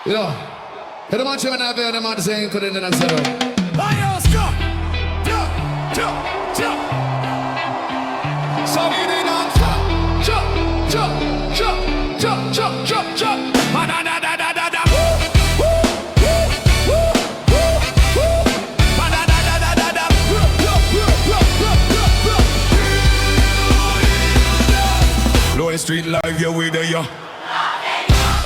You know, the man showing up here, the man saying couldn't and set up. So you did not jump. Low street live, yeah, we there, yeah.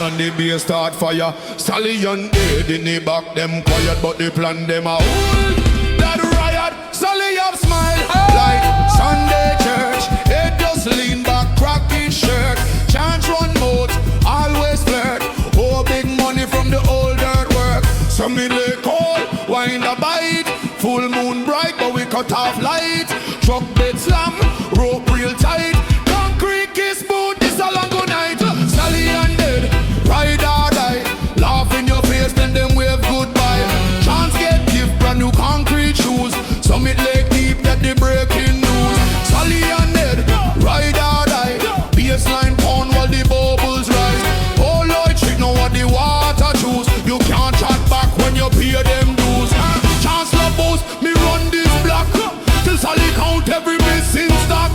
And the bass start fire. Sally and Ed in the back, them quiet, but the plan them a hold. That riot, Sally have smile like Sunday church. Ed just lean back, crack his shirt. Chance run mouth, always flirt. Oh, big money from the old dirt work. Some middle call, wind a bite. Full moon bright, but we cut off light. Truck bed slam, rope real tight. Concrete kiss boot, this a long good night. Sally and Ed, ride or die. Laugh in your face, then them wave goodbye. Chance get gift, brand new concrete shoes. Summit leg deep, that the breaking news. Sally and Ed, ride or die. Baseline pound while the bubbles rise. Oh Lord, trick know what the water choose. You can't chat back when you pay them dues. Chance love boss, me run this block till Sally count every missing stock.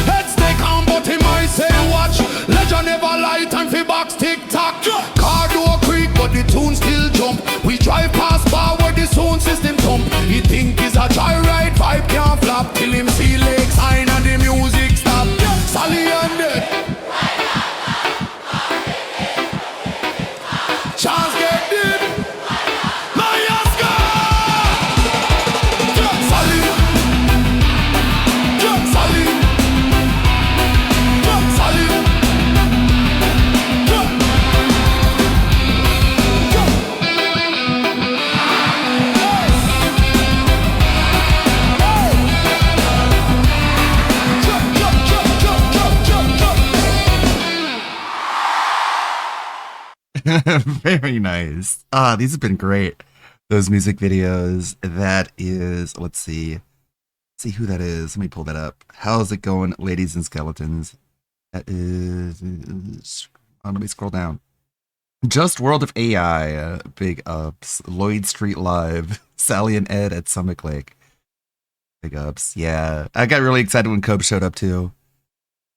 Head stay calm, but he might say watch. Legend never lie, time for box tick tock. Car door creak, but the tune still jump. We drive past bar where the sound system thump. He think it's a joyride, vibe can't flop till him see legs sign and the music stop. Sally and Ed, Chance get dead. Mayaska, Sally, Sally, Sally. Very nice. These have been great. Those music videos. That is, let's see who that is. Let me pull that up. How's it going, ladies and skeletons? That is, let me scroll down. Just World of AI, big ups. Lloyd Street Live, Sally and Ed at Summit Lake. Big ups. Yeah, I got really excited when Cope showed up too.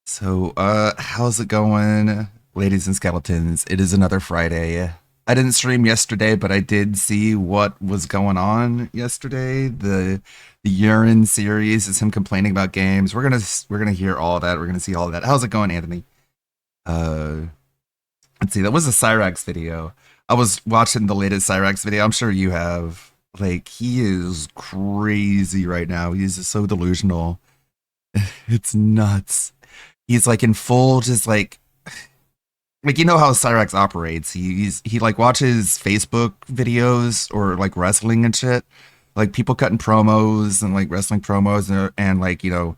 So, how's it going, ladies and skeletons? It is another Friday. I didn't stream yesterday, but I did see what was going on yesterday. The urine series is him complaining about games. We're gonna hear all that. We're gonna see all of that. How's it going, Anthony? Let's see. That was a Cyrax video. I was watching the latest Cyrax video. I'm sure you have. Like, he is crazy right now. He's just so delusional. It's nuts. He's like in full, just like you know how Cyrax operates. He like watches Facebook videos or like wrestling and shit. Like people cutting promos and like wrestling promos and like, you know,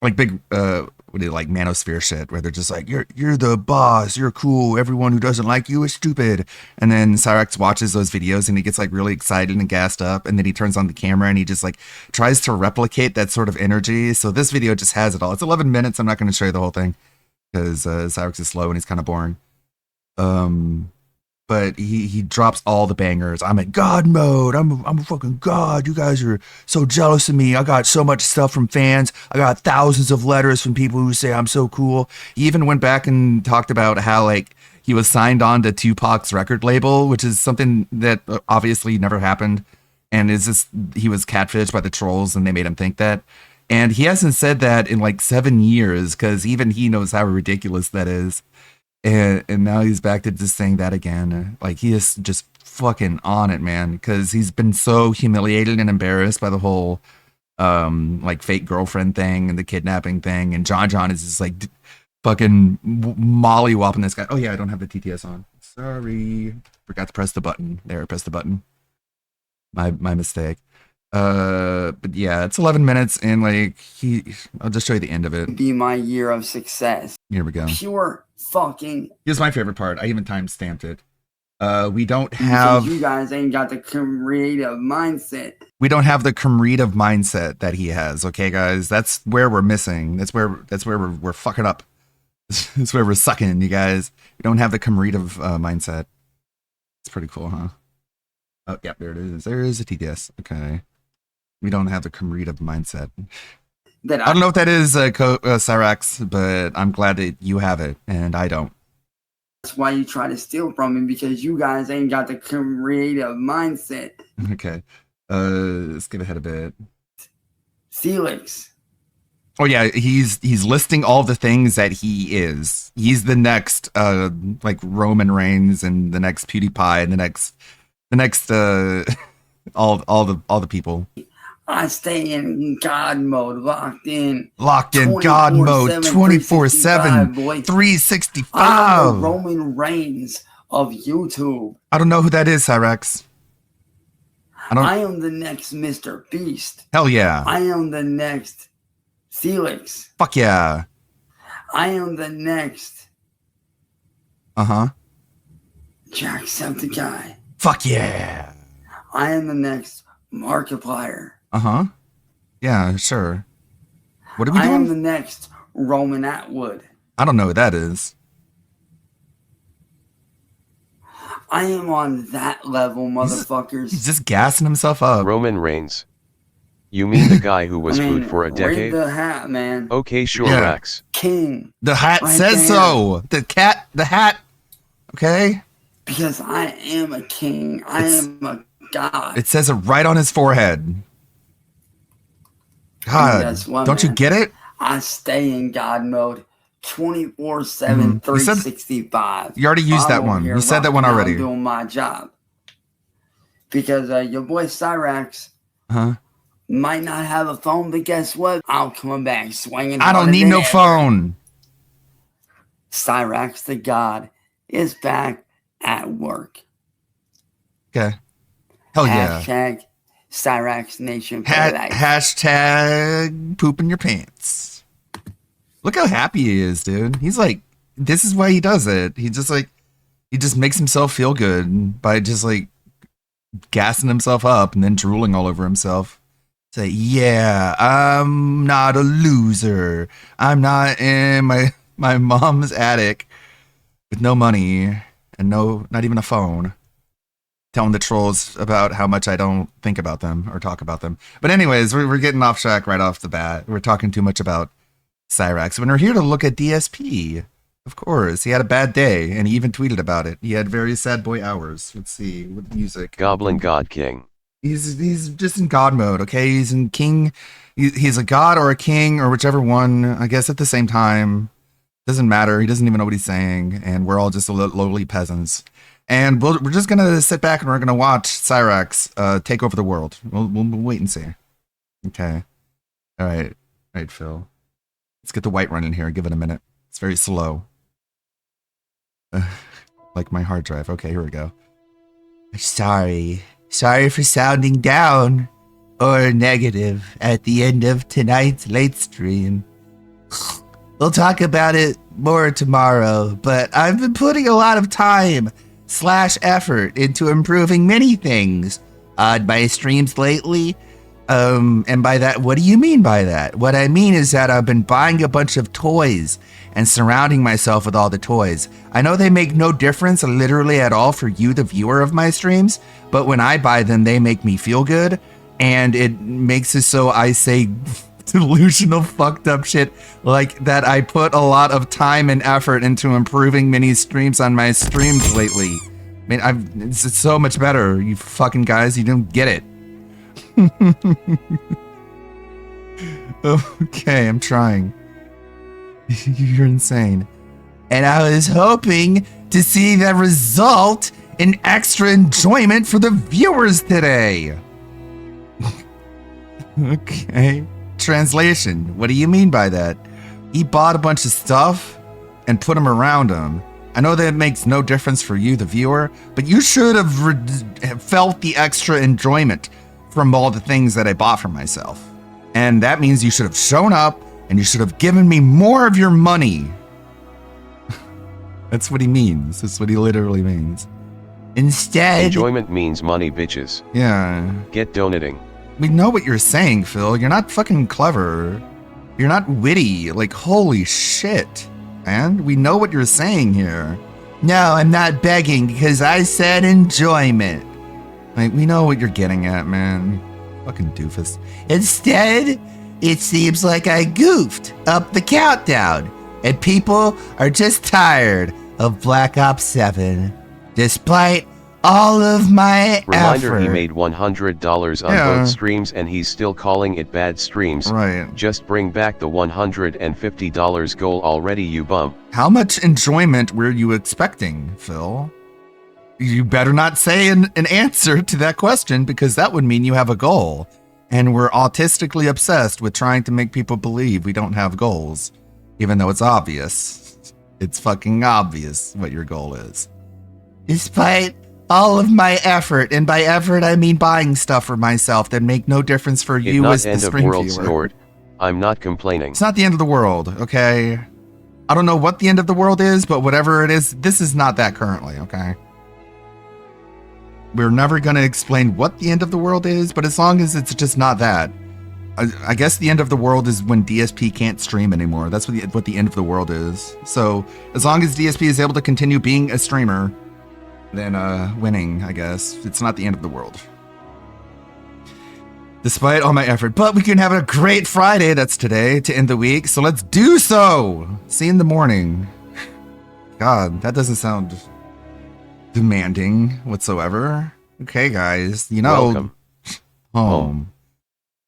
like big what do you like manosphere shit where they're just like you're the boss, you're cool, everyone who doesn't like you is stupid. And then Cyrax watches those videos and he gets like really excited and gassed up, and then he turns on the camera and he just like tries to replicate that sort of energy. So this video just has it all. It's 11 minutes. I'm not going to show you the whole thing because Cyrax is slow and he's kind of boring. But he drops all the bangers. I'm in God mode. I'm a fucking God. You guys are so jealous of me. I got so much stuff from fans. I got thousands of letters from people who say I'm so cool. He even went back and talked about how like he was signed on to Tupac's record label, which is something that obviously never happened. And is this he was catfished by the trolls and they made him think that. And he hasn't said that in like 7 years because even he knows how ridiculous that is. And now he's back to just saying that again. Like he is just fucking on it, man. Because he's been so humiliated and embarrassed by the whole like fake girlfriend thing and the kidnapping thing. And John is just like fucking molly-whopping this guy. Oh yeah, I don't have the TTS on. Sorry, forgot to press the button. There, press the button. My mistake. But yeah, it's 11 minutes and like I'll just show you the end of it. Be my year of success. Here we go. Pure fucking. Here's my favorite part. I even time stamped it. We don't have. You guys ain't got the creative mindset. We don't have the creative mindset that he has. Okay, guys, that's where we're missing. That's where we're fucking up. That's where we're sucking, you guys. We don't have the commemorative mindset. It's pretty cool, huh? Oh, yeah, there it is. There is a TDS. Okay. We don't have the commemorative mindset. That I don't know what that is, Cyrax, but I'm glad that you have it, and I don't. That's why you try to steal from me, because you guys ain't got the creative mindset. Okay. Let's get ahead a bit. Felix. Oh yeah, he's listing all the things that he is. He's the next like Roman Reigns and the next PewDiePie and the next all the people. I stay in God mode, locked in. Locked in God mode 24/7, 365. I'm the Roman Reigns of YouTube. I don't know who that is, Cyrax. I am the next Mr. Beast. Hell yeah. I am the next Felix. Fuck yeah. I am the next Jacksepticeye. Fuck yeah. I am the next Markiplier. Yeah, sure. What are we I doing? am the next Roman Atwood. I don't know who that is. I am on that level, motherfuckers. He's just gassing himself up. Roman Reigns. You mean the guy who was food for a decade? Read the hat, man. Okay, sure, Yeah. Rex. King. The hat Right says there. so. The hat. Okay? Because I am a king. I am a god. It says it right on his forehead. God, guess what, don't you man? get it? I stay in God mode 24/7, You said- 365. You already used that I'm one. over You here said that one rocking out already. doing my job. Because your boy Cyrax might not have a phone, but guess what? I'm coming back swinging. I don't harder need than no ever. phone. Cyrax the God is back at work. Okay. Hell yeah. Hashtag Cyrax Nation for life. Hashtag poop in your pants. Look how happy he is, dude. He's like, this is why he does it. He just makes himself feel good by just like gassing himself up and then drooling all over himself. Say, yeah, I'm not a loser. I'm not in my mom's attic with no money and not even a phone. Telling the trolls about how much I don't think about them or talk about them. But anyways, we're getting off track right off the bat. We're talking too much about Cyrax. When we're here to look at DSP, of course, he had a bad day and he even tweeted about it. He had very sad boy hours. Let's see, with music. Goblin God King. He's just in God mode, okay? He's in king. He's a god or a king or whichever one, I guess at the same time. Doesn't matter. He doesn't even know what he's saying. And we're all just lowly peasants. And we're just going to sit back and we're going to watch Cyrax take over the world. We'll wait and see. Okay. All right. All right, Phil. Let's get the white run in here. Give it a minute. It's very slow. Like my hard drive. Okay, here we go. Sorry for sounding down or negative at the end of tonight's late stream. We'll talk about it more tomorrow, but I've been putting a lot of time / effort into improving many things on my streams lately. And by that, what do you mean by that? What I mean is that I've been buying a bunch of toys and surrounding myself with all the toys. I know they make no difference literally at all for you, the viewer of my streams, but when I buy them, they make me feel good, and it makes it so I say delusional fucked up shit like that. I put a lot of time and effort into improving many streams on my streams lately. I mean, it's so much better, you fucking guys. You don't get it. Okay, I'm trying. You're insane. And I was hoping to see the result in extra enjoyment for the viewers today. Okay. Translation. What do you mean by that? He bought a bunch of stuff and put them around him. I know that makes no difference for you, the viewer, but you should have felt the extra enjoyment from all the things that I bought for myself. And that means you should have shown up and you should have given me more of your money. That's what he means. That's what he literally means. Instead... Enjoyment means money, bitches. Yeah. Get donating. We know what you're saying, Phil. You're not fucking clever. You're not witty. Like, holy shit. man. We know what you're saying here. No, I'm not begging because I said enjoyment. Like, we know what you're getting at, man. Fucking doofus. Instead, it seems like I goofed up the countdown, and people are just tired of Black Ops 7, despite all of my Reminder, effort. he made $100 on both streams and he's still calling it bad streams. Right. Just bring back the $150 goal already, you bum. How much enjoyment were you expecting, Phil? You better not say an answer to that question, because that would mean you have a goal. And we're autistically obsessed with trying to make people believe we don't have goals, even though it's obvious. It's fucking obvious what your goal is. Despite all of my effort, and by effort I mean buying stuff for myself that make no difference for you as the stream viewer. End of world snored. I'm not complaining. It's not the end of the world, okay? I don't know what the end of the world is, but whatever it is, this is not that currently, okay? We're never going to explain what the end of the world is, but as long as it's just not that. I guess the end of the world is when DSP can't stream anymore. That's what the end of the world is. So as long as DSP is able to continue being a streamer, then winning, I guess. It's not the end of the world. Despite all my effort. But we can have a great Friday, that's today, to end the week. So let's do so! See you in the morning. God, that doesn't sound demanding whatsoever. Okay, guys, you know... Welcome home.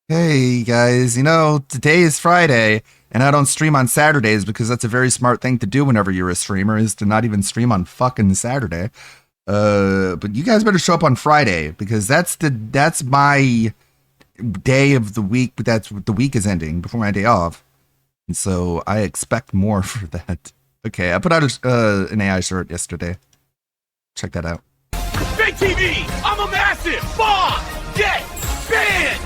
Hey, guys, you know, today is Friday, and I don't stream on Saturdays because that's a very smart thing to do whenever you're a streamer, is to not even stream on fucking Saturday. But you guys better show up on Friday, because that's my day of the week. That's the week is ending before my day off, and so I expect more for that. Okay, I put out an AI shirt yesterday. Check that out. Big TV, I'm a massive bomb. Get banned.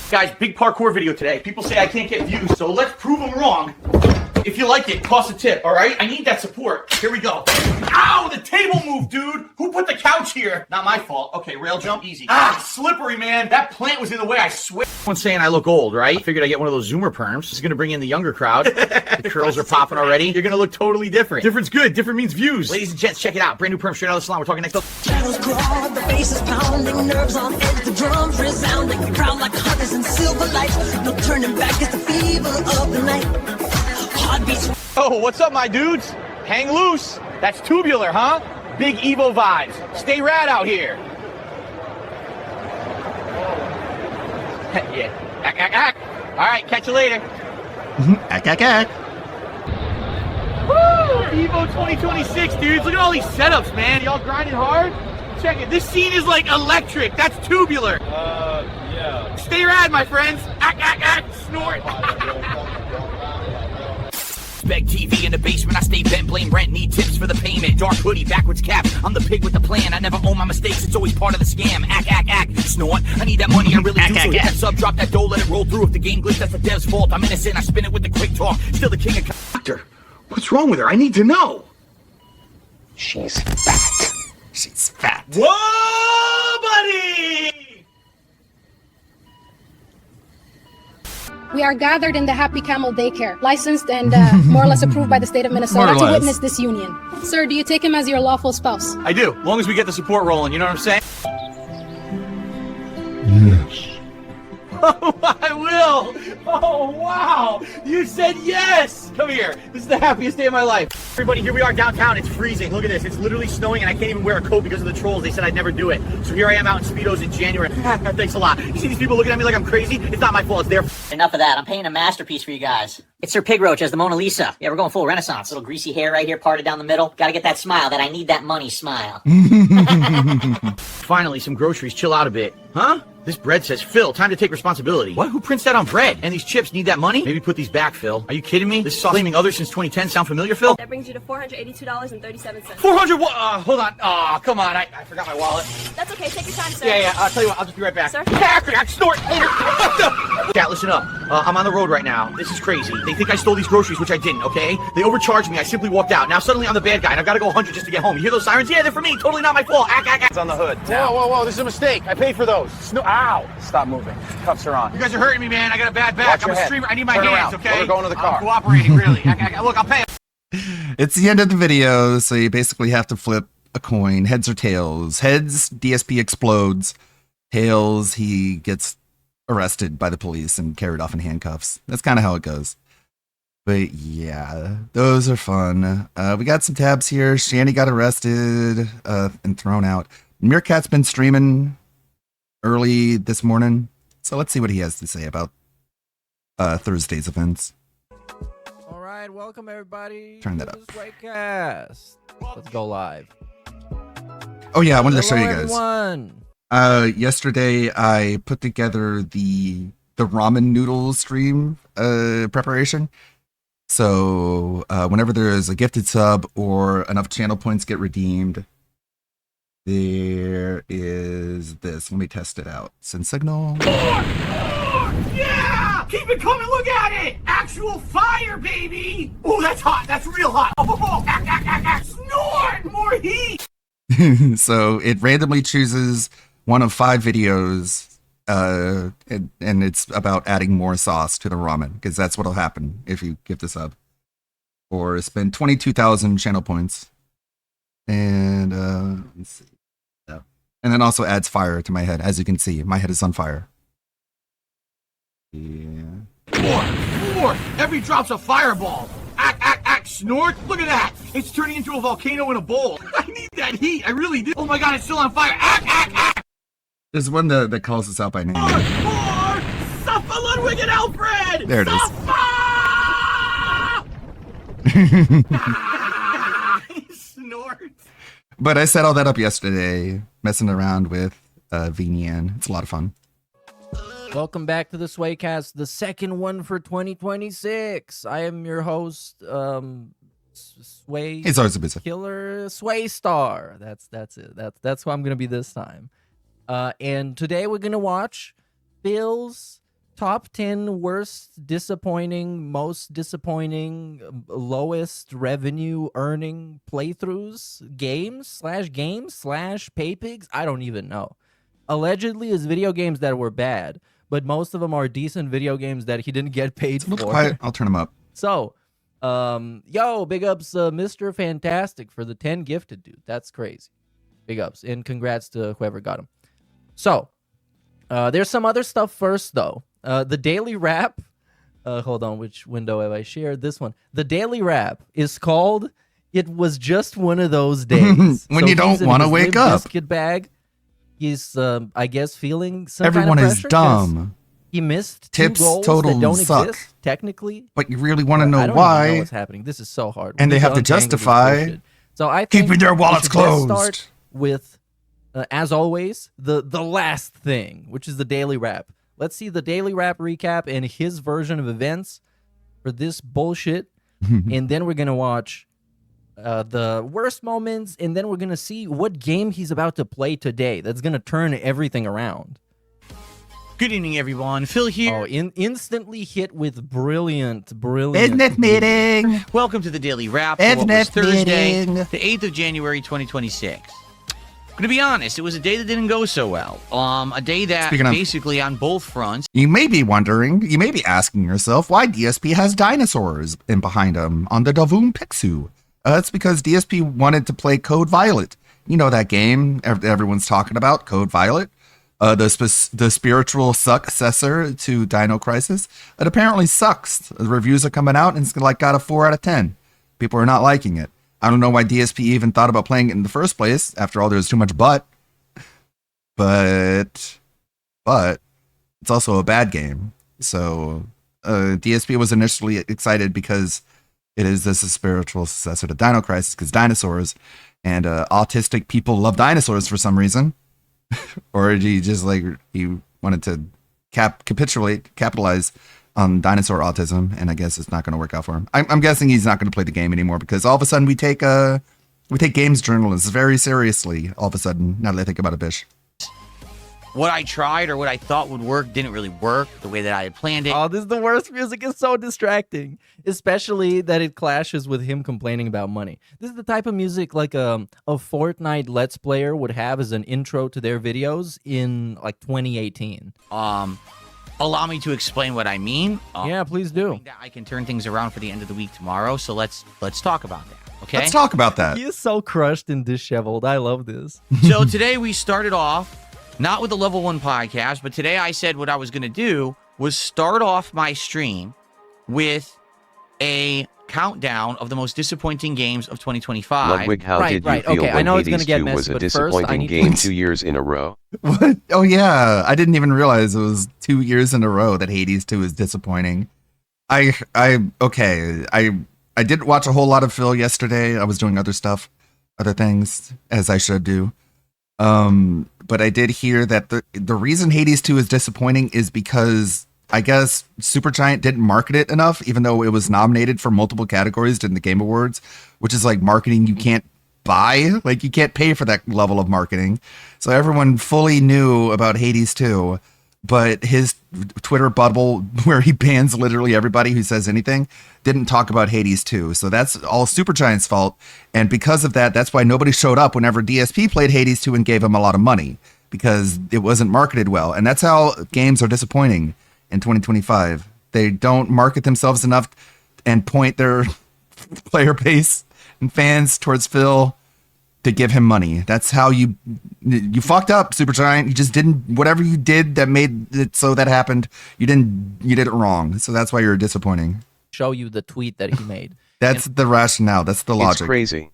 Guys, big parkour video today. People say I can't get views, so let's prove them wrong. If you like it, toss a tip, all right? I need that support. Here we go. Ow, the table moved, dude. Who put the couch here? Not my fault. Okay, rail jump, easy. Ah, slippery, man. That plant was in the way, I swear. Everyone's saying I look old, right? I figured I'd get one of those Zoomer perms. It's gonna bring in the younger crowd. The curls are popping already. You're gonna look totally different. Different's good. Different means views. Ladies and gents, check it out. Brand new perm straight out of the salon. We're talking next up. Shadows broad, the bass is pounding, nerves on edge, the drums resounding. The crowd like hunters in silver lights. No turning back, it's the fever of the night. Heartbeats. Oh, what's up, my dudes? Hang loose. That's Tubular, huh? Big Evo vibes. Stay rad out here. Yeah. Ack, ack, ack. All right, catch you later. Ack, ack, ack. Woo! Evo 2026, dudes. Look at all these setups, man. Y'all grinding hard? Check it. This scene is like electric. That's Tubular. Yeah. Stay rad, my friends. Ack, ack, ack. Snort. Beg TV in the basement, I stay bent, blame rent, need tips for the payment. Dark hoodie, backwards cap, I'm the pig with the plan. I never own my mistakes, it's always part of the scam. Ack, ack, ack, snort, I need that money, I really do. So hit that sub, drop that dough, let it roll through. If the game glitch, that's the dev's fault. I'm innocent, I spin it with the quick talk. Still the king of Doctor, what's wrong with her? I need to know. She's fat. She's fat. Whoa, buddy! We are gathered in the Happy Camel Daycare, licensed and more or less approved by the state of Minnesota to witness this union. Sir, do you take him as your lawful spouse? I do, long as we get the support rolling, you know what I'm saying? Yes. Oh, I will! Oh, wow! You said yes! Come here. This is the happiest day of my life. Everybody, here we are downtown. It's freezing. Look at this. It's literally snowing, and I can't even wear a coat because of the trolls. They said I'd never do it. So here I am out in Speedos in January. Thanks a lot. You see these people looking at me like I'm crazy? It's not my fault. It's their Enough of that. I'm painting a masterpiece for you guys. It's Sir Pig Roach as the Mona Lisa. Yeah, we're going full Renaissance. Little greasy hair right here, parted down the middle. Gotta get that smile, that I need that money smile. Finally, some groceries. Chill out a bit. Huh? This bread says, Phil, time to take responsibility. What? Who prints that on bread? And these chips need that money? Maybe put these back, Phil. Are you kidding me? This sauce claiming others since 2010 sound familiar, Phil? That brings you to $482.37. 400 what? Hold on. Aw, come on. I forgot my wallet. That's okay. Take your time, sir. Yeah. I'll tell you what. I'll just be right back. Sir? Snort. Chat, listen up. I'm on the road right now. This is crazy. They think I stole these groceries, which I didn't, okay? They overcharged me. I simply walked out. Now suddenly I'm the bad guy, and I've got to go 100 just to get home. You hear those sirens? Yeah, they're for me. Totally not my fault. It's on the hood. Whoa. This is a mistake. I paid for those. Ow. Stop moving. Cuffs are on. You guys are hurting me, man. I got a bad back. I'm a streamer. I need my hands, okay? We're going to the car. I'm cooperating, really. Look, I'll pay. It's the end of the video, so you basically have to flip a coin, heads or tails. Heads, DSP explodes. Tails, he gets arrested by the police and carried off in handcuffs. That's kind of how it goes. But yeah, those are fun. We got some tabs here. Shanny got arrested and thrown out. Meerkat's been streaming early this morning, so let's see what he has to say about Thursday's events. All right, welcome everybody. Turn that up. Let's go live. Oh yeah, I wanted to show you guys. Everyone. Yesterday I put together the ramen noodle stream preparation. So whenever there is a gifted sub or enough channel points get redeemed, there is this. Let me test it out. Send signal. Yeah! Keep it coming. Look at it. Actual fire, baby. Oh, that's hot. That's real hot. Oh. Snort. More heat. So it randomly chooses one of 5 videos, and it's about adding more sauce to the ramen, because that's what'll happen if you give this up. Or spend 22,000 channel points. And let's see. And then also adds fire to my head. As you can see, my head is on fire. Yeah. More. Every drop's a fireball. Snort. Look at that. It's turning into a volcano in a bowl. I need that heat. I really do. Oh my god, it's still on fire. There's one that calls us out by name. More. Suffer Ludwig and Alfred. There it is. Snort. But I set all that up yesterday, messing around with VNN. It's a lot of fun. Welcome back to the Swaycast, the second one for 2026. I am your host, Sway. It's always a busy Killer Sway Star. That's it. That's who I'm gonna be this time. And today we're gonna watch Phil's top 10 worst disappointing, most disappointing, lowest revenue earning playthroughs, games pay pigs. I don't even know. Allegedly is video games that were bad, but most of them are decent video games that he didn't get paid for. Quiet. I'll turn them up. So, yo, big ups, Mr. Fantastic for the 10 gifted, dude. That's crazy. Big ups, and congrats to whoever got them. So, there's some other stuff first, though. The Daily Wrap. Hold on, which window have I shared? This one. The Daily Wrap is called "It Was Just One of Those Days." When you don't want to wake up. Biscuit bag. He's, I guess, feeling some Everyone kind of is pressure dumb. He missed Tips 2 goals total that don't suck. exist, technically. But you really want to know I don't why. even know what's happening. This is so hard. And they have to untangle this justify bullshit. So I think keeping their we wallets should just closed. Start with, as always, the last thing, which is the Daily Wrap. Let's see the Daily Wrap recap and his version of events for this bullshit. And then we're going to watch the worst moments, and then we're going to see what game he's about to play today that's going to turn everything around. Good evening, everyone. Phil here. Oh, instantly hit with brilliant. Business meeting. Welcome to the Daily Wrap. Business Thursday, meeting. the 8th of January, 2026. I'm gonna be honest, it was a day that didn't go so well. A day that basically on both fronts. You may be wondering, you may be asking yourself why DSP has dinosaurs in behind him on the Davoom Pixu. It's because DSP wanted to play Code Violet. You know that game everyone's talking about, Code Violet. The spiritual successor to Dino Crisis. It apparently sucks. The reviews are coming out and it's like got a 4 out of 10. People are not liking it. I don't know why DSP even thought about playing it in the first place. After all, there's too much but it's also a bad game. So DSP was initially excited because it is this spiritual successor to Dino Crisis, because dinosaurs and autistic people love dinosaurs for some reason. Or he just he wanted to capitalize on dinosaur autism, and I guess it's not going to work out for him. I'm guessing he's not going to play the game anymore, because all of a sudden we take games journalists very seriously. All of a sudden, now that I think about it, Bish. what I tried or what I thought would work didn't really work the way that I had planned it. Oh, this is the worst music. It's so distracting, especially that it clashes with him complaining about money. This is the type of music like a Fortnite Let's Player would have as an intro to their videos in like 2018. Allow me to explain what I mean. Yeah, please do. I can turn things around for the end of the week tomorrow, so let's talk about that. Okay? Let's talk about that. He is so crushed and disheveled. I love this. So today we started off not with the Level 1 podcast, but today I said what I was going to do was start off my stream with a countdown of the most disappointing games of 2025. Ludwig, how did you feel when Hades 2 was a disappointing game 2 years in a row? What? Oh, yeah. I didn't even realize it was 2 years in a row that Hades 2 is disappointing. Okay. I didn't watch a whole lot of Phil yesterday. I was doing other stuff, other things, as I should do. But I did hear that the reason Hades 2 is disappointing is because I guess Supergiant didn't market it enough, even though it was nominated for multiple categories during the Game Awards, which is like marketing you can't buy. Like, you can't pay for that level of marketing. So everyone fully knew about Hades 2, but his Twitter bubble, where he bans literally everybody who says anything, didn't talk about Hades 2. So that's all Supergiant's fault. And because of that, that's why nobody showed up whenever DSP played Hades 2 and gave him a lot of money, because it wasn't marketed well. And that's how games are disappointing in 2025. They don't market themselves enough and point their player base and fans towards Phil to give him money. That's how you fucked up, Supergiant. You just didn't, whatever you did that made it so that happened, you did it wrong. So that's why you're disappointing. Show you the tweet that he made. That's the rationale. That's the logic. It's crazy.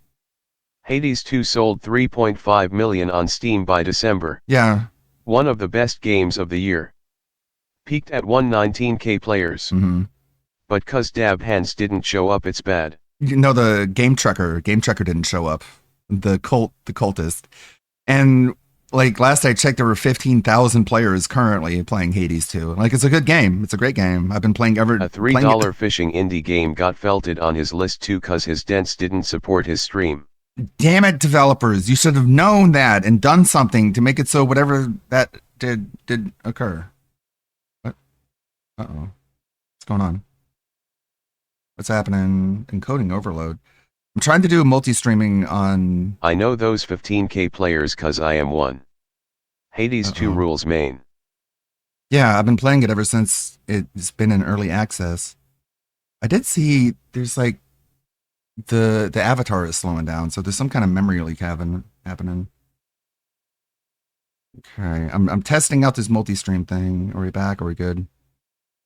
Hades 2 sold 3.5 million on Steam by December. Yeah. One of the best games of the year. Peaked at 119k players. Mm-hmm. But cause Dab Hands didn't show up, it's bad. You know, the Game Tracker didn't show up. The cultist. And like last I checked, there were 15,000 players currently playing Hades 2. Like, it's a good game. It's a great game. I've been playing A $3 fishing indie game got felted on his list too cause his dents didn't support his stream. Damn it, developers. You should have known that and done something to make it so whatever that did occur. What? Uh-oh. What's going on? What's happening? Encoding overload. I'm trying to do multi-streaming on... I know those 15k players cause I am one. Hades 2 rules main. Yeah, I've been playing it ever since it's been in early access. I did see there's like the avatar is slowing down, so there's some kind of memory leak happening. Okay, I'm testing out this multi-stream thing. Are we back? Are we good?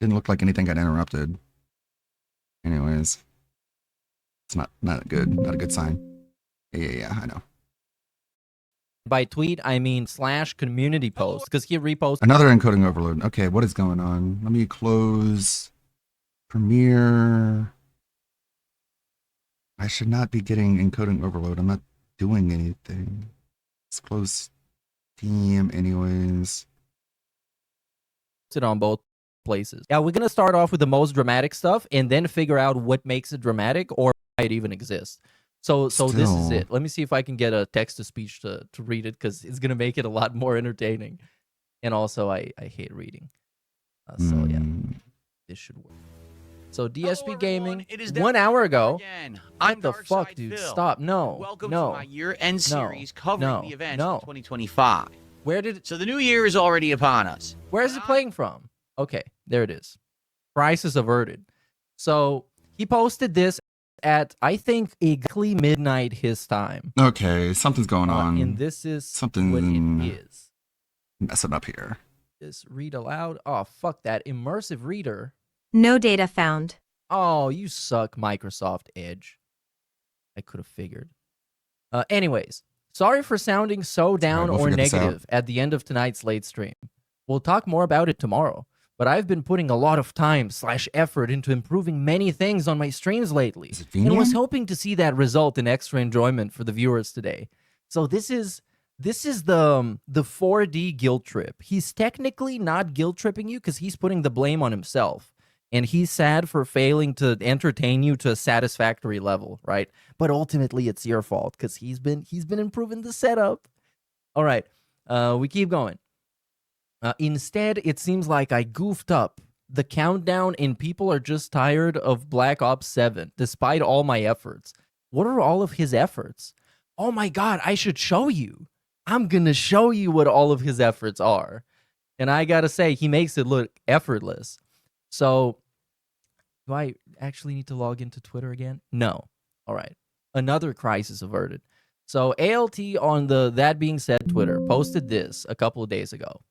Didn't look like anything got interrupted. Anyways. It's not good. Not a good sign. Yeah, I know. By tweet, I mean / community post, because he reposted. Another encoding overload. Okay, what is going on? Let me close Premiere. I should not be getting encoding overload. I'm not doing anything. Let's close Steam anyways. It on both places. Yeah, we're going to start off with the most dramatic stuff and then figure out what makes it dramatic or why it even exists. So this is it. Let me see if I can get a text-to-speech to read it, because it's going to make it a lot more entertaining. And also, I hate reading. So yeah, this should work. So DSP Gaming, it is 1 hour ago. I'm what the fuck, dude? Phil. Stop. No. Welcome no. to my year-end series covering the events no. of 2025. Where did it... So the new year is already upon us. Where is it playing from? Okay, there it is. Crisis averted. So he posted this at, I think, exactly midnight his time. Okay, something's going on. And this is something what it is. Messing up here. Just read aloud. Oh, fuck that. Immersive reader. No data found. Oh, you suck, Microsoft Edge. I could have figured. Anyways, sorry for sounding so down or negative at the end of tonight's late stream. We'll talk more about it tomorrow. But I've been putting a lot of time / effort into improving many things on my streams lately, and was hoping to see that result in extra enjoyment for the viewers today. So this is the 4D guilt trip. He's technically not guilt tripping you because he's putting the blame on himself, and he's sad for failing to entertain you to a satisfactory level, right? But ultimately, it's your fault because he's been improving the setup. All right, we keep going. Instead, it seems like I goofed up the countdown and people are just tired of Black Ops 7, despite all my efforts. What are all of his efforts? Oh my God, I should show you. I'm going to show you what all of his efforts are. And I got to say, he makes it look effortless. So, do I actually need to log into Twitter again? No. All right. Another crisis averted. So, ALT on the That Being Said Twitter posted this a couple of days ago.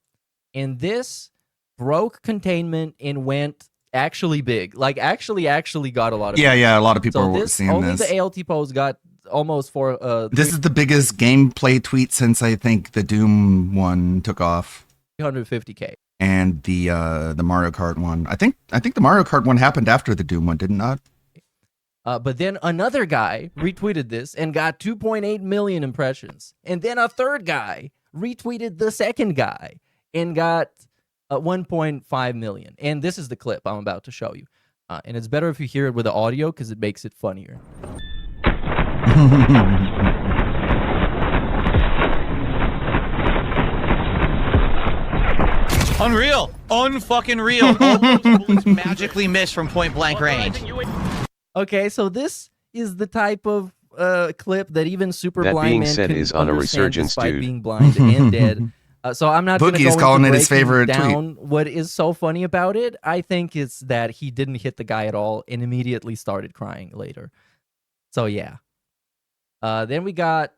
And this broke containment and went actually big. Like, actually got a lot of Yeah, views. yeah, a lot of people So were seeing only this. the ALT post got almost This is the biggest gameplay tweet since I think the Doom one took off. 350K. And the Mario Kart one. I think the Mario Kart one happened after the Doom one, did it not? But then another guy retweeted this and got 2.8 million impressions. And then a third guy retweeted the second guy and got 1.5 million. And this is the clip I'm about to show you. And it's better if you hear it with the audio because it makes it funnier. Unreal. Unfucking real. All those bullets magically missed from point blank range. Okay, so this is the type of clip that even super That blind being man said can is on a understand resurgence, despite dude. being blind and dead. So I'm not going to Boogie is go calling into it his breaking favorite down what is so funny about it. I think it's that he didn't hit the guy at all and immediately started crying later. So yeah. Then we got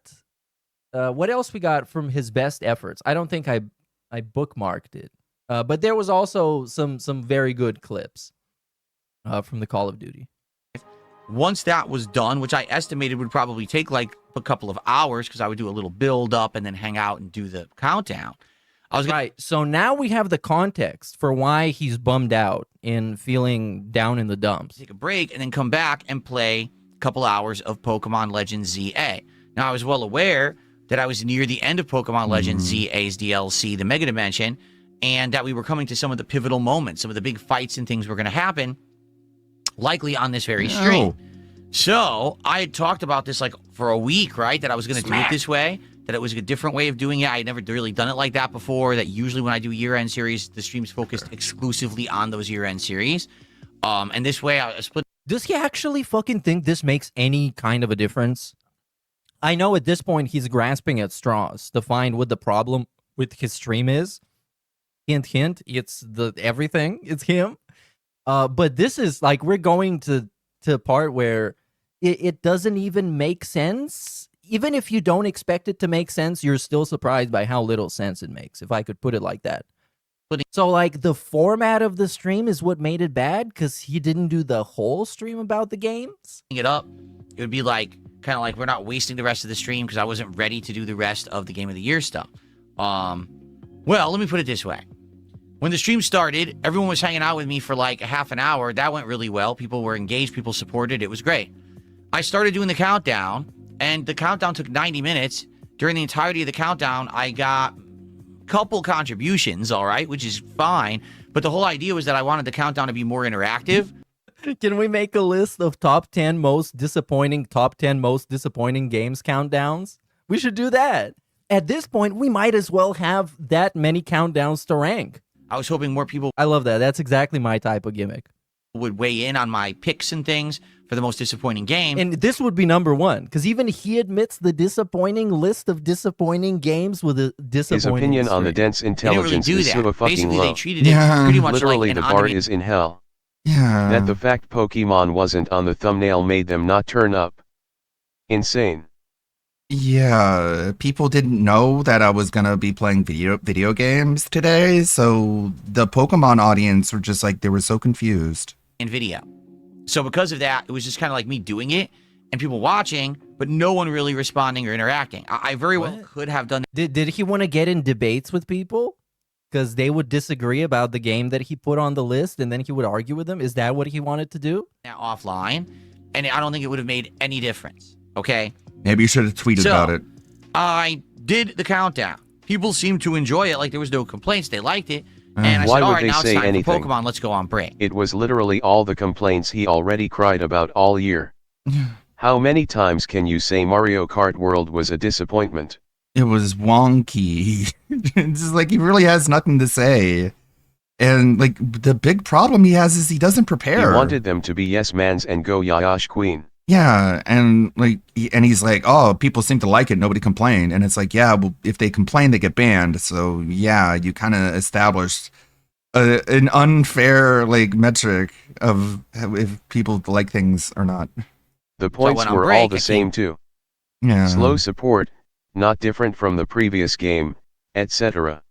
what else we got from his best efforts. I don't think I bookmarked it, but there was also some very good clips from the Call of Duty. Once that was done, which I estimated would probably take like a couple of hours because I would do a little build up and then hang out and do the countdown. I was Right. So now we have the context for why he's bummed out and feeling down in the dumps. Take a break and then come back and play a couple hours of Pokemon Legends ZA. Now, I was well aware that I was near the end of Pokemon Legends ZA's DLC, the Mega Dimension, and that we were coming to some of the pivotal moments, some of the big fights and things were going to happen, likely on this very stream. So I had talked about this like for a week, right? That I was going to do it this way, that it was a different way of doing it. I had never really done it like that before, that usually when I do year-end series, the stream's focused exclusively on those year-end series. And this way I split. Does he actually fucking think this makes any kind of a difference? I know at this point he's grasping at straws to find what the problem with his stream is. Hint, hint, it's everything. It's him. But this is like, we're going to a part where it doesn't even make sense. Even if you don't expect it to make sense, you're still surprised by how little sense it makes, if I could put it like that. So, like, the format of the stream is what made it bad because he didn't do the whole stream about the games? It up, it would be like, kind of like we're not wasting the rest of the stream because I wasn't ready to do the rest of the Game of the Year stuff. Well, let me put it this way. When the stream started, everyone was hanging out with me for like a half an hour. That went really well. People were engaged. People supported. It was great. I started doing the countdown, and the countdown took 90 minutes. During the entirety of the countdown, I got a couple contributions, all right, which is fine. But the whole idea was that I wanted the countdown to be more interactive. Can we make a list of top 10 most disappointing games countdowns? We should do that. At this point, we might as well have that many countdowns to rank. I was hoping more people... I love that. That's exactly my type of gimmick. ...would weigh in on my picks and things for the most disappointing game. And this would be number one, because even he admits the disappointing list of disappointing games with a disappointing His opinion stream. on the dense intelligence really is so fucking Basically, low. they treated it pretty much Literally, like the an bar on-demand... is in hell. Yeah. That the fact Pokemon wasn't on the thumbnail made them not turn up. Insane. Yeah, people didn't know that I was gonna be playing video games today, so the Pokemon audience were just like, they were so confused. in video. So because of that, it was just kind of like me doing it and people watching, but no one really responding or interacting. I very well could have done. Did he want to get in debates with people? Because they would disagree about the game that he put on the list, and then he would argue with them? Is that what he wanted to do? Offline, and I don't think it would have made any difference, okay? Maybe you should have tweeted about it. I did the countdown. People seemed to enjoy it, like there was no complaints. They liked it. And I Why said, all would right, they now it's say time anything? for Pokemon. Let's go on break. It was literally all the complaints he already cried about all year. How many times can you say Mario Kart World was a disappointment? It was wonky. It's just like he really has nothing to say. And like the big problem he has is he doesn't prepare. He wanted them to be yes mans and go yayash queen. Yeah, and like he's like, oh, people seem to like it, nobody complained. And it's like, yeah, well, if they complain, they get banned. So yeah, you kind of established an unfair like metric of if people like things or not. The points were all the same too. Yeah. Slow support, not different from the previous game, etc.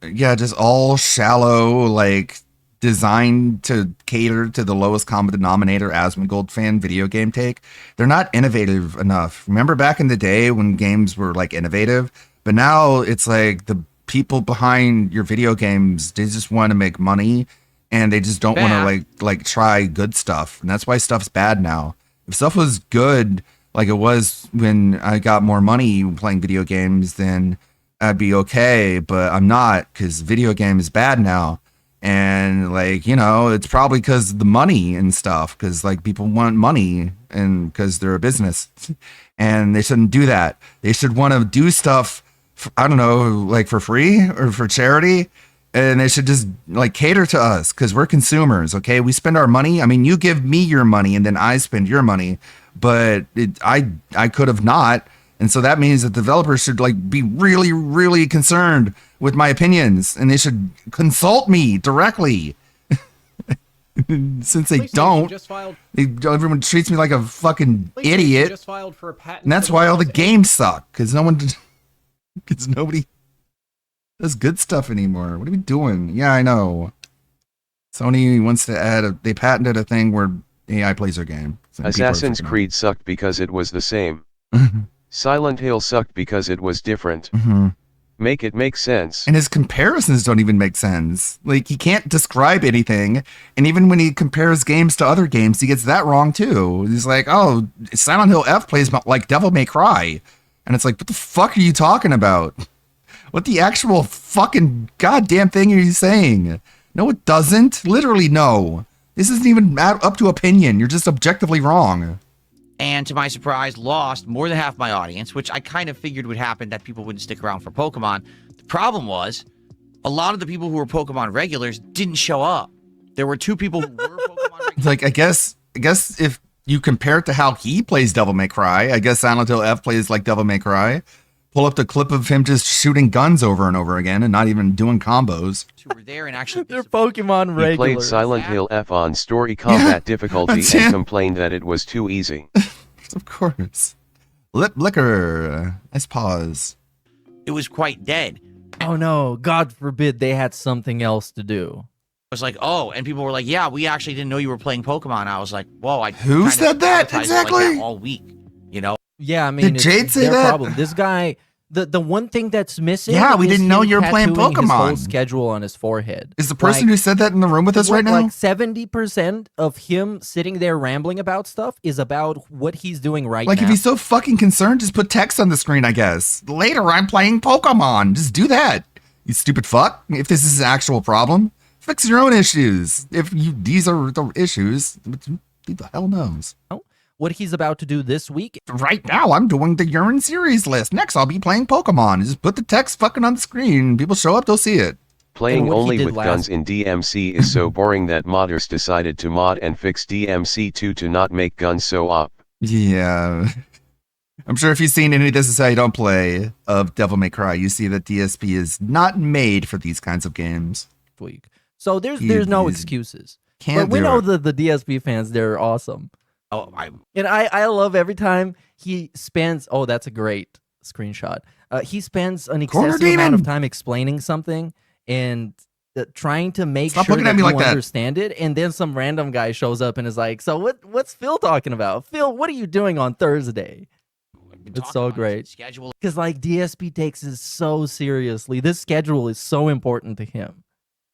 Yeah, just all shallow, like designed to cater to the lowest common denominator Asmongold fan video game take. They're not innovative enough. Remember back in the day when games were like innovative, but now it's like the people behind your video games, they just want to make money and they just don't want to like try good stuff. And that's why stuff's bad now. If stuff was good like it was when I got more money playing video games, then I'd be okay, but I'm not, because video game is bad now. And like, you know, it's probably because of the money and stuff, because like people want money and because they're a business and they shouldn't do that. They should want to do stuff, I don't know, like for free or for charity. And they should just like cater to us because we're consumers. Okay. We spend our money. I mean, you give me your money and then I spend your money, but I could have not. And so that means that developers should like be really, really concerned with my opinions and they should consult me directly. Since they don't, everyone treats me like a fucking idiot. Just filed for a patent, and that's why all the games suck, because nobody does good stuff anymore. What are we doing? Yeah, I know. Sony wants to add they patented a thing where AI plays their game. Assassin's Creed sucked because it was the same. Silent Hill sucked because it was different. Make it make sense. And his comparisons don't even make sense. Like, he can't describe anything. And even when he compares games to other games, he gets that wrong too. He's like, oh, Silent Hill F plays like Devil May Cry. And it's like, what the fuck are you talking about? What the actual fucking goddamn thing are you saying? No, it doesn't. Literally, no. This isn't even up to opinion. You're just objectively wrong. And to my surprise, lost more than half my audience, which I kind of figured would happen, that people wouldn't stick around for Pokemon. The problem was, a lot of the people who were Pokemon regulars didn't show up. There were 2 people who were Pokemon regulars. Like, I guess if you compare it to how he plays Devil May Cry, I guess Silent Hill F plays like Devil May Cry. Pull up the clip of him just shooting guns over and over again and not even doing combos. Who were there and actually they're Pokemon regulars. He played Silent Hill F on story combat difficulty and complained that it was too easy. Of course. Lip liquor. Let's pause. It was quite dead. Oh no, God forbid they had something else to do. I was like, oh, and people were like, yeah, we actually didn't know you were playing Pokemon. I was like, whoa, who said that exactly? Like that all week, you know? Yeah, I mean, did Jade say their that? problem. This guy, the one thing that's missing. Yeah, we didn't know you were playing Pokemon. His whole schedule on his forehead. Is the person who said that in the room with us right now? Like 70% of him sitting there rambling about stuff is about what he's doing right now. Like, if he's so fucking concerned, just put text on the screen, I guess. Later, I'm playing Pokemon. Just do that, you stupid fuck. If this is an actual problem, fix your own issues. If these are the issues, who the hell knows? Oh. What he's about to do this week. Right now, I'm doing the urine series list. Next, I'll be playing Pokemon. Just put the text fucking on the screen. People show up, they'll see it. Playing only with guns in DMC is so boring that modders decided to mod and fix DMC2 to not make guns so op. Yeah. I'm sure if you've seen any of This Is How You Don't Play of Devil May Cry, you see that DSP is not made for these kinds of games. So there's no excuses. But we know that the DSP fans, they're awesome. Oh, I love every time he spends. Oh, that's a great screenshot. He spends an excessive amount of time explaining something and trying to make sure that you understand it. And then some random guy shows up and is like, "So what's Phil talking about? Phil, what are you doing on Thursday?" It's so great because like DSP takes it so seriously. This schedule is so important to him.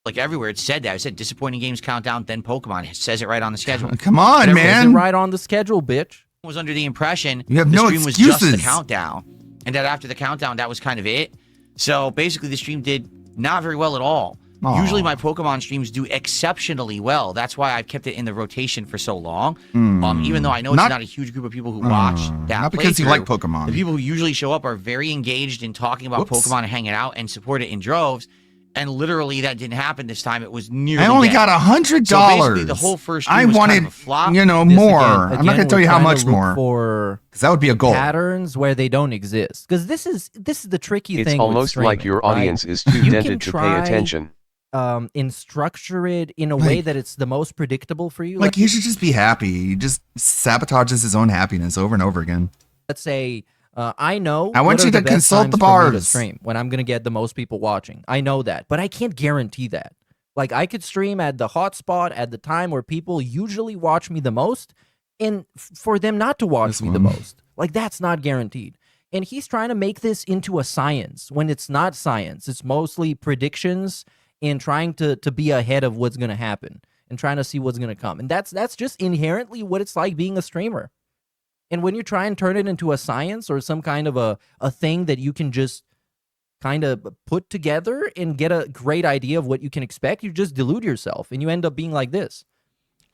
Like everywhere it said that. It said disappointing games countdown, then Pokemon. It says it right on the schedule. Come on, man. It right on the schedule, bitch. I was under the impression you have the no stream excuses. was just the countdown. And that after the countdown, that was kind of it. So basically the stream did not very well at all. Usually my Pokemon streams do exceptionally well. That's why I've kept it in the rotation for so long. Even though I know it's not a huge group of people who watch that. Not because you like Pokemon. The people who usually show up are very engaged in talking about Pokemon and hanging out and support it in droves. And literally, that didn't happen this time. It was nearly. I only dead. got $100. So basically, the whole first stream I was wanted, kind of a flop. more. I'm not going to tell you how much more. For because that would be a goal. Patterns where they don't exist. Because this is the tricky thing. It's almost like your audience is too dented to pay attention. And structure it in a way that it's the most predictable for you. Like he should just be happy. He just sabotages his own happiness over and over again. Let's say. I know. I want you to consult the bars. Stream when I'm gonna get the most people watching. I know that, but I can't guarantee that. Like I could stream at the hotspot at the time where people usually watch me the most, and for them not to watch me the most, like that's not guaranteed. And he's trying to make this into a science when it's not science. It's mostly predictions and trying to be ahead of what's gonna happen and trying to see what's gonna come. And that's just inherently what it's like being a streamer. And when you try and turn it into a science or some kind of a thing that you can just kind of put together and get a great idea of what you can expect, you just delude yourself and you end up being like this.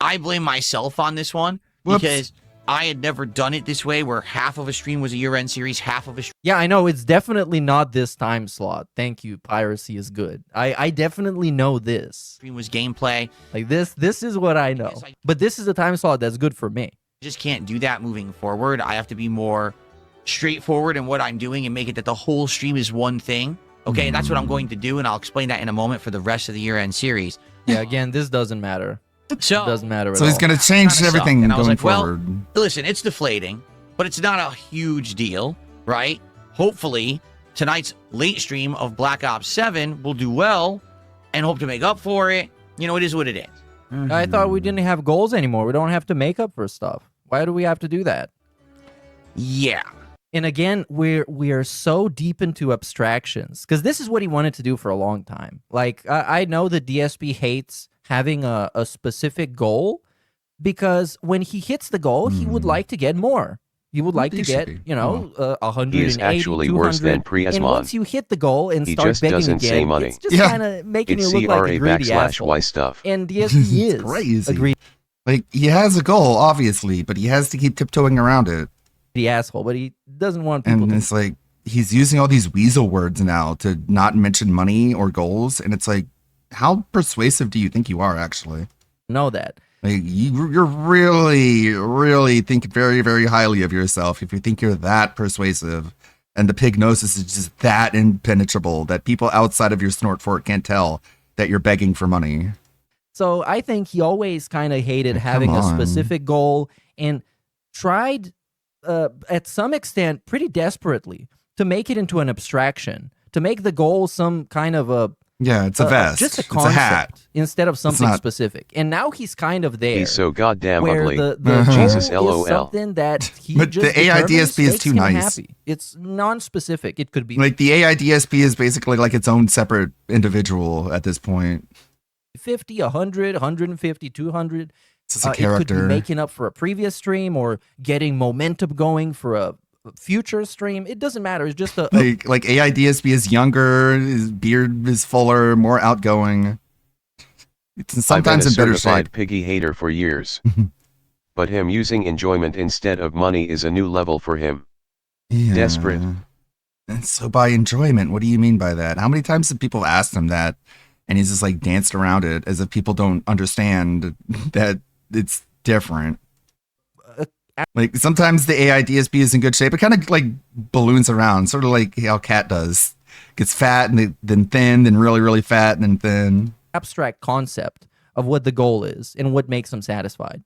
I blame myself on this one because I had never done it this way where half of a stream was a year-end series, half of a stream. Yeah, I know. It's definitely not this time slot. Thank you. Piracy is good. I definitely know this. Stream was gameplay. Like this is what I know. But this is a time slot that's good for me. Just can't do that moving forward. I have to be more straightforward in what I'm doing and make it that the whole stream is one thing. Okay, and that's what I'm going to do, and I'll explain that in a moment for the rest of the year-end series. Yeah, again, this doesn't matter. So it doesn't matter at So all. he's going to change everything and I was going like, forward. well, listen, it's deflating, but it's not a huge deal, right? Hopefully, tonight's late stream of Black Ops 7 will do well and hope to make up for it. You know, it is what it is. I thought we didn't have goals anymore. We don't have to make up for stuff. Why do we have to do that? Yeah. And again, we are so deep into abstractions because this is what he wanted to do for a long time. Like I know that DSP hates having a specific goal because when he hits the goal, he would like to get more. He would like to get, 180, He is actually 200. worse than Priasmon. And once you hit the goal and He start just begging doesn't again, say money. it's just kind of making It's you look like a greedy CRA/Y asshole. stuff. And DSP is crazy. a greedy Like he has a goal, obviously, but he has to keep tiptoeing around it. asshole, but he doesn't want people And to it's like he's using all these weasel words now to not mention money or goals, and it's like, how persuasive do you think you are actually? know that. Like you're really, really thinking very, very highly of yourself if you think you're that persuasive, and the pignosis is just that impenetrable that people outside of your snort fort can't tell that you're begging for money. So I think he always kind of hated having a specific goal and tried, at some extent, pretty desperately to make it into an abstraction, to make the goal some kind of a it's a vest, just a it's concept a hat instead of something specific. And now he's kind of there. He's so goddamn where ugly. The Jesus, goal is LOL. something that he But just the AI DSP is too nice. Happy. It's non-specific. It could be like the AI DSP is basically like its own separate individual at this point. 50, 100, 150, 200. It's a It could be character. making up for a previous stream or getting momentum going for a future stream. It doesn't matter. It's just a Like AI DSP is younger, his beard is fuller, more outgoing. It's sometimes I've in been a better certified shape. piggy hater for years. But him using enjoyment instead of money is a new level for him. Yeah. Desperate. And so by enjoyment, what do you mean by that? How many times have people asked him that? And he's just like danced around it as if people don't understand that it's different. Like sometimes the AI DSP is in good shape. It kind of like balloons around, sort of like how Cat does. Gets fat and then thin, then really, really fat and then thin. abstract concept of what the goal is and what makes them satisfied.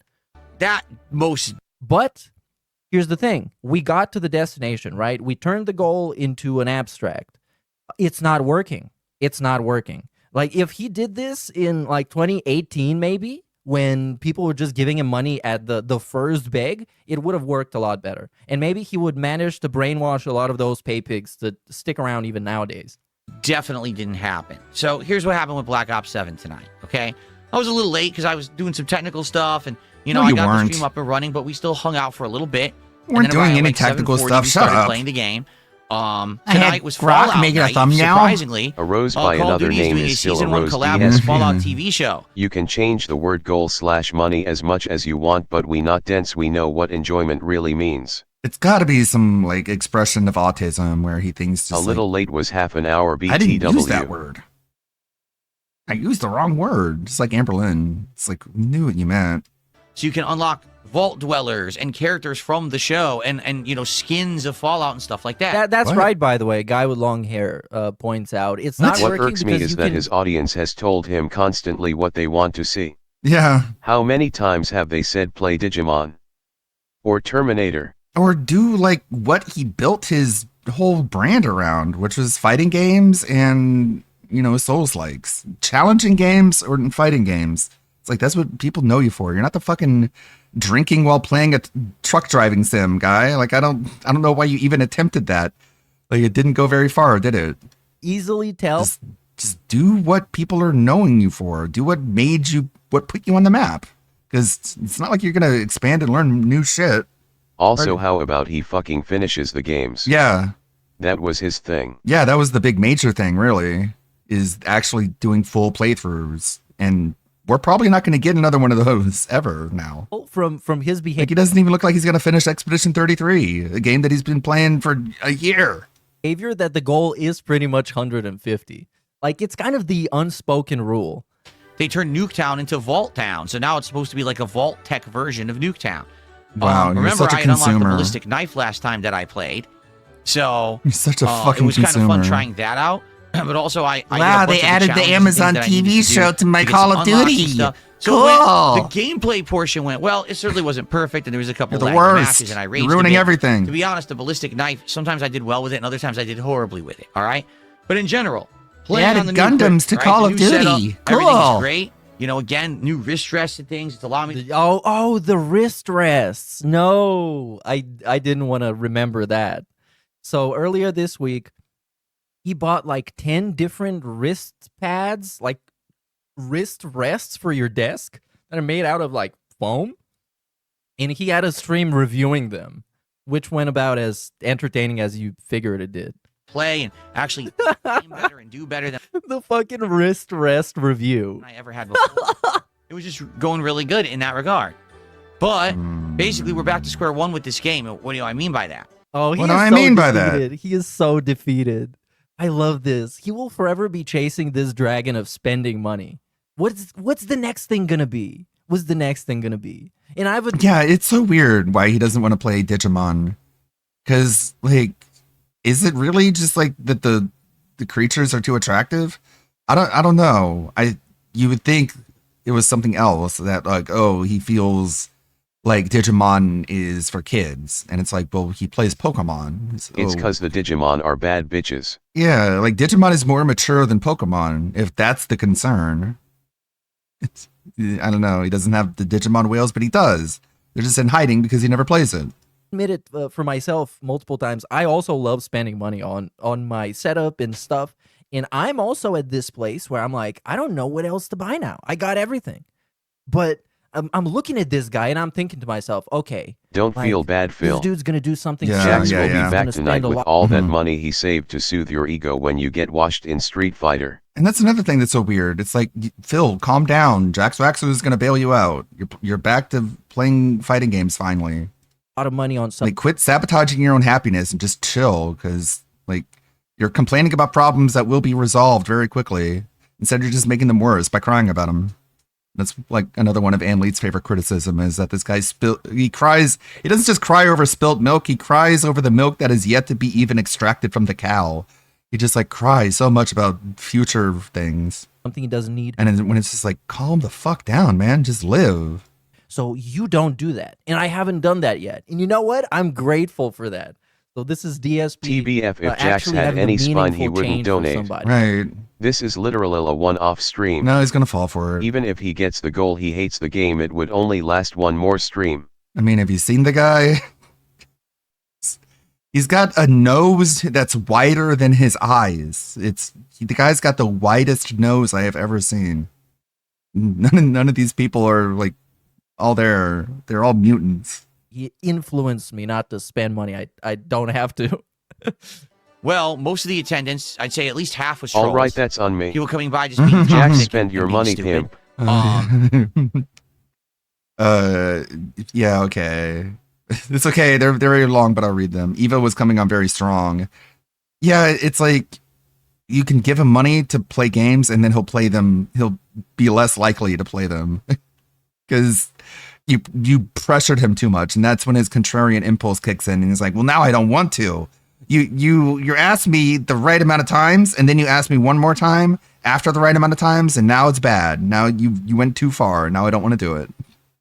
But here's the thing. We got to the destination, right? We turned the goal into an abstract. It's not working. It's not working. Like if he did this in like 2018, maybe, when people were just giving him money at the first beg, it would have worked a lot better. And maybe he would manage to brainwash a lot of those pay pigs to stick around even nowadays. Definitely didn't happen. So here's what happened with Black Ops 7 tonight, okay? I was a little late because I was doing some technical stuff, and, No, I you got weren't. the stream up and running, but we still hung out for a little bit. We weren't And then around, doing any like, technical 7:40, stuff. we Shut started up. playing the game. Tonight was Grok Fallout making a night. thumbnail. Surprisingly, A rose by Call of another Duty is name doing is a still a season 1 rose. collab DS. with its Fallout TV show. You can change the word goal/money as much as you want, but we not dense. We know what enjoyment really means. It's got to be some like expression of autism where he thinks just A little late was half an hour. BTW. I didn't use that word. I used the wrong word. Just like Amberlynn. It's like knew what you meant. So you can unlock vault dwellers and characters from the show and you know, skins of Fallout and stuff like that. That's What? right, by the way. Guy with long hair points out. It's not What working irks me because is you that can... his audience has told him constantly what they want to see. Yeah. How many times have they said play Digimon? Or Terminator? Or do like what he built his whole brand around, which was fighting games and, you know, Souls-likes. Challenging games or fighting games. It's like, that's what people know you for. You're not the fucking drinking while playing a truck driving sim guy. Like, I don't know why you even attempted that. Like, it didn't go very far, did it? Easily tell. Just do what people are knowing you for. Do what put you on the map. Because it's not like you're going to expand and learn new shit. Also, how about he fucking finishes the games? Yeah. That was his thing. Yeah, that was the big major thing, really, is actually doing full playthroughs. And we're probably not going to get another one of those ever now. From his behavior. Like, he doesn't even look like he's going to finish Expedition 33, a game that he's been playing for a year. Behavior that the goal is pretty much 150. Like, it's kind of the unspoken rule. They turned Nuketown into Vault Town, so now it's supposed to be like a Vault Tech version of Nuketown. Wow, you're remember such a I had unlocked the consumer. ballistic knife last time that I played, so You're such a fucking it was kind of fun consumer. trying that out. But also, I Wow, did a bunch they of the added the challenges and Amazon things that I needed TV to show do to my get Call some of unlocks and Duty. stuff. So Cool. the gameplay portion went well. It certainly wasn't perfect, and there was a couple You're the lag worst. matches, and I raged You're a ruining bit. everything. To be honest, the ballistic knife, sometimes I did well with it, and other times I did horribly with it. All right, but in general, playing added on the new Gundams to right, Call the of new setup, Duty. everything's Cool. great. You know, again, new wrist rests and things. It's allowing me. The wrist rests. No, I didn't want to remember that. So earlier this week, he bought like 10 different wrist pads, like wrist rests for your desk that are made out of like foam. And he had a stream reviewing them, which went about as entertaining as you figured it did. Play and actually game better and do better than The fucking wrist rest review I ever had before. It was just going really good in that regard. But basically, we're back to square one with this game. What do I mean by that? Oh, What do I mean by that? He is so defeated. I love this. He will forever be chasing this dragon of spending money. What's the next thing gonna be? What's the next thing gonna be? And I would Yeah, it's so weird why he doesn't want to play Digimon. Because, like, is it really just like that the creatures are too attractive? I don't know. You would think it was something else that, like, oh, he feels like Digimon is for kids, and it's like, well, he plays Pokemon. It's So, cause the Digimon are bad bitches. yeah, like Digimon is more mature than Pokemon, if that's the concern. I don't know. He doesn't have the Digimon whales, but he does. They're just in hiding because he never plays it. admit it for myself multiple times. I also love spending money on my setup and stuff. And I'm also at this place where I'm like, I don't know what else to buy now. I got everything. But I'm looking at this guy and I'm thinking to myself, okay. Don't feel bad, Phil. This dude's going to do something. Jax will be He's back gonna tonight spend a with lot- all that money he saved to soothe your ego when you get washed in Street Fighter. And that's another thing that's so weird. It's like, Phil, calm down. Jax Waxu is going to bail you out. You're back to playing fighting games finally. A lot of money on something. Like, quit sabotaging your own happiness and just chill, because, like, you're complaining about problems that will be resolved very quickly. Instead, you're just making them worse by crying about them. That's like another one of Ann Lee's favorite criticism is that this guy he cries. He doesn't just cry over spilt milk. He cries over the milk that is yet to be even extracted from the cow. He just like cries so much about future things. Something he doesn't need. And then when it's just like, calm the fuck down, man. Just live. So you don't do that. And I haven't done that yet. And you know what? I'm grateful for that. So this is DSP. TBF, if Jax had any spine, he wouldn't donate. Right. This is literally a one-off stream. No, he's going to fall for it. Even if he gets the goal he hates the game, it would only last one more stream. I mean, have you seen the guy? He's got a nose that's wider than his eyes. The guy's got the widest nose I have ever seen. None of these people are like all there. They're all mutants. He influenced me not to spend money. I don't have to. Well, most of the attendance, I'd say at least half was trolls. All right, that's on me. People coming by just being Jack, toxic spend and your being money, stupid. pimp. Yeah, okay. It's okay. They're very long, but I'll read them. Eva was coming on very strong. Yeah, it's like you can give him money to play games and then he'll play them. He'll be less likely to play them because you pressured him too much. And that's when his contrarian impulse kicks in and he's like, well, now I don't want to. You asked me the right amount of times and then you asked me one more time after the right amount of times. And now it's bad. Now you went too far. Now I don't want to do it.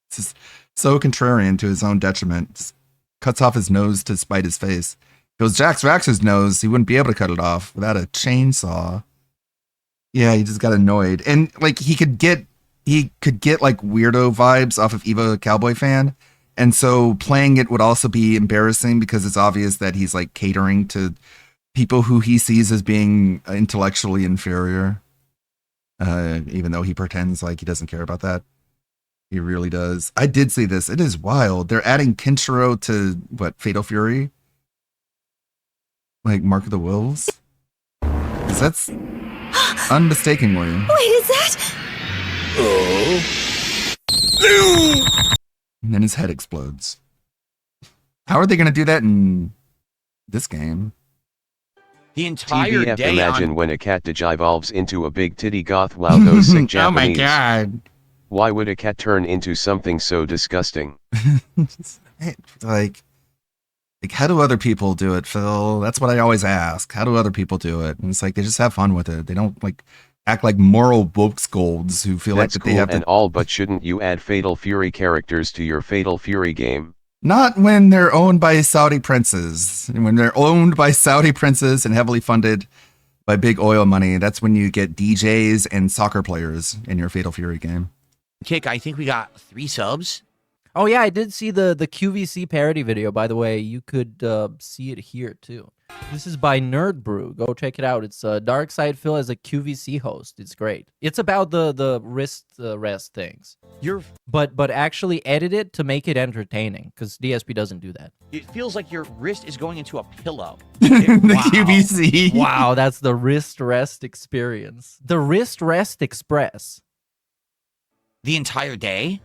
It's just so contrarian to his own detriment. Just cuts off his nose to spite his face. If it was Jax Rax's nose, he wouldn't be able to cut it off without a chainsaw. Yeah, he just got annoyed. And like he could get like weirdo vibes off of Eva Cowboy Fan. And so playing it would also be embarrassing because it's obvious that he's like catering to people who he sees as being intellectually inferior. Even though he pretends like he doesn't care about that. He really does. I did see this. It is wild. They're adding Kenshiro to what? Fatal Fury? Like Mark of the Wolves? Because that's unmistakably. Wait, is that? And then his head explodes. How are they going to do that in this game? The entire TVF, day imagine when a cat digivolves into a big titty goth. Wow, those sick Japanese. Oh my god. Why would a cat turn into something so disgusting? like how do other people do it, Phil? That's what I always ask. How do other people do it? And it's like they just have fun with it. They don't like act like moral woke scolds who feel That's like cool they have and to. all, but shouldn't you add Fatal Fury characters to your Fatal Fury game? Not when they're owned by Saudi princes. When they're owned by Saudi princes and heavily funded by big oil money, that's when you get DJs and soccer players in your Fatal Fury game. Kick, I think we got 3 subs. Oh yeah, I did see the QVC parody video. By the way, you could see it here too. This is by Nerd Brew. Go check it out. It's Dark Side Phil as a QVC host. It's great. It's about the wrist rest things. But actually edit it to make it entertaining because DSP doesn't do that. It feels like your wrist is going into a pillow. The QVC. Wow, that's the wrist rest experience. The wrist rest express. The entire day,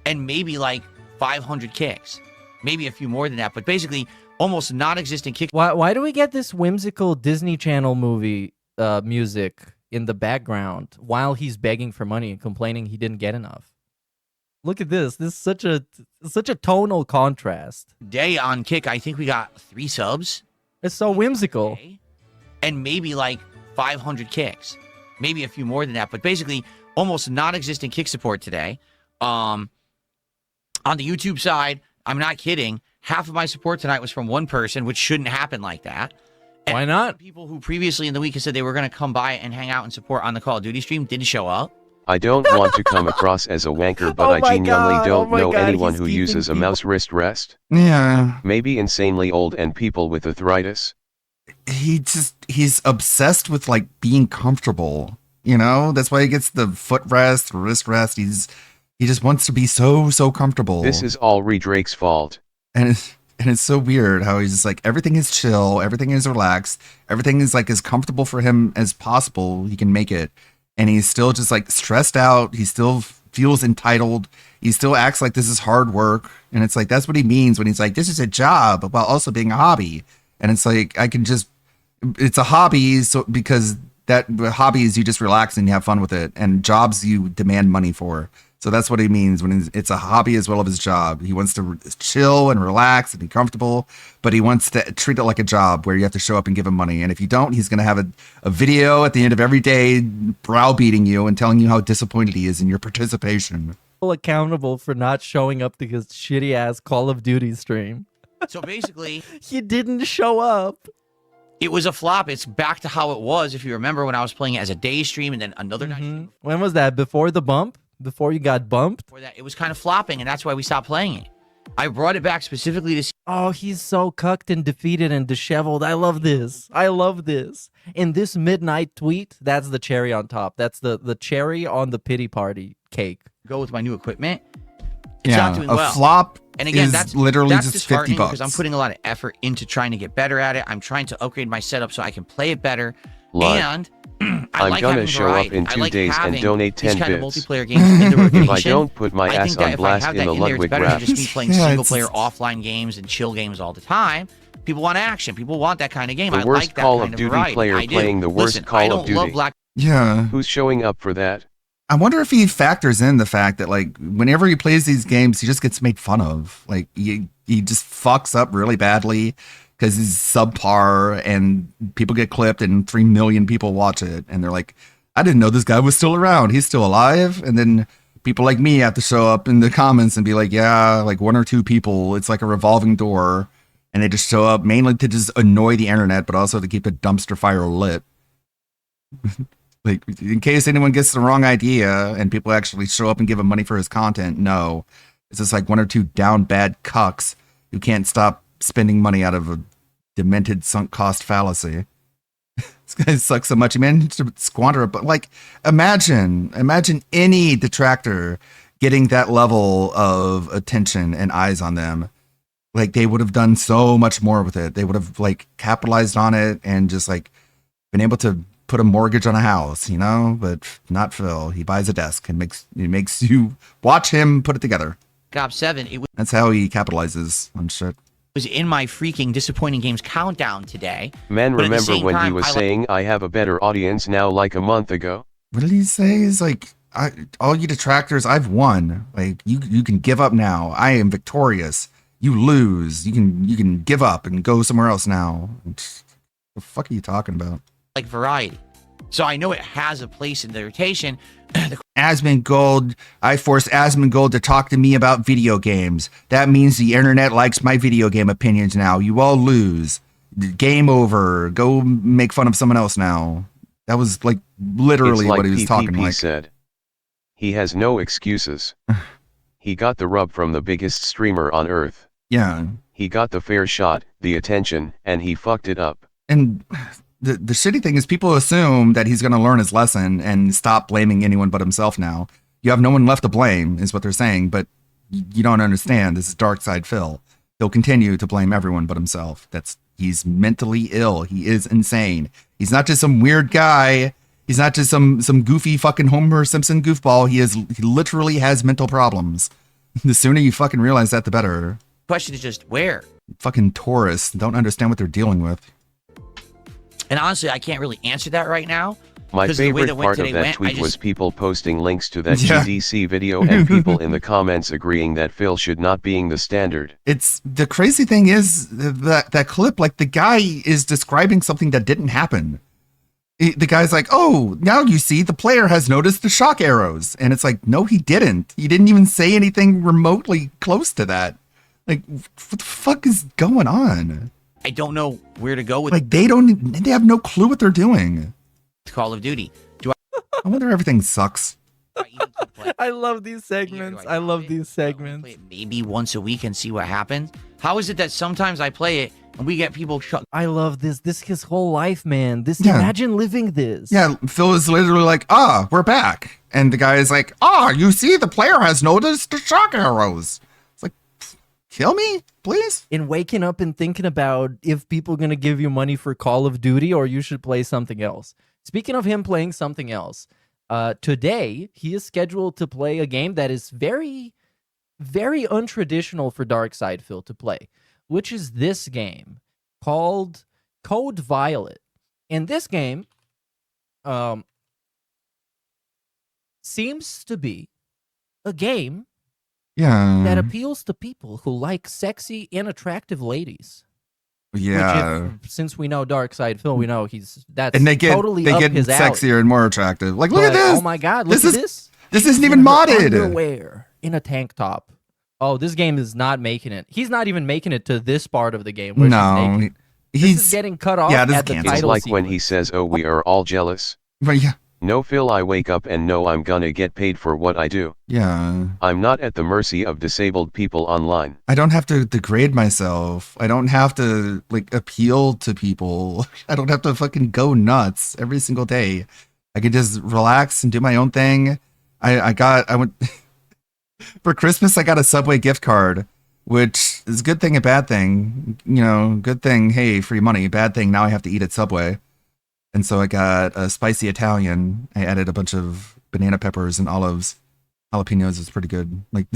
and maybe like 500 kicks, maybe a few more than that, but basically almost non-existent kicks. Why do we get this whimsical Disney Channel movie music in the background while he's begging for money and complaining he didn't get enough? Look at this. This is such a tonal contrast. Day on Kick, I think we got 3 subs. It's so whimsical. And maybe like 500 kicks, maybe a few more than that, but basically almost non-existent kick support today. On the YouTube side, I'm not kidding. Half of my support tonight was from one person, which shouldn't happen like that. And why not? People who previously in the week have said they were going to come by and hang out and support on the Call of Duty stream didn't show up. I don't want to come across as a wanker, but I genuinely don't know anyone who uses a mouse wrist rest. Yeah. Maybe insanely old and people with arthritis. He's obsessed with like being comfortable. You know, that's why he gets the foot rest, wrist rest. He just wants to be so comfortable. This is all Drake's fault. And it's so weird how he's just like, everything is chill, everything is relaxed, everything is like as comfortable for him as possible. He can make it. And he's still just like stressed out. He still feels entitled. He still acts like this is hard work. And it's like, that's what he means when he's like, this is a job while also being a hobby. And it's like, it's a hobby. So because that hobbies, you just relax and you have fun with it, and jobs you demand money for. So that's what he means when it's a hobby as well as his job. He wants to chill and relax and be comfortable, but he wants to treat it like a job where you have to show up and give him money. And if you don't, he's going to have a video at the end of every day browbeating you and telling you how disappointed he is in your participation. Accountable for not showing up to his shitty ass Call of Duty stream. So basically, he didn't show up. It was a flop. It's back to how it was. If you remember when I was playing it as a day stream and then another night stream. When was that? Before the bump? Before you got bumped? Before that, it was kind of flopping, and that's why we stopped playing it. I brought it back specifically to see. Oh, he's so cucked and defeated and disheveled. I love this. I love this. In this midnight tweet, that's the cherry on top. That's the cherry on the pity party cake. Go with my new equipment. It's not doing a well. flop And again, is that's literally that's just $50 because I'm putting a lot of effort into trying to get better at it. I'm trying to upgrade my setup so I can play it better. Live. And I I'm like gonna having show variety. up in 2 I like days and having donate 10 these kind of bits. multiplayer games in the rotation. If I don't put my I ass think that on if I blast have in that the in there, it's Ludwig better than rap. just me playing Yeah, single it's player just- offline games and chill games all the time. People want action. People want that kind of game. The I worst like that Call kind of of Duty variety. player I do. playing the worst Listen, Call I of don't love Duty. Black. Yeah. Who's showing up for that? I wonder if he factors in the fact that like whenever he plays these games, he just gets made fun of. Like he just fucks up really badly because he's subpar, and people get clipped, and 3 million people watch it, and they're like, "I didn't know this guy was still around. He's still alive." And then people like me have to show up in the comments and be like, "Yeah, like 1 or 2 people. It's like a revolving door," and they just show up mainly to just annoy the internet, but also to keep a dumpster fire lit. Like, in case anyone gets the wrong idea and people actually show up and give him money for his content, no. It's just like 1 or 2 down bad cucks who can't stop spending money out of a demented sunk cost fallacy. This guy sucks so much. He managed to squander it. But like, imagine any detractor getting that level of attention and eyes on them. Like, they would have done so much more with it. They would have like capitalized on it and just like been able to put a mortgage on a house, you know, but not Phil. He buys a desk and makes you watch him put it together. Ops 7. It That's how he capitalizes on shit. was in my freaking disappointing games countdown today. Man, But at the remember same when he time, was I like- saying I have a better audience now like a month ago? What did he say? He's like, all you detractors, I've won. Like, you can give up now. I am victorious. You lose. You can give up and go somewhere else now. The fuck are you talking about? Like variety. So I know it has a place in the rotation. Asmongold, I forced Asmongold to talk to me about video games. That means the internet likes my video game opinions now. You all lose. Game over. Go make fun of someone else now. That was like literally It's like what he was talking PPP like. said. He has no excuses. He got the rub from the biggest streamer on earth. Yeah. He got the fair shot, the attention, and he fucked it up. And the shitty thing is people assume that he's going to learn his lesson and stop blaming anyone but himself now. You have no one left to blame, is what they're saying, but you don't understand. This is Dark Side Phil. He'll continue to blame everyone but himself. He's mentally ill. He is insane. He's not just some weird guy. He's not just some goofy fucking Homer Simpson goofball. He literally has mental problems. The sooner you fucking realize that, the better. Question is just where? Fucking tourists don't understand what they're dealing with. And honestly, I can't really answer that right now. My 'cause of the way favorite part of today that went, tweet was people posting links to that Yeah. GDC video and people in the comments agreeing that Phil should not being the standard. It's the crazy thing is that clip, like the guy is describing something that didn't happen. The guy's like, "Oh, now you see the player has noticed the shock arrows." And it's like, no, he didn't. He didn't even say anything remotely close to that. Like, what the fuck is going on? I don't know where to go with Like, they have no clue what they're doing. Call of Duty. I wonder if everything sucks. I love these segments. I love these segments. Play it maybe once a week and see what happens? How is it that sometimes I play it and we get people shut? I love this. This is his whole life, man. Yeah. Imagine living this. Yeah, Phil is literally like, we're back. And the guy is like, you see, the player has noticed the shock arrows. It's like, kill me, please. And waking up and thinking about if people going to give you money for Call of Duty or you should play something else. Speaking of him playing something else, today he is scheduled to play a game that is very, very untraditional for Darkside Phil to play, which is this game called Code Violet. And this game seems to be a game that appeals to people who like sexy and attractive ladies. Yeah. Which since we know Darkside Phil, we know that's And they get totally up his alley. sexier and more attractive. Like, look at But, this. Oh my God, look at this. This isn't even In her modded. Underwear in a tank top. Oh, this game is not making it. He's not even making it to this part of the game. Where she's No, naked. he's This is getting cut off yeah, this at the can't. It's title like when sequence. he says, "Oh, we are all jealous." But yeah, No, Phil, I wake up and know I'm gonna get paid for what I do. yeah. I'm not at the mercy of disabled people online. I don't have to degrade myself. I don't have to like appeal to people. I don't have to fucking go nuts every single day. I can just relax and do my own thing. I went For Christmas, I got a Subway gift card, which is a good thing and bad thing. You know, good thing, hey, free money. Bad thing, now I have to eat at Subway. And so I got a spicy Italian. I added a bunch of banana peppers and olives. Jalapenos is pretty good. Like,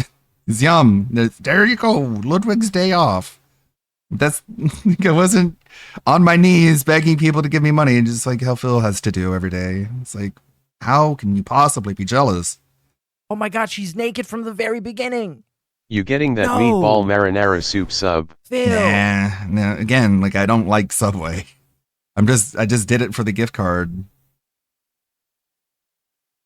it's yum. There you go. Ludwig's day off. That's, I wasn't on my knees begging people to give me money, just like how Phil has to do every day. It's like, how can you possibly be jealous? Oh my God, she's naked from the very beginning. You getting that meatball marinara soup sub? Phil. Nah, again, like I don't like Subway. I just did it for the gift card.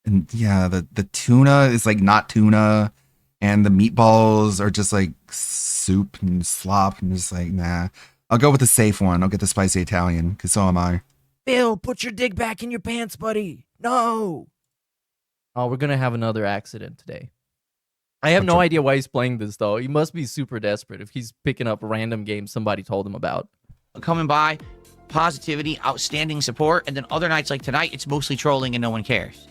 And yeah, the tuna is like not tuna, and the meatballs are just like soup and slop, and just like, nah. I'll go with the safe one. I'll get the spicy Italian, because so am I. Phil, put your dick back in your pants, buddy. No. Oh, we're gonna have another accident today. I have no idea why he's playing this, though. He must be super desperate if he's picking up random games somebody told him about. Coming by, positivity, outstanding support, and then other nights like tonight, it's mostly trolling and no one cares.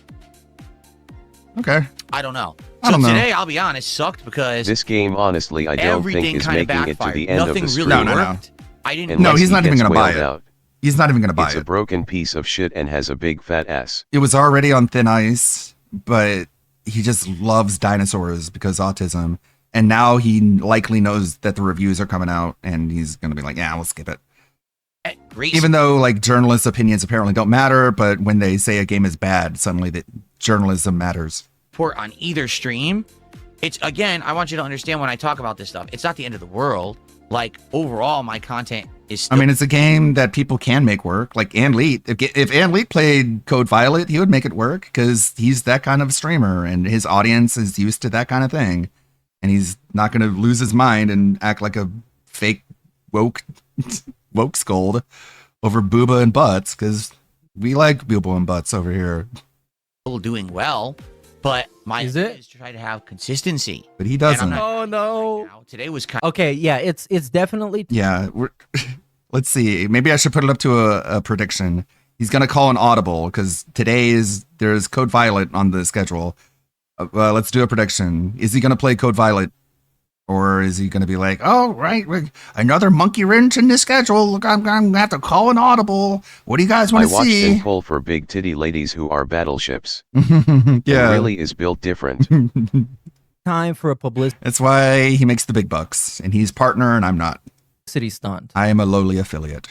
Okay. I don't know. I don't know. Today, I'll be honest, sucked because This game, honestly, I don't think is making it to the end Nothing of the really stream. worked. I didn't. No, unless he's he not even gets gonna buy whaled it. out. He's not even going to buy It's it. a broken piece of shit and has a big fat ass. It was already on thin ice, but he just loves dinosaurs because autism. And now he likely knows that the reviews are coming out, and he's going to be like, yeah, we'll skip it. Great. Even though like journalists' opinions apparently don't matter, but when they say a game is bad, suddenly that journalism matters. Support on either stream. It's, again, I want you to understand when I talk about this stuff, it's not the end of the world. Like, overall, my content is still... I mean, it's a game that people can make work. Like Anleet, if Anleet played Code Violet, he would make it work because he's that kind of streamer and his audience is used to that kind of thing. And he's not going to lose his mind and act like a fake woke scold over booba and butts, because we like booba and butts over here. Doing well, but my is to try to have consistency. But he doesn't. Oh no! Right, today was kind okay. Yeah, it's definitely. Yeah, let's see. Maybe I should put it up to a prediction. He's gonna call an audible because there's Code Violet on the schedule. Let's do a prediction. Is he gonna play Code Violet? Or is he going to be like, oh, right, another monkey wrench in the schedule. Look, I'm going to have to call an audible. What do you guys want to see? I watched him pull for big titty ladies who are battleships. Yeah. It really is built different. Time for a publicity. That's why he makes the big bucks. And he's partner and I'm not. City stunt. I am a lowly affiliate.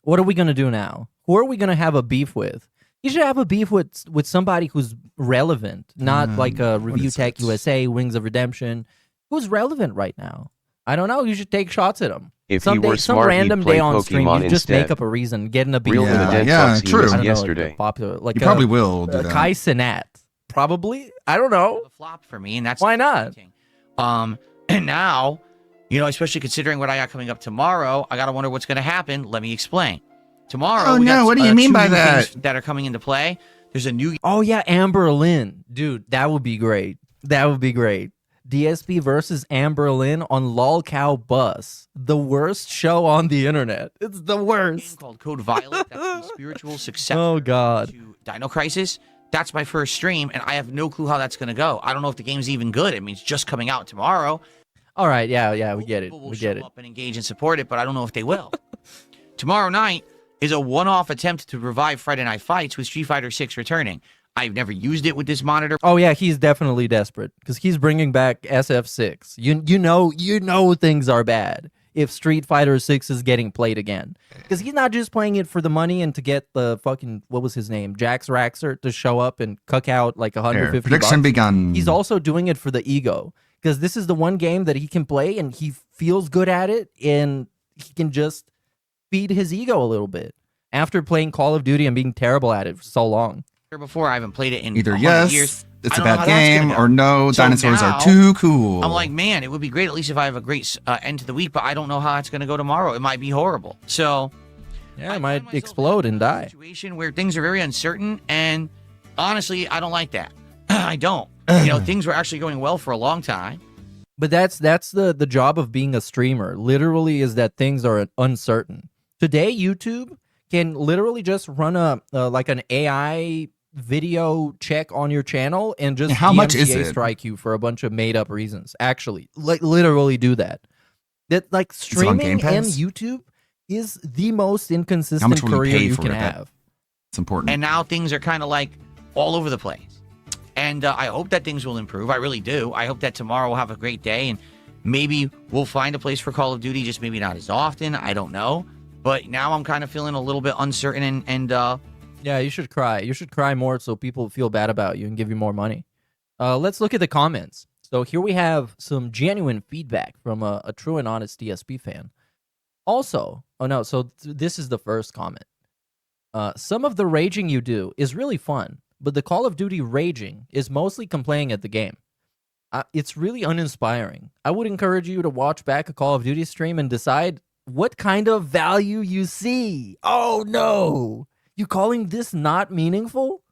What are we going to do now? Who are we going to have a beef with? You should have a beef with somebody who's relevant, not like a Review Tech USA, Wings of Redemption. Who's relevant right now? I don't know. You should take shots at him. If he were some smart, random he'd play day on stream, Pokemon you just instead. make up a reason, get in a beef. Real with for the him. dead Yeah, fucks he true. was I don't know, yesterday. like popular, like You probably will do that. Kai Cenat. Probably. I don't know. of a flop for me, and that's Why not? And now, especially considering what I got coming up tomorrow, I gotta wonder what's gonna happen. Let me explain. Tomorrow, Oh, we no, got, what do you mean two by new that? things that are coming into play. There's a new Oh yeah, Amber Lynn, dude, that would be great. That would be great. DSP versus Amber Lynn on LolCow Bus, the worst show on the internet. It's the game worst. called Code Violet. That's the spiritual successor Oh god. to Dino Crisis. That's my first stream, and I have no clue how that's gonna go. I don't know if the game's even good. I mean, it's just coming out tomorrow. All right, yeah, we get it. People will We show get it. up and engage and support it, but I don't know if they will. Tomorrow night is a one-off attempt to revive Friday Night Fights with Street Fighter 6 returning. I've never used it with this monitor. Oh yeah, he's definitely desperate because he's bringing back SF6. You know things are bad if Street Fighter 6 is getting played again, because he's not just playing it for the money and to get the fucking, what was his name, Jax Raxer, to show up and cuck out like 150 Prediction bucks. begun. He's also doing it for the ego, because this is the one game that he can play and he feels good at it, and he can just feed his ego a little bit after playing Call of Duty and being terrible at it for so long. Before, I haven't played it in Either 100 yes, years. it's I a don't know bad how that's game, gonna go. or no, So dinosaurs now, are too cool. I'm like, man, it would be great at least if I have a great end to the week, but I don't know how it's going to go tomorrow. It might be horrible. So Yeah, I it find might myself explode in and a die. Situation where things are very uncertain, and honestly, I don't like that. I don't. Things were actually going well for a long time. But that's the job of being a streamer. Literally, is that things are uncertain. Today, YouTube can literally just run like an AI video check on your channel and just How much is DMCA it? strike you for a bunch of made up reasons. Actually, like literally do that. That like Is it on Game streaming and Pass? YouTube is the most How inconsistent much will you career pay you for can it? have. It's important. And now things are kind of like all over the place. And I hope that things will improve. I really do. I hope that tomorrow we'll have a great day and maybe we'll find a place for Call of Duty, just maybe not as often. I don't know. But now I'm kind of feeling a little bit uncertain and Yeah, you should cry. You should cry more so people feel bad about you and give you more money. Let's look at the comments. So here we have some genuine feedback from a true and honest DSP fan. Also, this is the first comment. Some of the raging you do is really fun, but the Call of Duty raging is mostly complaining at the game. It's really uninspiring. I would encourage you to watch back a Call of Duty stream and decide what kind of value you see. Oh no! You calling this not meaningful?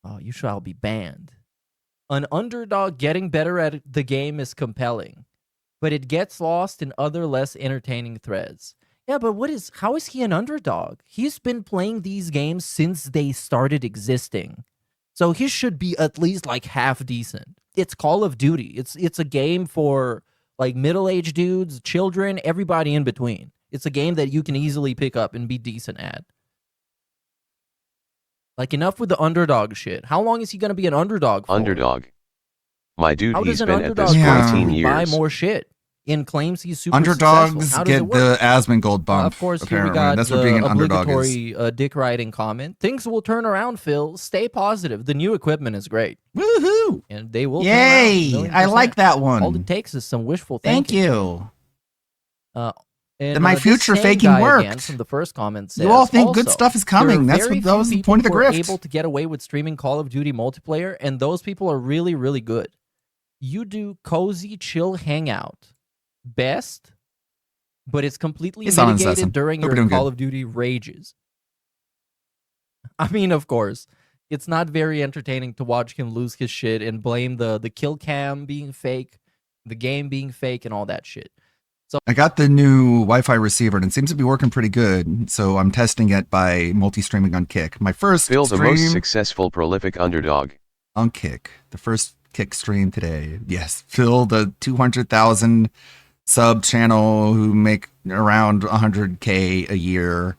Oh, you shall be banned. An underdog getting better at the game is compelling, but it gets lost in other less entertaining threads. Yeah, but how is he an underdog? He's been playing these games since they started existing. So he should be at least like half decent. It's Call of Duty. It's a game for like middle-aged dudes, children, everybody in between. It's a game that you can easily pick up and be decent at. Like, enough with the underdog shit. How long is he going to be an underdog for? Underdog. My dude, How he's does an been at underdog this for constantly 18 years. buy more shit and claims he's super Underdogs successful? How does it get work? the Asmon Gold bump. Of course, here apparently. we got That's the what being an underdog is. obligatory dick riding comment. Things will turn around, Phil. Stay positive. The new equipment is great. Woohoo! And they will Yay! turn around. I like that one. All it takes is some wishful Thank thinking. you. And, My this future same faking guy worked. Again from the first comment says, You all think good also, stuff is there are coming. That very was few the point of the people who are grift. able to get away with streaming Call of Duty multiplayer, and those people are really, really good. You do cozy, chill hangout. Best, but it's completely It's on mitigated Incessant. during Hope your you're doing Call good. of Duty rages. I mean, of course, it's not very entertaining to watch him lose his shit and blame the kill cam being fake, the game being fake, and all that shit. I got the new Wi-Fi receiver and it seems to be working pretty good. So I'm testing it by multi-streaming on Kick. My first Phil, the stream most successful prolific underdog. on Kick. The first Kick stream today. Yes, Phil, the 200,000 sub channel who make around 100K a year.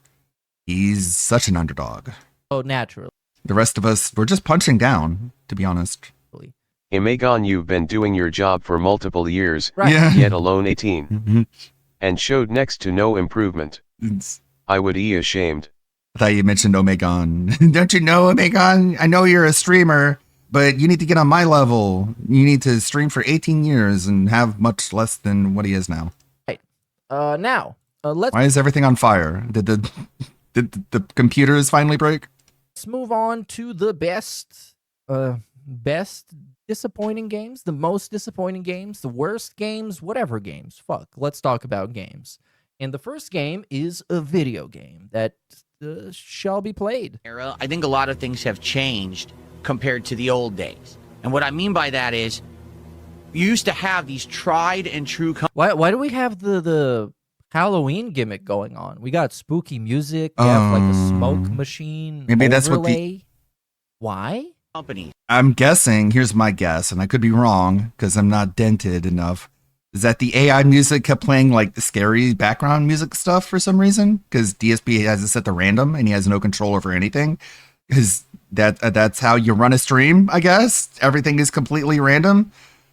He's such an underdog. Oh, naturally. The rest of us, we're just punching down, to be honest. Imegon, you've been doing your job for multiple years, Right. Yeah. yet alone 18, and showed next to no improvement. I would be ashamed. I thought you mentioned Omegon. Don't you know, Omegon? I know you're a streamer, but you need to get on my level. You need to stream for 18 years and have much less than what he is now. Right. Now, let's Why is everything on fire? Did the computers finally break? move on to the best disappointing games, the most disappointing games, the worst games, whatever games. Fuck, let's talk about games. And the first game is a video game that shall be played. I think a lot of things have changed compared to the old days. And what I mean by that is you used to have these tried and true Why do we have the Halloween gimmick going on? We got spooky music, we have like a smoke machine. Maybe that's what overlay. Why? companies. I'm guessing, here's my guess, and I could be wrong because I'm not dented enough, is that the AI music kept playing like the scary background music stuff for some reason because DSP has it set to random and he has no control over anything. Because that's how you run a stream, I guess. Everything is completely random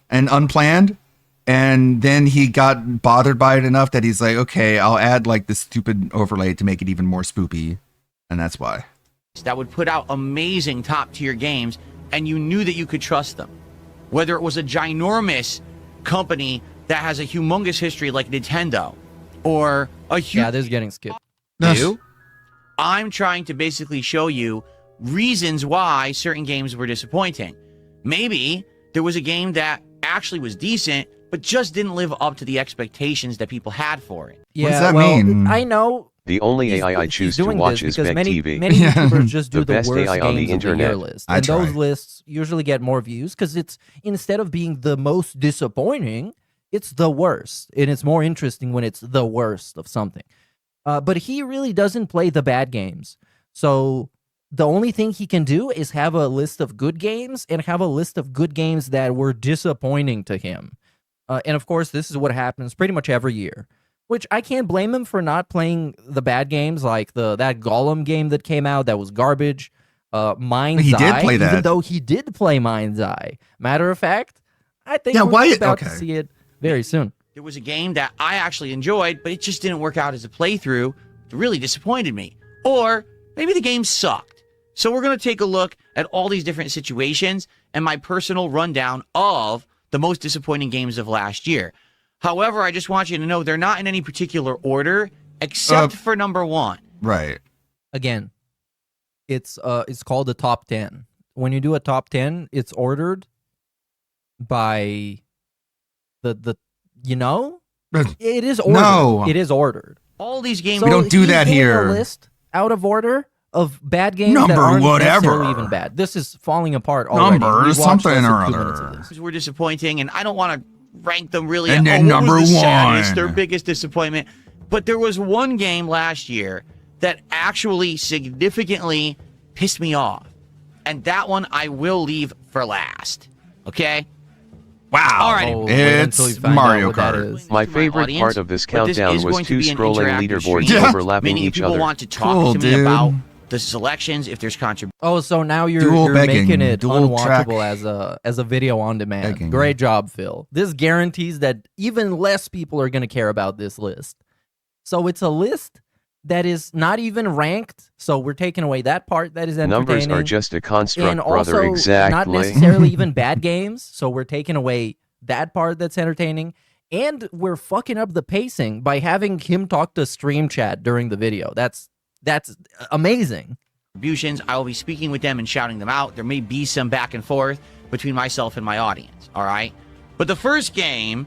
and unplanned. And then he got bothered by it enough that he's like, okay, I'll add like this stupid overlay to make it even more spoopy. And that's why. That would put out amazing top tier games and you knew that you could trust them. Whether it was a ginormous company that has a humongous history like Nintendo or a huge... Yeah, this is getting skipped. I'm trying to basically show you reasons why certain games were disappointing. Maybe there was a game that actually was decent, but just didn't live up to the expectations that people had for it. Yeah, What does that well, mean? I know. The only he's- AI I he's choose to doing watch this is because Beck many, TV. Many YouTubers just do The the, best worst AI on the games of the year internet. list, I and those try. lists usually get more views because it's instead of being the most disappointing, it's the worst, and it's more interesting when it's the worst of something. But he really doesn't play the bad games, so the only thing he can do is have a list of good games and have a list of good games that were disappointing to him. And of course, this is what happens pretty much every year, which I can't blame him for not playing the bad games, like that Gollum game that came out that was garbage. Mind's He did Eye, play that. even though he did play Mind's Eye. Matter of fact, I think we're about to see it very soon. There was a game that I actually enjoyed, but it just didn't work out as a playthrough. It really disappointed me. Or maybe the game sucked. So we're going to take a look at all these different situations and my personal rundown of the most disappointing games of last year. However, I just want you to know they're not in any particular order except for number 1. Right. Again, it's called the top 10. When you do a top 10, it's ordered by the it is ordered. No. It is ordered. All these games. We don't do he's that doing here. A list out of order of bad games that Number aren't whatever. necessarily even bad. This is falling apart already. Number We watched something less than or 2 other. minutes of this. Were disappointing, and I don't want to rank them really. And then what was number the saddest, 1. their biggest disappointment. But there was one game last year that actually significantly pissed me off, and that one I will leave for last. Okay. Wow. All right. It's Mario Kart. My favorite part of this countdown was 2 scrolling leaderboards overlapping meaning each people other. want to talk to me about the selections if there's contribution. Oh, so now you're making it unwatchable as a video on demand. Begging. Great job, Phil. This guarantees that even less people are going to care about this list. So it's a list that is not even ranked. So we're taking away that part that is entertaining. Numbers are just a construct, and brother. also Exactly. not necessarily even bad games. So we're taking away that part that's entertaining. And we're fucking up the pacing by having him talk to stream chat during the video. That's amazing. Contributions, I will be speaking with them and shouting them out. There may be some back and forth between myself and my audience, all right? But the first game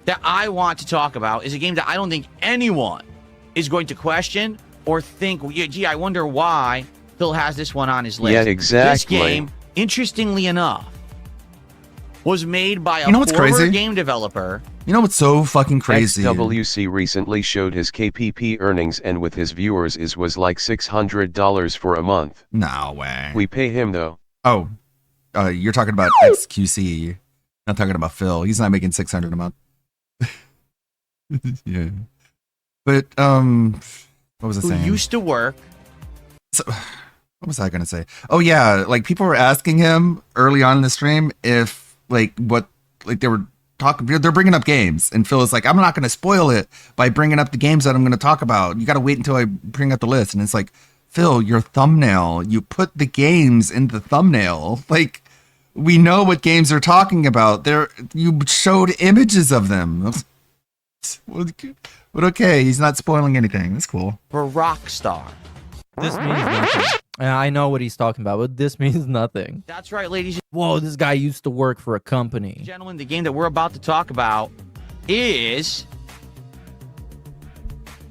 that I want to talk about is a game that I don't think anyone is going to question or think, gee, I wonder why Phil has this one on his list. Yeah, exactly. This game, interestingly enough, was made by a You know what's former crazy? game developer. You know what's so fucking crazy? XWC recently showed his KPP earnings, and with his viewers was like $600 for a month. No way. We pay him though. Oh, you're talking about XQC. Not talking about Phil. He's not making $600 a month. Yeah. But what was I saying? Who used to work. So, what was I gonna say? Oh yeah, like people were asking him early on in the stream if they were talking. They're bringing up games, and Phil is like, I'm not gonna spoil it by bringing up the games that I'm gonna talk about. You got to wait until I bring up the list. And it's like, Phil, your thumbnail. You put the games in the thumbnail. Like, we know what games they're talking about. You showed images of them. But okay, he's not spoiling anything. That's cool. For Rockstar. This means nothing. I know what he's talking about, but this means nothing. That's right, ladies and Whoa, this guy used to work for a company. gentlemen. The game that we're about to talk about is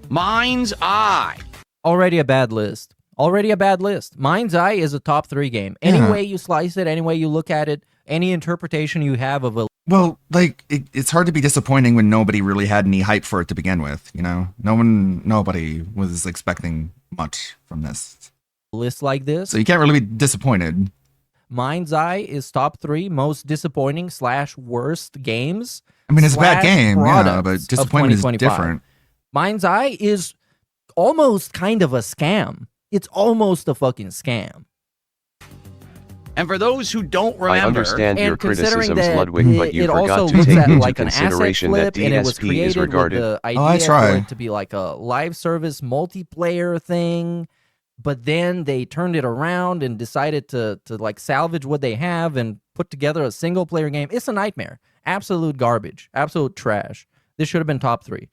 Mind's Eye. Already a bad list. Already a bad list. Mind's Eye is a top 3 game. Any Yeah. way you slice it, any way you look at it, any interpretation you have of a Well, like it's hard to be disappointing when nobody really had any hype for it to begin with. You know, nobody was expecting much from this, list like this, so you can't really be disappointed. Mind's Eye is top 3 most disappointing / worst games. I mean, it's a bad / game, yeah, products but of disappointment is 2025. different. Mind's Eye is almost kind of a scam. It's almost a fucking scam. And for those who don't remember, I understand your And considering criticisms, that Ludwig, but you it also forgot to looks take at into like an asset consideration that flip, and it was DSP created is regarded. with the idea I try. for it to be like a live service multiplayer thing, but then they turned it around and decided to like salvage what they have and put together a single player game. It's a nightmare. Absolute garbage. Absolute trash. This should have been top 3.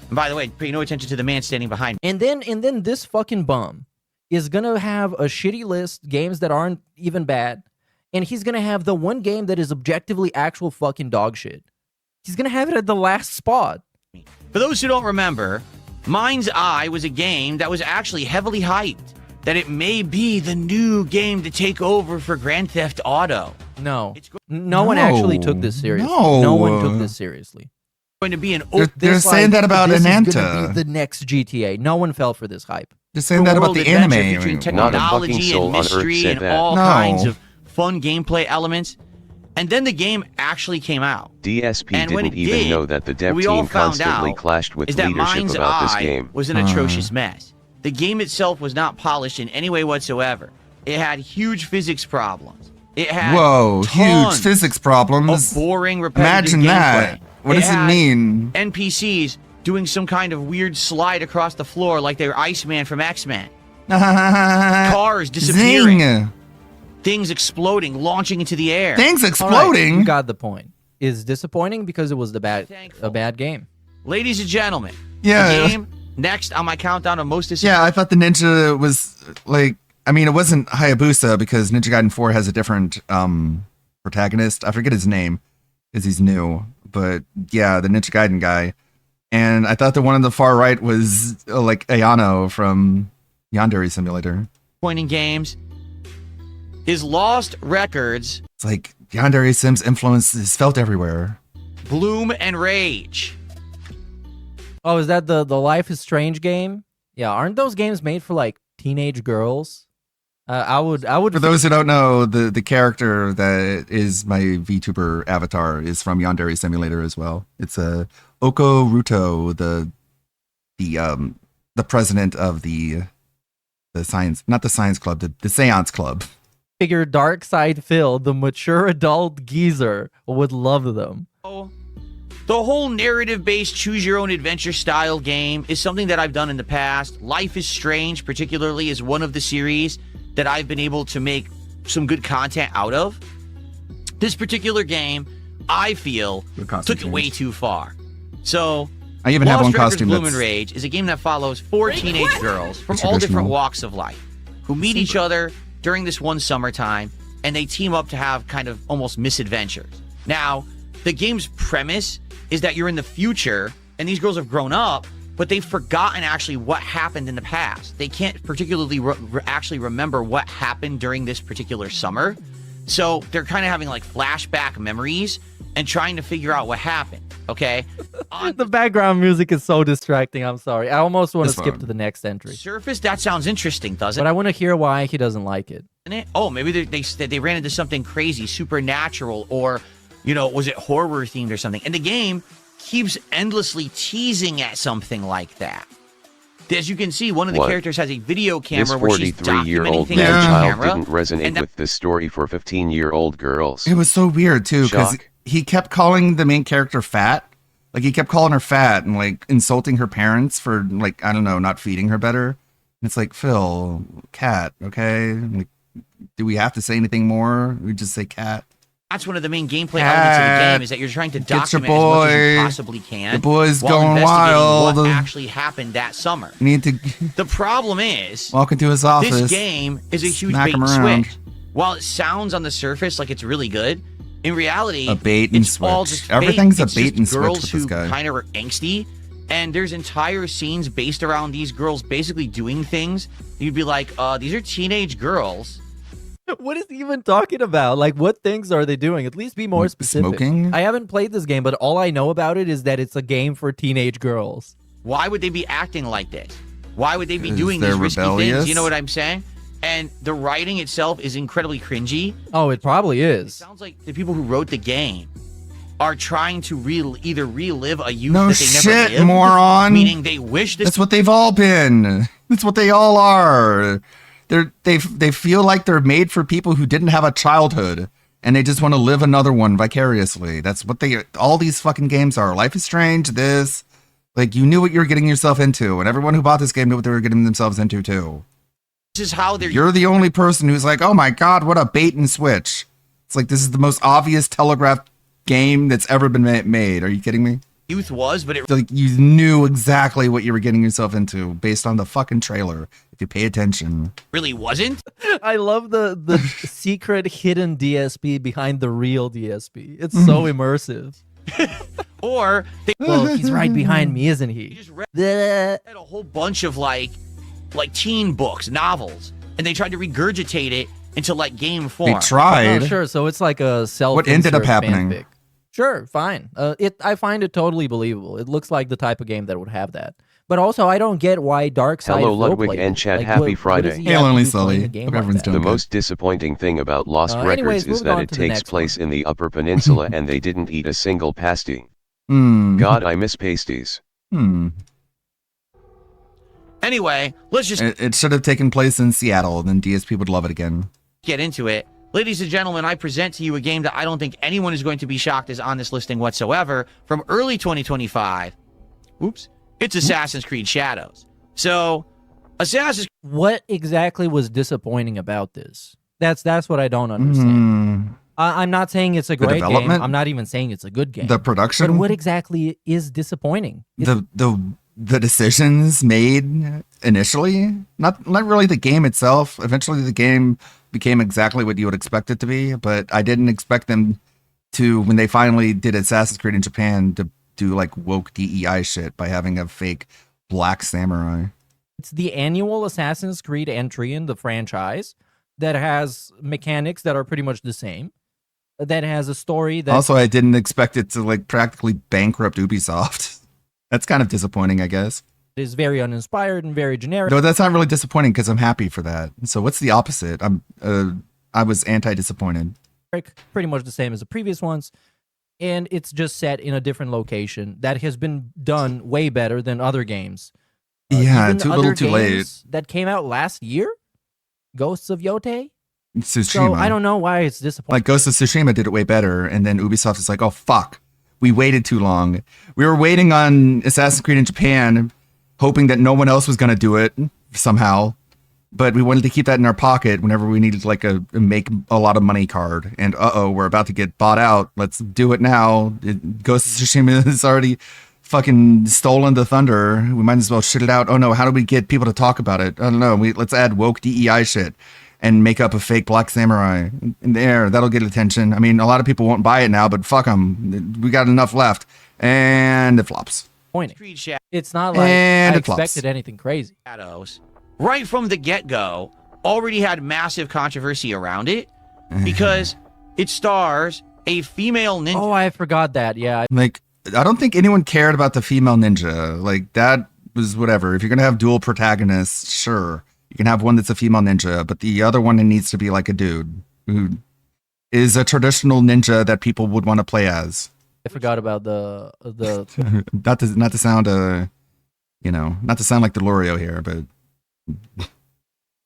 and by the way, pay no attention to the man standing behind me. And then this fucking bum is gonna have a shitty list, games that aren't even bad, and he's gonna have the one game that is objectively actual fucking dog shit. He's gonna have it at the last spot. For those who don't remember, Mind's Eye was a game that was actually heavily hyped. That it may be the new game to take over for Grand Theft Auto. No one actually took this seriously. No. No one took this seriously. going to be an They're saying that about this is Ananta. gonna be the next GTA. No one fell for this hype. They're saying that about the anime. featuring Not a fucking technology soul and on Earth mystery said and that. all No. kinds of fun gameplay elements. And then the game actually came out. DSP And when didn't it even did, know that the what dev we all team found constantly out clashed with is that leadership Mind's about this Eye game. was an atrocious mess. The game itself was not polished in any way whatsoever. It had huge physics problems. It had Whoa, huge tons physics problems. of boring, repetitive Imagine gameplay. that. What does it had mean? NPCs doing some kind of weird slide across the floor like they were Iceman from X-Men. Cars Cars disappearing. Zing. Things exploding, launching into the air. Things All right, exploding. you got the point. Is disappointing because it was a bad game. Ladies and gentlemen, Yeah. the game next on my countdown of most disappointing. Yeah, I thought the ninja was like. I mean, it wasn't Hayabusa because Ninja Gaiden 4 has a different protagonist. I forget his name because he's new. But yeah, the Ninja Gaiden guy. And I thought the one on the far right was like Ayano from Yandere Simulator. Disappointing games. His lost records, It's like Yandere Sim's influence is felt everywhere. Bloom and Rage. Oh, is that the Life is Strange game? Yeah, aren't those games made for like teenage girls? I would. For those who don't know, the character that is my VTuber avatar is from Yandere Simulator as well. It's Oko Ruto, the president of the science, not the science club, the seance club. figure Dark Side Phil, the mature adult geezer, would love them. The whole narrative-based choose-your-own-adventure style game is something that I've done in the past. Life is Strange, particularly, is one of the series that I've been able to make some good content out of. This particular game, I feel, took it way too far. So, I even have one Lost Records costume Bloom that's and Rage is a game that follows 4 teenage girls from all different traditional. walks of life who meet each other during this one summertime, and they team up to have kind of almost misadventures. Now, the game's premise is that you're in the future, and these girls have grown up, but they've forgotten actually what happened in the past. They can't particularly actually remember what happened during this particular summer. So they're kind of having like flashback memories and trying to figure out what happened, okay? The background music is so distracting, I'm sorry. I almost want to This skip one. to the next entry. Surface, that sounds interesting, doesn't But I want to hear why he doesn't like it. it? Oh, maybe they ran into something crazy, supernatural, or, you know, was it horror themed or something? And the game keeps endlessly teasing at something like that. As you can see, one of the characters has a video camera This where she's 43-year-old documenting things man on the child camera. didn't resonate with this story for 15-year-old girls. It was so weird too, because Shock. he kept calling the main character fat. Like he kept calling her fat and like insulting her parents for like, I don't know, not feeding her better. And it's like, Phil, cat, okay? Like, do we have to say anything more? We just say cat. That's one of the main gameplay elements of the game, is that you're trying to Get your document as much as you boy. possibly can. The boy's while going investigating wild. What actually happened that summer? You need to The problem is, walk into his office. this game is a huge smack bait him and around. switch. While it sounds on the surface like it's really good, in reality, A bait and it's all switch. just Everything's fake. a It's bait just and switch girls with this who guy. kind of are angsty, and there's entire scenes based around these girls basically doing things. You'd be like, these are teenage girls. What is he even talking about? Like, what things are they doing? At least be more specific. Smoking? I haven't played this game, but all I know about it is that it's a game for teenage girls. Why would they be acting like this? Why would they be 'Cause doing they're these risky rebellious? things? You know what I'm saying? And the writing itself is incredibly cringy. Oh, it probably is. Sounds like the people who wrote the game are trying to either relive a youth No that they shit, never lived, moron. meaning they wish this. That's what they've all been. That's what they all are. They feel like they're made for people who didn't have a childhood and they just want to live another one vicariously. That's what all these fucking games are. Life is Strange, this. Like, you knew what you were getting yourself into, and everyone who bought this game knew what they were getting themselves into too. This is how they're. You're the only person who's like, oh my god, what a bait and switch. It's like, this is the most obvious telegraphed game that's ever been made. Are you kidding me? Youth was, but it Like, you knew exactly what you were getting yourself into based on the fucking trailer, if you pay attention. really wasn't. I love the secret hidden DSP behind the real DSP. It's so immersive. Or they Well, he's right behind me, isn't he? just read a whole bunch of like teen books, novels, and they tried to regurgitate it into like game form. They tried. Oh, sure. So it's like a self. What ended up happening? Fanfic. Sure, fine. I find it totally believable. It looks like the type of game that would have that. But also, I don't get why Dark Side Hello Phil Ludwig played and it. chat, Like, happy what Friday. does he Hey, have to Lonely do playing Sully. a game Hope like everyone's that? doing The good. most disappointing thing about Lost Anyways, Records is moving that on it to the takes next place one. in the Upper Peninsula and they didn't eat a single pasty. God, I miss pasties. Anyway, let's just It should have taken place in Seattle, then DSP would love it again. get into it. Ladies and gentlemen, I present to you a game that I don't think anyone is going to be shocked is on this listing whatsoever. From early 2025, it's Assassin's Creed Shadows. So, What exactly was disappointing about this? That's what I don't understand. I'm not saying it's a great game. development? I'm not even saying it's a good game. The production? But what exactly is disappointing? The decisions made initially, not really the game itself. Eventually the game became exactly what you would expect it to be, but I didn't expect them to, when they finally did Assassin's Creed in Japan, to do like woke DEI shit by having a fake black samurai. It's the annual Assassin's Creed entry in the franchise that has mechanics that are pretty much the same. That has a story that Also, I didn't expect it to like practically bankrupt Ubisoft. That's kind of disappointing, I guess. is very uninspired and very generic. No, that's not really disappointing because I'm happy for that. So what's the opposite? I was anti-disappointed. Pretty much the same as the previous ones. And it's just set in a different location that has been done way better than other games. Yeah, even too other little too late. games that came out last year? Ghosts of Yote? Tsushima. So I don't know why it's disappointing. Like Ghost of Tsushima did it way better, and then Ubisoft is like, oh fuck, we waited too long. We were waiting on Assassin's Creed in Japan, hoping that no one else was going to do it somehow, but we wanted to keep that in our pocket whenever we needed like a make a lot of money card. And we're about to get bought out. Let's do it now. Ghost of Tsushima has already fucking stolen the thunder. We might as well shit it out. Oh no, how do we get people to talk about it? I don't know. Let's add woke DEI shit and make up a fake black samurai in there. That'll get attention. I mean, a lot of people won't buy it now, but fuck them. We got enough left. And it flops. It's not like And I it flops. expected anything crazy. Shadows, right from the get-go, already had massive controversy around it because it stars a female ninja. Oh, I forgot that. Yeah. Like, I don't think anyone cared about the female ninja. Like, that was whatever. If you're going to have dual protagonists, sure. You can have one that's a female ninja, but the other one needs to be like a dude who is a traditional ninja that people would want to play as. I forgot about the not to sound not to sound like Delorio here, but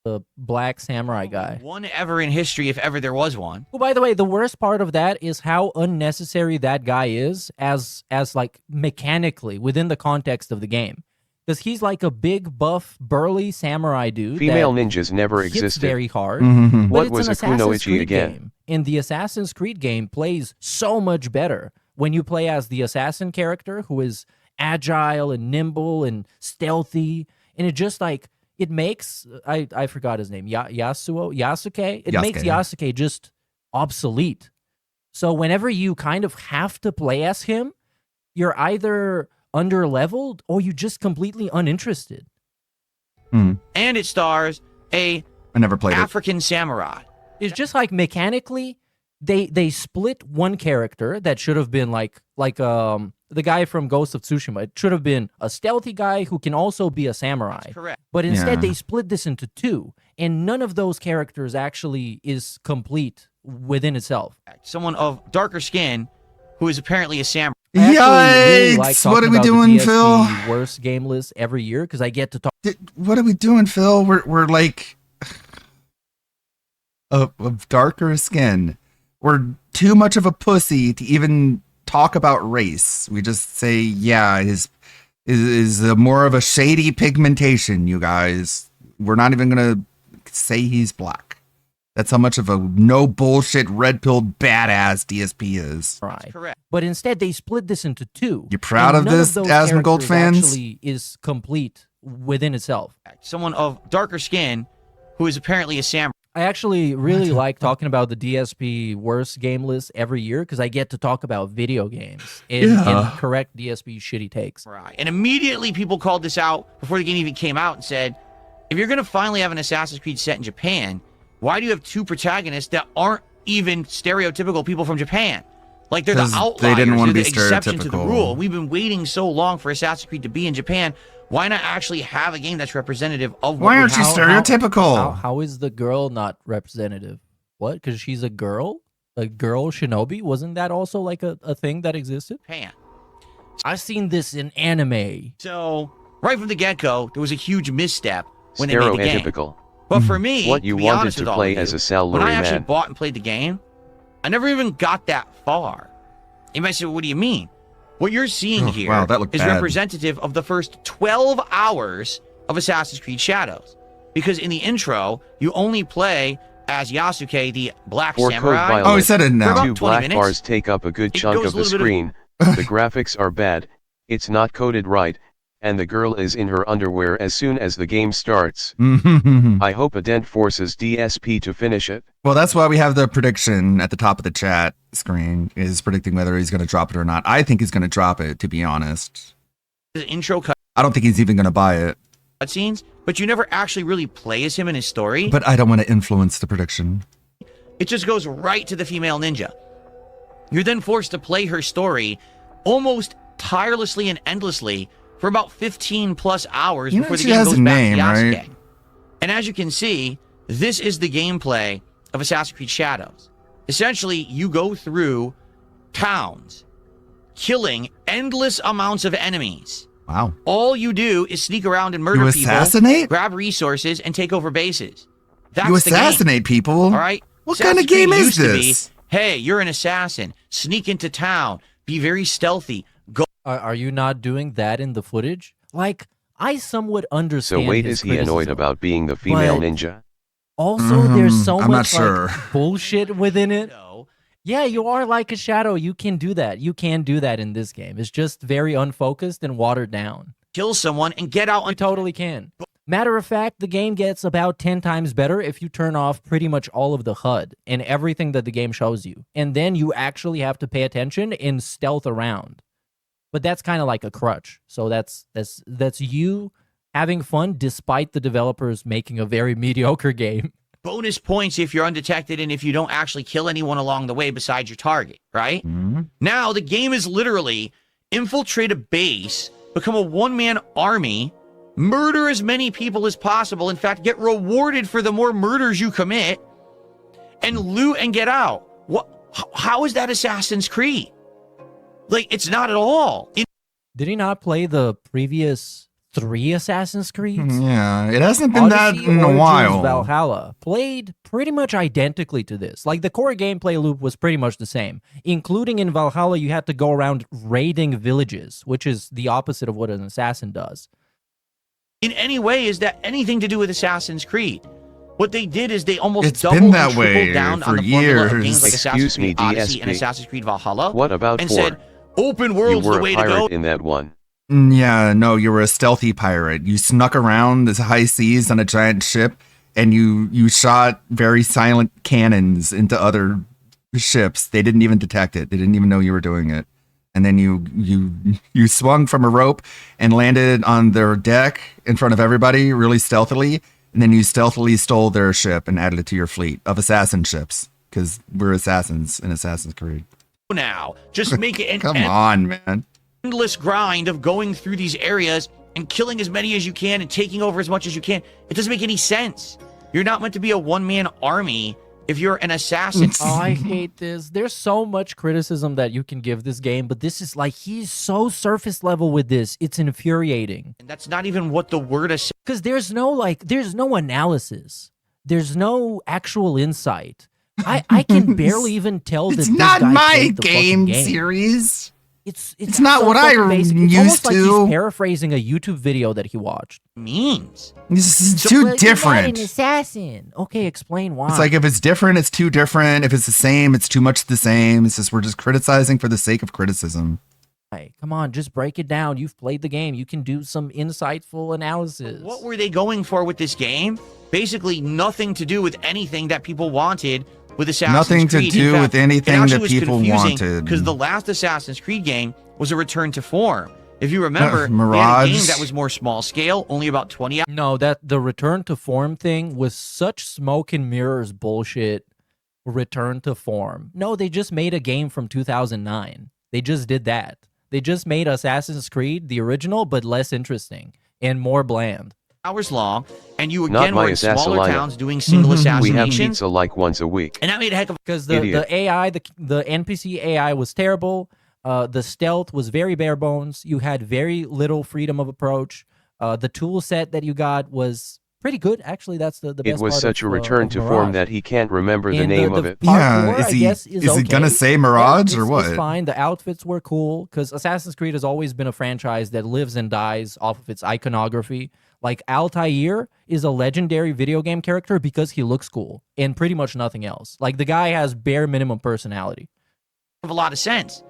the black samurai guy. One ever in history, if ever there was one. Well, by the way, the worst part of that is how unnecessary that guy is as like mechanically within the context of the game. Because he's like a big, buff, burly samurai dude. Female that ninjas never hits existed. very hard. Mm-hmm. But What it's was an a Assassin's kunoichi Creed again? game. And the Assassin's Creed game plays so much better when you play as the assassin character who is agile and nimble and stealthy. And it just like, it makes, I forgot his name, Yasuke? It makes Yasuke just obsolete. So whenever you kind of have to play as him, you're either under-leveled or you just completely uninterested. And it stars I never played African samurai. It's just like mechanically, they split one character that should have been like the guy from Ghost of Tsushima. It should have been a stealthy guy who can also be a samurai. That's correct. But instead, Yeah. they split this into two, and none of those characters actually is complete within itself. Someone of darker skin who is apparently a samurai. I actually really like Yikes! What talking are we about the doing, DSP Phil? worst game list every year because I get to talk. What are we doing, Phil? We're like of darker skin. We're too much of a pussy to even talk about race. We just say, yeah, is more of a shady pigmentation, you guys. We're not even gonna say he's black. That's how much of a no bullshit red pilled badass DSP is. Right. Correct. But instead, they split this into two. You proud and of none this, those Asmongold characters fans? Actually, is complete within itself. Someone of darker skin who is apparently a samurai. I actually really like talking about the DSP worst game list every year because I get to talk about video games and correct DSP shitty takes. Right. And immediately people called this out before the game even came out and said, if you're going to finally have an Assassin's Creed set in Japan, why do you have two protagonists that aren't even stereotypical people from Japan? Like they're the 'Cause outliers. they didn't wanna they're be the exception to the stereotypical. rule. We've been waiting so long for Assassin's Creed to be in Japan. Why not actually have a game that's representative of what Why we aren't you have? stereotypical? How is the girl not representative? What? Because she's a girl? A girl shinobi? Wasn't that also like a thing that existed? Japan. I've seen this in anime. So right from the get-go, there was a huge misstep when they made the game. Stereotypical. But for me, What you to be wanted honest to with all play of as you, a salary when I actually man. bought and played the game, I never even got that far. You might say, what do you mean? What you're seeing Oh, here wow, that looked is bad. representative of the first 12 hours of Assassin's Creed Shadows. Because in the intro, you only play as Yasuke, the Black For code Samurai. violet, Oh, he said it now. For about 2 20 black minutes, bars take up a good it chunk goes of a the little bit screen. The graphics are bad, it's not coded right, and the girl is in her underwear as soon as the game starts. I hope a dent forces DSP to finish it. Well, that's why we have the prediction at the top of the chat screen is predicting whether he's going to drop it or not. I think he's going to drop it, to be honest. the intro I don't think he's even going to buy it, cutscenes, but you never actually really play as him in his story. but I don't want to influence the prediction. It just goes right to the female ninja. You're then forced to play her story almost tirelessly and endlessly for about 15 plus hours You know before the she game has goes a back name, to Yasuke. right? And as you can see, this is the gameplay of Assassin's Creed Shadows. Essentially, you go through towns, killing endless amounts of enemies. Wow. All you do is sneak around and murder You people, assassinate? grab resources, and take over bases. That's You the game. assassinate people? All right. What kind of Assassin's Creed game is used to be, this? hey, you're an assassin. Sneak into town. Be very stealthy. Go. Are you not doing that in the footage? Like, I somewhat understand. So wait, his is he annoyed criticism, about being the female but ninja? Also, there's so I'm not much sure. like bullshit within it. Yeah, you are like a shadow. You can do that. You can do that in this game. It's just very unfocused and watered down. Kill someone and get out. You totally can. Matter of fact, the game gets about 10 times better if you turn off pretty much all of the HUD and everything that the game shows you. And then you actually have to pay attention and stealth around. But that's kind of like a crutch. So that's you having fun despite the developers making a very mediocre game. Bonus points if you're undetected and if you don't actually kill anyone along the way besides your target, right? Now, the game is literally infiltrate a base, become a one-man army, murder as many people as possible, in fact, get rewarded for the more murders you commit, and loot and get out. What? How is that Assassin's Creed? Like, it's not at all. Did he not play the previous 3 Assassin's Creeds? Yeah, it hasn't been that Odyssey, in a Origins, while. Valhalla played pretty much identically to this. Like the core gameplay loop was pretty much the same, including in Valhalla you had to go around raiding villages, which is the opposite of what an assassin does. In any way, is that anything to do with Assassin's Creed? What they did is they almost It's doubled been and that tripled way down for on the formula of years. games like Assassin's Excuse me, Creed Odyssey and DSP. Assassin's Creed Valhalla. What about and 4? said, open You world's were the a way to go. pirate in that one. Yeah, no, you were a stealthy pirate. You snuck around this high seas on a giant ship, and you shot very silent cannons into other ships. They didn't even detect it. They didn't even know you were doing it. And then you swung from a rope and landed on their deck in front of everybody really stealthily. And then you stealthily stole their ship and added it to your fleet of assassin ships, because we're assassins in Assassin's Creed. Now, just make it an Come on, man. endless grind of going through these areas and killing as many as you can and taking over as much as you can. It doesn't make any sense. You're not meant to be a one-man army if you're an assassin. Oh, I hate this. There's so much criticism that you can give this game, but this is like, he's so surface level with this. It's infuriating. And that's not even what the word is. Because there's no analysis. There's no actual insight. I can barely even tell that It's this not guy my played the fucking game series. It's not so what I fucking basic. used It's almost like to. he's paraphrasing a YouTube video that he watched. Means. This is So, too well, you're not different. an assassin. Okay, explain why. It's like if it's different, it's too different. If it's the same, it's too much the same. It's just we're just criticizing for the sake of criticism. Hey, come on, just break it down. You've played the game. You can do some insightful analysis. What were they going for with this game? Basically nothing to do with anything that people wanted with Assassin's Nothing to Creed. In do fact, with anything it actually that was people confusing wanted. because the last Assassin's Creed game was a return to form. If you remember, they had a Mirage. game that was more small scale, only about 20 hours. No, that the return to form thing was such smoke and mirrors bullshit. return to form. No, they just made a game from 2009. They just did that. They just made Assassin's Creed, the original, but less interesting and more bland. Hours long, and you Not again my were in smaller assassinina. towns doing single We have assassinations. pizza like once a week. And that made a heck of because Idiot. the AI, the NPC AI was terrible. The stealth was very bare bones. You had very little freedom of approach. The tool set that you got was pretty good. Actually, that's the best It was part such of, a return of to Mirage. form that he can't remember the And name of it. parkour, is I he guess, is he okay. gonna say Yeah, Mirage or it's what? fine. The outfits were cool because Assassin's Creed has always been a franchise that lives and dies off of its iconography. Like Altair is a legendary video game character because he looks cool and pretty much nothing else. Like the guy has bare minimum personality. a lot of sense.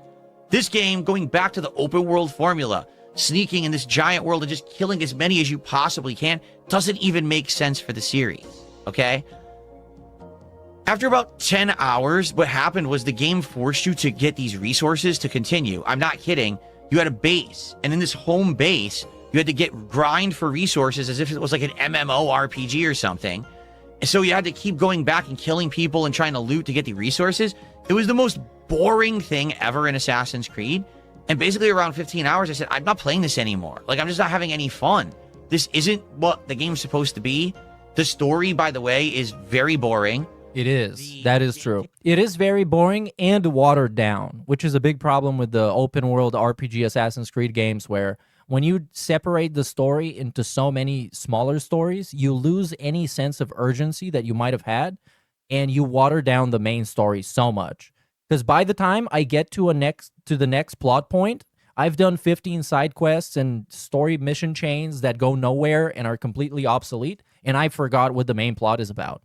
This game, going back to the open world formula, sneaking in this giant world and just killing as many as you possibly can, doesn't even make sense for the series, okay? After about 10 hours, what happened was the game forced you to get these resources to continue. I'm not kidding. You had a base, and in this home base, you had to grind for resources as if it was like an MMO RPG or something. And so you had to keep going back and killing people and trying to loot to get the resources. It was the most boring thing ever in Assassin's Creed. And basically around 15 hours, I said, I'm not playing this anymore. Like, I'm just not having any fun. This isn't what the game's supposed to be. The story, by the way, is very boring. It is. That is true. It is very boring and watered down, which is a big problem with the open world RPG Assassin's Creed games, where when you separate the story into so many smaller stories, you lose any sense of urgency that you might have had, and you water down the main story so much. Because by the time I get to the next plot point, I've done 15 side quests and story mission chains that go nowhere and are completely obsolete, and I forgot what the main plot is about.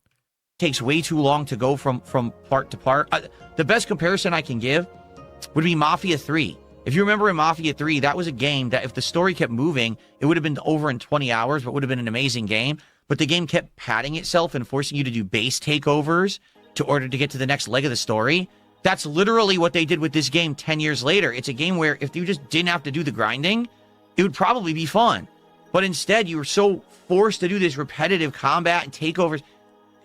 Takes way too long to go from part to part. The best comparison I can give would be Mafia 3. If you remember in Mafia 3, that was a game that if the story kept moving, it would have been over in 20 hours, but would have been an amazing game. But the game kept padding itself and forcing you to do base takeovers in order to get to the next leg of the story. That's literally what they did with this game 10 years later. It's a game where if you just didn't have to do the grinding, it would probably be fun. But instead, you were so forced to do this repetitive combat and takeovers.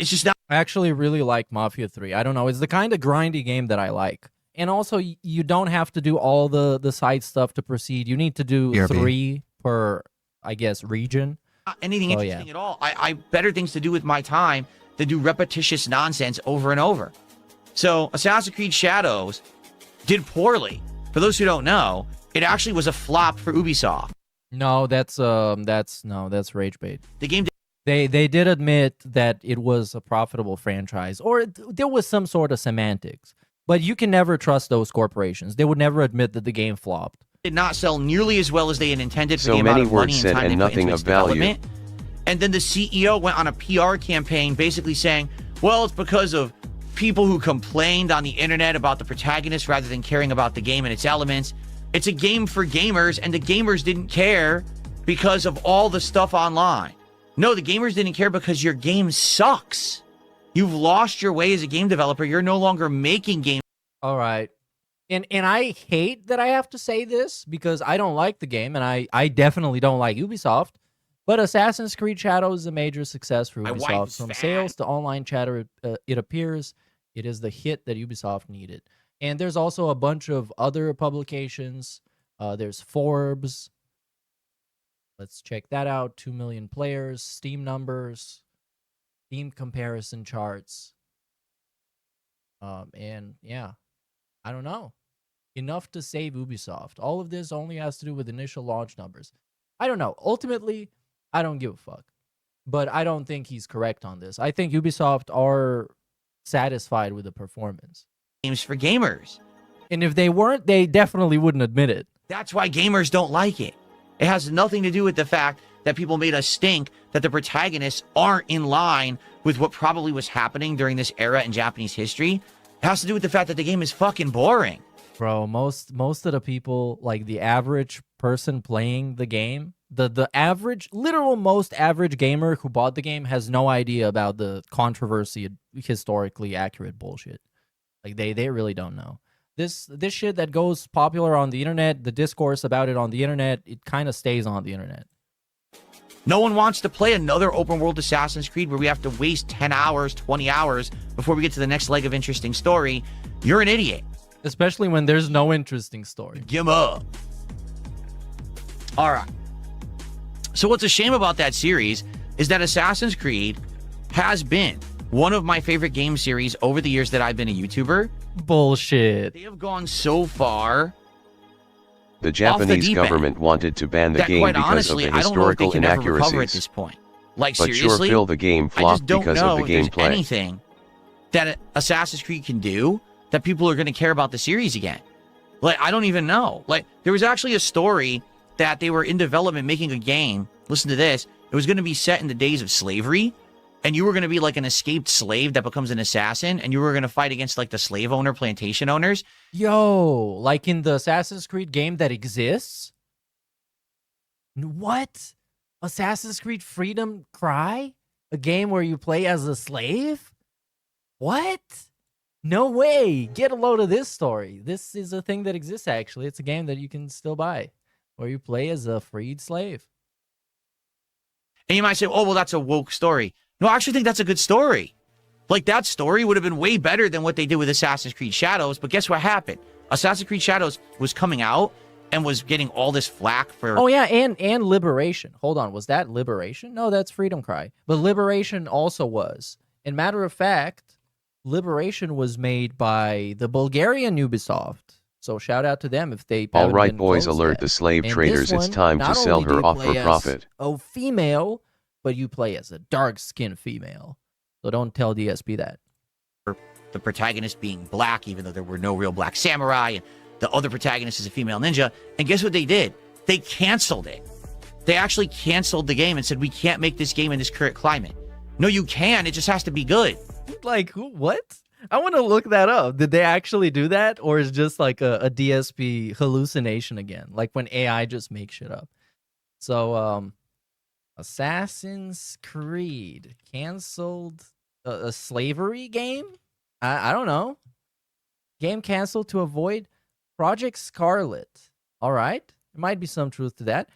It's just not. I actually really like Mafia 3. I don't know. It's the kind of grindy game that I like. And also, you don't have to do all the side stuff to proceed. You need to do ERP. 3 per, I guess, region. Not anything interesting at all. I better things to do with my time than do repetitious nonsense over and over. So Assassin's Creed Shadows did poorly. For those who don't know, it actually was a flop for Ubisoft. No, that's rage bait. The game They did admit that it was a profitable franchise, or there was some sort of semantics. But you can never trust those corporations. They would never admit that the game flopped. did not sell nearly as well as they had intended for So the amount many of money words and said time and they put nothing into of its value. development. And then the CEO went on a PR campaign basically saying, well, it's because of people who complained on the internet about the protagonist rather than caring about the game and its elements. It's a game for gamers, and the gamers didn't care because of all the stuff online. No, the gamers didn't care because your game sucks. You've lost your way as a game developer. You're no longer making games. All right. And I hate that I have to say this because I don't like the game, and I definitely don't like Ubisoft. But Assassin's Creed Shadows is a major success for My wife Ubisoft. is From fat. sales to online chatter, it appears it is the hit that Ubisoft needed. And there's also a bunch of other publications. There's Forbes. Let's check that out. 2 million players, Steam numbers, Steam comparison charts. And yeah, I don't know. Enough to save Ubisoft. All of this only has to do with initial launch numbers. I don't know. Ultimately, I don't give a fuck. But I don't think he's correct on this. I think Ubisoft are satisfied with the performance. Games for gamers. And if they weren't, they definitely wouldn't admit it. That's why gamers don't like it. It has nothing to do with the fact that people made us think that the protagonists aren't in line with what probably was happening during this era in Japanese history. It has to do with the fact that the game is fucking boring. Bro, most of the people, like the average person playing the game, the average, literal most average gamer who bought the game has no idea about the controversy, historically accurate bullshit. Like they really don't know. This shit that goes popular on the internet, the discourse about it on the internet, it kind of stays on the internet. No one wants to play another open world Assassin's Creed where we have to waste 10 hours, 20 hours before we get to the next leg of interesting story. You're an idiot. Especially when there's no interesting story. Give up. All right. So what's a shame about that series is that Assassin's Creed has been one of my favorite game series over the years that I've been a YouTuber. Bullshit. They have gone so far. The Japanese government wanted to ban the game because of the historical inaccuracies. At this point. Like, but seriously, sure, Phil, the game flopped because of the gameplay. Anything that Assassin's Creed can do that people are going to care about the series again. Like, I don't even know. Like, there was actually a story that they were in development making a game. Listen to this. It was going to be set in the days of slavery, and you were going to be like an escaped slave that becomes an assassin, and you were going to fight against like the slave owner, plantation owners. Yo, like in the Assassin's Creed game that exists? What? Assassin's Creed Freedom Cry? A game where you play as a slave? What? No way. Get a load of this story. This is a thing that exists, actually. It's a game that you can still buy where you play as a freed slave. And you might say, oh, well, that's a woke story. No, I actually think that's a good story. Like, that story would have been way better than what they did with Assassin's Creed Shadows. But guess what happened? Assassin's Creed Shadows was coming out and was getting all this flack for... Oh, yeah, and Liberation. Hold on, was that Liberation? No, that's Freedom Cry. But Liberation also was. And matter of fact, Liberation was made by the Bulgarian Ubisoft. So shout out to them if they... All right, boys, alert the slave traders. It's time to sell her off for profit. Oh, female, but you play as a dark-skinned female. So don't tell DSP that. The protagonist being black, even though there were no real black samurai, and the other protagonist is a female ninja. And guess what they did? They canceled it. They actually canceled the game and said, we can't make this game in this current climate. No, you can. It just has to be good. Like, what? I want to look that up. Did they actually do that? Or is it just like a DSP hallucination again? Like when AI just makes shit up. So, Assassin's Creed canceled a slavery game? I don't know. Game canceled to avoid Project Scarlet. All right. There might be some truth to that.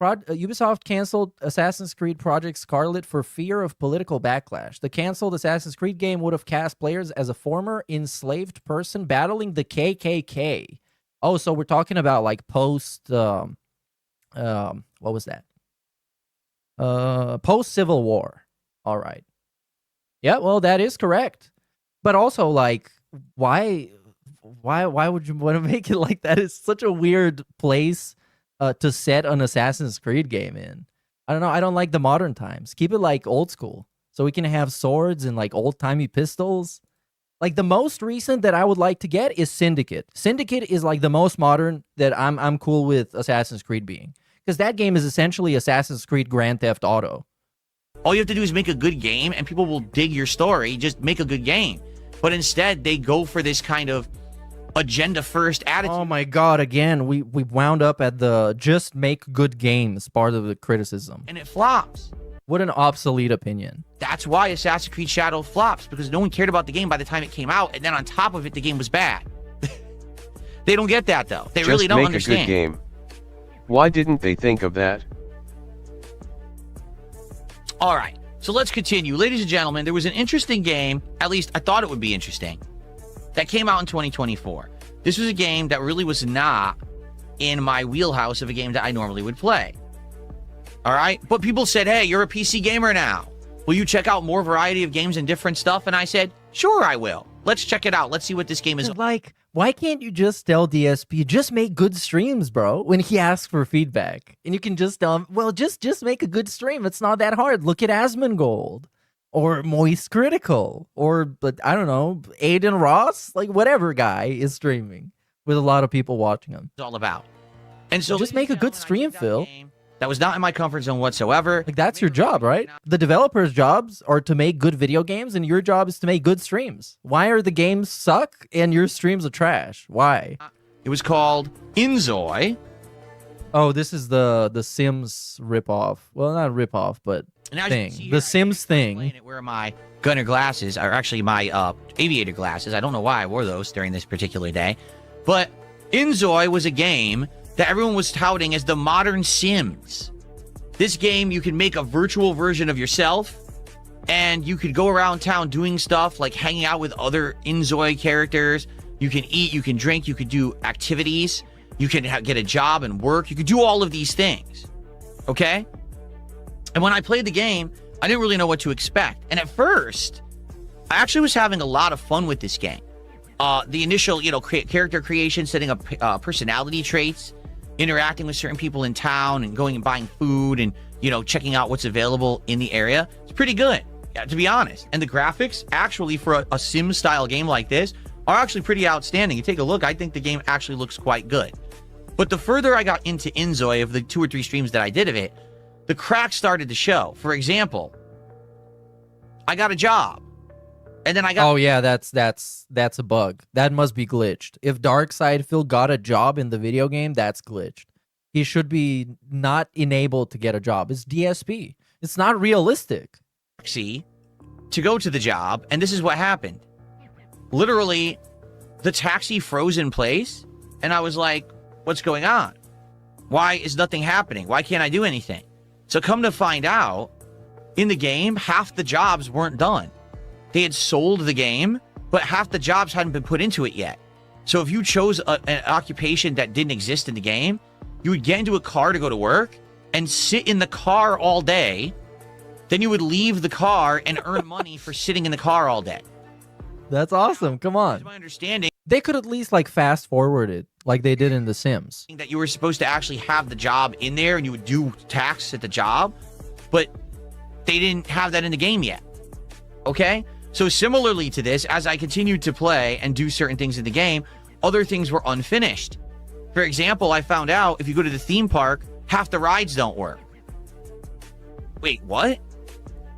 Ubisoft canceled Assassin's Creed Project Scarlet for fear of political backlash. The canceled Assassin's Creed game would have cast players as a former enslaved person battling the KKK. Oh, so we're talking about like post... what was that? Post-Civil War. All right. Yeah, well, that is correct. But also, like, why would you want to make it like that? It's such a weird place to set an Assassin's Creed game in. I don't know. I don't like the modern times. Keep it like old school, so we can have swords and like old-timey pistols. Like the most recent that I would like to get is Syndicate. Syndicate is like the most modern that I'm cool with Assassin's Creed being, because that game is essentially Assassin's Creed Grand Theft Auto. All you have to do is make a good game, and people will dig your story. Just make a good game. But instead, they go for this kind of agenda-first attitude. Oh my god, again, we wound up at the just make good games part of the criticism. And it flops. What an obsolete opinion. That's why Assassin's Creed Shadow flops, because no one cared about the game by the time it came out, and then on top of it, the game was bad. They don't get that, though. They really don't understand. Just make a good game. Why didn't they think of that? All right, so let's continue. Ladies and gentlemen, there was an interesting game, at least I thought it would be interesting, that came out in 2024. This was a game that really was not in my wheelhouse of a game that I normally would play. All right, but people said, hey, you're a PC gamer now. Will you check out more variety of games and different stuff? And I said, sure, I will. Let's check it out. Let's see what this game is like. Why can't you just tell DSP, just make good streams, bro, when he asks for feedback? And you can just tell him, well, just make a good stream. It's not that hard. Look at Asmongold or Moist Critical or, but I don't know, Aiden Ross, like whatever guy is streaming with a lot of people watching him. It's all about. And so just make a good stream, Phil. That was not in my comfort zone whatsoever. Like, that's your job, right? The developers' jobs are to make good video games, and your job is to make good streams. Why are the games suck and your streams are trash? Why? It was called Inzoi. Oh, this is the Sims ripoff. Well, not ripoff, but thing. The Sims thing. Where my gunner glasses are actually my aviator glasses. I don't know why I wore those during this particular day. But Inzoi was a game that everyone was touting as the modern Sims. This game, you can make a virtual version of yourself, and you could go around town doing stuff like hanging out with other Inzoi characters. You can eat, you can drink, you can do activities, you can get a job and work. You could do all of these things, okay? And when I played the game, I didn't really know what to expect. And at first, I actually was having a lot of fun with this game. The initial, character creation, setting up personality traits, interacting with certain people in town and going and buying food and, checking out what's available in the area. It's pretty good, to be honest. And the graphics, actually, for a Sim-style game like this, are actually pretty outstanding. You take a look, I think the game actually looks quite good. But the further I got into Inzoi, of the 2 or 3 streams that I did of it, the cracks started to show. For example, I got a job. And then I got... Oh, yeah, that's a bug. That must be glitched. If Darkside Phil got a job in the video game, that's glitched. He should be not enabled to get a job. It's DSP. It's not realistic. See, to go to the job, and this is what happened. Literally, the taxi froze in place, and I was like, what's going on? Why is nothing happening? Why can't I do anything? So come to find out, in the game, half the jobs weren't done. They had sold the game, but half the jobs hadn't been put into it yet. So if you chose an occupation that didn't exist in the game, you would get into a car to go to work and sit in the car all day. Then you would leave the car and earn money for sitting in the car all day. That's awesome. Come on. That's my understanding. They could at least fast forward it like they did in The Sims. That you were supposed to actually have the job in there and you would do tasks at the job, but they didn't have that in the game yet. Okay? So similarly to this, as I continued to play and do certain things in the game, other things were unfinished. For example, I found out if you go to the theme park, half the rides don't work. Wait, what?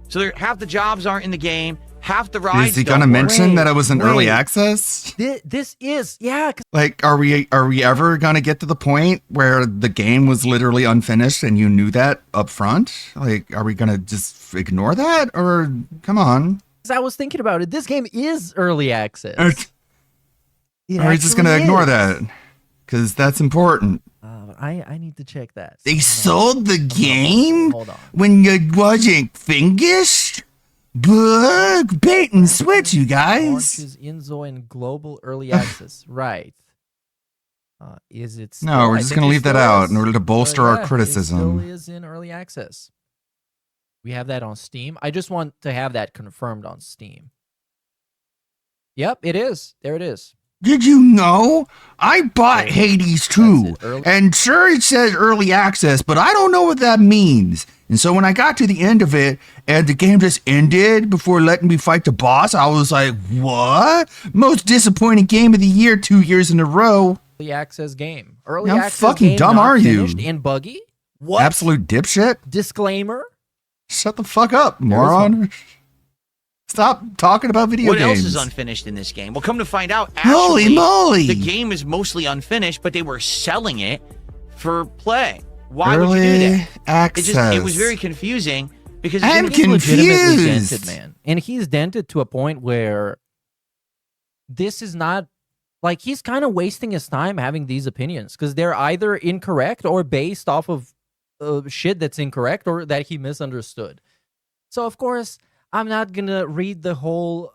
So half the jobs aren't in the game, half the rides. Is he gonna mention that it was in early access? This is, yeah. Like, are we ever gonna get to the point where the game was literally unfinished and you knew that up front? Like, are we gonna just ignore that, or come on? I was thinking about it. This game is early access. Are we just gonna ignore that? Because that's important. I need to check that. They sold the game Hold on. when it wasn't finished? Bug, bait and switch, you guys. Launches Inzo in global early access. Right. Is it still, No, we're just going to leave that out in order to bolster our criticism. It still is in early access. We have that on Steam. I just want to have that confirmed on Steam. Yep, it is. There it is. Did you know? I bought Hades too. And sure, it says early access, but I don't know what that means. And so when I got to the end of it and the game just ended before letting me fight the boss, I was like, what? Most disappointing game of the year 2 years in a row. Early access game. Early How access fucking game dumb not are you? finished and buggy? What? Absolute dipshit. Disclaimer. Shut the fuck up, moron. Stop talking about video games. What else is unfinished in this game? Well, come to find out, Holy actually, moly! the game is mostly unfinished, but they were selling it for play. Why would you do that? Access. It was very confusing because I'm He's legitimately dented, confused. man. And he's dented to a point where this is not, like, he's kind of wasting his time having these opinions because they're either incorrect or based off of shit that's incorrect or that he misunderstood. So, of course, I'm not gonna read the whole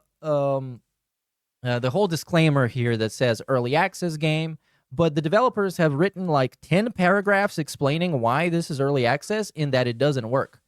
disclaimer here that says early access game, but the developers have written like 10 paragraphs explaining why this is early access in that it doesn't work.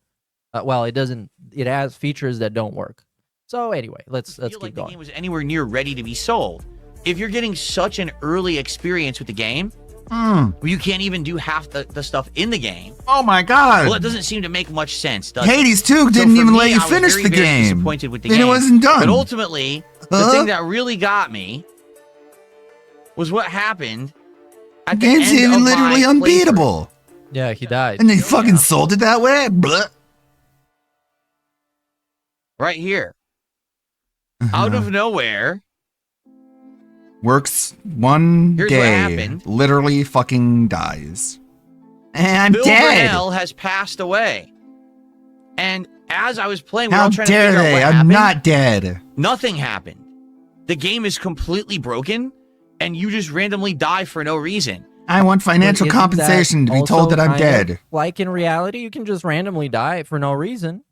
Well, it doesn't. It has features that don't work. So anyway, let's keep like going. the game was anywhere near ready to be sold. If you're getting such an early experience with the game, where you can't even do half the stuff in the game. Oh my god. Well, it doesn't seem to make much sense, does Hades it? 2 So didn't for even me, let you I was finish very, the very game. disappointed with the And game. it wasn't done. But ultimately, the thing that really got me was what happened at the Game's end even of my literally playthrough. unbeatable. Yeah, he died. And they fucking sold it that way? Blah. Right here. Out of nowhere. Works one Here's what day. happened. Literally fucking dies. And I'm Bill dead. Burnell has passed away. And as I was playing, we were How all trying to dare figure out they? what I'm happened. not dead. Nothing happened. The game is completely broken, and you just randomly die for no reason. I want financial But isn't that compensation to be told also that I'm kind of dead. like in reality, you can just randomly die for no reason.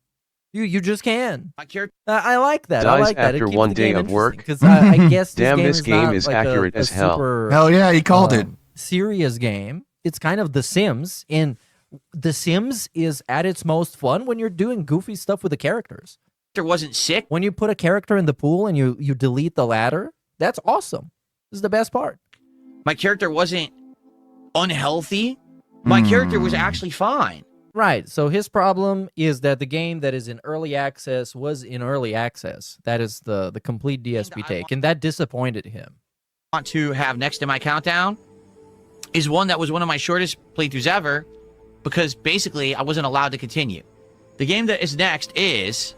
You just can. I like that. I Dies like that. after one day of work? Because I guess Damn, this this game not is like accurate a as hell. super, Hell yeah, he called it. serious game. It's kind of The Sims, and The Sims is at its most fun when you're doing goofy stuff with the characters. There wasn't sick. When you put a character in the pool and you delete the ladder, that's awesome. This is the best part. My character wasn't unhealthy. My character was actually fine. Right. So his problem is that the game that is in early access was in early access. That is the complete DSP take, and that disappointed him. Want to have next in my countdown is one that was one of my shortest playthroughs ever, because basically I wasn't allowed to continue. The game that is next is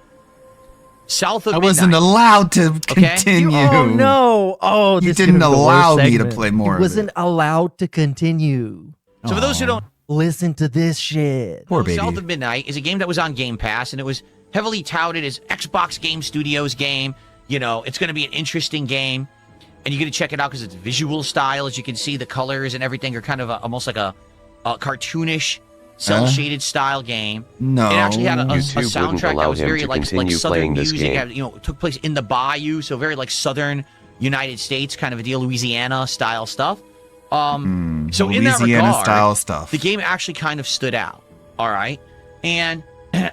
South of I Midnight. wasn't allowed to continue. Oh no! Oh, you this didn't could be the allow worst me to segment. play more. He wasn't allowed to continue. So for those who don't listen to this shit, poor baby. South of Midnight is a game that was on Game Pass, and it was heavily touted as Xbox Game Studios game. You know, it's going to be an interesting game, and you're going to check it out because it's visual style. As you can see, the colors and everything are kind of almost like a cartoonish, cel-shaded style game. No, it actually had a YouTube wouldn't soundtrack allow that was him very to like continue southern playing this music. game. You know, it took place in the bayou, so very like southern United States kind of a deal, Louisiana style stuff. So in that Louisiana regard, style stuff. the game actually kind of stood out. All right, and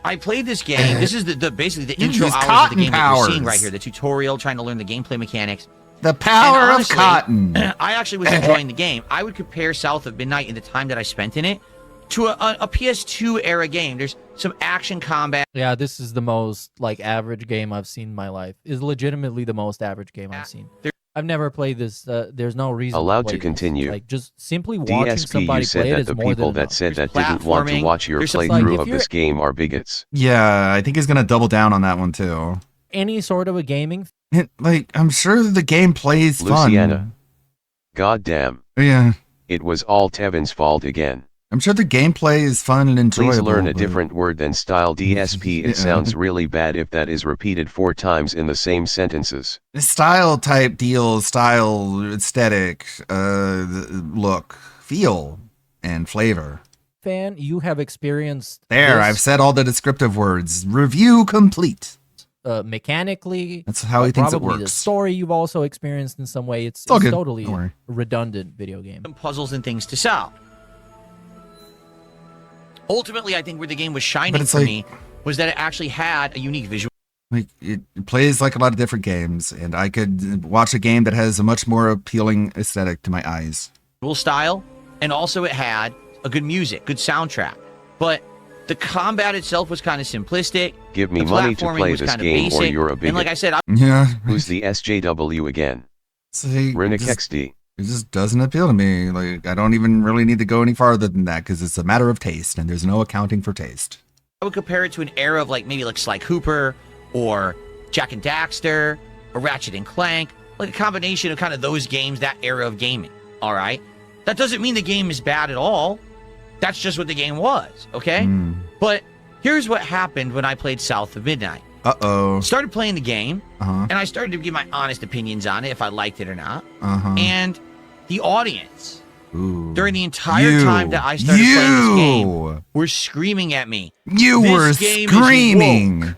I played this game. This is the basically the intro These hours of the cotton game that you're seeing powers. right here. The tutorial, trying to learn the gameplay mechanics. The power And honestly, of cotton. I actually was enjoying the game. I would compare South of Midnight in the time that I spent in it to a PS2 era game. There's some action combat. yeah, this is the most like average game I've seen in my life. Is legitimately the most average game I've seen. I've never played this. There's no reason Allowed play to this. continue. Like just simply watching DSP, somebody you said play it that is the more people than that said that There's didn't want to platforming. watch your There's just like, playthrough if of you're- this game are bigots. Yeah, I think he's gonna double down on that one too. any sort of a gaming. Like, I'm sure the gameplay is fun. Luciana. Goddamn. Yeah, It was all Tevin's fault again. I'm sure the gameplay is fun and enjoyable. Please learn a but- different word than style DSP. It Yeah. sounds really bad if that is repeated 4 times in the same sentences. Style type deals, style, aesthetic, look, feel, and flavor. Fan, you have experienced There, this, I've said all the descriptive words. Review complete. mechanically. That's how he thinks it probably the works. story you've also experienced in some way. It's all good. totally Don't worry. a redundant video game. Some puzzles and things to solve. Ultimately, I think where the game was shining it's for like- me was that it actually had a unique visual Like, it plays like a lot of different games, and I could watch a game that has a much more appealing aesthetic to my eyes. style, and also it had a good music, good soundtrack. But the combat itself was kind of simplistic. Give me The money to platforming play was this kinda game or basic, you're a And like I bigot. said, Yeah. Who's the SJW again? See, Rinnick just- XD. It just doesn't appeal to me. Like, I don't even really need to go any farther than that because it's a matter of taste, and there's no accounting for taste. I would compare it to an era of like maybe like Sly Cooper or Jack and Daxter or Ratchet and Clank, like a combination of kind of those games, that era of gaming. All right, that doesn't mean the game is bad at all. That's just what the game was. Okay, but here's what happened when I played South of Midnight. Uh-oh. Started playing the game, Uh-huh. and I started to give my honest opinions on it, if I liked it or not. Uh-huh. And the audience, Ooh. during the entire You. time that I started playing this game, You. were screaming at me. You "This were game is screaming. woke.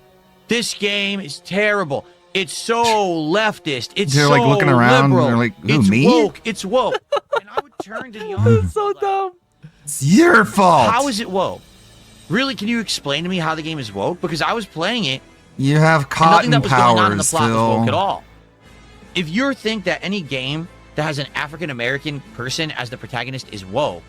This game is terrible. It's so leftist. It's They're, so like, looking around, liberal. they're like, who, it's me?" woke. It's woke." And I would turn to the audience. So dumb. It's your fault. How is it woke? Really, can you explain to me how the game is woke? Because I was playing it, You have and nothing cotton that was going on in the powers, plot was woke at Phil. all. If you think that any game that has an African American person as the protagonist is woke,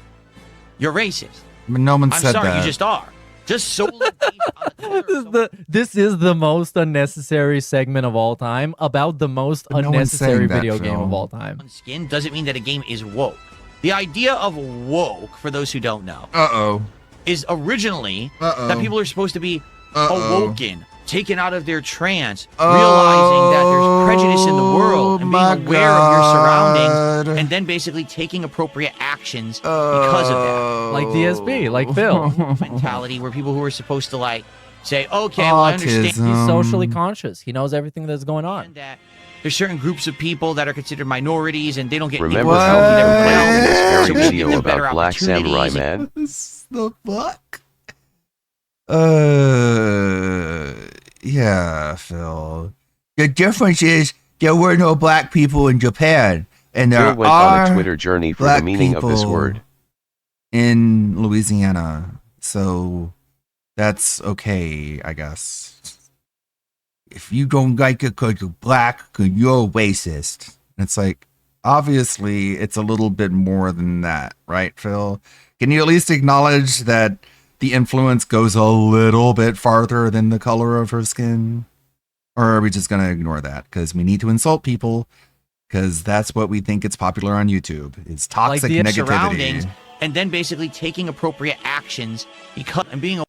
you're racist. But no one I'm said sorry, that. you just are. Just solely based on the color of This is the most unnecessary segment of all time about the most But no one's unnecessary saying that, video game Phil. of all time. someone's skin doesn't mean that a game is woke. The idea of woke, for those who don't know, Uh-oh. is originally Uh-oh. that people are supposed to be Uh-oh. awoken, taken out of their trance, realizing that there's prejudice in the world and my being aware of your God. surroundings, and then basically taking appropriate actions because of that. Like DSP, like Phil. Mentality where people who are supposed to like say, okay, well, I understand He's socially conscious. He knows everything that's going on. that there's certain groups of people that are considered minorities and they don't get Remember equal how treatment we everywhere complained in this else. very So we should give video them better about Black Samurai opportunities. Man? The fuck? Yeah, Phil. The difference is there were no black people in Japan, and there Phil went are on a Twitter journey for the black meaning of this people word. in Louisiana, so that's okay, I guess. If you don't like it because you're black, because you're a racist. It's like, obviously, it's a little bit more than that, right, Phil? Can you at least acknowledge that the influence goes a little bit farther than the color of her skin? Or are we just going to ignore that? Because we need to insult people, because that's what we think it's popular on YouTube. It's toxic the negativity. surroundings, and then basically taking appropriate actions because and being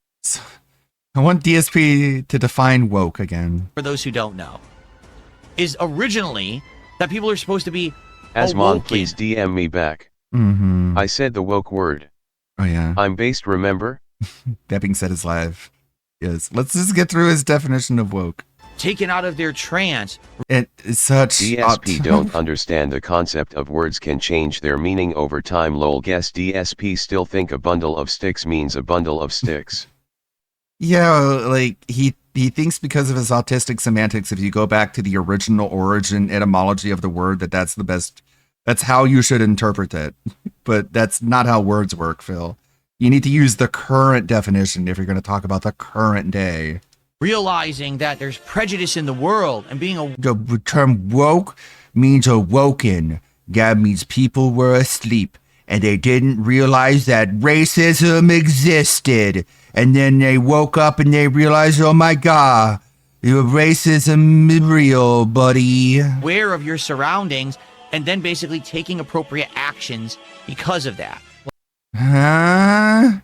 I want DSP to define woke again. for those who don't know, is originally that people are supposed to be Asmon, awoken. please DM me back. Mm-hmm. I said the woke word. Oh, yeah. I'm based, remember? That being said, is live. Yes. Let's just get through his definition of woke. Taken out of their trance. It's such... DSP don't understand the concept of words can change their meaning over time. Lol, guess DSP still think a bundle of sticks means a bundle of sticks. Yeah, like, he thinks because of his autistic semantics, if you go back to the original origin etymology of the word, that's the best... That's how you should interpret it. But that's not how words work, Phil. You need to use the current definition if you're going to talk about the current day. Realizing that there's prejudice in the world and being a... The term woke means awoken. That means people were asleep and they didn't realize that racism existed. And then they woke up and they realized, oh my God, racism is real, buddy. aware of your surroundings and then basically taking appropriate actions because of that. Huh?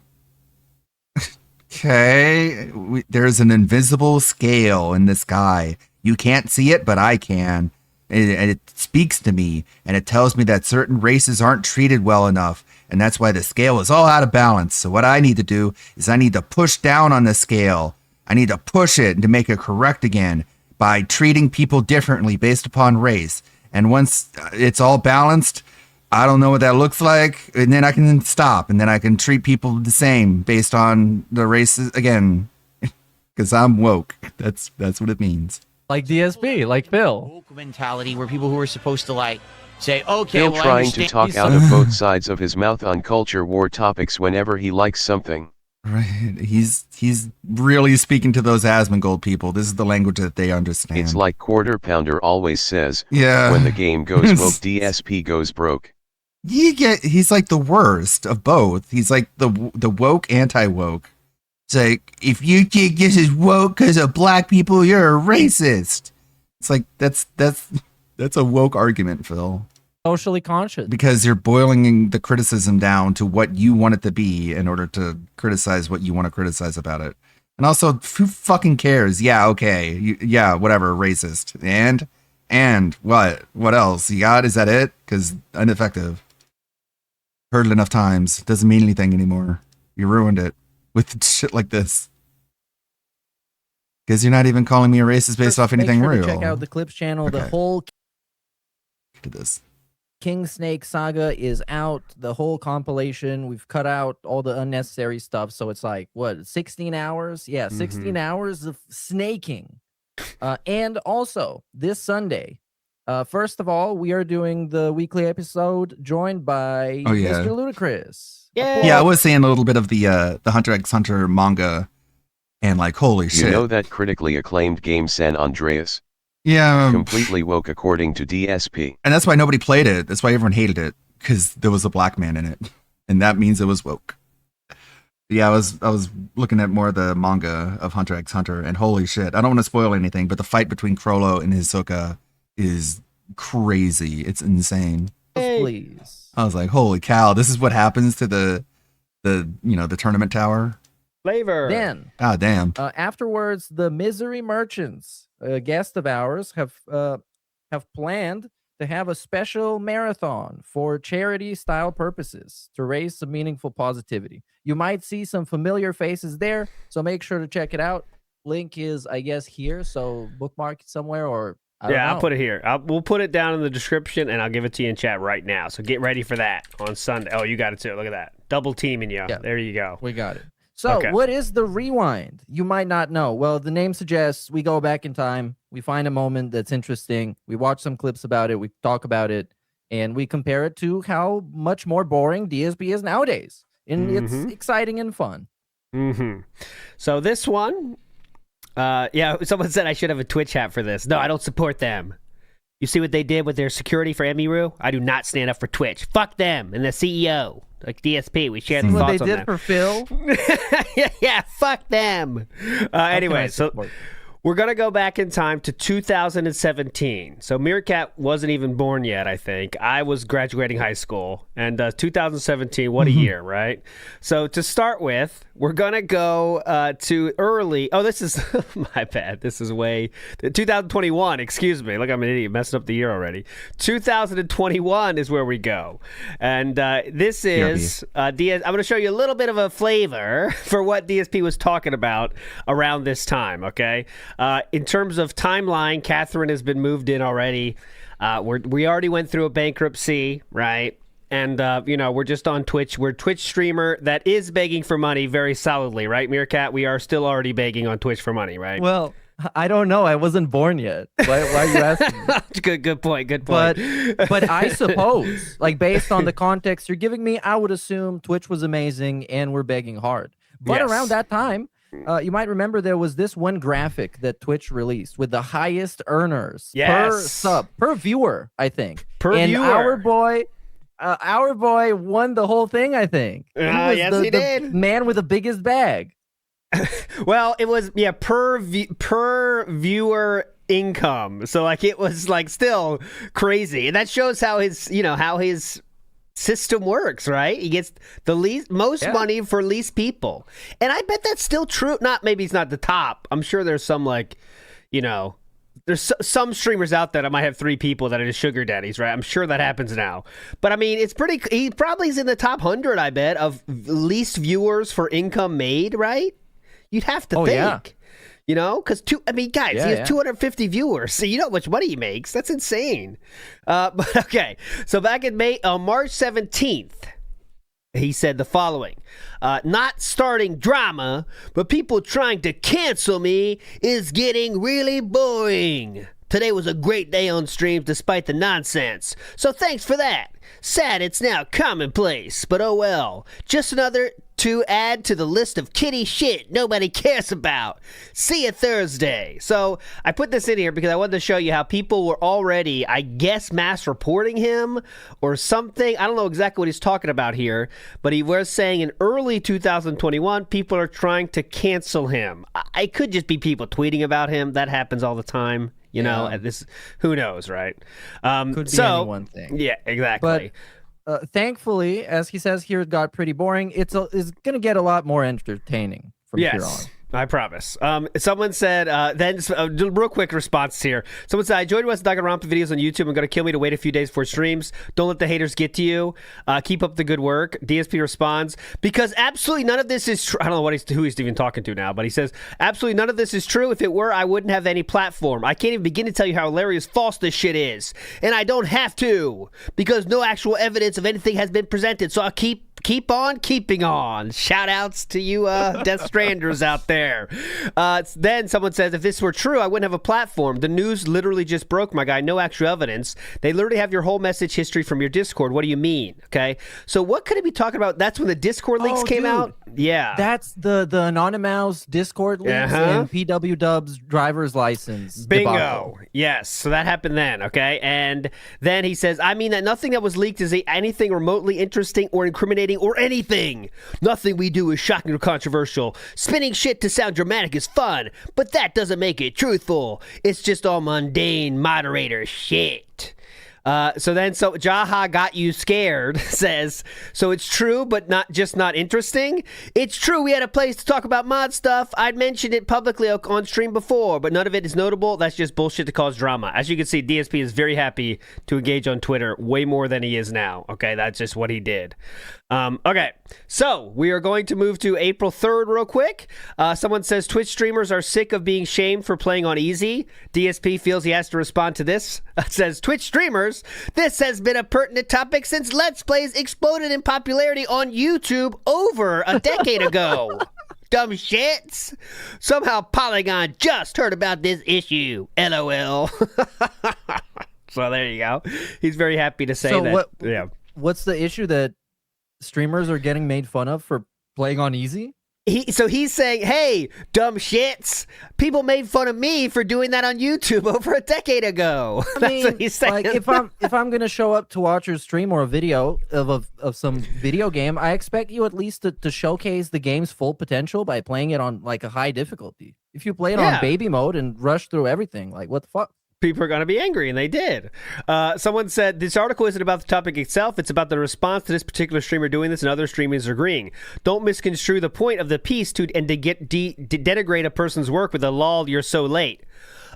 Okay. There's an invisible scale in the sky. You can't see it, but I can. And it speaks to me, and it tells me that certain races aren't treated well enough, and that's why the scale is all out of balance. So what I need to do is I need to push down on the scale. I need to push it to make it correct again by treating people differently based upon race. And once it's all balanced, I don't know what that looks like, and then I can stop, and then I can treat people the same based on the races again, because I'm woke. That's what it means. Like DSP, like Phil. Woke mentality where people who are supposed to like say, okay, Phil well, I trying to understand talk these- out of both sides of his mouth on culture war topics whenever he likes something. Right. He's really speaking to those Asmongold people. This is the language that they understand. It's like Quarter Pounder always says, Yeah. when the game goes woke, DSP goes broke. He's like the worst of both. He's like the woke anti-woke. It's like, if you think this is woke because of black people, you're a racist. It's like, that's a woke argument, Phil. Socially conscious. Because you're boiling the criticism down to what you want it to be in order to criticize what you want to criticize about it. And also, who fucking cares? Yeah, okay. Yeah, whatever, racist. And what? What else? You got? Is that it? Because ineffective. Heard it enough times. Doesn't mean anything anymore. You ruined it with shit like this. Because you're not even calling me a racist based off anything Make sure real. to check out the Clips channel. The Okay. whole To this. King Snake saga is out. The whole compilation. We've cut out all the unnecessary stuff. So it's like, what, 16 hours? Yeah, 16 hours of snaking. And also, this Sunday, first of all, we are doing the weekly episode joined by Oh, yeah. Mr. Ludacris. Yeah, I was saying a little bit of the Hunter x Hunter manga, and like, holy shit. You know that critically acclaimed game San Andreas? Yeah. Completely woke according to DSP. And that's why nobody played it. That's why everyone hated it, because there was a black man in it, and that means it was woke. Yeah, I was looking at more of the manga of Hunter x Hunter, and holy shit, I don't want to spoil anything, but the fight between Crollo and Hisoka is crazy. It's insane. Please. I was like, holy cow, this is what happens to the tournament tower. Flavor. Then, Damn. afterwards, the Misery Merchants, a guest of ours, have planned to have a special marathon for charity-style purposes to raise some meaningful positivity. You might see some familiar faces there, so make sure to check it out. Link is, I guess, here, so bookmark it somewhere or I'll put it here. We'll put it down in the description, and I'll give it to you in chat right now. So get ready for that on Sunday. Oh, you got it too. Look at that. Double teaming you. Yeah. There you go. We got it. So what is the rewind? You might not know. Well, the name suggests we go back in time. We find a moment that's interesting. We watch some clips about it. We talk about it. And we compare it to how much more boring DSP is nowadays. And it's exciting and fun. So this one, someone said I should have a Twitch hat for this. No, I don't support them. You see what they did with their security for Emiru? I do not stand up for Twitch. Fuck them and the CEO. Like DSP, we share the thoughts on that. What they did for Phil? yeah, fuck them. Anyway, so we're going to go back in time to 2017. So Meerkat wasn't even born yet, I think. I was graduating high school. And 2017, what a year, right? So to start with, we're going to go to early. Oh, this is my bad. This is way 2021. Excuse me. Look, I'm an idiot. Messing up the year already. 2021 is where we go. And this is I'm going to show you a little bit of a flavor for what DSP was talking about around this time, okay? In terms of timeline, Catherine has been moved in already. We already went through a bankruptcy, right? And, we're just on Twitch. We're a Twitch streamer that is begging for money very solidly, right, Meerkat? We are still already begging on Twitch for money, right? Well, I don't know. I wasn't born yet. Why are you asking? Good point. But I suppose, like, based on the context you're giving me, I would assume Twitch was amazing and we're begging hard. But around that time, you might remember there was this one graphic that Twitch released with the highest earners per viewer, I think. Viewer. Our boy won the whole thing, I think. He did. The man with the biggest bag. Well, it was per viewer income. So like it was like still crazy. And that shows how his system works, right? He gets the most money for least people. And I bet that's still true. Maybe he's not the top. I'm sure there's some there's some streamers out there that might have 3 people that are just sugar daddies, right? I'm sure that happens now. But I mean, he probably is in the top 100, I bet, of least viewers for income made, right? You'd have to think. Yeah. Because guys, he has 250 viewers. So you know how much money he makes. That's insane. But okay. So back in March 17th, he said the following. Not starting drama, but people trying to cancel me is getting really boring. Today was a great day on streams despite the nonsense. So thanks for that. Sad it's now commonplace, but oh well. Just another to add to the list of kitty shit nobody cares about. See you Thursday. So I put this in here because I wanted to show you how people were already, I guess, mass reporting him or something. I don't know exactly what he's talking about here, but he was saying in early 2021, people are trying to cancel him. It could just be people tweeting about him. That happens all the time. At this, who knows, right? Could be any one thing. Yeah, exactly. But thankfully, as he says here, it got pretty boring. It's going to get a lot more entertaining from here on. I promise. Someone said, real quick response here. Someone said, I enjoyed West Danganronpa videos on YouTube. I'm going to kill me to wait a few days for streams. Don't let the haters get to you. Keep up the good work. DSP responds, because absolutely none of this is true. I don't know who he's even talking to now, but he says, absolutely none of this is true. If it were, I wouldn't have any platform. I can't even begin to tell you how hilarious false this shit is. And I don't have to, because no actual evidence of anything has been presented. So I'll keep on keeping on. Shout outs to you Death Stranders out there. Then someone says, if this were true, I wouldn't have a platform. The news literally just broke, my guy. No actual evidence. They literally have your whole message history from your Discord. What do you mean? Okay. So what could it be talking about? That's when the Discord leaks came out? Yeah. That's the Anonymous Discord leaks and PW Dub's driver's license. Bingo. Debacle. Yes. So that happened then. Okay. And then he says, I mean that nothing that was leaked is anything remotely interesting or incriminating or anything. Nothing we do is shocking or controversial. Spinning shit to sound dramatic is fun, but that doesn't make it truthful. It's just all mundane moderator shit. So Jaha got you scared says, so it's true, but not interesting. It's true. We had a place to talk about mod stuff. I'd mentioned it publicly on stream before, but none of it is notable. That's just bullshit to cause drama. As you can see, DSP is very happy to engage on Twitter way more than he is now. Okay, that's just what he did. Okay, so we are going to move to April 3rd real quick. Someone says Twitch streamers are sick of being shamed for playing on easy. DSP feels he has to respond to this. It says, Twitch streamers, this has been a pertinent topic since Let's Plays exploded in popularity on YouTube over a decade ago. Dumb shits. Somehow Polygon just heard about this issue. LOL. So there you go. He's very happy to say that. What's the issue that streamers are getting made fun of for playing on easy? He's saying, hey, dumb shits, people made fun of me for doing that on YouTube over a decade ago. That's what he's saying. Like, if I'm gonna show up to watch your stream or a video of some video game, I expect you at least to showcase the game's full potential by playing it on like a high difficulty. If you play it on baby mode and rush through everything, like what the fuck? People are going to be angry, and they did. Someone said, this article isn't about the topic itself. It's about the response to this particular streamer doing this and other streamers agreeing. Don't misconstrue the point of the piece to denigrate a person's work with a lol, you're so late.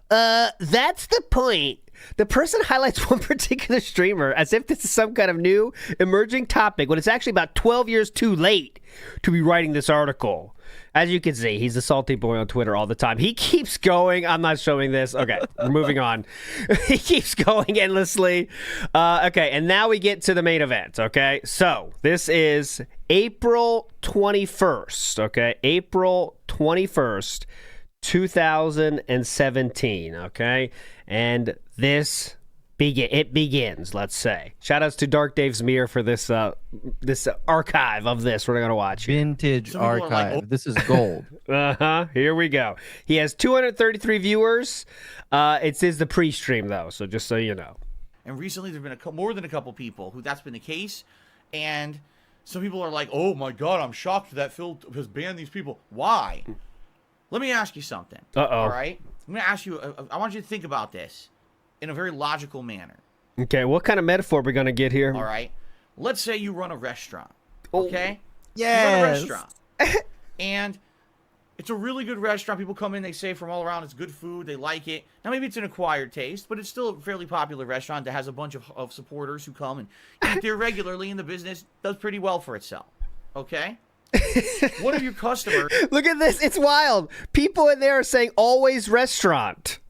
That's the point. The person highlights one particular streamer as if this is some kind of new emerging topic when it's actually about 12 years too late to be writing this article. As you can see, he's a salty boy on Twitter all the time. He keeps going. I'm not showing this. Okay, we're moving on. He keeps going endlessly. Okay, and now we get to the main event, okay? So, this is April 21st, okay? April 21st, 2017, okay? And this begins, let's say. Shoutouts to Dark Dave's Mirror for this this archive of this we're gonna watch. Vintage archive. Like, this is gold. Here we go. He has 233 viewers. It says the pre-stream though, so just so you know. And recently there's been more than a couple people who that's been the case, and some people are like, "Oh my god, I'm shocked that Phil has banned these people." Why? Let me ask you something. All right, I'm gonna ask you. I want you to think about this in a very logical manner. Okay, what kind of metaphor are we going to get here? All right. Let's say you run a restaurant, okay? Yes. You run a restaurant. And it's a really good restaurant. People come in, they say from all around, it's good food, they like it. Now, maybe it's an acquired taste, but it's still a fairly popular restaurant that has a bunch of supporters who come and eat there regularly, and the business does pretty well for itself, okay? One of your customers... Look at this. It's wild. People in there are saying always restaurant.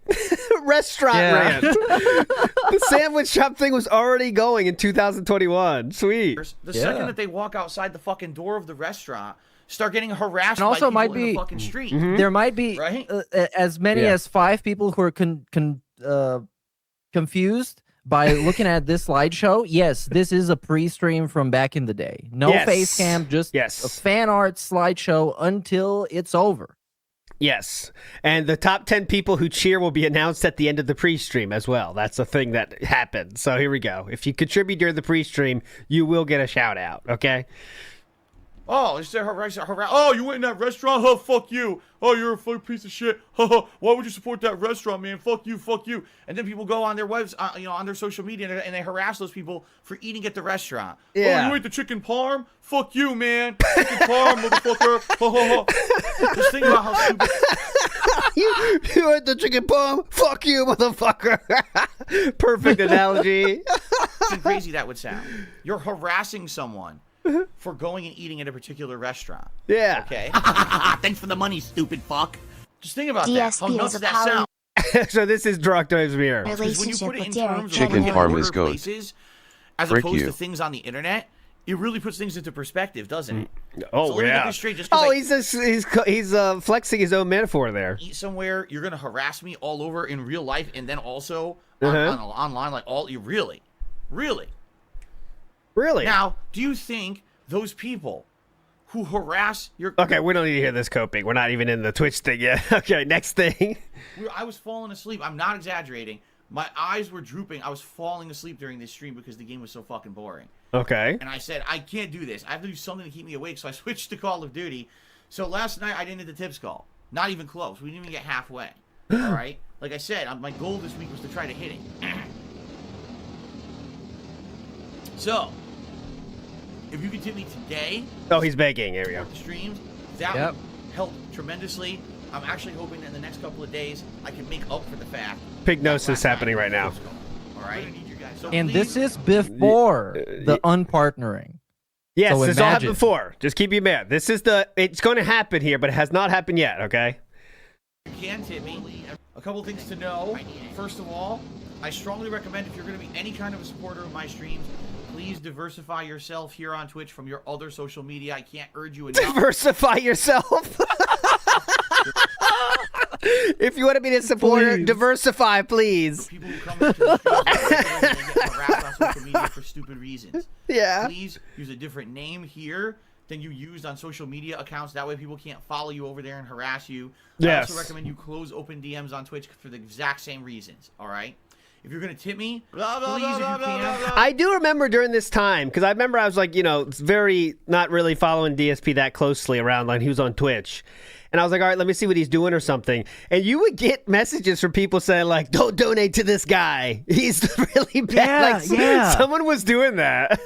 Restaurant rant. The sandwich shop thing was already going in 2021. Sweet. The second that they walk outside the fucking door of the restaurant, start getting harassed and also by people in the fucking street. There might be as many as 5 people who are confused by looking at this slideshow. Yes, this is a pre-stream from back in the day. No face cam, just a fan art slideshow until it's over. Yes, and the top 10 people who cheer will be announced at the end of the pre-stream as well. That's a thing that happened. So here we go. If you contribute during the pre-stream, you will get a shout out, okay? Oh, is there oh, you went in that restaurant? Huh, fuck you. Oh, you're a fucking piece of shit. Why would you support that restaurant, man? Fuck you, fuck you. And then people go on their webs, on their social media, and they harass those people for eating at the restaurant. Yeah. Oh, you ate the chicken parm? Fuck you, man. Chicken parm, motherfucker. Just think about how stupid. You ate the chicken parm? Fuck you, motherfucker. Perfect analogy. How crazy that would sound. You're harassing someone for going and eating at a particular restaurant. Yeah. Okay. Thanks for the money, stupid fuck. Just think about that. How nuts that sound. So this is Dark Dave's Mirror. Because when you put it in terms chicken of parm is goat. Places, as opposed to things on the internet, it really puts things into perspective, doesn't it? Oh, so let me get this straight, he's flexing his own metaphor there. Eat somewhere, you're gonna harass me all over in real life, and then also online, like really. Now, do you think those people who harass your... Okay, we don't need to hear this coping. We're not even in the Twitch thing yet. Okay, next thing. I was falling asleep. I'm not exaggerating. My eyes were drooping. I was falling asleep during this stream because the game was so fucking boring. Okay. And I said, I can't do this. I have to do something to keep me awake, so I switched to Call of Duty. So last night, I didn't hit the tips call. Not even close. We didn't even get halfway. All right? Like I said, my goal this week was to try to hit it. So, if you could tip me today. Oh, he's begging. Here we go. The streams, that would help tremendously. I'm actually hoping in the next couple of days I can make up for the fact. Pignosis happening right now. All right. So And please, this is before the unpartnering. Yes, So this all happened imagine. before. Just keep you mad. This is it's going to happen here, but it has not happened yet, okay? you can tip me. A couple of things to know. First of all, I strongly recommend if you're going to be any kind of a supporter of my streams, please diversify yourself here on Twitch from your other social media. I can't urge you enough. Diversify yourself. If you want to be a supporter, diversify, please. People who come into the stream and get harassed on social media for stupid reasons. Yeah. Please use a different name here than you used on social media accounts. That way people can't follow you over there and harass you. I Yes. also recommend you close open DMs on Twitch for the exact same reasons, all right? If you're going to tip me, please, if you can. I do remember during this time, because I remember I was like, very not really following DSP that closely around, like he was on Twitch. And I was like, all right, let me see what he's doing or something. And you would get messages from people saying, like, don't donate to this guy. He's really bad. Someone was doing that.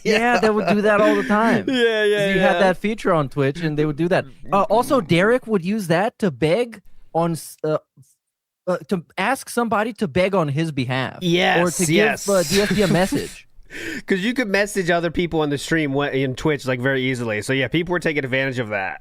Yeah, they would do that all the time. Yeah. You had that feature on Twitch, and they would do that. Also, Derek would use that to beg on, to ask somebody to beg on his behalf. Yes, or to give DSP a message. Because you could message other people on the stream in Twitch like very easily. So yeah, people were taking advantage of that.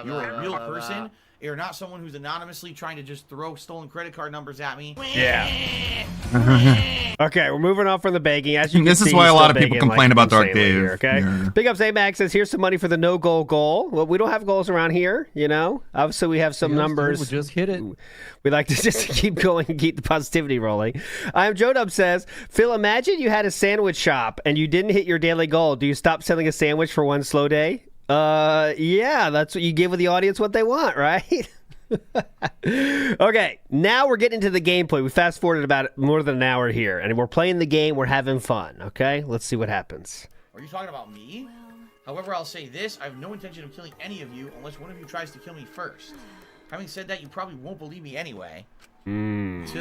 You're a real person. You're not someone who's anonymously trying to just throw stolen credit card numbers at me. Yeah. Okay, we're moving on from the begging. As you can This see, is why a he's lot still of people begging, complain about Dark insanely Dave. here, okay. Yeah. Big ups, A-Max says, here's some money for the no-goal goal. Well, we don't have goals around here, Obviously, we have some numbers. We just hit it. We like to just keep going and keep the positivity rolling. I'm Joe Dub says, Phil, imagine you had a sandwich shop and you didn't hit your daily goal. Do you stop selling a sandwich for one slow day? Yeah, that's what you give the audience what they want, right? Okay, now we're getting into the gameplay. We fast forwarded about more than an hour here, and we're playing the game. We're having fun, okay? Let's see what happens. Are you talking about me? However, I'll say this. I have no intention of killing any of you unless one of you tries to kill me first. Having said that, you probably won't believe me anyway. Who's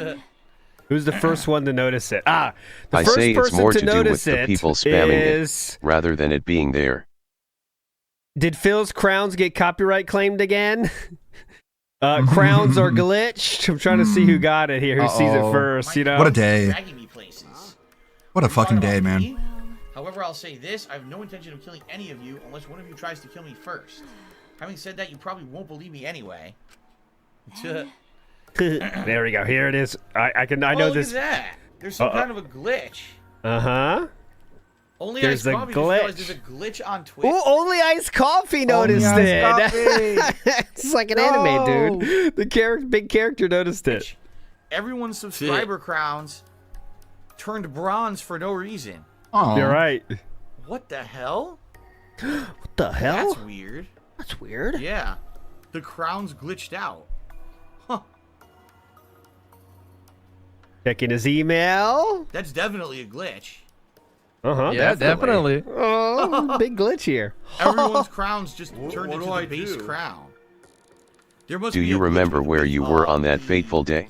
the first one to notice it? The I first say it's person more to to do with notice the it people spamming is... it, rather than it being there. Did Phil's crowns get copyright claimed again? Crowns are glitched. I'm trying to see who got it here, who sees it first, What a day. What a fucking day, man. Me? However, I'll say this. I have no intention of killing any of you unless one of you tries to kill me first. Having said that, you probably won't believe me anyway. There we go. Here it is. I know look this. At that. There's some kind of a glitch. Uh-huh. Only There's Iced a Coffee just realized glitch. there's a glitch on Twitch. Ooh, only Iced Coffee noticed it. It's like an anime, dude. The big character noticed it. Everyone's subscriber crowns turned bronze for no reason. Oh, you're right. What the hell? What the hell? That's weird. That's weird. Yeah. The crowns glitched out. Huh. Checking his email. That's definitely a glitch. Uh-huh. Yeah, definitely. Oh, big glitch here. Everyone's crowns just turned into the base crown. There must Do be you a glitch remember with where the- you were on that fateful day?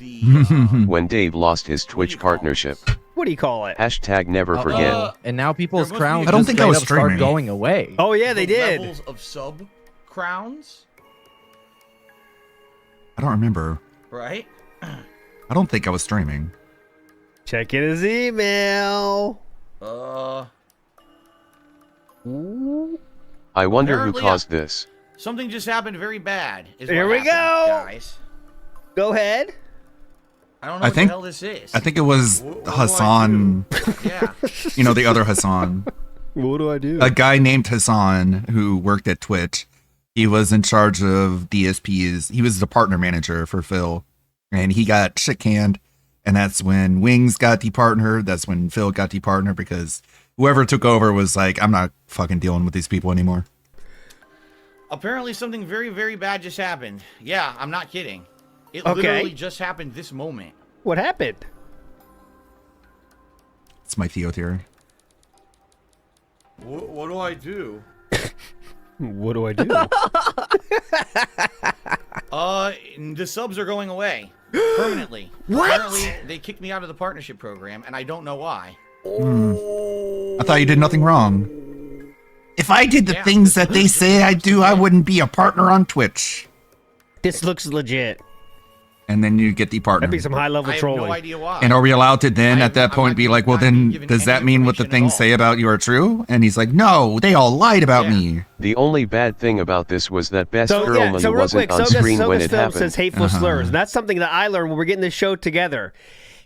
When Dave lost his Twitch partnership. What do you call it? Hashtag never forget. And now people's There must be crowns a- I don't just think I straight was up start streaming. going away. Oh, yeah, they the did. Levels of sub crowns, I don't remember. right? I don't think I was streaming. Checking his email. I wonder who Apparently, caused this. Something just happened very bad. Is Here what we happened, go. guys. Go ahead. I don't know I what think- the hell this is. I think it was Hassan. Yeah. The other Hassan. What do I do? A guy named Hassan who worked at Twitch. He was in charge of DSPs. He was the partner manager for Phil. And he got shit canned. And that's when Wings got departnered. That's when Phil got departnered because whoever took over was like, I'm not fucking dealing with these people anymore. Apparently something very, very bad just happened. Yeah, I'm not kidding. It Okay. literally just happened this moment. What happened? It's my Theo theory. What do I do? What do I do? The subs are going away. Permanently. What? Apparently, they kicked me out of the partnership program, and I don't know why. I thought you did nothing wrong. If I did the things that they say I do, I wouldn't be a partner on Twitch. This looks legit. And then you get the partner. That'd be some high-level trolling. I have no idea why. And are we allowed to then at that point be like, well then, does that mean what the things say about you are true? And he's like, no, they all lied about me. The only bad thing about this was that Best So Girlman real wasn't quick, on screen when Soga's it film happened. says hateful slurs. And that's something that I learned when we're getting this show together.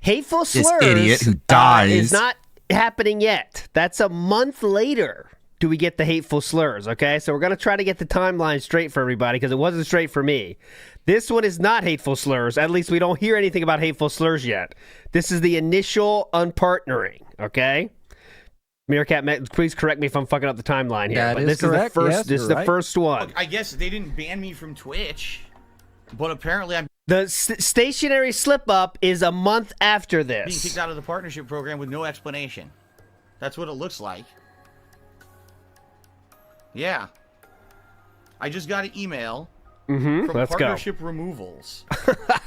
Hateful This slurs idiot who dies. is not happening yet. That's a month later. Do we get the hateful slurs? Okay, so we're gonna try to get the timeline straight for everybody because it wasn't straight for me. This one is not hateful slurs. At least we don't hear anything about hateful slurs yet. This is the initial unpartnering. Okay. Meerkat, please correct me if I'm fucking up the timeline here. That but is this correct. is the first. Yes, this is you're the right. first one. Look, I guess they didn't ban me from Twitch, but apparently I'm The stationary slip up is a month after being this. kicked out of the partnership program with no explanation. That's what it looks like. Yeah. I just got an email from Let's go. Partnership Removals.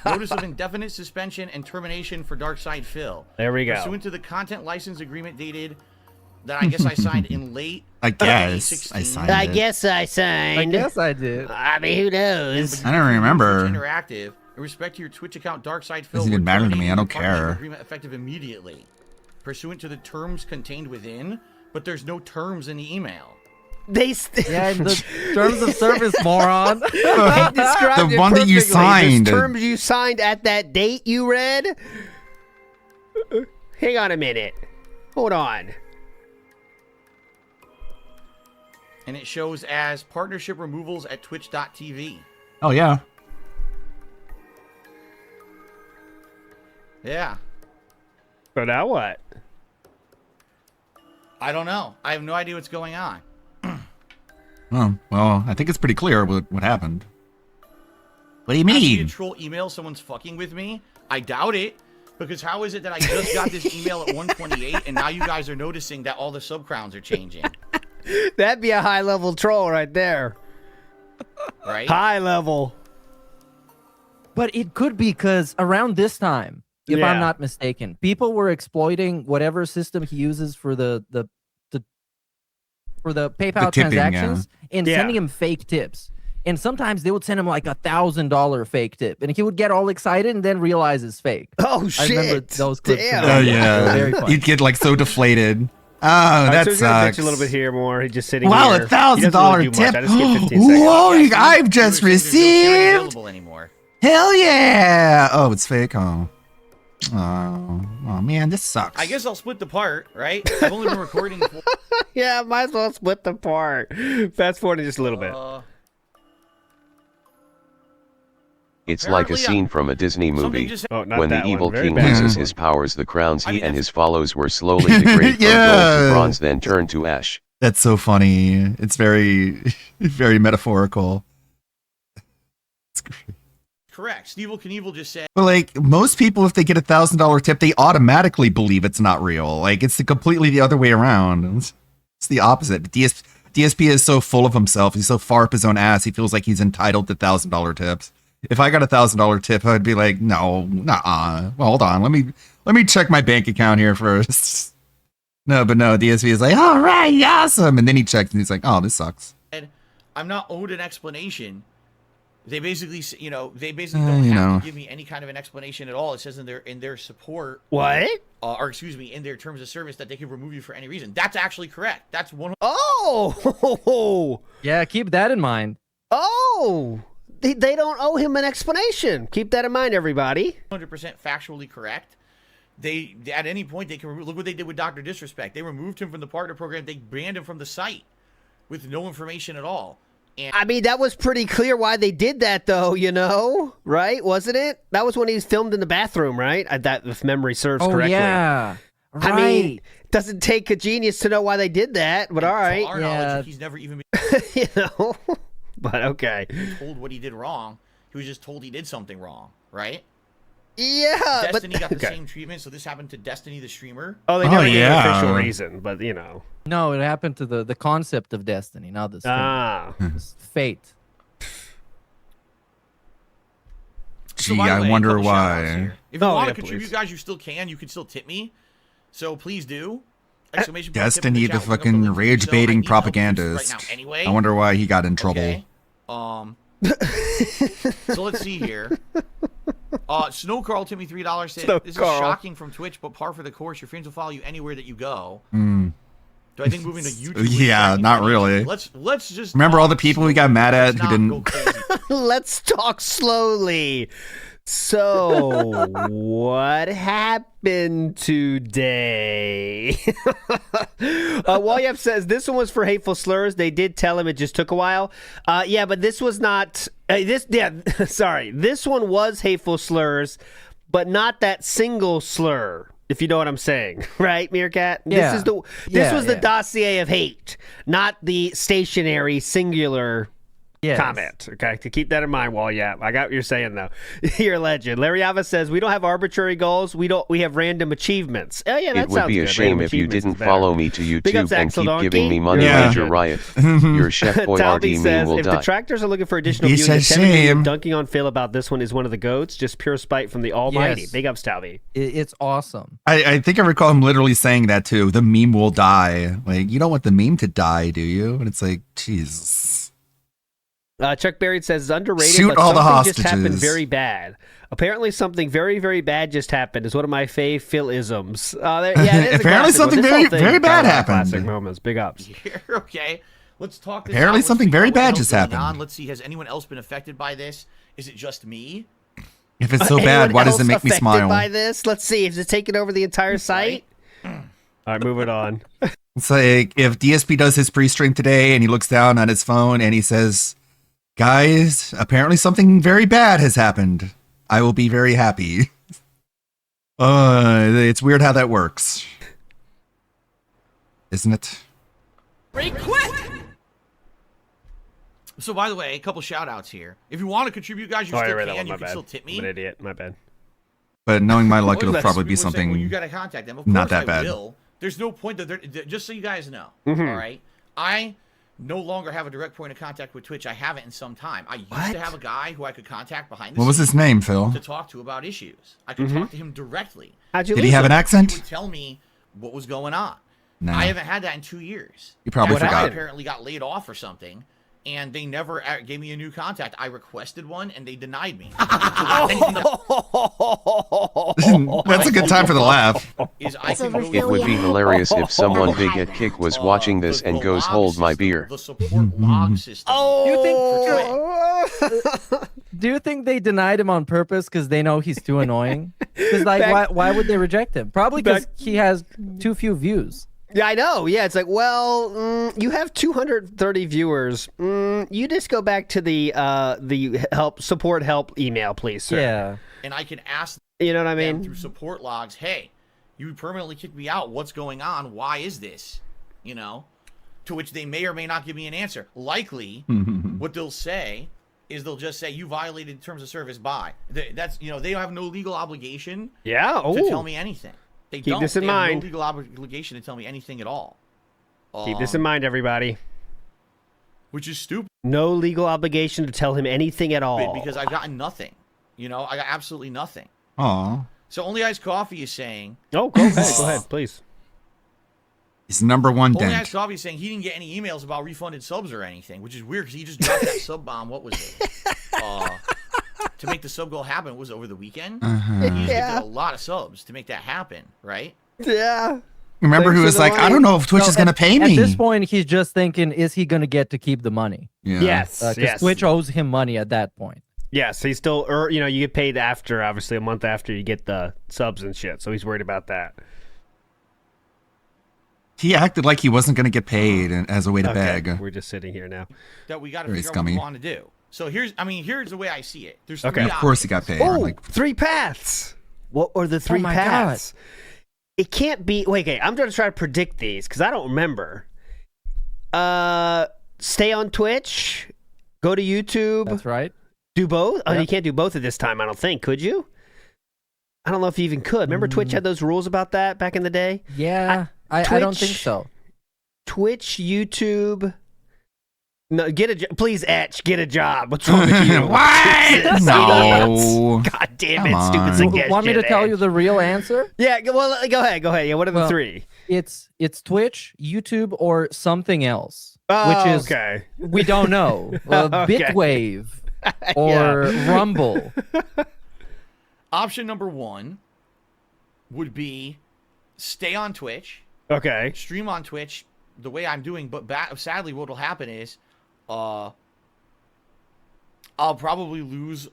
Notice of indefinite suspension and termination for Darkside Phil. There we go. Pursuant to the content license agreement dated that I guess I signed in late I guess 2016. I signed I it. guess I signed. I guess I did. I mean, who knows? I don't remember. Twitch Interactive in respect to your Twitch account Darkside Phil. Doesn't even we're matter to me, I terminating don't the partnership care. Agreement effective immediately. Pursuant to the terms contained within, but there's no terms in the email. Yeah, in the terms of service, moron. They described The it one that you perfectly. signed. There's terms you signed at that date you read. Hang on a minute. Hold on. And it shows as partnership removals at twitch.tv. Oh yeah. Yeah. So now what? I don't know. I have no idea what's going on. Oh, well, I think it's pretty clear what happened. What do you Ask me to mean? troll email someone's fucking with me? I doubt it. Because how is it that I just got this email at 128 and now you guys are noticing that all the sub crowns are changing? That'd be a high level troll right there. Right? High level. But it could be because around this time, if Yeah. I'm not mistaken, people were exploiting whatever system he uses for the PayPal tipping, transactions and Yeah. sending him fake tips. And sometimes they would send him like $1,000 fake tip, and he would get all excited and then realize it's fake. Oh I remember shit! those clips. Damn. from Oh that. They were very yeah. funny. You'd get like so deflated. Oh, All right, that so he's gonna sucks. bitch a little bit here more. He's just sitting Wow, here. $1,000 He doesn't really do much. tip. I just get 15 seconds. Whoa, Yeah, I've just you were saying there's no tier received. available anymore. Hell yeah! Oh, it's fake. Oh, oh man, this sucks. I guess I'll split the part, right? I've only been recording for... Yeah, might as well split the part. Fast forward just a little bit. It's like a Apparently, scene from a Disney something movie. just- Oh, not When the that evil one. Very king bad. loses his powers, the crowns I he mean, and that's- his follows were slowly degrade from gold Yeah. to bronze, then turn to ash. That's so funny. It's very, very metaphorical. It's great. Correct. Sneevel Knievel just said... But like most people, if they get $1,000 tip, they automatically believe it's not real. Like it's completely the other way around. It's the opposite. DSP is so full of himself. He's so far up his own ass. He feels like he's entitled to $1,000 tips. If I got $1,000 tip, I'd be like, no, nah. Well, hold on. Let me check my bank account here first. No, but no. DSP is like, all right, awesome. And then he checks and he's like, oh, this sucks. I'm not owed an explanation. They basically, don't you have know. to give me any kind of an explanation at all. It says in their support, What? or excuse me, in their terms of service that they can remove you for any reason. That's actually correct. That's 100% Oh! Yeah, keep that in mind. Oh! They don't owe him an explanation. Keep that in mind, everybody. factually correct. They at any point they can look what they did with Dr. Disrespect. They removed him from the partner program. They banned him from the site with no information at all. And I mean, that was pretty clear why they did that, though, right? Wasn't it? That was when he was filmed in the bathroom, right? That, if memory serves correctly. Yeah. Right. I mean, doesn't take a genius to know why they did that, but all to right. our Yeah. knowledge, he's never even been But okay. told what he did wrong. He was just told he did something wrong, right? Yeah, Destiny got the okay. same treatment, so this happened to Destiny the streamer. Oh, they Oh, never gave an yeah. official reason, but No, it happened to the concept of destiny, not the Ah. fate. Gee, I wonder why. If you want to contribute, guys, you still can. You can still tip me. So please do. Exclamation point, Destiny, the fucking rage-baiting propagandist. Right now anyway. I wonder why he got in trouble. Okay. So let's see here. Snow Carl tipped me $3. Said, this is shocking from Twitch, but par for the course. Your friends will follow you anywhere that you go. Do I think moving to YouTube? Yeah, not really. Let's just remember all the people we got mad at who didn't. Let's talk slowly. So, what happened today? Walyev says this one was for hateful slurs. They did tell him it just took a while. Yeah, but this was not. Sorry. This one was hateful slurs, but not that single slur. If you know what I'm saying, right, Meerkat? Yeah. This was the dossier of hate, not the stationary singular comment. Okay, to keep that in mind, Walyev. I got what you're saying though. You're a legend. Larry Ava says we don't have arbitrary goals. We have random achievements. Oh yeah, that it would be a shame if you didn't follow me to YouTube and keep giving me money. Major riot. Your Chef Boyardee meme will if die. The Tractors are looking for additional viewing, the 10 million dunking on Phil about this one is one of the goats. Just pure spite from the Almighty. Yes. Big ups, Talby. It's awesome. I think I recall him literally saying that too. The meme will die. Like, you don't want the meme to die, do you? And it's like, Jesus. Chuck Berry says it's underrated, Shoot but all the something hostages. just happened very bad. Apparently, something very, very bad just happened. Is one of my fave Phil-isms. Apparently, something very, very bad happened. Classic moments. Big ups. Okay, let's talk. This Apparently, out. something very bad just happened. Let's see. Has anyone else been affected by this? Is it just me? If it's so bad, why does it make me smile? By this, let's see. Is it taking over the entire site? All right, moving on. It's like if DSP does his pre-stream today and he looks down on his phone and he says, "Guys, apparently something very bad has happened. I will be very happy." It's weird how that works, isn't it? So, by the way, a couple shout outs here. If you want to contribute, guys, you still can. You can still tip me. I'm an idiot. My bad. But knowing my luck, it'll probably be something well, you got to contact them. Of not that I bad. Will. There's no point that just so you guys know. Mm-hmm. All right, I no longer have a direct point of contact with Twitch. I haven't in some time. I used to have a guy who I could contact behind the What was his name, Phil? to talk to about issues. I could talk to him directly. Did he have an accent? He would tell me what was going on. No. I haven't had that in 2 years. You probably That guy forgot. apparently got laid off or something, and they never gave me a new contact. I requested one, and they denied me. That's a good time for the laugh. It would be hilarious if someone big at Kick was watching this and goes, "Hold my beer." The support log system. Do you think they denied him on purpose because they know he's too annoying? Because like, why would they reject him? Probably because he has too few views. Yeah, I know. Yeah, it's like, well, you have 230 viewers. You just go back to the support help email, please, sir. Yeah. And I can ask you know what I them mean? through support logs, hey, you permanently kicked me out. What's going on? Why is this? You know? To which they may or may not give me an answer. Likely, what they'll say is they'll just say, you violated terms of service by. That's, you know, they have no legal obligation to tell me anything. They Keep don't. this in They have mind. no legal obligation to tell me anything at all. Keep this in mind, everybody. Which is stupid. No legal obligation to tell him anything at all. Because I've gotten nothing. You know, I got absolutely nothing. Aw. So Only Iced Coffee is saying... Oh, go ahead, please. He's number one Only dent. Iced Coffee is saying he didn't get any emails about refunded subs or anything, which is weird because he just dropped that sub bomb. What was it? To make the sub goal happen, it was over the weekend. He just did a lot of subs to make that happen, right? Yeah. Remember who was like, I don't know if Twitch is going to pay me. At this point, he's just thinking, is he going to get to keep the money? Yeah. Yes. Because Twitch owes him money at that point. Yes, he's still, you know, you get paid after, obviously, a month after you get the subs and shit. So he's worried about that. He acted like he wasn't going to get paid as a way to beg. We're just sitting here now. That we got to Very figure out what we scummy. want to do. So here's the way I see it. There's three Okay. Of course he got paid. Oh, Like, 3 paths. What are the 3 my paths? It can't be. Wait, okay. I'm going to try to predict these because I don't remember. Stay on Twitch. Go to YouTube. That's right. Do both? Oh, Yep. you can't do both at this time, I don't think. Could you? I don't know if you even could. Remember Twitch had those rules about that back in the day? Yeah, I don't think so. Twitch, YouTube. No, please, Etch, get a job. What's wrong with you? What? No. God damn Come it, stupid on. suggestion. Want me to tell you Etch. the real answer? Yeah, well, go ahead. Yeah, what are the three? It's Twitch, YouTube, or something else. Oh, which is okay. We don't know. Okay. Bitwave or Rumble. Option number 1 would be stay on Twitch. Okay. Stream on Twitch the way I'm doing, but sadly what will happen is I'll probably lose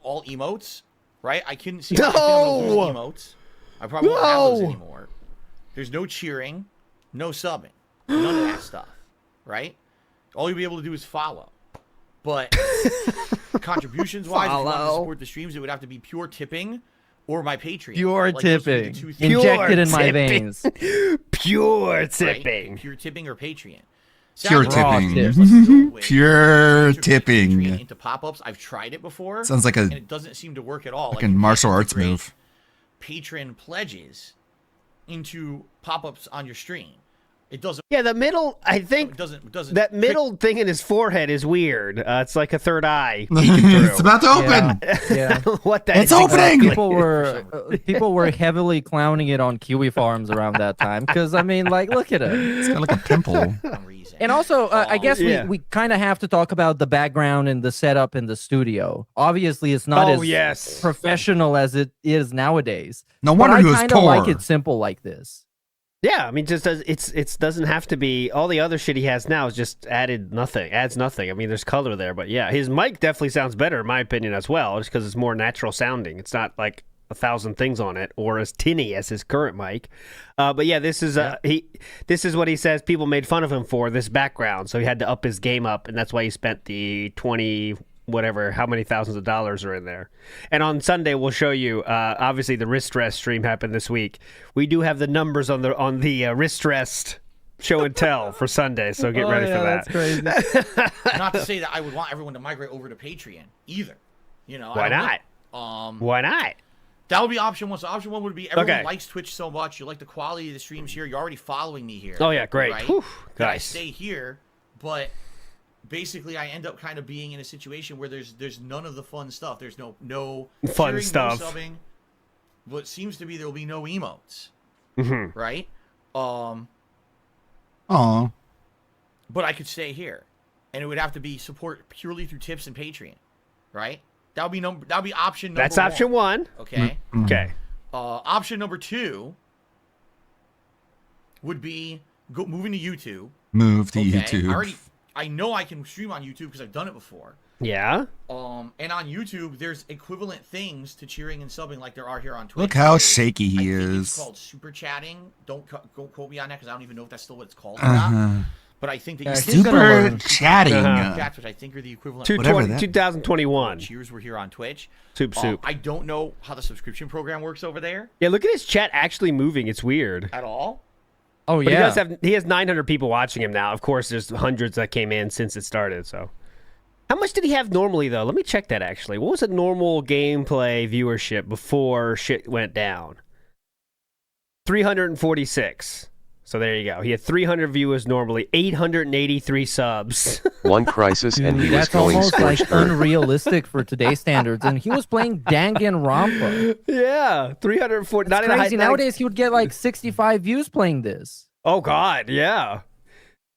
all emotes, right? I couldn't see how I'm lose emotes. I probably won't have those anymore. There's no cheering, no subbing, none of that stuff, right? All you'll be able to do is follow. But contributions-wise, if you want to support the streams, it would have to be pure tipping or my Patreon. Pure Like, tipping. Injected in my veins. Pure tipping. Right? Pure tipping or Patreon. Pure Sadly, tipping. Pure tipping. Patreon into pop-ups. I've tried it before. Sounds like and it doesn't seem to work at all. Like a martial arts move. Patron pledges into pop-ups on your stream. It doesn't. Yeah, the middle. I think it doesn't. That middle thing in his forehead is weird. It's like a third eye. It's about to open. Yeah. What that? It's opening. People were heavily clowning it on Kiwi Farms around that time because I mean, like, look at it. It's got like a pimple. And also, I guess we kind of have to talk about the background and the setup in the studio. Obviously, it's not as professional as it is nowadays. No wonder he was I kind poor. of like it simple like this. Yeah, I mean, it doesn't have to be all the other shit he has now is just adds nothing. I mean, there's color there, but yeah, his mic definitely sounds better in my opinion as well, just because it's more natural sounding. It's not like 1,000 things on it or as tinny as his current mic. But yeah, this is this is what he says people made fun of him for, this background, so he had to up his game up, and that's why he spent the 20 whatever, how many thousands of dollars are in there. And on Sunday, we'll show you, obviously the wrist rest stream happened this week. We do have the numbers on the wrist rest show and tell for Sunday, so get ready for that. That's crazy. Not to say that I would want everyone to migrate over to Patreon either. You know, why not? Why not? That would be option 1. So option 1 would be everyone likes Twitch so much, you like the quality of the streams here, you're already following me here. Oh yeah, great. Right? Whew, that I nice. stay here, but basically I end up kind of being in a situation where there's none of the fun stuff. There's no fun cheering, stuff. no subbing. What seems to be there will be no emotes. Mm-hmm. Right? Aw. But I could stay here, and it would have to be support purely through tips and Patreon, right? That would be option number 1. That's option 1. Okay. Mm-hmm. Okay. Option number 2 would be moving to YouTube. Move to YouTube. I know I can stream on YouTube because I've done it before. Yeah. And on YouTube, there's equivalent things to cheering and subbing like there are here on Twitch. Look how shaky he I think is. It's called super chatting. Don't quote me on that because I don't even know if that's still what it's called. But I think that super chatting. Chats, which I think are the equivalent. 2021. Cheers were here on Twitch. Soup. I don't know how the subscription program works over there. Yeah, look at his chat actually moving. It's weird. At all? Oh but yeah. He has 900 people watching him now. Of course, there's hundreds that came in since it started. So, how much did he have normally though? Let me check that actually. What was a normal gameplay viewership before shit went down? 346. So there you go. He had 300 viewers normally, 883 subs. One crisis and he was That's going almost like scorched earth. unrealistic for today's standards. And he was playing Danganronpa. Yeah, 340. That's crazy. Nowadays, he would get like 65 views playing this. Oh God, yeah.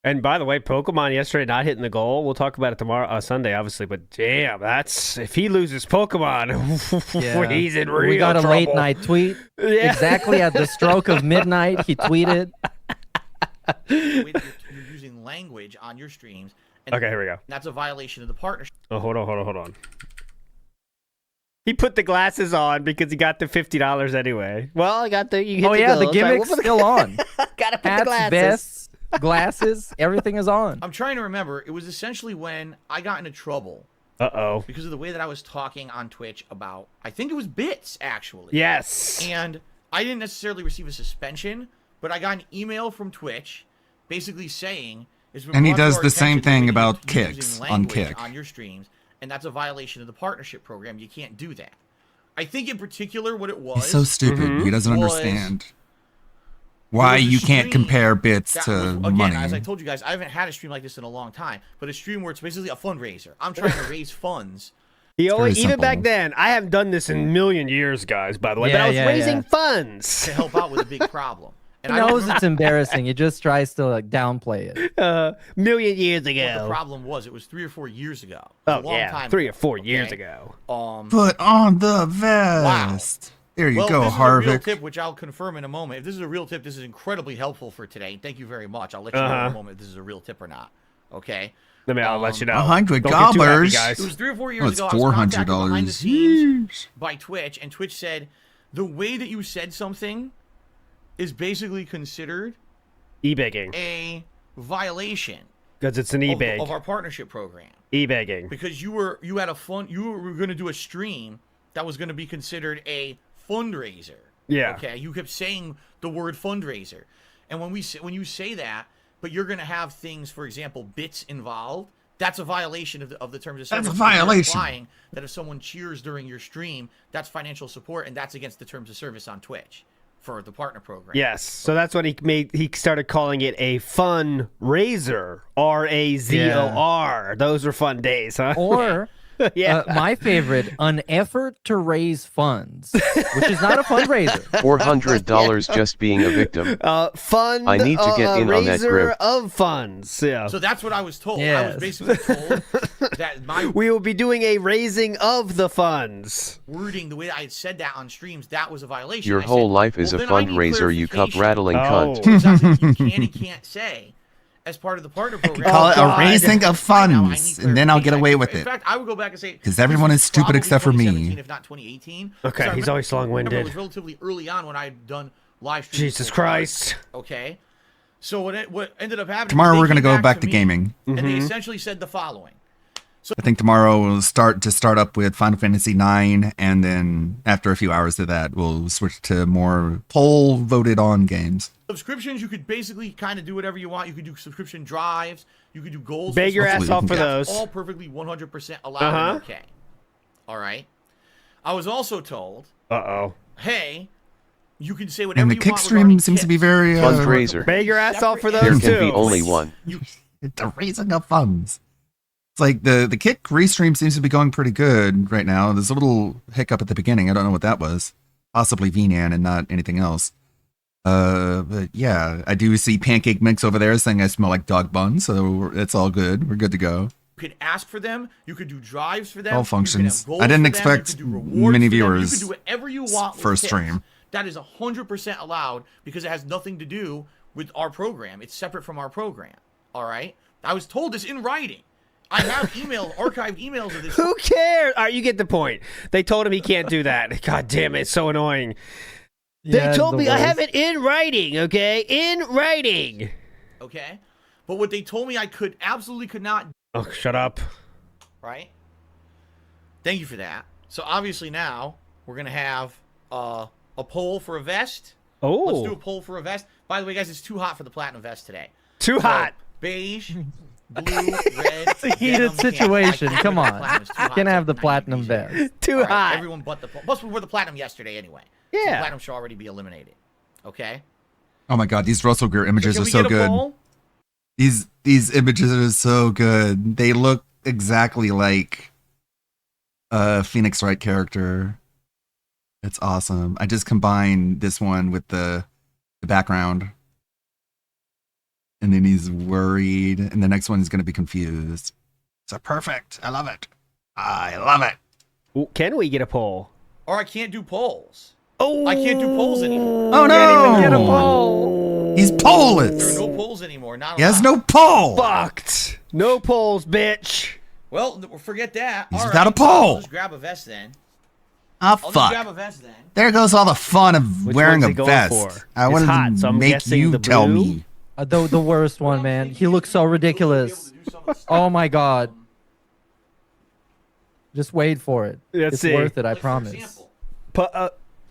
And by the way, Pokemon yesterday not hitting the goal. We'll talk about it tomorrow, Sunday, obviously. But damn, that's if he loses Pokemon, he's in real trouble. We got a late night tweet. Yeah. Exactly at the stroke of midnight, he tweeted. You're using language on your streams. And Okay, here we go. That's a violation of the partnership. Oh, hold on. He put the glasses on because he got the $50 anyway. Well, I got the. You hit The goals. gimmick's still on. Gotta put the Hats, glasses. vests, glasses, everything is on. I'm trying to remember. It was essentially when I got into trouble. Uh-oh. Because of the way that I was talking on Twitch about, I think it was bits, actually. Yes. And I didn't necessarily receive a suspension, but I got an email from Twitch basically saying... And he does the same thing about kicks on Kick. On your streams, and that's a violation of the partnership program. You can't do that. I think in particular what it was... He's so stupid. He doesn't was understand. Why There was a you can't stream compare bits that to was, again, money. as I told you guys, I haven't had a stream like this in a long time, but a stream where it's basically a fundraiser. I'm trying to raise funds. Even back then, I haven't done this in a million years, guys, by the way, but I was raising funds to help out with a big problem. And He I don't knows remember- it's embarrassing. He just tries to like downplay it. million years ago. What the problem was, it was 3 or 4 years ago. It Oh, was a long yeah, time 3 ago, or 4 years okay? ago. Put on the vest. There you well, go, if this is a real Harvick. tip, which I'll confirm in a moment. If this is a real tip, this is incredibly helpful for today. Thank you very much. I'll let you know in a moment if this is a real tip or not. Okay? I'll let you know. 100 Don't get too happy, gobblers. guys. It was 3 or 4 years Oh, it's ago. I was contacted behind the $400. scenes by Twitch, and Twitch said the way that you said something is basically considered e-begging, a violation because it's an e-beg of our partnership program. E-begging. Because you were going to do a stream that was going to be considered a fundraiser. Yeah. Okay. You kept saying the word fundraiser, and when you say that, but you're going to have things, for example, bits involved. That's a violation of the terms of service. That's a violation. You're implying that if someone cheers during your stream, that's financial support, and that's against the terms of service on Twitch for the partner program. Yes, so that's what he started calling it a fun razor, R-A-Z-O-R. Those were fun days, huh? Or my favorite, an effort to raise funds, which is not a fundraiser. $400 just being a victim. Fund. I need to get in on that raiser grip. of funds. Yeah. So that's what I was told. I Yes. was basically told that we will be doing a raising of the funds. Wording, the way I had said that on streams, that was a violation. Your I whole said, life is well, a then I need fundraiser, you cup clarification. rattling cunt. Exactly. You can and can't say as part of the partner program. Call it a raising of funds, and then I'll get away with In it. fact, I would go back and say Because everyone is stupid except for me. 2017, if not 2018. Okay, So I he's remember- always long-winded. remember It was relatively early on when I had done live streams. Jesus before. Christ. Okay. So what ended up happening? Tomorrow is we're they gonna came go back to me, gaming. and they Mm-hmm. essentially said the following. I think tomorrow we'll start up with Final Fantasy IX, and then after a few hours of that, we'll switch to more poll voted on games. Subscriptions, you could basically kind of do whatever you want. You could do subscription drives. You could do goals. Beg your ass off for That's those. all perfectly 100% allowed Uh-huh. and okay. All right. I was also told, Uh-oh. hey, you can say whatever And the you kick want regarding stream seems to be tips. very Fundraiser. Beg your ass off for There those can too. be only one. The raising of funds. It's like the kick restream seems to be going pretty good right now. There's a little hiccup at the beginning. I don't know what that was. Possibly VNAN and not anything else. But yeah, I do see Pancake Mix over there saying I smell like dog buns, so it's all good. We're good to go. You could ask for them. You could do drives for them. All you could functions. have goals I didn't for them, you expect could do rewards many for them, viewers You could do whatever you want with first tips. stream. That is 100% allowed because it has nothing to do with our program. It's separate from our program. All right? I was told this in writing. I have archived emails of this. Who cares? All right, you get the point. They told him he can't do that. God damn it, it's so annoying. Yeah, They told the me I worst. have it in writing, okay? In writing. Okay? But what they told me I absolutely could not, Oh, shut up. right? Thank you for that. So obviously now we're going to have a poll for a vest. Oh. Let's do a poll for a vest. By the way, guys, it's too hot for the platinum vest today. Too So, hot. Beige, blue, red. It's a heated situation. Come on. Can I have the platinum vest? Too All right, hot. everyone but the plus we wore the platinum yesterday anyway. So Yeah. the platinum should already be eliminated. Okay. Oh my god, these Russell Greer images Can are we so get a good. poll? These images are so good. They look exactly like a Phoenix Wright character. It's awesome. I just combined this one with the background. And then he's worried. And the next one is going to be confused. So perfect. I love it. I love it. Ooh, can we get a poll? Or I can't do polls. Oh. I can't do polls anymore. Oh Can't even get a no! poll. He's There are pollless. no polls anymore. Not He has allowed. no poll. Fucked. No polls, bitch. Well, forget that. He's All without right, a poll. I'll just grab a vest then. Ah, I'll just grab fuck. a vest then. There goes all the fun of Which wearing one's a he going vest. for? I It's wanted hot, to so I'm make guessing you the tell blue? me. The worst one, man. He looks so ridiculous. Oh my god. Just wait for it. Let's It's see. worth it, I Like, for promise. example,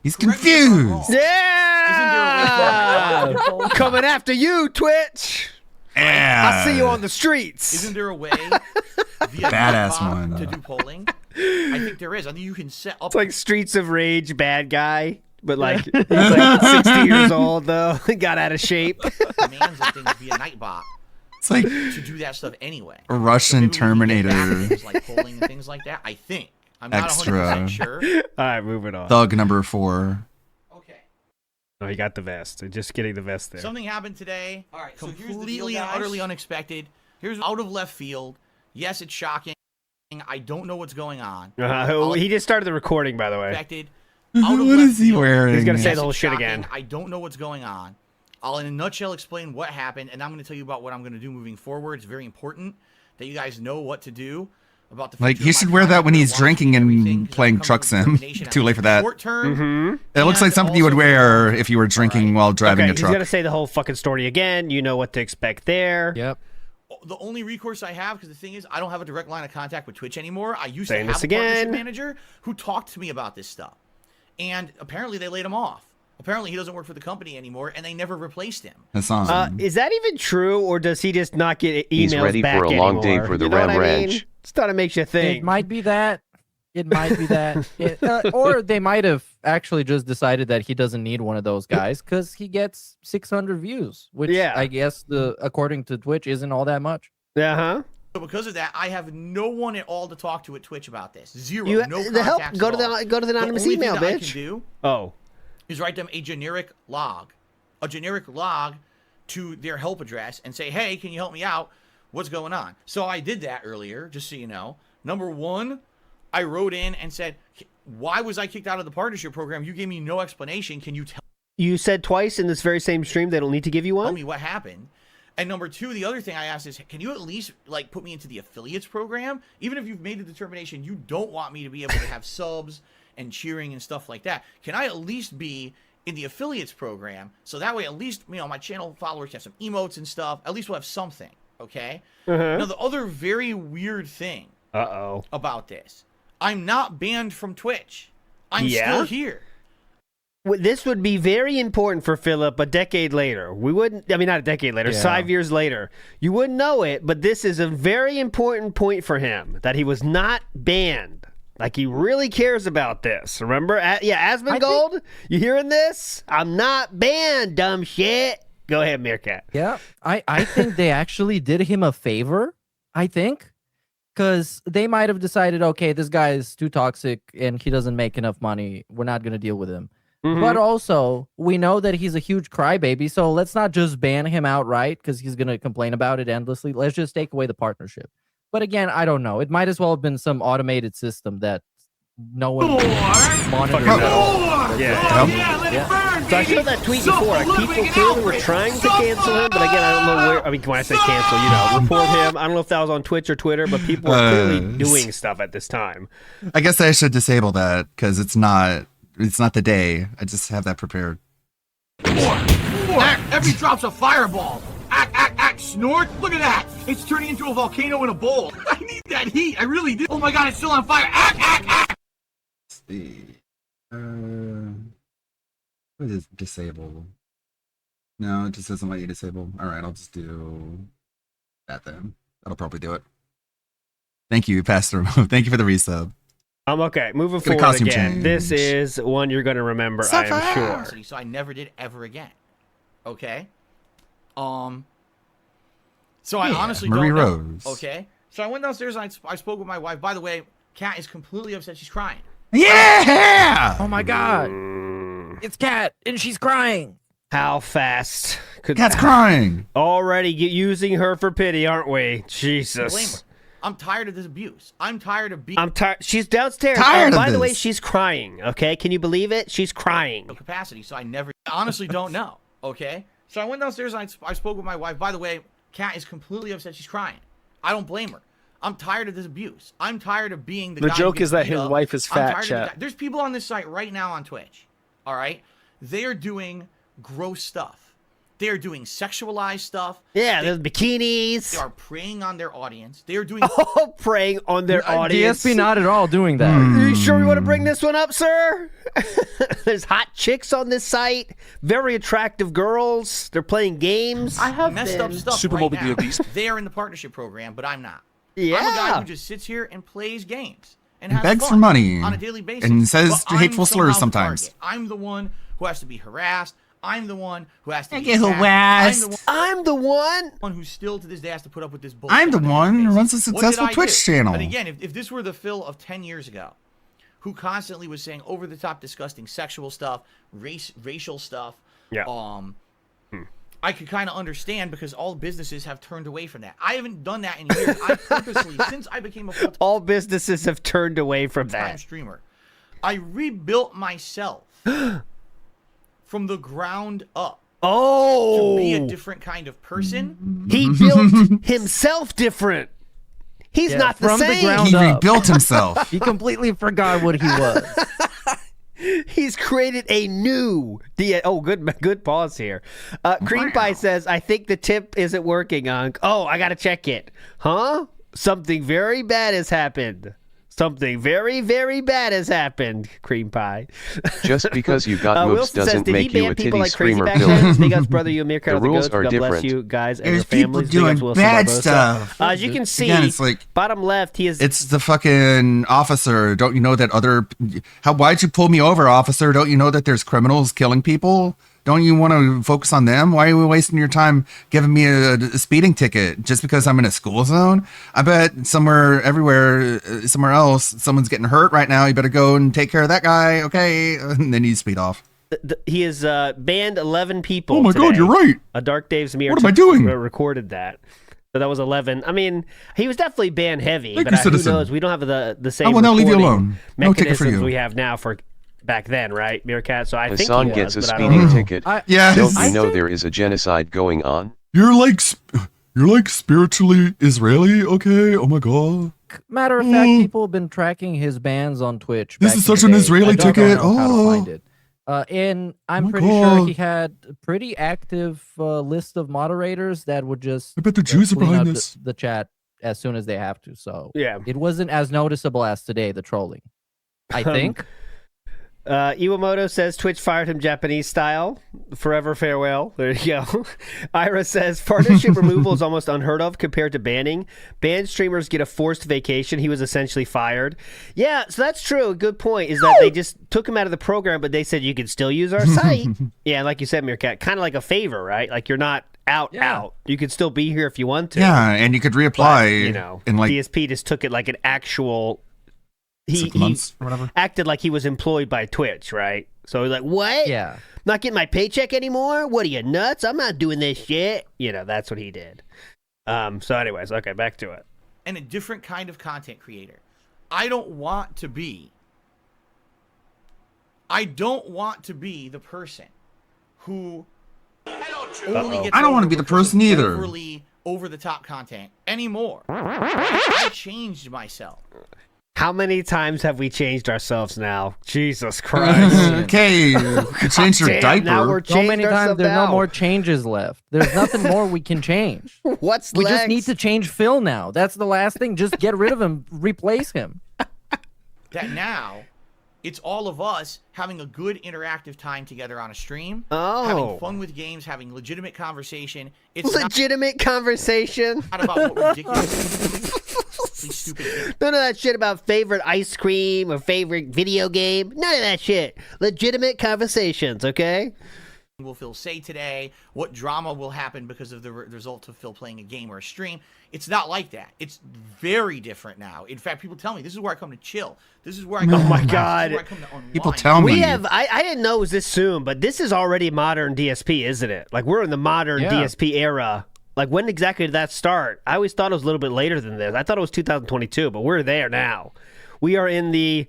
He's correct me if I'm wrong. confused. Yeah. Coming after you, Twitch. Yeah. I see you on the streets. Isn't there a way via Badass Dropbox one. to do polling? I think there is. I think you can set up. It's like Streets of Rage bad guy. But like he's like 60 years old though, got out of shape. Commands and things via Nightbot. It's like to do that stuff anyway. A Russian Terminator. Like polling and things like that. I think. I'm not Extra. 100% sure. All right, moving on. Thug number 4. Oh, he got the vest. Just getting the vest there. Something happened today. All right, so here's the deal, completely and guys. utterly unexpected. Here's out of left field. Yes, it's shocking. I don't know what's going on. He just started the recording, by the way. Expected. What is he wearing? He's gonna say Yes, the whole it's shit shocking. again. I don't know what's going on. I'll, in a nutshell, explain what happened, and I'm going to tell you about what I'm going to do moving forward. It's very important that you guys know what to do about the Like, future he of my should wear that content when and he's watching drinking everything, and 'cause playing I've come truck to a sim. determination Too late for that. Short term, It looks like and something you would also wear if you were drinking while driving Okay, a truck. he's gonna say the whole fucking story again. You know what to expect there. Yep. the only recourse I have, because the thing is, I don't have a direct line of contact with Twitch anymore. I used Saying to have this a partnership again. manager who talked to me about this stuff, and apparently they laid him off. Apparently he doesn't work for the company anymore, and they never replaced him. That's awesome. Is that even true, or does he just not get emails He's ready back for a long day anymore? for the You know Ram what I mean? Ranch. Just thought it makes you think. It might be that. It might be that. Or they might have actually just decided that he doesn't need one of those guys because he gets 600 views, which I guess according to Twitch isn't all that much. Uh-huh. So because of that, I have no one at all to talk to at Twitch about this. Zero. You, no the help. contacts Go at to all. the anonymous only email, thing that I bitch. can do Oh. is write them a generic log to their help address and say, hey, can you help me out? What's going on? So I did that earlier, just so you know. Number one, I wrote in and said, why was I kicked out of the partnership program? You gave me no explanation. Can you tell You said twice in this very same stream they don't need to give you one? me what happened? And number two, the other thing I asked is, can you at least like put me into the affiliates program? Even if you've made a determination you don't want me to be able to have subs and cheering and stuff like that, can I at least be in the affiliates program? So that way, at least, you know, my channel followers have some emotes and stuff. At least we'll have something, okay? Now, the other very weird thing about this, I'm not banned from Twitch. I'm still here. This would be very important for Philip a decade later. We wouldn't, I mean, not a decade later, 5 years later. You wouldn't know it, but this is a very important point for him that he was not banned. Like, he really cares about this. Remember? Asmongold, you hearing this? I'm not banned, dumb shit. Go ahead, Meerkat. Yeah, I think they actually did him a favor, I think. Because they might have decided, okay, this guy is too toxic and he doesn't make enough money. We're not going to deal with him. But also, we know that he's a huge crybaby, so let's not just ban him outright because he's going to complain about it endlessly. Let's just take away the partnership. But again, I don't know. It might as well have been some automated system that no one monitors at all. So I showed that tweet before. Like, people clearly were trying to cancel him, but again, I don't know where. I mean, when I say cancel, you know, report him. I don't know if that was on Twitch or Twitter, but people were clearly doing stuff at this time. I guess I should disable that because it's not the day. I just have that prepared. Every drop's a fireball. Act, snort. Look at that. It's turning into a volcano in a bowl. I need that heat. I really do. Oh my god, it's still on fire. Act. Let's see. What is disable? No, it just doesn't let you disable. All right, I'll just do that then. That'll probably do it. Thank you, Pastor. Thank you for the resub. I'm okay. Moving Get a forward costume again. change. This is one you're going to remember, I am sure. So I never did ever again. Okay? So I honestly Marie don't know. Rose. Okay? So I went downstairs and I spoke with my wife. By the way, Kat is completely upset. She's crying. Yeah! Oh my god. It's Kat and she's crying. How fast could Cat's crying. Already using her for pity, aren't we? Blame Jesus. her. I'm tired of this abuse. I'm tired of being I'm tired. She's downstairs. Tired of By the way, this. she's crying. Okay, can you believe it? She's crying. no capacity, so I honestly don't know. Okay? So I went downstairs and I spoke with my wife. By the way, Kat is completely upset. She's crying. I don't blame her. I'm tired of this abuse. I'm tired of being the guy who joke gets is that beat his up. wife is I'm fat, tired of chat. the guy- There's people on this site right now on Twitch. All right? They are doing gross stuff. They are doing sexualized stuff. Yeah, there's bikinis. They are preying on their audience. They are doing Oh, preying on their audience. DSP not at all doing that. Are you sure you want to bring this one up, sir? There's hot chicks on this site. Very attractive girls. They're playing games. I have messed up stuff Super right Mobile now. Beast. They are in the partnership program, but I'm not. Yeah. I'm a guy who just sits here and plays games. and has begs fun for money on a daily basis. and says But I'm hateful slurs somehow the sometimes. target. I'm the one who has to be harassed. I'm the one who has to be get attacked. harassed. I'm the one who still to this day has to put up with this bullshit. I'm the on a daily one who basis. runs a What did successful I Twitch do? channel. But again, if this were the Phil of 10 years ago, who constantly was saying over-the-top, disgusting sexual stuff, racial stuff, I could kind of understand because all businesses have turned away from that. I haven't done that in years. I purposely, since I became a full-time all businesses have turned away from that streamer, I rebuilt myself from the ground up. Oh, to be a different kind of person. He built himself different. He's not the from same. The ground He up. rebuilt himself. He completely forgot what he was. He's created a new. Good pause here. Cream Pie says, "I think the tip isn't working, Unc. Oh, I gotta check it. Huh? Something very bad has happened. Something very, very bad has happened." Cream Pie. Just because you got moves Wilson doesn't says, "Did make he you ban a people titty like crazy screamer, back Bill. then? Big Ups, brother, you Amir, The rules are God bless different. you guys and There's your people families. Big ups, doing Wilson bad Barbosa. stuff. As you can see, Again, it's like bottom left, he is. it's the fucking officer. Don't you know that why'd you pull me over, officer? Don't you know that there's criminals killing people? Don't you want to focus on them? Why are you wasting your time giving me a speeding ticket just because I'm in a school zone? I bet somewhere else, someone's getting hurt right now. You better go and take care of that guy, okay? And then you speed off. He has banned 11 people. Oh my God, you're right. A Dark Dave's Mirror. What am I doing? Recorded that. So that was 11. I mean, he was definitely banned heavy, Thank but you, who citizen. knows? We don't have the same I will now leave you alone. No ticket for mechanisms you. we have now for back then, right, Meerkat? So I think Hassan he was, gets a but I don't speeding know. ticket. Yes. Don't you know there is a genocide going on? You're like spiritually Israeli, okay? Oh my God. Matter of fact, people have been tracking his bans on Twitch. This back is in such the an day. Israeli I don't ticket. know how to Oh. find it. And I'm my pretty sure God. he had a pretty active list of moderators that would just I bet the Jews are clean behind up this. the chat as soon as they have to. So Yeah. it wasn't as noticeable as today, the trolling. I think. Iwamoto says Twitch fired him Japanese style. Forever farewell. There you go. Ira says partnership removal is almost unheard of compared to banning. Banned streamers get a forced vacation. He was essentially fired. Yeah, so that's true. A good point is that they just took him out of the program, but they said you can still use our site. Yeah, like you said, Meerkat, kind of like a favor, right? Like you're not out. You could still be here if you want to. Yeah, and you could reapply. But, you know, in like DSP just took it like an actual. 6 months or whatever. Acted like he was employed by Twitch, right? So he's like, what? Yeah. Not getting my paycheck anymore? What are you, nuts? I'm not doing this shit. You know, that's what he did. So anyways, okay, back to it. And a different kind of content creator. I don't want to be the person who only gets I don't want to be the person either. overly over-the-top content anymore. I changed myself. How many times have we changed ourselves now? Jesus Christ. Okay, you changed your Damn, diaper. now we're So many times ourselves there's no now. more changes left. There's nothing more we can change. What's We next? just need to change Phil now. That's the last thing. Just get rid of him, replace him. That now it's all of us having a good interactive time together on a stream, Oh. having fun with games, having legitimate conversation. It's legitimate conversation. not about what ridiculous, stupid things. None of that shit about favorite ice cream or favorite video game. None of that shit. Legitimate conversations, okay? Will Phil say today? What drama will happen because of the result of Phil playing a game or a stream? It's not like that. It's very different now. In fact, people tell me this is where I come to chill. This is where I come. Oh my to relax. God. This is where I come to unwind. People tell me. We have, I didn't know it was this soon, but this is already modern DSP, isn't it? Like, we're in the modern Yeah. DSP era. Like, when exactly did that start? I always thought it was a little bit later than this. I thought it was 2022, but we're there now. We are in the,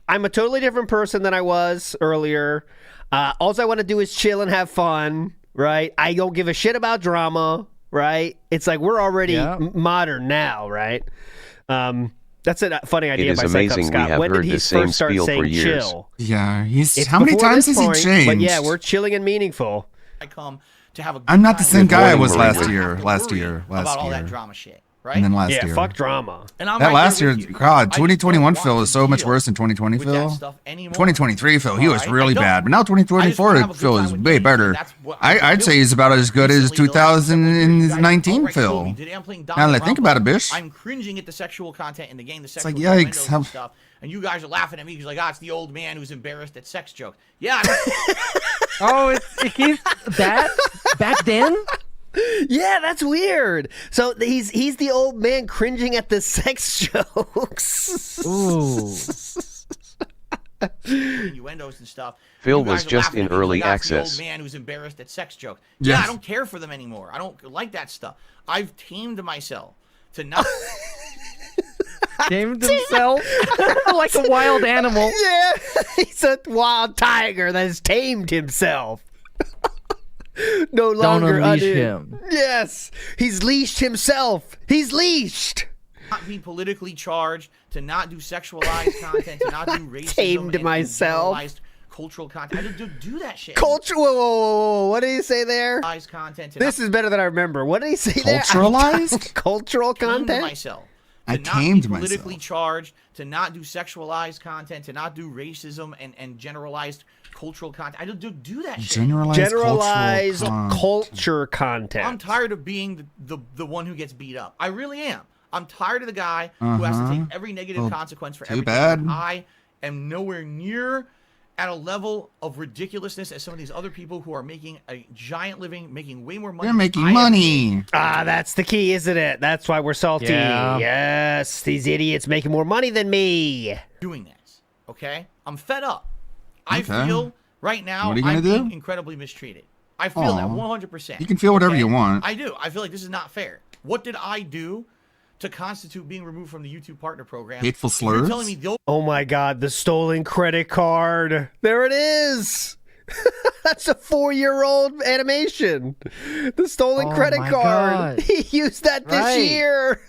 I'm a totally different person than I was earlier. All I want to do is chill and have fun, right? I don't give a shit about drama, right? It's like we're already modern now, right? That's a funny idea is by amazing Scott. we have When did heard he the first same start spiel saying for years. chill? Yeah, It's how many before times this has point, he changed? But yeah, we're chilling and meaningful. I come to have a good I'm not the time same with guy I everyone. was I last don't year. have to Last worry year. about all that drama shit. right? And then last Yeah, year. fuck drama. And I'm That right last there year, with you. God, I 2021 don't Phil want is so to much deal worse than 2020 with that Phil. stuff anymore. 2023 Phil, he was Alright? really I don't. bad, but now I just wanna 2024 have a good Phil time is with way games, better. and that's what I've been I'd say doing. he's about as good as Recently, the last several years, you guys 2019 outright told Phil. me today I'm playing Now that I Donald think Rumble. about it, bish. I'm cringing at the sexual content in the game, the sexual like, yikes, innuendos how- and stuff. And you guys are laughing at me because like, it's the old man who's embarrassed at sex jokes. Yeah, I don't Oh, it keeps that back then. Yeah, that's weird. So he's the old man cringing at the sex jokes. Ooh. innuendos and stuff. Phil You guys was are just laughing in at me early like, "That's the access." old man who's embarrassed at sex jokes. Yes. Yeah, I don't care for them anymore. I don't like that stuff. I've tamed myself to not. Tamed himself like a wild animal. Yeah, he's a wild tiger that has tamed himself. No longer unleash under- him. Yes, he's leashed himself. He's leashed. Not be politically charged, to not do sexualized content, to not do racism Tamed and myself. generalized cultural content. I don't do that shit. Culture. Whoa, whoa, whoa, whoa. What did he say there? Culturalized content. To This is better than I remember. What did he say there? Culturalized? Cultural tamed content? myself. I To not tamed be politically myself. charged, to not do sexualized content, to not do racism and generalized cultural content. I don't do that shit. Generalized cultural culture content. I'm tired of being the one who gets beat up. I really am. I'm tired of the guy who has to take every negative Well, consequence for too everything. bad. I am nowhere near at a level of ridiculousness as some of these other people who are making a giant living, making way more money. They're than making I am money. That's the key, isn't it? That's why we're salty. Yeah. Yes, these idiots making more money than me. doing this. Okay? I'm fed up. I Okay. feel right now What are you gonna I'm being do? incredibly mistreated. I feel that Aw. 100%. You can feel whatever you want. I do. I feel like this is not fair. What did I do to constitute being removed from the YouTube partner program? Hateful You're slurs? telling me the Oh my god, the stolen credit card. There it is. That's a 4-year-old animation. The stolen Oh credit my card. God. He used that this Right. year.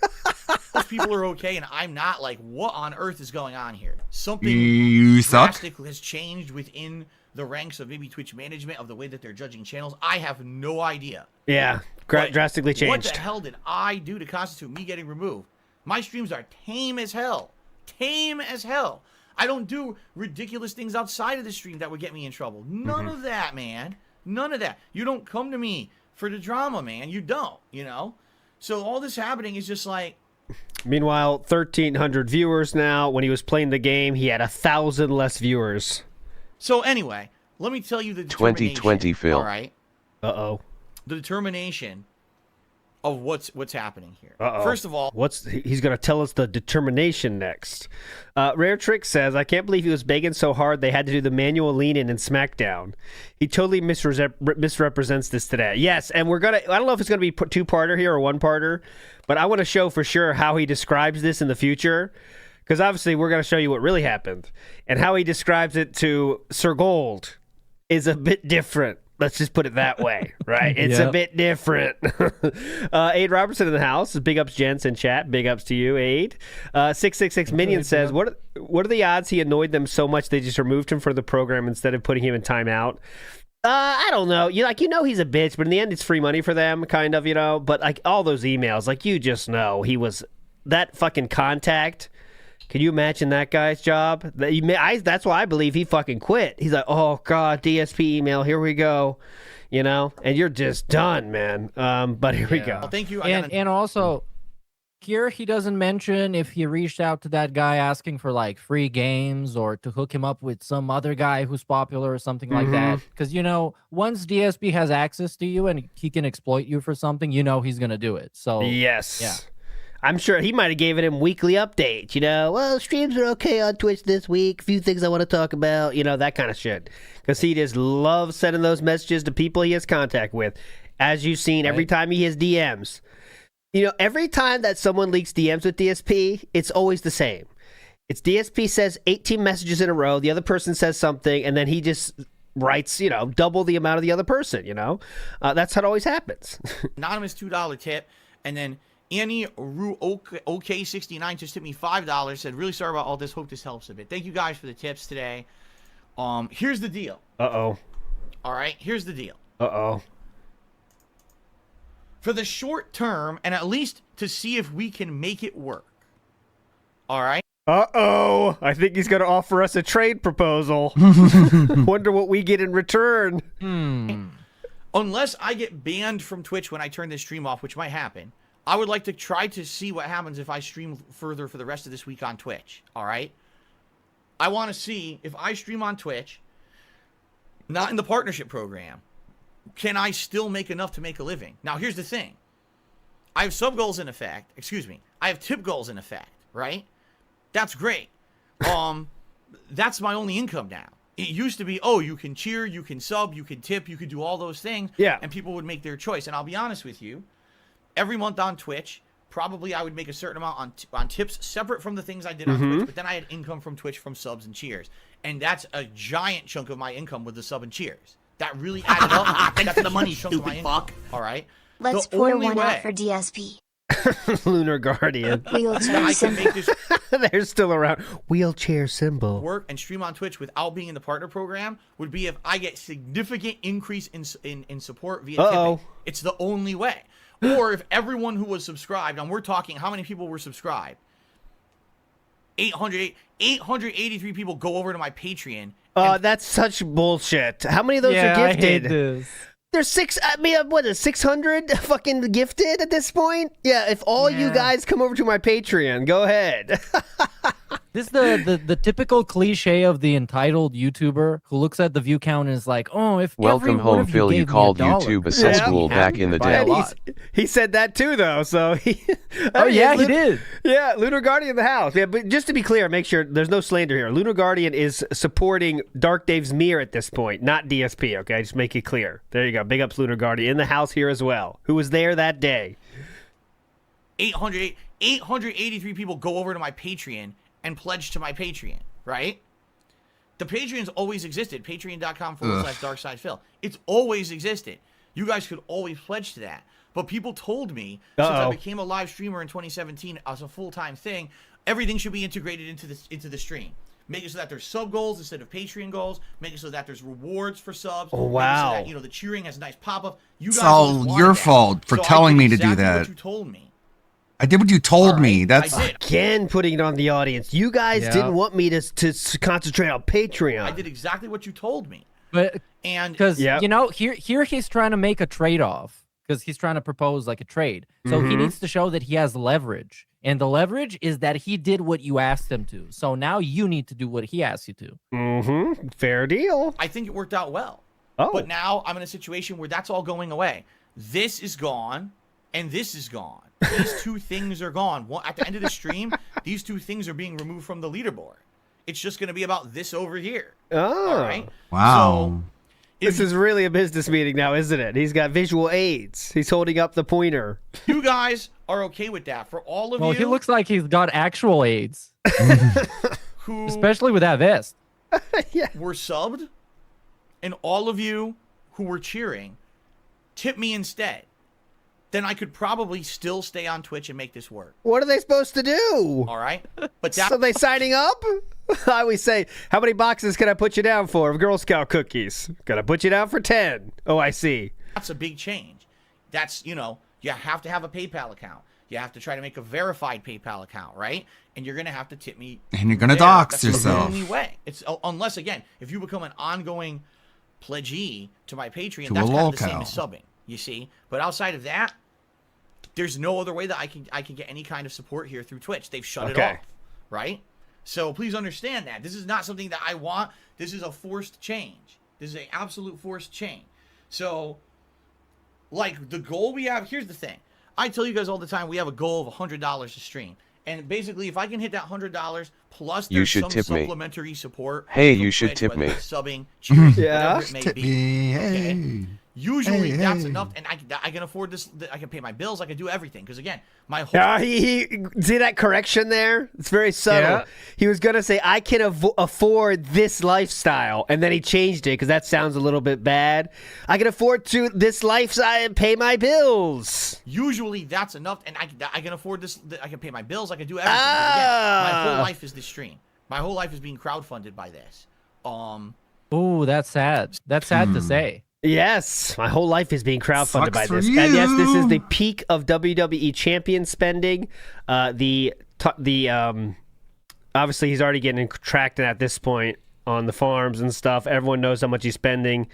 those people are okay and I'm not, like, what on earth is going on here? Something You suck. drastic has changed within the ranks of maybe Twitch management of the way that they're judging channels. I have no idea. Yeah, What- drastically What changed. the hell did I do to constitute me getting removed? My streams are tame as hell. Tame as hell. I don't do ridiculous things outside of the stream that would get me in trouble. None of that, man. None of that. You don't come to me for the drama, man. You don't, you know? So all this happening is just like, Meanwhile, 1,300 viewers now. When he was playing the game, he had 1,000 less viewers. so anyway, let me tell you the determination. 2020 Phil. All right? Uh-oh. The determination of what's happening here. Uh-oh. First of all, He's going to tell us the determination next. Rare Trick says, I can't believe he was begging so hard they had to do the manual lean-in in SmackDown. He totally misrepresents this today. Yes, and I don't know if it's going to be two-parter here or one-parter, but I want to show for sure how he describes this in the future, because obviously we're going to show you what really happened. And how he describes it to Sir Gold is a bit different. Let's just put it that way, right? It's a Yep. bit different. Aid Robertson in the house. Big ups, gents, in chat. Big ups to you, Aid. 666 Minion says, what are the odds he annoyed them so much they just removed him from the program instead of putting him in timeout? I don't know. You know he's a bitch, but in the end, it's free money for them, kind of, But like all those emails, like you just know he was that fucking contact. Can you imagine that guy's job? That's why I believe he fucking quit. He's like, oh God, DSP email, here we go, and you're just done, man. But here we go. well, thank you. And also, here he doesn't mention if he reached out to that guy asking for like free games or to hook him up with some other guy who's popular or something like that. Because once DSP has access to you and he can exploit you for something, he's gonna do it. So Yes. yeah. I'm sure he might have given him weekly updates, well, streams are okay on Twitch this week, few things I want to talk about, that kind of shit. Because he just loves sending those messages to people he has contact with. As you've seen, every time he has DMs. Every time that someone leaks DMs with DSP, it's always the same. It's DSP says 18 messages in a row, the other person says something, and then he just writes, double the amount of the other person, That's how it always happens. Anonymous $2 tip, and then Annie OK69 just tipped me $5. Said, really sorry about all this. Hope this helps a bit. Thank you guys for the tips today. Here's the deal. Uh-oh. All right, here's the deal. Uh-oh. for the short term, and at least to see if we can make it work. All right? Uh-oh. I think he's going to offer us a trade proposal. Wonder what we get in return. Unless I get banned from Twitch when I turn this stream off, which might happen, I would like to try to see what happens if I stream further for the rest of this week on Twitch. All right? I want to see if I stream on Twitch, not in the partnership program, can I still make enough to make a living? Now, here's the thing. I have sub goals in effect. Excuse me. I have tip goals in effect, right? That's great. That's my only income now. It used to be, oh, you can cheer, you can sub, you can tip, you can do all those things. Yeah. And people would make their choice. And I'll be honest with you, every month on Twitch, probably I would make a certain amount on tips separate from the things I did on Twitch, but then I had income from Twitch from subs and cheers. And that's a giant chunk of my income with the sub and cheers. That really added up. That's the money chunk of my income. All right? Let's The pour only one way out for DSP. Lunar Guardian. Wheelchair I can symbol. make this They're still around. Wheelchair symbol. work and stream on Twitch without being in the partner program would be if I get significant increase in support via tipping. It's the only way. Or if everyone who was subscribed, and we're talking how many people were subscribed? 883 people go over to my Patreon. That's such bullshit. How many of those are I gifted? hate this. There's 600 fucking gifted at this point? Yeah, if all you guys come over to my Patreon, go ahead. This is the typical cliche of the entitled YouTuber who looks at the view count and is like, oh, if every Welcome one home, of Phil. You gave me called $1, YouTube a cesspool back in the day. a lot. He said that too, though. So he, Oh, yeah, he did. Yeah, Lunar Guardian in the house. Yeah, but just to be clear, make sure there's no slander here. Lunar Guardian is supporting Dark Dave's Mirror at this point, not DSP. Okay, just make it clear. There you go. Big ups, Lunar Guardian in the house here as well. Who was there that day? 883 people go over to my Patreon and pledge to my Patreon, right? The Patreon's always existed. Patreon.com/DarkSidePhil. It's always existed. You guys could always pledge to that. But people told me, since I became a live streamer in 2017 as a full-time thing, everything should be integrated into the stream. Make it so that there's sub goals instead of Patreon goals. Make it so that there's rewards for subs. Oh, wow. Make it so that, the cheering has a nice pop-up. You guys It's all your fault for telling me to do that. What you told me. I did what you told me. That's again putting it on the audience. You guys didn't want me to concentrate on Patreon. I did exactly what you told me. But and because here he's trying to make a trade-off because he's trying to propose like a trade. So he needs to show that he has leverage, and the leverage is that he did what you asked him to. So now you need to do what he asked you to. Fair deal. I think it worked out well. Oh, but now I'm in a situation where that's all going away. This is gone, and this is gone. These two things are gone. At the end of the stream, these two things are being removed from the leaderboard. It's just going to be about this over here. Oh, all right. Wow. So, this is really a business meeting now, isn't it? He's got visual aids. He's holding up the pointer. You guys are okay with that. For all of you. Well, he looks like he's got actual AIDS. Who especially with that vest. were subbed, and all of you who were cheering, tip me instead. Then I could probably still stay on Twitch and make this work. What are they supposed to do? All right. But that, so they signing up? I always say, how many boxes can I put you down for of Girl Scout cookies? Gotta put you down for 10. Oh, I see. That's a big change. That's, you have to have a PayPal account. You have to try to make a verified PayPal account, right? And you're going to have to tip me. And you're going to dox That's yourself. the only way. It's unless, again, if you become an ongoing pledgee to my Patreon, To that's a kind of the same locale. as subbing, you see? But outside of that, there's no other way that I can get any kind of support here through Twitch. They've shut it off, right? So please understand that. This is not something that I want. This is a forced change. This is an absolute forced change. So, like, the goal we have, here's the thing. I tell you guys all the time, we have a goal of $100 a stream. And basically, if I can hit that $100, plus You there's should some tip me. supplementary support. Hey, from you should Twitch, tip whether me. it's subbing, cheering, Yeah. whatever it may Tip be. me, Okay? hey. Usually Hey, that's hey. enough, and I can afford this. I can pay my bills. I can do everything. Because again, my whole Yeah, he see that correction there? It's very subtle. Yeah. He was gonna say, "I can afford this lifestyle," and then he changed it because that sounds a little bit bad. I can afford to this lifestyle and pay my bills. usually that's enough, and I can afford this. I can pay my bills. I can do everything. 'Cause again, my whole life is this stream. My whole life is being crowdfunded by this. Ooh, that's sad. That's sad to say. Yes, my whole life is being crowdfunded Sucks by for this. you. And yes, this is the peak of WWE champion spending. Obviously he's already getting contracted at this point on the farms and stuff. Everyone knows how much he's spending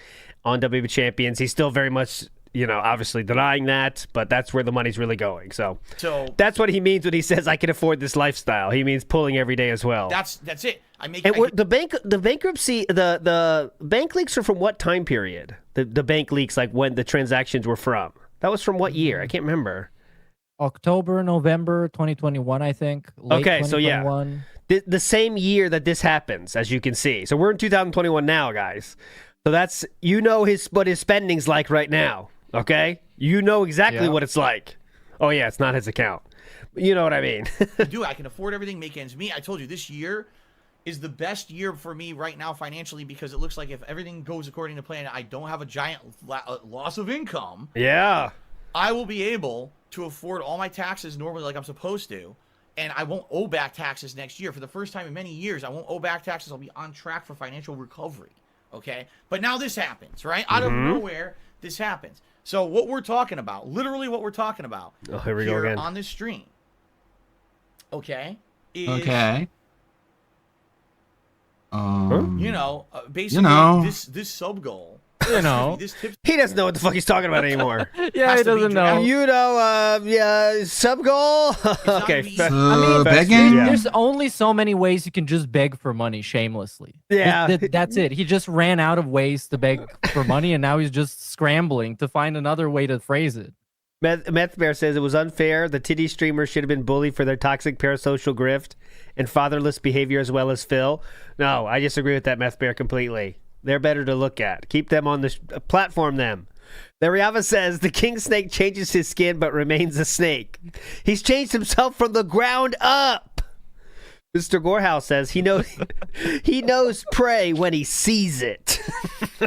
on WWE champions. He's still very much, obviously denying that, but that's where the money's really going. So that's what he means when he says I can afford this lifestyle. He means pulling every day as well. That's it. The bankruptcy, the bank leaks are from what time period? The bank leaks, like when the transactions were from. That was from what year? I can't remember. October, November 2021, I think. Late Okay, so yeah. 2021. The same year that this happens, as you can see. So we're in 2021 now, guys. So that's, what his spending's like right now, okay? You know exactly what it's like. Oh, yeah, it's not his account. You know what I mean. I can afford everything, make ends meet. I told you, this year is the best year for me right now financially because it looks like if everything goes according to plan, I don't have a giant loss of income. Yeah. I will be able to afford all my taxes normally like I'm supposed to. And I won't owe back taxes next year. For the first time in many years, I won't owe back taxes. I'll be on track for financial recovery. Okay? But now this happens, right? Out of nowhere, this happens. So what we're talking about, literally what we're talking about here we go again. on this stream, Okay. Basically, this sub goal. He doesn't know what the fuck he's talking about anymore. Yeah, he doesn't know. Sub goal. Okay. Begging? There's only so many ways you can just beg for money shamelessly. Yeah. That's it. He just ran out of ways to beg for money, and now he's just scrambling to find another way to phrase it. Meth Bear says it was unfair. The titty streamers should have been bullied for their toxic parasocial grift and fatherless behavior as well as Phil. No, I disagree with that, Meth Bear, completely. They're better to look at. Keep them on the platform them. Lariava says the king snake changes his skin but remains a snake. He's changed himself from the ground up. Mr. Gorehouse says he knows prey when he sees it.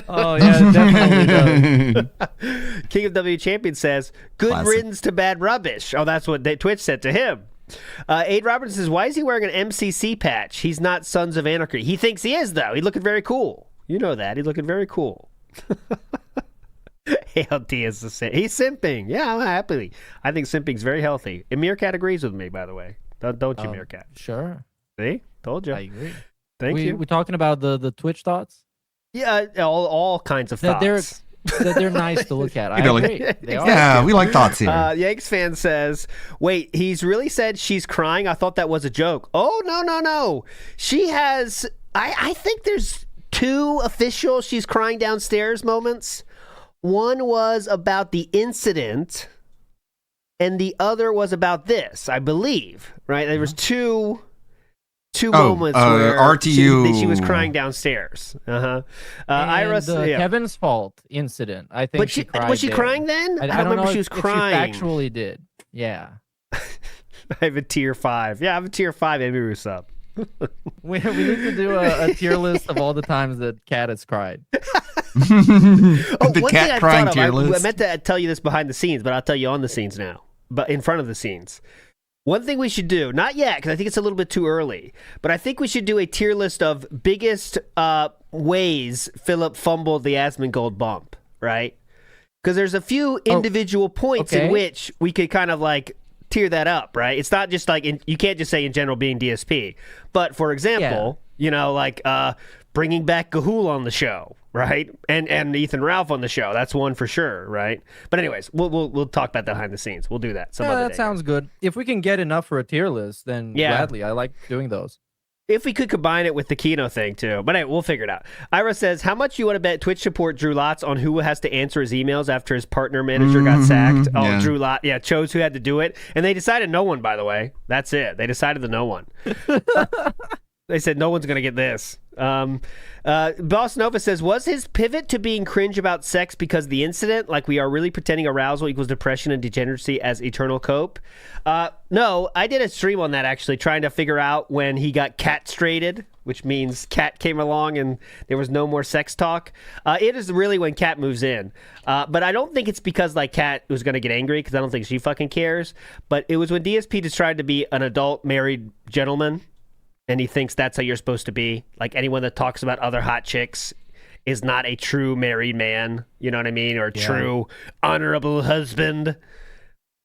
Oh, yeah, it definitely does. King of W Champion says, good Classic. riddance to bad rubbish. Oh, that's what Twitch said to him. Aid Robertson says, why is he wearing an MCC patch? He's not Sons of Anarchy. He thinks he is, though. He's looking very cool. You know that. He's looking very cool. ALT is the same. He's simping. Yeah, I'm happily. I think simping's very healthy. And Meerkat agrees with me, by the way. Don't you, Meerkat? Sure. See? Told you. I agree. Thank you. We're talking about the Twitch thoughts? Yeah, all kinds of thoughts. They're nice to look at. I agree. They are. Yeah, we like thoughts here. Yanks fan says, wait, he's really said she's crying? I thought that was a joke. Oh, no. She has, I think there's 2 official she's crying downstairs moments. One was about the incident, and the other was about this, I believe. Right? There was two moments where RTU. she was crying downstairs. Iris, Kevin's fault incident. I think. But she cried was she there. crying then? I don't remember know she was crying. She actually did. Yeah. I have a tier 5. Yeah, I have a tier 5 Emiru sub. We need to do a tier list of all the times that Cat has cried. The cat crying tier list. I meant to tell you this behind the scenes, but I'll tell you on the scenes now. But in front of the scenes. One thing we should do, not yet, because I think it's a little bit too early, but I think we should do a tier list of biggest ways Philip fumbled the Asmongold bump, right? Because there's a few individual points in which we could kind of like tier that up, right? It's not just like, you can't just say in general being DSP. But for example, bringing back Gahul on the show, right? And Ethan Ralph on the show. That's one for sure, right? But anyways, we'll talk about that behind the scenes. We'll do that some other day. That sounds good. If we can get enough for a tier list, then gladly. I like doing those. If we could combine it with the Kino thing too. But anyway, we'll figure it out. Ira says, how much you want to bet Twitch support drew lots on who has to answer his emails after his partner manager got sacked? Oh, yeah. Drew lot. Yeah, chose who had to do it. And they decided no one, by the way. That's it. They decided the no one. They said no one's going to get this. Boss Nova says, was his pivot to being cringe about sex because of the incident? Like we are really pretending arousal equals depression and degeneracy as eternal cope? No, I did a stream on that actually, trying to figure out when he got cat-strated, which means Cat came along and there was no more sex talk. It is really when Cat moves in. But I don't think it's because like Cat was going to get angry, because I don't think she fucking cares. But it was when DSP just tried to be an adult married gentleman, and he thinks that's how you're supposed to be. Like anyone that talks about other hot chicks is not a true married man. You know what I mean? Or true honorable husband.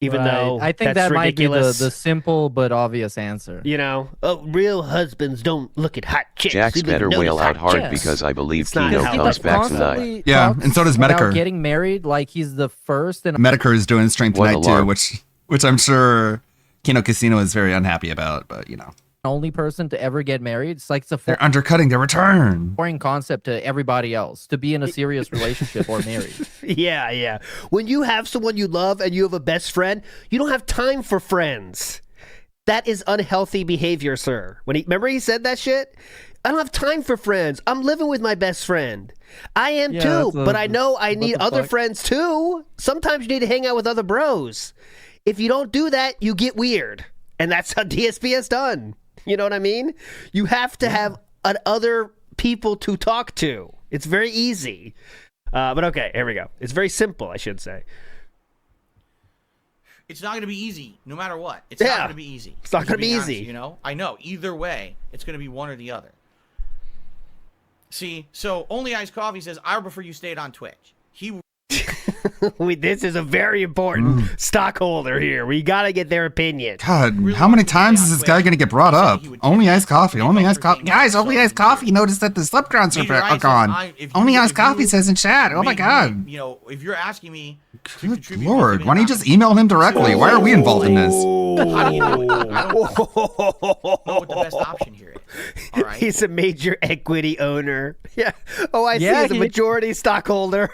Even though I think that's that ridiculous. might be the simple but obvious answer. You know, real husbands don't look at hot chicks. Jax They better notice wail hot out hard chicks. because I believe It's not Kino how comes it back works. tonight. Yeah, and so does about Medicare. getting married like he's the first and Medicare is doing stream What tonight too, alarm. which I'm sure Kino Casino is very unhappy about, but you know. only person to ever get married. It's like They're undercutting their return. foreign concept to everybody else to be in a serious relationship or married. Yeah. When you have someone you love and you have a best friend, you don't have time for friends. That is unhealthy behavior, sir. Remember he said that shit? I don't have time for friends. I'm living with my best friend. I am too, but I know I need other friends too. Sometimes you need to hang out with other bros. If you don't do that, you get weird. And that's how DSP has done. You know what I mean? You have to have other people to talk to. It's very easy. But okay, here we go. It's very simple, I should say. It's not going to be easy, no matter what. It's not going to be easy. It's not going to be honest, easy. You know? I know. Either way, it's going to be one or the other. See, so Only Iced Coffee says, I would prefer you stayed on Twitch. This is a very important stockholder here. We got to get their opinion. God, how many times is this guy going to get brought up? Only iced coffee. Only iced coffee. Guys, only iced coffee noticed that the slip grounds are gone. Only iced coffee says in chat. Oh my God. You know, if you're asking me to Good contribute, Lord, why don't you just email him directly? Why are we involved in this? How do you know it? I don't know what the best option here is. All right. He's a major equity owner. Yeah. Oh, I see. Yeah, He's a majority stockholder.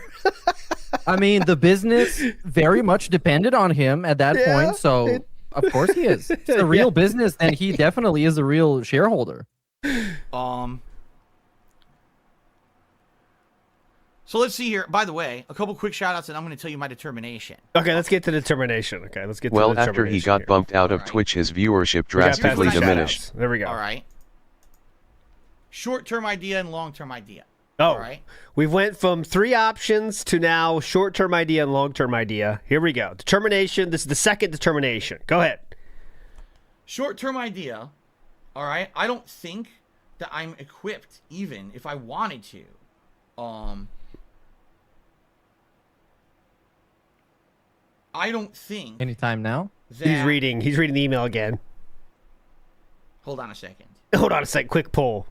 I mean, the business very much depended on him at that point, so of course he is. It's a real business, and he definitely is a real shareholder. So let's see here. By the way, a couple quick shout outs, and I'm going to tell you my determination. Okay, let's get to determination. Okay, let's get to Well, determination. after he got bumped out of Twitch, his viewership We got drastically past the diminished. shout-outs. There we go. All right. Short-term idea and long-term idea. Oh, all right. We went from 3 options to now short-term idea and long-term idea. Here we go. Determination. This is the second determination. Go ahead. Short-term idea. All right. I don't think that I'm equipped, even if I wanted to. I don't think. Anytime now? He's reading the email again. Hold on a second. Hold on a second. Quick poll.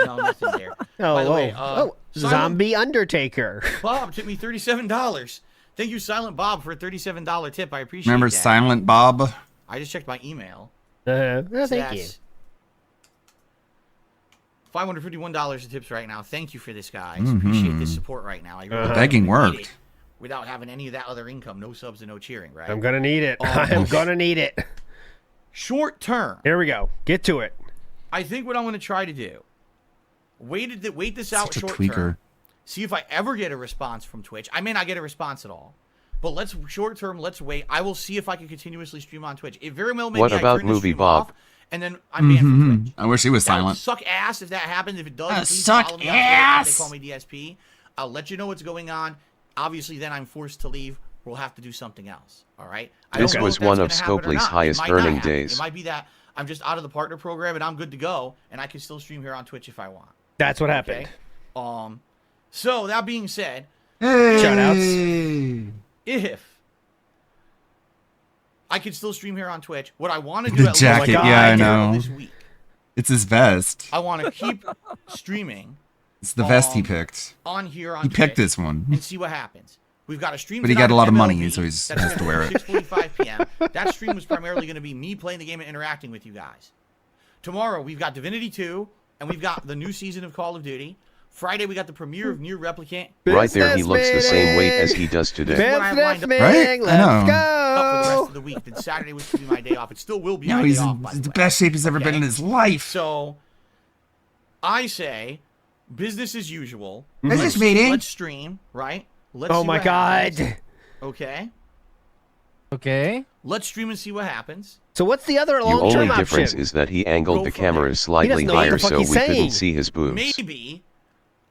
No, nothing there. Oh, By the way, Silent Zombie Undertaker. Bob tipped me $37. Thank you, Silent Bob, for a $37 tip. I appreciate Remember that. Silent Bob? I just checked my email. Thank you. $551 in tips right now. Thank you for this, guys. Appreciate this support right now. I really Begging need worked. it without having any of that other income. No subs and no cheering, right? I'm going to need it. I'm going to need it. Short term. Here we go. Get to it. I think what I'm going to try to do, wait this out Such a short tweaker. term. See if I ever get a response from Twitch. I may not get a response at all. But let's short term, let's wait. I will see if I can continuously stream on Twitch. It very well may What be I about turn the Movie stream Bob? off, and then I'm banned from Twitch. I wish he was That would silent. suck ass if that happens. If it does, please suck follow me on Twitter. ass. They call me DSP. I'll let you know what's going on. Obviously, then I'm forced to leave. We'll have to do something else. All right. I This don't know was if that's one of gonna happen or Scopely's not. It highest might not earning happen. days. It might be that I'm just out of the partner program and I'm good to go, and I can still stream here on Twitch if I want. That's what happened. So that being said, Hey. if I could still stream here on Twitch, what I want to do The at jacket, least yeah, I know. this week, It's his vest. I want to keep streaming It's the vest he picked. on here on He picked Twitch this one. and see what happens. We've got a stream, But he tonight got a lot at of money, MLB. so he's That's has to wear it. 6:45 p.m. That stream was primarily going to be me playing the game and interacting with you guys. Tomorrow we've got Divinity 2, and we've got the new season of Call of Duty. Friday we got the premiere of New Replicant. Right there, he looks the same weight as he does today. Business meeting. Right? I know. Let's Up for the rest go. of the week. Then Saturday was to be my day off. It still will be No, my he's day off. By in the way. best shape he's ever been Okay? in his life. So I say business as usual. Business meeting. Let's stream, right? Let's Oh see my what happens. God. Okay. Okay. Let's stream and see what happens. So what's the other The long-term only option? difference is that he angled Go the from there. camera slightly doesn't know what the higher fuck so we he's saying. couldn't see his boobs. Maybe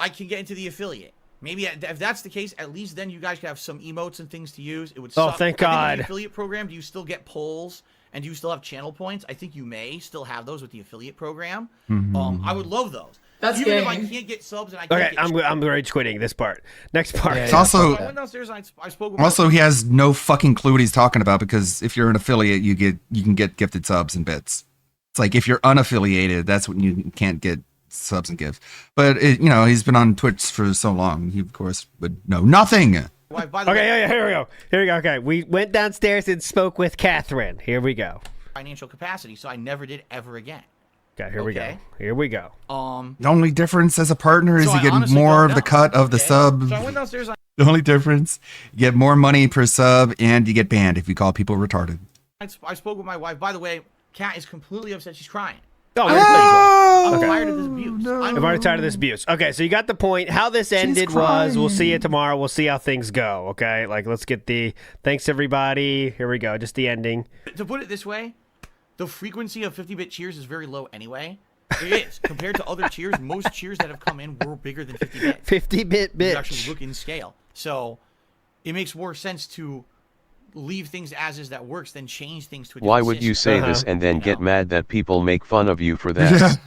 I can get into the affiliate. Maybe if that's the case, at least then you guys could have some emotes and things to use. It would. Oh, suck. thank I think in God. the affiliate program, do you still get polls and do you still have channel points? I think you may still have those with the affiliate program. I would love those. That's even if I can't get subs and I can't Okay, I'm rage quitting this part. Next part. It's also, I went downstairs and I spoke with also he has no fucking clue what he's talking about, because if you're an affiliate, you can get gifted subs and bits. It's like if you're unaffiliated, that's when you can't get subs and gifts. But he's been on Twitch for so long, he of course would know nothing. Okay, here we go. Okay, we went downstairs and spoke with Catherine. Here we go. Financial capacity, so I never did ever again. Okay, here we go. The only difference as a partner is So you I get honestly more don't of the know. cut of the sub. So I went downstairs. The only difference, you get more money per sub, and you get banned if you call people retarded. I spoke with my wife. By the way, Kat is completely upset. She's crying. Oh, I'm tired of this abuse. I'm already tired of this abuse. Okay, so you got the point. How this ended was, we'll see you tomorrow. We'll see how things go. Okay, let's get the thanks everybody. Here we go. Just the ending. To put it this way, the frequency of 50-bit cheers is very low anyway. It is compared to other cheers. Most cheers that have come in were bigger than 50-bit. 50-bit bitch. You actually look in scale, so it makes more sense to leave things as is that works than change things to a Why different would you system. say this and then get mad that people make fun of you for that?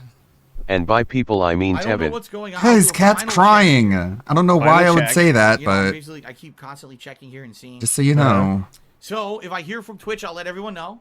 And by people I mean I don't know Tevin. what's going on. His cat's crying. I don't know why I would say that, but basically, I keep constantly checking here and seeing. just so you know. So if I hear from Twitch, I'll let everyone know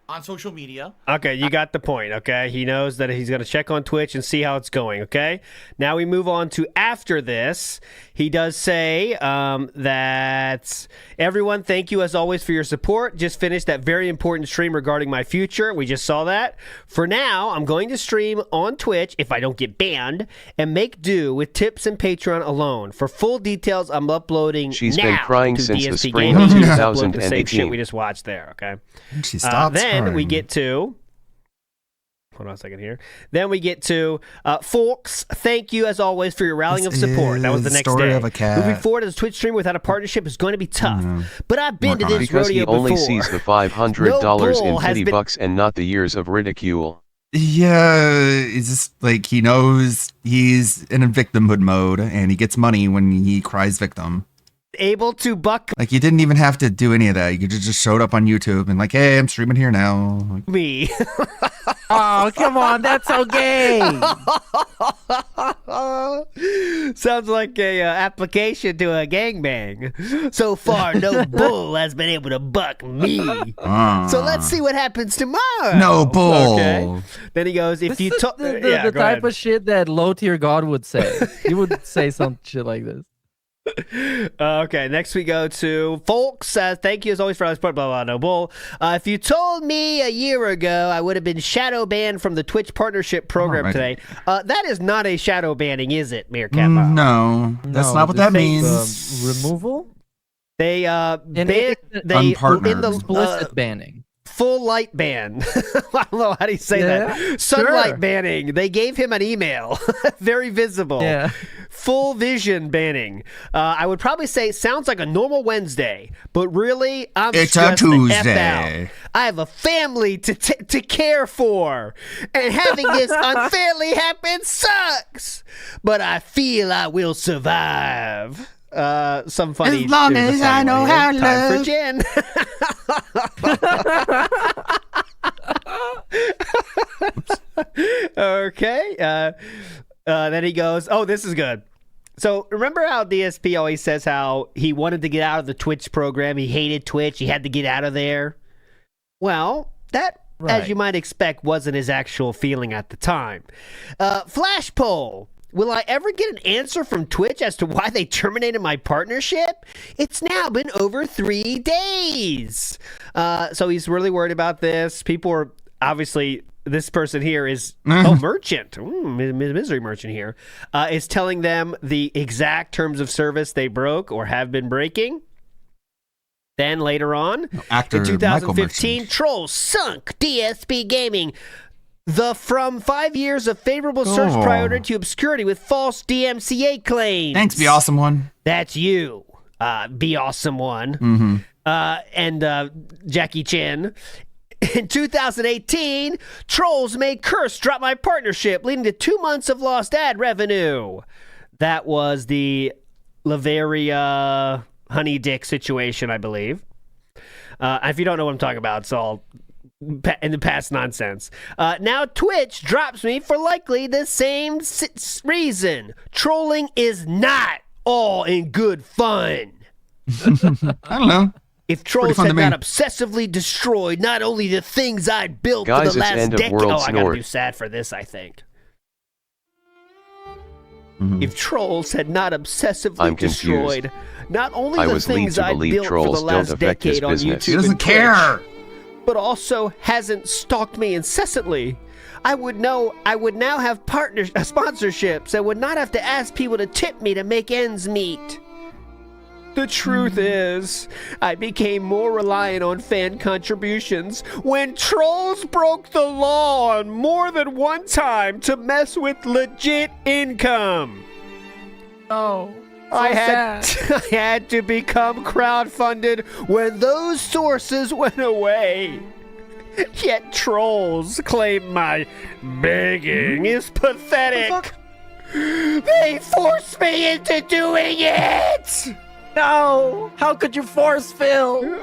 on social media. Okay, you got the point, okay? He knows that he's going to check on Twitch and see how it's going, okay? Now we move on to after this. He does say that, everyone, thank you as always for your support. Just finished that very important stream regarding my future. We just saw that. For now, I'm going to stream on Twitch, if I don't get banned, and make do with tips and Patreon alone. For full details, I'm uploading She's now been crying to since the DSP spring Gaming. of You can upload the same 2018. shit we just watched there, okay? She stops Then we crying. get to... Hold on a second here. Then we get to folks. Thank you as always for your rallying of support. That was the is next story day. of a cat. Moving forward as a Twitch streamer without a partnership is going to be tough. But I've been to this Because he rodeo only before. sees the $500 No bull in has pity been- bucks and not the years of ridicule. Yeah, it's just like he knows he's in a victimhood mode, and he gets money when he cries victim. Able to buck Like, you didn't even have to do any of that. You could just showed up on YouTube and like, hey, I'm streaming here now. Like, me. Oh, come on, that's so gay. Sounds like a application to a gangbang. So far, no bull has been able to buck me. So let's see what happens tomorrow. No bull. Okay. Then he goes, if you talk, The type of shit that low tier God would say. He would say some shit like this. Okay, next we go to folks. Thank you as always for all the support. Blah blah. No bull. If you told me a year ago I would have been shadow banned from the Twitch partnership program today, that is not a shadow banning, is it, Meerkat? No, that's not what that means. Removal? They ban. Unpartnered. In the Explicit banning. Full light ban. I don't know how do you say that. Sunlight sure. banning. They gave him an email. Very visible. Yeah. Full vision banning. I would probably say it sounds like a normal Wednesday, but really, I'm It's a stressed the F Tuesday. out. I have a family to care for, and having this unfairly happen sucks. But I feel I will survive. Some funny. As long there's a as funny I know one here. how to Time for love. Jen. Okay. Then he goes, oh, this is good. So remember how DSP always says how he wanted to get out of the Twitch program. He hated Twitch. He had to get out of there. Well, that, as you might expect, wasn't his actual feeling at the time. Flash poll. Will I ever get an answer from Twitch as to why they terminated my partnership? It's now been over 3 days. So he's really worried about this. People are obviously, this person here is, merchant. Misery merchant here, is telling them the exact terms of service they broke or have been breaking. Then later on, Actor in Michael 2015, Merchant. Trolls sunk DSP Gaming. From 5 years of favorable search priority to obscurity with false DMCA claims. Thanks, Be Awesome One. That's you, Be Awesome One. Mm-hmm. And Jackie Chan. In 2018, Trolls made Curse drop my partnership, leading to 2 months of lost ad revenue. That was the Laveria Honey Dick situation, I believe. If you don't know what I'm talking about, so I'll in the past nonsense. Now Twitch drops me for likely the same reason. Trolling is not all in good fun. I don't know. If trolls had not obsessively destroyed not only the things I'd built for the last decade. Oh, I gotta do sad for this, I think. If trolls had not obsessively destroyed not only the things I built for the last decade on YouTube, he doesn't care, but also hasn't stalked me incessantly, I would now have sponsorships. I would not have to ask people to tip me to make ends meet. The truth is, I became more reliant on fan contributions when trolls broke the law on more than one time to mess with legit income. Oh, I had to become crowdfunded when those sources went away. Yet trolls claim my begging is pathetic. They forced me into doing it! No! How could you force Phil?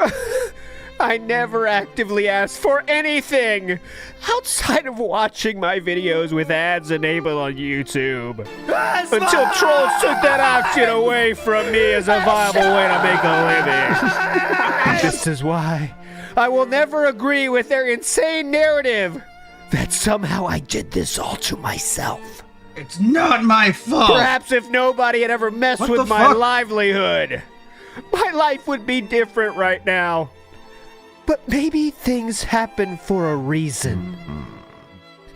I never actively asked for anything outside of watching my videos with ads enabled on YouTube. Until trolls took that option away from me as a viable way to make a living. This is why I will never agree with their insane narrative that somehow I did this all to myself. It's not my fault. Perhaps if nobody had ever messed with my livelihood, my life would be different right now. But maybe things happen for a reason.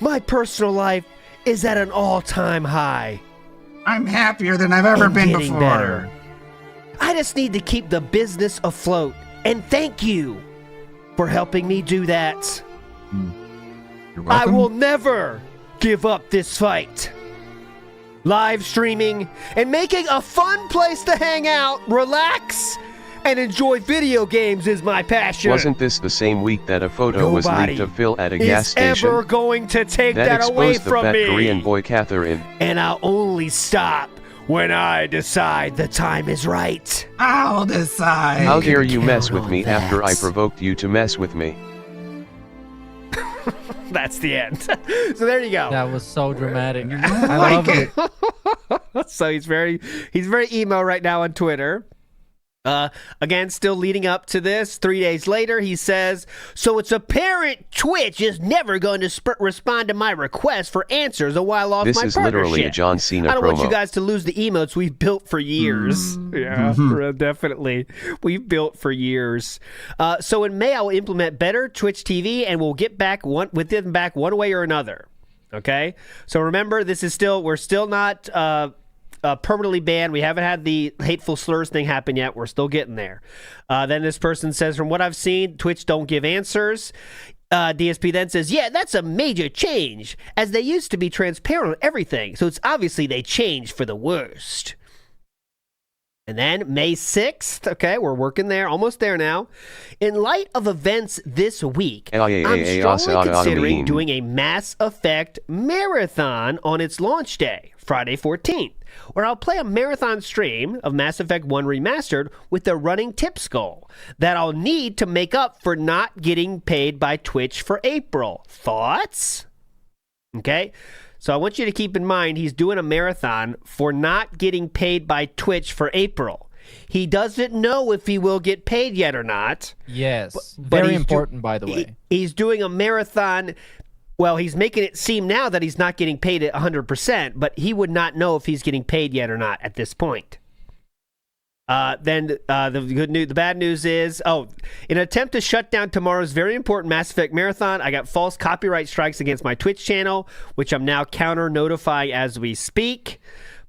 My personal life is at an all-time high. I'm happier than I've ever been before. Better. I just need to keep the business afloat. And thank you for helping me do that. You're welcome. I will never give up this fight. Live streaming and making a fun place to hang out, relax, and enjoy video games is my passion. Wasn't this the same week that a photo was leaked of Phil at a gas station? Ever going to take that away exposed the from fat me? Korean boy Catherine. And I'll only stop when I decide the time is right. I'll decide. How dare you mess with me after I provoked you to mess with me? That's the end. So there you go. That was so dramatic. I love it. So he's very emo right now on Twitter. Again, still leading up to this, 3 days later, he says, so it's apparent Twitch is never going to respond to my request for answers a while off my partnership. This is literally a John Cena promo. I don't want you guys to lose the emotes we've built for years. Yeah, definitely. We've built for years. So in May, I will implement better Twitch TV, and we'll get back one way or another. Okay? So remember, we're still not... permanently banned. We haven't had the hateful slurs thing happen yet. We're still getting there. Then this person says, from what I've seen, Twitch don't give answers. DSP then says, yeah, that's a major change, as they used to be transparent on everything. So it's obviously they changed for the worst. And then May 6th, okay, we're working there, almost there now. In light of events this week, I'm strongly considering doing a Mass Effect marathon on its launch day, Friday 14th, where I'll play a marathon stream of Mass Effect 1 Remastered with a running tips goal that I'll need to make up for not getting paid by Twitch for April. Thoughts? Okay. So I want you to keep in mind he's doing a marathon for not getting paid by Twitch for April. He doesn't know if he will get paid yet or not. Yes. But Very important, by the way. He's doing a marathon. Well, he's making it seem now that he's not getting paid at 100%, but he would not know if he's getting paid yet or not at this point. Then the bad news is, in an attempt to shut down tomorrow's very important Mass Effect marathon, I got false copyright strikes against my Twitch channel, which I'm now counter-notifying as we speak.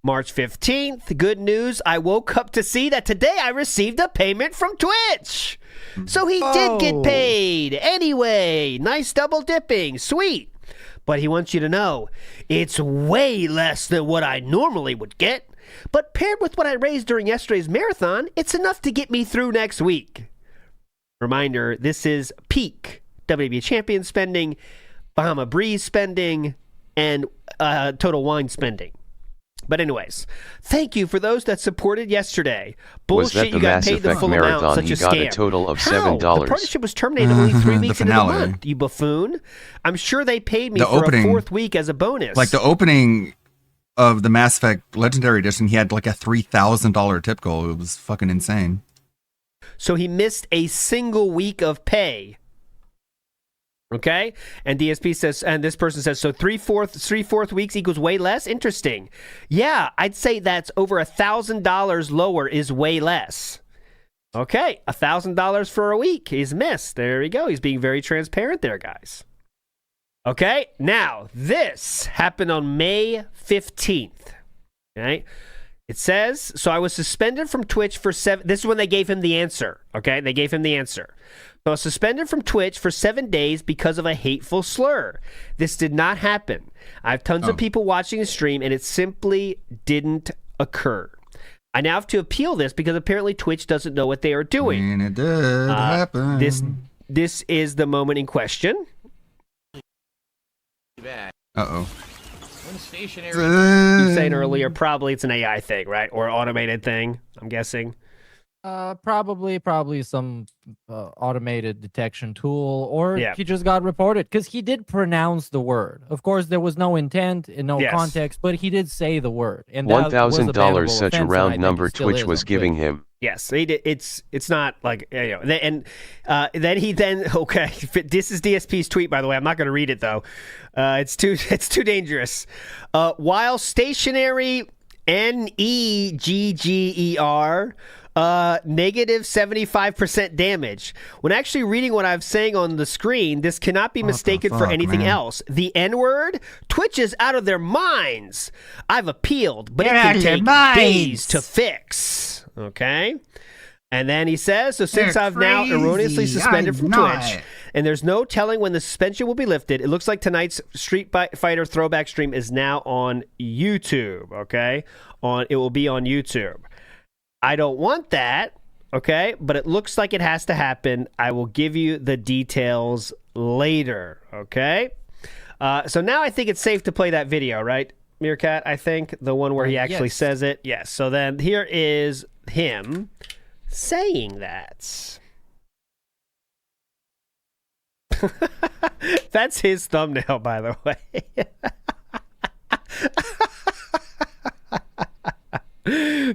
March 15th, good news, I woke up to see that today I received a payment from Twitch. So he did get paid. Anyway, nice double dipping, sweet. But he wants you to know, it's way less than what I normally would get. But paired with what I raised during yesterday's marathon, it's enough to get me through next week. Reminder, this is peak WWE Champion spending, Bahama Breeze spending, and Total Wine spending. But anyways, thank you for those that supported yesterday. Was that Bullshit, the you got Mass paid the Effect full amount. marathon? Such He a got a scam. total of How? $7. The partnership was terminated only 3 weeks into the finale. month, you buffoon. I'm sure they paid me The for opening- a 4th week as a bonus. Like the opening of the Mass Effect Legendary Edition, he had like a $3,000 tip goal. It was fucking insane. So he missed a single week of pay. Okay? And DSP says, and this person says, so 3/4 weeks equals way less? Interesting. Yeah, I'd say that's over $1,000 lower is way less. Okay, $1,000 for a week. He's missed. There we go. He's being very transparent there, guys. Okay, now this happened on May 15th. Okay, it says, so I was suspended from Twitch for 7. This is when they gave him the answer. Okay, they gave him the answer. So I was suspended from Twitch for 7 days because of a hateful slur. This did not happen. I have tons of people watching the stream, and it simply didn't occur. I now have to appeal this because apparently Twitch doesn't know what they are doing. And it did happen. This is the moment in question. Uh-oh. You were saying earlier, probably it's an AI thing, right? Or automated thing, I'm guessing. Probably some automated detection tool, or Yeah. he just got reported because he did pronounce the word. Of course, there was no intent and no Yes. context, but he did say the word. And that was $1,000, available such a offense, and I round think number it still Twitch is was on giving Twitch. him. Yes, it's not like, you know, and then okay, this is DSP's tweet, by the way. I'm not going to read it though. It's too dangerous. While stationary, NEGGER. Negative 75% damage. When actually reading what I'm saying on the screen, this cannot be mistaken for anything else. The N-word? Twitch is out of their minds. I've appealed, but it can take days to fix. Okay? And then he says, so since I've now erroneously suspended from Twitch, and there's no telling when the suspension will be lifted, it looks like tonight's Street Fighter throwback stream is now on YouTube. Okay? It will be on YouTube. I don't want that, okay? But it looks like it has to happen. I will give you the details later, okay? So now I think it's safe to play that video, right, Meerkat? I think the one where he actually says it. Yes. So then here is him saying that. That's his thumbnail, by the way.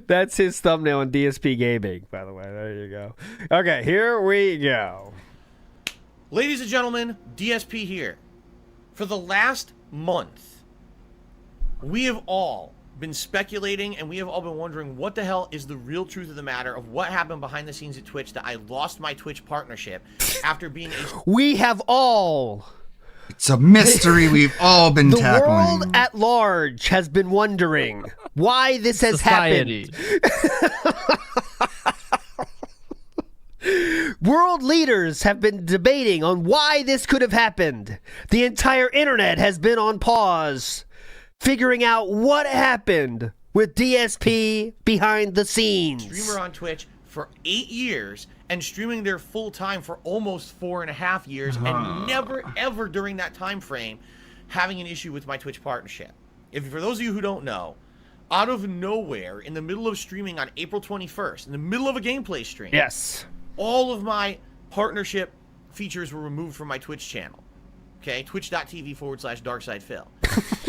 That's his thumbnail on DSP Gaming, by the way. There you go. Okay, here we go. Ladies and gentlemen, DSP here. For the last month, we have all been speculating and we have all been wondering what the hell is the real truth of the matter of what happened behind the scenes at Twitch, that I lost my Twitch partnership after being a... We have all... It's a mystery we've all been tackling. The world at large has been wondering why this has happened. World leaders have been debating on why this could have happened. The entire internet has been on pause, figuring out what happened with DSP behind the scenes. Streamer on Twitch for 8 years and streaming there full time for almost 4.5 years, and never ever during that time frame having an issue with my Twitch partnership. For those of you who don't know, out of nowhere, in the middle of streaming on April 21st, in the middle of a gameplay stream, yes, all of my partnership features were removed from my Twitch channel. Okay, twitch.tv/DarksidePhil.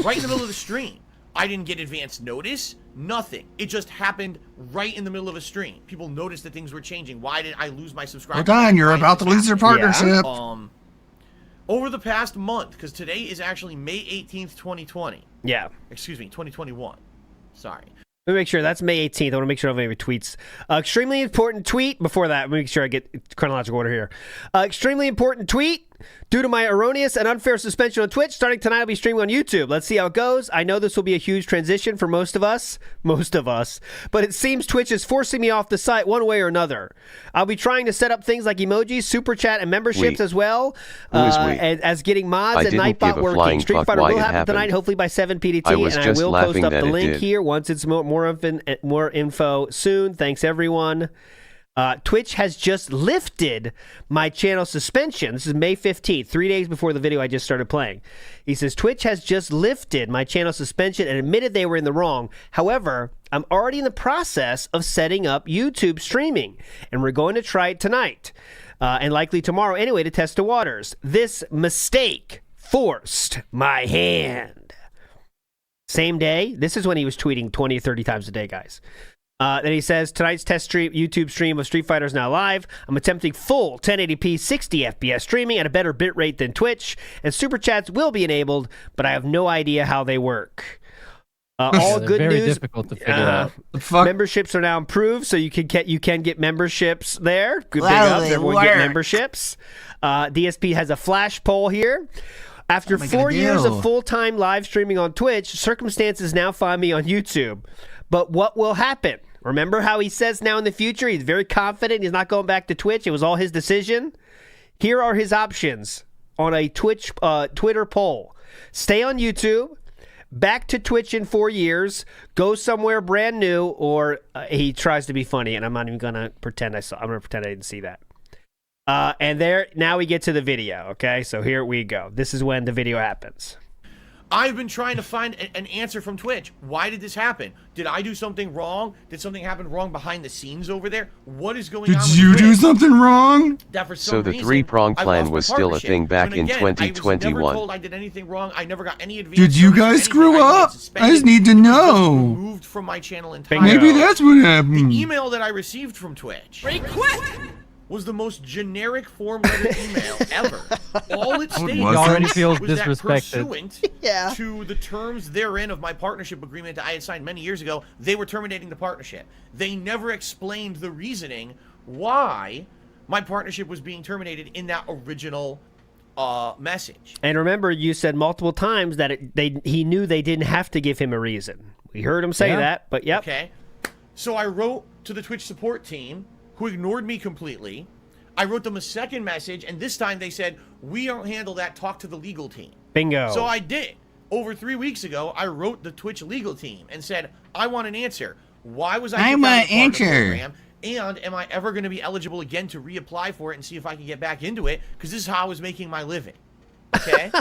Right in the middle of the stream. I didn't get advance notice, nothing. It just happened right in the middle of a stream. People noticed that things were changing. Why did I lose my subscribers? Well done, you're about to lose your partnership. Yeah. Over the past month, because today is actually May 18th, 2020. Yeah. Excuse me, 2021. Sorry. Let me make sure. That's May 18th. I want to make sure I don't have any tweets. Extremely important tweet. Before that, let me make sure I get chronological order here. Extremely important tweet. Due to my erroneous and unfair suspension on Twitch, starting tonight I'll be streaming on YouTube. Let's see how it goes. I know this will be a huge transition for most of us, but it seems Twitch is forcing me off the site one way or another. I'll be trying to set up things like emojis, super chat, and memberships as well, as getting mods and Nightbot working. Street Fighter will happen tonight, hopefully by 7 PDT, and I will post up the link here once it's more info soon. Thanks, everyone. Twitch has just lifted my channel suspension. This is May 15th, 3 days before the video I just started playing. He says, Twitch has just lifted my channel suspension and admitted they were in the wrong. However, I'm already in the process of setting up YouTube streaming, and we're going to try it tonight and likely tomorrow anyway to test the waters. This mistake forced my hand. Same day. This is when he was tweeting 20 or 30 times a day, guys. Then he says, tonight's test stream, YouTube stream of Street Fighter is now live. I'm attempting full 1080p 60 FPS streaming at a better bitrate than Twitch, and super chats will be enabled, but I have no idea how they work. All good very news. Difficult to figure out. Memberships are now improved, so you can get memberships there. Good big ups. Everyone get memberships. DSP has a flash poll here. After 4 years of full-time live streaming on Twitch, circumstances now find me on YouTube. But what will happen? Remember how he says now in the future he's very confident he's not going back to Twitch. It was all his decision. Here are his options on a Twitter poll. Stay on YouTube, back to Twitch in 4 years, go somewhere brand new, or he tries to be funny, and I'm not even going to pretend I'm going to pretend I didn't see that. And now we get to the video, okay? So here we go. This is when the video happens. I've been trying to find an answer from Twitch. Why did this happen? Did I do something wrong? Did something happen wrong behind the scenes over there? What is going on with Did you do something wrong? That for some So the reason, three-prong I plan lost my was still a partnership. thing back When in again, 2021. I was never told I did anything wrong. I never got any advance. Did you guys screw up? I just need to know. Removed from my channel entirely. Maybe that's what happened. The email that I received from Twitch was the most generic form letter email ever. All it stated already feels was that disrespected. pursuant to the terms therein of my partnership agreement that I had signed many years ago, they were terminating the partnership. They never explained the reasoning why my partnership was being terminated in that original message. And remember, you said multiple times that he knew they didn't have to give him a reason. We heard him say that, but yep. Okay. So I wrote to the Twitch support team, who ignored me completely. I wrote them a second message, and this time they said, we don't handle that, talk to the legal team. Bingo. So I did. Over 3 weeks ago, I wrote the Twitch legal team and said, I want an answer. Why was I kicked out of the partner program? And am I ever going to be eligible again to reapply for it and see if I can get back into it? Because this is how I was making my living. Okay?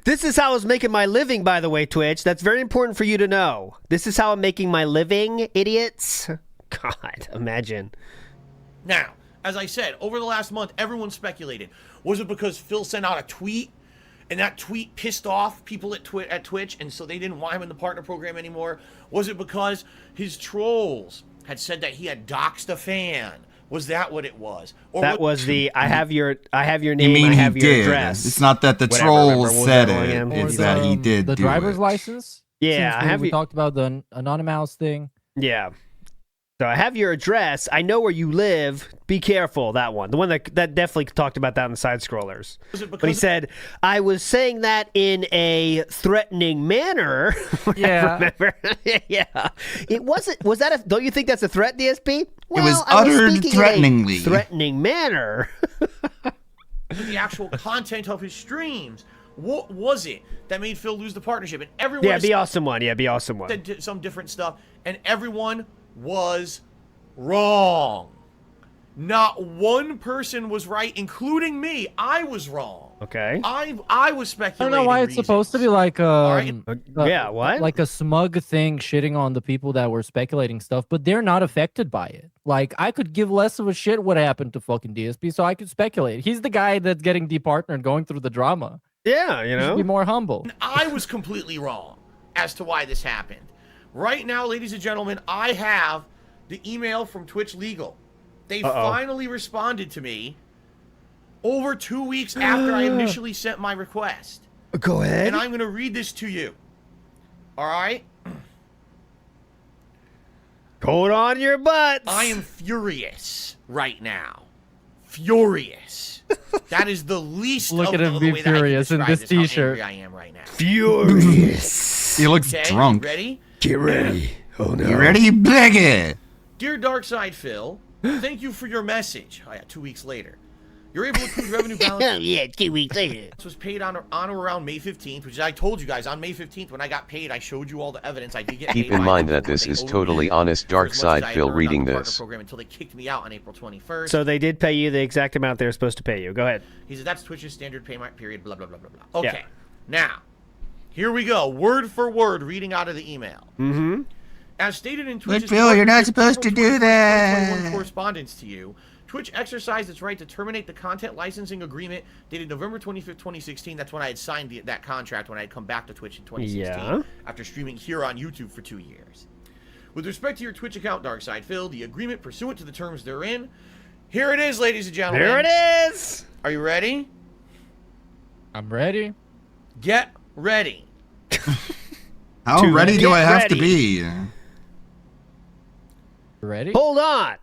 This is how I was making my living, by the way, Twitch. That's very important for you to know. This is how I'm making my living, idiots. God, imagine. Now, as I said, over the last month, everyone speculated. Was it because Phil sent out a tweet, and that tweet pissed off people at Twitch, and so they didn't want him in the partner program anymore? Was it because his trolls had said that he had doxed a fan? Was that what it was? Or that was the I have your name, I have your address. It's not that the trolls said it. It's that he did the do driver's it. license. Yeah, we talked about the anonymous thing. Yeah. So I have your address. I know where you live. Be careful, that one. The one that definitely talked about that in the side scrollers. But he said, I was saying that in a threatening manner. Yeah. Remember? Yeah. It wasn't, was that don't you think that's a threat, DSP? Well, it was uttered threateningly. Threatening manner. The actual content of his streams. What was it that made Phil lose the partnership? And everyone be awesome one. Yeah, be awesome one. Said some different stuff, and everyone was wrong. Not one person was right, including me. I was wrong. Okay. I was speculating. I don't know why it's supposed to be like what? Like a smug thing shitting on the people that were speculating stuff, but they're not affected by it. Like, I could give less of a shit what happened to fucking DSP, so I could speculate. He's the guy that's getting departnered, going through the drama. Yeah, you know. Be more humble. I was completely wrong as to why this happened. Right now, ladies and gentlemen, I have the email from Twitch Legal. They finally responded to me over 2 weeks after I initially sent my request. Go ahead. And I'm going to read this to you. All right? Hold on your butts. I am furious right now. Furious. That is the least Look of at him the be way that I can furious in describe this how t-shirt. angry I am right now. Furious. He looks Okay, drunk. Ready? Get ready. Oh no. You ready? Big it. Dear Darkside Phil, thank you for your message. Oh, yeah, 2 weeks later. Your April accrued revenue balance. Yeah, 2 weeks later. This was paid on or around May 15th, which I told you guys on May 15th when I got paid. I showed you all the evidence. I did get paid. Keep in mind that this is totally honest dark side Phil reading this. Until they kicked me out on April 21st. So they did pay you the exact amount they were supposed to pay you. Go ahead. He said that's Twitch's standard payment period. Blah blah blah blah blah. Okay, now here we go, word for word, reading out of the email. Mm-hmm. As stated in Twitch's Phil, you're not supposed to do that. Correspondence to you. Twitch exercised its right to terminate the content licensing agreement dated November 25th, 2016. That's when I had signed that contract when I had come back to Twitch in 2016 after streaming here on YouTube for 2 years. With respect to your Twitch account, Darkside Phil, the agreement pursuant to the terms therein. Here it is, ladies and gentlemen. Here it is. Are you ready? I'm ready. Get ready. How ready do I have to be? Ready? Hold on.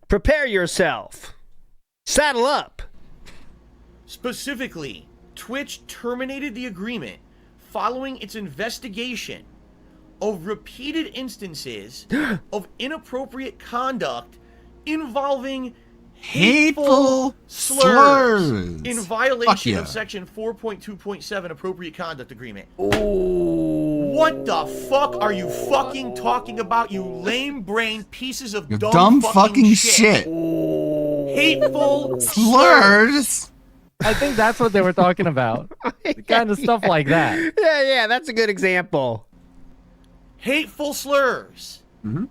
Prepare yourself. Saddle up. Specifically, Twitch terminated the agreement following its investigation of repeated instances of inappropriate conduct involving hateful slurs in violation of Section 4.2.7 Appropriate Conduct Agreement. What the fuck are you fucking talking about, you lame-brained pieces of dumb fucking shit? Hateful slurs. I think that's what they were talking about. The kind of stuff like that. Yeah, that's a good example. Hateful slurs. Mm-hmm.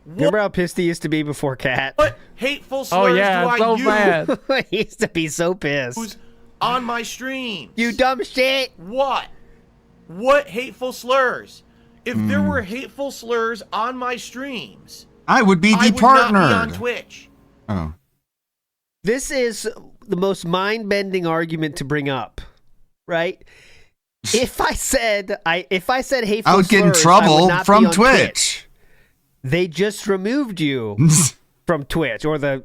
Remember how pissed he used to be before Cat? What hateful slurs do I use? He used to be so pissed. On my streams. You dumb shit. What? What hateful slurs? If there were hateful slurs on my streams, I would be I would not be on Twitch. Oh. This is the most mind-bending argument to bring up, right? If I said hateful I would get in slurs, trouble from Twitch. They just removed you from Twitch, or the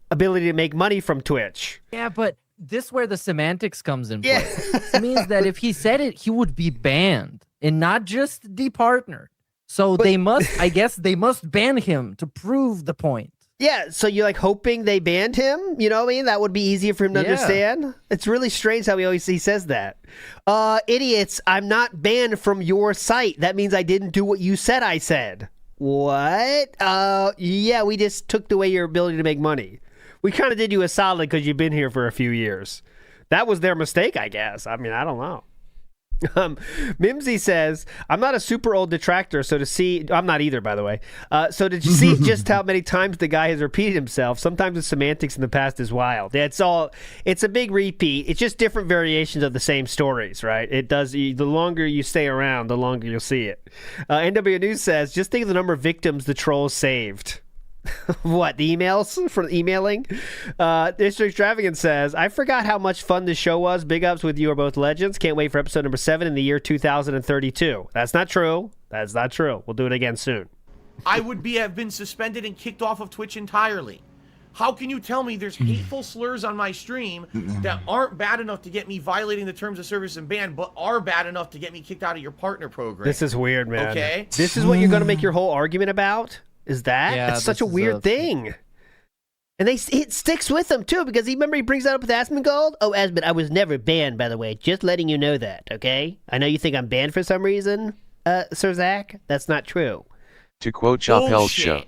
ability to make money from Twitch. Yeah, but this is where the semantics comes in play. It means that if he said it, he would be banned and not just departnered. So they must ban him to prove the point. Yeah, so you're like hoping they banned him? You know what I mean? That would be easier for him to understand. It's really strange how he says that. Idiots, I'm not banned from your site. That means I didn't do what you said I said. What? Yeah, we just took away your ability to make money. We kind of did you a solid because you've been here for a few years. That was their mistake, I guess. I mean, I don't know. Mimsy says, I'm not a super old detractor, so to see... I'm not either, by the way. So did you see just how many times the guy has repeated himself? Sometimes the semantics in the past is wild. It's a big repeat. It's just different variations of the same stories, right? It does. The longer you stay around, the longer you'll see it. NW News says, just think of the number of victims the trolls saved. What, the emails from emailing? District Extravagant says, I forgot how much fun this show was. Big ups with you are both legends. Can't wait for episode number 7 in the year 2032. That's not true. That's not true. We'll do it again soon. I would have been suspended and kicked off of Twitch entirely. How can you tell me there's hateful slurs on my stream that aren't bad enough to get me violating the terms of service and ban, but are bad enough to get me kicked out of your partner program? This is weird, man. Okay? This is what you're going to make your whole argument about? Is that? Yeah, it's such a weird thing. And it sticks with him, too, because he brings that up with Asmongold. Oh, Asmon, I was never banned, by the way. Just letting you know that, okay? I know you think I'm banned for some reason, Sir Zach. That's not true. To quote Chappelle's show,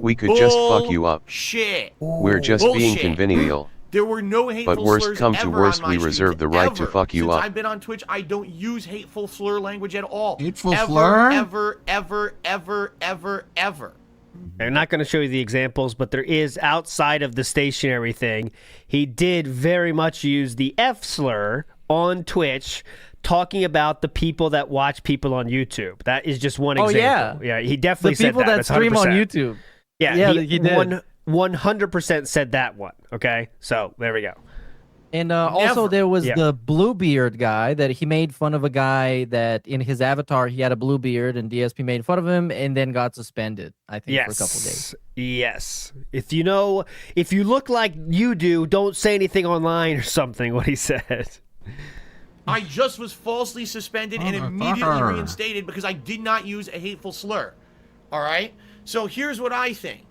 we could just fuck you up. Shit. We're just being convivial. There were no hateful but worst slurs come to ever worst, on my we streams, reserve the right to ever. fuck you Since up. I've been on Twitch, I don't use hateful slur language at all. Hateful slur? Ever. I'm not going to show you the examples, but there is, outside of the stationary thing, he did very much use the F slur on Twitch, talking about the people that watch people on YouTube. That is just one example. Yeah, he definitely said that. The people that stream on YouTube. Yeah, he did. 100% said that one. Okay, so there we go. And also there was the Bluebeard guy that he made fun of a guy that in his avatar he had a blue beard and DSP made fun of him and then got suspended, I think, for a couple days. Yes. If you look like you do, don't say anything online or something, what he said. I just was falsely suspended and immediately reinstated because I did not use a hateful slur. All right? So here's what I think.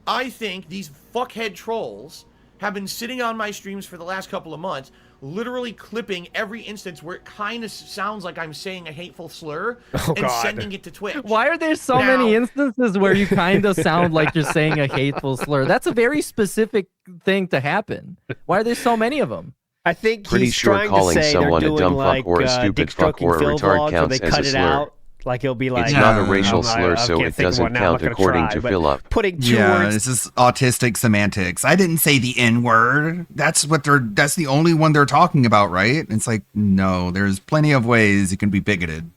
I think these fuckhead trolls have been sitting on my streams for the last couple of months, literally clipping every instance where it kind of sounds like I'm saying a hateful slur and sending it to Twitch. Why are there so many instances where you kind of sound like you're saying a hateful slur? That's a very specific thing to happen. Why are there so many of them? I think Pretty he's sure trying calling to say someone they're a doing dumb like, fuck or a stupid Dick fuck or a Stroking Phil retard vlogs where counts they as cut a it slur. out. Like he'll be like, It's not a racial slur, I so can't it think of doesn't one now, I'm not count gonna according try, to but Philip. Putting two Yeah, words. this is autistic semantics. I didn't say the N-word. That's the only one they're talking about, right? It's like, no, there's plenty of ways you can be bigoted.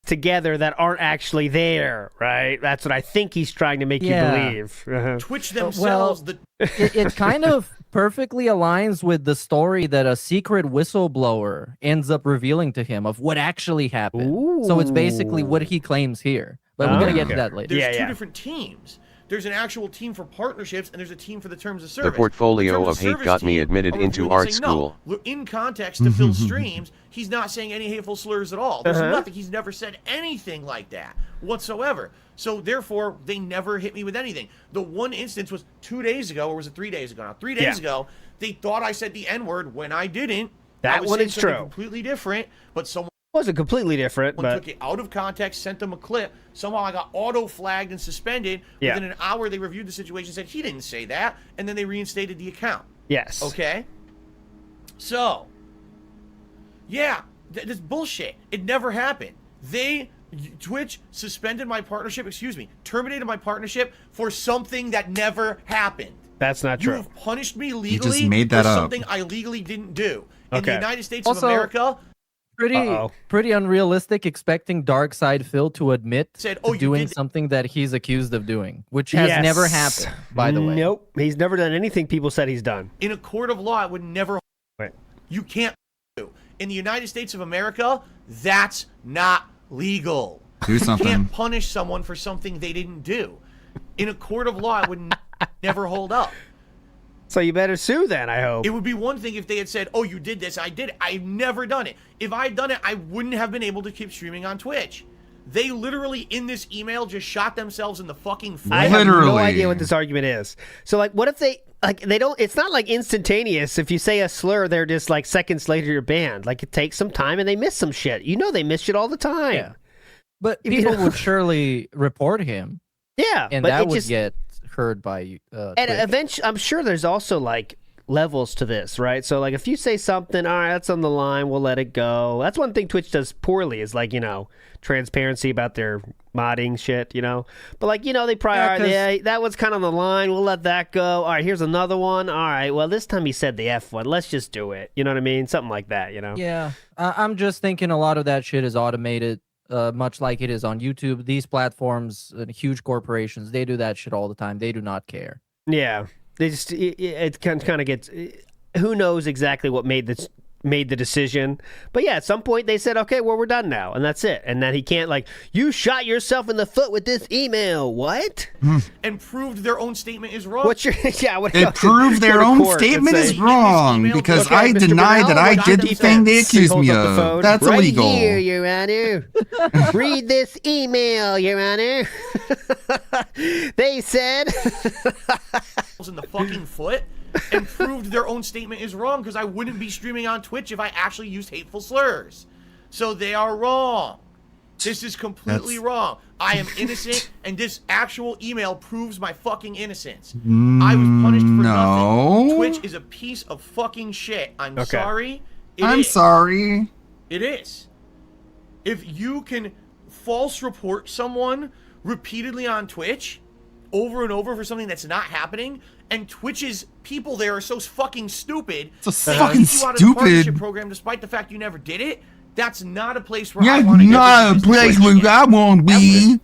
Together that aren't actually there, right? That's what I think he's trying to make you believe. Twitch themselves, it kind of perfectly aligns with the story that a secret whistleblower ends up revealing to him of what actually happened. So it's basically what he claims here. But we're going to get to that later. There's two different teams. There's an actual team for partnerships, and there's a team for the terms of service. The portfolio terms of hate service got me team admitted are into reviewing art and saying, school. No, in context to Phil's streams, he's not saying any hateful slurs at all. There's nothing. He's never said anything like that whatsoever. So therefore, they never hit me with anything. The one instance was 2 days ago, or was it 3 days ago now? 3 days ago, they thought I said the N-word when I didn't. That was one saying is something true. completely different, but someone wasn't completely different, but took it out of context, sent them a clip. Somehow I got auto-flagged and suspended. Yeah. Within an hour, they reviewed the situation, said he didn't say that, and then they reinstated the account. Yes. Okay? So, yeah, this bullshit. It never happened. Twitch suspended my partnership, terminated my partnership for something that never happened. That's not You true. have punished me just legally made for that up. something I legally didn't do. In the Okay. United States Also, of America, Pretty unrealistic expecting Dark Side Phil to admit Said, "Oh, to you doing did- something that he's accused of doing, which has Yes. never happened, by the way. Nope. He's never done anything people said he's done. in a court of law, it would never. Right. You can't do. In the United States of America, that's not legal. Do something. You can't punish someone for something they didn't do. In a court of law, it would never hold up. So you better sue then, I hope. It would be one thing if they had said, "Oh, you did this, I did it." I've never done it. If I had done it, I wouldn't have been able to keep streaming on Twitch. They literally, in this email, just shot themselves in the fucking foot. I have no idea what this argument is. So, like, what if they don't? It's not like instantaneous. If you say a slur, they're just like seconds later you're banned. Like it takes some time and they miss some shit. You know, they miss shit all the time. Yeah. But people would surely report him. Yeah, and but that it would just get heard by. And Twitch. eventually, I'm sure there's also like levels to this, right? So, like, if you say something, all right, that's on the line, we'll let it go. That's one thing Twitch does poorly is like, transparency about their modding shit, But like, they probably, yeah, that was kind of on the line. We'll let that go. All right, here's another one. All right, well, this time he said the F one. Let's just do it. You know what I mean? Something like that, Yeah, I'm just thinking a lot of that shit is automated. Much like it is on YouTube, these platforms and huge corporations, they do that shit all the time. They do not care. Yeah, they just it kind of gets. Who knows exactly what made the decision? But yeah, at some point they said, okay, well, we're done now, and that's it. And then he can't you shot yourself in the foot with this email. What? And proved their own statement is wrong. What's your They proved their own statement is wrong because I deny that I did the thing they accused me of. That's right illegal. Here, Your Honor. Read this email, Your Honor. They said in the fucking foot and proved their own statement is wrong because I wouldn't be streaming on Twitch if I actually used hateful slurs. So they are wrong. This is completely wrong. I am innocent, and this actual email proves my fucking innocence. I was punished for nothing. Twitch is a piece of fucking shit. I'm sorry. I'm sorry. It is. If you can false report someone repeatedly on Twitch over and over for something that's not happening, and Twitch's people there are so fucking stupid. It's so fucking you out of the partnership stupid. program despite the fact you never did it. That's not a place where Yeah, I want to not a place where I want to be.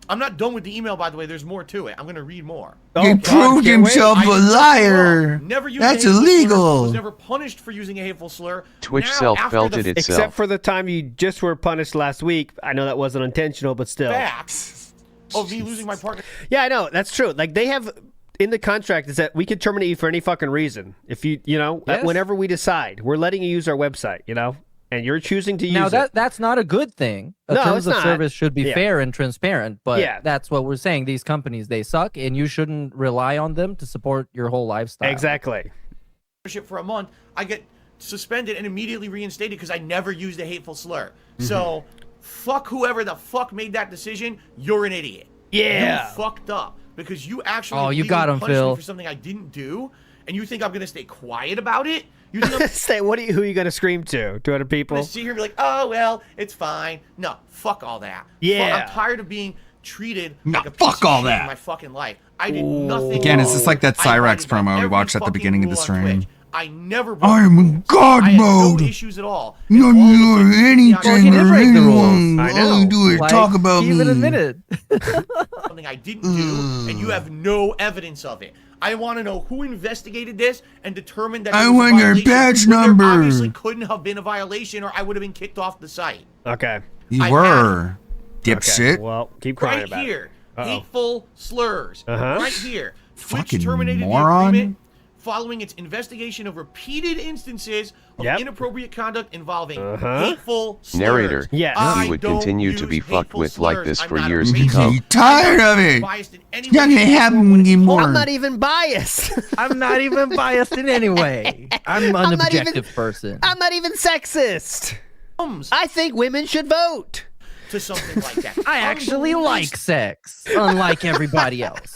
I'm not done with the email, by the way. There's more to it. I'm going to read more. He proved himself a liar. That's illegal. Was never punished for using a hateful slur. Twitch Now, self-felted after the itself. except for the time you just were punished last week. I know that wasn't intentional, but still. Facts of me losing my partner. Yeah, I know. That's true. Like, they have in the contract is that we can terminate you for any fucking reason. If you, Yes. whenever we decide, we're letting you use our website, and you're choosing to use now it. that's not a good thing. No, Terms it's of not. service should be Yeah. fair and transparent, but Yeah. that's what we're saying. These companies, they suck, and you shouldn't rely on them to support your whole lifestyle. Exactly. For a month, I get suspended and immediately reinstated because I never used a hateful slur. So, fuck whoever the fuck made that decision. You're an idiot. Yeah. You fucked up because you actually Oh, you got legally him, punished me Phil. for something I didn't do, and you think I'm gonna stay quiet about it? You think I'm Say, who are you gonna scream to? 200 people? gonna sit here and be like, oh well, it's fine? No, fuck all that. Yeah. I'm tired of being treated No, like a fuck piece of all shit that. in my fucking life. I did nothing. Again, it's just like that I Cyrex abided by promo we every watched at the fucking beginning of the rule on stream. Twitch. I never broke I'm the in rules. God I had mode. no issues at all. No, And all of a you sudden, or the anything he did or break the anyone. rules. I All you know. do is Like, talk about he me. even admitted. something I didn't do, and you have no evidence of it. I want to know who investigated this and determined that I there was a want your violation badge when number. There obviously couldn't have been a violation, or I would have been kicked off the site. Okay. You I were. Okay. Dipshit. Well, keep crying Right about here, it. Uh-oh. hateful slurs. Uh-huh. Right here, Twitch Fucking terminated moron. the agreement following its investigation of repeated instances of Yep. inappropriate conduct involving Uh-huh. hateful slurs. Narrator, Yes. I he would don't continue to use be fucked hateful with like slurs. this I'm for not a years to racist. come. You're tired of it. Biased in any It's not way, gonna shape, or happen form when it comes anymore. I'm not even biased. I'm not even biased in any way. I'm an I'm not objective even- person. I'm not even sexist. comes I think women should vote. to something like that. I actually like sex, unlike everybody else.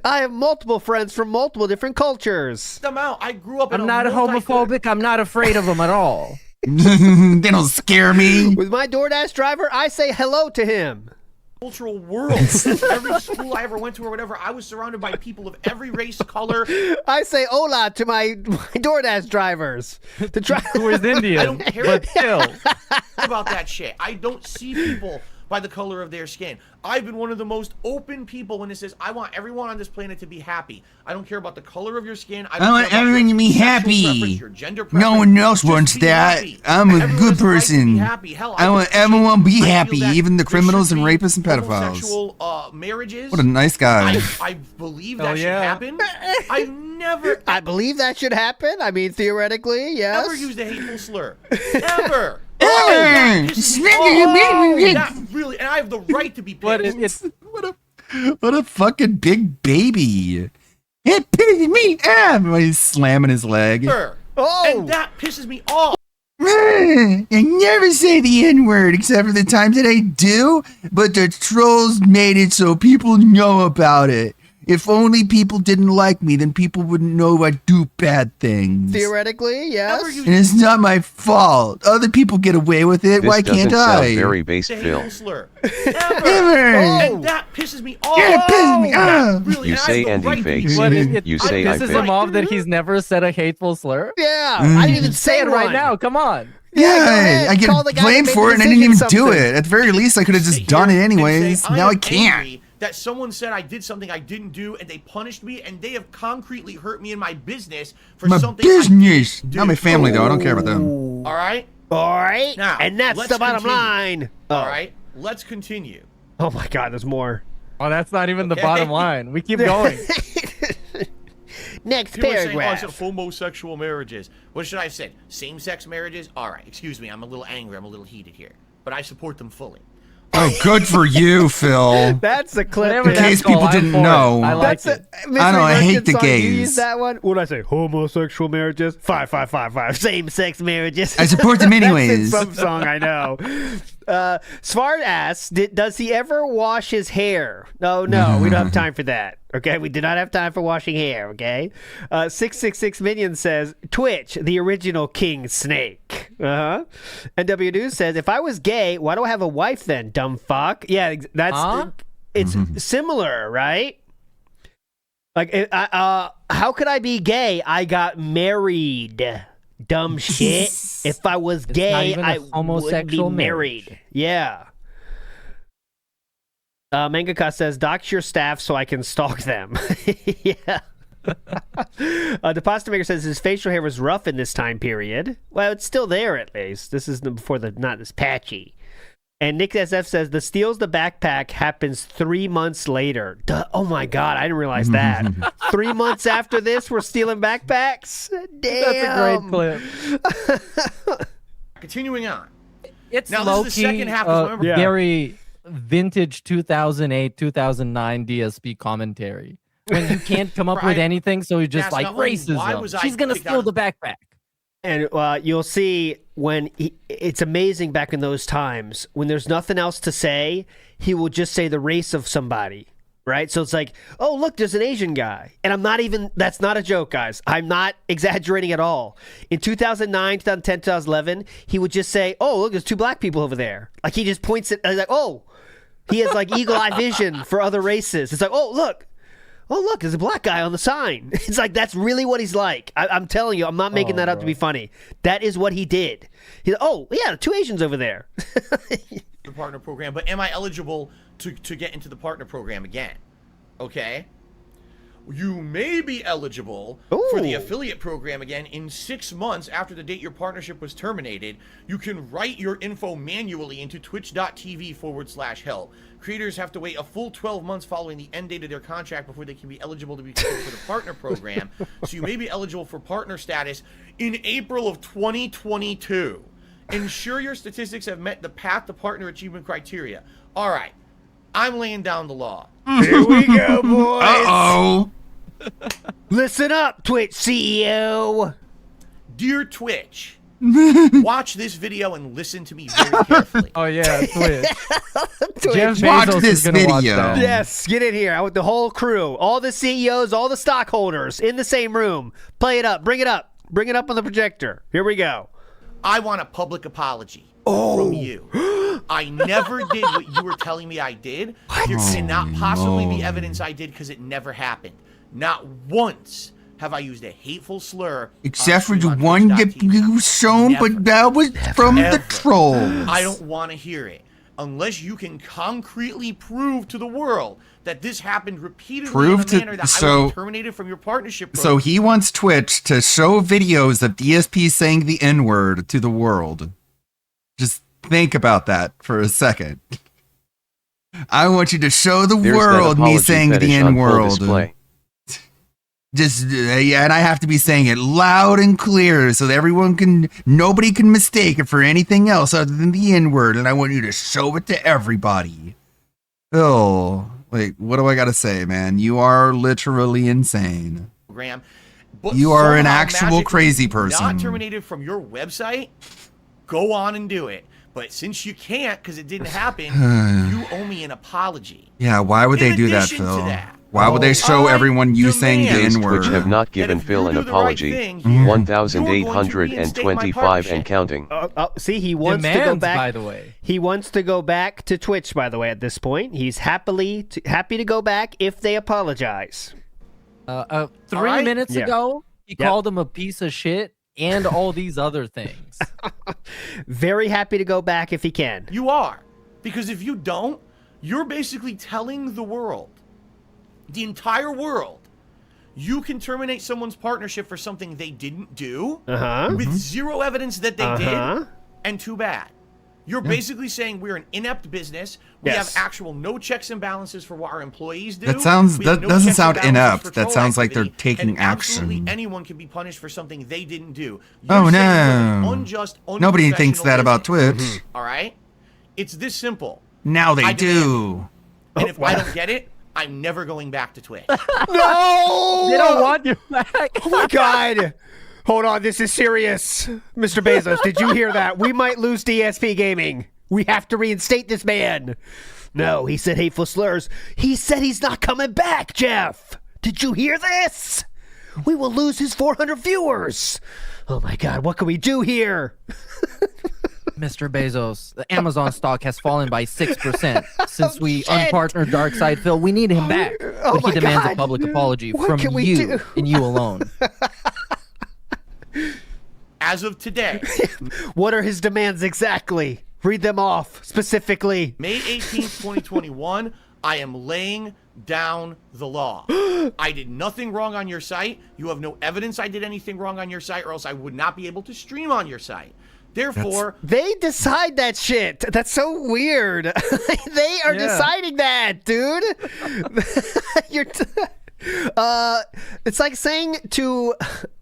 I have multiple friends from multiple different cultures. them out. I grew up in I'm a not homophobic. I'm not afraid of them at all. They don't scare me. With my DoorDash driver, I say hello to him. cultural world. Every school I ever went to or whatever, I was surrounded by people of every race, color. I say hola to my DoorDash drivers. To try. Who is Indian? I don't care But still. about that shit. I don't see people by the color of their skin. I've been one of the most open people when it says I want everyone on this planet to be happy. I don't care about the color of your skin. I don't want care about everyone your to be sexual happy. preference, your gender No preference. one else Just wants be that. happy. I'm a Everyone good has the right to be person. happy. Hell, I want could everyone to be I feel happy, that even the there criminals should and be rapists and pedophiles. homosexual marriages. What a nice guy. I believe Hell that should yeah. happen. I've never I believe that should happen. I mean, theoretically, yes. ever used a hateful slur. Ever. Hey, That pisses me smack off. it, That really, and I have the right to be pissed. But it's What a fucking big baby. It pisses me off when he's slamming his leg. Oh. And that pisses me off. I never say the N-word except for the times that I do, but the trolls made it so people know about it. If only people didn't like me, then people wouldn't know I do bad things. Theoretically, yes. And it's not my fault. Other people get away with it. This Why doesn't can't sound I? very base, The Phil. hateful slur. Ever. And that pisses me off. Yeah, it pisses me off. Really, You and I say have the Andy right to be fakes. pissed. But You say I pisses fake. him off that he's never said a hateful slur. Yeah, I didn't even Say say it one. right now. Come on. Yeah, go Yeah, ahead. I get Call the guy that blamed made for the it and I didn't even decision do something. it. At the very least, I could have just Sit done here it and anyways. say, I Now I am can't. angry that someone said I did something I didn't do and they punished me and they have concretely hurt me in my business for My something business. I didn't Not my do. family, though. I don't care about them. All right? All right. Now, and that's let's the bottom continue. line. All right? Let's continue. Oh my God, there's more. Oh, that's not even the Okay. bottom line. We keep going. Next People are saying, oh, I paragraph. said homosexual marriages. What should I have said? Same-sex marriages? All right, excuse me. I'm a little angry. I'm a little heated here. But I support them fully. Oh, good for you, Phil. That's a clip. Whatever In case that's called, people I'm didn't for it. know. I like That's it. I know, I hate the You gays. use that one? What did I say? Homosexual marriages? 5. Same-sex marriages. I support them That's in anyways. some song I know. Smart ass. Does he ever wash his hair? No, we don't have time for that. Okay, we do not have time for washing hair. Okay. 666 Minion says Twitch, the original King Snake. NW News says if I was gay, why do I have a wife then? Dumb fuck. Yeah, that's it's similar, right? Like, how could I be gay? I got married. Dumb shit. If I was gay, even a I would be homosexual married. marriage. Yeah. Mangaka says, dox your staff so I can stalk them. Yeah. The pasta maker says his facial hair was rough in this time period. Well, it's still there at least. This is before not this patchy. And Nick SF says the steals the backpack happens 3 months later. Duh. Oh my God, I didn't realize that. 3 months after this, we're stealing backpacks. Damn. That's a great clip. Continuing on. It's now low this is the second half. Remember, very vintage 2008, 2009 DSP commentary. When you can't come up with anything, so you're just like racism. She's gonna steal the backpack. And you'll see when it's amazing back in those times when there's nothing else to say, he will just say the race of somebody. Right? So it's like, oh, look, there's an Asian guy. And that's not a joke, guys. I'm not exaggerating at all. In 2009, 2010, 2011, he would just say, oh, look, there's 2 black people over there. Like, he just points at, like, oh, he has, like, eagle eye vision for other races. It's like, oh, look, there's a black guy on the sign. It's like, that's really what he's like. I'm telling you, I'm not making that up to be funny. That is what he did. He's like, oh, yeah, 2 Asians over there. the partner program, but am I eligible to get into the partner program again? Okay. You may be eligible for the affiliate program again in 6 months after the date your partnership was terminated. You can write your info manually into twitch.tv/help. Creators have to wait a full 12 months following the end date of their contract before they can be eligible to be considered for the partner program. So you may be eligible for partner status in April of 2022. Ensure your statistics have met the path to partner achievement criteria. All right. I'm laying down the law. Here we go, boys. Uh-oh. Listen up, Twitch CEO. Dear Twitch, watch this video and listen to me very carefully. Oh, yeah, Twitch. Jeff Watch this video. Yes, get in here. I want the whole crew, all the CEOs, all the stockholders in the same room. Play it up. Bring it up. Bring it up on the projector. Here we go. I want a public apology from you. I never did what you were telling me I did. There cannot possibly be evidence I did because it never happened. Not once have I used a hateful slur. Except for the one you shown, but that was from the trolls. I don't want to hear it. Unless you can concretely prove to the world that this happened repeatedly in a manner that I was terminated from your partnership program. So he wants Twitch to show videos of DSP saying the N-word to the world. Just think about that for a second. I want you to show the world me saying the N-word. Just yeah, and I have to be saying it loud and clear so that nobody can mistake it for anything else other than the N-word, and I want you to show it to everybody. Oh, wait, what do I gotta say, man? You are literally insane. But you are an actual crazy person. Not terminated from your website. Go on and do it. But since you can't because it didn't happen, you owe me an apology. Yeah, why would they do that, Phil? Why would they show everyone you saying the N-word? Twitch have not given Phil an apology. 1,825 and counting. See, he wants to go back. By the way, he wants to go back to Twitch. By the way, at this point, he's happy to go back if they apologize. 3 minutes ago, he called him a piece of shit and all these other things. Very happy to go back if he can. You are, because if you don't, you're basically telling the world. The entire world, you can terminate someone's partnership for something they didn't do with zero evidence that they did, and too bad. You're basically saying we're an inept business. We have actual no checks and balances for what our employees do. That doesn't sound inept. That sounds like they're taking action. Absolutely anyone can be punished for something they didn't do. Oh no! Nobody thinks that about Twitch. All right, it's this simple. Now they do. And if I don't get it, I'm never going back to Twitch. No! They don't want you back. Oh my God. Hold on, this is serious. Mr. Bezos, did you hear that? We might lose DSP Gaming. We have to reinstate this man. No, he said hateful slurs. He said he's not coming back, Jeff. Did you hear this? We will lose his 400 viewers. Oh my God, what can we do here? Mr. Bezos, the Amazon stock has fallen by 6% since we unpartnered Darkside Phil. We need him back. But he demands a public apology from you and you alone. As of today. What are his demands exactly? Read them off specifically. May 18th, 2021, I am laying down the law. I did nothing wrong on your site. You have no evidence I did anything wrong on your site, or else I would not be able to stream on your site. Therefore, they decide that shit. That's so weird. They are deciding that, dude. It's like saying to,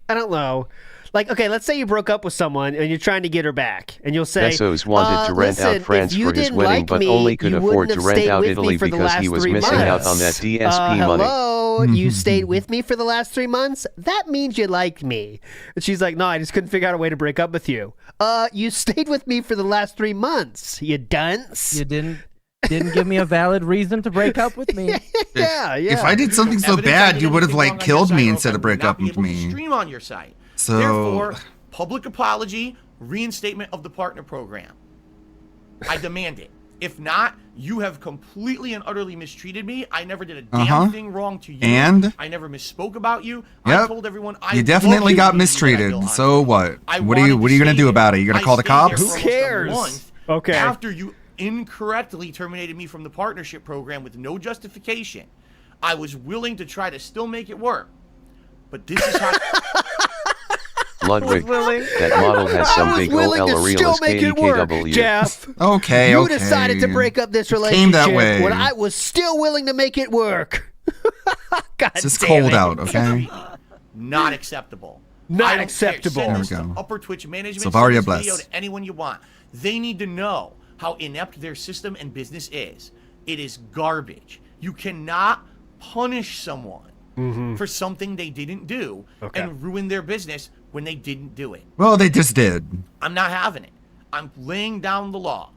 I don't know, Like, okay, let's say you broke up with someone and you're trying to get her back, and you'll say, Bezos wanted to rent listen, out France if you for his didn't wedding, like but me, only could you afford wouldn't to have rent stayed out with Italy me for the because he last was 3 missing out on that months. DSP money. Hello, you stayed with me for the last 3 months? That means you liked me. And she's like, no, I just couldn't figure out a way to break up with you. You stayed with me for the last 3 months, you dunce. You didn't give me a valid reason to break up with me. Yeah. If I did something so Evidence bad, I you did would have anything like wrong on killed your me site, or instead else of I would break not up be with able to me. Stream on your site. So Therefore, public apology, reinstatement of the partner program. I demand it. If not, you have completely and utterly mistreated me. I never did a damn thing wrong to you. And? I never misspoke about you. Yep. I told everyone I You definitely got love you, mistreated. but So what? I What are you wanted to gonna stay do there. about it? You gonna I call the stayed there cops? for almost a month Okay. After you incorrectly terminated me from the partnership program with no justification. I was willing to try to still make it work. But this is how... Ludwig, that model has some big OL Areolas KEKW. Jeff. Okay, You okay. decided to break up this Came relationship that way. when I was still willing to make it work. God It's just damn cold it. out, okay? Not acceptable. Not I don't acceptable. Care. Send There this we to go. Upper Twitch management. So far, send you're this video blessed. to anyone you want. They need to know how inept their system and business is. It is garbage. You cannot punish someone for something they didn't do and ruin their business when they didn't do it. Well, they just did. I'm not having it. I'm laying down the law.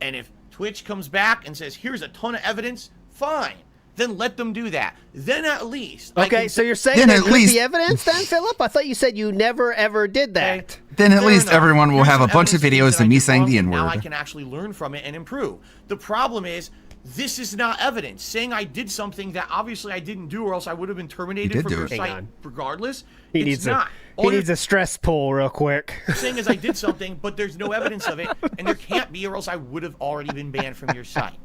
And if Twitch comes back and says, here's a ton of evidence, fine. Then let them do that. Then at least. Okay, so you're saying Then there at could least- be evidence then, Philip? I thought you said you never, ever did that. Then at Fair least enough. everyone will Here's have a some bunch of evidence videos that of I me did saying wrong, the and Now I N-word. can actually learn from it and improve. The problem is, this is not evidence. Saying I did something that obviously I didn't do, or else I would have been terminated did from do your it. Hang site on. regardless. He it's needs not. he needs a stress pull real quick. Saying is I did something, but there's no evidence of it, and there can't be, or else I would have already been banned from your site.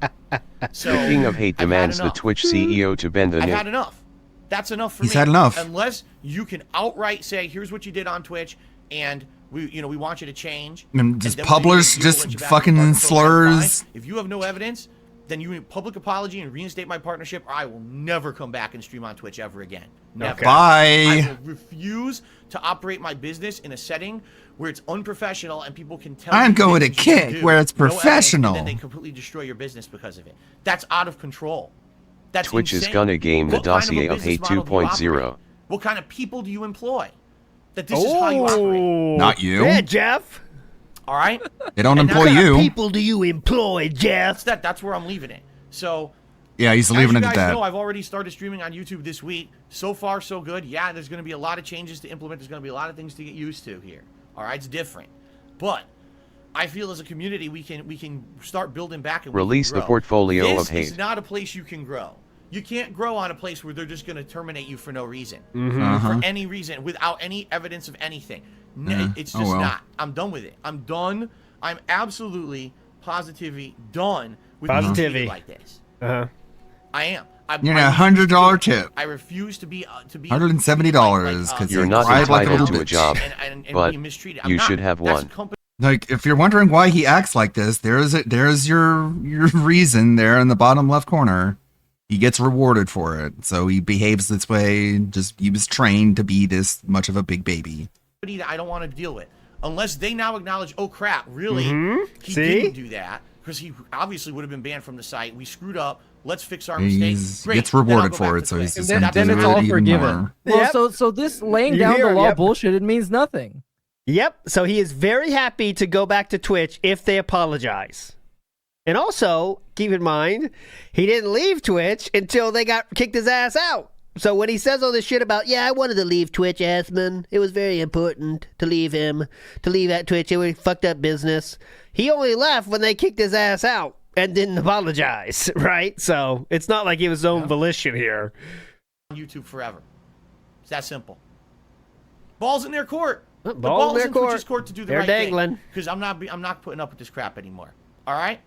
So The King of Hate I've had demands the enough. Twitch CEO to bend the I've knee. had enough. That's enough for He's me. had enough. Unless you can outright say, here's what you did on Twitch, and we want you to change. And just then when you publish do, just we'll let you back fucking in the partner program, slurs. fine. If you have no evidence, then you need public apology and reinstate my partnership, or I will never come back and stream on Twitch ever again. Never. Bye. I will refuse to operate my business in a setting where it's unprofessional and people can tell I'm you going to things you kick do, where it's no evidence, professional. and then they completely destroy your business because of it. That's out of control. That's Twitch is insane. gonna game the What kind dossier a of Hate business model do you 2.0. operate? What kind of people do you employ? That this is how you operate. Not you. Yeah, Jeff. All right? They don't And employ that's- you. People do you employ, Jeff? That's where I'm leaving it. So Yeah, he's as leaving you it guys at that. know, I've already started streaming on YouTube this week. So far, so good. Yeah, there's going to be a lot of changes to implement. There's going to be a lot of things to get used to here. All right, it's different, but I feel as a community we can start building back and we can Release the grow. portfolio this of hate. is not a place you can grow. You can't grow on a place where they're just going to terminate you for no reason, for any reason, without any evidence of anything. It's just not. I'm done with it. I'm done. I'm absolutely, positively done with being treated Positivity. like this. Uh-huh. I am. You're gonna $100 tip. I refuse to be $170 because You're you not cried like a entitled little to a bitch. job, and but be mistreated. you should have one. Like, if you're wondering why he acts like this, there's your reason there in the bottom left corner. He gets rewarded for it, so he behaves this way. Just he was trained to be this much of a big baby. That I don't want to deal with, unless they now acknowledge, oh crap, really, he See? didn't do that, because he obviously would have been banned from the site. We screwed up. Let's fix our mistakes. He Great. gets Then I'll rewarded go for back it, to so he's Twitch. just Then, gonna then do it's it all even forgiven. more. Well, Yep. so this laying You down hear the him, law yep. bullshit, it means nothing. Yep. So he is very happy to go back to Twitch if they apologize. And also, keep in mind, he didn't leave Twitch until they kicked his ass out. So when he says all this shit about, yeah, I wanted to leave Twitch, Asman, it was very important to leave at Twitch, it was fucked up business. He only left when they kicked his ass out and didn't apologize, right? So it's not like it was his own volition here. YouTube forever. It's that simple. Ball's in their court. The Ball's ball's in their in court. Twitch's court to do the They're right dangling. thing. Because I'm not putting up with this crap anymore. All right.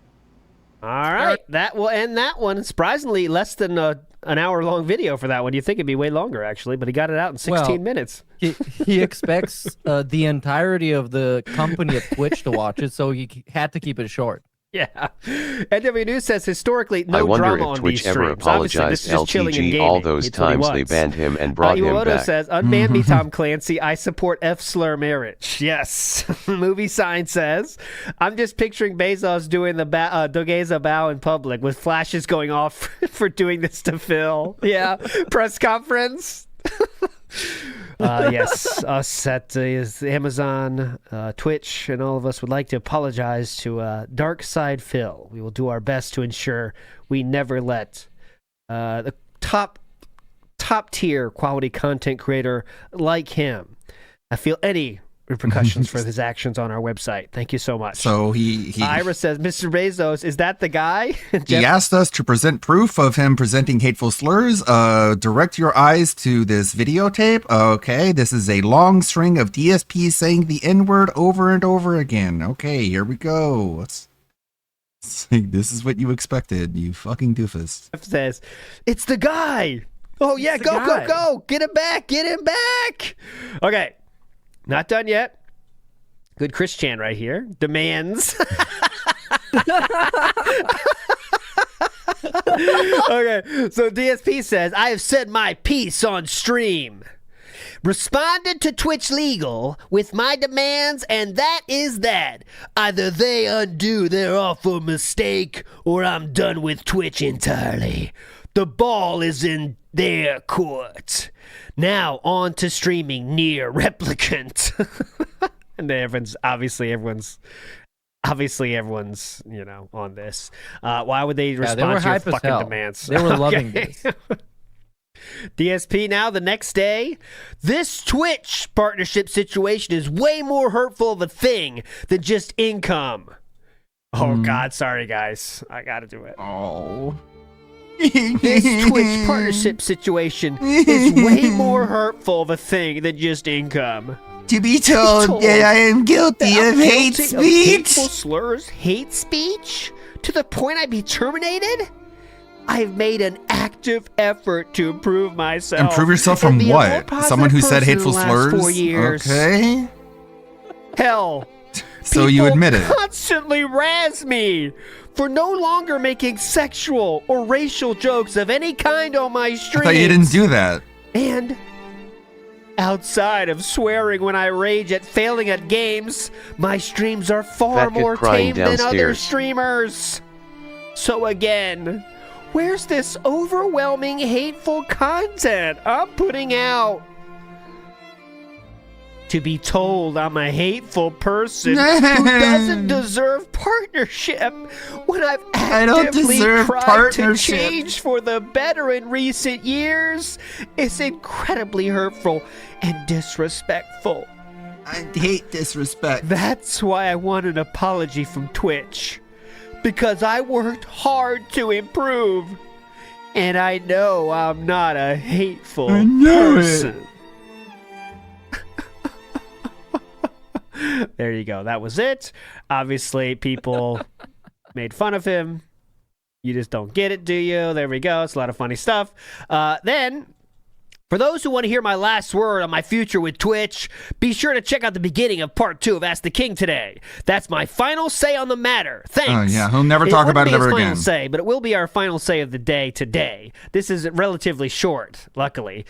All right, that will end that one. Surprisingly, less than an hour-long video for that one. You'd think it'd be way longer, actually, but he got it out in 16 minutes. He expects the entirety of the company of Twitch to watch it, so he had to keep it short. Yeah. NW News says historically no I wonder drama if on Twitch these ever streams. Obviously, this apologized is just chilling and LTG gaming. all those It's what he times they wants. banned him and brought him Iwamoto back. says, unban me, Tom Clancy. I support F-slur marriage. Yes. Movie sign says, I'm just picturing Bezos doing the Dogeza bow in public with flashes going off for doing this to Phil. Yeah. Press conference. Yes, us at Amazon, Twitch, and all of us would like to apologize to Dark Side Phil. We will do our best to ensure we never let the top tier quality content creator like him feel any repercussions for his actions on our website. Thank you so much. So he Ira says, Mr. Bezos, is that the guy? he asked us to present proof of him presenting hateful slurs. Direct your eyes to this videotape. Okay, this is a long string of DSPs saying the N-word over and over again. Okay, here we go. This is what you expected, you fucking doofus. Says, it's the guy. Oh, yeah, go. Get him back. Okay. Not done yet. Good Chris Chan right here. Demands. Okay, so DSP says, I have said my piece on stream. Responded to Twitch Legal with my demands, and that is that. Either they undo their awful mistake, or I'm done with Twitch entirely. The ball is in their court. Now on to streaming near Replicant. And everyone's on this. Why would they respond they were to your hype as fucking hell. demands? They were loving this. DSP now the next day. This Twitch partnership situation is way more hurtful of a thing than just income. Oh God, sorry guys. I gotta do it. Oh. This Twitch partnership situation is way more hurtful of a thing than just income. To be told that I am guilty of hate Guilty of speech. hateful slurs, hate speech, to the point I'd be terminated? I've made an active effort to improve myself. Improve yourself and from be a more what? positive Someone who said person in hateful the last slurs? 4 years. Okay. Hell. So you admit it. Constantly razz me for no longer making sexual or racial jokes of any kind on my I streams. thought you didn't do that. And outside of swearing when I rage at failing at games, my streams are far Fat kid more crying tame than other downstairs. streamers. So again, where's this overwhelming hateful content I'm putting out? To be told I'm a hateful person who doesn't deserve partnership when I've I don't actively deserve tried partnership. to change for the better in recent years is incredibly hurtful and disrespectful. I hate disrespect. That's why I want an apology from Twitch. Because I worked hard to improve. And I know I'm not a hateful I know person. There you go. That was it. Obviously, people made fun of him. You just don't get it, do you? There we go. It's a lot of funny stuff. Then, for those who want to hear my last word on my future with Twitch, be sure to check out the beginning of part 2 of Ask the King today. That's my final say on the matter. Thanks. Oh, yeah. He'll never talk about it ever final again. Say, but it will be our final say of the day today. This is relatively short, luckily.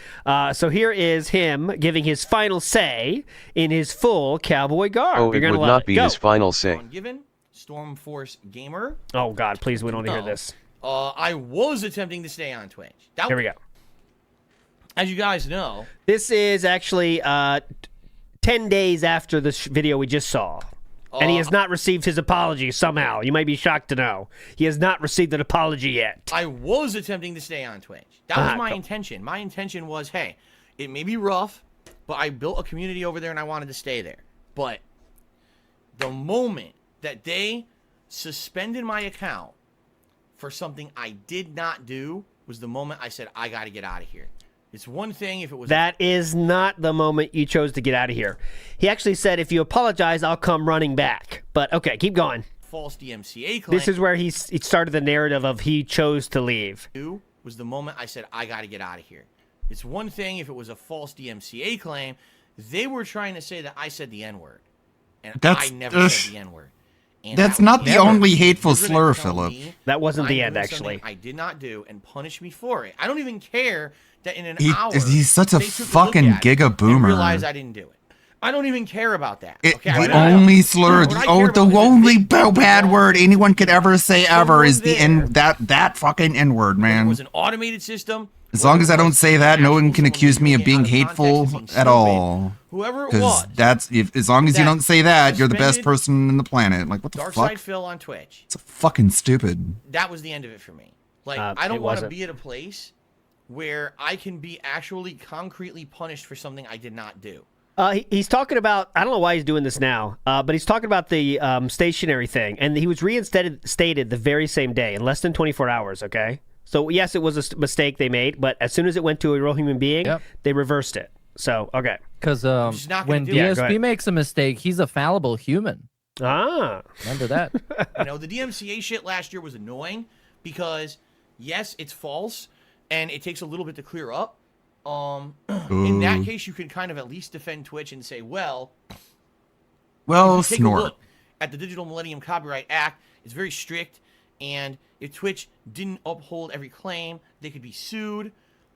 So here is him giving his final say in his full cowboy garb. Oh, You're it gonna would love not be Go. his final say. Given Stormforce Gamer. Oh, God, please, we don't want to hear No. this. I was attempting to stay on Twitch. Here we go. As you guys know, This is actually 10 days after this video we just saw. And he has not received his apology somehow. You might be shocked to know. He has not received an apology yet. I was attempting to stay on Twitch. That was my intention. My intention was, hey, it may be rough, but I built a community over there and I wanted to stay there. But the moment that they suspended my account for something I did not do was the moment I said, I got to get out of here. It's one thing if it was... That is not the moment you chose to get out of here. He actually said, if you apologize, I'll come running back. But, okay, keep going. false DMCA claim. This is where he started the narrative of he chose to leave. Was the moment I said, I got to get out of here. It's one thing if it was a false DMCA claim. They were trying to say that I said the N-word. And I never said the N-word. And That's that not was the it. only hateful You're gonna slur, tell Philip. me That wasn't I'm the end, doing actually. something I did not do and punish me for it. I don't even care that in an hour He's such a they took look fucking at it giga and boomer. realized I didn't do it. I don't even care about that. Okay, The only slur, the only bad word anyone could ever say ever is the that fucking N word, man. It was an automated system. As long as I don't say that, no one can accuse me of being hateful at all. Whoever it Because was. as long as you don't say that, you're the best person in the planet. Like, what the Dark fuck? Side Phil on Twitch. It's fucking stupid. That was the end of it for me. Like, I don't want to be at a place where I can be actually concretely punished for something I did not do. He's talking about, I don't know why he's doing this now, but he's talking about the stationary thing, and he was reinstated the very same day, in less than 24 hours, okay? So, yes, it was a mistake they made, but as soon as it went to a real human being, they reversed it. So, okay. Because when DSP makes a mistake, he's a fallible human. Ah. Remember that. You know, the DMCA shit last year was annoying because, yes, it's false, and it takes a little bit to clear up. In that case, you can kind of at least defend Twitch and say, well, take a look at the Digital Millennium Copyright Act. It's very strict, and if Twitch didn't uphold every claim, they could be sued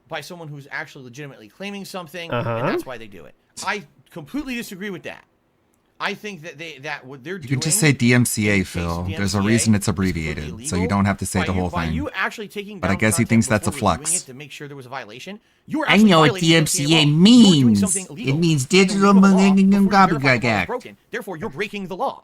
by someone who's actually legitimately claiming something, and that's why they do it. I completely disagree with that. I think that what they're doing. You can just say DMCA, Phil. There's a reason it's abbreviated, so you don't have to say the whole thing. You actually taking but I guess he thinks that's a flex. to make sure there was a violation. You were I know what DMCA means. It means Digital Millennium Copyright Act. Therefore, you're breaking the law.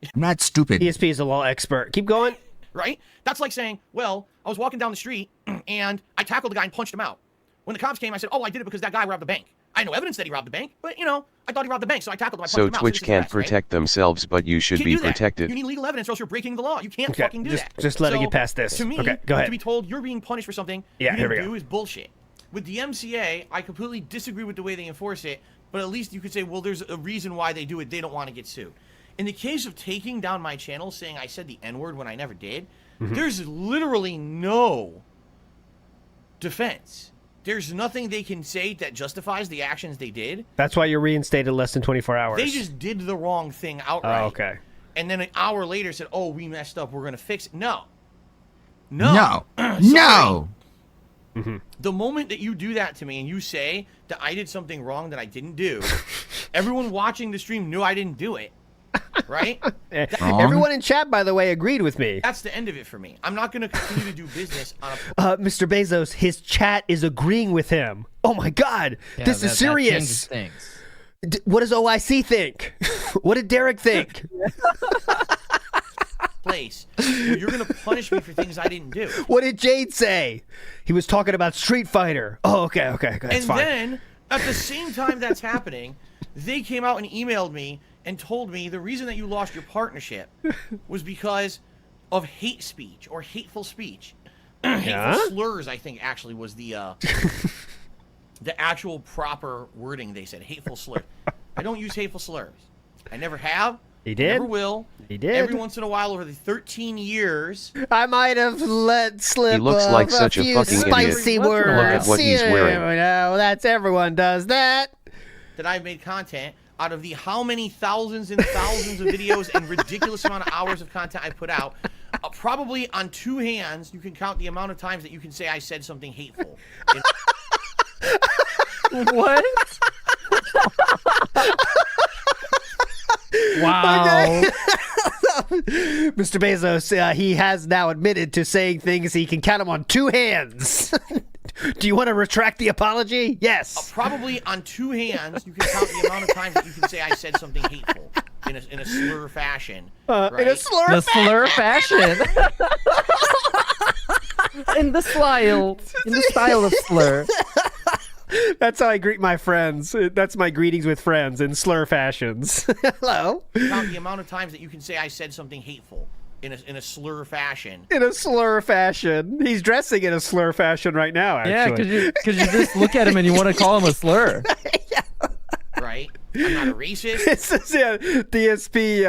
I'm not stupid. ESP is a law expert. Keep going. Right? That's like saying, well, I was walking down the street and I tackled the guy and punched him out. When the cops came, I said, oh, I did it because that guy robbed the bank. I had no evidence that he robbed the bank, but, you know, I thought he robbed the bank, so I tackled him. I punched him out. So Twitch can't protect themselves, but you should be protected. You need legal evidence or else you're breaking the law. You can't fucking do that. Just letting you pass this. To me, okay, go ahead. To be told you're being punished for something you didn't do is bullshit. With the MCA, I completely disagree with the way they enforce it, but at least you could say, well, there's a reason why they do it. They don't want to get sued. In the case of taking down my channel, saying I said the N-word when I never did, there's literally no defense. There's nothing they can say that justifies the actions they did. That's why you're reinstated less than 24 hours. They just did the wrong thing outright. Oh, okay. And then an hour later said, oh, we messed up. We're going to fix it. No. No. The moment that you do that to me and you say that I did something wrong that I didn't do, everyone watching the stream knew I didn't do it. Right? Everyone in chat, by the way, agreed with me. That's the end of it for me. I'm not going to continue to do business on Mr. Bezos, his chat is agreeing with him. Oh my God, this is serious. What does OIC think? What did Derek think? place where you're going to punish me for things I didn't do. What did Jade say? He was talking about Street Fighter. Oh, okay, that's fine. Then, at the same time that's happening, they came out and emailed me and told me the reason that you lost your partnership was because of hate speech or hateful speech. Hateful slurs, I think, actually was the actual proper wording they said. Hateful slurs. I don't use hateful slurs. I never have. He did. Never will. He did. Every once in a while over the 13 years. I might have let slip He looks like such a fucking spicy idiot. words. Look at what he's wearing. No, that's everyone does that. That I've made content out of the how many thousands and thousands of videos and ridiculous amount of hours of content I put out. Probably on two hands, you can count the amount of times that you can say I said something hateful. What? Wow. Mr. Bezos, he has now admitted to saying things he can count them on two hands. Do you want to retract the apology? Yes. Probably on two hands, you can count the amount of times that you can say I said something hateful in a slur fashion. Right? In a slur fashion. in the style of slur. That's how I greet my friends. That's my greetings with friends in slur fashions. Hello. Count the amount of times that you can say I said something hateful in a slur fashion. In a slur fashion. He's dressing in a slur fashion right now, actually. Yeah, because you just look at him and you want to call him a slur. Right? I'm not a racist. It's DSP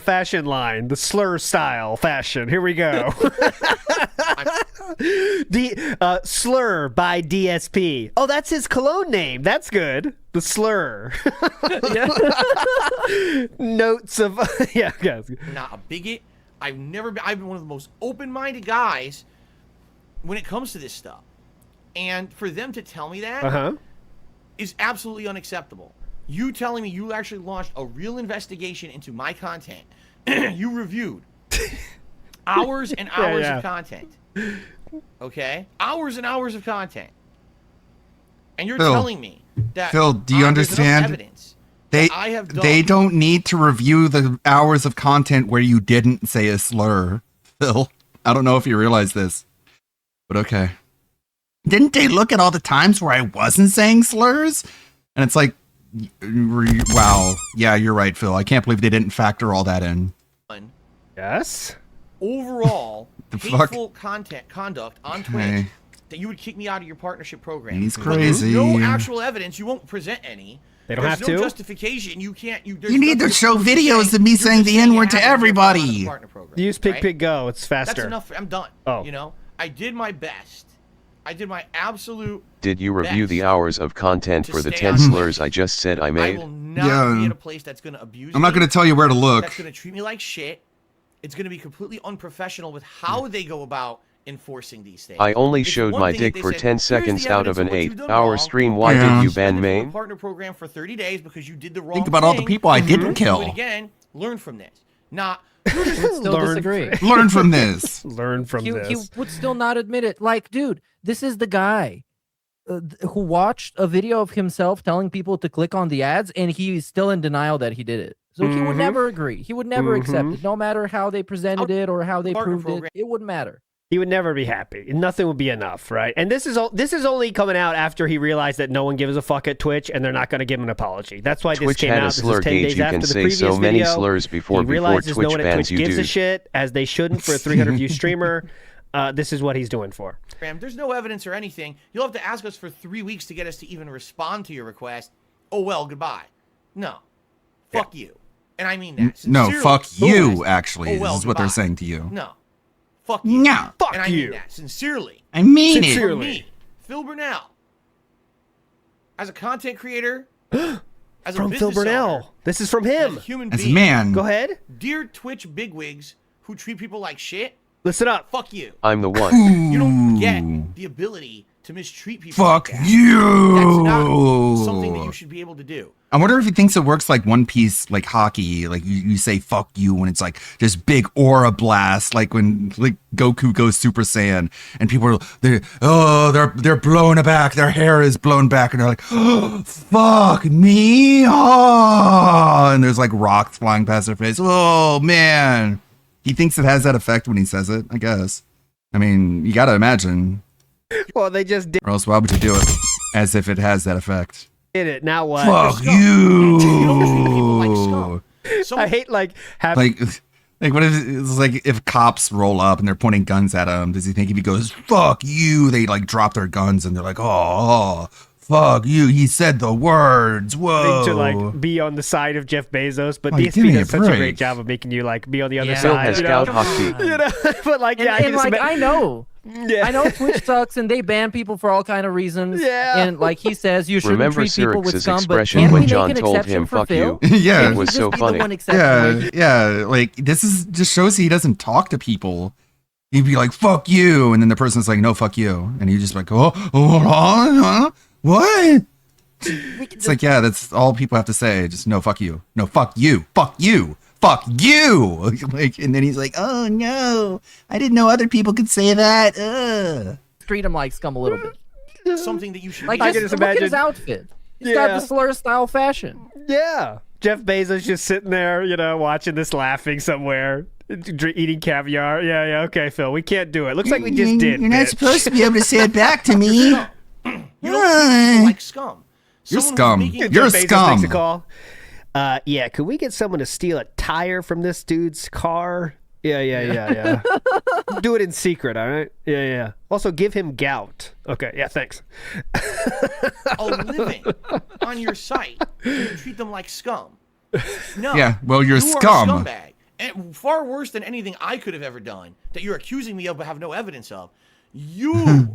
fashion line, the slur style fashion. Here we go. Slur by DSP. Oh, that's his cologne name. That's good. The slur. Notes of yeah, guys. Not a bigot. I've been one of the most open-minded guys when it comes to this stuff. And for them to tell me that is absolutely unacceptable. You telling me you actually launched a real investigation into my content. You reviewed hours and hours of content. Okay? Hours and hours of content. And you're telling me that Phil, do you understand? Evidence they don't need to review the hours of content where you didn't say a slur, Phil. I don't know if you realize this, but okay. Didn't they look at all the times where I wasn't saying slurs? And it's like, wow. Yeah, you're right, Phil. I can't believe they didn't factor all that in. Yes. Overall, hateful conduct on Twitch that you would kick me out of your partnership program. He's crazy. No actual evidence. You won't present any. They don't have to. There's no justification. You can't. You need to show videos of me saying the N-word to everybody. Use Pick Go. It's faster. That's enough. I'm done. Oh. You know, I did my best. I did my absolute. Did you review the hours of content for the 10 slurs I just said I made? I will not be in a place that's going to abuse I'm not going to tell you where to look. That's going to treat me like shit. It's going to be completely unprofessional with how they go about enforcing these things. I only showed my dick for 10 seconds out of an 8-hour stream. Why did you ban me? Partner program for 30 days because you did the wrong Think about all the people I didn't kill. Do it again. Learn from this. Not still disagree. Learn from this. Learn from this. He would still not admit it. Like, dude, this is the guy who watched a video of himself telling people to click on the ads, and he's still in denial that he did it. So he would never agree. He would never accept it, no matter how they presented it or how they proved it. It wouldn't matter. He would never be happy. Nothing would be enough, right? And this is only coming out after he realized that no one gives a fuck at Twitch, and they're not going to give him an apology. That's why Twitch this came had out. a slur this is 10 days gauge. You after can the say previous so many video. slurs before he realizes Twitch no one at bans Twitch you, gives a dude. shit, as they shouldn't for a 300 view streamer. This is what he's doing for. There's no evidence or anything. You'll have to ask us for 3 weeks to get us to even respond to your request. Oh well, goodbye. No, fuck you. And I mean that. No, fuck you, Yes. actually. Oh, well, this is what they're goodbye. saying to you. No. Fuck you. No. Fuck and I you. mean that sincerely. I mean From Sincerely. me, Phil Burnell, as a content creator, as From a Phil business Burnell. owner, This is from as him. a human As a being. man. Go ahead. Dear Twitch bigwigs who treat people like shit, Listen up. fuck you. I'm the one. You don't get the ability to mistreat people. Fuck like that. you. That's not something that you should be able to do. I wonder if he thinks it works like One Piece, like hockey. Like you say "fuck you" when it's like this big aura blast, like when like Goku goes Super Saiyan, and people are they're blown aback, their hair is blown back, and they're like, oh, "Fuck me!" Oh, and there's like rocks flying past their face. Oh man, he thinks it has that effect when he says it. I guess. I mean, you gotta imagine. Well, they just did Or else, why would you do it as if it has that effect? it. Now what? Fuck You don't treat people you! like scum. I hate like having. Like what if it's like if cops roll up and they're pointing guns at him? Does he think if he goes "fuck you," they like drop their guns and they're like, "Oh, fuck you"? He said the words. Whoa! To like be on the side of Jeff Bezos, but Oh, give DSP me a does such a break. great job of making you like be on the other Yeah. Phil side. has You know? scout hockey. You know, but like yeah, And like, I know. Yeah. I know Twitch sucks and they ban people for all kind of reasons. Yeah. And like he says, you shouldn't Remember treat people with Cyrix's scum, but expression can we when make John an told exception him for "fuck Phil? you"? Yeah. It was so Be the one funny. exception. Yeah. Like this is just shows he doesn't talk to people. He'd be like "fuck you," and then the person's like "no, fuck you," and you just like what? It's like yeah, that's all people have to say. Just no, fuck you, no, fuck you, fuck you. Fuck you! Like, and then he's like, "Oh no, I didn't know other people could say that." Treat him like scum a little bit. Something that you should Like be. just look at his outfit. He's got the slur style fashion. Yeah. Jeff Bezos just sitting there, you know, watching this, laughing somewhere, eating caviar. Yeah, okay, Phil, we can't do it. Looks like we just did. You're not bitch. supposed to be able to say it back to me. You don't treat people like scum. You're Someone who's scum. making- You're Jeff Bezos scum. makes a call. Yeah, could we get someone to steal a tire from this dude's car? Yeah. Do it in secret, all right? Yeah. Also, give him gout. Okay, yeah, thanks. a living on your site and you treat them like scum. No. Yeah, well, you're you scum. Are a scumbag. And far worse than anything I could have ever done that you're accusing me of but have no evidence of. You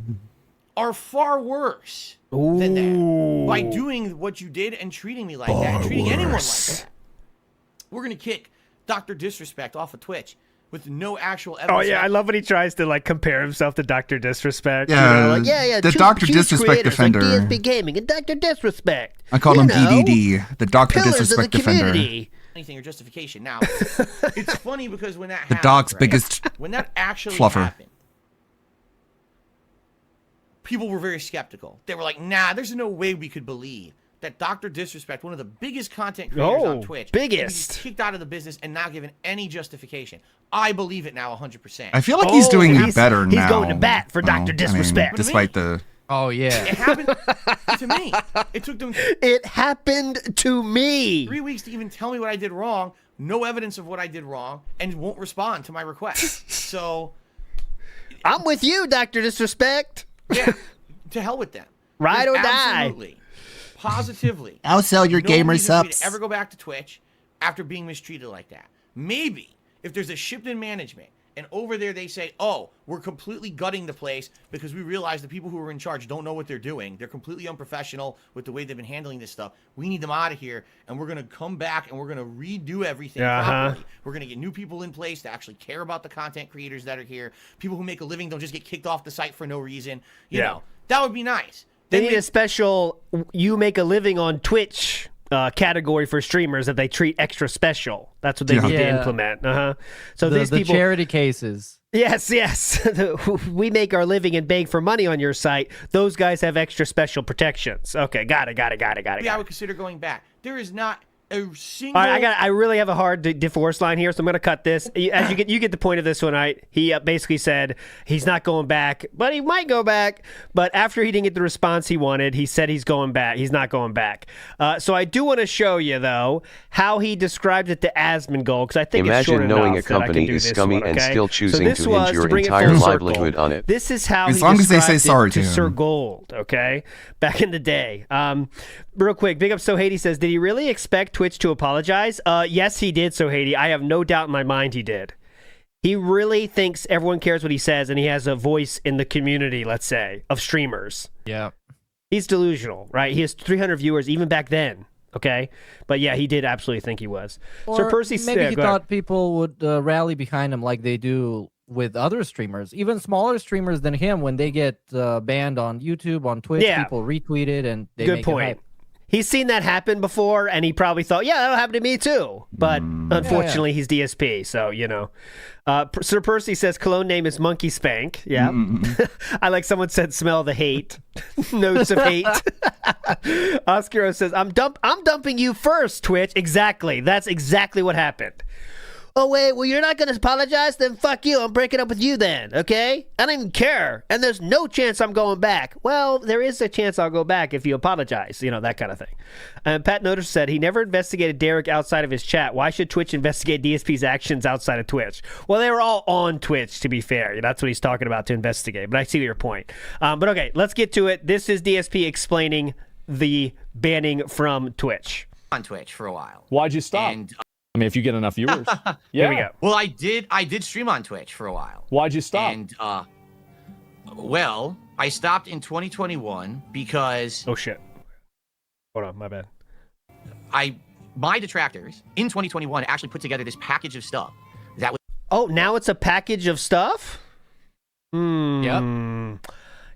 are far worse than that by doing what you did and treating me like that and treating anyone like that. we're going to kick Dr. Disrespect off of Twitch with no actual evidence. Oh, yeah, I love when he tries to, like, compare himself to Dr. Disrespect. Yeah, you know, like, the Dr. Disrespect defender. Like DSP Gaming and Dr. Disrespect. I call him DDD, the Dr. Disrespect defender. Anything or justification. Now, it's funny because when that happened, The dog's biggest when that actually fluffer. happened, people were very skeptical. They were like, nah, there's no way we could believe that Dr. Disrespect, one of the biggest content creators on Twitch, biggest, kicked out of the business and not given any justification. I believe it now 100%. I feel like he's doing better now. He's going to bat for Dr. Disrespect. Despite the... Oh, yeah. It happened to me. It took them... It happened to me. 3 weeks to even tell me what I did wrong. No evidence of what I did wrong. And won't respond to my request. So... I'm with you, Dr. Disrespect. Yeah. To hell with them. Ride or die. Absolutely. Positively. I'll sell your gamer reason for me subs. to ever go back to Twitch after being mistreated like that. Maybe if there's a shift in management and over there they say, oh, we're completely gutting the place because we realize the people who are in charge don't know what they're doing. They're completely unprofessional with the way they've been handling this stuff. We need them out of here, and we're going to come back and we're going to redo everything properly. We're going to get new people in place to actually care about the content creators that are here. People who make a living don't just get kicked off the site for no reason. You know, that would be nice. They need a special you make a living on Twitch category for streamers that they treat extra special. That's what they need to implement. So these people, charity cases. Yes. We make our living and beg for money on your site. Those guys have extra special protections. Okay, got it. Yeah, I would consider going back. There is not a single... All right, I really have a hard divorce line here, so I'm going to cut this. As you get the point of this one, right? He basically said he's not going back, but he might go back. But after he didn't get the response he wanted, he said he's going back. He's not going back. So I do want to show you, though, how he described it to Asmongold, because I think it's short enough. Imagine knowing a company is scummy and still choosing to hinge your entire livelihood on it. This is how as long as they say sorry to Sir Gold, okay? Back in the day. Real quick, Big Up Sohady says, did he really expect Twitch to apologize? Yes, he did, Sohady. I have no doubt in my mind he did. He really thinks everyone cares what he says, and he has a voice in the community, let's say, of streamers. Yeah. He's delusional, right? He has 300 viewers even back then, okay? But yeah, he did absolutely think he was. Or Sir Percy maybe he thought people would rally behind him like they do with other streamers, even smaller streamers than him. When they get banned on YouTube, on Twitch, people retweet it and they make it hype. He's seen that happen before, and he probably thought, yeah, that'll happen to me too. But unfortunately, he's DSP, so, you know. Sir Percy says cologne name is Monkey Spank. Yeah. I like someone said smell the hate. Notes of hate. Oscaro says, I'm dumping you first, Twitch. Exactly. That's exactly what happened. Oh, wait, well, you're not going to apologize? Then fuck you. I'm breaking up with you then, okay? I don't even care. And there's no chance I'm going back. Well, there is a chance I'll go back if you apologize, you know, that kind of thing. And Pat Notice said he never investigated Derek outside of his chat. Why should Twitch investigate DSP's actions outside of Twitch? Well, they were all on Twitch, to be fair. That's what he's talking about, to investigate. But I see your point. But okay, let's get to it. This is DSP explaining the banning from Twitch. On Twitch for a while. Why'd you stop? And, I mean, if you get enough viewers. Yeah. Here we go. Well, I did stream on Twitch for a while. Why'd you stop? And, well, I stopped in 2021 because... Oh, shit. Hold on, my bad. My detractors in 2021 actually put together this package of stuff that was... Oh, now it's a package of stuff? Yep.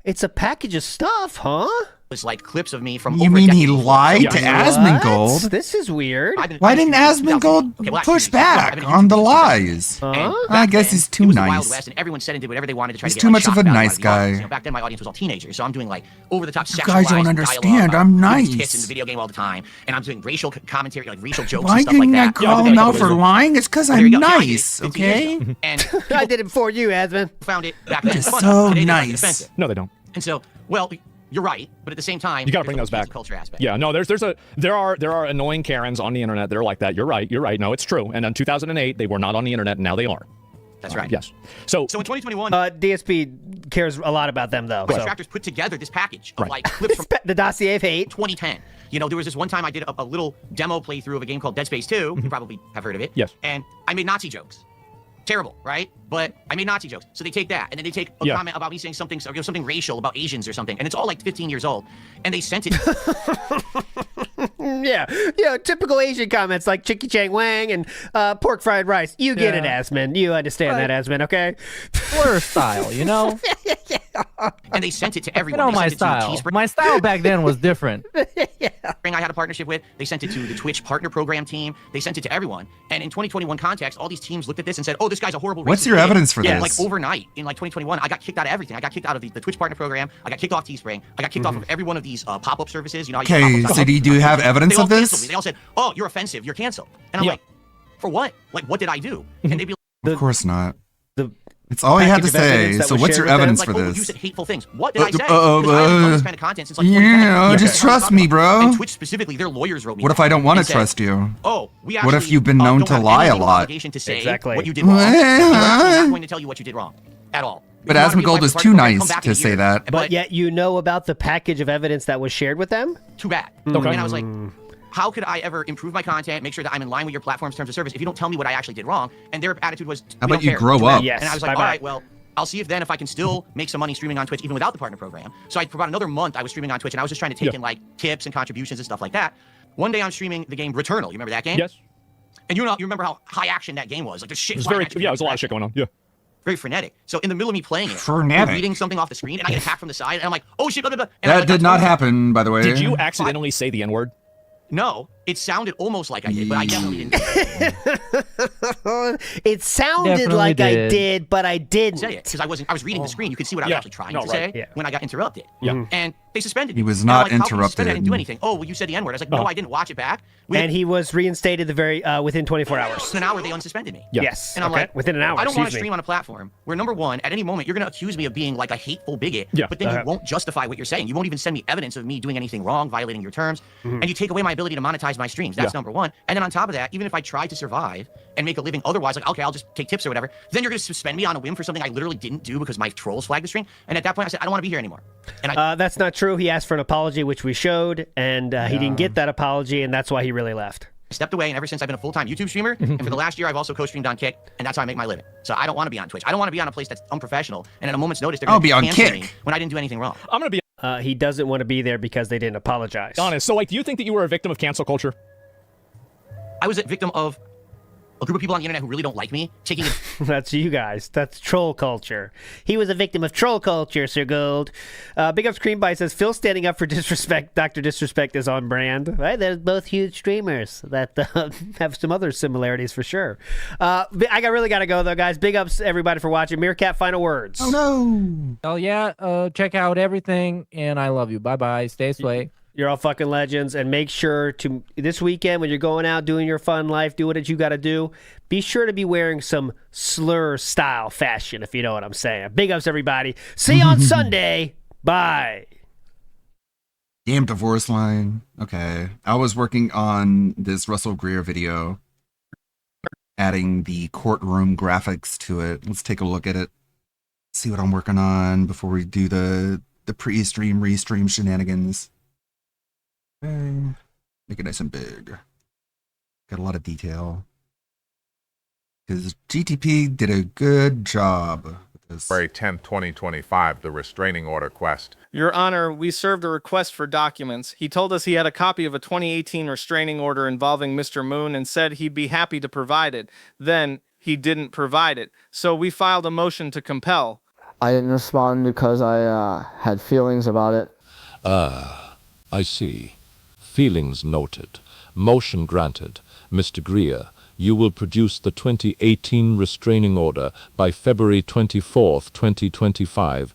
It's a package of stuff, huh? Was like clips of me from. You mean he lied to Asmongold? This is weird. Why didn't Asmongold push back on the lies? I guess he's too nice. Wild West, and everyone said and did whatever they wanted to try He's to get too like, much of a shock value nice out of the audience. guy. You know, back then my audience was all teenagers, so I'm doing like over the top sexualized You guys don't understand. dialogue, I'm nice. tits in the video game all the time, and I'm doing racial commentary, like racial jokes Why and stuff like didn't I that. call him out for lying? It's because I'm nice, It's okay? And I did it before you, Asmon. found it back then. Just funny. so Today they find it nice. offensive. No, they don't. And so, well, you're right, but at the same time, You got to bring those back. Culture aspect. Yeah, no, there are annoying Karens on the internet that are like that. You're right. No, it's true. And in 2008, they were not on the internet, and now they are. That's right. Yes. So in 2021, DSP cares a lot about them, though. Detractors put together this package of like clips from the dossier of hate. 2010. You know, there was this one time I did a little demo playthrough of a game called Dead Space 2. You probably have heard of it. Yes. And I made Nazi jokes. Terrible, right? But I made Nazi jokes. So they take that, and then they take a comment about me saying something, something racial about Asians or something, and it's all like 15 years old. And they sent it. Yeah, typical Asian comments like Chicky Chang Wang and pork fried rice. You get it, Asman. You understand that, Asman, okay? Slur style, you know? And they sent it to everyone. You know They my sent it to style. Teespring. My style back then was different. I had a partnership with. They sent it to the Twitch partner program team. They sent it to everyone. And in 2021 context, all these teams looked at this and said, "Oh, this guy's a horrible." What's racist your idiot." evidence for Yeah, this? like overnight in like 2021, I got kicked out of everything. I got kicked out of the Twitch partner program. I got kicked off Teespring. I got kicked off of every one of these pop-up services. You know. Okay, so do you have evidence they all of this? canceled me. They all said, "Oh, you're offensive. You're canceled." And I'm like, "For what? Like, what did I do?" And they'd be like, Of course not. The It's all he had to package of evidence say. that So was what's shared your with them, evidence like, for "Oh, this? you said hateful things." What did I say? Because I haven't done this kind of content since like 2010. Yeah, just trust me, bro. And Twitch specifically, their lawyers wrote me. What if back I don't want to and said, trust you? "Oh, we What if actually, you've been known don't to have lie a any legal lot?" obligation to say Exactly. what you did wrong. Well, We're actually not going to tell you what you did wrong at all. But If you wanna be a Asmongold part was of the too program, come nice back in to a say year. that. But yet you know about the package of evidence that was shared with them? Too bad. Okay. And I was like, how could I ever improve my content, make sure that I'm in line with your platform's terms of service if you don't tell me what I actually did wrong? And their attitude was, How "We about don't you care. grow Too bad." up? Yes, And I was like, bye-bye. all right, well, I'll see if then if I can still make some money streaming on Twitch even without the partner program. So for about another month, I was streaming on Twitch, and I was just trying to take in like tips and contributions and stuff like that. One day I'm streaming the game Returnal. You remember that game? Yes. And you remember how high action that game was? Like the shit. It was flying very, at you. yeah, it was a lot of shit going on. Yeah. Very frenetic. So in the middle of me playing it, Frenetic. I'm reading something off the screen, and I get attacked from the side, and I'm like, oh shit, blah, blah, blah. And I'm That like, did not "Oh, happen, by the way. Did you accidentally say the N-word? No, it sounded almost like I did, but I definitely didn't. It sounded Definitely like I did. did, but I didn't. Say it because I was reading the screen. You could see what I was Yeah. actually trying No, to right. say Yeah. when I got interrupted. Yeah. And they suspended me. He was And I'm not like, "How can you suspend me? I interrupted. didn't do anything." "Oh, well, you said the N-word." I was like, "No, I didn't watch it back." And he was reinstated the very within 24 hours. Within an hour, they unsuspended me. Yeah. Yes. And I'm okay. like, within an hour. I don't want to excuse me. stream on a platform where, number one, at any moment, you're going to accuse me of being like a hateful bigot, Yeah. but then you won't justify what you're saying. You won't even send me evidence of me doing anything wrong, violating your terms, and you take away my ability to monetize my streams. That's number one. And then on top of that, even if I try to survive and make a living otherwise, like, okay, I'll just take tips or whatever, then you're going to suspend me on a whim for something I literally didn't do because my trolls flagged the stream. And at that point, I said, I don't want to be here anymore. And That's not true. He asked for an apology, which we showed, and he didn't get that apology, and that's why he really left. stepped away, and ever since I've been a full-time YouTube streamer, and for the last year I've also co-streamed on Kick, and that's how I make my living. So I don't want to be on Twitch. I don't want to be on a place that's unprofessional, and at a moment's notice they're going to be on cancel Kick me when I didn't do anything wrong. I'm gonna be He doesn't want to be there because they didn't apologize. honest. So, like, do you think that you were a victim of cancel culture? I was a victim of a group of people on the internet who really don't like me taking it. That's you guys. That's troll culture. He was a victim of troll culture, Sir Gold. Big Up Screen By says, Phil standing up for disrespect. Dr. Disrespect is on brand. Right? They're both huge streamers that have some other similarities for sure. Really got to go, though, guys. Big ups, everybody, for watching. Meerkat, final words. Oh, no. Oh, yeah. Check out everything, and I love you. Bye-bye. Stay safe. You're all fucking legends, and make sure to, this weekend, when you're going out doing your fun life, do what you got to do, be sure to be wearing some slur-style fashion, if you know what I'm saying. Big ups, everybody. See you on Sunday. Bye. Damn divorce line. Okay. I was working on this Russell Greer video, adding the courtroom graphics to it. Let's take a look at it. See what I'm working on before we do the pre-stream, restream shenanigans. Okay. Make it nice and big. Got a lot of detail. Because GTP did a good job with this. February 10th, 2025, the restraining order quest. Your Honor, we served a request for documents. He told us he had a copy of a 2018 restraining order involving Mr. Moon and said he'd be happy to provide it. Then, he didn't provide it. So we filed a motion to compel. I didn't respond because I had feelings about it. I see. Feelings noted. Motion granted. Mr. Greer, you will produce the 2018 restraining order by February 24th, 2025.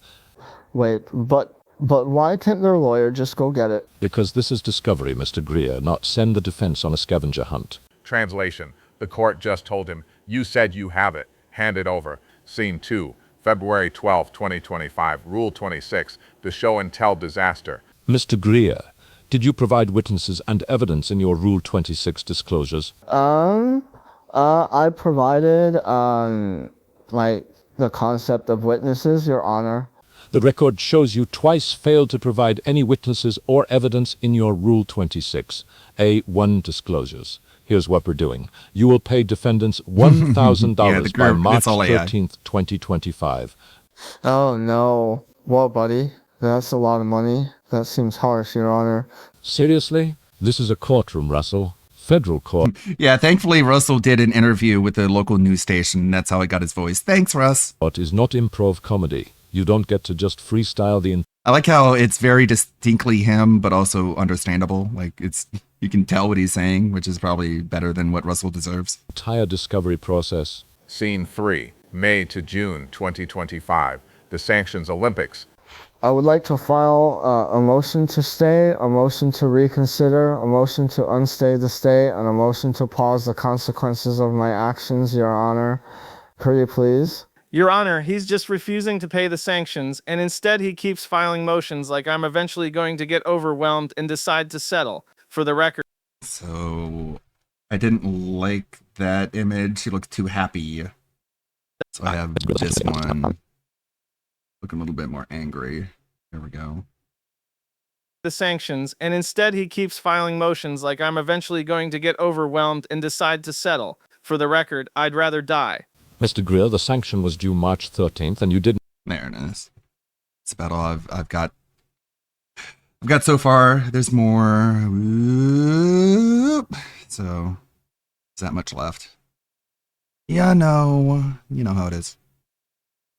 Wait, but why can't their lawyer just go get it? Because this is discovery, Mr. Greer, not send the defense on a scavenger hunt. Translation. The court just told him, you said you have it. Hand it over. Scene 2. February 12th, 2025. Rule 26. The show and tell disaster. Mr. Greer, did you provide witnesses and evidence in your Rule 26 disclosures? I provided, like, the concept of witnesses, Your Honor. The record shows you twice failed to provide any witnesses or evidence in your Rule 26. A1 disclosures. Here's what we're doing. You will pay defendants $1,000 by March 13th, 2025. Oh, no. Well, buddy, that's a lot of money. That seems harsh, Your Honor. Seriously? This is a courtroom, Russell. Federal court. Yeah, thankfully Russell did an interview with the local news station. That's how I got his voice. Thanks, Russ. What is not improv comedy. You don't get to just freestyle the I like how it's very distinctly him, but also understandable. Like, you can tell what he's saying, which is probably better than what Russell deserves. entire discovery process. Scene 3, May to June 2025, the Sanctions Olympics. I would like to file a motion to stay, a motion to reconsider, a motion to unstay the stay, and a motion to pause the consequences of my actions, Your Honor. Pretty please? Your Honor, he's just refusing to pay the sanctions, and instead he keeps filing motions like I'm eventually going to get overwhelmed and decide to settle. For the record. So, I didn't like that image. He looked too happy. So I have this one. Looking a little bit more angry. There we go. The sanctions, and instead he keeps filing motions like I'm eventually going to get overwhelmed and decide to settle. For the record, I'd rather die. Mr. Greer, the sanction was due March 13th, and you didn't. There it is. That's about all I've got. I've got so far. There's more. Whoop. So, is that much left? Yeah, no. You know how it is.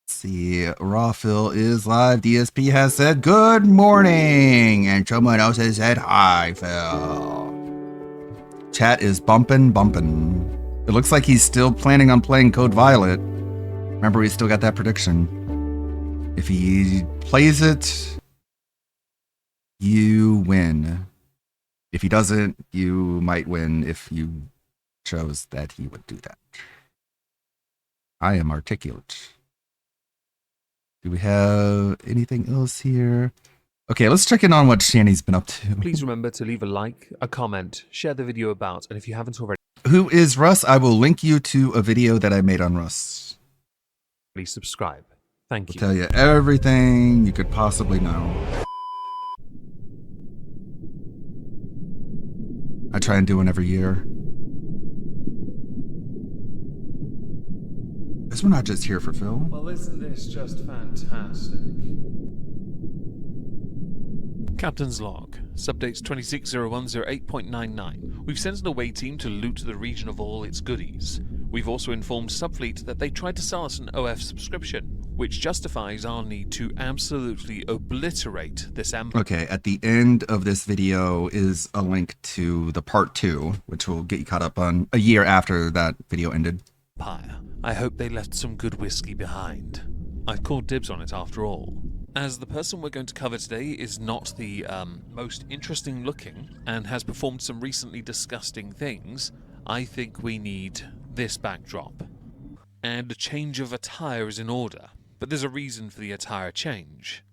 Let's see. Raw Phil is live. DSP has said good morning. And someone else has said hi, Phil. Chat is bumping. It looks like he's still planning on playing Code Violet. Remember, we still got that prediction. If he plays it, you win. If he doesn't, you might win if you chose that he would do that. I am articulate. Do we have anything else here? Okay, let's check in on what Shanny's been up to. Please remember to leave a like, a comment, share the video about, and if you haven't already, Who is Russ? I will link you to a video that I made on Russ. please subscribe. Thank you. I'll tell you everything you could possibly know. I try and do one every year. Because we're not just here for Phil. Well, isn't this just fantastic? Captain's log. Subdates 260108.99. We've sent an away team to loot the region of all its goodies. We've also informed Subfleet that they tried to sell us an OF subscription, which justifies our need to absolutely obliterate this empire. Okay, at the end of this video is a link to the part 2, which will get you caught up on a year after that video ended. I hope they left some good whiskey behind. I've called dibs on it after all. As the person we're going to cover today is not the most interesting looking and has performed some recently disgusting things, I think we need this backdrop. And a change of attire is in order, but there's a reason for the attire change.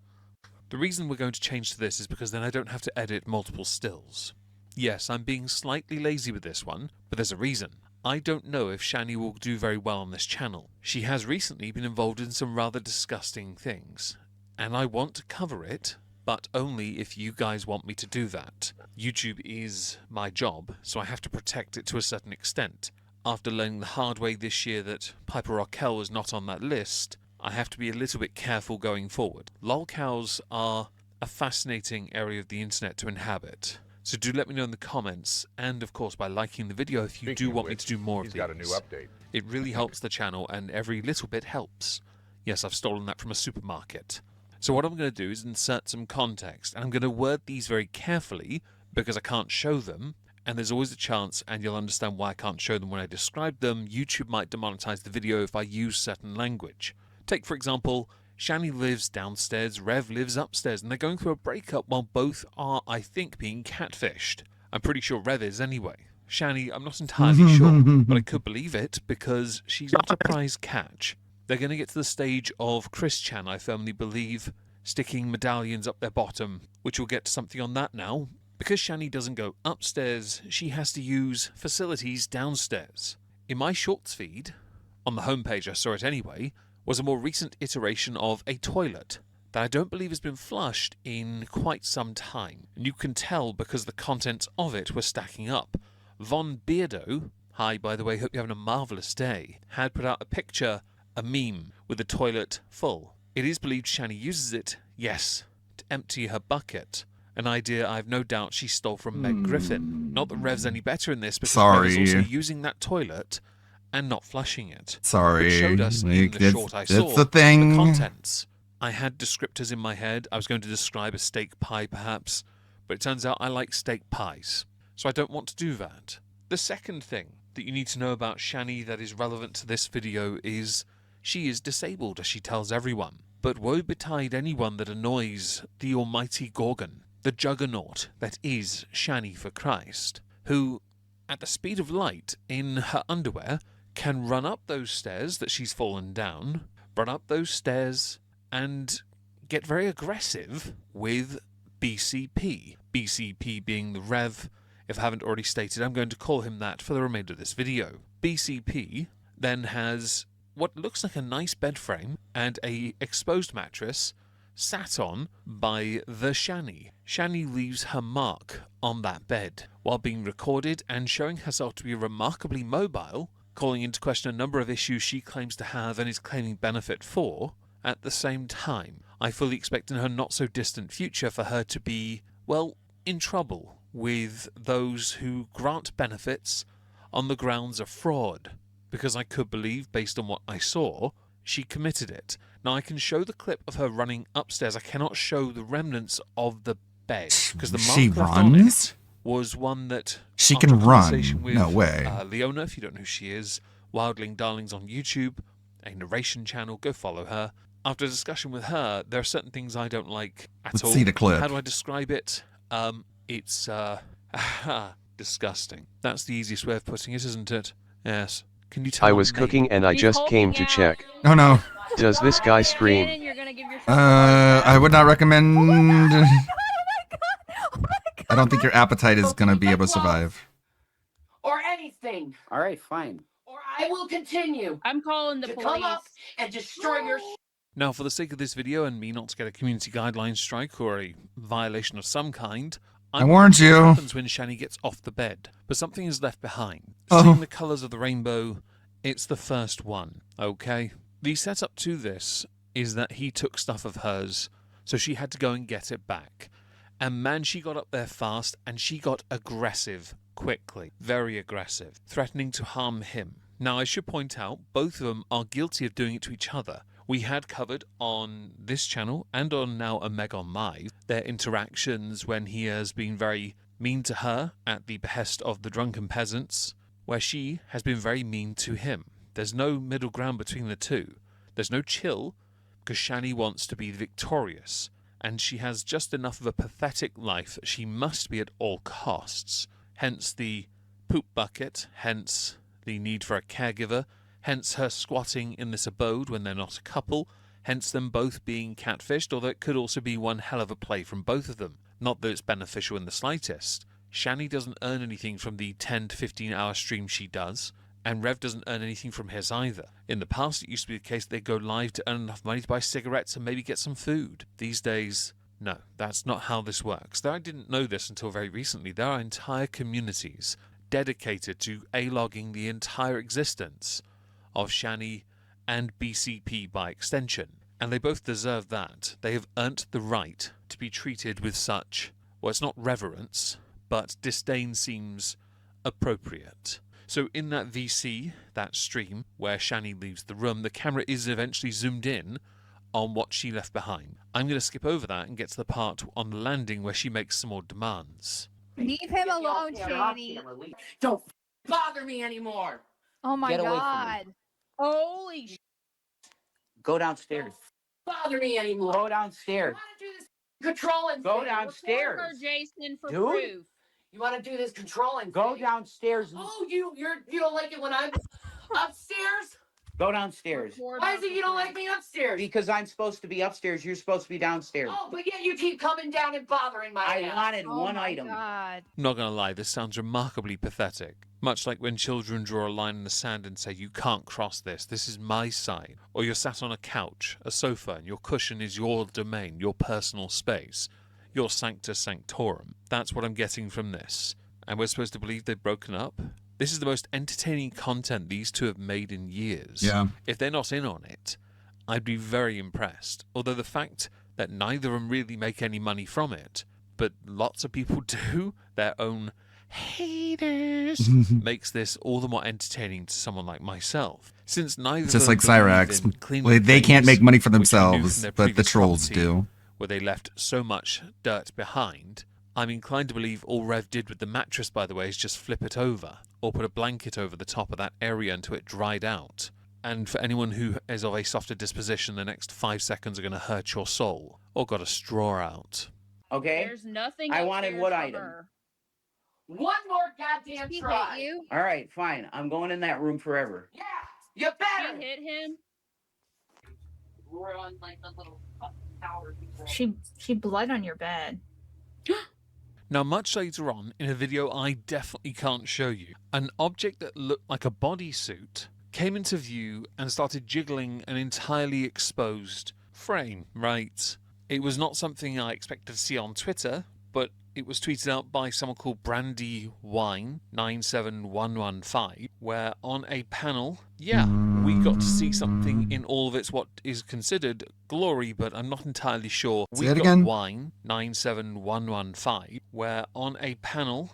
The reason we're going to change to this is because then I don't have to edit multiple stills. Yes, I'm being slightly lazy with this one, but there's a reason. I don't know if Shani will do very well on this channel. She has recently been involved in some rather disgusting things, and I want to cover it, but only if you guys want me to do that. YouTube is my job, so I have to protect it to a certain extent. After learning the hard way this year that Piper Raquel was not on that list, I have to be a little bit careful going forward. Lolcows are a fascinating area of the internet to inhabit. So do let me know in the comments, and of course by liking the video if you do want me to do more of these. He's got a new update. It really helps the channel, and every little bit helps. Yes, I've stolen that from a supermarket. So what I'm going to do is insert some context, and I'm going to word these very carefully because I can't show them, and there's always a chance, and you'll understand why I can't show them when I describe them. YouTube might demonetize the video if I use certain language. Take, for example, Shani lives downstairs, Rev lives upstairs, and they're going through a breakup while both are, I think, being catfished. I'm pretty sure Rev is anyway. Shani, I'm not entirely sure, but I could believe it because she's not a prize catch. They're going to get to the stage of Chris Chan, I firmly believe, sticking medallions up their bottom, which we'll get to something on that now. Because Shani doesn't go upstairs, she has to use facilities downstairs. In my shorts feed, on the homepage I saw it anyway, was a more recent iteration of a toilet that I don't believe has been flushed in quite some time. And you can tell because the contents of it were stacking up. Von Beardo, hi by the way, hope you're having a marvellous day, had put out a picture, a meme, with the toilet full. It is believed Shani uses it, yes, to empty her bucket. An idea I've no doubt she stole from Meg Griffin. Not that Rev's any better in this, because Sorry. Rev is also using that toilet and not flushing it. Sorry. Which showed us in the short I saw the thing. the contents. I had descriptors in my head. I was going to describe a steak pie, perhaps, but it turns out I like steak pies, so I don't want to do that. The second thing that you need to know about Shani that is relevant to this video is she is disabled, as she tells everyone. But woe betide anyone that annoys the almighty Gorgon, the juggernaut that is Shani for Christ, who, at the speed of light in her underwear, can run up those stairs that she's fallen down, run up those stairs, and get very aggressive with BCP. BCP being the Rev. If I haven't already stated, I'm going to call him that for the remainder of this video. BCP then has what looks like a nice bed frame and a exposed mattress sat on by the Shani. Shani leaves her mark on that bed while being recorded and showing herself to be remarkably mobile, calling into question a number of issues she claims to have and is claiming benefit for. At the same time, I fully expect in her not-so-distant future for her to be, well, in trouble with those who grant benefits on the grounds of fraud, because I could believe, based on what I saw, she committed it. Now, I can show the clip of her running upstairs. I cannot show the remnants of the bed, because the She mark left on runs? it was one that... She after can a conversation run. with, No way. Leona, if you don't know who she is, Wildling Darlings on YouTube, a narration channel, go follow her. After a discussion with her, there are certain things I don't like at Let's all. see the clip. How do I describe it? It's disgusting. That's the easiest way of putting it, isn't it? Yes. Can you tell I I'm was late? cooking and I just came to check. Oh no. Does this guy stream? I would not recommend. I don't think your appetite is gonna be able to survive. Or anything. All right, fine. Or I will continue. I'm calling the to police. come up and destroy your Now, for the sake of this video and me not to get a community guidelines strike or a violation of some kind, I warned you. What happens when Shani gets off the bed, but something is left behind. Oh. Seeing the colours of the rainbow, it's the first one, okay? The setup to this is that he took stuff of hers, so she had to go and get it back. And man, she got up there fast, and she got aggressive quickly. Very aggressive, threatening to harm him. Now, I should point out, both of them are guilty of doing it to each other. We had covered on this channel and on now a Meg on My their interactions when he has been very mean to her at the behest of the drunken peasants, where she has been very mean to him. There's no middle ground between the two. There's no chill, because Shani wants to be victorious, and she has just enough of a pathetic life that she must be at all costs. Hence the poop bucket, hence the need for a caregiver, hence her squatting in this abode when they're not a couple, hence them both being catfished, although it could also be one hell of a play from both of them. Not that it's beneficial in the slightest. Shani doesn't earn anything from the 10 to 15 hour stream she does, and Rev doesn't earn anything from his either. In the past, it used to be the case they'd go live to earn enough money to buy cigarettes and maybe get some food. These days, no, that's not how this works. Though I didn't know this until very recently, there are entire communities dedicated to A-logging the entire existence of Shani and BCP by extension. And they both deserve that. They have earned the right to be treated with such, well, it's not reverence, but disdain seems appropriate. So in that VC, that stream, where Shani leaves the room, the camera is eventually zoomed in on what she left behind. I'm going to skip over that and get to the part on the landing where she makes some more demands. Leave him alone, Shani. Don't bother me anymore. Oh my Get away from me. God. Holy Go downstairs. Bother me anymore. Go downstairs. Controlling. Go thing. downstairs. Record her, Jason, for Dude. proof. You want to do this controlling? Go thing. downstairs. Oh, you don't like it when I'm upstairs? Go downstairs. Why is it you don't like me upstairs? Because I'm supposed to be upstairs. You're supposed to be downstairs. Oh, but yet you keep coming down and bothering my I ass. wanted Oh one my item. God. Not going to lie, this sounds remarkably pathetic. Much like when children draw a line in the sand and say, you can't cross this, this is my side. Or you're sat on a couch, a sofa, and your cushion is your domain, your personal space, your sancta sanctorum. That's what I'm getting from this. And we're supposed to believe they've broken up? This is the most entertaining content these two have made in years. Yeah. If they're not in on it, I'd be very impressed. Although the fact that neither of them really make any money from it but lots of people do, their own haters, makes this all the more entertaining to someone like myself. Since neither It's just of them like believe Cyrax. in cleaning Well, they can't things, make money for which we knew from themselves, their but the previous trolls property, do. where they left so much dirt behind, I'm inclined to believe all Rev did with the mattress, by the way, is just flip it over, or put a blanket over the top of that area until it dried out. And for anyone who is of a softer disposition, the next 5 seconds are going to hurt your soul, or got a straw out. Okay? There's nothing I wanted upstairs what for item? her. One more goddamn He try. hit you. All right, fine. I'm going in that room forever. Yeah, you better. She hit him. Run like the little powder people. She bled on your bed. Now, much later on, in a video I definitely can't show you, an object that looked like a bodysuit came into view and started jiggling an entirely exposed frame, right? It was not something I expected to see on Twitter, but it was tweeted out by someone called Brandy Wine 97115, where on a panel, we got to see something in all of its what is considered glory, but I'm not entirely sure. Say it again. Wine 97115, where on a panel,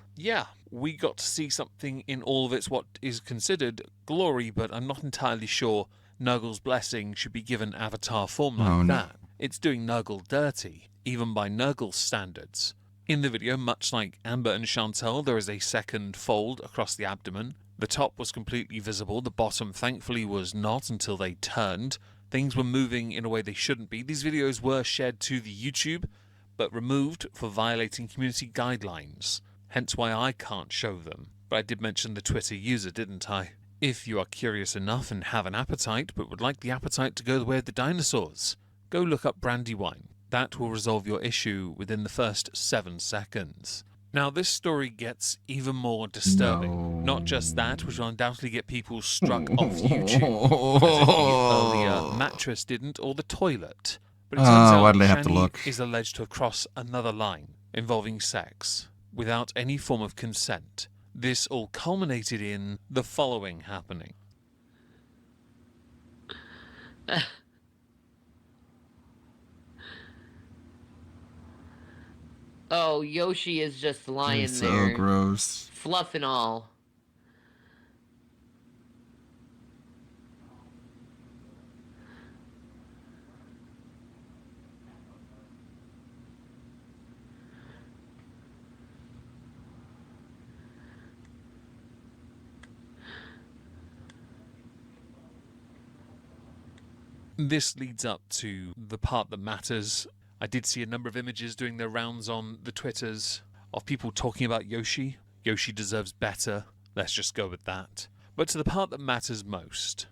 we got to see something in all of its what is considered glory, but I'm not entirely sure Nurgle's blessing should be given avatar form like that. It's doing Nurgle dirty, even by Nurgle's standards. In the video, much like Amber and Chantal, there is a second fold across the abdomen. The top was completely visible, the bottom thankfully was not until they turned. Things were moving in a way they shouldn't be. These videos were shared to the YouTube, but removed for violating community guidelines. Hence why I can't show them. But I did mention the Twitter user, didn't I? If you are curious enough and have an appetite, but would like the appetite to go the way of the dinosaurs, go look up Brandywine. That will resolve your issue within the first 7 seconds. Now, this story gets even more disturbing. Not just that, which will undoubtedly get people struck off YouTube, as if the earlier mattress didn't, or the toilet. But it turns out why did I have to Shani look? is alleged to have crossed another line involving sex without any form of consent. This all culminated in the following happening. Oh, Yoshi is just lying so there. gross. Fluff and all. This leads up to the part that matters. I did see a number of images doing their rounds on the Twitters of people talking about Yoshi. Yoshi deserves better. Let's just go with that. But to the part that matters most.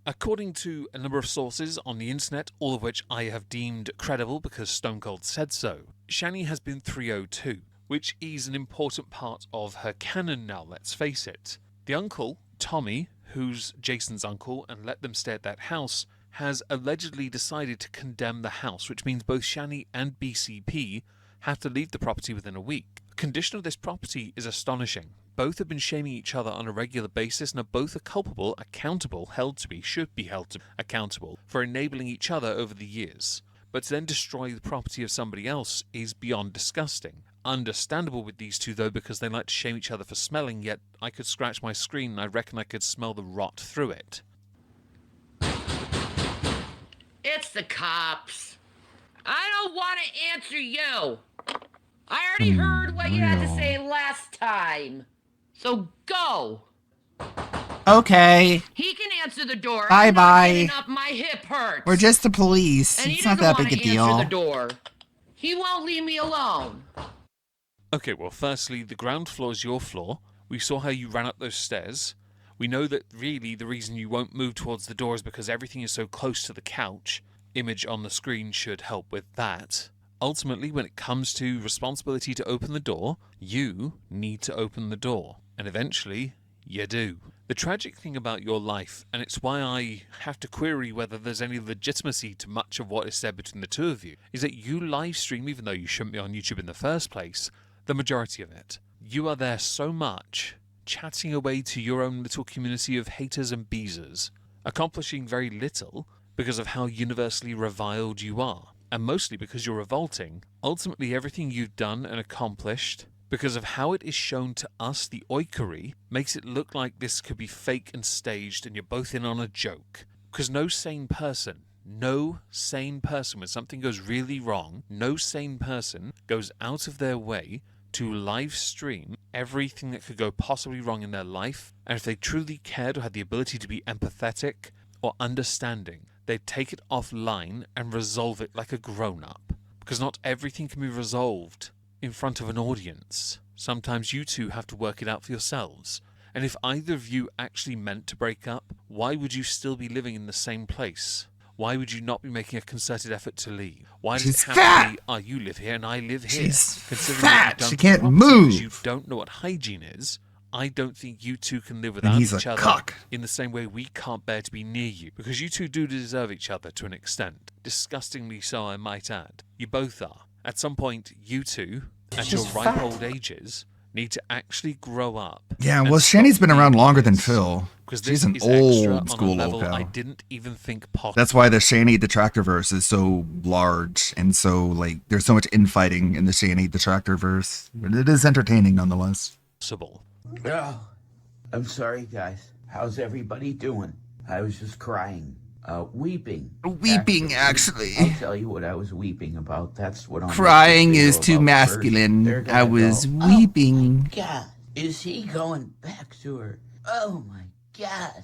According to a number of sources on the internet, all of which I have deemed credible because Stone Cold said so, Shani has been 302, which is an important part of her canon now, let's face it. The uncle, Tommy, who's Jason's uncle and let them stay at that house, has allegedly decided to condemn the house, which means both Shani and BCP have to leave the property within a week. The condition of this property is astonishing. Both have been shaming each other on a regular basis and are both accountable, should be held accountable for enabling each other over the years. But to then destroy the property of somebody else is beyond disgusting. Understandable with these two though, because they like to shame each other for smelling, yet I could scratch my screen and I reckon I could smell the rot through it. It's the cops. I don't want to answer you. I already heard what you had to say last time. So go. Okay. He can answer the door. Bye I'm not bye. getting up. My hip hurts. We're just the police. And It's he not doesn't that big a want to deal. answer the door. He won't leave me alone. Okay, well, firstly, the ground floor is your floor. We saw how you ran up those stairs. We know that really the reason you won't move towards the door is because everything is so close to the couch. Image on the screen should help with that. Ultimately, when it comes to responsibility to open the door, you need to open the door. And eventually, you do. The tragic thing about your life, and it's why I have to query whether there's any legitimacy to much of what is said between the two of you, is that you live stream, even though you shouldn't be on YouTube in the first place, the majority of it. You are there so much, chatting away to your own little community of haters and beezers, accomplishing very little because of how universally reviled you are. and mostly because you're revolting. Ultimately, everything you've done and accomplished, because of how it is shown to us, the oikory, makes it look like this could be fake and staged and you're both in on a joke. Because no sane person, when something goes really wrong, no sane person goes out of their way to live stream everything that could go possibly wrong in their life. And if they truly cared or had the ability to be empathetic or understanding, they'd take it offline and resolve it like a grown-up. Because not everything can be resolved in front of an audience. Sometimes you two have to work it out for yourselves. And if either of you actually meant to break up, why would you still be living in the same place? Why would you not be making a concerted effort to leave? Why does it have to be, oh, you live here and I live here? She's Considering fat. that you She don't can't property move. because you don't know what hygiene is. I don't think you two can live And without he's each a other cock. in the same way we can't bear to be near you. Because you two do deserve each other to an extent. Disgustingly so, I might add. You both are. At some point, you two, at your ripe old ages, need to actually grow up. Yeah, well, Shani's been around longer than Phil. She's an old school old I cow. didn't even think possible. That's why the Shani Detractorverse is so large and so, like, there's so much infighting in the Shani Detractorverse. But it is entertaining nonetheless. Oh, I'm sorry, guys. How's everybody doing? I was just crying. Weeping. Weeping, actually. I'll tell you what I was weeping about. That's what I'm Crying is too masculine. I was weeping. God, is he going back to her? Oh my God.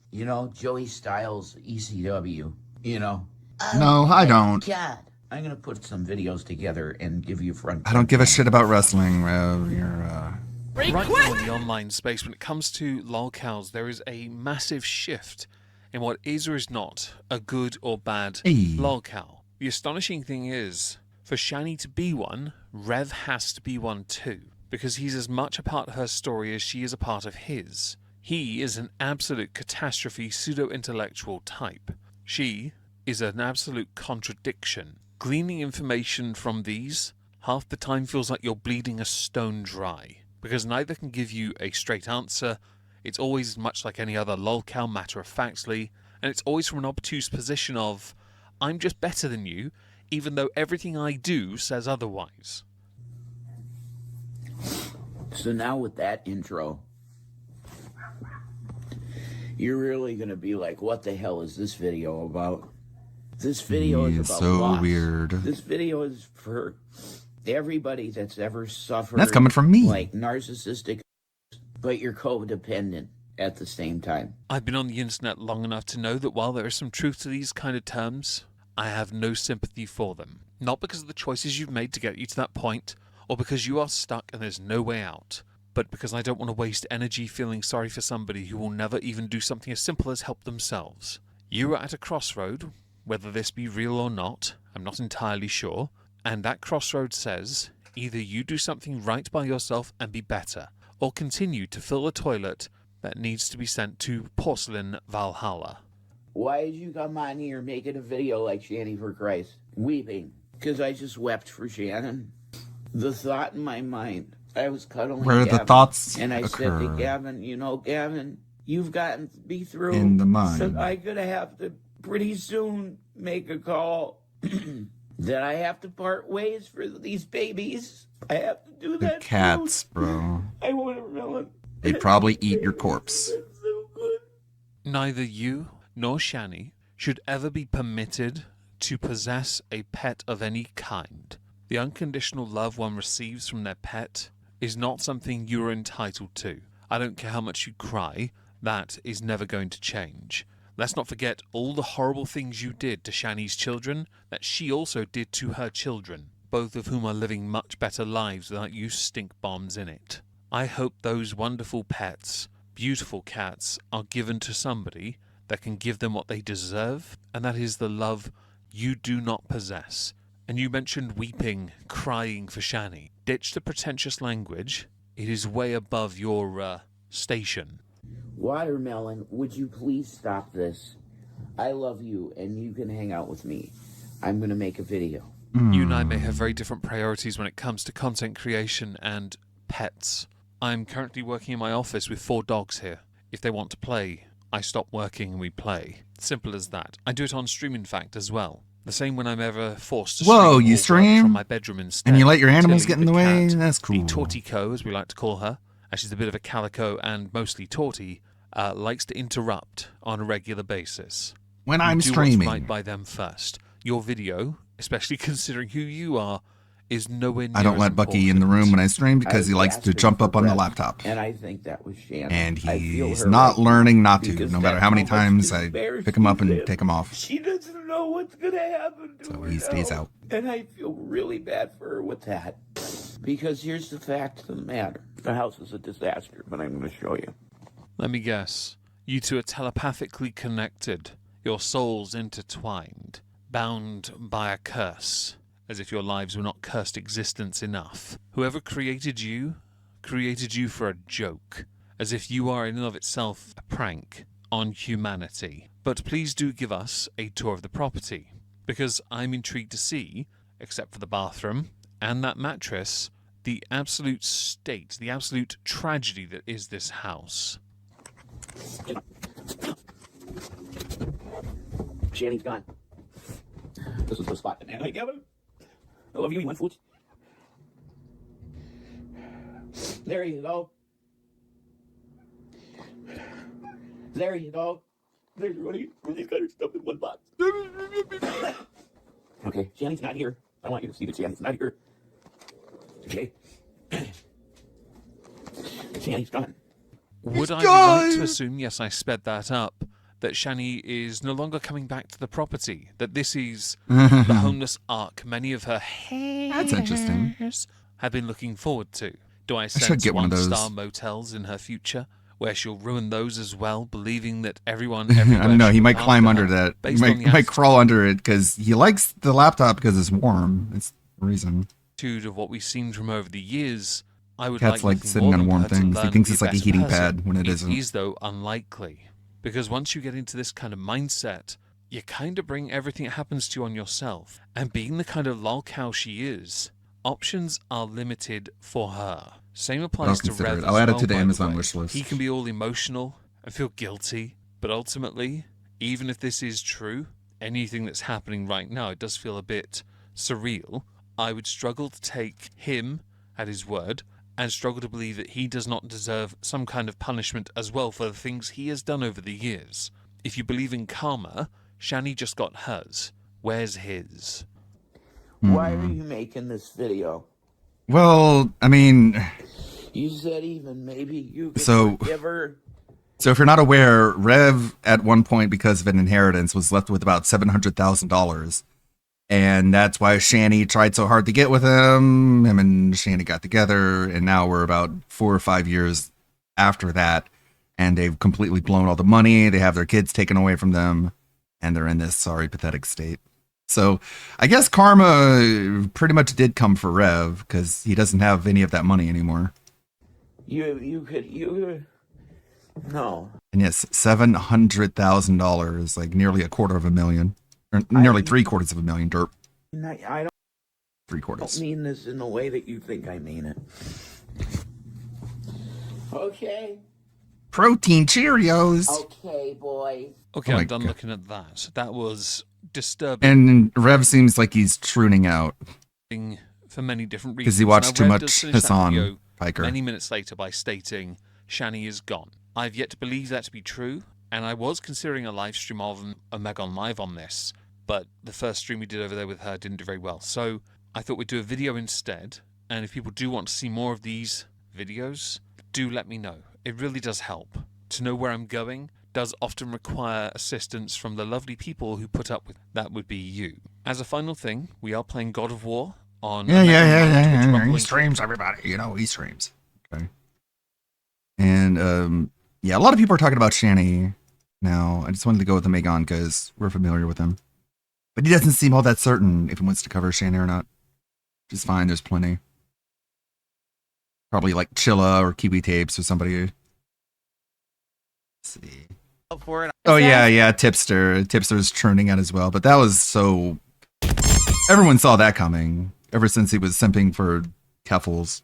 You know, Joey Styles, ECW. You know. No, I don't. God, I'm gonna put some videos together and give you front. I don't give a shit about wrestling. Right now in the online space, when it comes to lolcows, there is a massive shift in what is or is not a good or bad lolcow. The astonishing thing is, for Shani to be one, Rev has to be one too, because he's as much a part of her story as she is a part of his. He is an absolute catastrophe pseudo-intellectual type. She is an absolute contradiction. Gleaning information from these, half the time feels like you're bleeding a stone dry, because neither can give you a straight answer. It's always much like any other lolcow, matter-of-factly, and it's always from an obtuse position of, I'm just better than you, even though everything I do says otherwise. So now with that intro, you're really going to be like, what the hell is this video about? This video is about so loss. weird. This video is for everybody that's ever suffered. That's coming from me. Like narcissistic, but you're codependent at the same time. I've been on the internet long enough to know that while there is some truth to these kind of terms, I have no sympathy for them. Not because of the choices you've made to get you to that point, or because you are stuck and there's no way out, but because I don't want to waste energy feeling sorry for somebody who will never even do something as simple as help themselves. You are at a crossroad, whether this be real or not, I'm not entirely sure, and that crossroad says, either you do something right by yourself and be better, or continue to fill a toilet that needs to be sent to Porcelain Valhalla. Why did you come on here making a video like Shanny for Christ? Weeping. Because I just wept for Shannon. The thought in my mind, I was cuddling Where Gavin, the thoughts and I said occur. to Gavin, you know, Gavin, you've gotten me through. In the mind. So I'm going to have to pretty soon make a call that I have to part ways for these babies. I have to do The that. cats, bro. I want a melon. They'd probably eat your corpse. Neither you nor Shani should ever be permitted to possess a pet of any kind. The unconditional love one receives from their pet is not something you are entitled to. I don't care how much you cry, that is never going to change. Let's not forget all the horrible things you did to Shani's children that she also did to her children, both of whom are living much better lives without you stink bombs in it. I hope those wonderful pets, beautiful cats, are given to somebody that can give them what they deserve, and that is the love you do not possess. And you mentioned weeping, crying for Shani. Ditch the pretentious language. It is way above your station. Watermelon, would you please stop this? I love you, and you can hang out with me. I'm going to make a video. You and I may have very different priorities when it comes to content creation and pets. I'm currently working in my office with 4 dogs here. If they want to play, I stop working and we play. Simple as that. I do it on stream, in fact, as well. The same when I'm ever forced to Whoa, stream you or work stream? from my bedroom instead. And you let your animals Tilly, get in the way? cat, That's cool. The Tortico, as we like to call her, as she's a bit of a calico and mostly torty, likes to interrupt on a regular basis. When You I'm do streaming. what's right by them first. Your video, especially considering who you are, is nowhere near I don't as let Bucky in the room when I stream because he likes to jump up on the laptop. And I think that was Shannon. And I feel he's her not right learning now not to, because no matter that's how many much times I despair pick him up she's and in. take him off. She doesn't know what's gonna happen to So her he stays now. out. And I feel really bad for her with that. Because here's the fact of the matter. The house is a disaster, but I'm gonna show you. Let me guess. You two are telepathically connected, your souls intertwined, bound by a curse, as if your lives were not cursed existence enough. Whoever created you for a joke, as if you are in and of itself a prank on humanity. But please do give us a tour of the property, because I'm intrigued to see, except for the bathroom and that mattress, the absolute state, the absolute tragedy that is this house. Shanny's gone. This is the spot. And I Kevin. I love you, you want food? There you go. There you go. There's Rudy. Rudy's got her stuff in one box. Okay, Shanny's not here. I want you to see that Shanny's not here. Okay? Shanny's gone. Would I be right to assume, yes, I sped that up, that Shani is no longer coming back to the property? That this is the homeless ark many of her That's interesting. have been looking forward to? Do I should sense get one of those. one-star motels in her future, where she'll ruin those as well, believing that everyone I everywhere don't know. He should might look climb after under her that. He based on the might crawl under it because he likes the laptop because it's warm. It's the reason. attitude of what we've seen from over the years. I would Cat's like nothing sitting more on than warm her to things. He learn thinks to it's be like a better heating person. pad when it It isn't. is, though, unlikely. Because once you get into this kind of mindset, you kind of bring everything that happens to you on yourself. And being the kind of lolcow she is, options are limited for her. Same applies to consider Rev it. as I'll add it well, to the by Amazon way. wish list. He can be all emotional and feel guilty, but ultimately, even if this is true, anything that's happening right now, it does feel a bit surreal. I would struggle to take him at his word and struggle to believe that he does not deserve some kind of punishment as well for the things he has done over the years. If you believe in karma, Shani just got hers. Where's his? Why are you making this video? Well, I mean, You said even maybe you could So- forgive her. so if you're not aware, Rev at one point, because of an inheritance, was left with about $700,000. And that's why Shani tried so hard to get with him. Him and Shani got together, and now we're about 4 or 5 years after that, and they've completely blown all the money. They have their kids taken away from them, and they're in this sorry, pathetic state. So I guess karma pretty much did come for Rev, because he doesn't have any of that money anymore. You could. No. And yes, $700,000, like nearly $250,000, or nearly $750,000 derp. I don't 3/4. mean this in the way that you think I mean it. Okay. Protein Cheerios. Okay, boy. Okay, Oh my I'm done God. looking at that. That was disturbing And Rev seems like he's tuning out. for many different reasons. Because he watched Now, too Rev much does finish that Hassan video Piker. many minutes later by stating, Shani is gone. I've yet to believe that to be true, and I was considering a live stream of Omegon Live on this, but the first stream we did over there with her didn't do very well. So I thought we'd do a video instead, and if people do want to see more of these videos, do let me know. It really does help. To know where I'm going does often require assistance from the lovely people who put up with that would be you. As a final thing, we are playing God of War on Yeah. Twitch, Rumble, He and streams, everybody. You know, he streams. Okay. And, yeah, a lot of people are talking about Shani now. I just wanted to go with the Megan because we're familiar with him. But he doesn't seem all that certain if he wants to cover Shani or not. Which is fine, there's plenty. Probably like Chilla or Kiwi Tapes or somebody. Let's see. For it. Oh yeah, Tipster. Tipster's churning out as well, but that was so. Everyone saw that coming ever since he was simping for Keffels.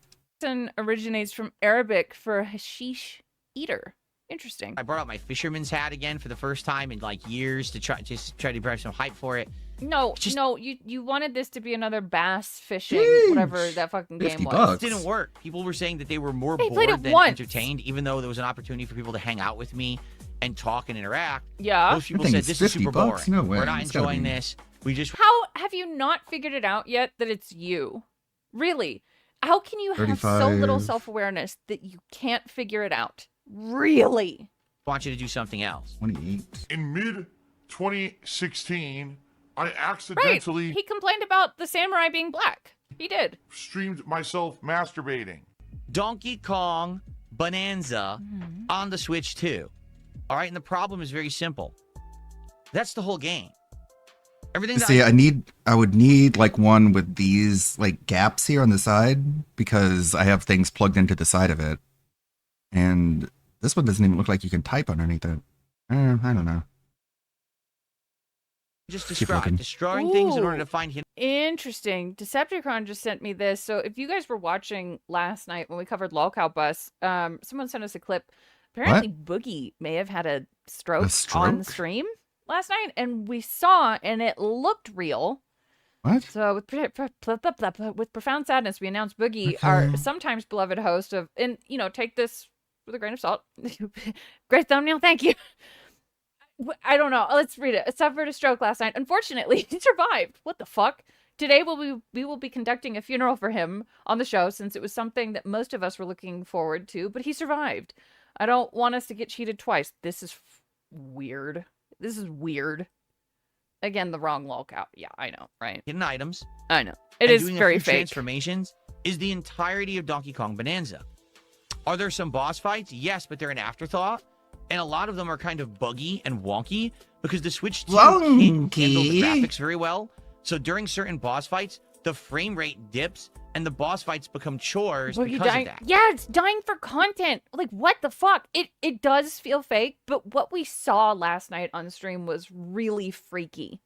Originates from Arabic for hashish eater. Interesting. I brought out my fisherman's hat again for the first time in like years to try to bring some hype for it. No, you wanted this to be another bass fishing, whatever that fucking game was. It didn't work. People were saying that they were more They played bored it than once. entertained, even though there was an opportunity for people to hang out with me and talk and interact. Yeah. Most people I think said it's this is super $50. boring. No way. We're not It's gotta enjoying be. this. We just How have you not figured it out yet that it's you? Really? How can you have so little 35. self-awareness that you can't figure it out? Really? want you to do something else. 28. In mid 2016, I Right. accidentally He complained about the samurai being black. He did. streamed myself masturbating. Donkey Kong Bonanza on the Switch 2. All right, and the problem is very simple. That's the whole game. Everything that See, I would need like one with these like gaps here on the side because I have things plugged into the side of it. And this one doesn't even look like you can type underneath it. I don't know. just Keep looking. destroying things in order Ooh. to find hidden. Interesting. Decepticon just sent me this. So if you guys were watching last night when we covered Lolcow Bus, someone sent us a clip. Apparently Boogie may have had a stroke on the stream last night, and we saw, and it looked real. What? So with profound sadness, we announced Boogie, our sometimes beloved host of, and take this with a grain of salt. Great thumbnail, thank you. I don't know. Let's read it. Suffered a stroke last night. Unfortunately, he survived. What the fuck? Today we will be conducting a funeral for him on the show since it was something that most of us were looking forward to, but he survived. I don't want us to get cheated twice. This is weird. This is weird. Again, the wrong lolcow. Yeah, I know, right? Hidden items. I know. It and is doing very a few fake. transformations is the entirety of Donkey Kong Bonanza. Are there some boss fights? Yes, but they're an afterthought. And a lot of them are kind of buggy and wonky because the Switch 2 can't handle the graphics very well. So during certain boss fights, the frame rate dips and the boss fights become chores Boogie because dying. of that. Yeah, it's dying for content. Like, what the fuck? It does feel fake, but what we saw last night on stream was really freaky.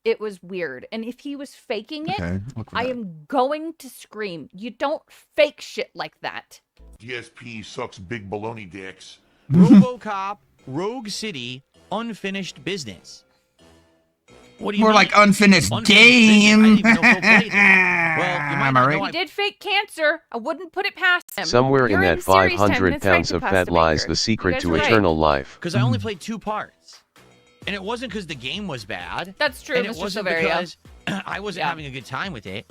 It was weird. And if he was faking it, Okay, look for I that. am going to scream. You don't fake shit like that. DSP sucks big baloney dicks. RoboCop, Rogue City, unfinished business. What do you More mean? like unfinished Well, game. you might Am not I know right? He I did fake cancer. I wouldn't put it past him. Somewhere in You're that series 10 500 minutes right pounds to of pasta fat lies maker. the You secret guys to are right. eternal life. Because I only played 2 parts. And it wasn't because the game was bad. That's true, And it Mr. wasn't Silveria. because I wasn't having a good time with it.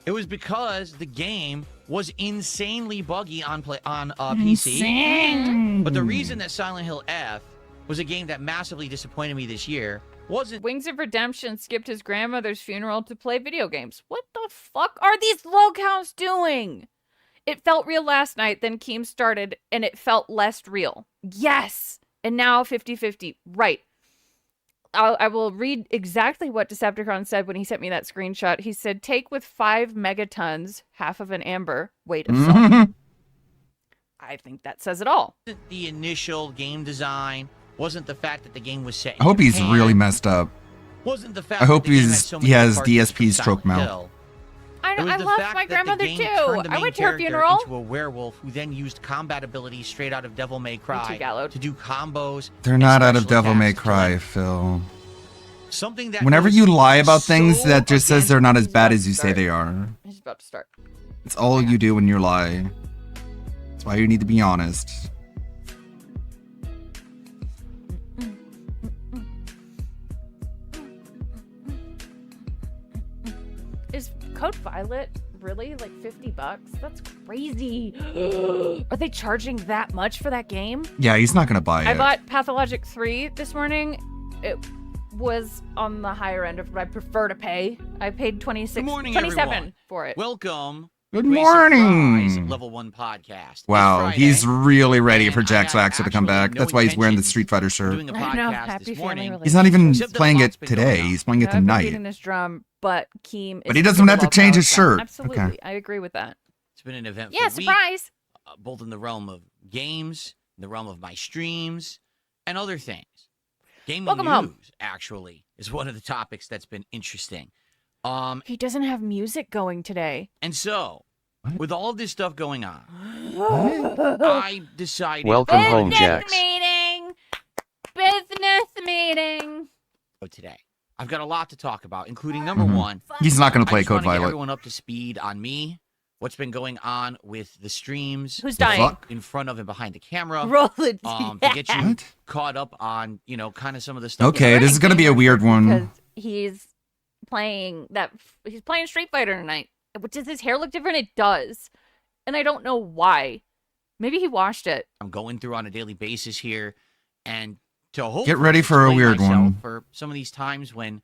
It was because the game was insanely buggy on PC. Insane. But the reason that Silent Hill F was a game that massively disappointed me this year wasn't... Wings of Redemption skipped his grandmother's funeral to play video games. What the fuck are these lolcows doing? It felt real last night, then Keem started, and it felt less real. Yes! And now 50-50. Right. I will read exactly what Decepticon said when he sent me that screenshot. He said, take with 5 megatons, half of an amber, weight of salt. I think that says it all. The initial game design, wasn't the fact that the game was set in I hope he's Japan, really messed up. wasn't the fact I hope that the game had he's so he many has parts from DSP stroke Silent mouth. Hill. I It know. was I the loved fact my that the grandmother game too. turned the I main went to her character funeral. into a werewolf who then used combat abilities straight out of Devil May Cry Gallowed. to do combos. They're and not out of special Devil May attacks. Cry, Phil. Something that Whenever goes you lie about things, so that just says they're not as bad as you start. say they are. He's about to start. It's all you do when you lie. That's why you need to be honest. Is Code Violet really like $50? That's crazy. Are they charging that much for that game? Yeah, he's not gonna buy it. I bought Pathologic 3 this morning. It was on the higher end of what I prefer to pay. I paid 26, Good morning, 27 everyone. for it. Welcome. Good to a morning. surprise Level 1 podcast. Wow, It's he's Friday, really ready for and Jack I had Saxer to come actually back. no That's why he's wearing the intentions Street Fighter of shirt. doing a I know, podcast happy this family morning. relationship. He's not even Except that a playing it lot's been going today. on. He's playing it I've been beating tonight. this drum, but Keem is But he doesn't have to change his shirt. Absolutely. Okay. I agree with that. It's been an event. Yeah, surprise. Both in the realm of games, in the realm of my streams, and other things. Gaming Welcome news, home. actually, is one of the topics that's been interesting. He doesn't have music going today. And so, with all of this stuff going on, I decided. Welcome home, Jax. Business meeting. Today, I've got a lot to talk about, including number one. He's not going to play I just Code wanna get Violet. everyone up to speed on me. What's been going on with the streams? Who's dying? In front of and behind the camera. Roll it. To get you caught up on, kind of some of the stuff. Okay, this is going to be a weird one. Because he's playing Street Fighter tonight. Does his hair look different? It does. And I don't know why. Maybe he washed it. I'm going through on a daily basis here, and to hopefully Get ready for a explain weird myself one. for some of these times when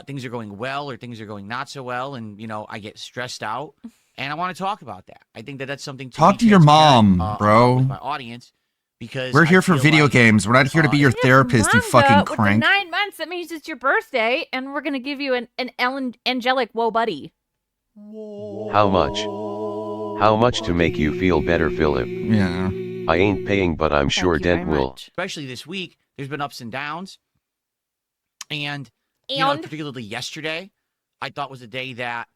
things are going well or things are going not so well, and I get stressed out, and I want to talk about that. I think that that's something to Talk be to your transparent, mom, bro. with my audience, because We're here I for feel video like, games. We're not here to be your therapist, you Manga, fucking with the crank. 9 months, that means it's your birthday, and we're gonna give you an angelic whoa buddy. How much? How much to make you feel better, Philip? Yeah. I ain't paying, but I'm sure Dent will. Especially this week, there's been ups and downs, and particularly yesterday, I thought was a day that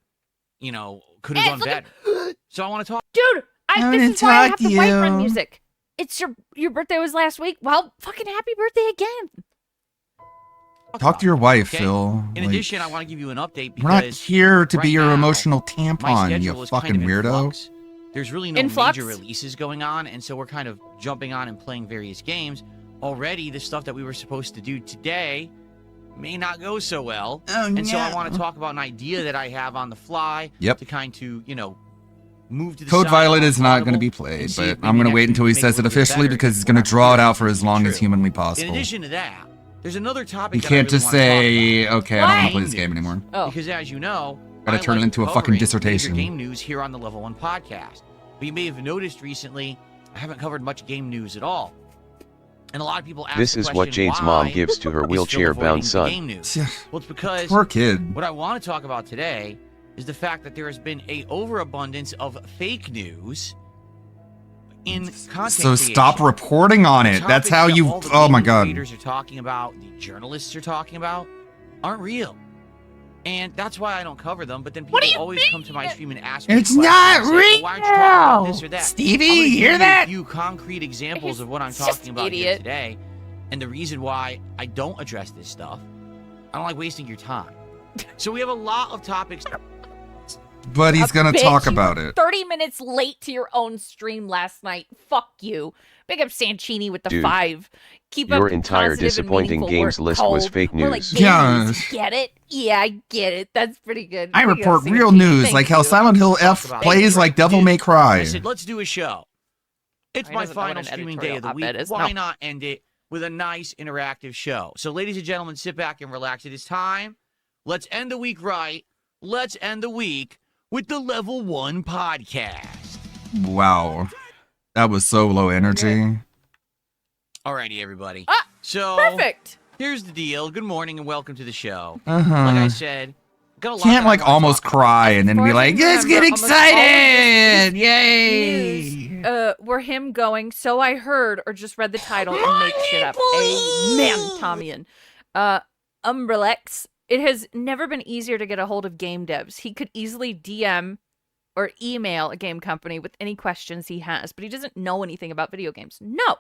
could have gone better. So I want to talk, dude. I This wanna is why I talk have to the white run you. music. It's your birthday was last week. Well, fucking happy birthday again. Talk to your wife, okay? Phil. In Like, addition, I want to give you an update because we're not here to be right your now, emotional my tampon, schedule you is fucking kind of in weirdo. flux. There's really no In flux? major releases going on, and so we're kind of jumping on and playing various games. Already, the stuff that we were supposed to do today may not go so well. Oh, and so I no. want to talk about an idea that I have on the fly Yep. to kind of, move to the Code side Violet more is not going to audible be and played, see if but I'm maybe going to next wait week until we he make says a it little bit officially better because he's than going to what draw I'm it out for as long true. as humanly In possible. addition to that, there's another topic You that can't I really just want to talk say, about. okay, I don't want to Game play this game news. anymore. Because as you know, Gotta I turn it like into a fucking covering dissertation. major game news here on the Level 1 podcast. But you may have noticed recently, I haven't covered much game news at all. And a lot of people ask This the is what question, Jade's why mom gives to her is Phil wheelchair-bound avoiding the son. game news? Well, it's because Poor kid. what I want to talk about today is the fact that there has been a overabundance of fake news in content So stop creation. reporting on The it. That's topics how that you. all the Oh my gaming god. creators are talking about, the journalists are talking about, aren't real. And that's why I don't cover them. But then people always come to my stream and ask me It's questions not and say, well, why don't you talk about real. this or that? Stevie, I'm gonna you give hear you that? A few concrete examples of what I'm He's just talking about here idiot. today, and the reason why I don't address this stuff. I don't like wasting your time. So we have a lot of topics. But he's going to Bitch, talk you about were it. 30 minutes late to your own stream last night. Fuck you. Big up Sanchini with the Dude, 5. Keep up Your the entire positive and disappointing meaningful games work, list was Cole. fake We're like news. babies. Yeah. Get it? Yeah, I get it. That's pretty good. I Big up report real Sanchini. news, Thank like how you. Silent Hill F about plays it. like Devil Dude, May Cry. I said, let's do a show. It's He my doesn't know what final an streaming day of the editorial week. op-ed is. Why No. not end it with a nice interactive show? So, ladies and gentlemen, sit back and relax. It is time. Let's end the week right. Let's end the week with the Level 1 podcast. Wow. That was so low energy. Alrighty, everybody. So, Perfect. here's the deal. Good morning and welcome to the show. Uh-huh. Like I said, got a lot Can't that I like wanna almost talk about. cry and then be far as I like, let's get remember, almost all of excited! this Yay! News, were him going, so I heard, or just read the title and make shit up. Amen, Tommyan. Umbrelex. It has never been easier to get a hold of game devs. He could easily DM or email a game company with any questions he has, but he doesn't know anything about video games. No.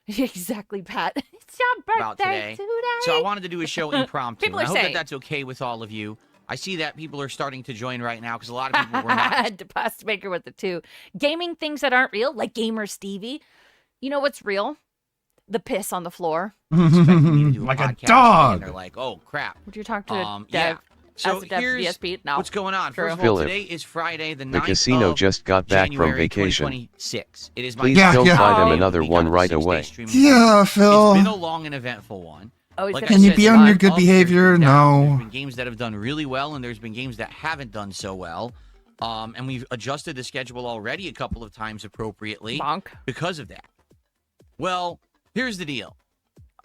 Exactly, Pat. It's your About birthday today. today. So I wanted to do a show impromptu. People and I are hope saying- that that's okay with all of you. I see that people are starting to join right now because a lot of people were not. DePasta Baker with the 2. Gaming things that aren't real, like Gamer Stevie. You know what's real? The piss on the floor. expecting me to do Like a podcast, dog. And they're like, oh, crap. Would you talk to Yeah. Dev? So As a dev here's DSP? No. what's going on. True. First of all, Philip, today is Friday, the 9th The casino of just got back from January vacation. 2026. It is my Please Yeah, don't yeah. buy them Oh. another one right away. Yeah, Phil. It's been a long and eventful one. Oh, he's Like gonna I Can you said, be there's on your been good ups, there's behavior? been downs, No. There's been games that have done really well, and there's been games that haven't done so well. And we've adjusted the schedule already a couple of times appropriately Bonk. because of that. Well, here's the deal.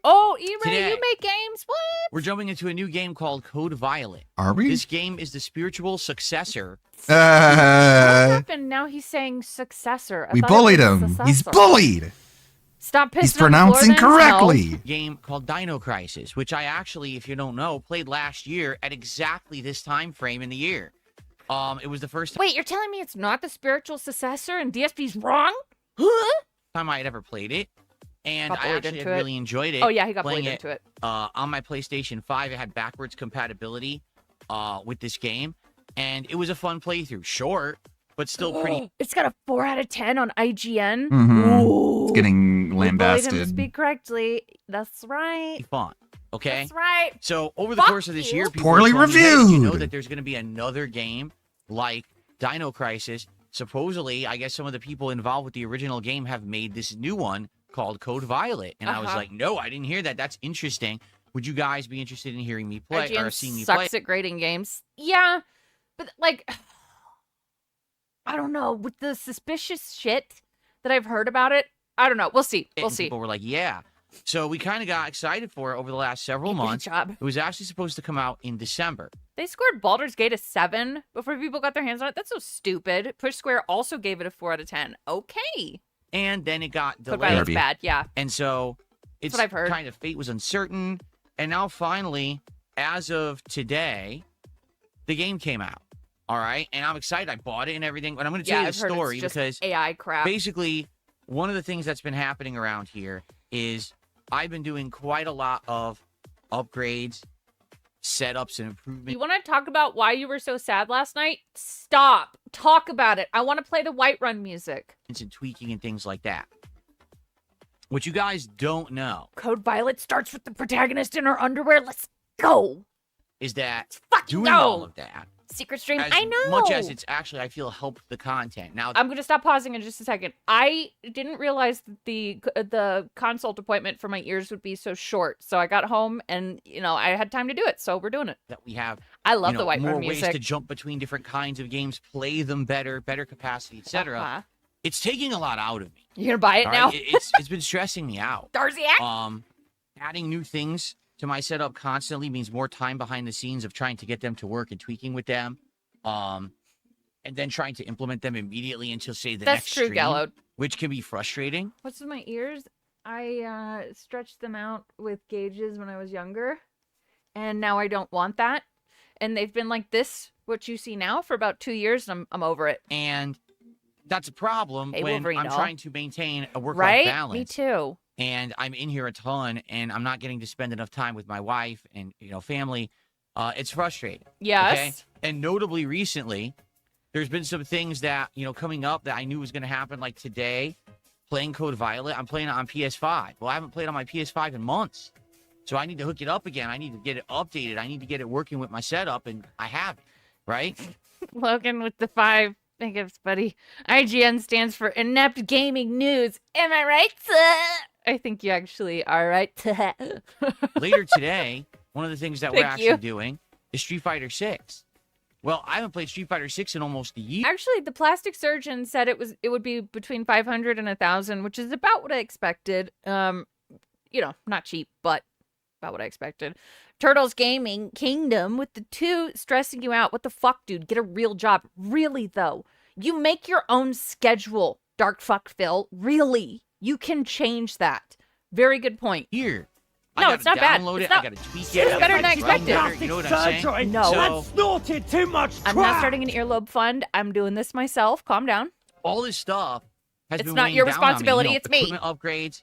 Oh, E-Ray, Today- you make games? What? We're jumping into a new game called Code Violet. Are we? This game is the spiritual successor. What Uh, happened? Now he's saying successor. I we thought it bullied was him. He's successor. bullied. Stop pissing He's on the floor pronouncing then? correctly. Game called Dino Crisis, which I actually, if you don't know, played last year at exactly this time frame in the year. It was the first Wait, you're telling me it's not the spiritual successor and DSP's wrong? Huh? time I had ever played it. And Got I bullied actually into had it. really enjoyed it. Oh, yeah, he got playing bullied into it. On my PlayStation 5, it had backwards compatibility with this game. And it was a fun playthrough. Short, but still pretty. It's got a 4 out of 10 on IGN. It's getting We bullied him to lambasted. speak correctly. That's right. fun. Okay? That's right. So over the Fuck course of this you. year, people Poorly have told me, "Hey, did you know reviewed." that there's going to be another game like Dino Crisis. Supposedly, I guess some of the people involved with the original game have made this new one called Code Violet. And I was like, no, I didn't hear that. That's interesting. Would you guys be interested in hearing me play or IGN seeing me play? sucks at grading games. Yeah, but like, I don't know. With the suspicious shit that I've heard about it, I don't know. We'll see. We'll And see. people were like, yeah. So we kind of got excited for it over the last several Good months. job. It was actually supposed to come out in December. They scored Baldur's Gate a 7 before people got their hands on it. That's so stupid. Push Square also gave it a 4 out of 10. Okay. And then it got Code delayed. Violet's bad, yeah. And so it's what I've heard. kind of fate was uncertain. And now finally, as of today, the game came out. All right. And I'm excited. I bought it and everything. But I'm going to tell you I've the heard it's story just because AI crap. basically one of the things that's been happening around here is I've been doing quite a lot of upgrades, setups, and improvements. You want to talk about why you were so sad last night? Stop. Talk about it. I want to play the Whiterun music. And tweaking and things like that. What you guys don't know Code Violet starts with the protagonist in her underwear. Let's go. is that fucking doing go. all of that, Secret stream. as I know. much as it's actually, I feel, helped the content. Now, I'm going to stop pausing in just a second. I didn't realize that the consult appointment for my ears would be so short. So I got home and, I had time to do it. So we're doing it. that we have, I love you the know, Whiterun more music. ways to jump between different kinds of games, play them better capacity, etc. Uh-huh. It's taking a lot out of me. You going to buy it All now? right? It's been stressing me out. Darcy, Adding new things to my setup constantly means more time behind the scenes of trying to get them to work and tweaking with them. And then trying to implement them immediately until, say, the That's next true, stream, Gallo. which can be frustrating. What's with my ears? I stretched them out with gauges when I was younger. And now I don't want that. And they've been like this, what you see now, for about 2 years. And I'm over it. And that's a problem Hey, when Wolverine I'm doll. trying to maintain a work-life Right? balance. Me too. And I'm in here a ton, and I'm not getting to spend enough time with my wife and family. It's frustrating. Yes. Okay? And notably recently, there's been some things that coming up that I knew was going to happen. Like today, playing Code Violet, I'm playing it on PS5. Well, I haven't played on my PS5 in months, so I need to hook it up again. I need to get it updated. I need to get it working with my setup, and I haven't. Right? Logan with the 5 gifts, buddy. IGN stands for Inept Gaming News. Am I right? I think you actually are right. Later today, one of the things that we're Thank actually you. doing is Street Fighter 6. Well, I haven't played Street Fighter 6 in almost a year. Actually, the plastic surgeon said it would be between 500 and 1,000, which is about what I expected. Not cheap, but about what I expected. Turtles Gaming Kingdom with the 2 stressing you out. What the fuck, dude? Get a real job. Really, though. You make your own schedule, Dark Fuck Phil. Really. You can change that. Very good point. Here. No, I it's gotta not bad. download It's it. not- I gotta tweak it. It's better than I I gotta expected. render it, you know what I'm saying? No. So, snorted too much I'm not starting an earlobe fund. I'm doing this myself. Calm down. all this stuff has It's been not weighing your down on me, responsibility, it's me. Equipment upgrades,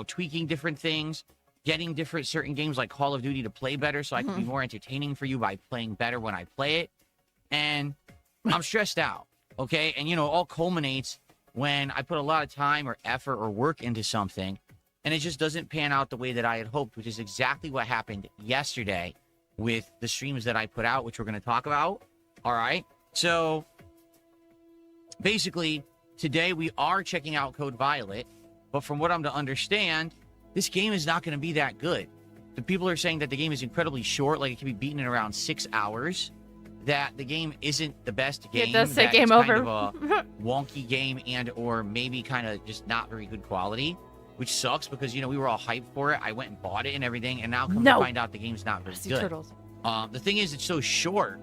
tweaking different things, getting different certain games like Call of Duty to play better so I can be more entertaining for you by playing better when I play it. And I'm stressed out, okay? And, all culminates when I put a lot of time or effort or work into something, and it just doesn't pan out the way that I had hoped, which is exactly what happened yesterday with the streams that I put out, which we're going to talk about. All right? So, basically, today we are checking out Code Violet, but from what I'm to understand, this game is not going to be that good. The people are saying that the game is incredibly short, like it can be beaten in around 6 hours, that the game isn't the best game. It does say that game it's over. kind of a wonky game and or maybe kind of just not very good quality, which sucks because, we were all hyped for it. I went and bought it and everything, and now come to find out the game's not very Rusty good. Turtles. The thing is, it's so short.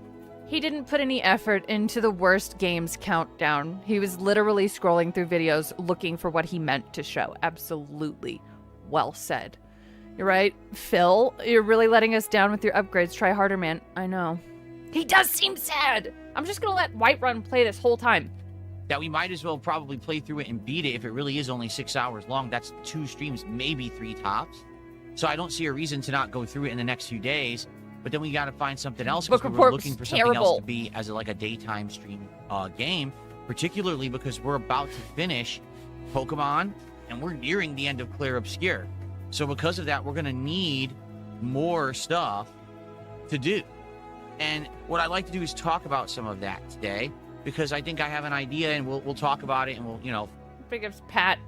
He didn't put any effort into the worst games countdown. He was literally scrolling through videos looking for what he meant to show. Absolutely. Well said. You're right. Phil, you're really letting us down with your upgrades. Try harder, man. I know. He does seem sad. I'm just gonna let Whiterun play this whole time. That we might as well probably play through it and beat it if it really is only 6 hours long. That's 2 streams, maybe 3 tops. So I don't see a reason to not go through it in the next few days. But then we got to find something else because we were looking for something else to be as like a daytime stream game, particularly because we're about to finish Pokemon and we're nearing the end of Clear Obscure. So because of that, we're going to need more stuff to do. And what I'd like to do is talk about some of that today because I think I have an idea and we'll talk about it and we'll, I think it's Pat.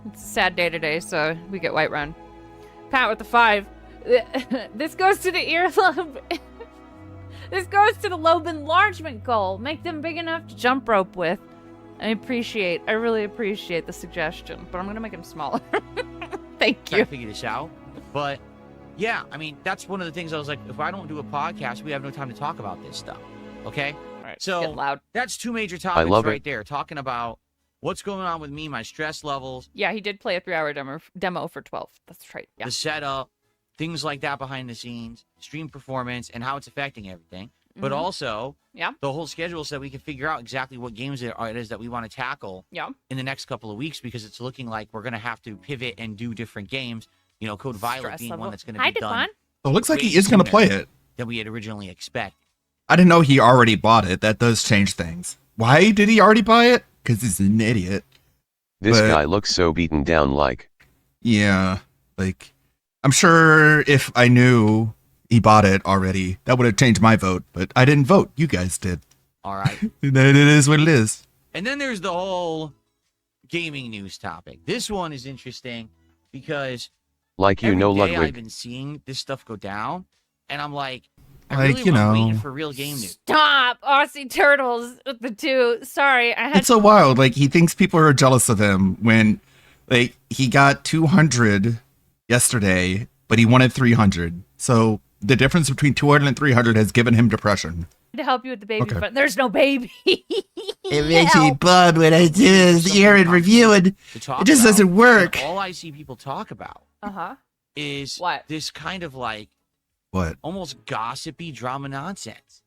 It's a sad day today, so we get Whiterun. Pat with the 5. This goes to the earlobe. This goes to the lobe enlargement goal. Make them big enough to jump rope with. I really appreciate the suggestion, but I'm gonna make them smaller. Thank you. Try to figure this out. But yeah, I mean, that's one of the things I was like, if I don't do a podcast, we have no time to talk about this stuff. Okay? All right, so get loud. That's 2 major topics right there. Talking about what's going on with me, my stress levels. Yeah, he did play a 3-hour demo for 12. That's right. Yeah. The setup, things like that behind the scenes, stream performance, and how it's affecting everything. But also, the whole schedule so that we can figure out exactly what games it is that we want to tackle in the next couple of weeks because it's looking like we're going to have to pivot and do different games. Code Violet being one that's going to be done. So it looks like he is going to play it. Than we had originally expected. I didn't know he already bought it. That does change things. Why did he already buy it? Because he's an idiot. This guy looks so beaten down like. Yeah, like, I'm sure if I knew he bought it already, that would have changed my vote, but I didn't vote. You guys did. All right. It is what it is. And then there's the whole gaming news topic. This one is interesting because like every day Ludwig. I've been seeing this stuff go down, and I'm like, I really waiting for real game news. Stop, Aussie Turtles with the 2. Sorry, I had. It's so wild. Like, he thinks people are jealous of him when, like, he got 200 yesterday, but he wanted 300. So the difference between 200 and 300 has given him depression. To help you with the baby fund. There's no baby. It makes me bummed when I do this year in review and it just doesn't work. All I see people talk about is this kind of like almost gossipy drama nonsense.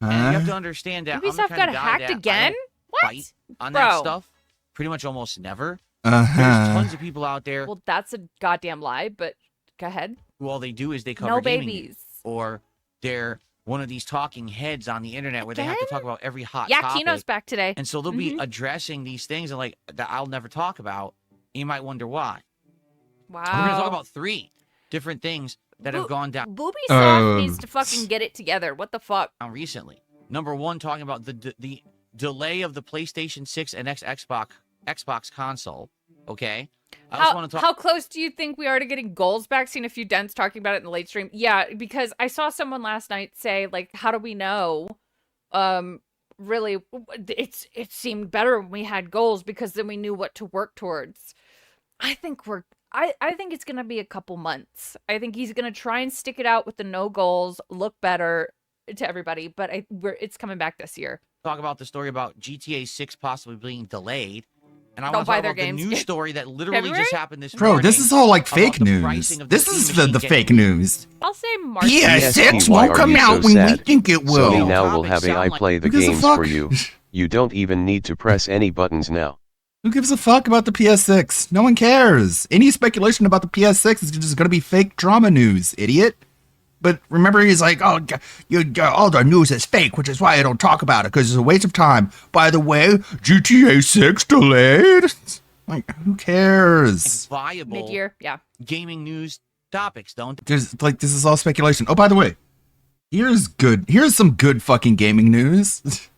And you have to understand that Ubisoft I'm the kind got of guy hacked that again? I don't fight on that stuff. Pretty much almost never. There's tons of people out there. Well, that's a goddamn lie, but go ahead. Who all they do is they cover No gaming babies. news. Or they're one of these talking heads on the internet where they have to talk about every hot Yeah, topic. Kino's back today. And so they'll be addressing these things and like that I'll never talk about. And you might wonder why. Wow. We're going to talk about 3 different things that have gone down. Ubisoft needs to fucking get it together. What the fuck? Recently. Number 1, talking about the delay of the PlayStation 6 and Xbox console. Okay. I also want to talk. How close do you think we are to getting goals back? Seen a few dents talking about it in the late stream. Yeah, because I saw someone last night say, like, how do we know? Really, it seemed better when we had goals because then we knew what to work towards. I think I think it's gonna be a couple months. I think he's gonna try and stick it out with the no goals, look better to everybody. But it's coming back this year. Talk about the story about GTA 6 possibly being delayed. And I Don't want to buy talk their about the games. news story that literally just happened this Bro, morning. this is all like about fake the news. pricing of This the is Steam the machine fake getting- news. I'll say March. PS6 why won't are come you out so when we sad? think it will. Sony now will have AI play the Who gives a games fuck? for you. You don't even need to press any buttons now. Who gives a fuck about the PS6? No one cares. Any speculation about the PS6 is just going to be fake drama news, idiot. But remember, he's like, oh, all the news is fake, which is why I don't talk about it, because it's a waste of time. By the way, GTA 6 delayed? Like, who cares? Viable Mid-year, yeah. gaming news topics, don't There's like, this is all speculation. Oh, by the way, here's some good fucking gaming news.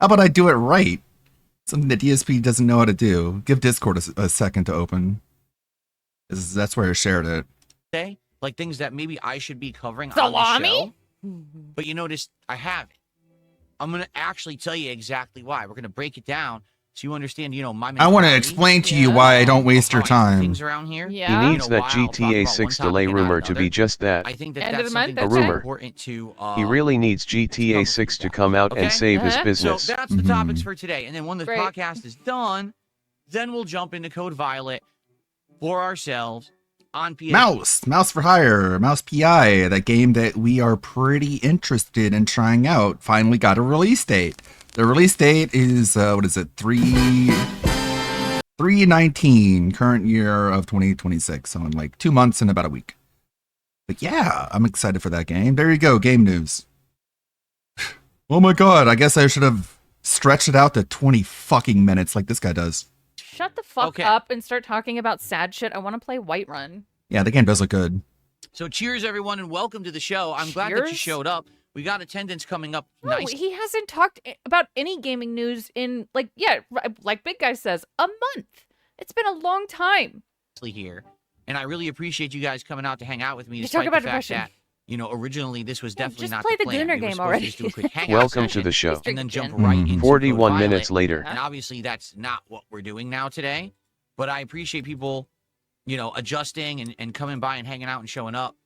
How about I do it right? Something that DSP doesn't know how to do. Give Discord a second to open. That's where I shared it. say? Like things that maybe I should be covering on Salami? the show. But you notice I haven't. I'm going to actually tell you exactly why. We're going to break it down so you understand, my I want to mentality. explain to you why I don't waste your time. Things around here. He needs that GTA 6 delay rumor to be just that. I think that End of that's the month, something a that's rumor. important to He really needs GTA 6 to come out and save his business. So that's the topics for today. And then when the podcast is done, then we'll jump into Code Violet for ourselves on PS. Mouse for Hire, Mouse PI, that game that we are pretty interested in trying out, finally got a release date. The release date is, 3/19, current year of 2026, so in like 2 months and about a week. But yeah, I'm excited for that game. There you go, game news. Oh my god, I guess I should have stretched it out to 20 fucking minutes like this guy does. Shut the fuck up and start talking about sad shit. I want to play Whiterun. Yeah, the game does look good. So cheers, everyone, and welcome to the show. I'm glad that you showed up. We got attendance coming up. No, Nice. he hasn't talked about any gaming news in, like Big Guy says, a month. It's been a long time. Here, and I really appreciate you guys coming out to hang out with me. Let's Despite talk about the fact depression. that, originally this was definitely just not play the plan. Gooner We were game supposed to already. just do a quick hangout Welcome to session the show. and then jump right into 41 Code minutes Violet. later. And obviously that's not what we're doing now today, but I appreciate people, adjusting and coming by and hanging out and showing up.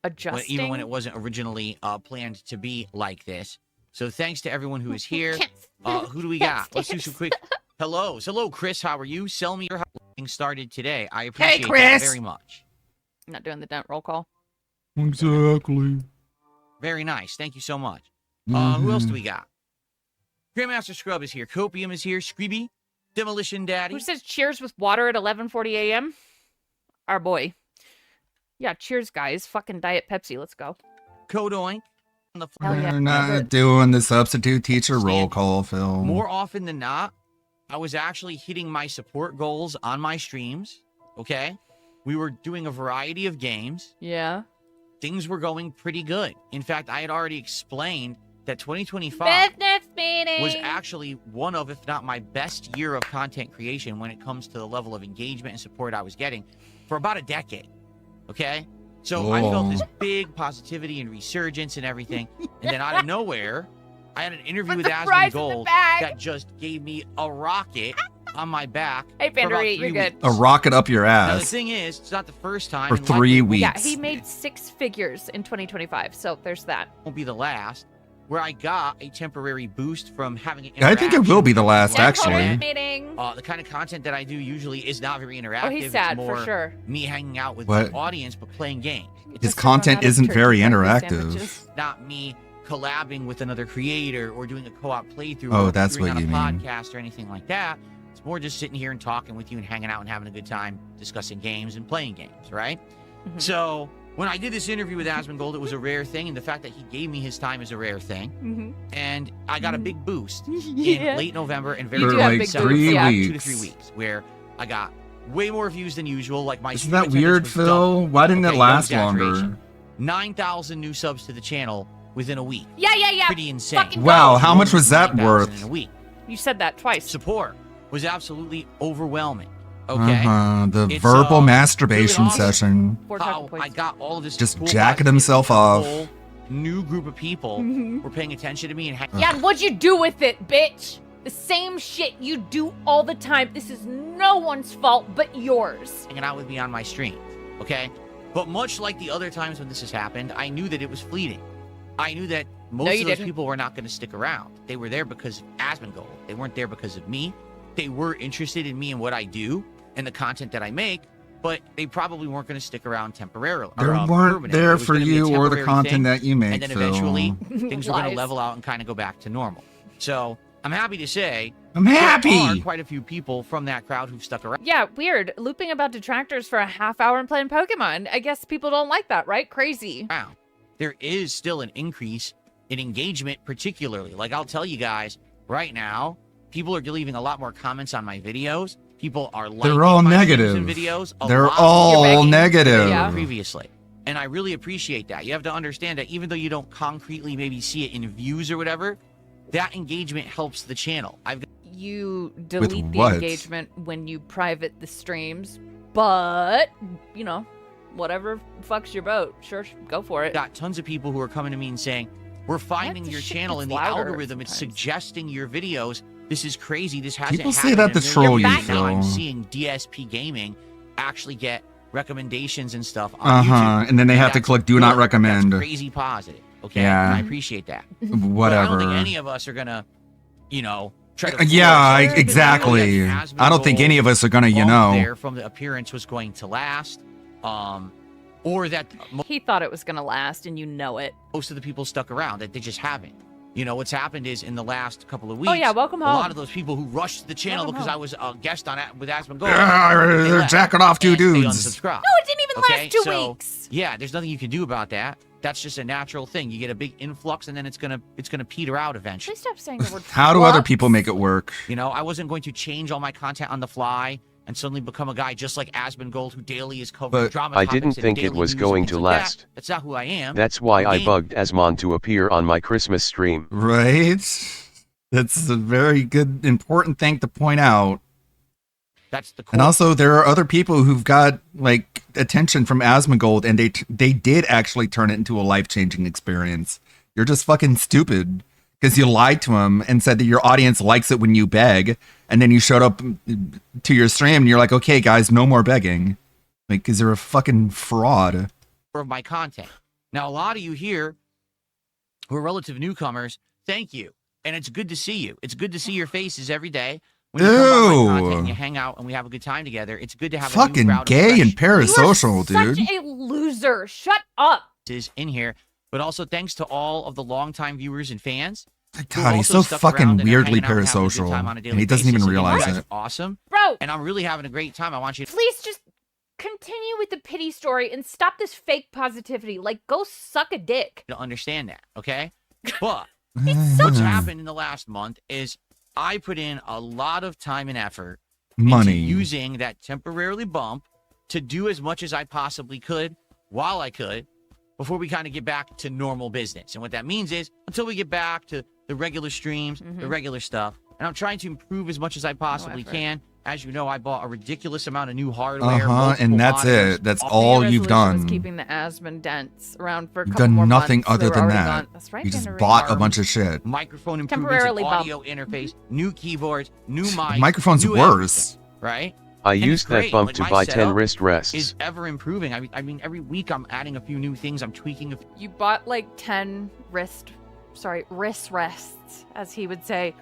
Even when it wasn't originally planned to be like this. So thanks to everyone who is here. Who do we got? Let's do some quick hellos. Hello, Chris. How are you? Sell me your house. Getting started today. I appreciate that very much. I'm not doing the dent roll call. Exactly. Very nice. Thank you so much. Who else do we got? Grandmaster Scrub is here. Copium is here. Screeby. Demolition Daddy. Who says cheers with water at 11:40 a.m.? Our boy. Yeah, cheers, guys. Fucking Diet Pepsi. Let's go. Codoink. We're not doing the substitute teacher roll call, Phil. More often than not, I was actually hitting my support goals on my streams. Okay? We were doing a variety of games. Yeah. Things were going pretty good. In fact, I had already explained that 2025 was actually one of, if not my best year of content creation when it comes to the level of engagement and support I was getting for about a decade. Okay? So I felt this big positivity and resurgence and everything. And then out of nowhere, I had an interview with Aspen Gold that just gave me a rocket on my back. Hey, Bendery, you're good. A rocket up your Now, the ass. thing is, it's not the first time. For and 3 likely Yeah, weeks. he made 6 figures in 2025, so there's that. won't be the last, where I got a temporary boost from having an I think it will be the last, actually. The kind of content that I do usually is not very interactive. Oh, he's sad, it's for more sure. me hanging out with What? the audience, but playing games. His content isn't very interactive. Not me collabing with another creator or doing a co-op playthrough. Oh, or that's appearing what you on a mean. podcast or anything like that. It's more just sitting here and talking with you and hanging out and having a good time discussing games and playing games, right? Mm-hmm. So when I did this interview with Asmongold, it was a rare thing, and the fact that he gave me his time is a rare thing. Mm-hmm. And I got a big boost Yeah. in late November and very For early like December, 3 2 weeks. to 3 weeks, where I got way more views than usual. Like my Isn't stream that attendance weird, was Phil? double. Why didn't it Okay, no last exaggeration. longer? 9,000 new subs to the channel within a week. Yeah. Pretty insane. Fucking Wow, go. how much was that 9,000 worth? in a week. You said that twice. Support was absolutely overwhelming. Okay. The It's, verbal really masturbation awesome session. How I got all of this Just cool jacking positivity. himself A off. whole new group of people Mhm. were paying attention to me and Yeah, and what'd you do with it, bitch? The same shit you do all the time. This is no one's fault but yours. hanging out with me on my stream. Okay. But much like the other times when this has happened, I knew that it was fleeting. I knew that most No, of you those didn't. people were not going to stick around. They were there because of Asmongold. They weren't there because of me. They were interested in me and what I do and the content that I make, but they probably weren't going to stick around temporarily. They or, weren't permanently. there It was for gonna be a you or the temporary content thing, that you make, and then Phil. eventually things were going to Lies. level out and kind of go back to normal. So I'm happy to say I'm there happy. are quite a few people from that crowd who've stuck around. Yeah, weird. Looping about detractors for a half hour and playing Pokemon. I guess people don't like that, right? Crazy. Around. There is still an increase in engagement, particularly. Like, I'll tell you guys right now, people are leaving a lot more comments on my videos. People are liking They're all my streams negative. and videos. a They're lot all more than negative. they did previously. And I really appreciate that. You have to understand that even though you don't concretely maybe see it in views or whatever, that engagement helps the channel. You delete the what? engagement when you private the streams, but, you know, whatever fucks your boat. Sure, go for it. Got tons of people who are coming to me and saying, we're finding your channel in the algorithm. It's suggesting your videos. This is crazy. This hasn't People happened say that in a to million troll you, years. Now I'm Phil. seeing DSP Gaming actually get recommendations and stuff on Uh-huh. YouTube. And then they have to that's click do not good. recommend. That's crazy positive. Okay. Yeah. And I appreciate that. Whatever. But I don't think any of us are gonna, try to. Yeah, force- exactly. Asmongold I don't think any of us are gonna, long there from the appearance was going to last. or that He thought it was gonna last, and you know it. most of the people stuck around, that they just haven't. You know, what's happened is in the last couple of weeks, Oh, yeah, welcome a home. lot of those people who rushed to the channel Welcome because home. I was a guest on with Asmongold, They're jacking off two they dudes. unsubscribed. No, it didn't even Okay, last 2 so, weeks. Yeah, there's nothing you can do about that. That's just a natural thing. You get a big influx, and then it's gonna peter out eventually. Please stop saying the word. How do other flux. people make it work? You know, I wasn't going to change all my content on the fly and suddenly become a guy just like Asmongold, who daily is covering But drama I topics didn't and think it daily was news going and to things like that. last. That's not who I am. That's why I Game. bugged Asmon to appear on my Christmas stream. Right? That's a very good, important thing to point out. That's the And also, there are other people who've got like attention from Asmongold, and they did actually turn it into a life-changing experience. You're just fucking stupid because you lied to him and said that your audience likes it when you beg, and then you showed up to your stream and you're like, okay, guys, no more begging. Like, because you're a fucking fraud. of my content. Now, a lot of you here who are relative newcomers, thank you. And it's good to see you. It's good to see your faces every day. When you come on my content and you hang out and we have a good time together, it's good to have a Fucking new crowd gay of and parasocial, dude. Such a loser. Shut up. is in here. But also thanks to all of the longtime viewers and fans. who God, he's also so stuck fucking around and are weirdly hanging out and having a good parasocial, time on a and daily he doesn't basis. even And you realize guys it. are awesome. Bro. And I'm really having a great time. I want you to Please just continue with the pity story and stop this fake positivity. Like, go suck a dick. understand that, okay? But what's happened in the last month is I put in a lot of time and effort Money. into using that temporarily bump to do as much as I possibly could while I could before we kind of get back to normal business. And what that means is until we get back to the regular streams, the regular stuff, and I'm trying to improve as much as I possibly can. As you know, I bought a ridiculous amount of new hardware. And that's monitors. it. That's Main all you've resolution was done. keeping the Asmon dents around for a You've couple done more nothing months. They other were than already that. gone. That's right. You just Henry. bought a bunch of shit. Microphone improvements, Temporarily audio interface, new keyboards, new mics. The microphone's new worse. everything, right? I And used it's that great. bump Like, to my buy 10 setup wrist rests. Is ever improving. I mean, every week I'm adding a few new things. I'm tweaking. You bought like 10 wrist rests, as he would say.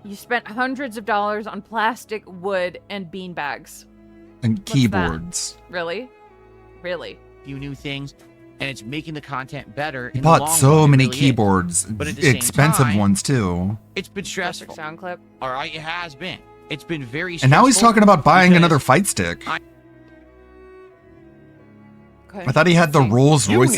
You spent hundreds of dollars on plastic, wood, and bean bags. And What's keyboards. that? Really? Really? Few new things, and it's making the content better. He in the long bought run, so it many really is. keyboards. But at the same Expensive time, ones, too. It's been stressful. Sound clip. All right, it has been. It's been very And stressful. now he's talking about buying because another fight stick. Okay. I thought he had the Rolls You Royces.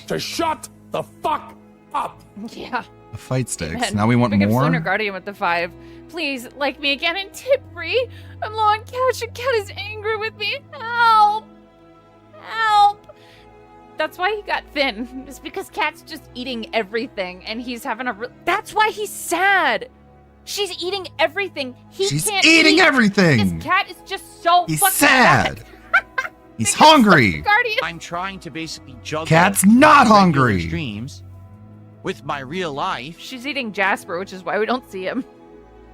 need to shut the fuck up. Yeah. The fight sticks. Man, Now we want bring up more? Lunar Guardian with the 5. Please, like me again and tip free. I'm low on cash and Cat is angry with me. Help! Help! That's why he got thin. It's because Cat's just eating everything and he's having a. That's why he's sad. She's eating everything. She's can't eating eat. everything. This cat is just so He's fucking sad. He's hungry. Guardian. I'm trying to basically juggle. Cat's not regular hungry. Streams with my real life. She's eating Jasper, which is why we don't see him.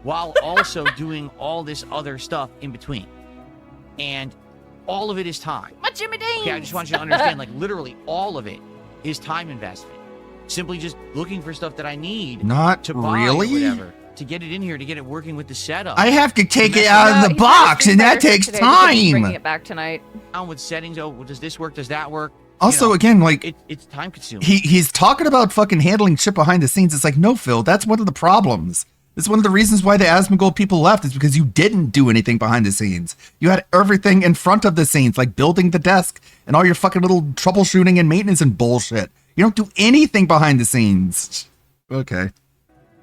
While also doing all this other stuff in between. And all of it is time. My Jimmy Dean. Okay, I just want you to understand, like, literally all of it is time investment. Simply just looking for stuff that I need Not to buy really? or whatever, to get it in here, to get it working with the setup. I have to take it Mess out of No, the he's box, got a and that Street takes Fighter today because he's bringing time. it back tonight. Down with settings. Oh, well, does this work? Does that work? Also, again, like, It's time consuming. he's talking about fucking handling shit behind the scenes. It's like, no, Phil, that's one of the problems. It's one of the reasons why the Asmongold people left is because you didn't do anything behind the scenes. You had everything in front of the scenes, like building the desk and all your fucking little troubleshooting and maintenance and bullshit. You don't do anything behind the scenes. Okay.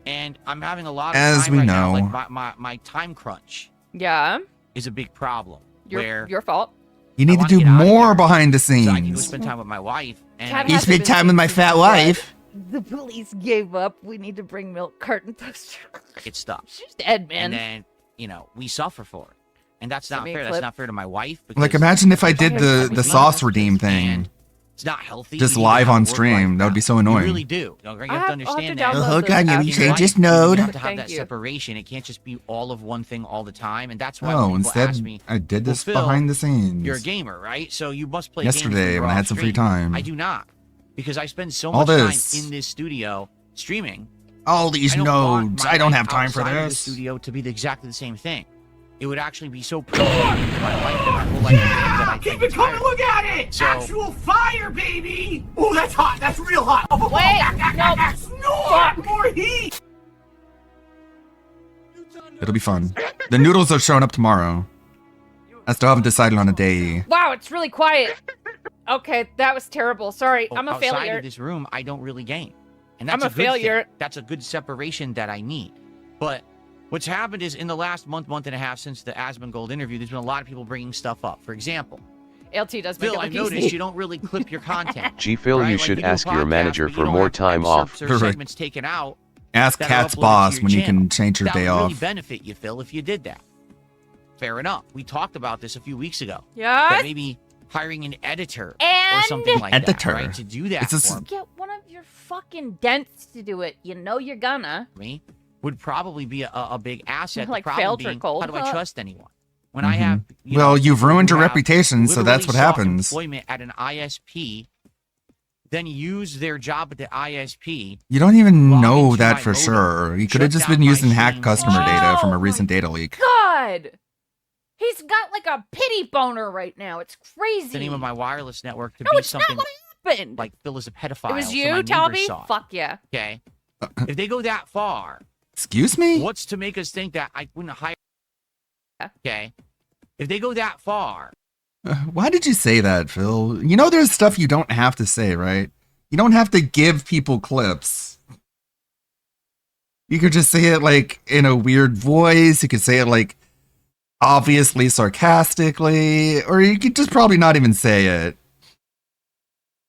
And I'm having a lot of As time we right now. know. Like my time crunch Yeah. is a big problem. where Your fault. You need to do more behind the so I can go scenes. spend time with my wife. And Cat I- You spend time with my fat wife. The police gave up. We need to bring milk carton poster. get stuff. She's dead, man. And then, we suffer for it. And that's Send not me a fair. clip. That's not fair to my wife. Like, because imagine if I did the everything sauce redeem thing. It's not healthy. Just You need to live have a on work-life stream. That would be so balance. annoying. You really do. You have to I'll have understand to that. download Oh, God, those you apps. change this You node. have to have Thank that you. separation. It can't just be all of one thing all the time. And that's why No, when people ask instead, me, I did "Well, this Phil, behind the scenes. You're a gamer, right? So you must play games Yesterday when when I you're had off some free stream." time. I do not. Because I spend so All much time this. in this studio streaming. All these I don't want nodes. my I don't life have time for outside of the this. studio to be exactly the same thing. it would actually be so pretty in my life and my whole life that I Keep it coming, look at it! So- Actual fire, baby! Oh, that's hot, that's real hot. Oh, Wait, no, more heat! It'll be fun. The noodles are showing up tomorrow. I still haven't decided on a day. Wow, it's really quiet. Okay, that was terrible. Sorry, I'm a outside failure. of this room, I don't really gain. And I'm that's a good failure. thing. That's a good separation that I need. But what's happened is in the last month and a half since the Asmongold interview, there's been a lot of people bringing stuff up. For example, LT does make Phil, it I look noticed easy. you don't really clip your content. Gee, Phil, right? you Like, should do a ask your podcast, manager but you for don't more have time excerpts off. or segments taken out. Ask that are Cat's uploaded to boss your when you channel. can change your That day would really off. benefit you, Phil, if you did that. Fair enough. We talked about this a few weeks ago. Yes. That maybe hiring an editor or And- something like Editor. that, right? To do that It's a for Get one of your fucking dents to do it. You know you're gonna. me would probably be a big asset. Like the problem failed or being, cold. how do I trust anyone? When I have Well, you've people ruined who your have reputation, so that's what literally sought happens. Employment at an ISP, then use their job at the ISP. You don't even log know into that my for modem, sure. You could have shut just down been my using hacked streams, customer and data from a Oh recent data leak. God! He's got like a pity boner right now. It's crazy. the name of my wireless network to No, be it's not something what happened. like Phil is a pedophile. It was so you, my neighbors Talby? saw it. Fuck yeah. Okay. If they go that far, Excuse me? what's to make us think that I wouldn't hire? Okay. If they go that far, Why did you say that, Phil? You know there's stuff you don't have to say, right? You don't have to give people clips. You could just say it like in a weird voice. You could say it like obviously sarcastically, or you could just probably not even say it.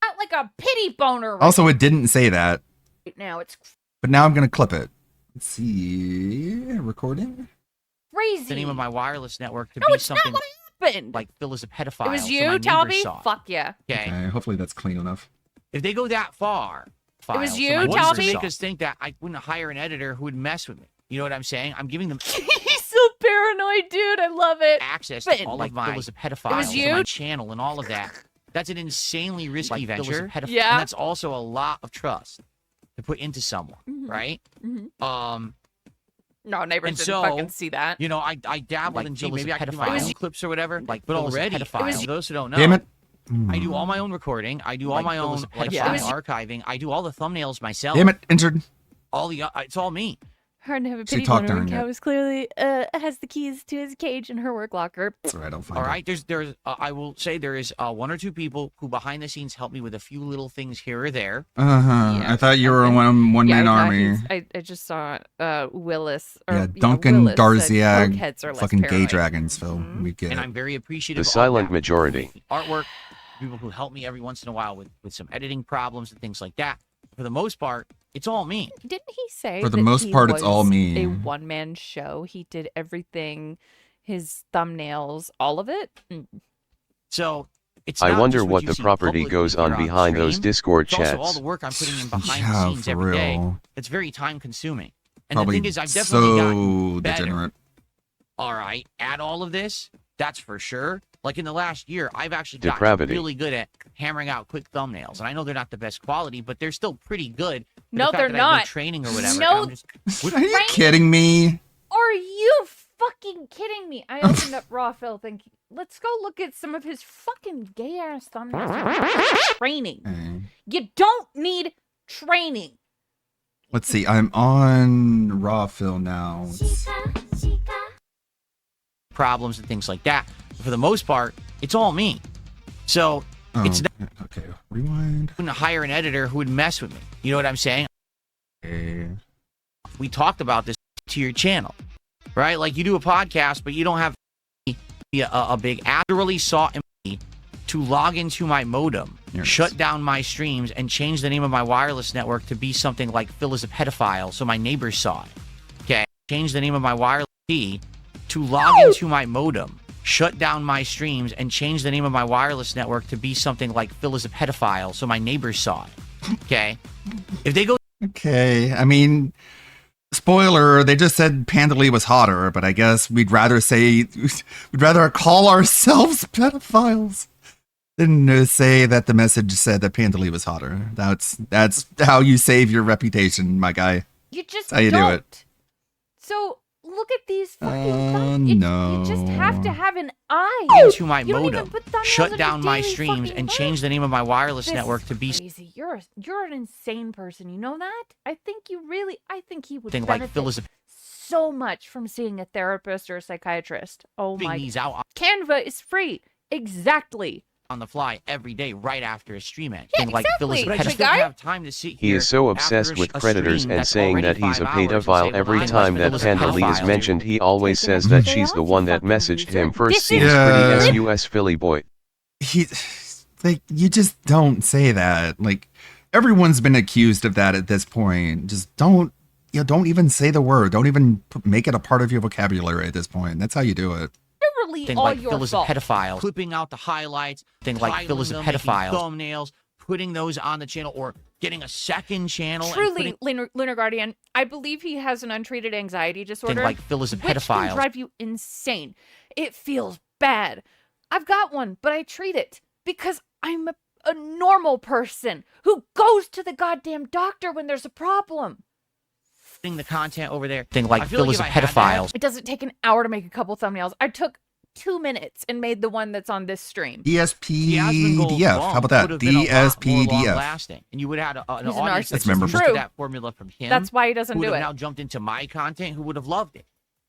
Got like a pity boner right Also, it didn't say that, now. It's but now I'm going to clip it. Let's see. Recording? crazy. the name of my wireless network to No, be it's not something what happened. like Phil is a pedophile. It was so you, my neighbors Talby? saw it. Fuck yeah. Okay. Okay, hopefully that's clean enough. If they go that far, was so you, my neighbors Talby? make us think that I wouldn't hire an editor who would mess with me. You know what I'm saying? I'm giving them He's so paranoid, dude. I love it. access But- to all of my, Phil is a pedophile, It was to you? my channel and all of that. That's an insanely risky venture. Yeah. And that's also a lot of trust to put into someone, Mhm. right? Mhm. No, neighbors and didn't so, fucking see that. You know, I dabble in maybe I could do my own clips or whatever. Like, but Phil is a already, pedophile. for those who don't know, Damn it. I do all my own recording. I do all Like, my Phil own is a pedophile. Yeah. archiving. I do all the thumbnails myself. Damn it, injured. All the it's all me. Hard to have a She pity talked boner when during Cat it. was clearly has the keys to his cage in her work locker. That's all right, I'll find All it. right, there's I will say there is one or two people who behind the scenes help me with a few little things here or there. Uh-huh. Yeah, I thought you were a one-man army. I just saw Willis. Yeah, Duncan Willis said Darziag, cokeheads are less fucking gay paranoid. dragons, Phil. We get And it. I'm very appreciative The of silent that. majority. Artwork, people who help me every once in a while with some editing problems and things like that. For the most part, it's all me. Didn't he say For the that most he part, it's all was me. a one-man show? He did everything, his thumbnails, all of it. So it's I not wonder just what you the see property publicly goes here on the behind those stream. Discord It's also all chats. the work I'm putting in behind Yeah, the scenes for every day. real. It's very time consuming. And Probably the thing is, I've definitely gotten so better. degenerate. All right, at all of this, that's for sure. Like in the last year, I've actually Depravity. gotten really good at hammering out quick thumbnails. And I know they're not the best quality, but they're still pretty good. for the No, fact they're that I have no not. training or whatever. No. and I'm just- Are you kidding me? Are you fucking kidding me? I opened up Raw Phil thinking, let's go look at some of his fucking gay ass thumbnails. Training. You don't need training. Let's see. I'm on Raw Phil now. problems and things like that. But for the most part, it's all me. So it's not okay. Rewind. to hire an editor who would mess with me. You know what I'm saying? Okay. We talked about this to your channel, right? Like you do a podcast, but you don't have a big app. I literally sought me to log into my modem, shut down my streams, and change the name of my wireless network to be something like Phil is a pedophile, so my neighbors saw it. Okay, change the name of my wireless key to log into my modem, shut down my streams, and change the name of my wireless network to be something like Phil is a pedophile, so my neighbors saw it. Okay, if they go. Okay. I mean, spoiler, they just said Pandalea was hotter, but I guess we'd rather call ourselves pedophiles than say that the message said that Pandalea was hotter. That's how you save your reputation, my guy. You just That's how you don't. do it. So look at these fucking no. You just have to have an eye. Into my You don't even modem, put thumbnails shut on down your my daily streams, fucking and life. change the name of my wireless This network is to be crazy. You're an insane person. You know that? I think he would something like benefit Phil is so much from seeing a therapist or a psychiatrist. Oh my! these out Canva is free. Exactly. on the fly every day right after a stream ends. Yeah, Thing like Phil is a exactly. pedophile. I just The don't guy- have time to sit He here is so after obsessed with a predators stream and that's saying already that he's a 5 hours and say, pedophile well, every I'm time Phil that is a Pandali is pedophile. mentioned. He always Taking says a that day she's off, the you one that fucking messaged loser. him first. This Seems is pretty lip- SUS Philly boy. He, like, you just don't say that. Like, everyone's been accused of that at this point. Just don't even say the word. Don't even make it a part of your vocabulary at this point. That's how you do it. Literally Thing all like your Phil is a fault. pedophile. Clipping out the highlights. Thing like Phil is a pedophile. Thumbnails. Putting those on the channel or getting a second channel. Truly, Lunar Guardian, I believe he has an untreated anxiety disorder. like Phil is a Which pedophile. can drive you insane. It feels bad. I've got one, but I treat it because I'm a normal person who goes to the goddamn doctor when there's a problem. Putting the content over there. Thing like Phil is a pedophile. It doesn't take an hour to make a couple thumbnails. I took 2 minutes and made the one that's on this stream. DSPDF. How about that? DSPDF. Lasting, and you would have had an He's a audience narcissist. that's memorable. used to True. that formula from him. That's why he doesn't who would do have it. now jumped into my content who would have loved it.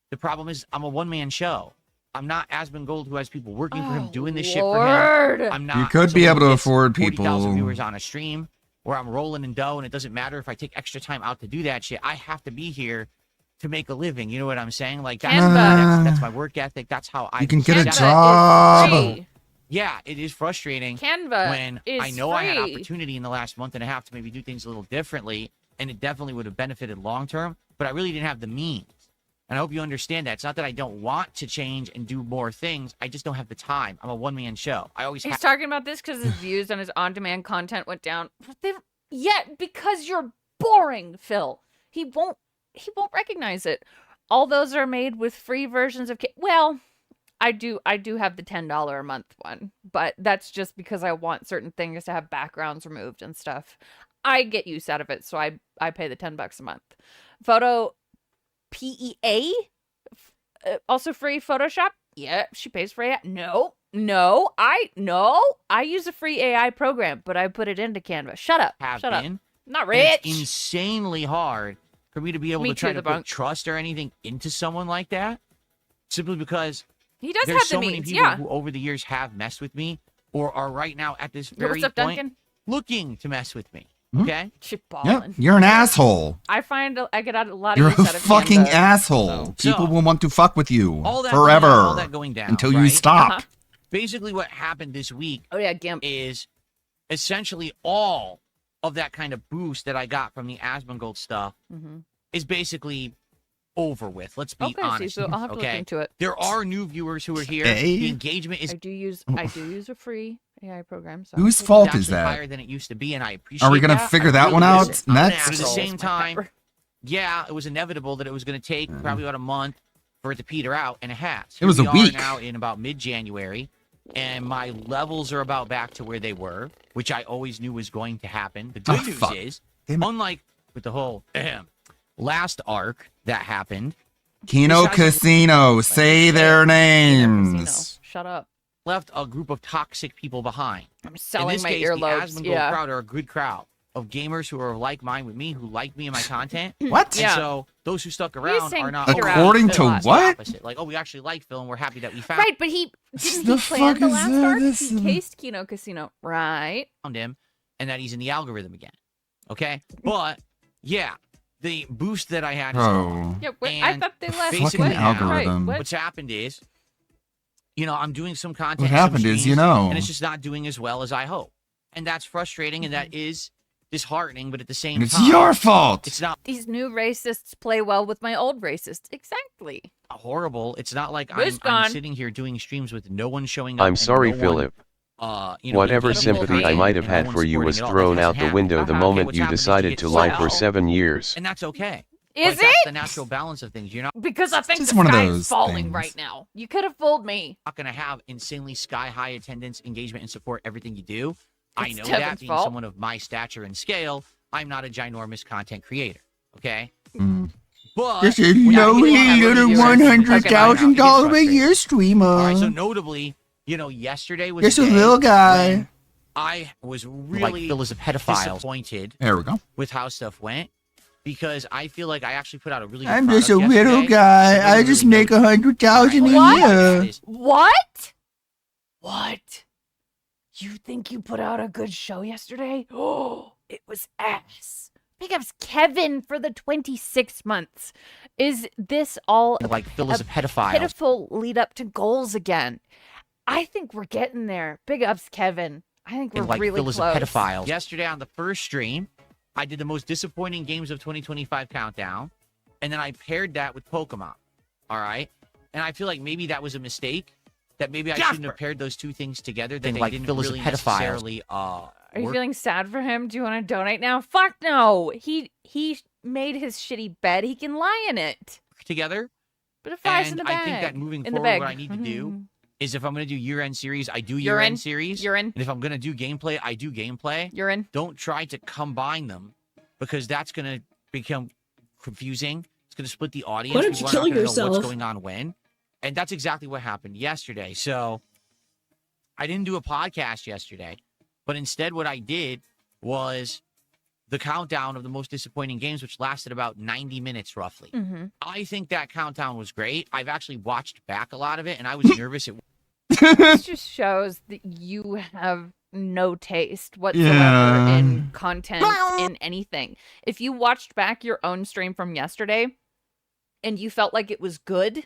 The problem is I'm a one-man show. I'm not Asmongold who has people working for him doing this shit for him. I'm not. You could be someone able to who gets afford 40,000 people. viewers on a stream where I'm rolling in dough, and it doesn't matter if I take extra time out to do that shit. I have to be here to make a living. You know what I'm saying? Like that's my work ethic. That's how I. You can get a that's- job. Yeah, it is frustrating Canva when is I know I had free. opportunity in the last month and a half to maybe do things a little differently, and it definitely would have benefited long term, but I really didn't have the means. And I hope you understand that. It's not that I don't want to change and do more things. I just don't have the time. I'm a one-man show. I always He's talking about this because his views on his on-demand content went down. Because you're boring, Phil. He won't recognize it. All those are made with free versions of. Well, I do have the $10 a month one, but that's just because I want certain things to have backgrounds removed and stuff. I get use out of it, so I pay the $10 a month. Photo PEA, also free Photoshop. Yeah, she pays for AI. No, I use a free AI program, but I put it into Canva. Shut up. Shut up. Not rich. It's insanely hard for me to be able to try to put bunk. trust or anything into someone like that, simply because He does there's have the so many means, people yeah. who over the years have messed with me or are right now at this Yo, very what's up, point Duncan? looking to mess with me. Hmm? Okay? Yep, you're an asshole. I find I get a lot of You're a use out of fucking Canva. asshole. People will want to fuck with you all that forever all that going down until you right? stop. Basically, what happened this week GIMP. is essentially all of that kind of boost that I got from the Asmongold stuff is basically over with. Let's be Okay, honest. so I'll have to look okay? into it. There are new viewers who are here. Hey. The engagement is I do use a free AI program. So Whose I'll take fault it. is that? higher than it used to be, and I appreciate Are we gonna that. figure I that really one out listen. next? But at the same Assholes. time, yeah, it was inevitable that it was going to take probably about a month for it to peter out, and it has. It was Here a we week. are now in about mid-January, and my levels are about back to where they were, which I always knew was going to happen. The good Oh, news fuck. is, Damn it. unlike with the whole last arc that happened, Kino Besides- Casino, say their names. Shut up. left a group of toxic people behind. I'm selling in this my case, earlobes. The Asmongold Yeah. crowd are a good crowd of gamers who are like mine with me, who like me and my content. What? And Yeah. so those who stuck around saying are not peter out. According Phil. to It's the what? opposite. Like, oh, we actually like Phil, and we're happy that we found Right, but he didn't The he plan fuck the is last that? arc? This He is- cased Kino Casino, right? him, and that he's in the algorithm again. Okay, but yeah, the boost that I had is gone. Bro. Yeah, I And thought they left. basically Fucking now, algorithm. Right, What's happened is, I'm doing some content. What some happened is, streams, you know. and it's just not doing as well as I hope, and that's frustrating, and that is disheartening. But at the same And it's time, your fault. It's not These new racists play well with my old racists. Exactly. horrible. It's not like Who's I'm gone? sitting here doing streams with no one showing up. I'm and sorry, no one, Philip. Whatever engaging sympathy I content might have and no had one for you was supporting it all. thrown That out hasn't the window the happened. moment What's you happened is decided get to lie for slow, 7 years. and that's okay. Is That's it? the natural balance of things. You're not Because I think just the one of sky those is falling things. right now. You could have fooled me. going to have insanely sky-high attendance, engagement, and support everything you do. I It's know Devin's that being fault. someone of my stature and scale, I'm not a ginormous content creator. Okay, Mm. But This is when no you hit little $100,000 a year streamer. All right, so notably, yesterday was Just a a day little guy. when I was really Phil is a pedophile disappointed There we go. with how stuff went because I feel like I actually put out a really good I'm just a product little yesterday. guy. I just make 100,000 a year. What? What? You think you put out a good show yesterday? Oh, it was ass. Big ups Kevin for the 26 months. Is this all Like Phil is a pedophile. pitiful lead up to goals again? I think we're getting there. Big ups Kevin. I think we're really Phil is close. a pedophile. Yesterday on the first stream, I did the most disappointing games of 2025 countdown, and then I paired that with Pokemon. All right, and I feel like maybe that was a mistake. That maybe I shouldn't have paired those two things together. That they didn't Phil is a really pedophile. necessarily. Are you feeling sad for him? Do you want to donate now? Fuck no. He made his shitty bed. He can lie in it. Together. But it flies And in the bag. I think that moving in the forward, bag. what I need to do is if I'm going to do year-end series, I do You're year-end in. series. You're in. And if I'm going to do gameplay, I do gameplay. You're in. Don't try to combine them because that's going to become confusing. It's going to split the audience. Why don't you People are not kill gonna know yourself? what's going on when. And that's exactly what happened yesterday. So I didn't do a podcast yesterday, but instead what I did was the countdown of the most disappointing games, which lasted about 90 minutes roughly. Mm-hmm. I think that countdown was great. I've actually watched back a lot of it, and I was nervous. This just shows that you have no taste whatsoever Yeah. in content, in anything. If you watched back your own stream from yesterday and you felt like it was good,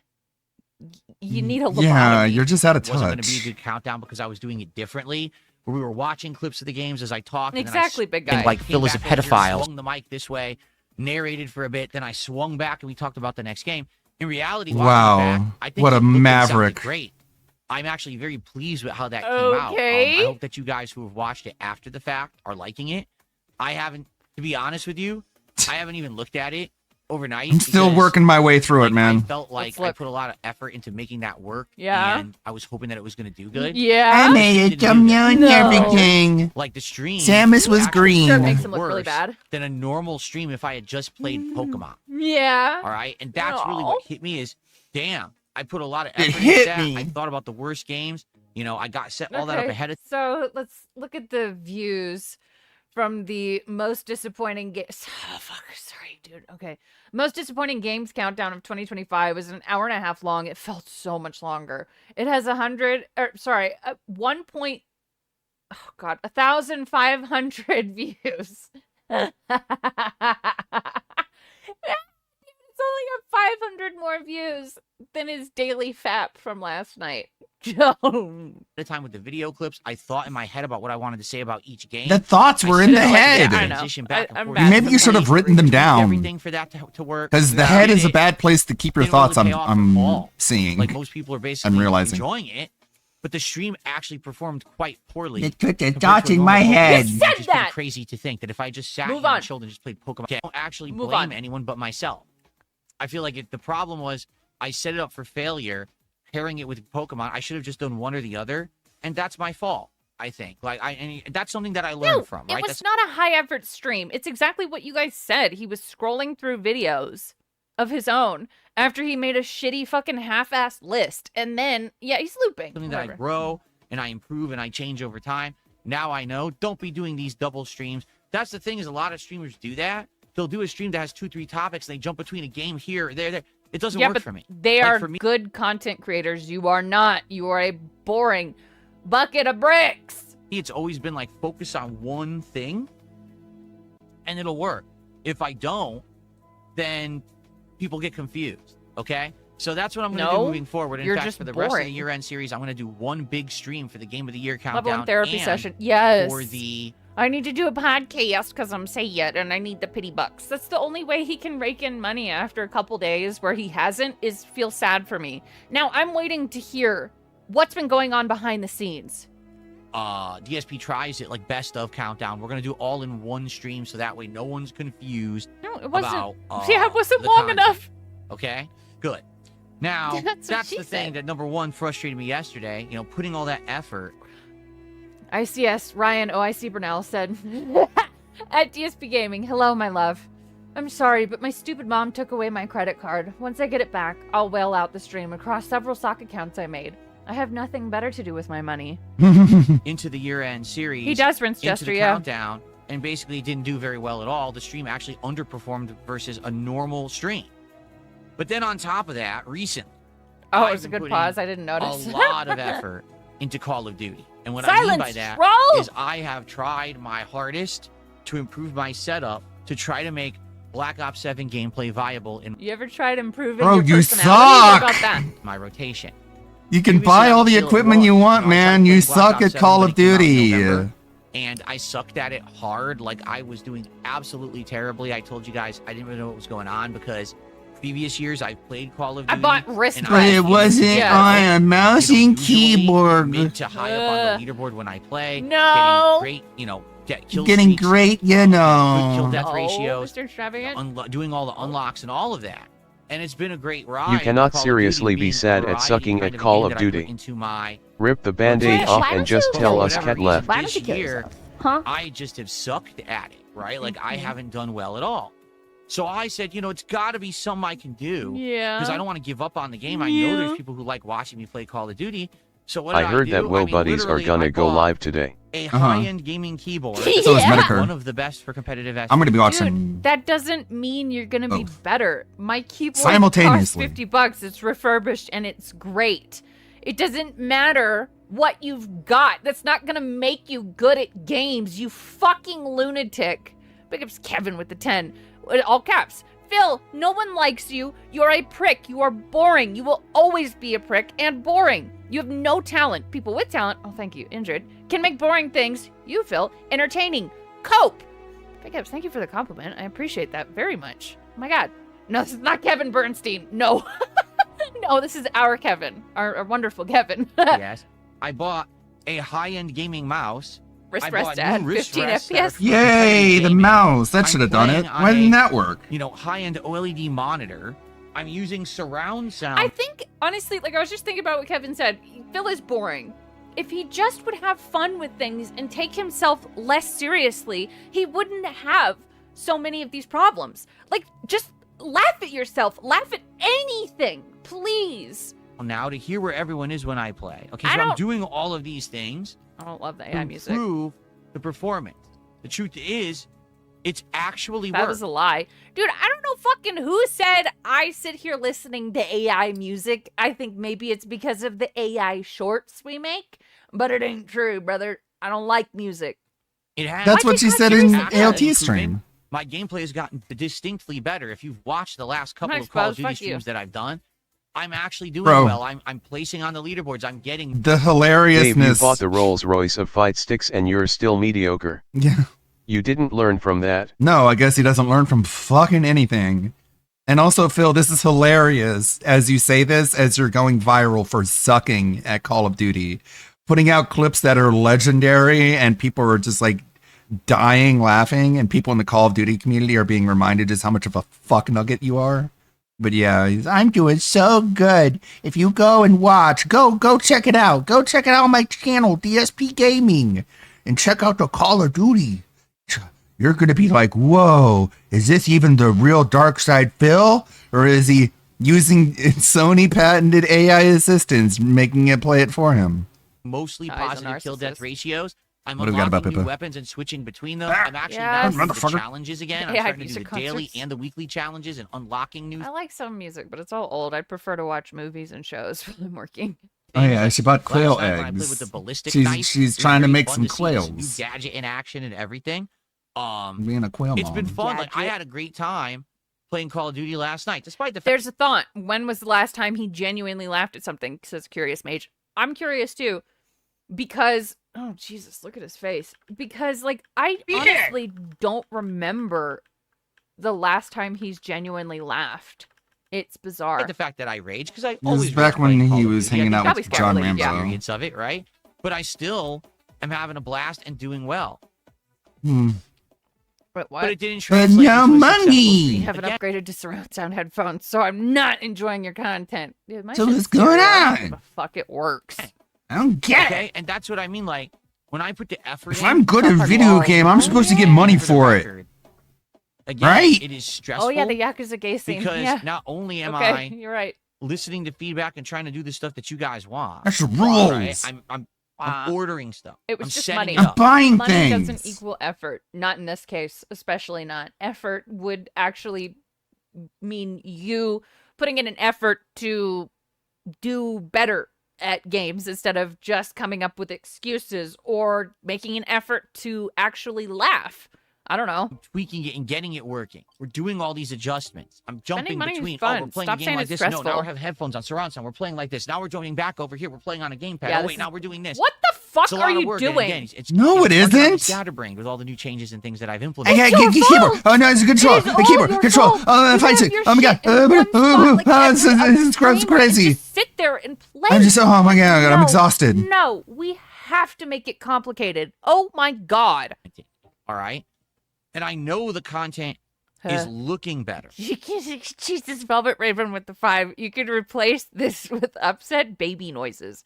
you need a lobotomy. Yeah, you're just out of It wasn't going to be a touch. good countdown because I was doing it differently. Where we were watching clips of the games as I talked. Exactly, big guy. And like Came Phil is a back over here, pedophile. Swung the mic this way, narrated for a bit, then I swung back and we talked about the next game. In reality, watching Wow, it back, I think what it a looked and sounded maverick. Great. I'm actually very pleased with how that came out. Okay. I hope that you guys who have watched it after the fact are liking it. I haven't, to be honest with you, I haven't even looked at it overnight. I'm still because working my way through it, I man. felt like I put a lot of effort into making that work. Yeah. And I was hoping that it was going to do good. Yeah. I made a thumbnail and everything. Like the stream. Samus was actually green. Sure makes him look really worse bad. than a normal stream if I had just played Pokemon. Yeah. All right. And that's really what hit me is, damn, I put a lot of It effort hit into that. me. I thought about the worst games. I got set all that up ahead of So let's look at the views from the most disappointing games. Oh, fuck. Sorry, dude. Okay. Most disappointing games countdown of 2025 was an hour and a half long. It felt so much longer. It has 1,500 views. It's only got 500 more views than his daily FAP from last night. the time with the video clips. I thought in my head about what I wanted to say about each game. The thoughts were I in said the it like head. that, I know. transition back and I'm forth. bad. Maybe you should have written them down. Everything for that to work. Because the No, head it is a didn't. bad place to keep your Didn't really thoughts. pay off at I'm all. seeing. Like most people are basically I'm realizing. enjoying it, but the stream actually performed quite poorly. It put the compared thoughts to a in my normal Pokemon head. game. You said It's just kinda that. crazy to think that if I just sat Move here on. and chilled and just played Pokemon, I don't actually Move blame on. anyone but myself. I feel like the problem was I set it up for failure, pairing it with Pokemon. I should have just done one or the other, and that's my fault. I think and that's something that I learned from. Right? It was not a high effort stream. It's exactly what you guys said. He was scrolling through videos of his own after he made a shitty fucking half-assed list. And then, yeah, he's looping. Something that I Whatever. grow and I improve and I change over time. Now I know. Don't be doing these double streams. That's the thing is a lot of streamers do that. They'll do a stream that has 2-3 topics. And they jump between a game here, there. It doesn't Yeah, work but for me. they Like, are for me, good content creators. You are not. You are a boring bucket of bricks. it's always been like focus on one thing and it'll work. If I don't, then people get confused. Okay? So that's what I'm going to do No, moving forward. In you're fact, just for the rest of the boring. year-end series, I'm going to do one big stream for the Game of the Year countdown. Level 1 therapy and session. Yes. For the I need to do a podcast because I'm sad and I need the pity bucks. That's the only way he can rake in money after a couple days where he hasn't is feel sad for me. Now I'm waiting to hear what's been going on behind the scenes. DSP tries it like best of countdown. We're going to do all in one stream so that way no one's confused. No, it wasn't. About, Yeah, it wasn't the long content. enough. Okay? Good. Now, That's what she the thing said. that number one frustrated me yesterday, putting all that effort. ICS Ryan OIC Burnell said at DSP Gaming, hello, my love. I'm sorry, but my stupid mom took away my credit card. Once I get it back, I'll whale out the stream across several sock accounts I made. I have nothing better to do with my money. Into the year-end series. He does, Rinse into Jester, the yeah. countdown, and basically didn't do very well at all. The stream actually underperformed versus a normal stream. But then on top of that, recently, Oh, I've it was a been good putting pause. I didn't notice. a lot of effort into Call of Duty. And what I mean Silence, by that troll! is I have tried my hardest to improve my setup to try to make Black Ops 7 gameplay viable in You ever tried improving Bro, your you personality? What suck! about that? my rotation. You can Previously, buy I all was the still at equipment you work. want, You know, I tried man. to You play Black suck Ops at 7 Call when of it came out in Duty. November, and I sucked at it hard. Like, I was doing absolutely terribly. I told you guys I didn't really know what was going on because previous years I've played Call of I Duty. bought wrist and But I it wasn't on a mouse and keyboard. mid to high up on the leaderboard when I play. No. Getting great, you know, kill Getting streaks, great, you good kill know. death Oh, ratios, Mr. Extravagant. doing all the unlocks and all of that. And it's been a great ride. You cannot Call of seriously Duty be being sad a at variety sucking kind at a Call game of that I put Duty. into my Rip the band-aid rotation. off and just tell us, For whatever Cat left. reason, this year, I just have sucked at it, right? Like, I haven't done well at all. So I said, you know, it's got to be something I can do. Yeah. Because I don't want to give up on the game. I know there's people who like watching me play Call of Duty. So what I did heard do? that Will mean, Buddies are literally, gonna I go bought live today. a high-end gaming keyboard. So is Medicare. One of the best for competitive I'm gonna be Dude, watching that doesn't mean you're gonna be better. My keyboard costs Simultaneously. $50. It's refurbished and it's great. It doesn't matter what you've got. That's not gonna make you good at games, you fucking lunatic. Big ups Kevin with the 10. All caps. Phil, no one likes you. You're a prick. You are boring. You will always be a prick and boring. You have no talent. People with talent, oh thank you, injured, can make boring things, you Phil, entertaining. Cope. Big ups, thank you for the compliment. I appreciate that very much. Oh my god. No, this is not Kevin Bernstein. No. No, this is our Kevin. Our wonderful Kevin. Yes. I bought a high-end gaming mouse. Wrist I rest bought at new wrist 15 rests that are FPS. for Yay, competitive the gaming. mouse. That I'm should have done it. playing on Why didn't a, that work? You know, high-end OLED monitor. I'm using surround sound. I think, honestly, like I was just thinking about what Kevin said. Phil is boring. If he just would have fun with things and take himself less seriously, he wouldn't have so many of these problems. Like, just laugh at yourself. Laugh at anything, please. Now to hear where everyone is when I play. Okay, I so I'm don't- doing all of these things I don't love the to AI music. improve the performance. The truth is, it's actually That worked. was a lie. Dude, I don't know fucking who said I sit here listening to AI music. I think maybe it's because of the AI shorts we make, but it ain't true, brother. I don't like music. It has. That's what she said in Actually ALT improving. stream. My gameplay has gotten distinctly better. If you've watched the last couple Nice, of Call of Buzz, Duty fuck you. streams that I've done, I'm actually doing Bro. well. I'm placing on the leaderboards. I'm getting The Dave, you hilariousness. bought the Rolls Royce of fight sticks and you're still mediocre. Yeah. You didn't learn from that. No, I guess he doesn't learn from fucking anything. And also, Phil, this is hilarious as you say this, as you're going viral for sucking at Call of Duty, putting out clips that are legendary and people are just like dying laughing, and people in the Call of Duty community are being reminded just how much of a fuck nugget you are. But yeah, I'm doing so good. If you go and watch, go check it out. Go check it out on my channel, DSP Gaming, and check out the Call of Duty. You're going to be like, whoa, is this even the real Dark Side Phil? Or is he using Sony patented AI assistants, making it play it for him? mostly Oh, he's a positive kill death narcissist. ratios. I'm What do we got about unlocking new Pippa? weapons and switching between them. I'm actually Yes. now doing the Motherfucker. challenges again. I'm AI starting to do music the daily concerts. and the weekly challenges and unlocking new I like some music, but it's all old. I'd prefer to watch movies and shows while I'm working. Oh yeah, she bought Last quail night when I played with eggs. the ballistic She's knife, she's it was trying to very make fun some see this quails. New gadget in action and everything. Being a quail It's been mom. fun. Like I Gadget. had a great time playing Call of Duty last night, despite the fact There's a thought. When was the last time he genuinely laughed at something? Says Curious Mage. I'm curious too, because oh Jesus, look at his face. Because like I honestly don't remember the last time he's genuinely laughed. It's bizarre. the fact that I rage because I This always is back rage playing when Call he of was Duty. I hanging think out that's with John part of the Rambo. experience of it, right? But I still am having a blast and doing well. Hmm. But what? But it didn't Spend translate your into a successful money. You stream. haven't Again, upgraded to surround sound headphones, so I'm not enjoying your content. Dude, my So shit's what's going stereo. on? But fuck, it works. I don't get okay, it. and that's what I mean. Like when I put the effort If in, I'm good at stuff video like, game, I'm supposed to get money for it. record. Again, Right. it is stressful. Oh yeah, the Yakuza gay scene. Because yeah. not only am Okay, I you're right. listening to feedback and trying to do the stuff that you guys want. That's rules. Right? I'm ordering stuff. It was I'm just setting money. it up. buying Money things. doesn't equal effort. Not in this case, especially not. Effort would actually mean you putting in an effort to do better at games instead of just coming up with excuses or making an effort to actually laugh. I don't know. Tweaking it and getting it working. We're doing all these adjustments. I'm jumping money is between. fun. Oh, we're playing Stop a game saying like it's this. No, now stressful. we have headphones on, surround sound. We're playing like this. Now we're jumping back over here. We're playing on a gamepad. Yeah, Oh this wait, is- now we're doing this. What the fuck It's a are lot of you work. And doing? again, it's No, it isn't. Scatterbrained with all the new changes and things that I've Hey, implemented. hey, keyboard. Oh no, it's a control. The keyboard. Control. Oh, fight it. Oh my god. It's crazy. Sit there and play. I'm just. Oh my god. I'm No, exhausted. No, we have to make it complicated. Oh my god. All right, and I know the content is Huh. looking better. Jesus, Velvet Raven with the 5. You could replace this with upset baby noises.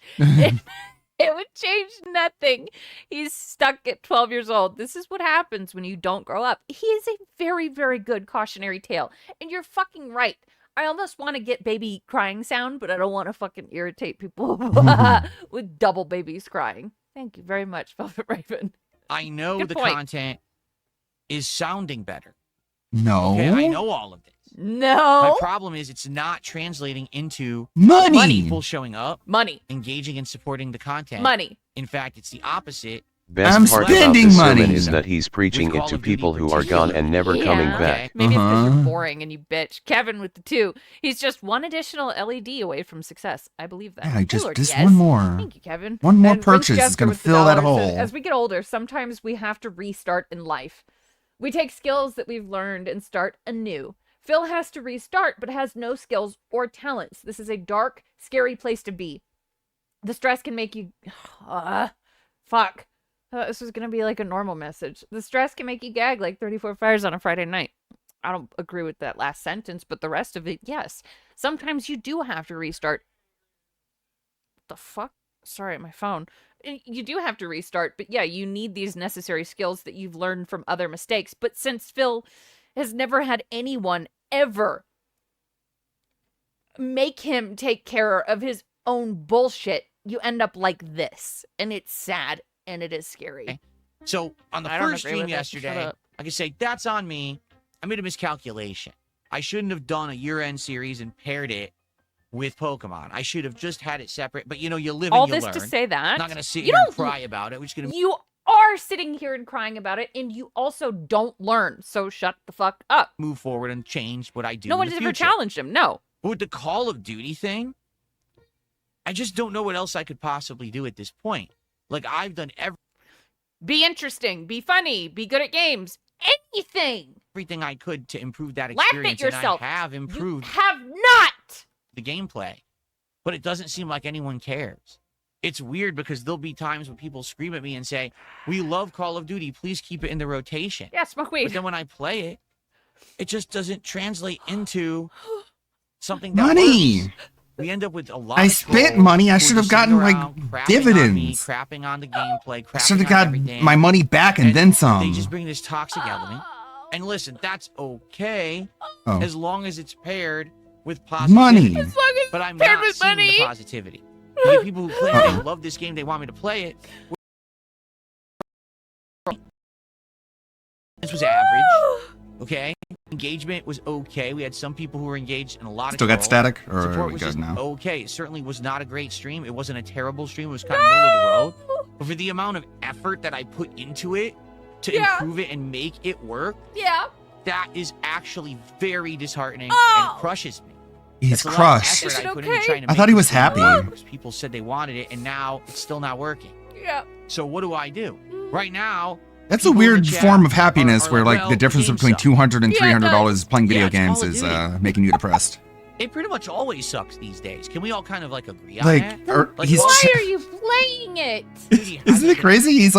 It would change nothing. He's stuck at 12 years old. This is what happens when you don't grow up. He is a very, very good cautionary tale. And you're fucking right. I almost want to get baby crying sound, but I don't want to fucking irritate people with double babies crying. Thank you very much, Velvet Raven. I know Good the point. content is sounding better. No. Okay, I know all of this. No. My problem is it's not translating into Money. people showing up, money, engaging and supporting the content. Money. In fact, it's the opposite. Best I'm part about spending this money. sermon is that he's preaching With it Call to of Duty people who are gone and never Yeah. coming back. Maybe it's because Uh-huh. you're boring and you bitch. Kevin with the 2. He's just one additional LED away from success. I believe that. Yeah, Oh, just Lord, just yes. one more. Thank you, Kevin. One more And Vince purchase is Jester gonna with the fill that dollars. hole. As we get older, sometimes we have to restart in life. We take skills that we've learned and start anew. Phil has to restart, but has no skills or talents. This is a dark, scary place to be. The stress can make you... fuck. This was going to be like a normal message. The stress can make you gag like 34 fires on a Friday night. I don't agree with that last sentence, but the rest of it, yes. Sometimes you do have to restart. What the fuck? Sorry, my phone. You do have to restart, but yeah, you need these necessary skills that you've learned from other mistakes. But since Phil has never had anyone ever make him take care of his own bullshit, you end up like this. And it's sad, and it is scary. So on the I don't first agree stream with it. Shut yesterday, up. I can say that's on me. I made a miscalculation. I shouldn't have done a year-end series and paired it with Pokemon. I should have just had it separate. But you know, you live All and you this learn. to say that I'm not gonna sit you here and don't- cry about it. We're just gonna. You are sitting here and crying about it, and you also don't learn. So shut the fuck up. Move forward and change what I do. No in one's the ever future. challenged him. No. But with the Call of Duty thing, I just don't know what else I could possibly do at this point. Like I've done Be interesting. Be funny. Be good at games. Anything. everything I could to improve that Laugh at experience, yourself. and I have improved Have not. the gameplay. But it doesn't seem like anyone cares. It's weird because there'll be times when people scream at me and say, "We love Call of Duty. Please keep it in the rotation." Yeah, smoke weed. But then when I play it, it just doesn't translate into something that Money. works. We end up with a lot. I of spent trolls money. I who should are have just sitting gotten like around crapping on me, dividends. crapping on the gameplay. I Crapping should have on got everything. my money back and then They some. just bring this toxic element. And listen, that's okay Oh. as long as it's paired with Money. positivity. As long as but I'm it's paired not with seeing money. the positivity. You get people who claim they love this game, they want me to play it. This was average. Okay. Engagement was okay. We had some people who were engaged in a lot of Still got trolls. static, or are Support we was good just now? okay. It certainly was not a great stream. It wasn't a terrible stream. It was kind of middle of the road. But for the amount of effort that I put into it to improve it and make it work, Yeah. that is actually very disheartening and it crushes me. He's That's a lot of crushed. effort Is it I put into okay? trying to I thought make he was this thing happy. work because people said they wanted it, and now it's still not working. Yeah. So what do I do? Right now, That's a people in the weird chat form of happiness are where like well, the difference game between sucks. $200 and $300 playing video Yeah, it's Call games of is Duty. making you depressed. It pretty much always sucks these days. Can we all kind of like agree on Like, that? he's Why are you playing it? Isn't it crazy?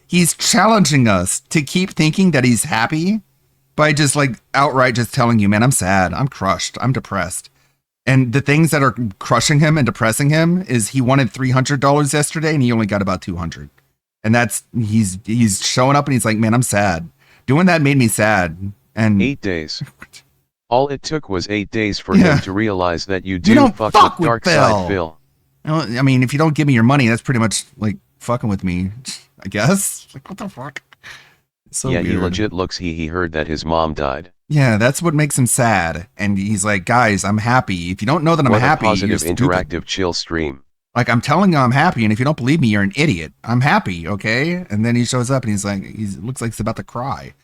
He's challenging us to keep thinking that he's happy by just like outright just telling you, man, I'm sad, I'm crushed, I'm depressed. And the things that are crushing him and depressing him is he wanted $300 yesterday and he only got about 200. And that's he's showing up and he's like, man, I'm sad. Doing that made me sad. And 8 days. All it took was 8 days for Yeah. him to realize that you You don't fuck fuck with with Dark Phil. Side Phil. I mean, if you don't give me your money, that's pretty much like fucking with me, I guess. Like, what the fuck? It's so Yeah, weird. he legit looks he heard that his mom died. Yeah, that's what makes him sad. And he's like, guys, I'm happy. If you don't know that I'm What happy, a positive you're stupid. interactive chill stream. Like, I'm telling you I'm happy, and if you don't believe me, you're an idiot. I'm happy, okay? And then he shows up and he's like, he looks like he's about to cry.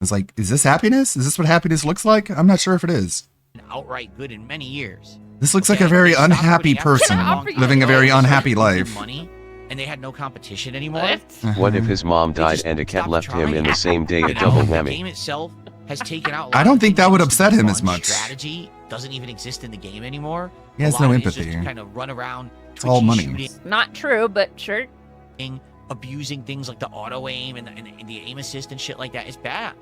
It's like, is this happiness? Is this what happiness looks like? I'm not sure if it is. Outright good in many years. This looks like a very unhappy person living a very unhappy life. Money, and they had no competition anymore. What if his mom died and a cat left him in the same day, a double The whammy? game itself has taken out. I don't think that would upset him as much. Strategy doesn't even exist in the game anymore. He has A lot no of it is empathy. Just kind of run around. It's all money. Shooting, Not true, but sure. abusing things like the auto aim and the aim assist and shit like that. It's bad.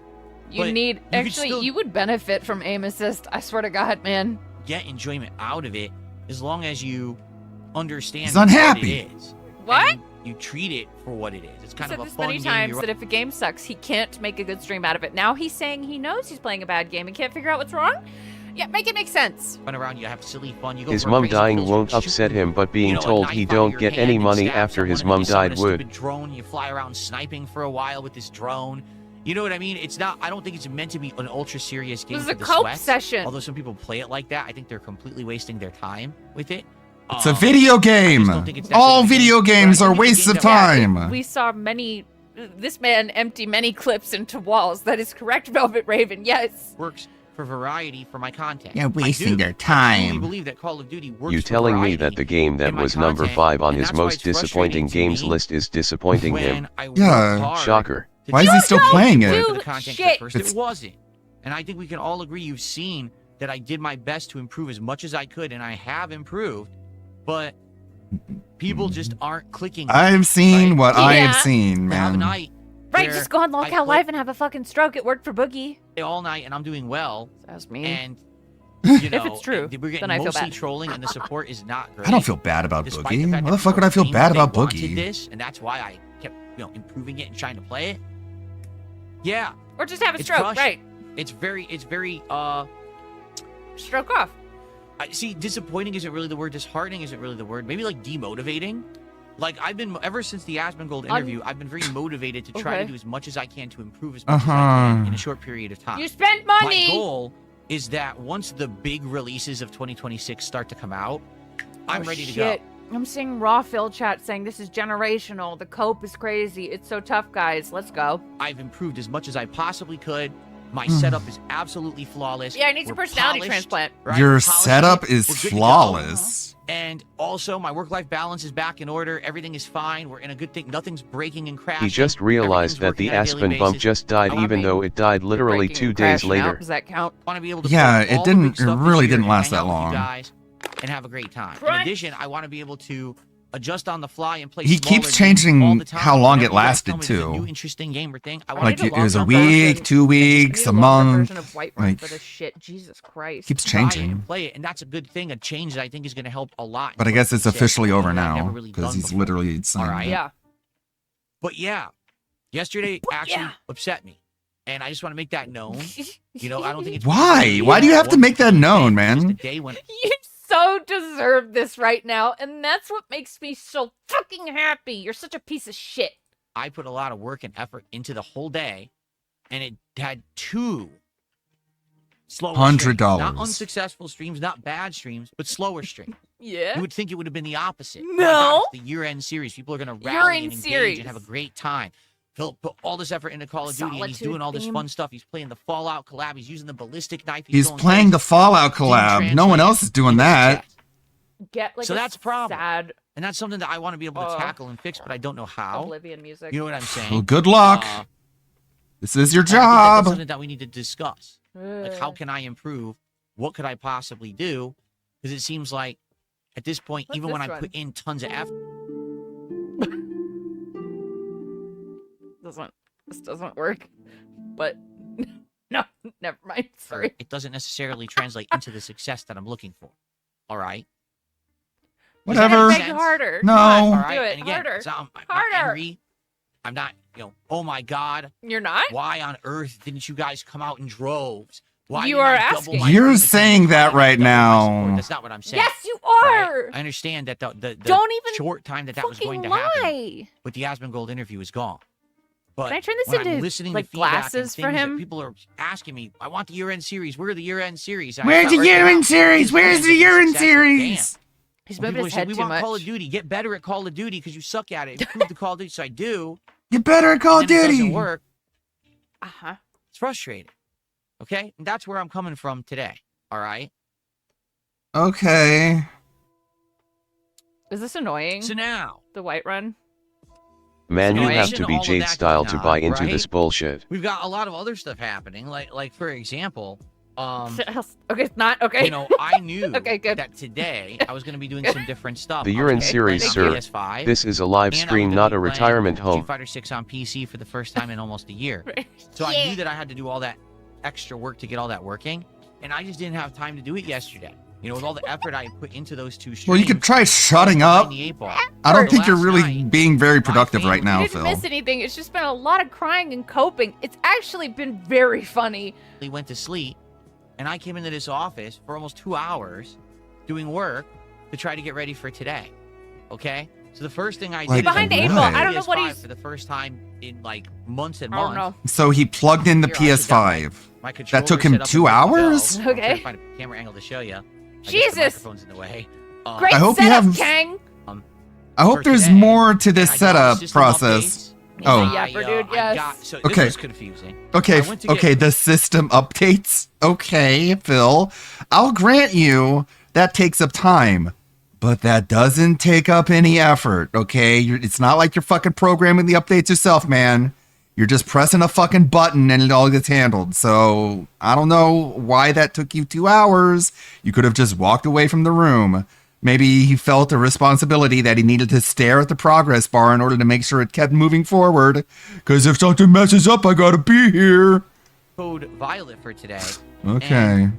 You But need could actually still you would benefit from aim assist. I swear to God, man. get enjoyment out of it as long as you understand He's unhappy. what it is. What? And you treat it for what it is. It's kind Said of a this fun many game. times You're that if a game sucks, he can't make a good stream out of it. Now he's saying he knows he's playing a bad game and can't figure out what's wrong. Yeah, make it make sense. run around, you have silly fun. You go His for mom crazy dying kills, won't shoot, upset him, but being you know, a told knife he out of don't your get hand any and money stab after his someone, mom and then you died summon a would. stupid drone, you fly around sniping for a while with this drone. You know what I mean? It's not. I don't think it's meant to be an ultra serious game. This is for a the cope sweat. session. Although some people play it like that, I think they're completely wasting their time with it. It's a video game. All video games are wastes of time. We saw this man empty many clips into walls. That is correct, Velvet Raven. Yes. Works for variety for my content. You're wasting I their truly time. believe that Call of Duty works You for telling me variety that the game that in my was number content, 5 on and his that's why most it's disappointing frustrating to games me list is disappointing when him? I worked Yeah. hard Shocker. to Why is he still playing it? for the content Shit. at first it wasn't. And I think we can all agree you've seen that I did my best to improve as much as I could, and I have improved, but people just aren't clicking. I've seen what I have Yeah. seen, Have a man. night Right, where just go on I Lockout play Live and have a fucking stroke. It worked for Boogie. all night and I'm doing well. That's me. And you know, If it's true, we're getting then I feel mostly bad. trolling, and the support is not great. I don't feel bad about Despite Boogie. the fact Why that the fuck people would I feel claimed bad they about wanted Boogie? This, and that's why I kept, improving it and trying to play it. Yeah. Or just have a it's stroke, crushed. right? It's very Stroke off. I see, disappointing isn't really the word. Disheartening isn't really the word. Maybe like demotivating. Like I've been ever since the Asmongold interview, I've been very motivated to try to Okay. do as much as I can to improve as much as I can in a short period of time. You spent money. My goal is that once the big releases of 2026 start to come out, I'm ready to go. Shit. I'm seeing raw Phil chat saying this is generational. The cope is crazy. It's so tough, guys. Let's go. I've improved as much as I possibly could. My Hmm. setup is absolutely flawless. Yeah, I need some We're personality polished, transplant. right? Your Polished setup it. is We're good to go. flawless. And also, my work-life balance is back in order. Everything is fine. We're in a good thing. Nothing's breaking and crashing. He just realized that the Everything's working Aspen on a bump daily just died, basis. even though it died literally Breaking 2 and days crashing out. later. Does that count? Want to be able to Yeah, play it all the big didn't. It stuff this really year didn't and last hang that out with you long. guys and have a great time. In Crunch. addition, I want to be able to adjust on the fly and play. He smaller keeps games changing all the time. how long Whenever it you guys lasted, tell me there's a too. New interesting game or thing. I I want Like need it was a longer week, version. 2 I weeks, need a longer month. version of Whiterun Like for this shit. Jesus Christ. keeps try it changing. and play it, and that's a good thing. A change that I think is going to help a lot. in But I guess it's 2026, officially over something that I've now never really because done he's before. literally signed. All right. it. Yeah. But yeah, yesterday actually yeah. upset me, and I just want to make that known. You know, I don't think it's Why? Why do you have to make that known, man? The day when You so deserve this right now, and that's what makes me so fucking happy. You're such a piece of shit. I put a lot of work and effort into the whole day, and it had 2 slower streams. $100. Not unsuccessful streams, not bad streams, but slower streams. Yeah. You would think it would have been the opposite. No. My God, it's the year-end series. People are going to rally Year-end and engage series. and have a great time. Phil put all this effort into Call of Duty, and he's Solitude doing all this theme. fun stuff. He's playing the Fallout collab. He's using the ballistic knife. He's going playing the crazy. Fallout Didn't collab. No one translate else is doing into that. success. Get like So a that's a problem. sad And that's something that I want to be able to tackle and fix, but I don't know how. Oblivion music. You know what I'm saying? Well, good luck. Uh, This is your and I think that job. that's something that we need to discuss. Like, how can I improve? What could I possibly do? Because it seems like at this point, What's even when this I one? put in tons of effort, This doesn't work. But no, never mind. Sorry. it doesn't necessarily translate into the success that I'm looking for. All right? Whatever. Does that Make make it sense? harder. No. All Come on, right? Do it And again, harder. so I'm not Harder. angry. I'm not oh my God. You're not? Why on earth didn't you guys come out in droves? Why You didn't are I double asking. my You're attendance? saying that right now. That's not what I'm saying. Yes, you right? are. I understand that the Don't even short time that was fucking going to lie. happen with the Asmongold interview is gone. But Can I turn this when I'm into, listening like, to feedback and glasses for things that him? people are asking me, I want the year-end series. Where are the year-end series? Where's the year-end series? Where's the year-end series? He's When moving people his say, head we too want much. Call of Duty. Get better at Call of Duty because you suck at it. Improve the Call of Duty. So I do. Get better at Call of and then it Duty. doesn't work. Uh-huh. It's frustrating. Okay? And that's where I'm coming from today. All right? Okay. Is this annoying? So now. The white run? Man, you In have addition to be all of Jade that style going to on, buy into right? this bullshit. We've got a lot of other stuff happening. Like for example, Okay, it's not okay. I knew Okay, good. that today I was going to be doing some different stuff. The I was year-end gonna be series, playing on sir. PS5, This is a live and I was stream, gonna not be a playing retirement Street home. Fighter 6 on PC for the first time in almost a year. So I knew that I had to do all that extra work to get all that working, and I just didn't have time to do it yesterday. With all the effort I put into those two streams. Well, you could try shutting up. I don't think you're really being very productive right now, You didn't Phil. miss anything. It's just been a lot of crying and coping. It's actually been very funny. They went to sleep, and I came into this office for almost 2 hours doing work to try to get ready for today. Okay? So the first thing I did Behind the is eight ball. I don't know what PS5 he's for the first time in like months and I don't months. know. So he plugged in the Here, I got PS5. my That took controller him set up 2 and ready to go. hours? I'm trying to Okay. find a camera angle to show you. Jesus. The microphone's in the way. Great I hope you setup, have- Kang. I hope there's more to this setup process. Oh, Yeah, dude, yes. So Okay. this was confusing. okay, I went to get- okay. The system updates. Okay, Phil. I'll grant you that takes up time, but that doesn't take up any effort. Okay, it's not like you're fucking programming the updates yourself, man. You're just pressing a fucking button and it all gets handled. So I don't know why that took you 2 hours. You could have just walked away from the room. Maybe he felt a responsibility that he needed to stare at the progress bar in order to make sure it kept moving forward. Because if something messes up, I gotta be here. Code Violet for today. Okay.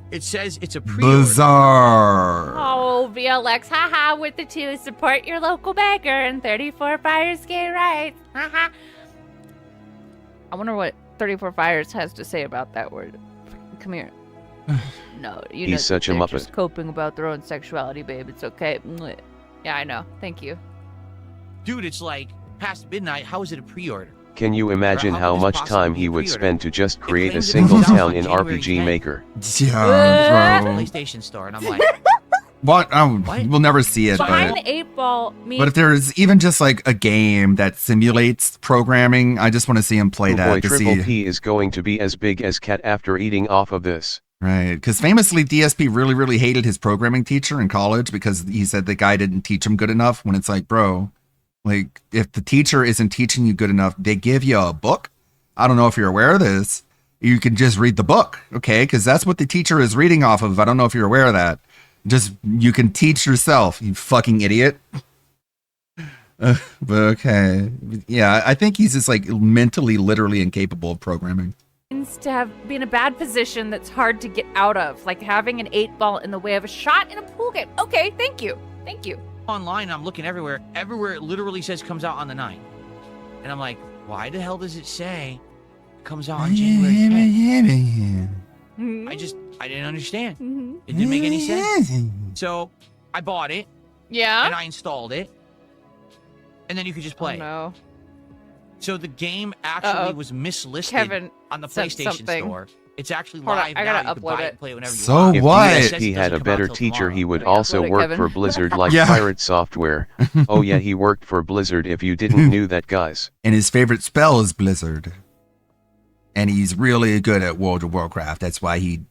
It says it's a pre-order. Bizarre. Oh, VLX, haha, with the two, support your local banker and 34 Fires gay rights. Haha. I wonder what 34 Fires has to say about that word. Come here. No, you know He's such a they're muppet. just coping about their own sexuality, babe. It's okay. Mwah. Yeah, I know. Thank you. Dude, it's like past midnight. How is it a pre-order? Can you imagine How how could this much possibly time be he a would pre-order? spend to just create a claims it single comes out town on in January RPG 10th. Maker? Yeah, bro. PlayStation Store, and I'm like, What? Oh, we'll never see it. Behind But, the eight ball means but if there's even just like a game that simulates programming, I just want to see him play Oh that boy, to Triple see. P is going to be as big as Cat after eating off of this. Right, because famously DSP really, really hated his programming teacher in college because he said the guy didn't teach him good enough. When it's like, bro, like if the teacher isn't teaching you good enough, they give you a book. I don't know if you're aware of this. You can just read the book, okay? Because that's what the teacher is reading off of. I don't know if you're aware of that. Just you can teach yourself, you fucking idiot. But okay, yeah, I think he's just like mentally, literally incapable of programming. to be in a bad position that's hard to get out of, like having an 8-ball in the way of a shot in a pool game. Okay, thank you. Thank you. online, I'm looking everywhere. Everywhere it literally says comes out on the 9th. And I'm like, why the hell does it say comes out on January 10th? I didn't understand. It didn't make any sense. So I bought it. Yeah. And I installed it. And then you could just play. Oh, no. So the game actually was mislisted Kevin on the said PlayStation something. Store. It's actually Hold on, live I now. gotta You can upload buy it it. and play it whenever you So want. If what? DSP had a better teacher, he would also upload it, work Kevin. for Blizzard like Yeah. Pirate Software. Oh yeah, he worked for Blizzard if you didn't knew that, guys. And his favorite spell is Blizzard. And he's really good at World of Warcraft. That's why he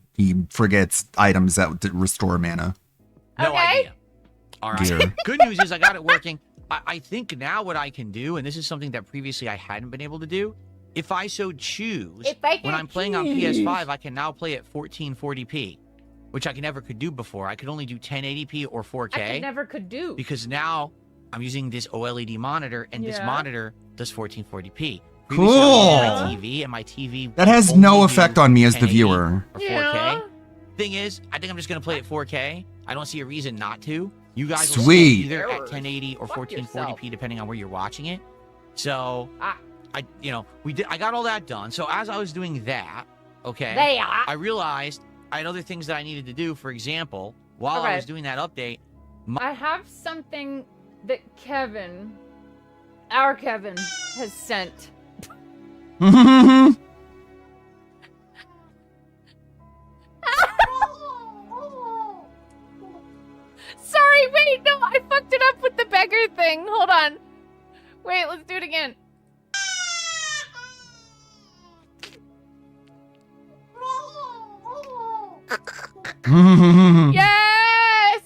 forgets items that restore mana. No idea. All right. Gear. Good news is I got it working. I think now what I can do, and this is something that previously I hadn't been able to do, if I so choose, when I'm playing on PS5, I can now play at 1440p, which I never could do before. I could only do 1080p or 4K. I never could do. Because now I'm using this OLED monitor, and this Yeah. monitor does 1440p. Cool. Previously, I was using my TV, and my TV That has only no do effect on me as the 1080 viewer. Or 4K. Thing is, I think I'm just gonna play at 4K. I don't see a reason not to. You guys will Sweet. see either at 1080 or 1440p, depending on where you're watching it. So I got all that done. So as I was doing that, okay, I realized I had other things that I needed to do. For example, while I was doing that update, I have something that our Kevin, has sent. Sorry, wait, no, I fucked it up with the beggar thing. Hold on. Wait, let's do it again. Yes!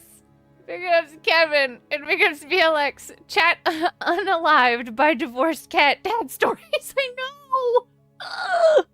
Big ups Kevin and big ups VLX. Chat unalived by divorced cat dad stories. I know.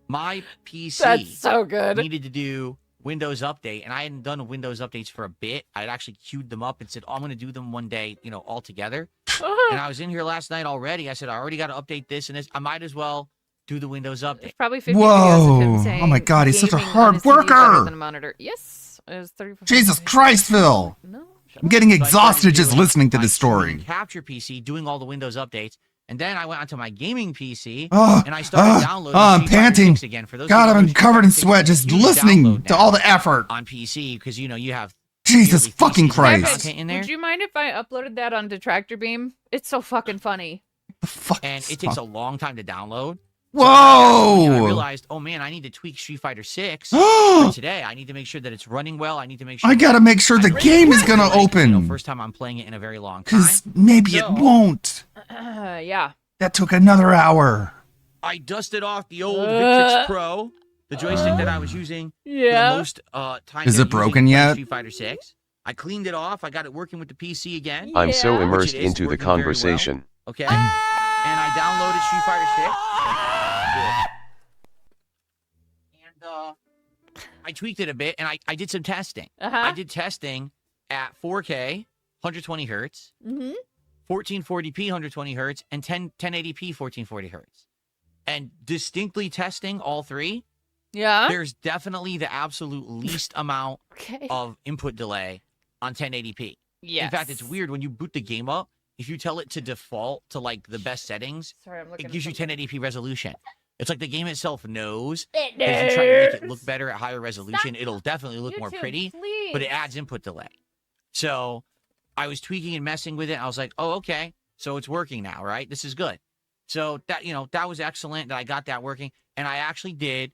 my PC That's so good. needed to do Windows Update, and I hadn't done Windows Updates for a bit. I'd actually queued them up and said, oh, I'm going to do them one day, all together. And I was in here last night already. I said, I already got to update this and this. I might as well do the Windows Update. Probably 50 videos of him Whoa. saying Oh my God, he's such a gaming on hard his TV is better worker. than a monitor. Yes, it was 35. Jesus Christ, Phil. I'm getting exhausted just listening to this story. Capture PC, doing all the Windows updates, and then I went onto my gaming PC Oh, and I started downloading. I'm Street Fighter panting. 6 again. For those God, who I'm know, covered in Street sweat Fighter 6 just is a huge listening download to now all the effort. on PC because you have Jesus yearly fucking PC Christ. content in there. Would you mind if I uploaded that on Detractor Beam? It's so fucking funny. And it takes a long time to download. Whoa! So I realized, oh man, I need to tweak Street Fighter 6 for today. I need to make sure that it's running well. I need to make sure. I gotta make sure the game is gonna open. First time I'm playing it in a very long time. Because maybe it won't. Yeah. That took another hour. I dusted off the old Victrix Pro, the joystick that I was using for the most time. Is it broken yet? Street Fighter 6. I cleaned it off. I got it working with the PC again. I'm so which immersed it is, into the working very well. conversation. Okay. And I downloaded Street Fighter 6. And I tweaked it a bit, and I did some testing. I did testing at 4K, 120 hertz, 1440p, 120 hertz, and 1080p, 1440 hertz. And distinctly testing all three. Yeah. There's definitely the absolute least amount of input delay on 1080p. Yes. In fact, it's weird when you boot the game up. If you tell it to default to like the best settings, Sorry, I'm looking it at gives you something. 1080p resolution. It's like the game itself knows It that if you try to make it knows. look better at higher resolution, it'll definitely look more YouTube, pretty, please. but it adds input delay. So I was tweaking and messing with it. I was like, oh, okay. So it's working now, right? This is good. So that, that was excellent that I got that working. And I actually did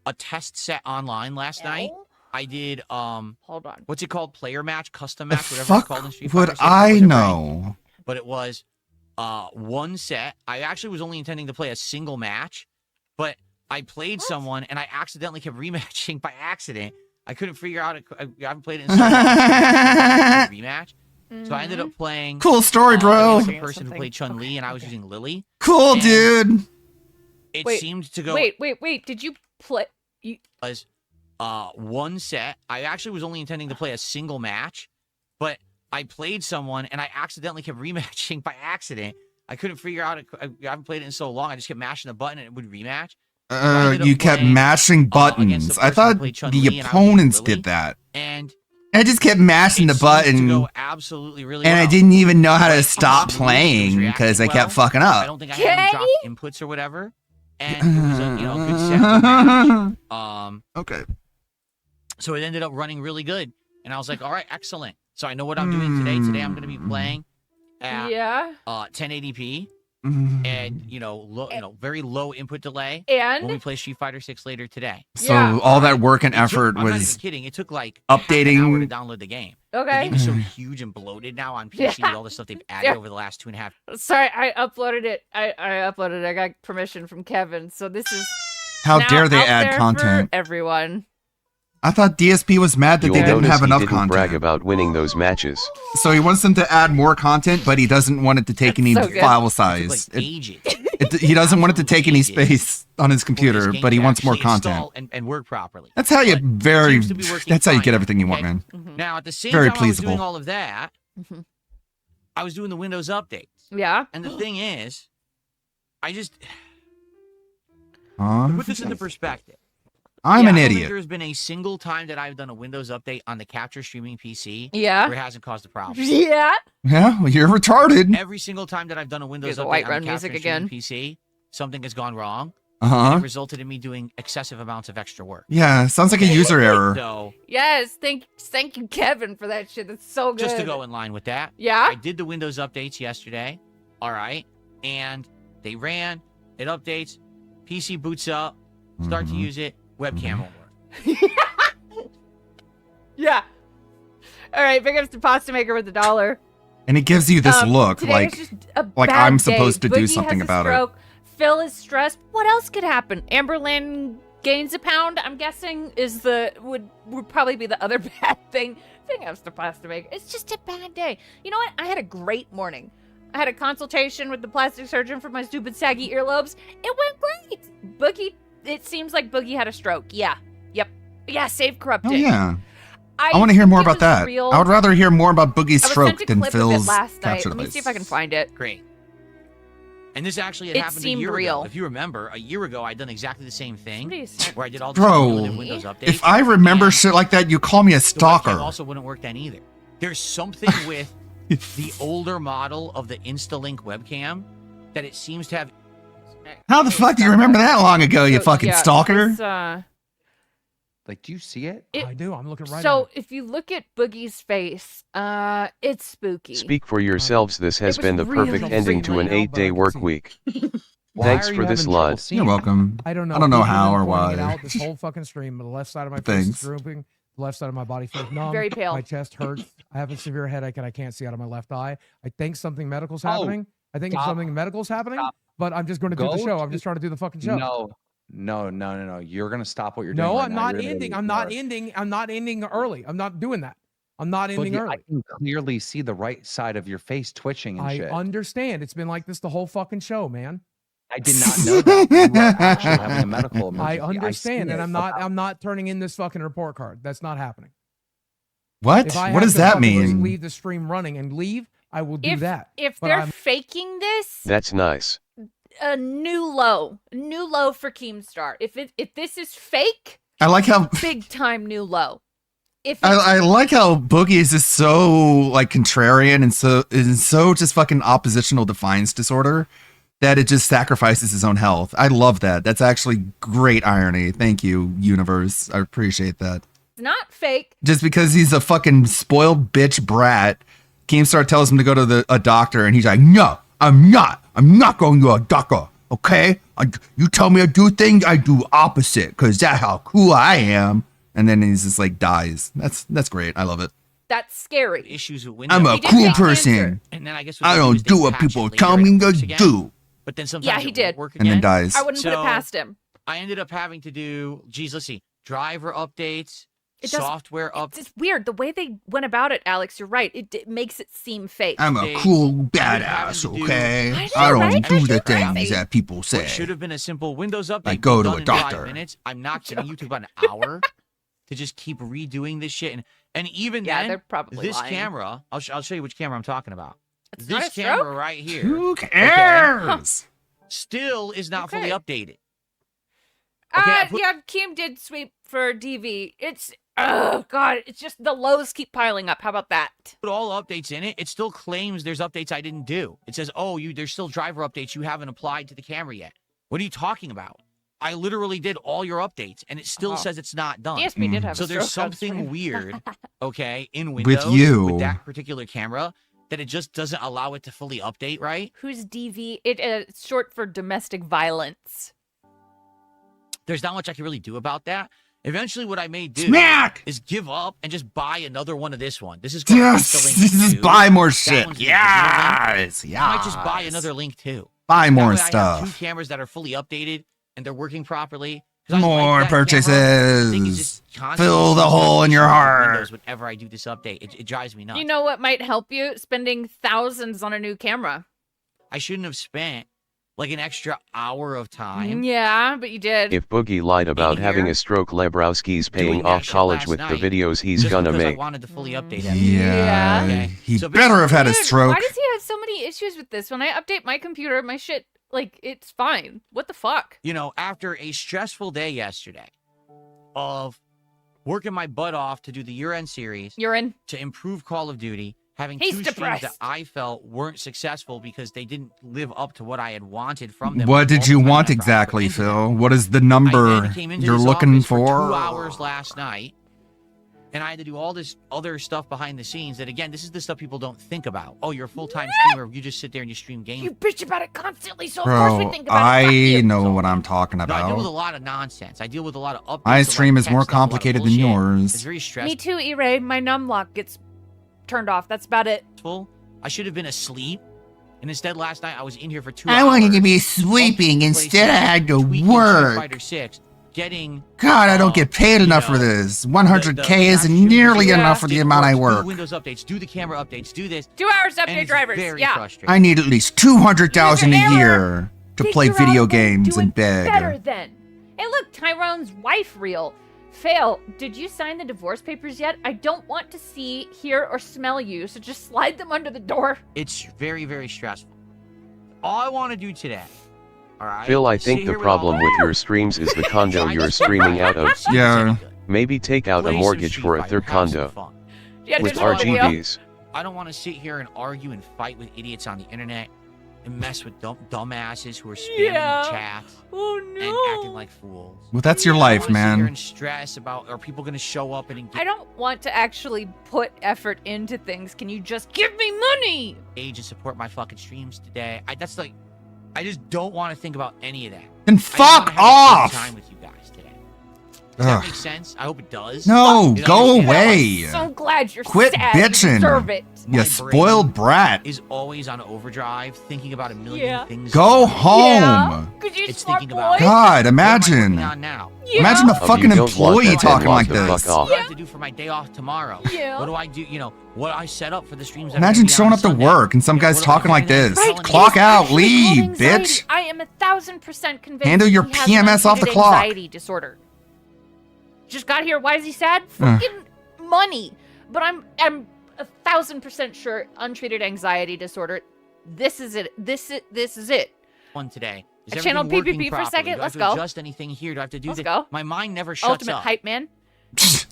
a test set online last night. I did, hold on. What's it called? Player match, custom match, whatever Fuck it's called in Street would Fighter 6. I wasn't know? ranked, but it was one set. I actually was only intending to play a single match, but I played someone and I accidentally kept rematching by accident. I couldn't figure out. I haven't played it in so long. Rematch. So I ended up playing. Cool story, bro. The person who played Chun Li, and I was using Lily. Cool, And dude. It Wait, seemed to go. Wait. Did you play? Was one set. I actually was only intending to play a single match, but I played someone and I accidentally kept rematching by accident. I couldn't figure out. I haven't played it in so long. I just kept mashing the button and it would rematch. You kept mashing buttons. I thought the opponents did that. And I just kept mashing the button. Absolutely, really. And I didn't even know how to stop playing because I kept fucking I up. don't think I had any dropped inputs or whatever. And it was a good set of match. Okay. So it ended up running really good, and I was like, all right, excellent. So I know what I'm doing today. Today I'm going to be playing at 1080p. And very low input delay. And when we play Street Fighter 6 later today. So all that work and effort I'm not was even kidding. It took like half an hour updating. to download the game. Okay. The game is so huge and bloated now on PC with all the stuff they've added over the last 2.5. Sorry, I uploaded it. I uploaded it. I got permission from Kevin, so this is. How now dare they out add there content? for everyone. I thought DSP was mad that You'll they didn't notice have he enough didn't content. brag about winning those matches. So he wants them to add more content, but he doesn't want it to take any so good. file size. He doesn't want it to take any space on his computer, but he wants more content. And work properly. That's how you seems to be working that's how you fine, get everything you want, okay? man. Now, at the same Very time I was doing pleasable. all of that, I was doing the Windows updates. Yeah. And the thing is, I just... Huh? to put this into perspective. I'm an I don't think idiot. there's been a single time that I've done a Windows update on the capture streaming PC Yeah. where it hasn't caused a problem. Yeah. Yeah, well, you're retarded. Every single time that I've done a Windows the update White on Run the capture music streaming again. PC, something has gone wrong. Uh-huh. And it resulted in me doing excessive amounts of extra work. Yeah, sounds like a user error. So, Yes, thank you, Kevin, for that shit. That's so good. just to go in line with that, Yeah? I did the Windows updates yesterday. All right. And they ran, it updates, PC boots up, start to use it, webcam won't work. Yeah. All right, big ups to Pasta Maker with $1. And it gives you this look today like is just a like bad I'm day. supposed to do Boogie something has a about it. stroke. Phil is stressed. What else could happen? Amberlynn gains a pound. I'm guessing would probably be the other bad thing. Big ups to Pasta Maker. It's just a bad day. You know what? I had a great morning. I had a consultation with the plastic surgeon for my stupid saggy earlobes. It went great. Boogie, it seems like Boogie had a stroke. Yeah. Yep. Yeah, save corrupted. Oh yeah. I want to hear more about that. I would rather hear more about Boogie's I was stroke sent a than clip of it Phil's last night. capture Let me device. see if I can find it. Great. And this actually had It happened a seemed year real. ago. If you remember, a year ago, I'd done exactly the same thing where I did all the Bro, Windows updates. if I remember shit like that, you call me a The webcam stalker. also wouldn't work then either. There's something with the older model of the Instalink webcam that it seems to have. How the fuck do you remember that long ago, you fucking yeah, stalker? this, Like, do you see it? I do. I'm looking right So if you look at Boogie's face, it's spooky. Speak for yourselves. This has was been the perfect really, ending to an really- 8-day work week. Why Thanks are for you this, having trouble lad. seeing You're it? welcome. I don't know. I don't know People how have or been pointing why. It out this whole fucking stream. The left side of my face is Thanks. drooping. The left side of my body feels numb. Very pale. My chest hurts. I have a severe headache and I can't see out of my left eye. I think something medical's Oh, happening. I think stop. something medical's happening. Stop. But I'm just going to do Go the show. I'm to- just trying to do the fucking show. No. You're gonna stop what you're doing. No, right I'm now. not You're gonna ending. go to I'm not the ER. ending. I'm not ending early. I'm not doing that. I'm not ending Boogie, early. I can clearly see the right side of your face twitching and I shit. understand. It's been like this the whole fucking show, man. I did not know that. You are actually having a medical emergency. I understand, see and it. I'm not turning in this fucking report card. That's not happening. What? If I What have does to that fucking mean? leave the stream running and leave, I will do that. If But they're I'm- faking this, That's nice. a new low for Keemstar. If this is fake, I like how big time new low. If I like how Boogie is just so like contrarian and so just fucking oppositional defiance disorder that it just sacrifices his own health. I love that. That's actually great irony. Thank you, universe. I appreciate that. it's not fake, Just because he's a fucking spoiled bitch brat, Keemstar tells him to go to a doctor, and he's like, "No, I'm not. I'm not going to a doctor. Okay? You tell me to do things, I do opposite, because that's how cool I am." And then he's just like dies. That's great. I love it. that's scary. Issues with Windows. I'm a He did cool make person. cancer. And then I guess what I they don't is they do what patch it people later tell and me it to works again. do. But then sometimes Yeah, he it did. won't work And then again. dies. I wouldn't put it So, past him. I ended up having to do, geez, let's see, driver updates, It does- software updates. It's weird the way they went about it, Alex. You're right. It makes it seem fake. I'm a cool badass, okay? I don't do the things that people What say. should have been a simple Windows update. Like go to done a in 5 doctor. minutes. I'm not kidding you. Took about an hour to just keep redoing this shit. And even Yeah, then, they're probably this lying. camera, I'll show you which camera I'm talking about. It's not This a camera stroke? right here. Who okay, cares? still is not fully updated. Yeah, Keem did sweep for DV. It's oh god, it's just the lows keep piling up. How about that? Put all updates in it. It still claims there's updates I didn't do. It says, "Oh, there's still driver updates you haven't applied to the camera yet." What are you talking about? I literally did all your updates, and it still says it's not done. DSP did have so a there's stroke on something stream. weird, okay, in With Windows you. with that particular camera that it just doesn't allow it to fully update right. Who's DV? It's short for domestic violence. There's not much I can really do about that. Eventually, what I may do Smack! is give up and just buy another one of this one. This is called Yes! Instalink Just 2. buy more That shit. one's the digital link. Yes! I might just buy yes. another link too. Buy That more way I have stuff. 2 cameras that are fully updated and they're working properly. 'Cause I like More that camera. The thing is purchases. just constantly Fill the showing hole in your issues with heart. Windows whenever I do this update, it drives me nuts. You know what might help you? Spending thousands on a new camera. I shouldn't have spent like an extra hour of time. Yeah, but you did. If Boogie lied about having a stroke, Lebrowski's paying Doing that off shit college last with the night videos he's just gonna because I make. wanted to fully update Yeah. Okay. He So better have had a Dude, stroke. Why does he have so many issues with this? When I update my computer, my shit, like, it's fine. What the fuck? You know, after a stressful day yesterday, of working my butt off to do the year-end series. Urine. To improve Call of Duty. Having He's two streams depressed. that I felt weren't successful because they didn't live up to what I had wanted from them. What did you want exactly, Phil? What is the number you're looking for? 2 hours last night, and I had to do all this other stuff behind the scenes that, again, this is the stuff people don't think about. Oh, you're a full-time streamer. You just sit there and you stream games. You bitch about it constantly, so of course we Bro, think about it. Fuck I you. know what I'm talking No, I deal with a about. lot of nonsense. I deal with a lot of updates. My stream is more text stuff, a lot of complicated than bullshit. yours. It's very stressful. Me too, E-Ray. My numlock gets turned off. That's about it. I should have been asleep, and instead last night I was in here for 2 hours. I wanted to be sleeping. Instead, I had to work. Fighter 6, getting God, I don't get paid enough for this. 100K isn't nearly enough for the amount I Do work. Windows updates, do the camera updates, do this. 2 hours to And update it's drivers. very Yeah. frustrating. I need at least 200,000 a year to Figure play out video a way to games do and it better beg. then. Hey, look, Tyrone's wife reel. Fail. Did you sign the divorce papers yet? I don't want to see, hear, or smell you, so just slide them under the door. It's very, very stressful. All I want to do today, all right? Phil, I sit think the here with all problem my- with your streams is the condo you're streaming out of. Yeah. Maybe take out a Play some mortgage Street for a Fighter, third have some condo. fun. Yeah, With digital video. RGBs. I don't want to sit here and argue and fight with idiots on the internet and mess with dumbasses who are spamming Yeah. chats Oh and acting like fools. Well, that's your I life, don't wanna sit here man. and stress about are people going to show up and I don't want to actually put effort into things. Can you just give me money? engage and support my fucking streams today? I just don't want to think about any of that. Then I just fuck wanna have a good off! time with you guys today. Does that Ugh. make sense? I hope it does. No, Is that go understandable? away. So glad you're Quit sad. You deserve bitching. it. You My spoiled brain brat. is always on overdrive, thinking about a million Yeah. things. Go Yeah. home. Could you It's smart thinking boy? about God, what am I imagine. working on now? Yeah. Imagine a Oh, you fucking don't want employee that, then talking want like to this. fuck off. What do I have to do for my day off tomorrow? Yeah. What do I do? What I set up for the streams. Imagine showing up to work and some guy's what am I talking like doing? this. Right. Clock It's out, actually called leave, anxiety. bitch. I am 1,000% convinced. Handle your he has PMS off the untreated clock. Anxiety disorder. Just got here. Why is he sad? Fucking money. But I'm 1,000% sure untreated anxiety disorder. This is it. This is it. One today. Is I channeled everything working PPP for a properly? second. Do I let's have to go. adjust anything here? Do I have to do Let's this? go. My mind never shuts Ultimate up. hype man.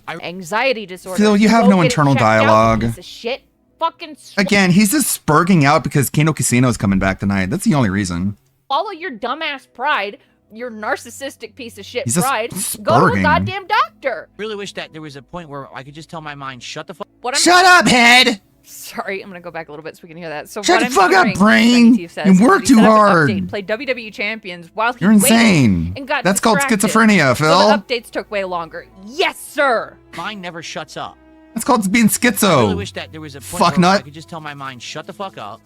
Anxiety disorder. Phil, you have Go no get it internal checked out, you dialogue. piece of shit. Fucking Again, he's just spurging out because Kano Casino is coming back tonight. That's the only reason. Follow your dumbass pride, your narcissistic piece of shit He's just pride. Go to a spurging. goddamn doctor. Really wish that there was a point where I could just tell my mind, shut the fuck. What I'm Shut up, head! Sorry, I'm gonna go back a little bit so we can hear that. So Shut what the I'm fuck up, hearing, brain! Steve says, You is work he too set up an hard. update, played WWE Champions while he You're waited insane. and got That's called distracted. schizophrenia, So Phil. the updates took way longer. Yes, sir. Mine never shuts up. That's called being I really schizo. wish that there was a point Fuck where I nut. could just tell my mind, shut the fuck up,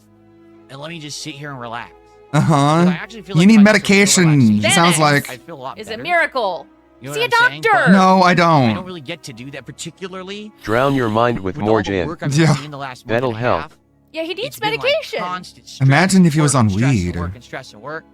and let me just sit here and relax. Uh-huh. I actually feel You like need if I just took a medication. relaxation, Sounds I like. feel a lot Is better. a miracle. You know See a what I'm saying? doctor. But No, I I don't don't. really get to do that, particularly Drown your mind with with more all the jam. work I've been Yeah. doing the last month That'll and a help. half. Yeah, he needs It's been like medication. constant stress Imagine if he and was work on and stress and weed. work and stress and work.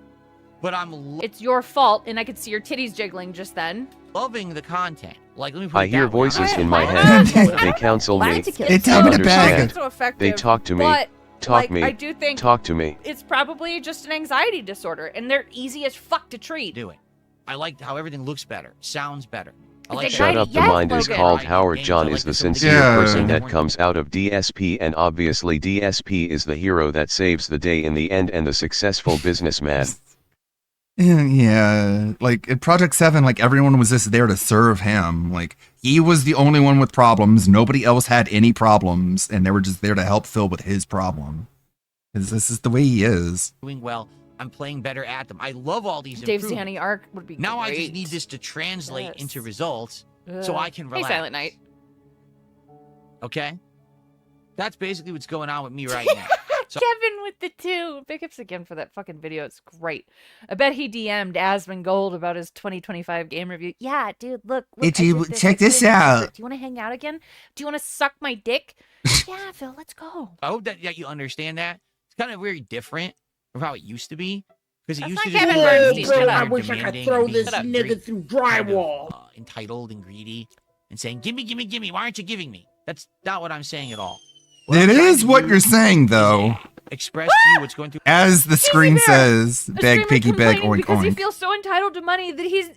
But I'm It's your fault, and I could see your titties jiggling just then. loving the content. Like, let me put I it hear that way. voices I'm in my not- head. They counsel me. They tell me to bag. Understand. So effective, They talk to me. but, Talk like, me. I do think Talk to me. it's probably just an anxiety disorder, and they're easy as fuck to treat. Do it. I like how everything looks better, sounds better. I It's like Shut anxiety. up. The Yes, mind is Logan. called Right, Howard. games, John I is like the the sincere Yeah. person that Yeah. comes out of DSP, and obviously DSP is the hero that saves the day in the end and the successful businessman. Yeah, like at Project 7, like everyone was just there to serve him. Like he was the only one with problems. Nobody else had any problems, and they were just there to help Phil with his problem. Because this is the way he is. doing well. I'm playing better at them. I love all these Dave improvements. Zanny arc would be Now I great. just need this to translate Yes. into results so I can relax. Hey, Silent Night. Okay? That's basically what's going on with me right now. So Kevin with the 2. Big ups again for that fucking video. It's great. I bet he DM'd Asmon Gold about his 2025 game review. Yeah, dude, look. Hey, I dude, did check I put this in the out. effort. Do you want to hang out again? Do you want to suck my dick? Yeah, Phil, let's go. I hope that you understand that. It's kind of very different from how it used to be. Because it That's used to not just Kevin be Bernstein, very shut up. I wish I could demanding throw and being this very, nigga through kind of, drywall. entitled and greedy and saying, gimme, gimme, gimme. Why aren't you giving me? That's not what I'm saying at all. What It I'm trying is to what do you're saying, though. express to you what's going through. As the screen says, A beg, streamer piggy, beg, complaining oink, because he oink. feels so entitled to money that he's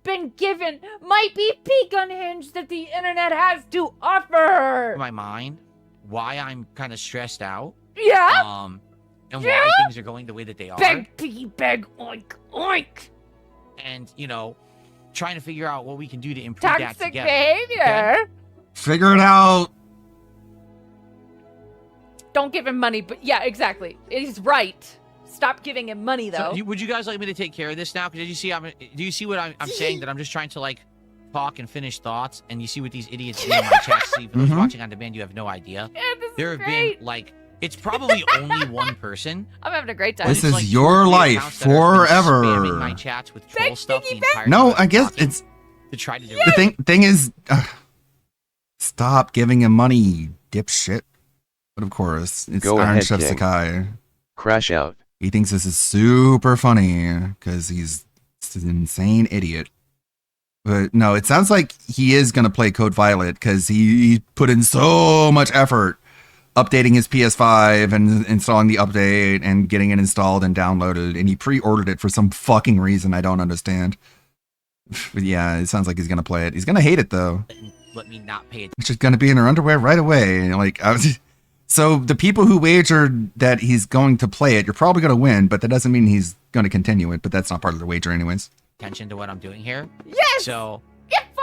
been given might be peak unhinged that the internet has to offer. My mind, why I'm kind of stressed out. Yeah. And Yeah? why things are going the way that they are. Beg, piggy, beg, oink, oink. And, you know, trying to figure out what we can do to improve that Toxic together. behavior. Okay? Figure it out. Don't give him money, but yeah, exactly. He's right. Stop giving him money, though. So, would you guys like me to take care of this now? Because do you see what I'm saying? That I'm just trying to, like, talk and finish thoughts, and you see what these idiots do in my chat. See, for those watching on demand, you have no idea. Yeah, this There is have great. been, like, it's probably only one person. I'm having a great time. This It's is like your 2 or 3 life accounts that have been spamming my forever. chats with troll stuff the entire No, time I guess talking it's to try to do the thing is. Stop giving him money, you dipshit. But of course, it's Go Iron ahead, Chef King. Sakai. Crash out. He thinks this is super funny because he's an insane idiot. But no, it sounds like he is going to play Code Violet because he put in so much effort updating his PS5 and installing the update and getting it installed and downloaded. And he pre-ordered it for some fucking reason I don't understand. But yeah, it sounds like he's going to play it. He's going to hate it though. let me not pay attention. She's going to be in her underwear right away. Like, so the people who wagered that he's going to play it, you're probably going to win, but that doesn't mean he's going to continue it. But that's not part of the wager, anyways. Attention to what I'm doing here. Yes. So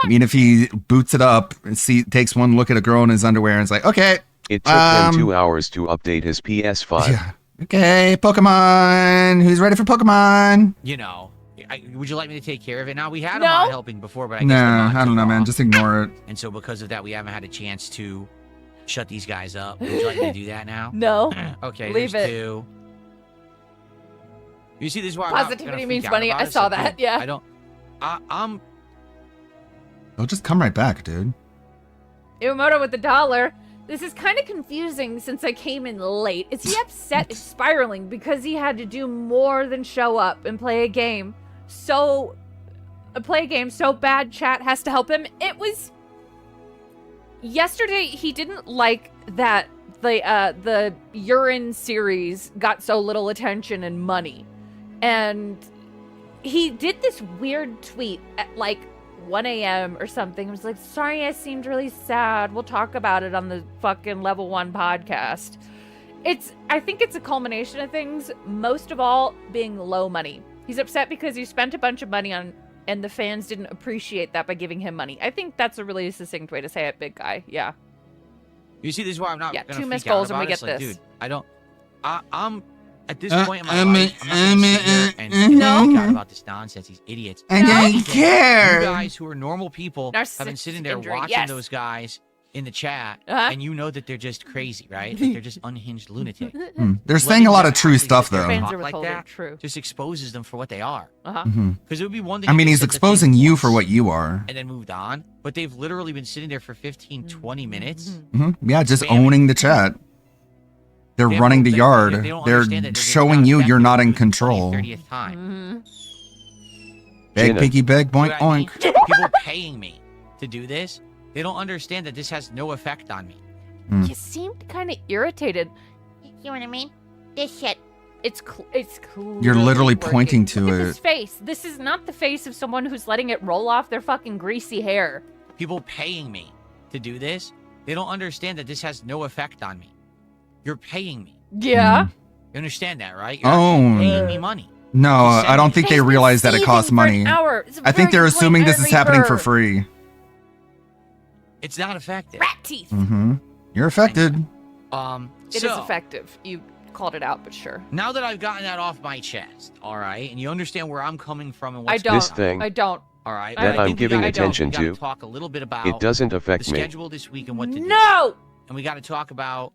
I mean, if he boots it up and takes one look at a girl in his underwear and is like, okay. It took him 2 hours to update his PS5. Yeah. Okay, Pokemon. Who's ready for Pokemon? you know, would you like me to take care of it now? We had a No. mod helping before, but I guess the Nah, mod I don't took know, man. off. Just ignore it. And so because of that, we haven't had a chance to shut these guys up. Would you like me to do that now? No. Okay, Leave there's it. 2. You see, this is why I'm not Positivity gonna means freak out money. about I it, saw so, that. dude, Yeah. I don't. I'm. They'll just come right back, dude. Iwamoto with the $1. This is kind of confusing since I came in late. Is he upset and spiraling because he had to do more than show up and play a game? So bad chat has to help him. It was yesterday. He didn't like that the urine series got so little attention and money, and he did this weird tweet at like 1 a.m. or something. It was like, sorry, I seemed really sad. We'll talk about it on the fucking Level 1 podcast. I think it's a culmination of things, most of all being low money. He's upset because he spent a bunch of money on, and the fans didn't appreciate that by giving him money. I think that's a really succinct way to say it, big guy. Yeah. You see, this is why I'm not. Yeah, gonna 2 missed freak out goals and we about it. get It's like, this. Dude, I don't. I'm at this point in my life. I'm not gonna sit here and No. freak out about this nonsense. These idiots. I don't You care. guys who are normal people have been sitting Narcissistic there injury, watching yes. those guys in the chat, Uh-huh. and you know that they're just crazy, right? Like they're just unhinged lunatics. They're saying a lot of true stuff, though. Fans Talk are like withholding that true. just exposes them for what they are. Uh-huh. Because it would be one thing. I if mean, they he's said the exposing thing you once for what you are. and then moved on, but they've literally been sitting there for 15, 20 minutes. Yeah, just Spamming. owning the chat. They're They running the don't- yard. they don't They're understand that showing not you you're effective not in to do it the 20th, control. 30th time. Beg, Jenna. piggy, beg, See boink, what I mean? oink. People paying me to do this, they don't understand that this has no effect on me. You seemed kind of irritated. You know what I mean? This shit. It's You're literally clearly pointing working. to Look at it. this face. This is not the face of someone who's letting it roll off their fucking greasy hair. People paying me to do this, they don't understand that this has no effect on me. You're paying me. Yeah. You understand that, right? You're Oh. actually paying me money. No, You send I don't me- think they He's been realize that it seething costs for an money. hour. It's a I think very they're assuming this is blatantly happening for bird. free. It's not effective. Rat teeth. Mm-hmm. You're affected. It is So, effective. You called it out, but sure. now that I've gotten that off my chest, all right, and you understand where I'm coming from and I what's don't. going This on, thing I don't. all right, that I I'm think we giving gotta- attention we gotta to, talk a little bit about it doesn't the affect me. schedule this week and what to do. No. And we got to talk about.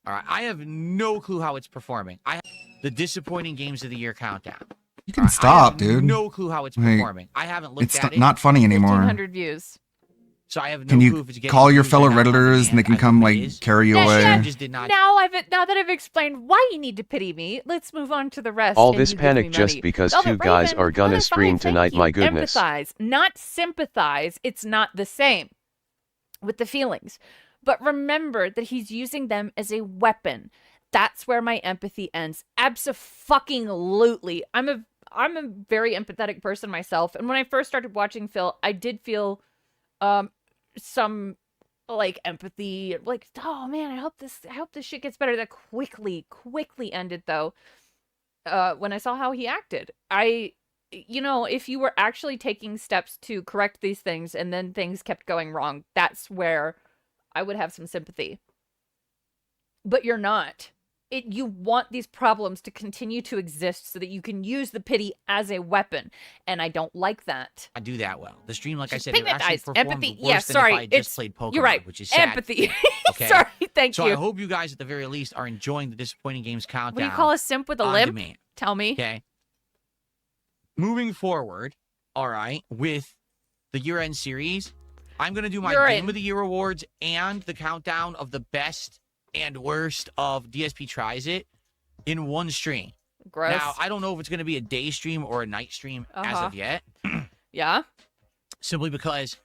All right, I have no clue how it's performing. I have the disappointing games of the year countdown. You can All right, I stop, have dude. No clue how it's Like, performing. I haven't looked It's at it. not funny anymore. 1,500 views. So I have no Can clue you if it's getting call your views or fellow not on redditors and they demand. can I come hope it like is. carry you Yeah, away? I just did not. Now that I've explained why you need to pity me, let's move on to the rest. All and this you give panic me just money. because Velvet two guys Raven, are gonna another stream five, thank tonight, you. my goodness. Empathize, not sympathize. It's not the same with the feelings. But remember that he's using them as a weapon. That's where my empathy ends. Abso-fucking-lutely. I'm a very empathetic person myself, and when I first started watching Phil, I did feel some like empathy, like, oh man, I hope this shit gets better. That quickly ended though. When I saw how he acted, if you were actually taking steps to correct these things and then things kept going wrong, that's where I would have some sympathy. But you're not. You want these problems to continue to exist so that you can use the pity as a weapon, and I don't like that. I do that well. The stream, like I said, it actually Pigmentized performed empathy. worse Yeah, than sorry. if I just played Pokemon, You're right. which is sad. Empathy. Okay. Sorry. Thank you. So I hope you guys, at the very least, are enjoying the Disappointing Games Countdown. What do you call a simp with a on limp? demand. Tell me. Okay. Moving forward, all right, with the year-end series, I'm going to do my Game of the Year awards and the countdown of the best and worst of DSP Tries It in one stream. Gross. Now, I don't know if it's going to be a day stream or a night stream as of yet. Yeah. Simply because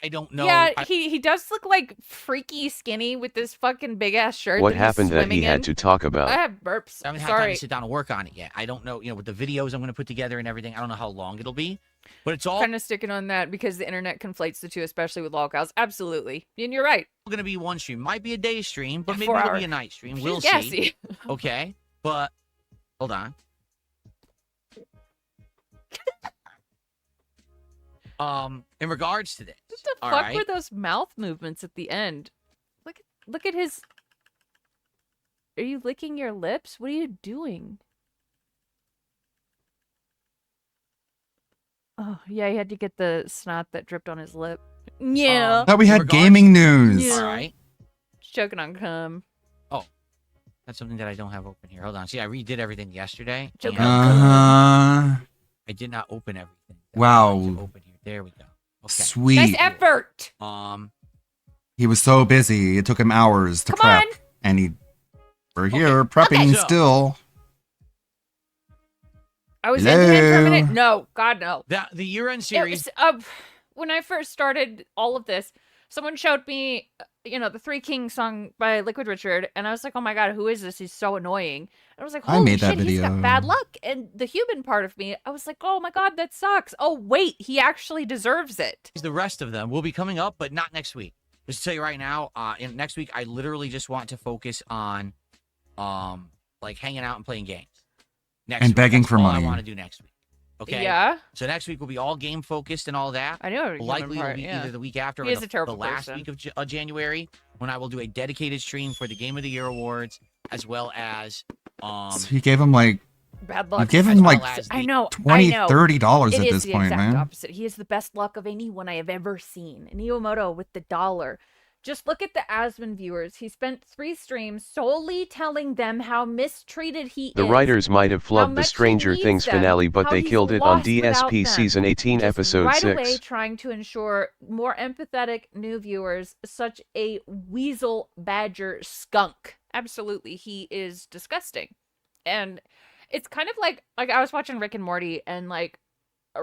I don't know. Yeah, he does look like freaky skinny with this fucking big ass shirt. What that he's happened that he swimming had in. to talk about? I have burps. I haven't had Sorry. time to sit down and work on it yet. I don't know, with the videos I'm going to put together and everything, I don't know how long it'll be. But it's all kind of sticking on that because the internet conflates the two, especially with lolcows. Absolutely. And you're right. going to be one stream. Might be a day stream, but maybe 4 it'll hour. be a night stream. She's We'll gassy. see. Okay. But hold on. In regards to this. What the all fuck right, were those mouth movements at the end? Look at his. Are you licking your lips? What are you doing? Oh, yeah, he had to get the snot that dripped on his lip. Yeah. Thought we had gaming news. Yeah. All right. Choking on cum. Oh, that's something that I don't have open here. Hold on. See, I redid everything yesterday. Choking and Uh-huh. I did not open everything. Wow. Open here. There we go. Okay. Sweet. Nice effort. He was so busy. It took him hours to prep. And we're here prepping so- still. I was into it for a Hello? minute. No, God, no. The year-end series. When I first started all of this, someone showed me, the Three Kings song by Liquid Richard, and I was like, oh my God, who is this? He's so annoying. And I was like, I holy made that shit, he's got video. bad luck. And the human part of me, I was like, oh my God, that sucks. Oh, wait, he actually deserves it. The rest of them will be coming up, but not next week. Just to tell you right now, next week, I literally just want to focus on, hanging out and playing games. Next And week. begging That's for all money. I want to do next week. Okay. Yeah. So next week will be all game focused and all that. I know. Likely it'll be either the week after He or is a terrible the last person. week of January, when I will do a dedicated stream for the Game of the Year awards, as well as So he gave him bad luck. You gave him like I know, $20, $30 It at is this the point, exact man. opposite. He is the best luck of anyone I have ever seen. Niyomoto with the dollar. Just look at the Asmon viewers. He spent 3 streams solely telling them how mistreated he The is. writers might have how flubbed the much he Stranger needs Things them, finale, but how they he's killed it on lost without DSP them. Season 18, Just Episode right 6. away trying to ensure more empathetic new viewers. Such a weasel badger skunk. Absolutely, he is disgusting. And it's kind of like I was watching Rick and Morty, and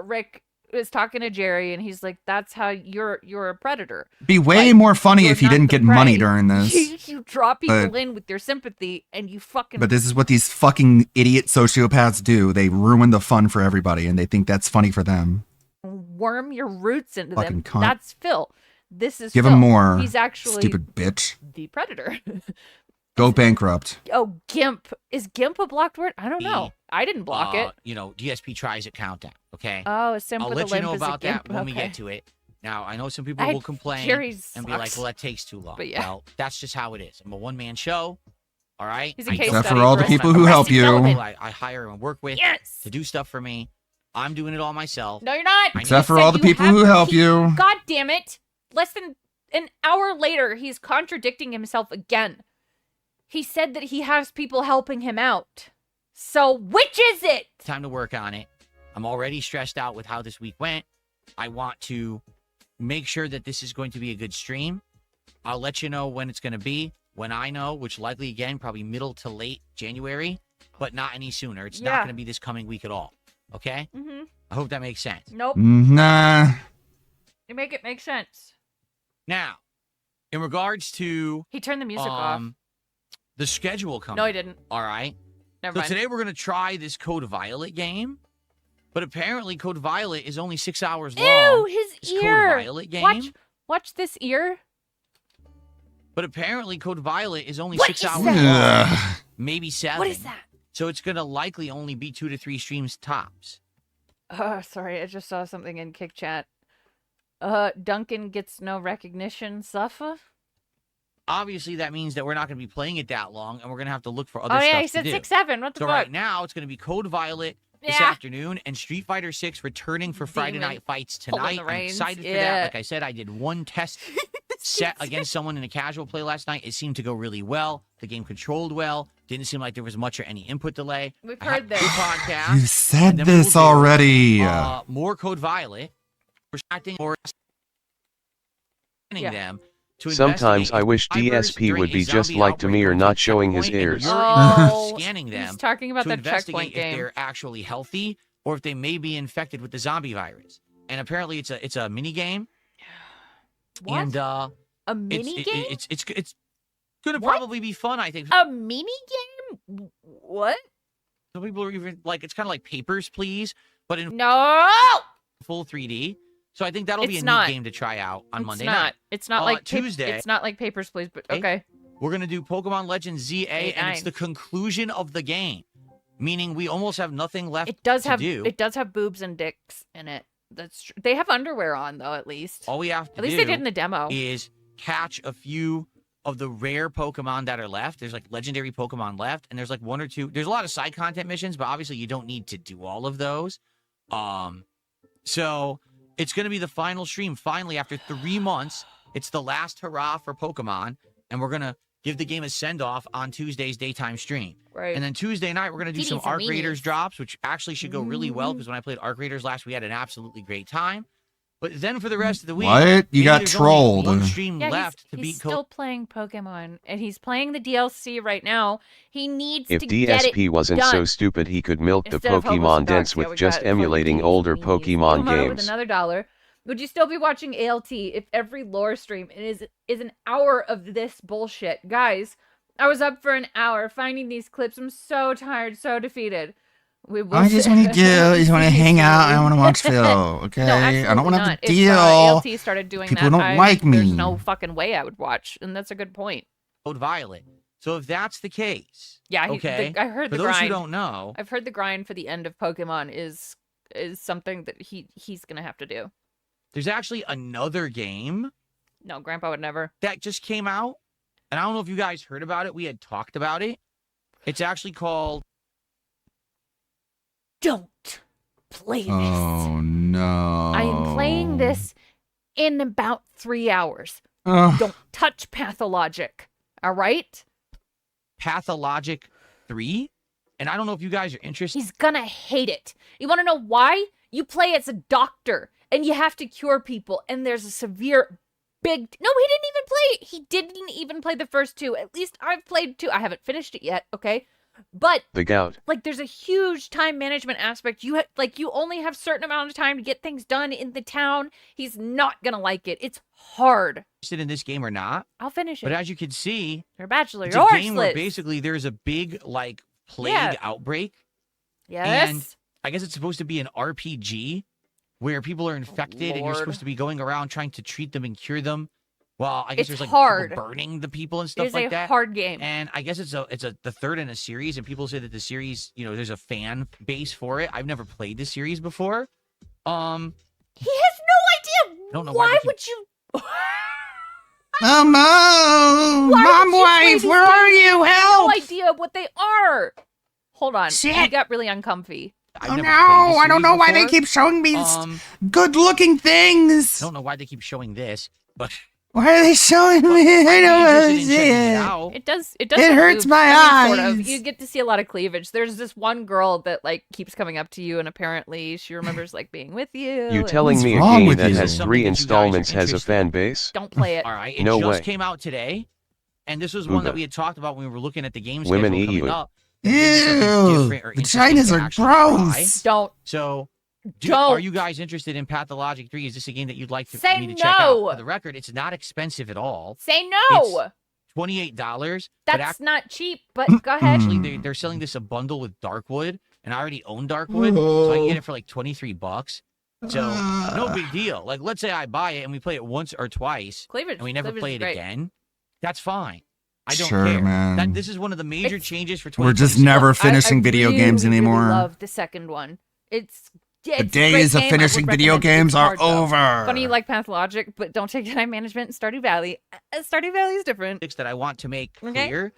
Rick was talking to Jerry, and he's like, "That's how you're a predator." Be way more funny you're if you not didn't the get money prey. during this. You draw people But- in with your sympathy, and you fucking. But this is what these fucking idiot sociopaths do. They ruin the fun for everybody, and they think that's funny for them. worm your roots into Fucking them. cunt. That's Phil. This is Give Phil. him more. He's actually Stupid bitch. the predator. Go bankrupt. Oh, Gimp. Is Gimp a blocked word? I don't know. I didn't block it. DSP Tries It countdown. Okay. Oh, a simp I'll with a let you limp know is a about that gimp. when we Okay. get to it. Now, I know some people I- will complain Jerry and be like, sucks. well, that takes too long. But yeah. Well, that's just how it is. I'm a one-man show. All right? He's a I case don't- Except for all the people who help you. I hire and work with Yes. to do stuff for me. I'm doing it all myself. No, you're not. Except for You all said the you people have who to help keep- you. God damn it. Less than an hour later, he's contradicting himself again. He said that he has people helping him out. So, which is it? Time to work on it. I'm already stressed out with how this week went. I want to make sure that this is going to be a good stream. I'll let you know when it's going to be. When I know, which likely, again, probably middle to late January, but not any sooner. It's not Yeah. going to be this coming week at all. Okay? Mm-hmm. I hope that makes sense. Nope. Nah. You make it make sense. Now, in regards to He turned the music off. the schedule coming. No, he didn't. All right. Never So mind. today we're going to try this Code Violet game. But apparently Code Violet is only 6 hours Ew, long. his This ear. Code Violet game. Watch this ear. But apparently Code Violet is only What 6 is hours that? long. Maybe 7. What is that? So it's going to likely only be 2 to 3 streams tops. Sorry, I just saw something in Kick Chat. Duncan gets no recognition, Suffer? Obviously, that means that we're not going to be playing it that long, and we're going to have to look for other Oh stuff yeah, he to said do. 6-7. What the So fuck? right now, it's going to be Code Violet this Yeah. afternoon, and Street Fighter 6 returning for Friday Demon Night Fights pulling tonight. the I'm reins. excited for Yeah. that. Like I said, I did one test set against someone in a casual play last night. It seemed to go really well. The game controlled well. Didn't seem like there was much or any input delay. We've I had heard this. two podcasts. You said and then we this will do, already. more Code Violet. We're acting or Yeah. them. To Sometimes investigate I wish survivors DSP during would a be just zombie like outbreak Demir going to not a showing his checkpoint, and ears. you're Oh, scanning them he's talking about to that investigate checkpoint if game. they're actually healthy or if they may be infected with the zombie virus. And apparently it's a mini game. What? And A mini game? it's gonna What? probably be fun, I think. A mini game? What? Some people are even like it's kind of like Papers, Please, but in No! full 3D. So I think that'll be It's a not. neat game to try out on Monday not. night. It's not like Tuesday. It's not like Papers, Please, but okay. We're gonna do Pokemon Legends ZA, and it's the conclusion of the game, meaning we almost have nothing left. It does to have do. it does have boobs and dicks in it. That's true. They have underwear on though, at least. All we have to At least do they did in the demo. is catch a few of the rare Pokemon that are left. There's like legendary Pokemon left, and there's like one or two. There's a lot of side content missions, but obviously you don't need to do all of those. So it's going to be the final stream. Finally, after 3 months, it's the last hurrah for Pokemon, and we're going to give the game a send-off on Tuesday's daytime stream. Right. And then Tuesday night, we're going to do He some needs some Arc Raiders meanies. drops, which actually should go really well, Mm-hmm. because when I played Arc Raiders last, we had an absolutely great time. But then for the rest of the week, What? You maybe got there's only trolled. one stream Yeah, left to he's beat still playing Pokemon, and he's playing the DLC right now. He needs If to get it DSP wasn't so done. stupid he could milk the Instead of Hobos Pokemon and dents Dogs, with yeah, we just got emulating fucking older Pokemon Pokemon with games. another $1. Would you still be watching ALT if every lore stream is an hour of this bullshit? Guys, I was up for an hour finding these clips. I'm so tired, so defeated. We will I just want to I just want to hang out. I want to watch Phil. Okay, No, I don't want to have not. to If, deal. ALT started doing People that, don't like me. There's no fucking way I would watch, and that's a good point. Code Violet. So if that's the case, Yeah, okay. I heard for the those grind. who don't know, I've heard the grind for the end of Pokemon is something that he's gonna have to do. there's actually another game No, Grandpa would never. that just came out, and I don't know if you guys heard about it. We had talked about it. It's actually called. Don't play this. Oh no! I am playing this in about 3 hours. Ugh. Don't touch Pathologic. All right? Pathologic 3, and I don't know if you guys are interested. He's gonna hate it. You want to know why? You play as a doctor, and you have to cure people, and there's a severe big... No, he didn't even play... He didn't even play the first 2. At least I've played 2. I haven't finished it yet, okay? But... The gout. Like, there's a huge time management aspect. You you only have certain amount of time to get things done in the town. He's not gonna like it. It's hard. Interested in this game or not? I'll finish it. But as you can see, You're a bachelor. it's You're a game where horseless. basically there's a big like plague Yeah. outbreak. Yes. And I guess it's supposed to be an RPG where people are infected and you're Lord. supposed to be going around trying to treat them and cure them. Well, I guess It's there's like hard. people burning the people and It stuff is like a that. hard game. And I guess it's the third in a series, and people say that the series, there's a fan base for it. I've never played this series before. He has no idea. Don't know why why they keep- would you? Mom, Why would you play wife, these where are games? you? I have Help! no idea what they are. Hold on. Shit. I got really uncomfy. I've Oh never no! played this I don't series know why they before. keep showing me good-looking I things. don't know why they keep showing this, but Why are they showing me? I don't want to see it. It does. It does. It have hurts boobs. my I mean, sort of. eyes. You get to see a lot of cleavage. There's this one girl that like keeps coming up to you, and apparently she remembers like being with you. You and- telling me a wrong game with that you? has Something 3 that you guys are installments has a interested fan base? Don't play it. all right, it No just way. came out today, and this was one that Ooga. we had talked about when we were looking at the game Women schedule eat coming you. up. Maybe something Ew! different or interesting Vaginas to are actually try. gross. Don't. So, Don't. are you guys interested in Pathologic 3? Is this a game that you'd like to, Say me to check out? no. For the record, it's not expensive at all. Say no. $28. That's not cheap. But go ahead. Actually, they're selling this a bundle with Darkwood, and I already own Darkwood, so I can get it for like $23. So no big deal. Like, let's say I buy it and we play it once or twice, and we never play it again. That's fine. I don't care. Man. This is one of the major changes for 2026. We're just never finishing video games anymore. I love the second one. It's the days of finishing video games are over. Funny like Pathologic, but don't take time management in Stardew Valley. Stardew Valley is different. That I want to make clear.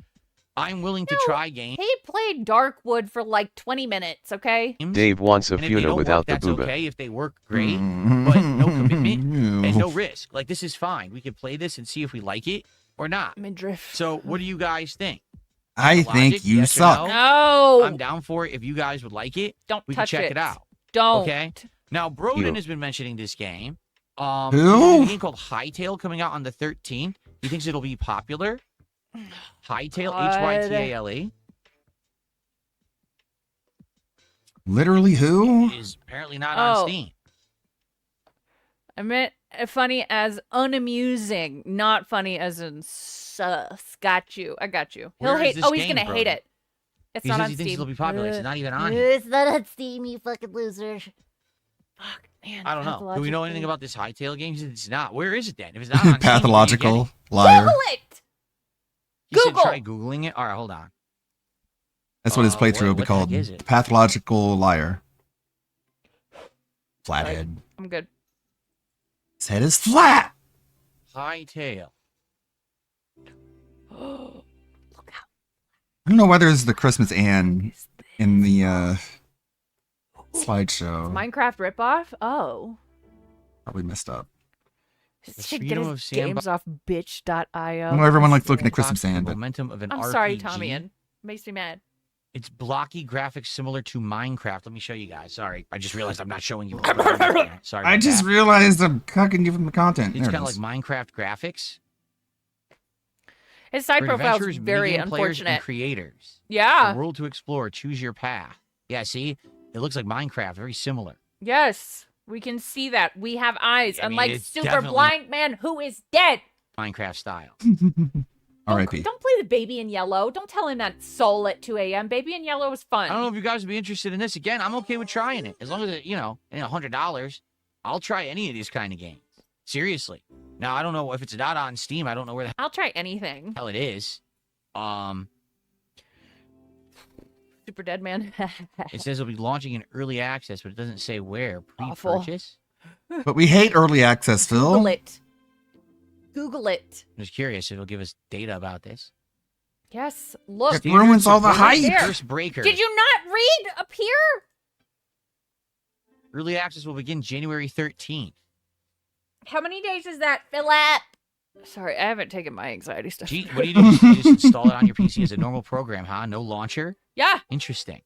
I'm willing to try games. He played Darkwood for like 20 minutes, okay? Dave wants a And if they Funa don't without work, the that's booba. okay. If they work, great. But no commitment and no risk. Like, this is fine. We can play this and see if we like it or not. Midriff. So what do you guys think? I think you suck. No. I'm down for it. If you guys would like it, Don't we touch can check it. it out. Don't. Okay. Now, Broden You. has been mentioning this game. Who? There's a game called Hightail coming out on the 13th. He thinks it'll be popular. Hightail, Hytale. Literally who? It is apparently not on Steam. I meant funny as unamusing, not funny as in sus. Got you. I got you. He'll Where is hate. this Oh, he's game, gonna hate Broden? it. It's He not says on he Steam. thinks it'll be popular. It's not even on here. It's not on Steam, you fucking loser. Fuck, man. I don't know. Do we know anything about this Hightail game? He said it's not. Where is it then? If it's not on Steam, Pathological liar. Google it. He said Google. try Googling it. All right, hold on. That's what his playthrough will be what the heck called. is it? Pathological liar. Flathead. I'm good. His head is flat. Hightail. I don't know why there's the Christmas Ann in the slideshow. Minecraft ripoff? Oh. Probably messed up. Should get his games off bitch.io. I know everyone likes looking at Christmas Ann, but Momentum of an I'm RPG. sorry, Tommy. It makes me mad. It's blocky graphics similar to Minecraft. Let me show you guys. Sorry, I just realized I'm not showing you. Sorry. I just realized I'm cucking you from the content. It's There it kind of is. like Minecraft graphics. His side For profile is adventurers, very minigame players, and unfortunate. creators. Yeah. A world to explore. Choose your path. Yeah, see? It looks like Minecraft. Very similar. Yes. We can see that. We have eyes. I mean, unlike it's super definitely- blind man who is dead. Minecraft style. R.I.P. Don't play the Baby in Yellow. Don't tell him that soul at 2 a.m. Baby in Yellow was fun. I don't know if you guys would be interested in this. Again, I'm okay with trying it. As long as it, $100, I'll try any of these kind of games. Seriously. Now, I don't know if it's not on Steam. I don't know where the I'll try anything. hell it is. Super Dead Man. It says it'll be launching in early access, but it doesn't say where. Awful. Pre-purchase? But we hate early access, Phil. Google it. Google it. I'm just curious if it'll give us data about this. Yes. Look. It ruins all the hype. There. First breaker. Did you not read up here? Early access will begin January 13th. How many days is that, Philip? Sorry, I haven't taken my anxiety stuff. Gee, what do? You just install it on your PC as a normal program, huh? No launcher? Yeah. Interesting.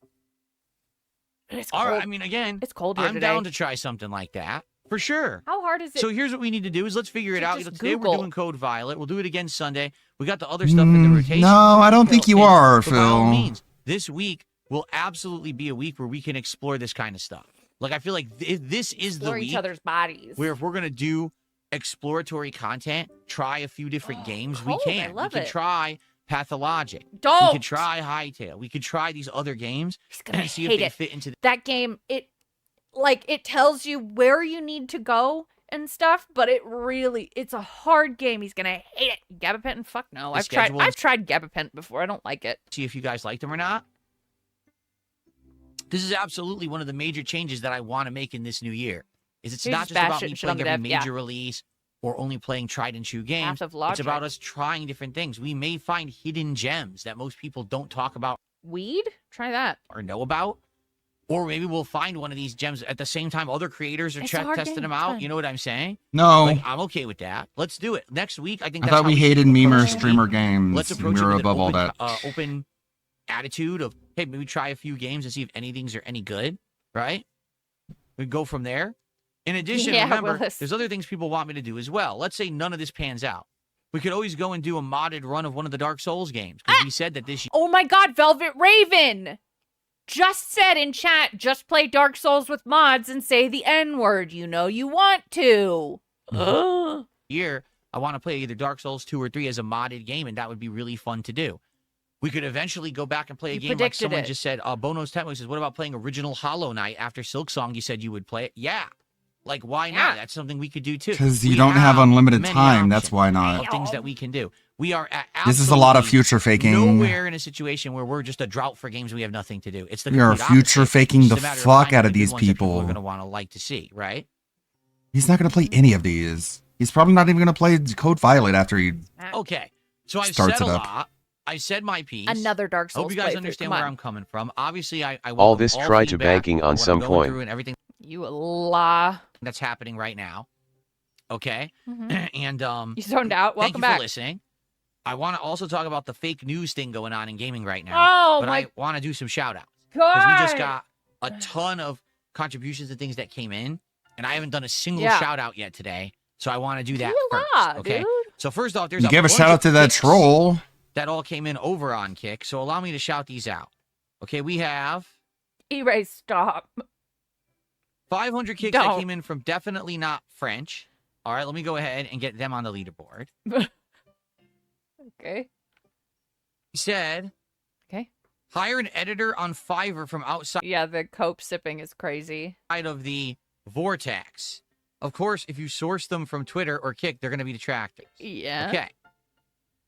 It's All cold. right, I mean, again, It's cold here I'm today. down to try something like that. For sure. How hard is it? So here's what we need to do is let's figure it to out. just Today Google? we're doing Code Violet. We'll do it again Sunday. We got the other stuff in the rotation. No, I don't think you are, So by all Phil. means, this week will absolutely be a week where we can explore this kind of stuff. Like, I feel like this is the Explore week each other's bodies. where if we're going to do exploratory content, try a few different games, cold, we I can. love We can it. try Pathologic. We Don't. could try Hightail. We could try these other games gonna and see if hate they it. fit into That game, it tells you where you need to go and stuff, but it's a hard game. He's gonna hate it. Gabapentin? Fuck no. The I've tried schedule is- Gabapentin before. I don't like it. see if you guys liked them or not. This is absolutely one of the major changes that I want to make in this new year. It's You not just just about bash it me and shit on playing the every dev, yeah. major release or only playing tried and true games. Path of It's about Logic. us trying different things. We may find hidden gems that most people don't talk about Weed? Try that. or know about. Or maybe we'll find one of these gems at the same time other creators are It's a hard testing game. them It's out. fun. You know what I'm saying? No. Like, I'm okay with that. Let's do it. Next week, I think I that's thought how we should hated approach memer this streamer week. games. Let's and approach we it were with above an all open, that. open attitude of, hey, maybe try a few games and see if any things are any good, right? We go from there. In addition, Yeah, remember, Willis. there's other things people want me to do as well. Let's say none of this pans out. We could always go and do a modded run of one of the Dark Souls games because we said that this year. Oh my god, Velvet Raven! Just said in chat, just play Dark Souls with mods and say the N-word. You know you want to. year, I want to play either Dark Souls 2 or 3 as a modded game, and that would be really fun to do. We could eventually go back and play a You game like predicted someone it. just said. Bono's Temple says, what about playing original Hollow Knight after Silksong? You said you would play it. Yeah. Like, why not? That's something we could do, too. Because you We don't have unlimited many time. That's options why not. of things that we can do. We are at This is a lot of absolutely future faking. nowhere in a situation where we're just a drought for games we have nothing to do. It's the We are complete future opposite. faking It's the just a matter of fuck finding out of the good these ones that people people. are going to want to like to see, right? He's not going to play any of these. He's probably not even going to play Code Violet after he Okay. So I've starts said it a up. lot. I said my piece. Another Dark Souls Hope you guys playthrough. understand Come where on. I'm coming from. Obviously, I All welcome this try to feedback banking on what some I'm going point. through and everything You la. that's happening right now. Okay. Mhm. And You zoned out. thank Welcome you back. for listening. I want to also talk about the fake news thing going on in gaming right now. Oh, but my I want to do some shout outs. God. Because we just got a ton of contributions and things that came in, and I haven't done a single Yeah. shout out yet today. So I want to do that Do a first. lot, Okay. dude. So first off, there's You a gave a bunch shout of out to that kicks troll. that all came in over on Kick. So allow me to shout these out. Okay, we have Erase. Stop. 500 kicks that Don't. came in from Definitely Not French. All right, let me go ahead and get them on the leaderboard. Okay. He said, Okay. hire an editor on Fiverr from outside Yeah, the cope sipping is crazy. of the vortex. Of course, if you source them from Twitter or Kick, they're going to be detractors. Yeah. Okay.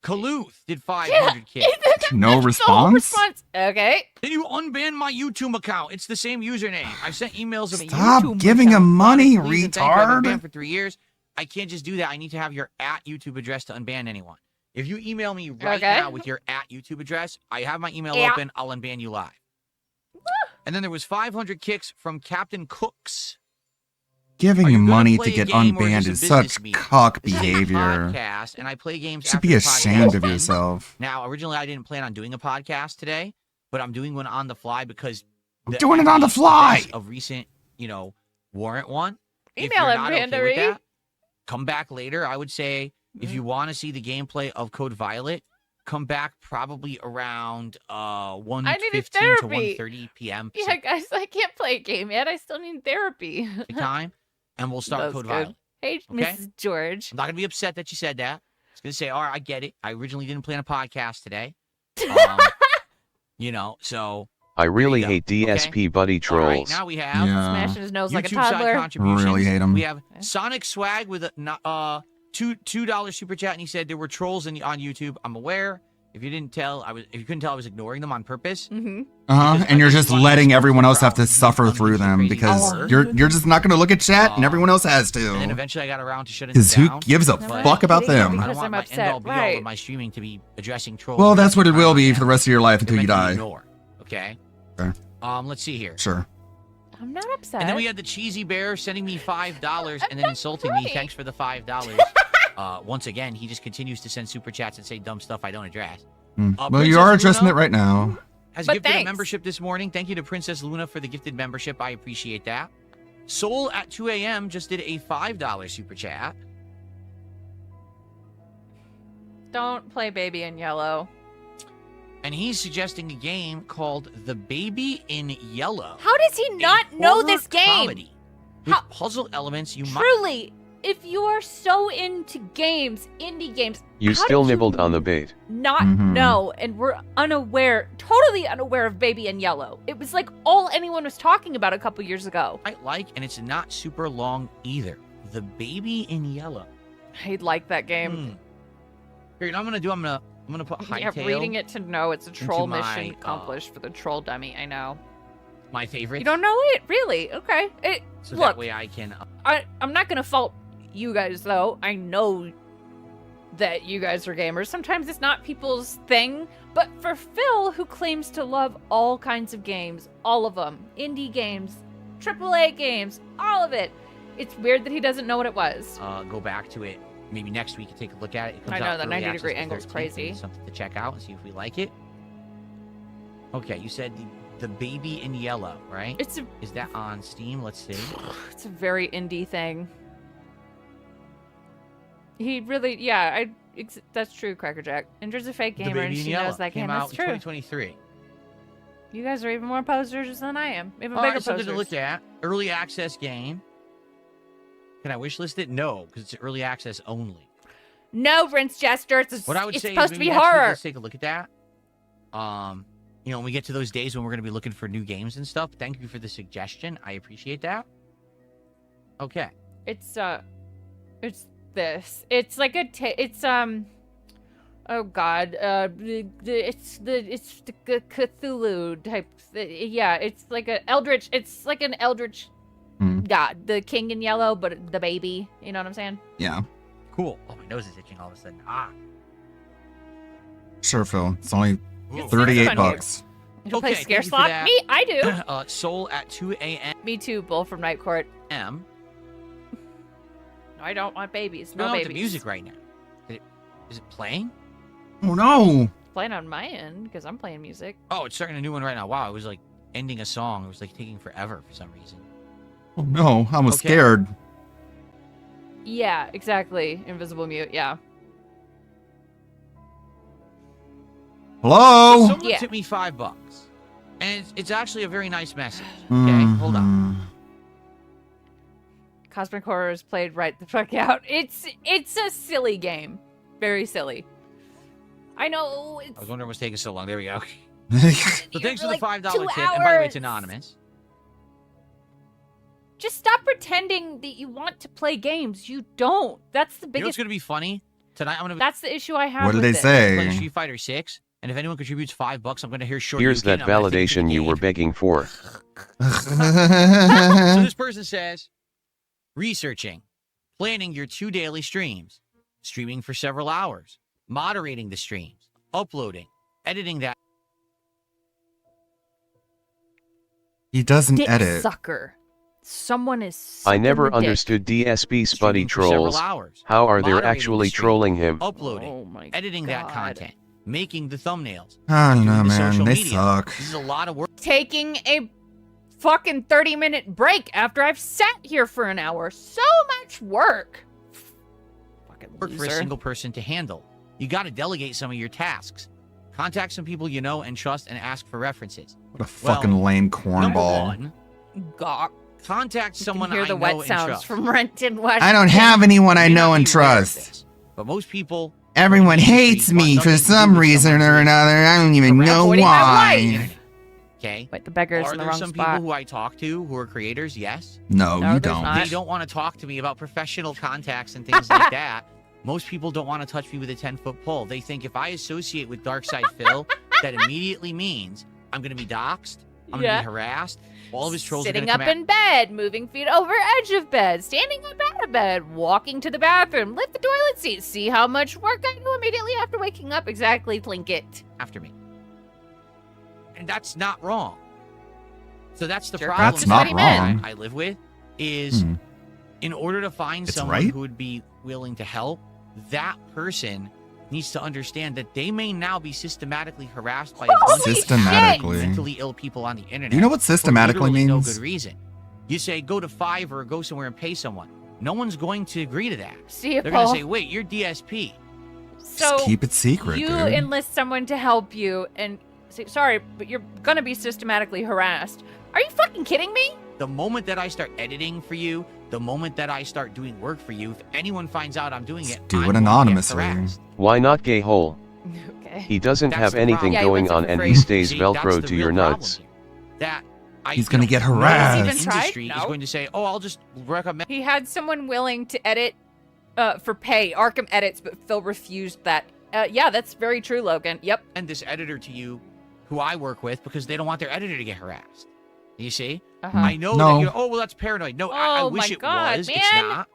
Kaluth did 500 kicks. No response? Okay. Can you unban my YouTube account? It's the same username. I've sent emails of Stop giving him money, Please and thank you. I've been retard. banned for 3 years. I can't just do that. I need to have your @YouTube address to unban anyone. If you email me right Okay. now with your @YouTube address, I have my email Yeah. open. I'll unban you live. And then there was 500 kicks from Captain Cooks. Giving Are you him gonna money play to a get game or unbanned just a is business such meeting? cock This is a behavior. podcast, and I play games. You should after be the podcast ashamed of ends. yourself. Now, originally, I didn't plan on doing a podcast today, but I'm doing one on the fly because I'm doing it on the fly. Of recent, warrant one. If Email you're him, not okay with Pandery. that, come back later. I would say if you want to see the gameplay of Code Violet, come back probably around 1:15 to therapy. 1:30 p.m. Yeah, guys, I can't play a game yet. I still need therapy. Pacific time, and we'll start That's Code good. Violet. Hey, Okay? Mrs. George. I'm not gonna be upset that you said that. I was gonna say, all right, I get it. I originally didn't plan a podcast today. So I really go. hate DSP buddy all right, trolls. now we have Smashing his nose like a YouTube side toddler. contributions. Really hate 'em. We have Sonic Swag with a $2 super chat, and he said there were trolls on YouTube. I'm aware. If you couldn't tell, I was ignoring them on purpose. Mm-hmm. And you're just letting everyone else have to suffer through them because you're just not going to look at chat and everyone else has And then to. eventually I got around to shutting Because them who down. gives a but fuck about them? I don't Because want I'm my upset, end all be all right. of my streaming to be addressing trolls. Well, that's what it will be I'm for the rest of your life until you meant to die. ignore, okay? Okay. Let's see here. Sure. I'm not upset. And then we had the cheesy bear sending me $5 and then insulting me. Thanks for the $5. Once again, he just continues to send super chats and say dumb stuff I don't address. Well, you are addressing it right now. Has But gifted a thanks. membership this morning. Thank you to Princess Luna for the gifted membership. I appreciate that. Soul at 2 a.m. just did a $5 super chat. Don't play Baby in Yellow. And he's suggesting a game called The Baby in Yellow. How does he not know horror this game? comedy with puzzle elements you might... Truly, if you are so into games, indie games, You how still did nibbled on the bait. not Mhm. know, and we're totally unaware of Baby in Yellow. It was like all anyone was talking about a couple years ago. I like, and it's not super long either. The Baby in Yellow. I like that game. Here, you know what I'm gonna put Yeah, Hightail. reading it to know it's a troll into my, mission accomplished for the troll dummy. I know. My favorite. You don't know it, really? Okay. So Look, that way I can. I'm not gonna fault you guys though. I know that you guys are gamers. Sometimes it's not people's thing, but for Phil, who claims to love all kinds of games, all of them, indie games, AAA games, all of it, it's weird that he doesn't know what it was. Go back to it maybe next week and take a look at it. It comes I know, out the early 90-degree access the angle's 13th, crazy. and something to check out and see if we like it. Okay, you said the Baby in Yellow, right? Is that on Steam? Let's see. It's a very indie thing. He really, yeah, that's true, Crackerjack. Andrew's a fake The gamer and Baby in she Yellow knows that came game. out That's in true. 2023. You guys are even more posters than I am. Even All bigger right, something posters. to look at. Early access game. Can I wishlist it? No, because it's early access only. No, Prince Jester. It's What I would it's say supposed is to be maybe next week, horror. let's take a look at that. You know, when we get to those days when we're going to be looking for new games and stuff. Thank you for the suggestion. I appreciate that. Okay. It's this. It's like oh god, it's the Cthulhu type. Yeah, it's like an eldritch. It's like an eldritch god, the king in yellow, but the baby. You know what I'm saying? Yeah. Cool. Oh, my nose is itching all of a sudden. Sure, Phil. It's only It's 38 fun bucks. You play Okay, Scare thank you for Slot? that. Me? I do. Soul at 2 a.m. Me too, Bull from Night Court. No, I don't want babies. What's No going on babies. with the music right now? Is it playing? Oh, no. It's playing on my end because I'm playing music. Oh, it's starting a new one right now. Wow, it was like ending a song. It was like taking forever for some reason. Oh, no. I was Okay. scared. Yeah, exactly. Invisible mute. Yeah. Hello? So someone tipped me $5, and it's actually a very nice message. Okay, hold on. Cosmic Horror is played right the fuck out. It's a silly game. Very silly. I know. I was wondering what's taking so long. There we go. So So thanks for the $5 tip. And by the way, it's anonymous. Just stop pretending that you want to play games. You don't. That's the You know what's biggest. gonna be funny tonight? I'm gonna. That's the issue I have. What did with they this. say? Play Street Fighter 6, and if anyone contributes $5, I'm gonna hear short. Here's that validation you were begging for. So this person says, researching, planning your 2 daily streams, streaming for several hours, moderating the streams, uploading, editing that. He doesn't Dick edit. sucker. Someone is. I never sucking the dick. understood DSP Spuddy Streaming for several trolls. hours, How are they moderating actually the stream, trolling him? Uploading, Oh my editing that God. content, making the thumbnails. I don't know, doing the man. social They media. suck. This is a lot of work. Taking a fucking 30-minute break after I've sat here for an hour. So much work. Fucking For a loser. single person to handle. You got to delegate some of your tasks. Contact some people you know and trust and ask for references. What a fucking lame Number cornball. one, Gawk. contact You someone can hear I the know wet and sounds trust. from Renton, Washington. I don't have anyone I May know not and be aware of trust. this, but most people. Everyone hates me for some reason or another. I don't even know avoiding my why. Okay. Wait, the beggar's Are in the there wrong some spot. people who I talk to who are creators? Yes. No, No, you there's don't. not. They don't want to talk to me about professional contacts and things like that. Most people don't want to touch me with a 10-foot pole. They think if I associate with Darkside Phil, that immediately means I'm going to be doxxed, I'm going to be harassed. All of his trolls are Sitting going to up come in bed, moving feet over edge of bed, standing up out of bed, walking to the bathroom, lift the toilet seat, see how much work I do immediately after waking up. Exactly, Plinkett. after me. And that's not wrong. So that's the Jerk problem. That's not that wrong. I live with is Hmm. in order to find It's someone right. who would be willing to help, that person needs to understand that they may now be systematically harassed by a bunch Systematically. of mentally ill people on the internet. Do you know what for systematically literally means? No good reason. You say go to Fiverr or go somewhere and pay someone. No one's going to agree to that. See you, They're going Paul. to say, "Wait, you're DSP." So keep it secret, you dude. enlist someone to help you and say, sorry, but you're gonna be systematically harassed. Are you fucking kidding me? The moment that I start editing for you, the moment that I start doing work for you, if anyone finds out I'm doing it, Do I'm it going to get anonymously. harassed. Why not gay hole? Okay. He doesn't That's have the anything problem. Yeah, he going wants it on for and free. he stays See, that's Velcro the to real your problem nuts. here. That He's gonna get harassed. No Even tried? industry is No. going to say, "Oh, I'll just recommend." He had someone willing to edit for pay, Arkham edits, but Phil refused that. Yeah, that's very true, Logan. Yep. And this editor to you, who I work with, because they don't want their editor to get harassed. You see? Uh-huh. I know No. that you're. Oh, well, that's paranoid. No, I Oh wish my it God, was. man. It's not.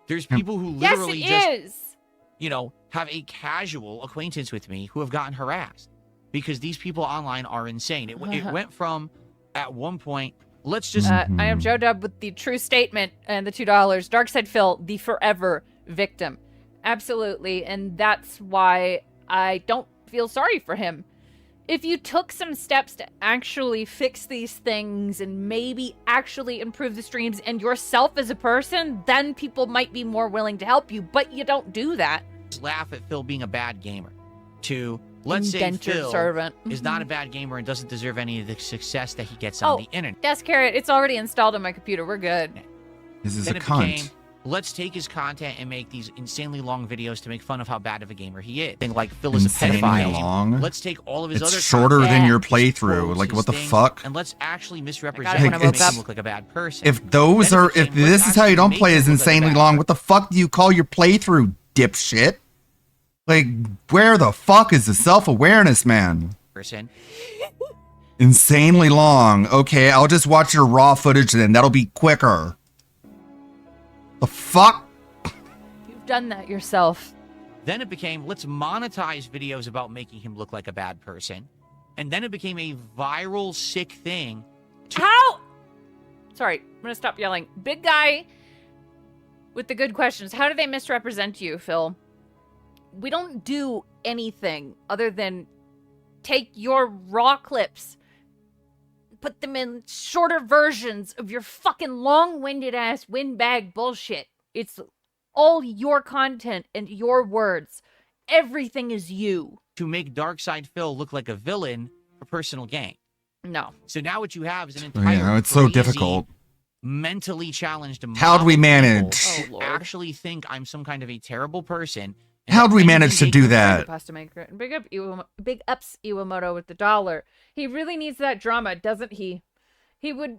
There's people who Yes, literally it just, is. you know, have a casual acquaintance with me who have gotten harassed because these people online are insane. It went from at one point. Let's just. I am Joe Dub with the true statement and the $2. Darkside Phil, the forever victim. Absolutely. And that's why I don't feel sorry for him. If you took some steps to actually fix these things and maybe actually improve the streams and yourself as a person, then people might be more willing to help you, but you don't do that. laugh at Phil being a bad gamer. To let's say Indentured Phil servant. is not a bad gamer and doesn't deserve any of the success that he gets on the internet. Yes, Carrot, it's already installed on my computer. We're good. This is a Then it cunt. became, let's take his content and make these insanely long videos to make fun of how bad of a gamer he is. Thing like Phil is a Insanely pedophile. long? Let's take all of his It's other shorter content, than your his playthrough. quotes, Like, his what the things, fuck? and let's actually misrepresent it when him I and woke make up. him look like a bad person. If those Then it are, became, if let's this is how you actually don't make play him is look like a insanely bad long, what the fuck do you call your playthrough, dipshit? Like, where the fuck is the self-awareness, man? person. Insanely long. Okay, I'll just watch your raw footage then. That'll be quicker. The fuck? You've done that yourself. Then it became, let's monetize videos about making him look like a bad person. And then it became a viral, sick thing. How? Sorry, I'm going to stop yelling. Big guy with the good questions. How do they misrepresent you, Phil? We don't do anything other than take your raw clips, put them in shorter versions of your fucking long-winded ass windbag bullshit. It's all your content and your words. Everything is you. To make Darkside Phil look like a villain for personal gain. No. So now what you have is an entire Yeah, it's so crazy, difficult. mentally challenged How'd we mob of manage? people who actually think I'm some kind of a terrible person. How'd we manage to do that? Pasta maker. And big ups Iwamoto with the $1. He really needs that drama, doesn't he? He would.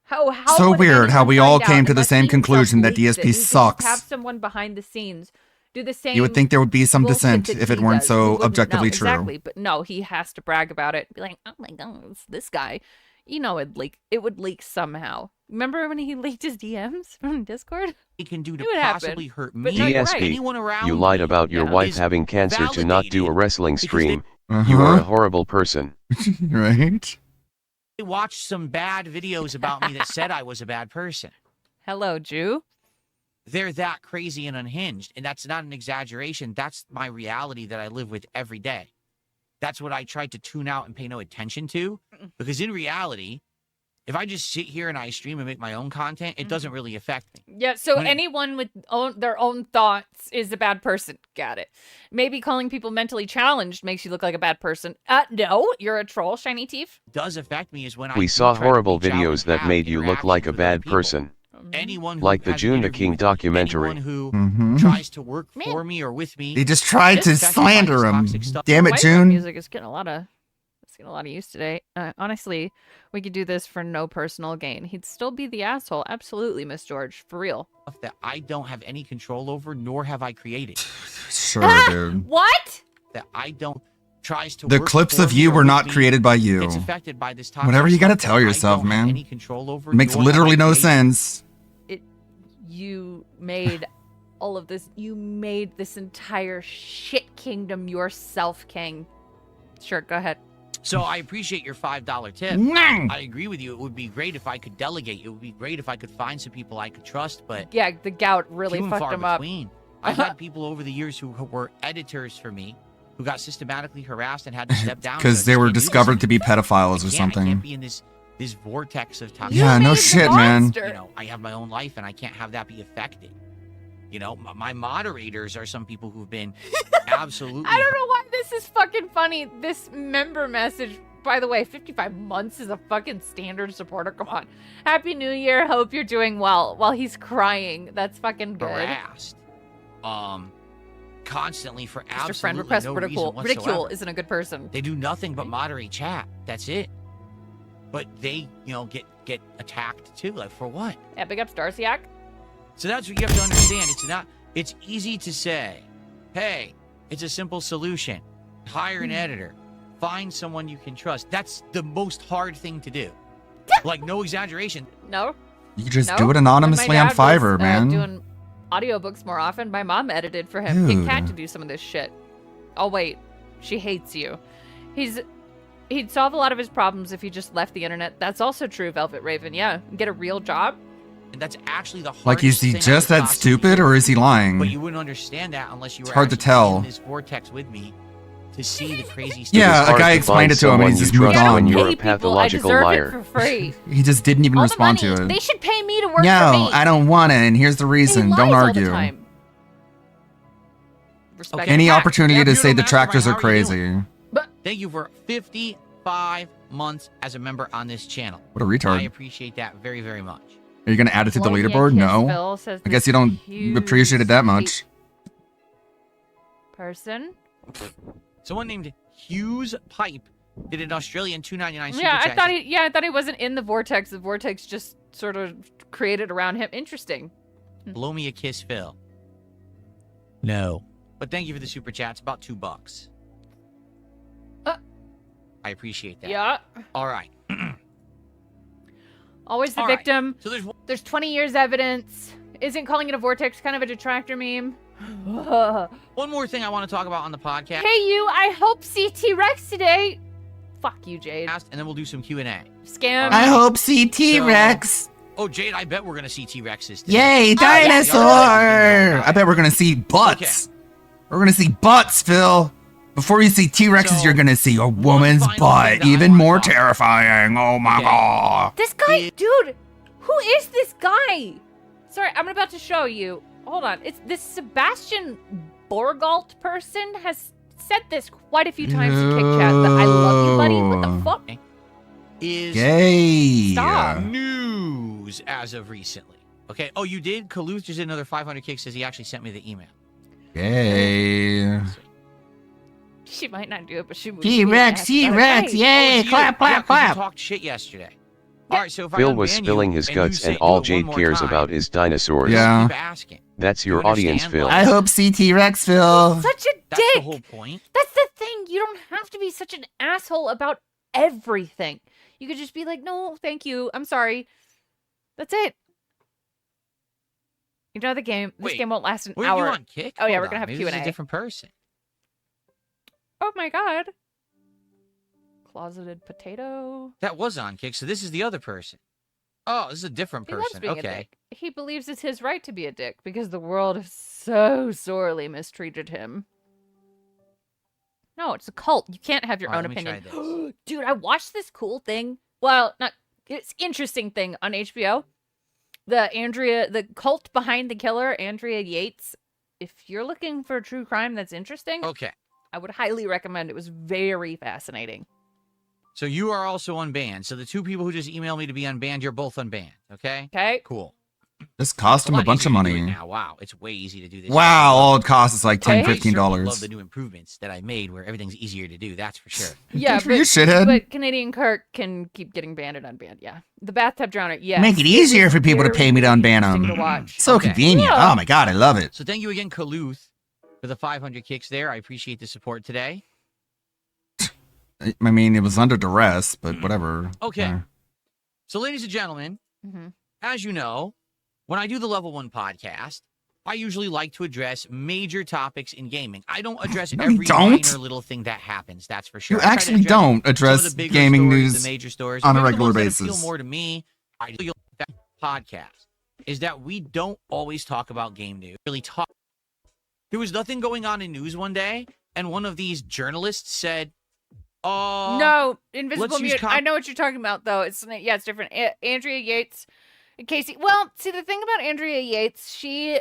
How So would weird how anyone we all find came out to the unless same he conclusion that himself leaked DSP it? He could sucks. Just have someone behind the scenes do the same. You would think there would be some bullshit dissent that if it he weren't does. so We wouldn't objectively know. true. Exactly, but no, he has to brag about it. Be like, oh my god, it's this guy. You know, it would leak somehow. Remember when he leaked his DMs from Discord? He can do to It would possibly happen. hurt But me. no, you're DSP, right. Anyone around you lied me about your wife is having cancer to not do a wrestling because stream. Uh-huh. You are a horrible person. Right? They watched some bad videos about me that said I was a bad person. Hello, Jew. They're that crazy and unhinged. And that's not an exaggeration. That's my reality that I live with every day. That's what I tried to tune out and pay no attention to. Because in reality, if I just sit here and I stream and make my own content, it doesn't really affect me. Yeah, so When it- anyone with their own thoughts is a bad person. Got it. Maybe calling people mentally challenged makes you look like a bad person. No, you're a troll, Shiny Teeth. Does affect me is when I We do saw try to horrible reach out videos and that have made you look like a interactions with other bad people. person. Anyone who Like the has an June the interview King with documentary. anyone who Mhm. tries to work for me or with me. They just tried gets to affected by slander this him. toxic stuff. Damn it, White June. music is getting a lot of use today. Honestly, we could do this for no personal gain. He'd still be the asshole. Absolutely, Miss George. For real. That I don't have any control over, nor have I created. Sure, dude. What? That I don't tries to The work clips for of me you or were with not me, created by you. gets affected by this toxic Whatever you gotta stuff tell that I yourself, don't have man. any control over, It makes nor have I literally no created. sense. You made all of this. You made this entire shit kingdom yourself, King. Sure, go ahead. So I appreciate your $5 tip. Mm. I agree with you. It would be great if I could delegate. It would be great if I could find some people I could trust, but Yeah, the gout really few and fucked far him up. between. I've had people over the years who were editors for me who got systematically harassed and had to step down Because they were discovered to be pedophiles or I something. can't be in this vortex of toxicity. Yeah, no shit, man. You know, I have my own life and I can't have that be affected. You know, my moderators are some people who've been absolutely. I don't know why this is fucking funny. This member message, by the way, 55 months is a fucking standard supporter. Come on. Happy New Year. Hope you're doing well. While he's crying. That's fucking good. harassed. Constantly for Mr. absolutely Friend request no ridicule. reason Ridicule whatsoever. isn't a good person. They do nothing but moderate chat. That's it. But they, you know, get attacked too. Like for what? Yeah, big ups Darciak. So that's what you have to understand. It's easy to say, hey, it's a simple solution. Hire an editor. Find someone you can trust. That's the most hard thing to do. Like, no exaggeration. No. You just No? do it When anonymously my on dad Fiverr, was, man. Doing audiobooks more often. My mom edited for him. King Dude. Cat to do some of this shit. Oh wait, she hates you. He'd solve a lot of his problems if he just left the internet. That's also true, Velvet Raven. Yeah, get a real job. And that's actually the hardest Like, is he thing I just could that possibly stupid do. or is he lying? But you wouldn't understand that unless you It's were hard to actually tell. in this vortex with me to see the crazy stuff. Yeah, It's a hard guy to explained find it to him and someone he's you just moved trust on. when you're a Pay people. I pathological deserve liar. it for free. He just didn't even All respond the money. to it. They should pay me to work for No, me. I don't want it, and here's the He reason. lies Don't all the argue. time. Respect Any that. opportunity Yeah, to say Bruno detractors are Mastermind, how are you crazy. Thank you for 55 months as a member on this channel. What a retard. I appreciate that very, very much. Are you gonna add it to the Blowing me a leaderboard? kiss, No. Phil, says I guess this you don't huge appreciate it that much. Person. Someone named Hughes Pipe did an Australian $2.99 super Yeah, chat. I thought he wasn't in the vortex. The vortex just sort of created around him. Interesting. Blow me a kiss, Phil. No. But thank you for the super chat. It's about $2. I appreciate that. Yeah. All right. Always the All right. victim. So there's 20 years evidence. Isn't calling it a vortex kind of a detractor meme? One more thing I want to talk about on the podcast. Hey, you. I hope CT Rex today. Fuck you, Jade. And then we'll do some Q&A. Scam. I hope see T-Rex. Oh, Jade, I bet we're going to see T-Rexes today. Yay, dinosaur! I bet we're gonna see butts. We're gonna see butts, Phil. Before you see T-Rexes, you're gonna see a woman's butt. Even more terrifying. Oh my god. This guy, dude. Who is this guy? Sorry, I'm about to show you. Hold on. It's this Sebastian Borgalt person has said this quite a few times in Kick Chat. That I love you, buddy. What the fuck? Is Yay. Stop. news as of recently. Okay. Oh, you did? Kaluth just did another 500 kicks. Says he actually sent me the email. Yay. She might not do it, but she would. T-Rex, T-Rex, yay! Clap, clap, clap. You talked shit yesterday. All right, so if Phil I was unban spilling you his and you guts say and do all it one Jade more cares time, about is dinosaurs. Yeah. keep asking. That's your You audience, understand Phil. why? I hope see T-Rex, Phil. Such a That's dick. the whole point. That's the thing. You don't have to be such an asshole about everything. You could just be like, no, thank you. I'm sorry. That's it. You know the game. This Wait, game won't last an Were hour. you on Kick? Oh yeah, Hold we're gonna on, have maybe Q this and is A. a different person. Oh my god. Closeted potato. That was on Kick, so this is the other person. Oh, this is a different He loves person. being a Okay. dick. He believes it's his right to be a dick because the world has so sorely mistreated him. No, it's a cult. You can't have your All right, own let me try opinion. Dude, I watched this cool thing. Well, not it's interesting thing on HBO. The cult behind the killer, Andrea Yates. If you're looking for a true crime that's interesting, Okay. I would highly recommend. It was very fascinating. So you are also unbanned. So the two people who just emailed me to be unbanned, you're both unbanned. Okay? Okay. Cool. This cost him a bunch of Easier to do it money. now. Wow, it's way easy to do this. Wow, all it costs is like $10, I certainly love $15. the new improvements that I made where everything's easier to do. That's for sure. Yeah, for you, shithead. But Canadian Kirk can keep getting banned and unbanned. Yeah, the bathtub drowner. Yeah, Make it easier for people to pay me to unban to them. watch. So Okay. convenient. Yeah. Oh my god, I love it. So thank you again, Kaluth, for the 500 kicks there. I appreciate the support today. I mean, it was under duress, but whatever. Okay. So, ladies and gentlemen, Mm-hmm. as you know, when I do the Level 1 podcast, I usually like to address major topics in gaming. I don't address No, you every don't. minor little thing that happens, that's for sure. You I try to actually don't some address of the bigger gaming stories, news the major stories, on a maybe the regular ones that appeal basis. more to me. I feel that podcast is that we don't always talk about game news. Really talk. There was nothing going on in news one day, and one of these journalists said, No, Invisible let's use Mute. I know what you're talking about, though. It's different. Andrea Yates, Casey. Well, see, the thing about Andrea Yates, she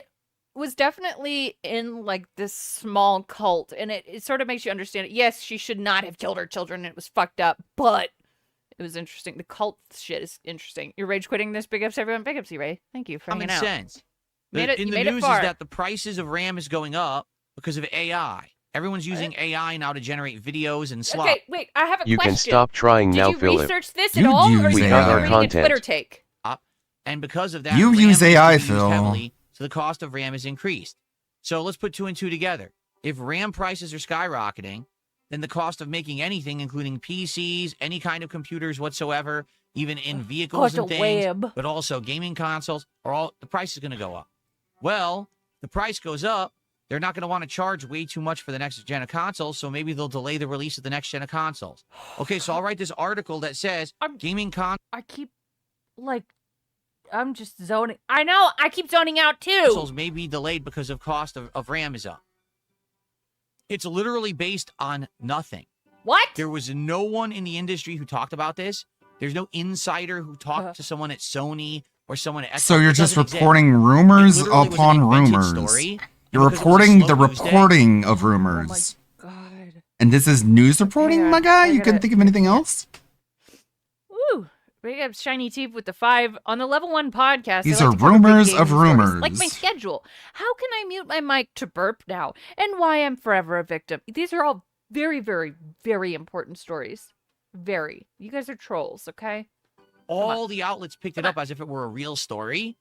was definitely in like this small cult, and it sort of makes you understand it. Yes, she should not have killed her children. It was fucked up, but it was interesting. The cult shit is interesting. You're rage quitting this. Big ups, everyone. Big ups, Ray. Thank you for common hanging out. sense. Made it, in you the made it news is far. that the prices of RAM is going up because of AI. Everyone's using AI now to generate videos and slop. Okay, wait. I have a You question. can stop trying Did now, you Philip. research this You at all, or use are you We got our reading a content. Twitter take? And because of that, You RAM use is being AI, used Phil. heavily, so the cost of RAM is increased. So let's put two and two together. If RAM prices are skyrocketing, then the cost of making anything, including PCs, any kind of computers whatsoever, even in vehicles Cost and of things, web. but also gaming consoles, the price is going to go up. Well, the price goes up. They're not going to want to charge way too much for the next gen of consoles, so maybe they'll delay the release of the next gen of consoles. Okay, so I'll write this article that says gaming I keep, I'm just zoning. I know, I keep zoning out too. consoles may be delayed because of cost of RAM is up. It's literally based on nothing. What? There was no one in the industry who talked about this. There's no insider who talked to someone at Sony or someone at Xbox. So you're It just doesn't exist. reporting rumors It literally was an upon invented rumors. story, You're because it was a reporting the slow news day. reporting of rumors. God. And this is news reporting, Hang my on, guy? I You gotta- couldn't think of anything else? Woo. Big up Shiny Teeth with the 5 on the Level 1 podcast. These they like are to cover big rumors gaming of stories, rumors. like my schedule. How can I mute my mic to burp now? And why I'm forever a victim. These are all very, very, very important stories. Very. You guys are trolls, okay? All the outlets picked it up as if it were a real story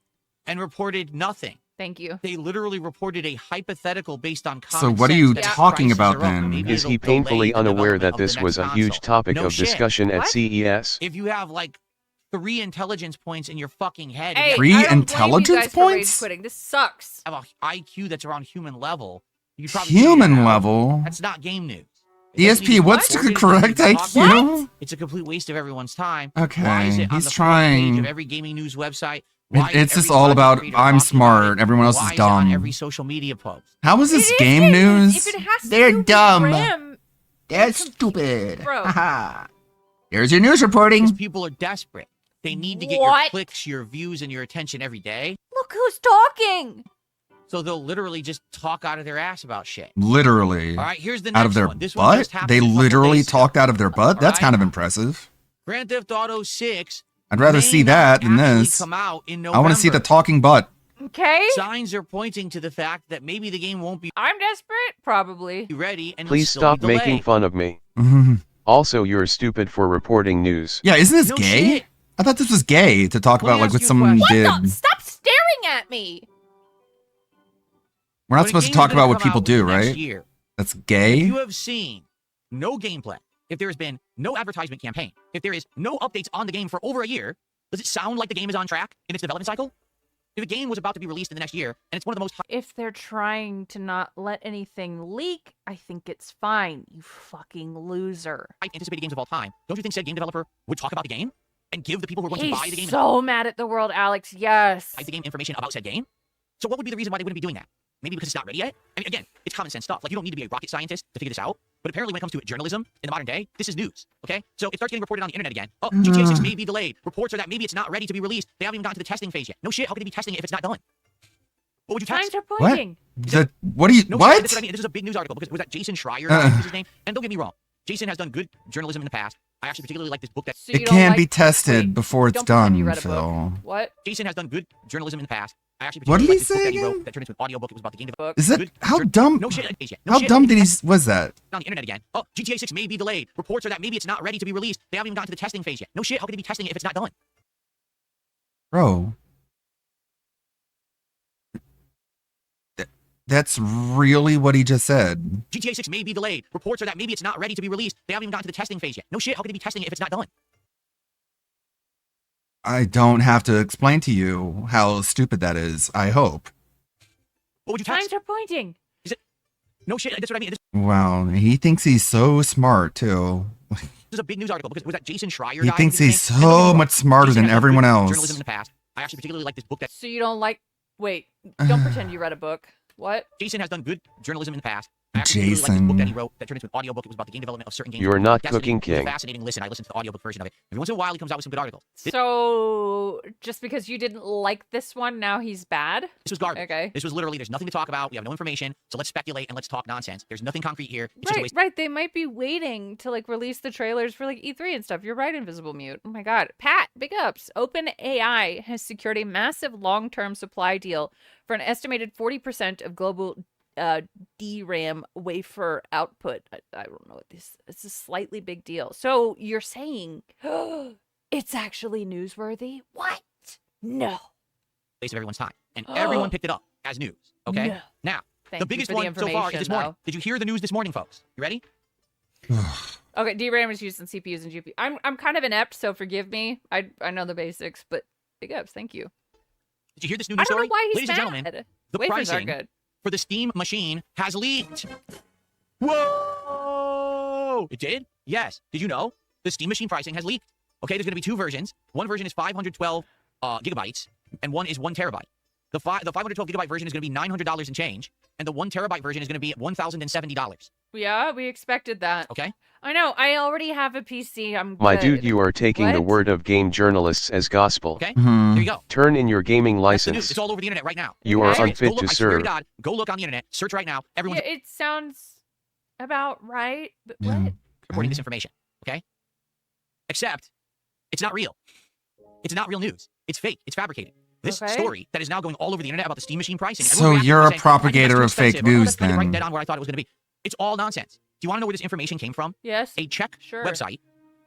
and reported nothing. Thank you. They literally reported a hypothetical based on common So what are sense you that talking prices about are up. then? Maybe Is it'll he delay painfully the unaware development that of the this was next a huge console. topic No of shit. discussion at What? CES? If you have like 3 intelligence points in your fucking head, Hey, Three I don't blame you intelligence guys for rage points? quitting. This sucks. have a IQ that's around human level, you could probably figure that Human out. level? That's not game news. It doesn't need to ESP, be what's the reported, it doesn't need correct to be talked IQ? about. It's a complete waste of everyone's time. Okay, Why is it on he's the front page trying. of every gaming news website? Why is It's every just all content about creator I'm talking smart, about it? everyone else Why is is it on dumb. every social media post? How is this It is game game news? If it has to They're do with dumb. RAM, They're stupid. Bro. Haha. Here's your news reporting. Because people are desperate. They need to get your What? clicks, your views, and your attention every day. Look who's talking. So they'll literally just talk out of their ass about shit. Literally. All right, here's the Out next of their one. This one butt? just happened They a couple literally days ago. talked out of their butt? That's Alright? kind of impressive. Grand Theft Auto 6. I'd rather may see not that than actually this. Come out in I November. want to see the talking butt. Okay. Signs are pointing to the fact that maybe the game won't be I'm desperate. Probably. ready and Please will still stop be making delayed. fun of me. Also, you're stupid for reporting news. Yeah, isn't this No gay? shit. I thought this was gay to talk Let me about like ask what you a someone question. What did. the? Stop staring at me. We're not When a supposed to game is talk gonna about what come people out do, next right? year, That's if gay? you have seen no gameplay, if there has been no advertisement campaign, if there is no updates on the game for over a year, does it sound like the game is on track in its development cycle? If a game was about to be released in the next year, and it's one of the most If they're trying to not let anything leak, I think it's fine. You fucking loser. anticipated games of all time, don't you think said game developer would talk about the game and give the people who are going to buy the game He's so mad at the world, Alex. Yes. the game information about said game? So what would be the reason why they wouldn't be doing that? Maybe because it's not ready yet? I mean, again, it's common sense stuff. Like, you don't need to be a rocket scientist to figure this out. But apparently when it comes to journalism in the modern day, this is news, okay? So it starts getting reported on the internet again. Oh, GTA 6 may be delayed. Reports are that maybe it's not ready to be released. They haven't even gotten to the testing phase yet. No shit, how could they be testing it if it's not done? What would you test? Times are What? pointing. What do you, No, what? That's what I mean. This is a big news article because was that Jason Schreier? I think is his name. And don't get me wrong, Jason has done good journalism in the past. I actually particularly like this book that So you It don't can like- be tested wait, before it's don't pretend you done, read a book. Phil. What? Jason has done good journalism in the past. I actually What did particularly he like this book say that he again? wrote that turned into an audiobook. It was about the game development. Is that, Good how jour- dumb? No shit. No How shit. dumb did he, was that? On the internet again. Oh, GTA 6 may be delayed. Reports are that maybe it's not ready to be released. They haven't even gotten to the testing phase yet. No shit. How could they be testing it if it's not done? Bro. That's really what he just said. GTA 6 may be delayed. Reports are that maybe it's not ready to be released. They haven't even gotten to the testing phase yet. No shit. How could they be testing it if it's not done? I don't have to explain to you how stupid that is, I hope. What would you test? Times are pointing. No shit. That's what I mean. This Wow, he thinks he's so smart, too. is a big news article because was that Jason Schreier? He guy? thinks His he's name? And don't get me so wrong, much smarter Jason than has done everyone good else. Journalism in the past. I actually particularly like this book that So you don't like. Wait. Don't pretend you read a book. What? Jason has done good journalism in the past. I actually really like this book that he wrote that turned into an audiobook. It was about the game development of certain games. You're not Destiny. Cooking It was a King. fascinating listen. I listened to the audiobook version of it. Every once in a while, he comes out with some good articles. So just because you didn't like this one, now he's bad? This was garbage. Okay. This was literally, there's nothing to talk about. We have no information. So let's speculate and let's talk nonsense. There's nothing concrete here. It's just a Right, waste. right. They might be waiting to like release the trailers for like E3 and stuff. You're right, Invisible Mute. Oh my god. Pat, big ups. OpenAI has secured a massive long-term supply deal for an estimated 40% of global DRAM wafer output. I don't know what this. It's a slightly big deal. So you're saying it's actually newsworthy? What? No. Waste of everyone's time. And everyone picked it up as news. Okay? No. Now, Thank the you biggest for the one so far is this information, morning. though. Did you hear the news this morning, folks? You ready? Okay, DRAM is used in CPUs and GPUs. I'm kind of inept, so forgive me. I know the basics, but big ups. Thank you. Did you hear this new I news don't know story? why he's Ladies and mad. gentlemen, the Wafers are pricing good. for the Steam machine has leaked. Whoa! It did? Yes. Did you know? The Steam machine pricing has leaked. Okay, there's going to be two versions. One version is 512 gigabytes, and one is 1 terabyte. The 512 gigabyte version is going to be $900 and change, and the 1 terabyte version is going to be $1,070. Yeah, we expected that. Okay. I know. I already have a PC. I'm My good. dude, you are taking the What? word of game journalists as gospel. Okay. Mhm. There you go. Turn in your gaming That's the news. license. It's all over the internet right now. You are Okay. unfit Go look, to I swear to serve. God, go look on the internet. Search right now. Everyone's Yeah, it sounds about right. But Yeah. what? reporting this information. Okay. Except, it's not real. It's not real news. It's fake. It's fabricated. This story that is now going all over the internet about the Steam Machine pricing. So you're a propagator of fake news, then? Right dead on where I thought it was going to be. It's all nonsense. Do you want to know where this information came from? Yes. A Czech website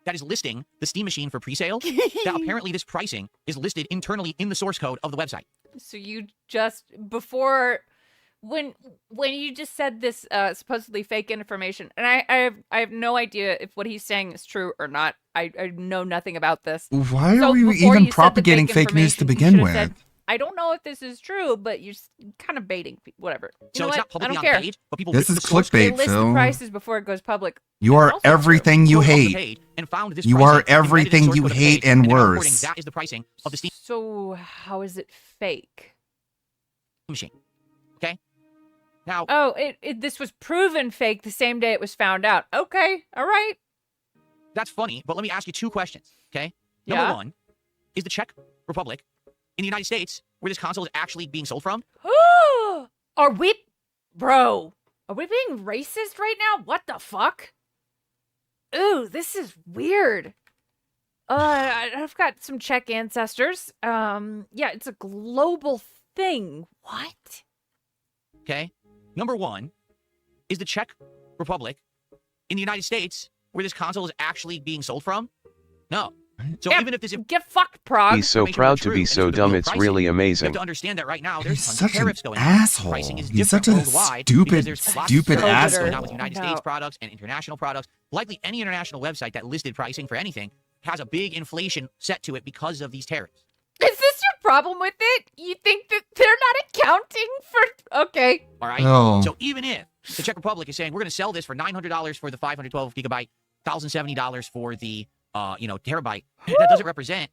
that is listing the Steam Machine for pre-sale. That apparently this pricing is listed internally in the source code of the website. So you just before when you just said this supposedly fake information, and I have no idea if what he's saying is true or not. I know nothing about this. Why So are we before even you said the propagating fake news to information, you begin should have with? said, I don't know if this is true, but you're kind of baiting whatever. You So know it's what? not publicly I don't on care. the page, but people This rip is the source They clickbait, list the Phil. prices before it goes public. You are everything you Go off the hate. page and found this You pricing are embedded in the everything source you code of the hate page, and they're now reporting worse. That is the pricing of the Steam So how is it fake? Machine. Okay. Now. Oh, this was proven fake the same day it was found out. Okay, all right. That's funny, but let me ask you 2 questions, okay? Yeah. Number 1, is the Czech Republic in the United States where this console is actually being sold from? Are we being racist right now? What the fuck? Ooh, this is weird. I've got some Czech ancestors. Yeah, it's a global thing. What? Okay. Number 1, is the Czech Republic in the United States where this console is actually being sold from? No. So Yeah, even if this get fucked, Prague. He's so proud to be so dumb, it's really you amazing. have to understand that right now He's there's tons such of an tariffs going on. asshole. Pricing is He's different such a worldwide stupid, because there's lots stupid of stuff asshole. going on with United States No. products and international products. Likely any international website that listed pricing for anything has a big inflation set to it because of these tariffs. Is this your problem with it? You think that they're not accounting for... Okay. All right. Oh. So even if the Czech Republic is saying we're going to sell this for $900 for the 512 gigabyte, $1,070 for the terabyte, that doesn't represent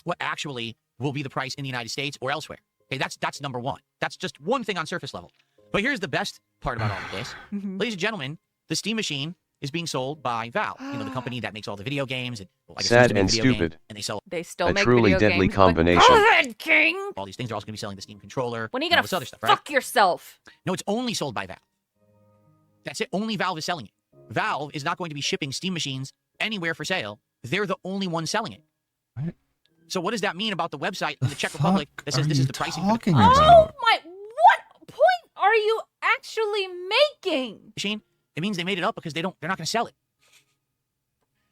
what actually will be the price in the United States or elsewhere. Okay, that's number 1. That's just one thing on surface level. But here's the best part about all of this, ladies and gentlemen. The Steam Machine is being sold by Valve, the company that makes all the video games and Sad and stupid. and they sell They still A make truly video deadly games, but combination. go ahead, King. all these things. They're also going to be selling the Steam controller. When are you and all gonna this other stuff, fuck right? yourself? No, it's only sold by Valve. That's it. Only Valve is selling it. Valve is not going to be shipping Steam Machines anywhere for sale. They're the only one selling it. What? So what does that mean about the website in the Czech Republic that says this is the pricing for the talking Oh about? my... What point are you actually making? machine? It means they made it up because they're not going to sell it.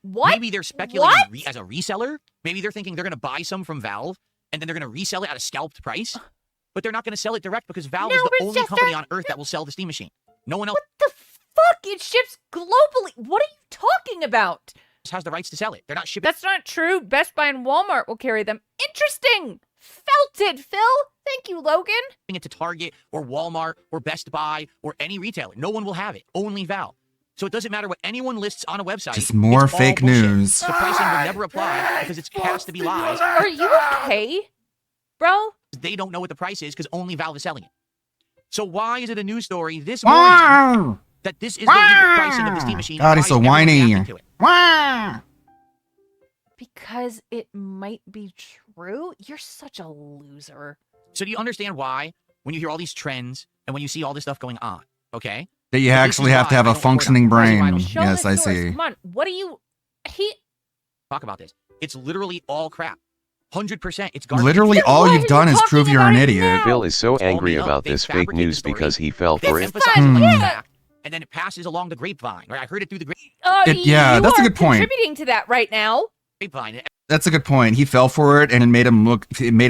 What? Maybe they're speculating What? as a reseller. Maybe they're thinking they're going to buy some from Valve and then they're going to resell it at a scalped price. But they're not going to sell it direct because Valve is No, the it's only just company on Earth that will sell the Steam Machine. No one else The fuck? It ships globally. What are you talking about? has the rights to sell it. They're not shipping. That's not true. Best Buy and Walmart will carry them. Interesting. Felt it, Phil. Thank you, Logan. it to Target or Walmart or Best Buy or any retailer. No one will have it. Only Valve. So it doesn't matter what anyone lists on a website. Just more it's all fake bullshit. news. The pricing will never apply because it has to be lies. Are you okay, bro? They don't know what the price is because only Valve is selling it. So why is it a news story this morning that this is the legal pricing of the Steam Machine? God, he's Why so is everyone whiny. reacting to it? Because it might be true? You're such a loser. So do you understand why when you hear all these trends and when you see all this stuff going on, okay? That you But this actually is have to why have I a don't report on functioning it. This is why I brain. don't Show Yes, the I source. see. Come on. What are you... talk about this. It's literally all crap. 100%. It's garbage. Literally all you've done is prove you're an idiot. Phil is so It's all angry made up. about They this fake fabricate the news story. because he fell They for it. emphasize it on the Yeah. back, and then it passes along the grapevine. Right? I heard it through the Yeah, you that's a are good point. contributing to that right now. grapevine. That's a good point. He fell for it and it made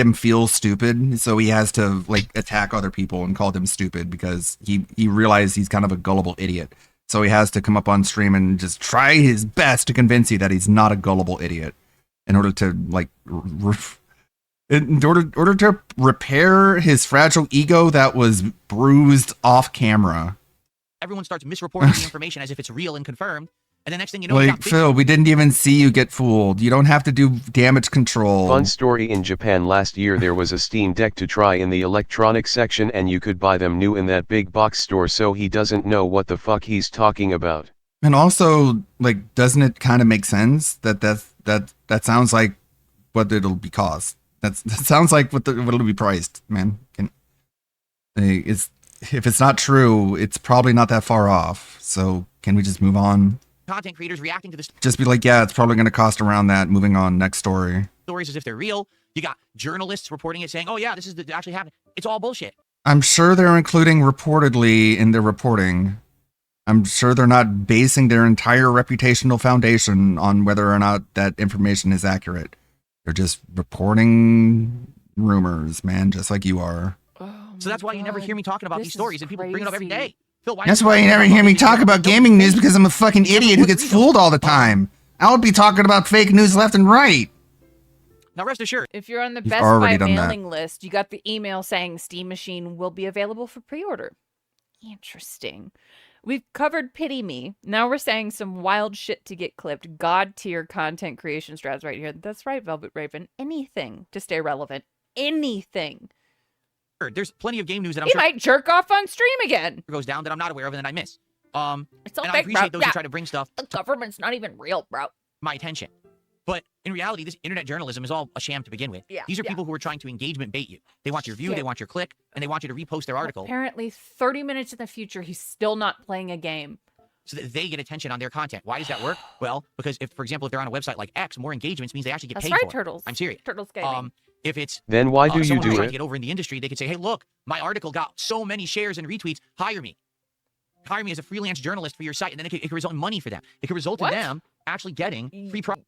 him feel stupid. So he has to like attack other people and call them stupid because he realized he's kind of a gullible idiot. So he has to come up on stream and just try his best to convince you that he's not a gullible idiot in order to like in order to repair his fragile ego that was bruised off camera. Everyone starts misreporting the information as if it's real and confirmed. And the next thing you know, you Like, got big Phil, we didn't even see you get fooled. You don't have to do damage control. Fun story: in Japan last year there was a Steam Deck to try in the electronics section and you could buy them new in that big box store, so he doesn't know what the fuck he's talking about. And also, like, doesn't it kind of make sense that sounds like what it'll be cost? That sounds like what it'll be priced, man. If it's not true, it's probably not that far off. So can we just move on? content creators reacting to this. Just be like, yeah, it's probably going to cost around that. Moving on, next story. stories as if they're real. You got journalists reporting it saying, oh, yeah, this is actually happening. It's all bullshit. I'm sure they're including reportedly in their reporting. I'm sure they're not basing their entire reputational foundation on whether or not that information is accurate. They're just reporting rumors, man, just like you are. So that's why you never hear me talking about these stories, and people bring it up every day. Phil, That's why you never hear me talk about gaming news, because I'm a fucking idiot who gets fooled all the time. I would be talking about fake news left and right. Now rest assured, if you're on the You've Best already Buy done that. mailing list, you got the email saying Steam Machine will be available for pre-order. Interesting. We've covered Pity Me. Now we're saying some wild shit to get clipped. God tier content creation strats right here. That's right, Velvet Raven. Anything to stay relevant. Anything. there's plenty of game news that I'm He sure might jerk off on stream again. goes down that I'm not aware of and that I miss. It's all and I fake, appreciate bro. those who try to bring stuff The government's not even real, bro. my attention. But in reality, this internet journalism is all a sham to begin with. Yeah, These are yeah. people who are trying to engagement bait you. They want your view, Shit. they want your click, and they want you to repost their article Apparently, 30 minutes in the future, he's still not playing a game. so that they get attention on their content. Why does that work? Well, because if, for example, if they're on a website like X, more engagements means they actually get That's paid right, for it. Turtles. I'm serious. Turtles Gaming. If it's Then why do you someone who's do trying it? to get over in the industry, they could say, hey, look, my article got so many shares and retweets. Hire me. Hire me as a freelance journalist for your site, and then it could result in money for them. It could result in them actually getting free product.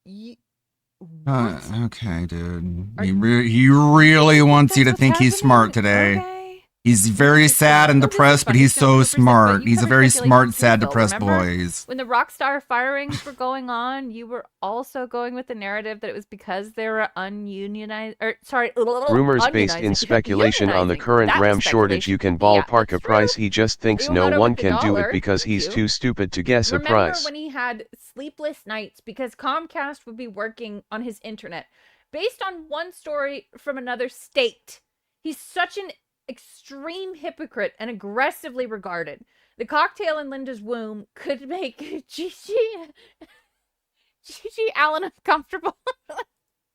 Okay, dude. He really wants you to think he's smart today. He's very sad and depressed, but he's so smart. He's a very smart, sad, depressed boy. When the Rockstar firings were going on, you were also going with the narrative that it was because they were ununionized, or sorry, Rumors based in speculation on the current RAM shortage. You can ballpark a price. He just thinks They went no over one the can do it dollar. because he's too stupid to guess a Remember price. when he had sleepless nights because Comcast would be working on his internet based on one story from another state? He's such an extreme hypocrite and aggressively regarded. The cocktail in Linda's womb could make Gigi Allen uncomfortable.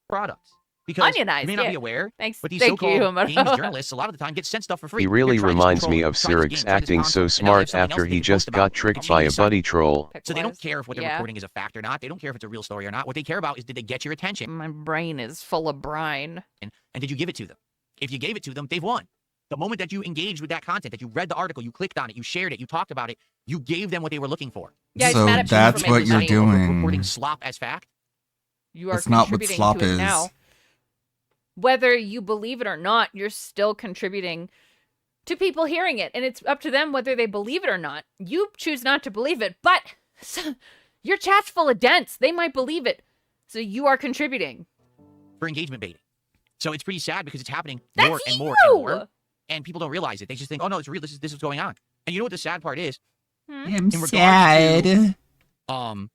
Products. Because Unionized, you may not yeah. be aware, Thanks. but these Thank you, so-called Amado. games journalists a lot of the time get sent stuff for free. He really They're trying to reminds control me it, of trying this game, Cyrix trying this acting console, so and now they have smart something after else he they just post got about. tricked And by you a decide. buddy troll. So they don't care if what they're reporting is a fact or not. They don't care if it's a real story or not. What they care about is did they get your attention? My brain is full of brine. And did you give it to them? If you gave it to them, they've won. The moment that you engaged with that content, that you read the article, you clicked on it, you shared it, you talked about it, you gave them what they were looking for. Yeah, So that's what you're doing. Reporting slop as fact. You are That's not what contributing slop to it is. now. Whether you believe it or not, you're still contributing to people hearing it, and it's up to them whether they believe it or not. You choose not to believe it, but your chat's full of dents. They might believe it, so you are contributing. For engagement baiting. So it's pretty sad because it's happening That's more and more you! and more. And people don't realize it. They just think, oh no, it's real. This is what's going on. And you know what the sad part is? I'm In regards sad. to,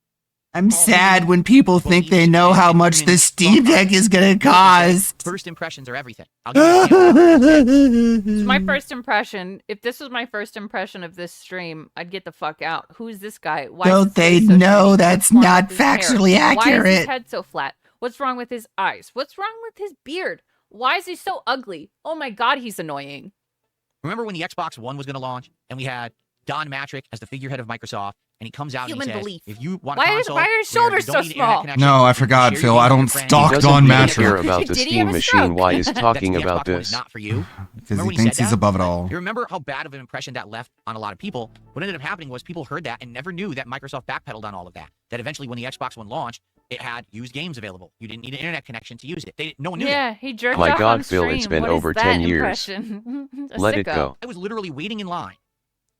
I'm sad when people think they know how much the Steam Deck is gonna cost. First impressions are everything. I'll give you an example. It's my first impression. If this was my first impression of this stream, I'd get the fuck out. Who's this guy? Why is Don't his they face so know shiny? that's What's wrong not with his hair? factually Why is his accurate? head so flat? What's wrong with his eyes? What's wrong with his beard? Why is he so ugly? Oh my god, he's annoying. Remember when the Xbox One was going to launch and we had Don Matrick as the figurehead of Microsoft, and he comes out Human and he says, belief. if you want a Why console are his where shoulders you don't so need internet small? connection, No, I you can forgot, share Phil. your I game don't with your friends, stalk you Doesn't Don really Matrick. care about the Did he Steam have a machine. stroke? Why is That's talking the about Xbox One this? is not for you. Because Remember he when he thinks said he's that? above it all. You remember how bad of an impression that left on a lot of people? What ended up happening was people heard that and never knew that Microsoft backpedaled on all of that. That eventually when the Xbox One launched, it had used games available. You didn't need an internet connection to use it. No one knew that. Yeah, he jerked My off God, on Phil, stream. it's been What is over that 10 years. impression? A Let it sicko. go. I was literally waiting in line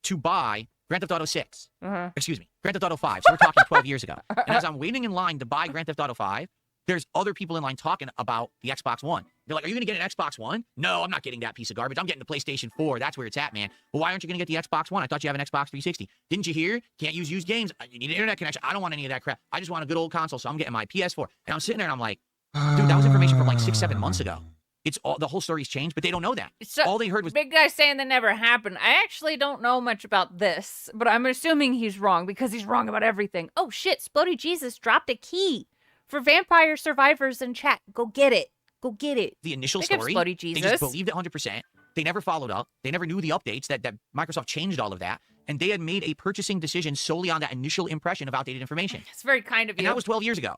to buy Grand Theft Auto 6. Uh-huh. Excuse me, Grand Theft Auto 5. So we're talking 12 years ago. And as I'm waiting in line to buy Grand Theft Auto 5, there's other people in line talking about the Xbox One. They're like, are you going to get an Xbox One? No, I'm not getting that piece of garbage. I'm getting the PlayStation 4. That's where it's at, man. Well, why aren't you going to get the Xbox One? I thought you have an Xbox 360. Didn't you hear? Can't use used games. You need an internet connection. I don't want any of that crap. I just want a good old console, so I'm getting my PS4. And I'm sitting there and I'm like, dude, that was information from like 6-7 months ago. It's all the whole story's changed, but they don't know that. So, all they heard was big guy saying that never happened. I actually don't know much about this, but I'm assuming he's wrong because he's wrong about everything. Oh shit, Splody Jesus dropped a key for Vampire Survivors in chat. Go get it. Go get it. the initial Big up story. Splody They Jesus. just believed it 100%. They never followed up. They never knew the updates that Microsoft changed all of that. and they had made a purchasing decision solely on that initial impression of outdated information. It's very kind of you. And that was 12 years ago.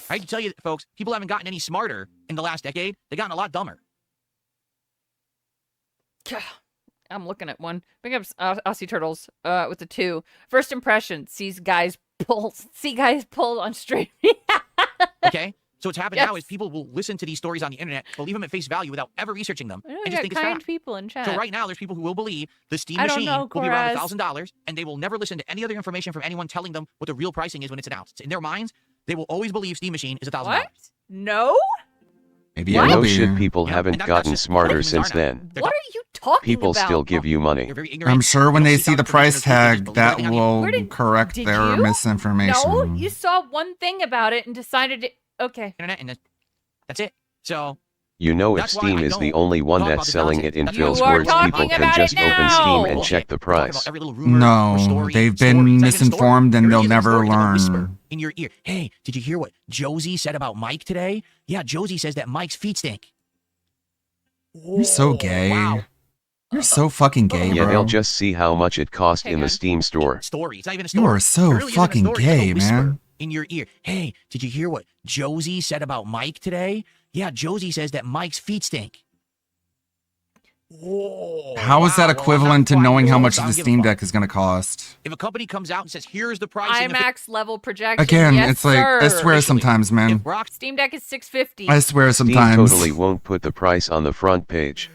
I can tell you, folks, people haven't gotten any smarter in the last decade. They've gotten a lot dumber. I'm looking at one. Bring up Aussie Turtles with the 2. First impression, see guys pull on stream. Okay? So what's happened now is people will listen to these stories on the internet, believe them at face value without ever researching them, and just think it's kind fact. people in chat. So right now, there's people who will believe the Steam I don't machine know, will be around Coraz. $1,000, and they will never listen to any other information from anyone telling them what the real pricing is when it's announced. In their minds, they will always believe Steam machine is $1,000. What? No? Maybe You it will know be. shit people haven't gotten smarter since then. What are you talking People about? still give you money. I'm sure when they see the price tag, that will correct their you? misinformation. No, you saw one thing about it and decided it. Okay. Internet, and that's it. So You know if That's why Steam I is the don't only one talk that's about this selling it nonsense. in You Phil's are words, people talking can about just it open now. Steam and Bullshit. check the We're talking price. about every little rumor or No, story, they've story. been It's not even a story. misinformed and There they'll is a never story. It's like a whisper learn. in your ear. Hey, did you hear what Josie said about Mike today? Yeah, Josie says that Mike's feet stink. You're so gay. Wow. You're so fucking gay, Yeah, bro. they'll just see how much it cost in the Steam store. Story. It's not even a story. You are so It really isn't a fucking story. It's like a gay, whisper man. in your ear. Hey, did you hear what Josie said about Mike today? Yeah, Josie says that Mike's feet stink. How is that equivalent to knowing how much the Steam Deck is going to cost? If a company comes out and says, here's the pricing. IMAX level projection. Again, yes, it's like, I sir. swear sometimes, man. Steam Deck is $650. I swear Steam sometimes. totally won't put the price on the front page.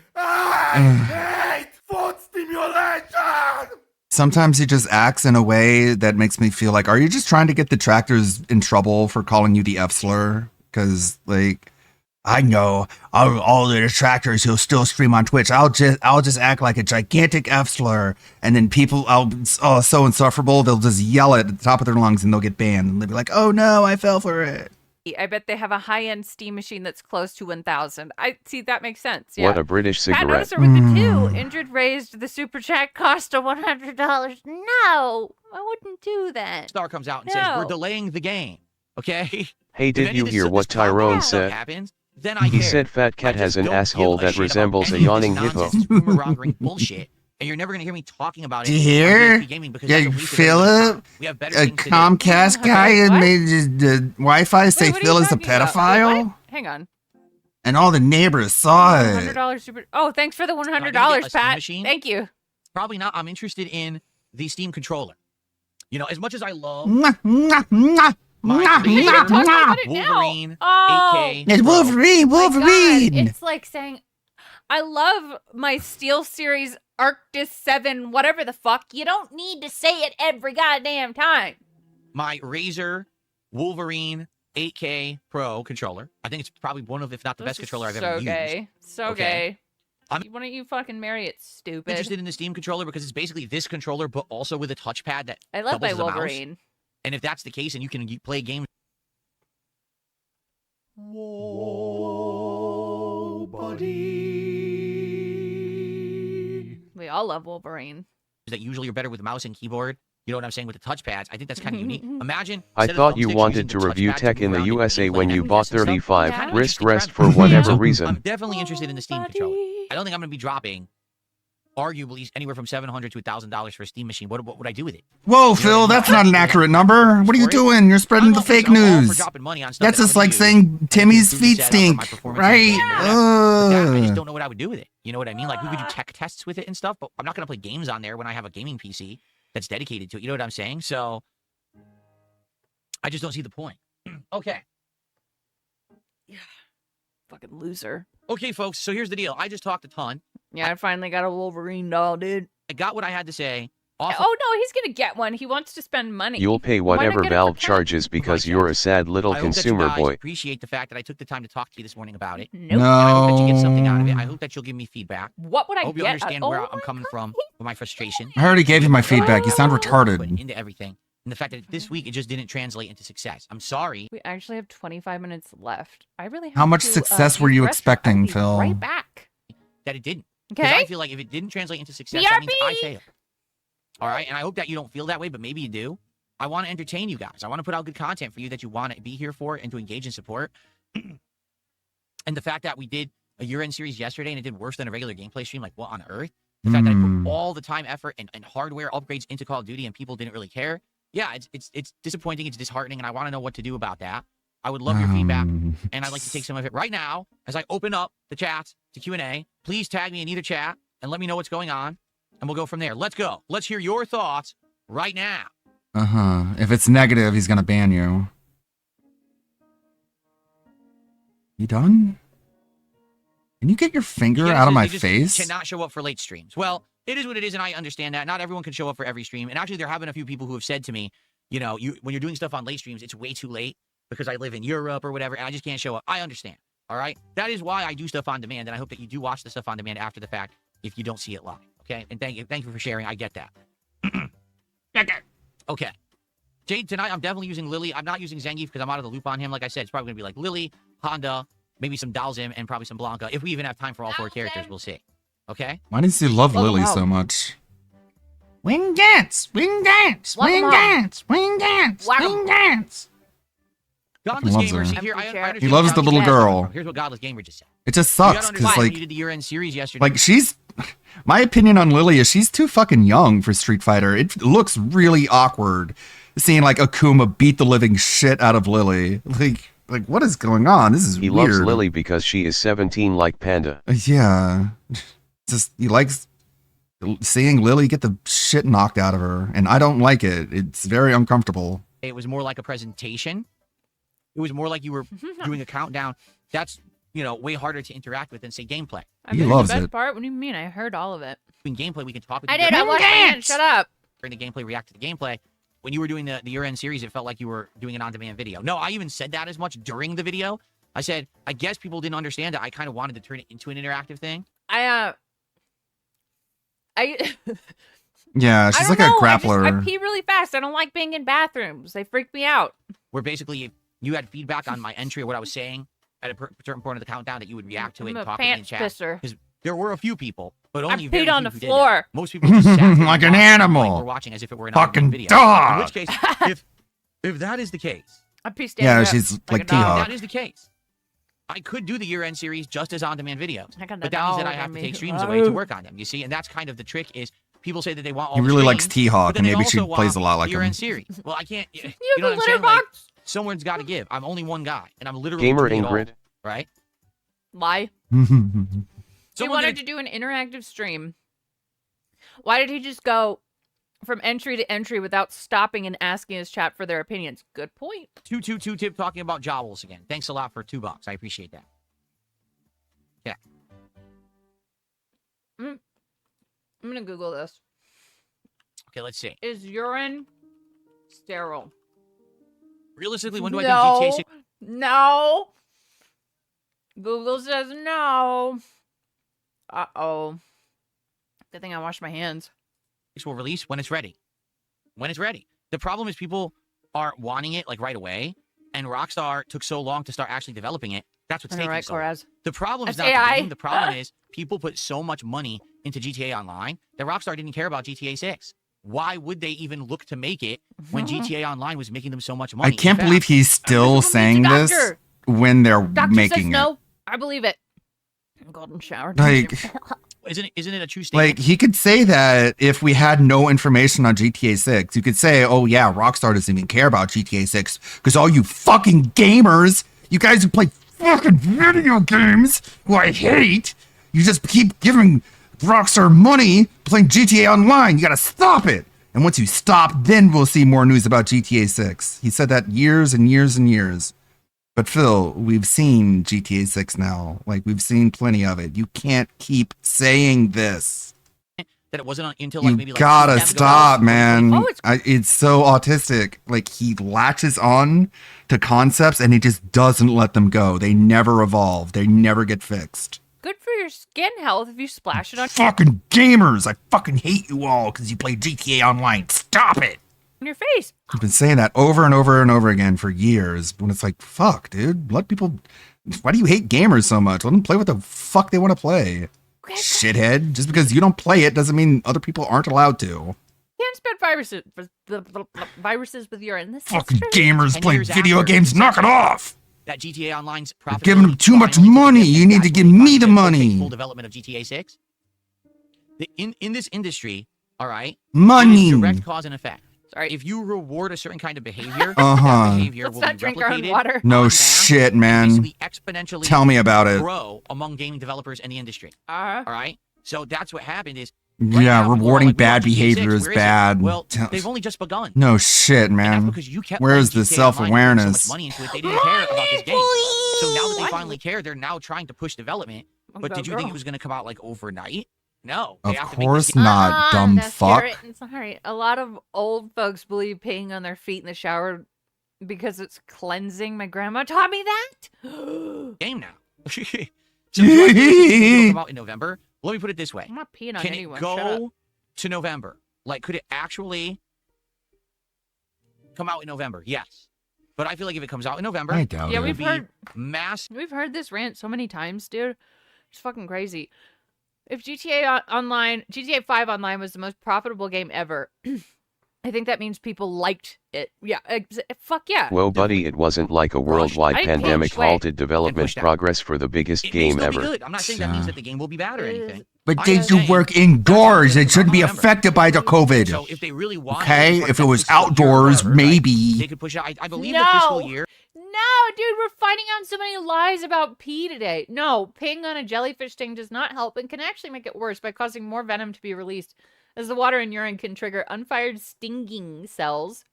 Sometimes he just acts in a way that makes me feel like, are you just trying to get detractors in trouble for calling you the F slur? Because, like, I know all the detractors who'll still stream on Twitch. I'll just act like a gigantic F slur, and then people, so insufferable, they'll just yell it at the top of their lungs and they'll get banned. And they'll be like, oh no, I fell for it. I bet they have a high-end Steam machine that's close to 1,000. I see that makes sense. Yeah. What a British Pat cigarette. Noticer with the 2. Injured raised the super chat cost of $100. No, I wouldn't do that. Star comes out and says, we're delaying the game. Okay? Hey, If did any you of this- hear this what Tyrone stuff said? happens, then I He care. said Fat Cat has an don't asshole give a that shit about resembles a any of this yawning hippo. nonsense, this rumor-mongering bullshit. And you're never going to hear me talking about it. Do you hear? on DSP Gaming because that's Yeah, a waste of Philip, everyone's time. We have better a things to do. Comcast guy, and made the Wi-Fi say what are Phil you is a talking about? Wait, pedophile, what? Hang on. and all the neighbors saw it. $100 super. Oh, thanks for the Can I get a $100, Steam Pat. machine? Thank you. Probably not. I'm interested in the Steam controller. You know, as much as I love Mwah, mwah, mwah, my mwah, laser mwah, mwah. Wolverine Oh, 8K. It's Wolverine, my God, Wolverine. it's like saying, I love my Steel Series Arctis 7, whatever the fuck. You don't need to say it every goddamn time. My Razer Wolverine 8K Pro controller. I think it's probably one of, if not the best controller I've ever So used. gay. So Okay. gay. I'm Why don't you fucking marry it, stupid? interested in the Steam controller because it's basically this controller, but also with a touchpad that I love my doubles as a mouse. Wolverine. And if that's the case, and you can play games. We all love Wolverine. That usually are better with mouse and keyboard. You know what I'm saying with the touchpad. I think that's kind of unique. Imagine. I instead of thought you thumbsticks, wanted using to the review touchpad tech move in the around USA and when play you games bought and stuff. 35 Kinda wrist interesting rest crap. for whatever I'm reason. definitely interested in the Steam controller. I don't think I'm going to be dropping, arguably, anywhere from $700 to $1,000 for a Steam machine. What would I do with it? Whoa, Phil, that's not an accurate number. What are you doing? You're spreading the fake news. That's just like saying Timmy's feet stink, right? I just don't know what I would do with it. You know what I mean? Like, we would do tech tests with it and stuff, but I'm not going to play games on there when I have a gaming PC that's dedicated to it. You know what I'm saying? So, I just don't see the point. Okay. Fucking loser. Okay, folks, so here's the deal. I just talked a ton. Yeah, I finally got a Wolverine doll, dude. I got what I had to say. Off Oh, no, he's gonna get one. He wants to spend money. You'll pay Why not whatever get it for Valve cash? charges because you're a sad little I hope that consumer you guys boy. appreciate the fact that I took the time to talk to you this morning about it. Nope. And I hope that you get No. something out of it. I hope that you'll give me feedback. What would I I hope you get? understand Oh where my I'm coming from with my frustration. I already gave you my feedback. You sound Put retarded. into everything. And the fact that this week it just didn't translate into success. I'm sorry. We actually have 25 minutes left. I really have How much to, success were use you the restroom. expecting, I'll be Phil? Right back. That it didn't. Because Okay. I feel like if it didn't translate into success, that means I failed. All right? And I hope that you don't feel that way, but maybe you do. I want to entertain you guys. I want to put out good content for you that you want to be here for and to engage and support. And the fact that we did a year-end series yesterday and it did worse than a regular gameplay stream, like what on earth? The fact that I put all the time, effort, and hardware upgrades into Call of Duty and people didn't really care. Yeah, it's disappointing. It's disheartening, and I want to know what to do about that. I would love your feedback, and I'd like to take some of it right now as I open up the chats to Q&A. Please tag me in either chat and let me know what's going on, and we'll go from there. Let's go. Let's hear your thoughts right now. If it's negative, he's gonna ban you. You done? Can you get your finger out of my face? Cannot show up for late streams. Well, it is what it is, and I understand that. Not everyone can show up for every stream. And actually, there have been a few people who have said to me, you know, when you're doing stuff on late streams, it's way too late because I live in Europe or whatever, and I just can't show up. I understand. All right? That is why I do stuff on demand, and I hope that you do watch the stuff on demand after the fact if you don't see it live. Okay? And thank you for sharing. I get that. Okay. Jade, tonight I'm definitely using Lily. I'm not using Zangief because I'm out of the loop on him. Like I said, it's probably going to be like Lily, Honda, maybe some Dalzim, and probably some Blanca. If we even have time for all 4 characters, we'll see. Okay? Why does he love Lily so much? Wing dance, wing dance, wing dance, wing dance, wing dance. Godless loves Gamer, her. see here, I understand He loves the little girl. Here's what Godless Gamer just said. It just You gotta sucks because understand, like you did the year-end series yesterday. Like she's, my opinion on Lily is she's too fucking young for Street Fighter. It looks really awkward seeing like Akuma beat the living shit out of Lily. Like what is going on? This is He weird. loves Lily because she is 17 like Panda. Yeah, just he likes seeing Lily get the shit knocked out of her, and I don't like it. It's very uncomfortable. It was more like a presentation. It was more like you were doing a countdown. That's, you know, way harder to interact with than, say, gameplay. He loves the best it. part? What do you mean? I heard all of it. In gameplay, we can talk with I you. did. I watched my hand. Shut up. During the gameplay, react to the gameplay. When you were doing the year-end series, it felt like you were doing an on-demand video. No, I even said that as much during the video. I said, I guess people didn't understand it. I kind of wanted to turn it into an interactive thing. Yeah, she's like a grappler. I pee really fast. I don't like being in bathrooms. They freak me out. Where basically you had feedback on my entry or what I was saying at a certain point of the countdown that you would react to it I'm and a talk with me in pants chat. pisser. Because there were a few people, but only I very peed on few the who did floor. that. Most people just sat there and Like an watched, animal. like we're watching as if it were an Fucking on-demand video. dog. In which case, if that is the case, I pee standing Yeah, up she's like a dog. T-Hawk. that is the case. I could do the year-end series just as on-demand videos, I got the but that means that I dog have in to me. take streams away to work on them. You see, and that's kind of the trick. Is people say that they want all He the really likes streams, T-Hawk, but then and they maybe she also plays want a lot like the him. year-end series. Well, I can't. You You know have what a I'm saying? litter Like, box? someone's got to give. I'm only one guy, and I'm literally Gamer doing it all, Ingrid. right? Lie. Someone He wanted did- to do an interactive stream. Why did he just go from entry to entry without stopping and asking his chat for their opinions? Good point. 222 tip talking about jobbles again. Thanks a lot for $2. I appreciate that. Yeah. I'm gonna Google this. Okay, let's see. Is urine sterile? Realistically, when do I think GTA 6 No. Google says no. Uh-oh. Good thing I washed my hands. will release? When it's ready. When it's ready. The problem is people aren't wanting it like right away, and Rockstar took so long to start actually developing it. That's what's All taking right, so long. Coraz. The problem is That's not AI. the game. The problem is people put so much money into GTA Online that Rockstar didn't care about GTA 6. Why would they even look to make it when GTA Online was making them so much money? I can't In fact, believe he's still saying this doctor. when they're Doctor making says it. no. I believe it. Golden shower. Like, isn't it a true statement? like he could say that if we had no information on GTA 6. You could say, oh yeah, Rockstar doesn't even care about GTA 6 because all you fucking gamers, you guys who play fucking video games, who I hate, you just keep giving Rockstar money playing GTA Online. You gotta stop it. And once you stop, then we'll see more news about GTA 6. He said that years and years and years. But Phil, we've seen GTA 6 now. Like, we've seen plenty of it. You can't keep saying this. that it wasn't until like You maybe like gotta 2 years ago. stop, man. Oh, It's so autistic. Like, he latches on to concepts and he just doesn't let them go. They never evolve. They never get fixed. Good for your skin health if you splash it on Fucking gamers. I fucking hate you all because you play GTA Online. Stop it. your face. I've been saying that over and over and over again for years when it's like, fuck, dude, let people, why do you hate gamers so much? Let them play what the fuck they want to play. Shithead. Just because you don't play it doesn't mean other people aren't allowed to. Can't spread viruses with urine. This Fucking is true. gamers 10 play years video after, games, knock it off. That GTA Online's You're profitability giving them too much finally took a money. dip, You and need to that's give when we me the finally take money. full development of GTA 6. in this industry, all right, Money. it is direct cause and effect. Sorry. If you reward a certain kind of behavior, Uh-huh. that behavior Let's will not be drink our own replicated water. No en masse, shit, man. basically exponentially Tell me about it. grow among gaming developers and the industry. All right, so that's what happened is. Yeah, rewarding like, we bad watched GTA 6, behavior is where it? bad. Well, they've only just begun. No shit, man. Because you kept Where's playing the GTA Online and putting self-awareness? So much money into it, they didn't care about this game. So now that they finally care, they're now trying to push development. But did you think it was going to come out like overnight? No. Of They have to make course this game. not, dumb fuck. Sorry. A lot of old folks believe peeing on their feet in the shower because it's cleansing. My grandma taught me that. Game now. So do I think it'll come out in November? Let me put it this way. I'm not peeing on Can anyone. it Shut up. go to November? Like, could it actually come out in November? Yes. But I feel like if it comes out in November, I doubt Yeah, it. we've heard mass. We've heard this rant so many times, dude. It's fucking crazy. If GTA 5 Online was the most profitable game ever, I think that means people liked it. Yeah, fuck yeah. Well, buddy, it wasn't like a worldwide I pandemic pushed. Wait. halted development progress for the biggest It may game still be ever. good. I'm not saying that means that the game will be bad or anything. But I'm they just do saying work indoors. It shouldn't be affected by the COVID. So if they really want Okay, if it was outdoors, maybe. they could push it. I believe the fiscal year. No, dude, we're finding out so many lies about pee today. No, peeing on a jellyfish sting does not help and can actually make it worse by causing more venom to be released, as the water in urine can trigger unfired stinging cells.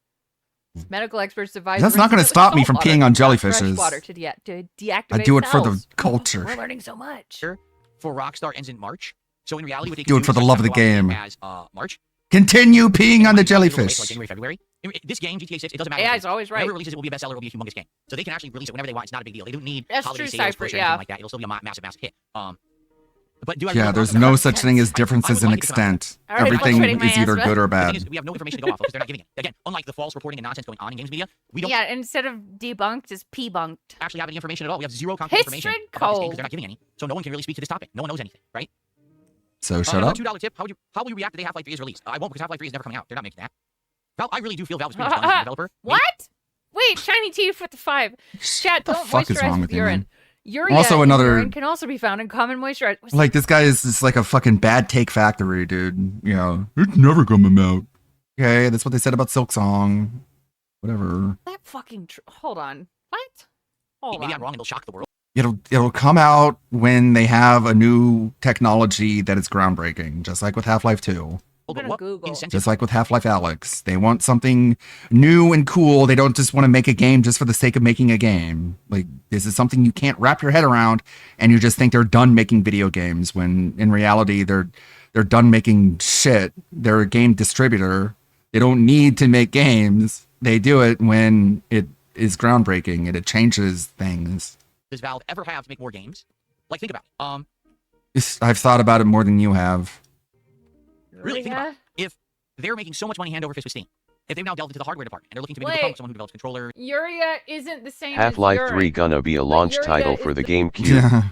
Medical experts advise. That's not rinsing gonna it with stop me salt from water, peeing on not fresh jellyfishes. water to deactivate I do it for the cells. culture. We're learning so much. For Rockstar ends in March. So in reality, what they Do can it for is the like love of the go out game. As March. Continue peeing on the Like jellyfish. January, February. This game, GTA 6, it doesn't matter. AI what it is always right. Whenever it releases, it will be a bestseller. It will be a humongous game. So they can actually release it whenever they want. It's not a big deal. They don't need That's holiday true, sales Cypher, push or yeah. anything like that. It'll still be a massive hit. But do I Yeah, really there's want no the such thing as differences in extent. All right, Everything fluctuating my is either ass, good or The thing bad. is, we have no information to go off of because they're not giving it. Again, unlike the false reporting and nonsense going on in games media, we don't Yeah, instead of debunked, it's p-bunked. actually have any information at all. We have zero concrete information History about this game cold. because they're not giving any. So no one can really speak to this topic. No one knows anything, right? So shut Another up. $2 tip. How will you react the day Half-Life 3 is released? I won't because Half-Life 3 is never coming out. They're not making that. I really do feel Valve's pretty funny as a developer. What? Wait, shiny tea for the 5. Chat, The don't fuck is moisturize wrong with with you, urine. man? Urea Also in another- urine can also be found in common moisturizer. Like this guy is just like a fucking bad take factory, dude. You know, it's never coming out. Okay, that's what they said about Silk Song. Whatever. That fucking hold on. What? Hold Maybe on. I'm wrong and they'll shock the world. It'll come out when they have a new technology that is groundbreaking, just like with Half-Life 2. I'm gonna Google. Just like with Half-Life Alyx. They want something new and cool. They don't just want to make a game just for the sake of making a game. Like, this is something you can't wrap your head around, and you just think they're done making video games, when in reality they're done making shit. They're a game distributor. They don't need to make games. They do it when it is groundbreaking and it changes things. Does Valve ever have to make more games? Like, think about it. I've thought about it more than you have. Really, think about it. If they're making so much money hand over fist with Steam, if they've now delved into the hardware department and they're looking to maybe become someone who develops controller. Urea isn't the same Half-Life as 3 gonna be a launch Urea title is for the the- GameCube. Yeah.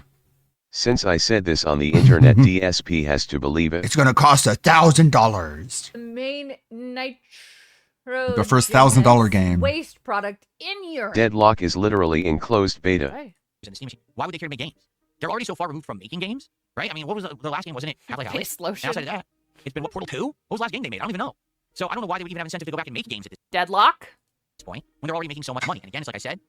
Since I said this on the internet, DSP has to believe it. It's gonna cost $1,000. the main nitro. The first $1,000 game. Waste product in urine. Deadlock is literally in closed beta. Hey. In the Steam machine. Why would they care to make games? They're already so far removed from making games, right? I mean, what was the last game? Wasn't it Half-Life Alyx? Piss lotion. And outside of that, it's been what, Portal 2? What was the last game they made? I don't even know. So I don't know why they would even have incentive to go back and make games at this Deadlock. point when they're already making so much money. And again, it's like I said,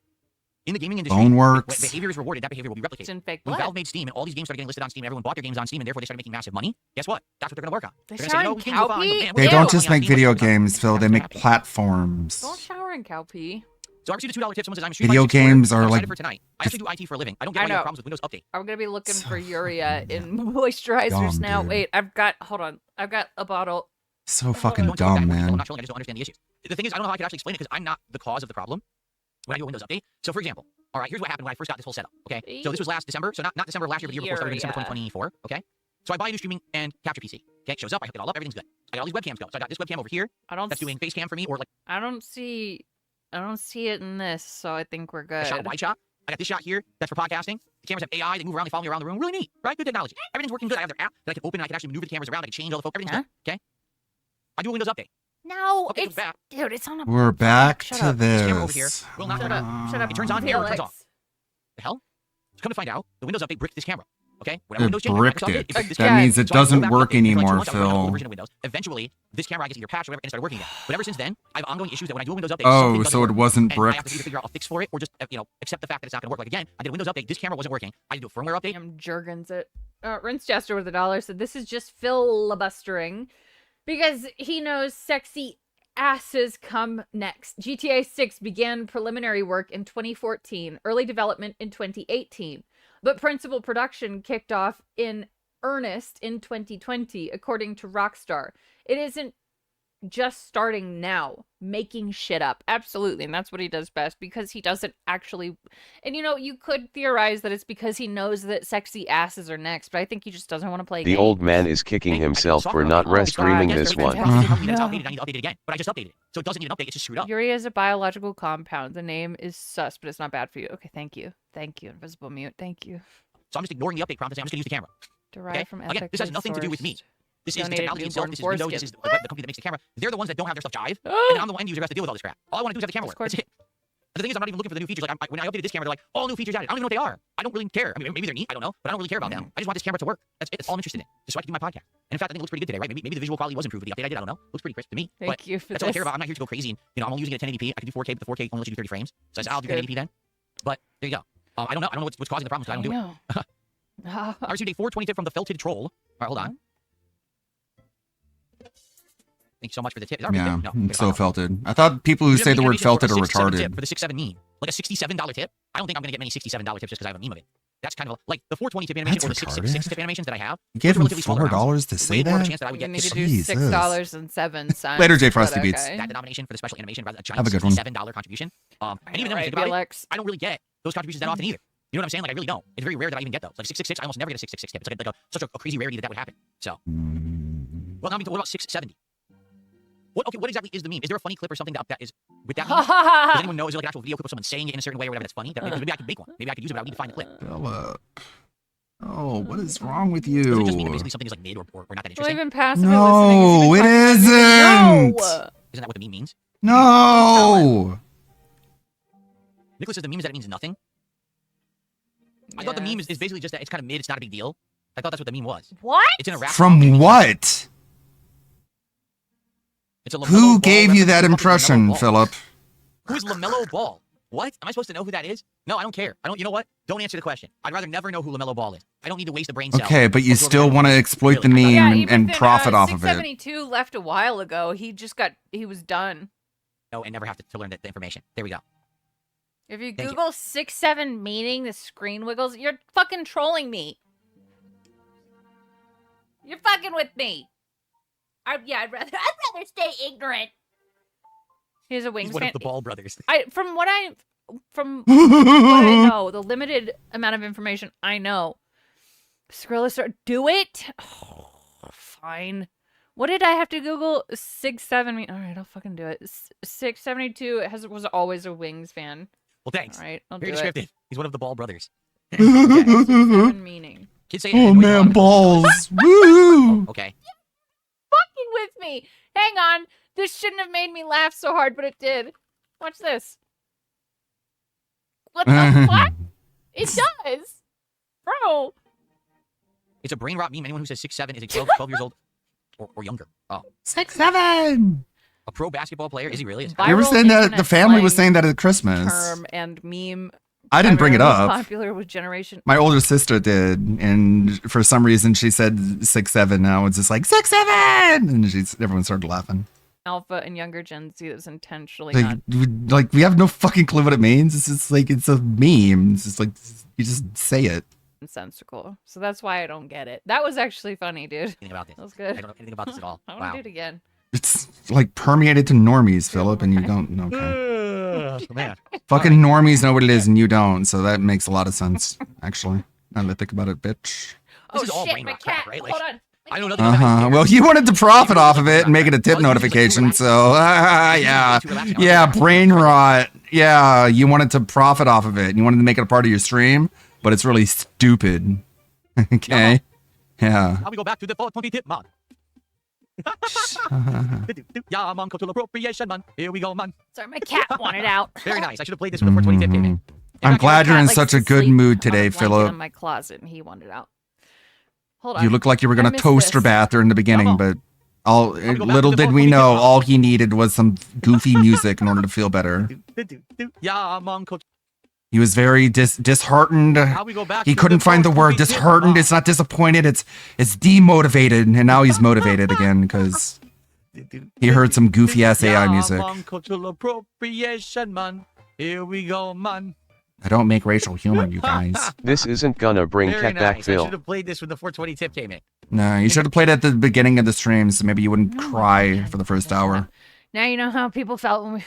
in the gaming industry, Boneworks. when behavior is rewarded, that behavior will be replicated. It's in fake When blood. Valve made Steam and all these games started getting listed on Steam, everyone bought their games on Steam, and therefore they started making massive money. Guess what? That's what they're going to work on. They They're shower going in to say, no, we cow can't pee? move on, but man, They we're don't only just on make Steam, video what's going on? games, Phil. They make platforms. Don't shower in cow pee. So I received a $2 tip. Someone says I'm a Street Video Fighter 6 player. games I'm are excited like- for tonight. I actually do IT for a living. I don't get I why you have know. problems with Windows Update. I'm gonna be looking for urea in moisturizers dumb, now. dude. Wait, hold on. I've got a bottle. So fucking Don't tell me dumb, that. I'm man. not trolling. I just don't understand the issues. The thing is, I don't know how I can actually explain it because I'm not the cause of the problem when I do a Windows update. So, for example, all right, here's what happened when I first got this whole setup. Okay, so this was last December. So not December of last year, but the year before, started in December 2024. Okay, so I buy a new streaming and capture PC. Okay, it shows up. I hook it all up. Everything's good. I got all these webcams go. So I got this webcam over here. That's doing face cam for me, or like I don't see it in this, so I think we're a good. shot of wide shot. I got this shot here. That's for podcasting. The cameras have AI. They move around. They follow me around the room. Really neat, right? Good technology. Everything's working good. I have their app that I can open. And I can actually maneuver the cameras around. I can change all the focus. Everything's good. Okay. I do a Windows update. No, Okay, it's back. dude, it's on a. We're back Shut to up. This camera over here this. will not Shut up. Shut up. It turns on here or it turns Felix. off. The hell? So come to find out, the Windows update bricked this camera. Okay, whatever Windows change, bricked Microsoft it. did, this That camera- means it so I would go doesn't back work and update. For like 2 anymore, months, I would run an old Phil. version of Windows. Eventually, this camera I get your patch, whatever, and it started working again. But ever since then, I have ongoing issues that when I do a Windows update, Oh, something doesn't so it work. wasn't And I have to bricked. either figure out a fix for it or just accept the fact that it's not going to work. Like again, I did a Windows update, this camera wasn't working. I had to do a firmware update. Jurgens it. Rinse Jester with $1 said this is just filibustering because he knows sexy asses come next. GTA 6 began preliminary work in 2014, early development in 2018, but principal production kicked off in earnest in 2020, according to Rockstar. It isn't just starting now, making shit up. Absolutely, and that's what he does best because he doesn't actually. And you could theorize that it's because he knows that sexy asses are next, but I think he just doesn't want to play The games. old man is kicking himself for not streaming this one. I need to update it again, but I just updated it. So it doesn't need an update, it's just screwed up. Urea is a biological compound. The name is sus, but it's not bad for you. Okay, thank you. Thank you, Invisible Mute. Thank you. So I'm just ignoring the update prompt and saying I'm just going to use the camera. Derived from Again, this has nothing to do with me. This is the Donated technology itself. newborn This is Windows. This is the company that makes the camera. They're the ones that don't have their stuff jive, and then I'm the end user who has to deal with all this crap. All I want to do is have the camera work. That's it. The thing is, I'm not even looking for the new features. Like when I updated this camera, they're like, all new features added. I don't even know what they are. I don't really care. I mean, maybe they're neat. I don't know, but I don't really care about them. I just want this camera to work. That's it. That's all I'm interested in. Just so I can do my podcast. And in fact, I think it looks pretty good today, right? Maybe the visual quality was improved with the update I did. I don't know. Looks pretty crisp to me. Thank you for that's all I care this. about. I'm not here to go crazy. And I'm only using it at 1080p. I can do 4K, but the 4K only lets you do 30 frames. So I said, I'll do 1080p then. But there you go. I don't know. I don't know what's causing the problem. So I don't do it. I received a 420 tip from the felted troll. All right, hold on. Thank you so much for the tip. Is that Yeah, right? No, so felted. I thought people who say the word felted are retarded. For the 6-7 meme, like a $67 tip. I don't think I'm gonna get many $67 tips just because I have a meme of it. That's kind of like the 420 tip animation or the 666 tip animations that I have. You gave him relatively smaller amounts. $4 to say Way more of a that? chance that I would get You need to tips. do $6.07. Later, J. Frosty Beats. Okay. That denomination for the special animation rather than a Have a giant good one. $67 contribution. And even then, when Right, you think about BLX. it, I don't really get those contributions that often either. You know what I'm saying? Like I really don't. It's very rare that I even get those. Like 666, I almost never get a 666 tip. It's like such a crazy rarity that would happen. So, well, now what about 670? What exactly is the meme? Is there a funny clip or something that is with that meme? Does anyone know? Is there like an actual video clip of someone saying it in a certain way or whatever that's funny? Maybe I could make one. Maybe I could use it, but I would need to find the clip. Philip. Oh, what is wrong with Does it just mean that you? basically something is like mid or not that Well, interesting? even passive No, it isn't. No. Isn't that what the meme means? No. Nicholas says the meme is that it means nothing. I thought the meme is basically just that it's kind of mid, it's not a big deal. I thought that's what the meme was. What? It's in a rap. From what? It's a LaMelo Who Ball gave you reference that to LaMelo impression, Ball. Philip? Who is LaMelo Ball? What? Am I supposed to know who that is? No, I don't care. You know what? Don't answer the question. I'd rather never know who LaMelo Ball is. I don't need to waste a brain cell. Okay, but you absorbing still that want to information. exploit the Really. meme even and then, profit off of it. 672 left a while ago. He was done. No, and never have to learn the information. There we go. If you Thank you. Google 6-7 meaning, the screen wiggles. You're fucking trolling me. You're fucking with me. I'd rather stay ignorant. He's a Wings He's one fan. of the Ball brothers. From what I know, the limited amount of information I know, Skrilla do it. Oh, fine. What did I have to Google? 6-7. All right, I'll fucking do it. 672 was always a Wings fan. Well, thanks. All right, I'll Very do descriptive. it. He's one of the Ball brothers. 6-7 meaning. Kids say Oh man, balls! Woo! Okay. Fucking with me. Hang on. This shouldn't have made me laugh so hard, but it did. Watch this. What the fuck? It does. Bro. It's a brain rot meme. Anyone who says 6'7" is a 12 years old or younger. Oh. 6'7". A pro basketball player? Is he really? You were saying that the family was saying that at Christmas. Term and meme. I didn't bring it up. Popular with generation. My older sister did, and for some reason she said 6'7". Now it's just like 6'7", and everyone started laughing. Alpha and younger Gen Z that was intentionally Like we have no fucking clue what it means. It's just like it's a meme. It's just like you just say it. nonsensical. So that's why I don't get it. That was actually funny, dude. Anything about this? That was good. I don't know anything about this at all. I want to do it again. It's like permeated to normies, Philip, and you don't. Okay. Man. Fucking normies know what it is, and you don't. So that makes a lot of sense, actually. Now that I think about it, bitch. This is all brain rot crap, right? Like, Hold on. I know nothing about it. Well, you wanted to profit off of it and make it a tip notification, so yeah, brain rot. Yeah, you wanted to profit off of it. You wanted to make it a part of your stream, but it's really stupid. Okay, yeah. Now we go back to the 420 tip, man. Yeah, man, cultural appropriation, man. Here we go, man. Sorry, my cat wanted out. Very nice. I should have played this with the 420 tip, man. I'm glad you're in Cat such likes a to good sleep mood on today, a blanket Philip. in my closet, and he wanted out. Hold on. You look like you were I gonna missed toast her this. bath in the beginning, but little did we know, all he needed was some goofy music in order to feel better. Yeah, I'm Uncle. He was very disheartened. Now we go back He to couldn't the find the first word movie tip, disheartened. Mom. It's not disappointed. It's demotivated, and now he's motivated again because he heard some goofy ass AI music. Yeah, man, cultural appropriation, man. Here we go, man. I don't make racial humor, you guys. This isn't gonna bring Very Cat back, nice. I Phil. should have played this when the 420 tip came in. No, you should have played at the beginning of the stream, so maybe you wouldn't cry for the first hour. Now you know how people felt when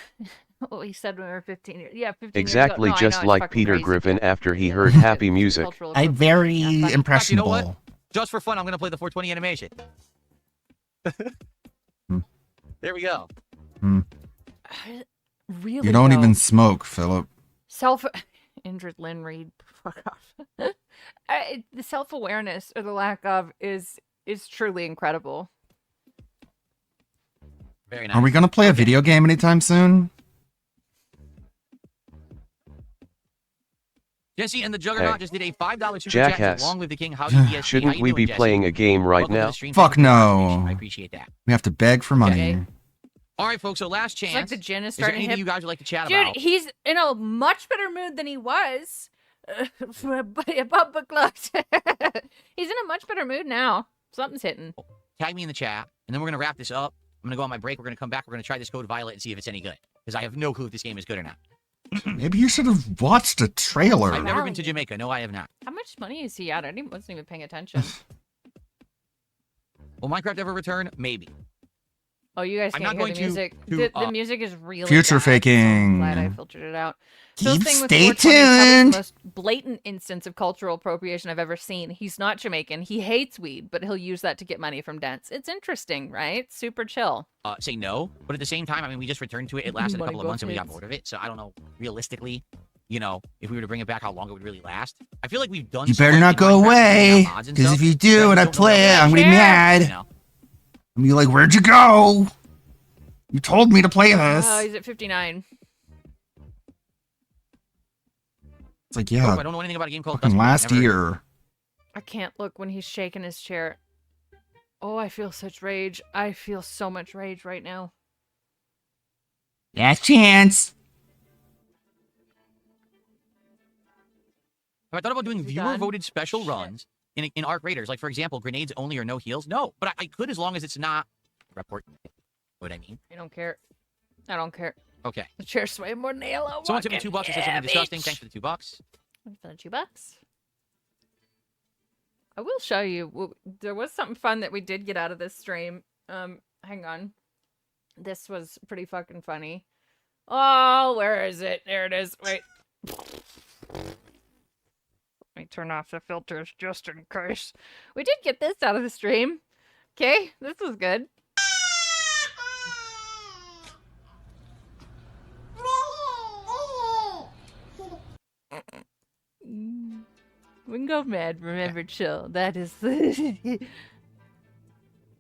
what we said when we were 15 years. Yeah, 15 Exactly, years ago. No, just I know, it's like fucking Peter crazy. Griffin after he heard happy music. Cultural I'm very You know impressionable. what? Just for fun, I'm gonna play the 420 animation. There we go. Really? You don't though, even smoke, Philip. Injured Lynn Reed. Fuck off. The self-awareness or the lack of is truly incredible. Very nice. Are we gonna play a video game anytime soon? Jesse and the Juggernaut Hey. just did a $5 super chat. Jackass. Long live the king. Howdy, DSP. How Shouldn't you we doing, be Jesse? playing a game right Welcome to now? the stream. Fuck Thank you for the contribution. no. I appreciate that. We have to beg for money. Okay. All right, folks. So last chance. It's like the gin is Is there starting to anything hit. you guys would like to chat Dude, about? he's in a much better mood than he was. Above book close. He's in a much better mood now. Something's hitting. Tag me in the chat, and then we're gonna wrap this up. I'm gonna go on my break. We're gonna come back. We're gonna try this Code Violet and see if it's any good, because I have no clue if this game is good or not. Maybe you should have watched a trailer. I've never been to Jamaica. No, I have not. How much money is he at? I wasn't even paying attention. Will Minecraft ever return? Maybe. Oh, you guys I'm can't not hear the going music. to, The music is really Future bad, so faking. I'm glad I filtered it out. Keep Phil's thing with stay 420 is probably tuned. the most blatant instance of cultural appropriation I've ever seen. He's not Jamaican. He hates weed, but he'll use that to get money from dents. It's interesting, right? Super chill. Say no, but at the same time, I mean, we just returned to it. It lasted a Money couple of months and we got buckets. bored of it. So I don't know, realistically, you know, if we were to bring it back, how long it would really last. I feel like we've done. You so better much not in go Minecraft away, without mods and because stuff if you that do we and I don't know play it, what I'm gonna be you mad. know. I'm gonna be like, where'd you go? You told me to play this. Oh, he's at 59. It's like, Oh, yeah, I don't know anything about a game called fucking Dustbound. last Never- year. I can't look when he's shaking his chair. Oh, I feel such rage. I feel so much rage right now. Last chance. Have I thought about doing Is he done? viewer-voted special Shit. runs in Arc Raiders? Like, for example, grenades only or no heals? No, but I could as long as it's not... Report. What I mean? I don't care. I don't care. Okay. The chair's way more than the yellow. Someone tipped me $2 and said something disgusting. Thanks for the $2. For the $2. I will show you. There was something fun that we did get out of this stream. Hang on. This was pretty fucking funny. Oh, where is it? There it is. Wait. Let me turn off the filters just in case. We did get this out of the stream. Okay, this was good. We can go mad, remember, chill. That is...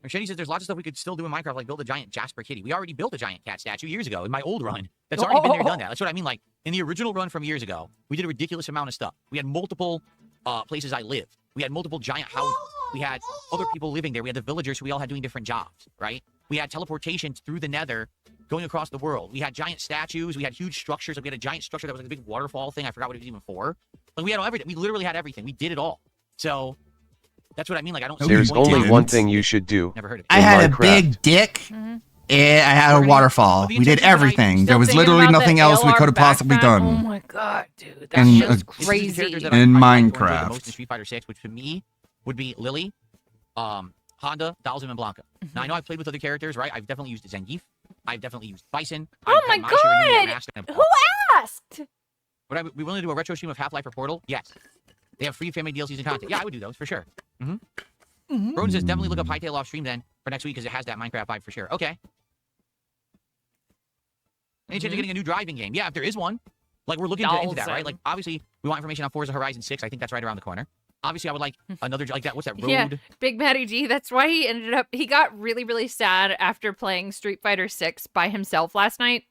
Shetty says there's lots of stuff we could still do in Minecraft, like build a giant Jasper kitty. We already built a giant cat statue years ago in my old run. That's already been there, done that. That's what I mean. Like, in the original run from years ago, we did a ridiculous amount of stuff. We had multiple places I lived. We had multiple giant houses. We had other people living there. We had the villagers who we all had doing different jobs, right? We had teleportation through the nether going across the world. We had giant statues. We had huge structures. Like, we had a giant structure that was like a big waterfall thing. I forgot what it was even for. Like, we had everything. We literally had everything. We did it all. So... that's what I mean. Like, I don't. There's only one thing you should do. Never heard of it. I had a Minecraft. big dick. And I had a waterfall. We did everything. There was Thinking literally about nothing the else we ALR could have possibly backpack. done. Oh my god, dude. That And, shit's uh, crazy. Characters that In I enjoy the Minecraft. most in Street Fighter 6, which to me would be Lily, Honda, Dalsim, and Blanca. Now I know I've played with other characters, right? I've definitely used Zangief. I've definitely used Bison. Oh I've my had Shira Nini god! Mask and- Who asked? Would I be willing to do a retro stream of Half-Life or Portal? Yes. They have free family DLCs and content. Yeah, I would do those for sure. Roden says definitely look up Hytale off stream then for next week because it has that Minecraft vibe for sure. Okay. Any chance of getting a new driving game? Yeah, if there is one. Like, we're looking into that, right? Like, obviously, we want information on Forza Horizon 6. I think that's right around the corner. Obviously, I would like another, like that. What's that, Road? Yeah, Big Matty G. That's why he ended up. He got really, really sad after playing Street Fighter 6 by himself last night,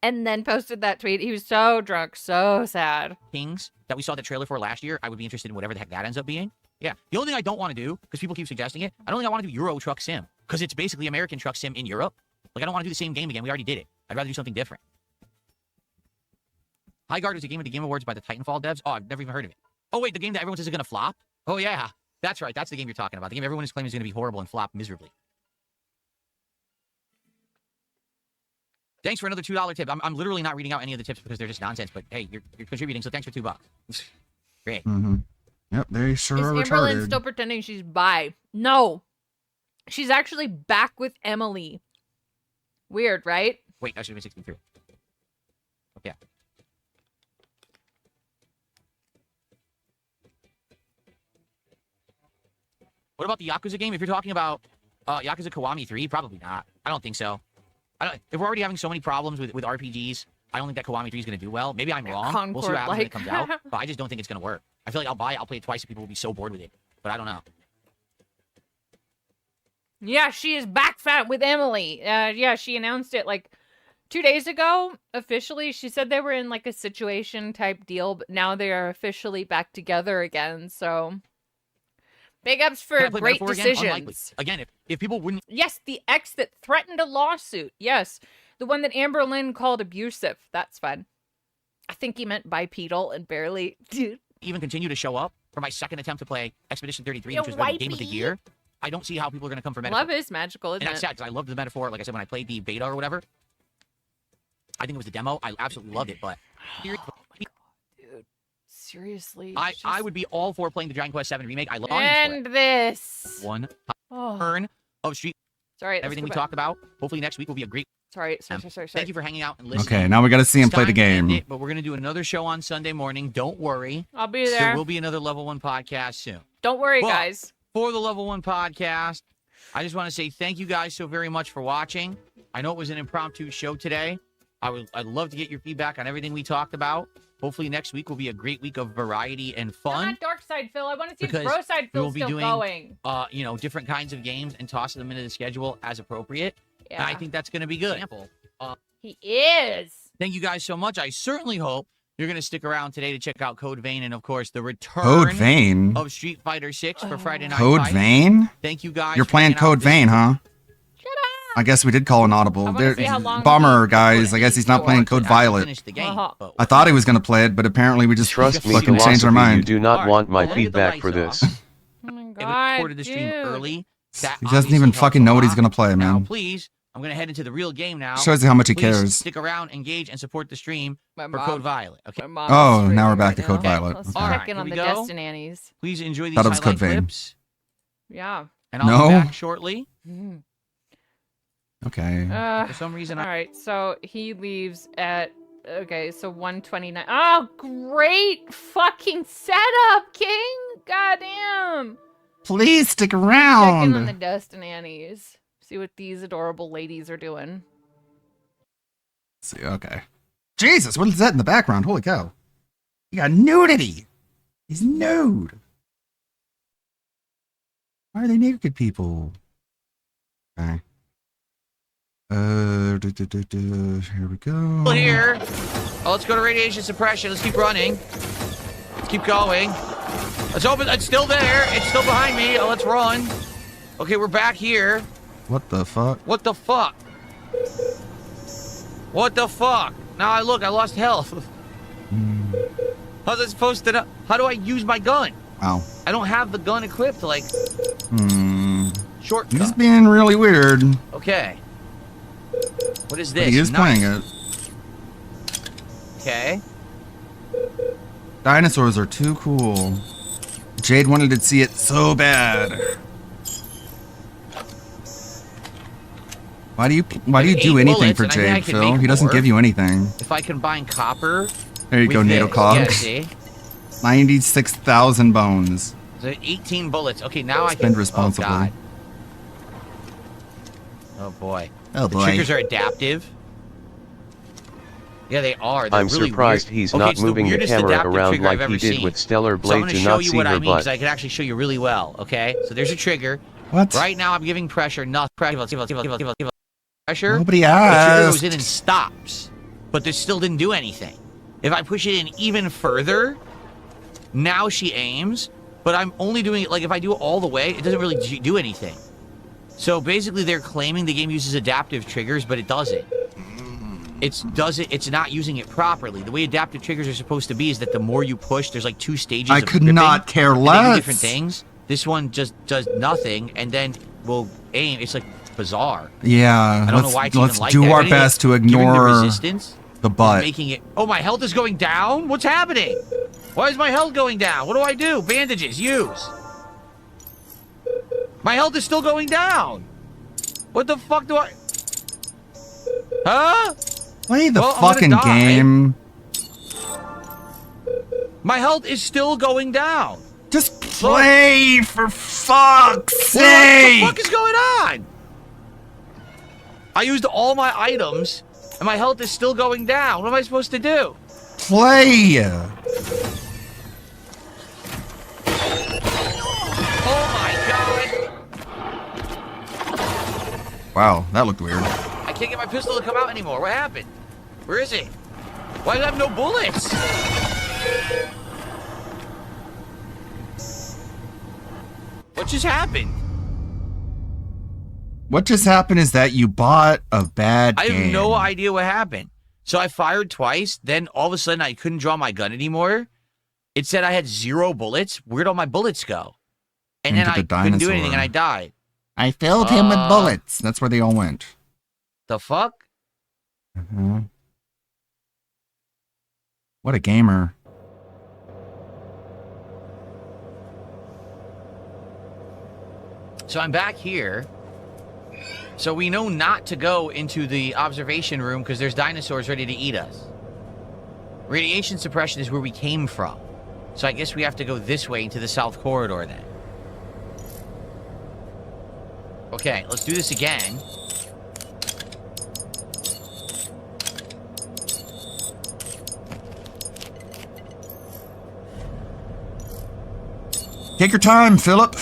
and then posted that tweet. He was so drunk, so sad. Kings that we saw the trailer for last year. I would be interested in whatever the heck that ends up being. Yeah. The only thing I don't want to do, because people keep suggesting it, I don't think I want to do Euro Truck Sim, because it's basically American Truck Sim in Europe. Like, I don't want to do the same game again. We already did it. I'd rather do something different. High Guard is a game at the Game Awards by the Titanfall devs. Oh, I've never even heard of it. Oh, wait, the game that everyone says is going to flop? Oh, yeah. That's right. That's the game you're talking about. The game everyone is claiming is going to be horrible and flop miserably. Thanks for another $2 tip. I'm literally not reading out any of the tips because they're just nonsense, but hey, you're contributing, so thanks for $2. Great. Yep, they sure Is are Amberlynn retarded. still pretending she's bi? No. She's actually back with Emily. Weird, right? Wait, I should have been 63. Okay. What about the Yakuza game? If you're talking about Yakuza Kiwami 3, probably not. I don't think so. If we're already having so many problems with RPGs, I don't think that Kiwami 3 is going to do well. Maybe I'm wrong. We'll see what happens when it comes out. But I just don't think it's going to work. I feel like I'll play it twice, and people will be so bored with it. But I don't know. Yeah, she is back fat with Emily. Yeah, she announced it like 2 days ago, officially. She said they were in like a situation type deal, but now they are officially back together again, so... Big ups for great decisions. Again, if people wouldn't... Yes, the ex that threatened a lawsuit. Yes, the one that Amberlynn called abusive. That's fun. I think he meant bipedal and barely... Dude. Even continue to show up for my second attempt to play Expedition 33, which was the game of the year. I don't see how people are going to come for metaphor. Love is magical, isn't it? And that's sad, because I loved the metaphor. Like I said, when I played the beta or whatever, I think it was the demo. I absolutely loved it, but... Oh my God, dude. Seriously. I would be all for playing the Dragon Quest VII Remake. I love it. And this. One turn of Street. Sorry, everything we talked about. Hopefully next week will be a great... Sorry. Thank you for hanging out and listening. Okay, now we got to see him play the game. But we're going to do another show on Sunday morning. Don't worry. I'll be there. There will be another Level 1 podcast soon. Don't worry, guys. For the Level 1 podcast, I just want to say thank you guys so very much for watching. I know it was an impromptu show today. I'd love to get your feedback on everything we talked about. Hopefully next week will be a great week of variety and fun. Not Dark Side Phil. I want to see because if Bro Side we will Phil's be still doing, going. different kinds of games and tossing them into the schedule as appropriate. Yeah. And I think that's going to be good. He is. Thank you guys so much. I certainly hope you're going to stick around today to check out Code Vein and, of course, the return Code Vein? of Street Fighter 6 for Friday Night Code Fighting. Vein? Thank you guys. You're for playing hanging out Code this Vein, week. huh? I guess we did call an audible. Bummer, guys. I guess he's not playing Code Violet. I thought he was going to play it, but apparently we just Trust me, fucking changed our philosophy, mind. you do not want my feedback for this. Oh my It God, recorded the stream early. That He doesn't obviously even helps fucking a know what he's lot. going to play, Now, man. please, I'm going to head into the real game now. Shows you how much he Please cares. Stick around, engage, and support the stream for mom- Code Violet. Okay. Oh, now we're back to Code Violet. Let's Okay. check in Here on we the go. Destinannies. Please enjoy these Thought it was highlight Code Vein. clips. Yeah. And I'll No. be back shortly. Okay. For some reason, All right, so he leaves at, okay, so 1:29. Oh, great fucking setup, King. Goddamn. Please stick Check in on around. the Destinannies. See what these adorable ladies are doing. See, okay. Jesus, what is that in the background? Holy cow. You got nudity. He's nude. Why are they naked people? Okay. Here we go. Still here. Oh, let's go to radiation suppression. Let's keep running. Let's keep going. Let's open. It's still there. It's still behind me. Oh, let's run. Okay, we're back here. What the fuck? What the fuck? What the fuck? Now I look. I lost health. How's it supposed to? How do I use my gun? Wow. I don't have the gun equipped. Like shortcut. He's being really weird. Okay. What is But this? he is playing it. Okay. Dinosaurs are too cool. Jade wanted to see it so bad. Why do you do anything for Jade, Phil? He doesn't give you anything. If I combine copper. There you go, with NATO this. Cog. Yeah, see? 96,000 bones. So 18 bullets. Okay, now I Spend can. responsibly. Oh, God. Oh boy. Oh, The boy. triggers are adaptive. Yeah, they are. They're I'm really surprised weird. he's Okay, not it's the moving the weirdest camera adaptive around trigger like I've he ever did seen. with Stellar So I'm Blade gonna to show not you see what I her mean, because butt. I can actually show you really well. Okay, so there's a trigger. What? Right now I'm giving pressure. Not pressure. Pressure. Nobody The trigger asked. goes in and stops, but this still didn't do anything. If I push it in even further, now she aims. but I'm only doing it, like, if I do it all the way, it doesn't really do anything. So basically, they're claiming the game uses adaptive triggers, but it doesn't. It's not using it properly. The way adaptive triggers are supposed to be is that the more you push, there's like 2 stages I of could gripping, not care and they do less. different things. This one just does nothing, and then will aim. It's like bizarre. Yeah, I don't know why it's let's even like do that. our If best to anything, giving ignore the resistance, the butt. making it. Oh, my health is going down. What's happening? Why is my health going down? What do I do? Bandages, use. My health is still going down. What the fuck do I? Huh? Play the Well, fucking I'm gonna die. game. My health is still going down. Just play, for fuck's What sake! the fuck is going on? I used all my items, and my health is still going down. What am I supposed to do? Play! Oh my god! Wow, that looked weird. I can't get my pistol to come out anymore. What happened? Where is it? Why do I have no bullets? What just happened? What just happened is that you bought a bad I game. have no idea what happened. So I fired twice, then all of a sudden I couldn't draw my gun anymore. It said I had 0 bullets. Where'd all my bullets go? And then Into I the couldn't do dinosaur. anything and I died. I filled him with bullets. That's where they all went. The fuck? What a gamer. So I'm back here. So we know not to go into the observation room because there's dinosaurs ready to eat us. Radiation suppression is where we came from. So I guess we have to go this way into the south corridor then. Okay, let's do this again. Take your time, Philip.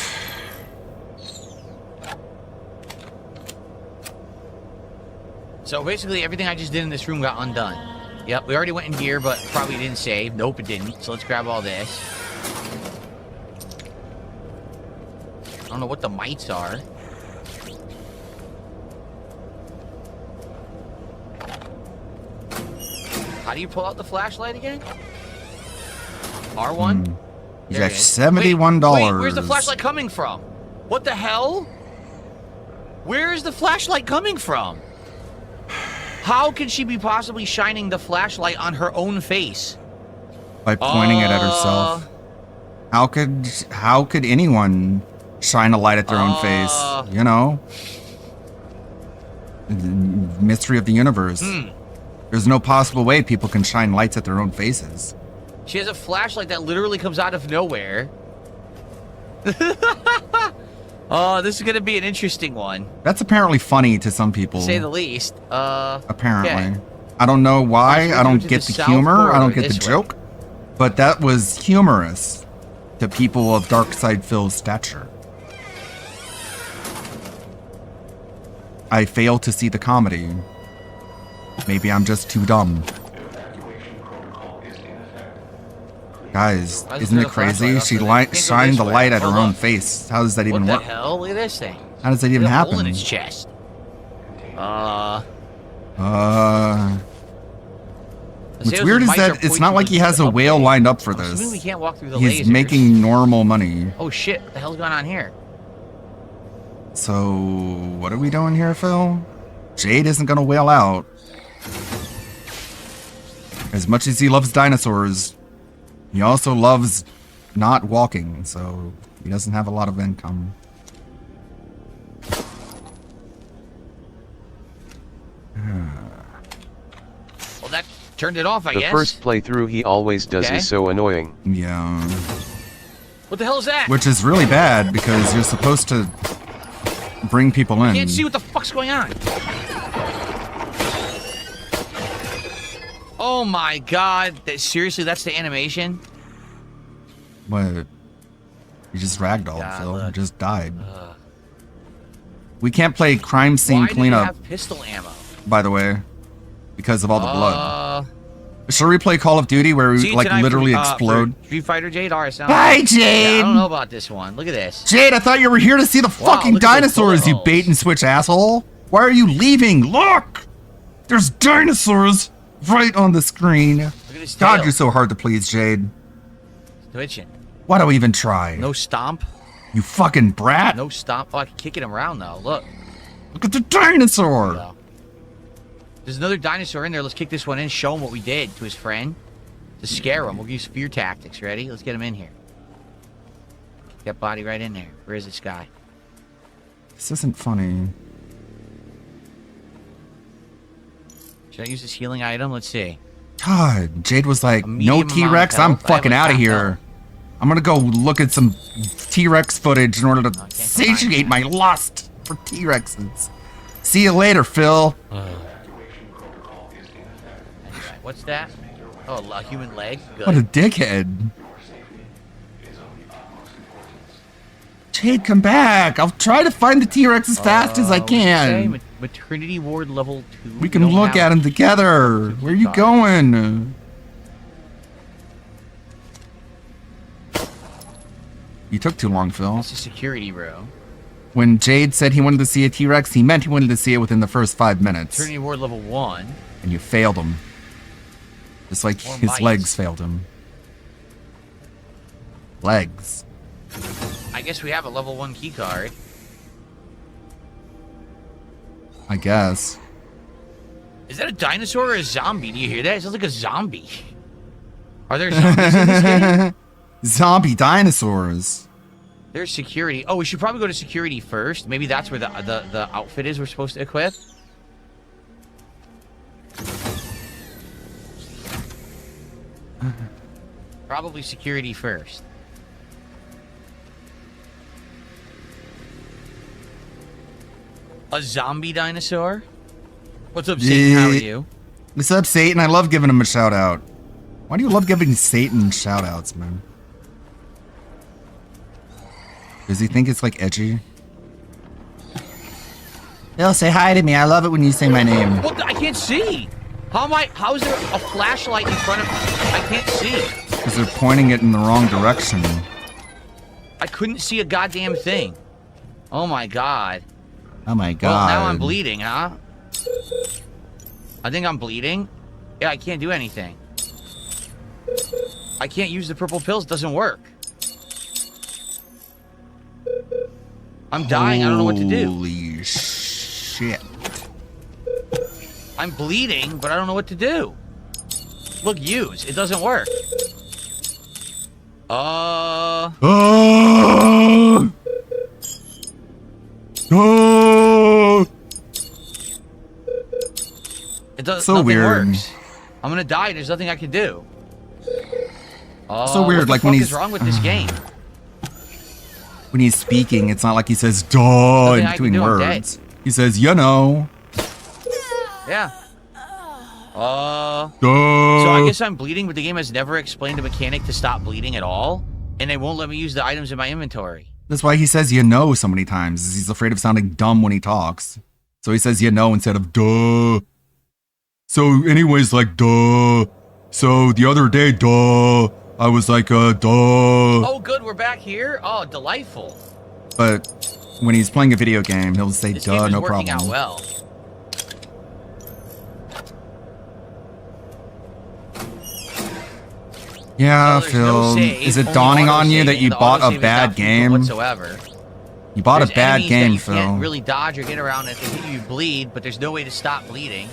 So basically everything I just did in this room got undone. Yep, we already went in here, but probably didn't save. Nope, it didn't. So let's grab all this. I don't know what the mites are. How do you pull out the flashlight again? R1? You There got it is. $71. Wait, where's the flashlight coming from? What the hell? Where is the flashlight coming from? How could she be possibly shining the flashlight on her own face? By pointing it at herself. How could anyone shine a light at their own face? You know? Mystery of the universe. There's no possible way people can shine lights at their own faces. She has a flashlight that literally comes out of nowhere. Oh, this is going to be an interesting one. That's apparently funny to some people. To say the least. Apparently. Okay. I don't know why. I don't to get the the south humor. I don't corridor get the this way. joke. But that was humorous to people of Darkside Phil's stature. I fail to see the comedy. Maybe I'm just too dumb. Guys, Why is isn't there it a flashlight crazy? up She there? Can't go shined this the way. light at her Hold own up. face. How does that even What work? the hell? Look at this thing. How does that even Look at the hole happen? in its chest. What's weird is that it's not like he has a whale lined up for this. Assuming we can't walk through the He's lasers. making normal money. Oh shit! What the hell's going on here? So, what are we doing here, Phil? Jade isn't gonna whale out. As much as he loves dinosaurs, he also loves not walking, so he doesn't have a lot of income. Well, that turned it off, I The guess. first playthrough he always does Okay. is so annoying. Yeah. What the hell is that? Which is really bad because you're supposed to bring people in. Can't see what the fuck's going on. Oh my god! Seriously, that's the animation? What? You just ragdolled, Phil. You just died. We can't play crime scene Why do you cleanup, have pistol ammo? by the way, because of all the blood. Should we play Call of Duty where we See you like tonight literally for, explode? for Street Fighter, Jade. All right, sounds Bye, good. Jade. Yeah, I don't know about this one. Look at this. Jade, I thought you were here to see the fucking look at those dinosaurs, bullet you holes. bait and switch asshole. Why are you leaving? Look! There's dinosaurs right on the screen. Look at his God, tail. you're so hard to please, Jade. Twitching. Why do we even try? No stomp. You fucking brat. No stomp. Oh, I can kick it around though. Look. Look at the dinosaur. There's another dinosaur in there. Let's kick this one in. Show him what we did to his friend. To scare him. We'll use fear tactics. Ready? Let's get him in here. Kick that body right in there. Where is this guy? This isn't funny. Should I use this healing item? Let's see. God, Jade was like, no medium amount of T-Rex, I'm health. I have fucking a out of top here. health. I'm gonna go look at some T-Rex footage in order to satiate my lust for T-Rexes. See you later, Phil. Anyway, what's that? Oh, a human leg? Good. What a dickhead. Jade, come back. I'll try to find the T-Rex as fast as I What'd you say? can. Maternity ward level 2. We can look at them together. Where are you going? You took too long, Phil. It's a security room. When Jade said he wanted to see a T-Rex, he meant he wanted to see it within the first 5 minutes. Maternity ward level 1. And you failed him. Just like More his mice. legs failed him. Legs. I guess we have a level 1 key card. I guess. Is that a dinosaur or a zombie? Do you hear that? It sounds like a zombie. Are there zombies in this game? Zombie dinosaurs. There's security. Oh, we should probably go to security first. Maybe that's where the outfit is we're supposed to equip. Probably security first. A zombie dinosaur? What's up, Satan? How are you? What's up, Satan? I love giving him a shout out. Why do you love giving Satan shout outs, man? Does he think it's like edgy? Bill, say hi to me. I love it when you say my name. What? I can't see. How is there a flashlight in front of me? I can't see. Because they're pointing it in the wrong direction. I couldn't see a goddamn thing. Oh my god. Oh my god. Well, now I'm bleeding, huh? I think I'm bleeding. Yeah, I can't do anything. I can't use the purple pills. It doesn't work. I'm dying. I don't know what to do. Holy shit. I'm bleeding, but I don't know what to do. Look, use. It doesn't work. Oh! It does. So Nothing weird. works. I'm gonna die. There's nothing I can do. So weird, What the like when fuck he's is wrong with this game? When he's speaking, it's not like he says "duh" Nothing in I can between do, I'm words. He says, "You know." Yeah. Duh. So I guess I'm bleeding, but the game has never explained a mechanic to stop bleeding at all, and they won't let me use the items in my inventory. That's why he says "you know" so many times. Is he's afraid of sounding dumb when he talks, so he says "you know" instead of "duh." So, anyways, like "duh." So the other day, duh, I was like, "duh." Oh, good, we're back here. Oh, delightful. But when he's playing a video game, he'll say This game "duh," is no working problem. out well. Yeah, So there's no Phil. save, Is it only dawning on you autosaving. that you The bought autosave a is bad not feasible game? whatsoever. You bought There's a bad enemies that game, you Phil. can't really dodge or get around. If they hit you, you bleed, but there's no way to stop bleeding.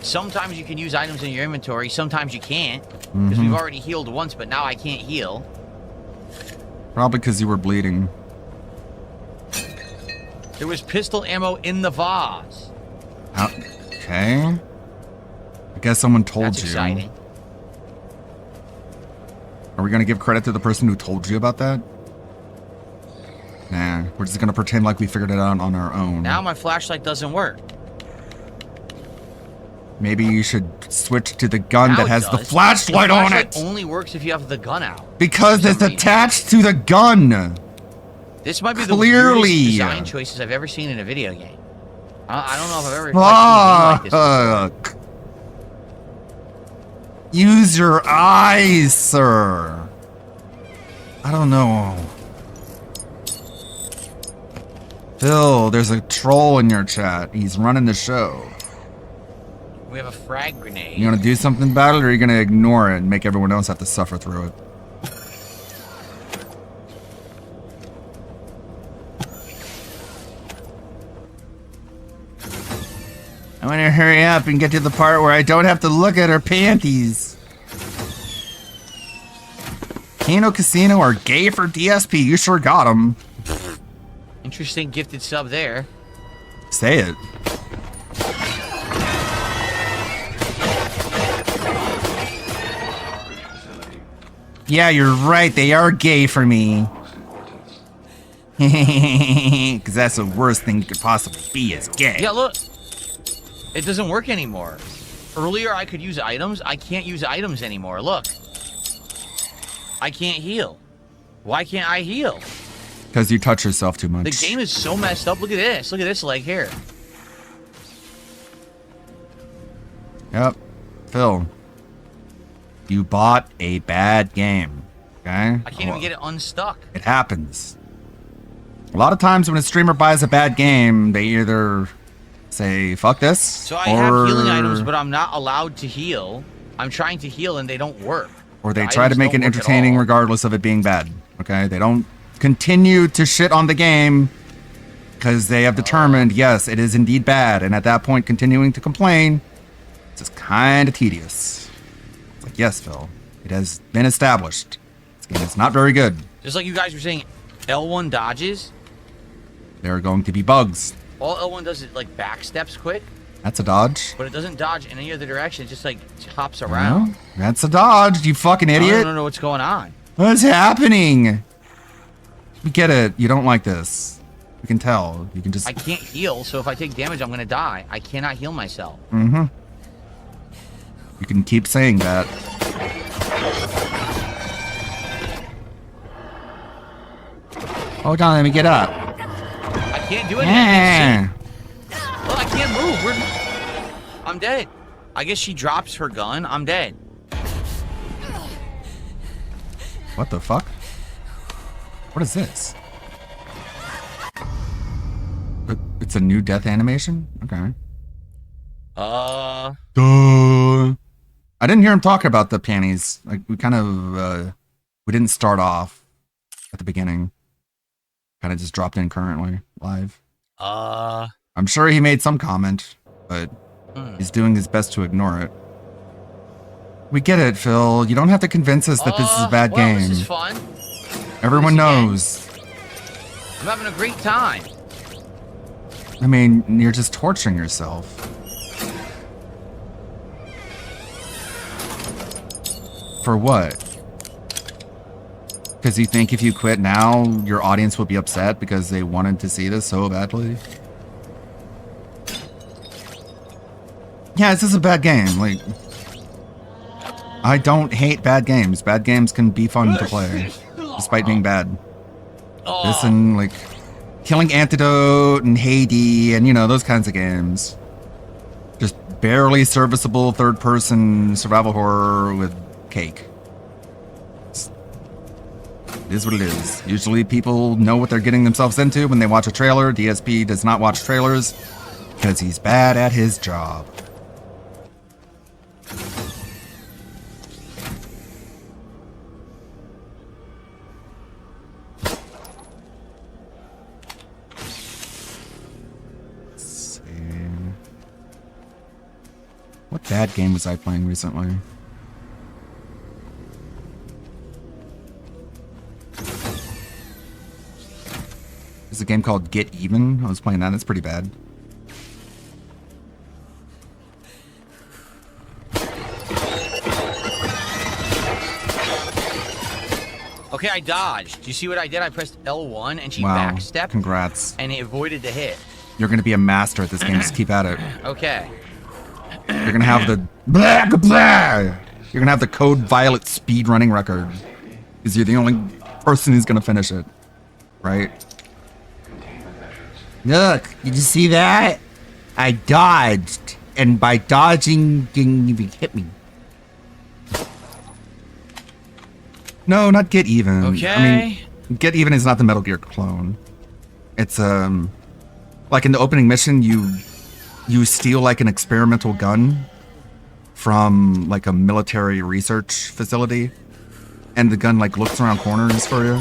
Sometimes you can use items in your inventory. Sometimes you can't, because we've already healed once, but now I can't heal. Probably because you were bleeding. There was pistol ammo in the vase. Okay. I guess someone told That's you. exciting. Are we gonna give credit to the person who told you about that? Nah, we're just gonna pretend like we figured it out on our own. Now my flashlight doesn't work. Maybe you should switch to the gun Now that it has the does. flashlight on it! Only works if you have the gun out. Because it's attached to the gun! This might be the Clearly. weirdest design choices I've ever seen in a video game. I don't know if I've ever seen a game like this before. Use your eyes, sir. I don't know. Phil, there's a troll in your chat. He's running the show. We have a frag grenade. You gonna do something about it, or are you gonna ignore it and make everyone else have to suffer through it? I want to hurry up and get to the part where I don't have to look at her panties. Kano Casino are gay for DSP. You sure got them. Interesting gifted sub there. Say it. Yeah, you're right. They are gay for me. Because that's the worst thing you could possibly be is gay. Yeah, look. It doesn't work anymore. Earlier I could use items. I can't use items anymore. Look. I can't heal. Why can't I heal? Because you touch yourself too much. The game is so messed up. Look at this. Look at this leg here. Yep. Phil. You bought a bad game. Okay? I can't even get it unstuck. It happens. A lot of times when a streamer buys a bad game, they either say, fuck this, So I have healing items, but I'm not allowed to heal. I'm trying to heal and they don't work. or they The try to items make don't it work at entertaining all. regardless of it being bad. Okay? They don't continue to shit on the game because they have determined, yes, it is indeed bad. And at that point, continuing to complain, it's just kind of tedious. It's like, yes, Phil, it has been established. This game is not very good. Just like you guys were saying, L1 dodges. There are going to be bugs. All L1 does is like back steps quick, That's a dodge. but it doesn't dodge in any other direction. It just like hops around. No, that's a dodge, you fucking I idiot. don't know what's going on. What's happening? We get it. You don't like this. We can tell. You can just... I can't heal, so if I take damage, I'm gonna die. I cannot heal myself. Mm-hmm. You can keep saying that. Hold on, let me get up. I can't do anything. Yeah. Well, I can't move. I'm dead. I guess she drops her gun. I'm dead. What the fuck? What is this? It's a new death animation? Okay. Duh. I didn't hear him talk about the panties. Like, we kind of, we didn't start off at the beginning. Kind of just dropped in currently, live. I'm sure he made some comment, but he's doing his best to ignore it. We get it, Phil. You don't have to convince us that this is a bad game. This is fun. Everyone knows. I'm having a great time. I mean, you're just torturing yourself. For what? Because you think if you quit now, your audience will be upset because they wanted to see this so badly? Yeah, this is a bad game. Like, I don't hate bad games. Bad games can be fun to play, despite being bad. This and, like, Killing Antidote and Hades and, you know, those kinds of games. Just barely serviceable third-person survival horror with cake. It is what it is. Usually people know what they're getting themselves into when they watch a trailer. DSP does not watch trailers because he's bad at his job. Let's see. What bad game was I playing recently? There's a game called Get Even. I was playing that. It's pretty bad. Okay, I dodged. Do you see what I did? I pressed L1 and she Wow. backstepped. Congrats. And it avoided the hit. You're going to be a master at this game. Just keep at it. Okay. You're going to have the... Blah, blah. You're going to have the Code Violet speedrunning record. Because you're the only person who's going to finish it. Right? Look, did you see that? I dodged. And by dodging, you hit me. No, not Get Even. Okay. I mean, Get Even is not the Metal Gear clone. It's like in the opening mission, you steal like an experimental gun from like a military research facility, and the gun like looks around corners for you,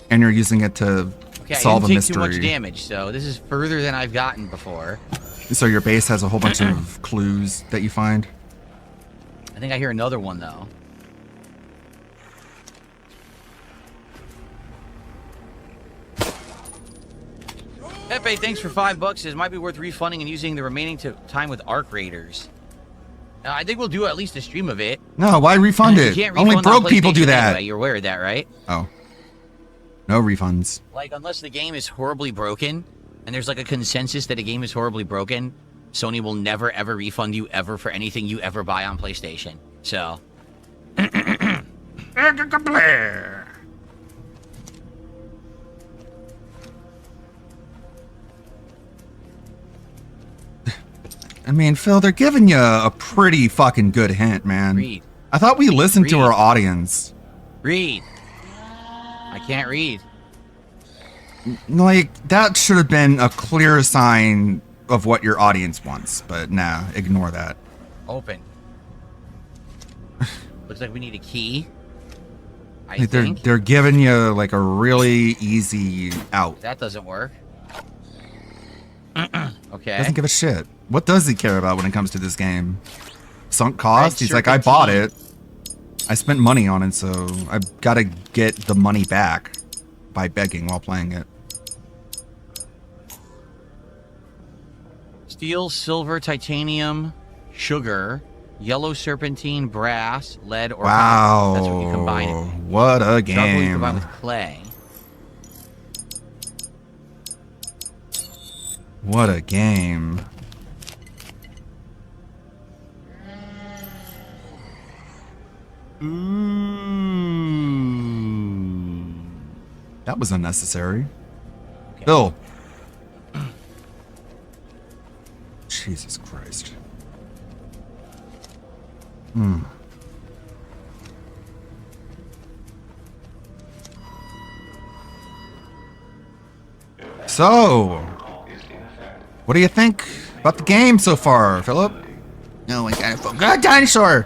and you're using it to solve a I didn't take mystery. too much damage, so this is further than I've gotten before. So your base has a whole bunch of clues that you find. I think I hear another one though. Pepe, thanks for $5. It might be worth refunding and using the remaining time with Arc Raiders. I think we'll do at least a stream of it. No, why refund You it? can't Only refund on broke people do PlayStation that. anyway. You're aware of that, right? Oh. No refunds. Like, unless the game is horribly broken, and there's like a consensus that a game is horribly broken, Sony will never ever refund you ever for anything you ever buy on PlayStation. So. I mean, Phil, they're giving you a pretty fucking good hint, man. Read. I thought we listened to Read. our audience. Read. I can't read. Like, that should have been a clear sign of what your audience wants, but nah, ignore that. Open. Looks like we need a key. I Like, think. they're giving you like a really easy out. That doesn't work. Okay. Doesn't give a shit. What does he care about when it comes to this game? Sunk cost? Red He's like, I bought it. Serpentine. I spent money on it, so I've got to get the money back by begging while playing it. Steel, silver, titanium, sugar, yellow serpentine, brass, lead, or Wow. copper. That's what you combine it with. What a Charcoal you game. combine with clay. What a game. That was unnecessary. Okay. Bill. Jesus Christ. Hmm. So, what do you think about the game so far, Philip? No, I got a good dinosaur.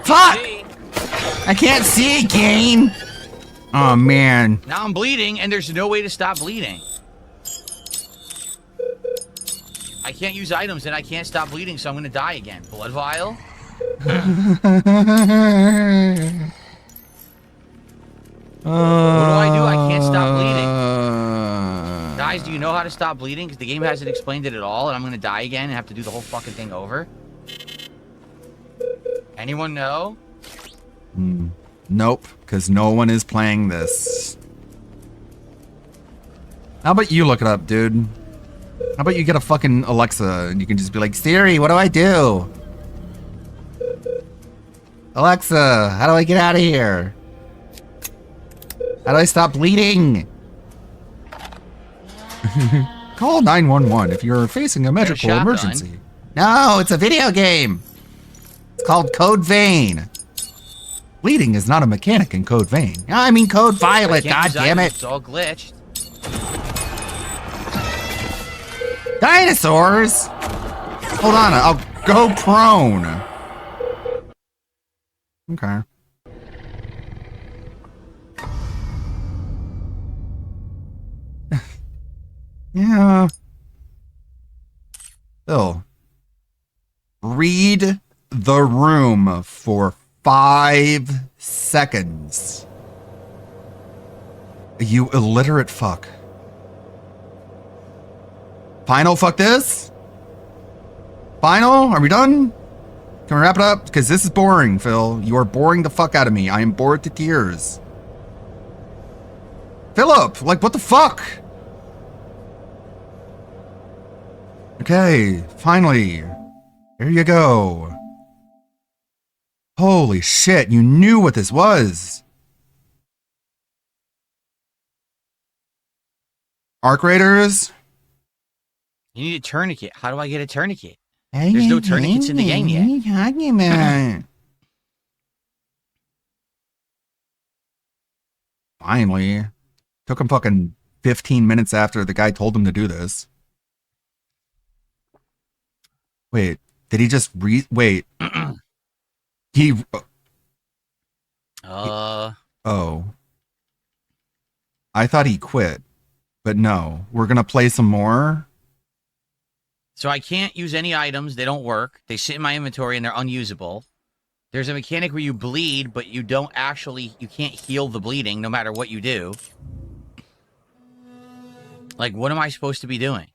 Fuck! I can't see again. Oh man. Now I'm bleeding, and there's no way to stop bleeding. I can't use items, and I can't stop bleeding, so I'm gonna die again. Blood vial? What do I do? I can't stop bleeding. Guys, do you know how to stop bleeding? Because the game hasn't explained it at all, and I'm gonna die again and have to do the whole fucking thing over. Anyone know? Nope, because no one is playing this. How about you look it up, dude? How about you get a fucking Alexa and you can just be like, Siri, what do I do? Alexa, how do I get out of here? How do I stop bleeding? Call 911 if you're facing a medical shotgun. emergency. No, it's a video game. It's called Code Vein. Bleeding is not a mechanic in Code Vein. I mean Code Violet, I can't god use damn items, it. It's all glitched. Dinosaurs? Hold on, I'll go prone. Okay. Yeah. Bill. Read the room for 5 seconds. You illiterate fuck. Final fuck this? Final? Are we done? Can we wrap it up? Because this is boring, Phil. You are boring the fuck out of me. I am bored to tears. Philip, like, what the fuck? Okay, finally. Here you go. Holy shit, you knew what this was. Arc Raiders? You need a tourniquet. How do I get a tourniquet? There's no tourniquets in the game yet. What are you talking about? Finally. Took him fucking 15 minutes after the guy told him to do this. Wait, did he just wait. He Oh. I thought he quit. But no, we're going to play some more. So I can't use any items. They don't work. They sit in my inventory and they're unusable. There's a mechanic where you bleed, but you don't actually, you can't heal the bleeding no matter what you do. Like, what am I supposed to be doing?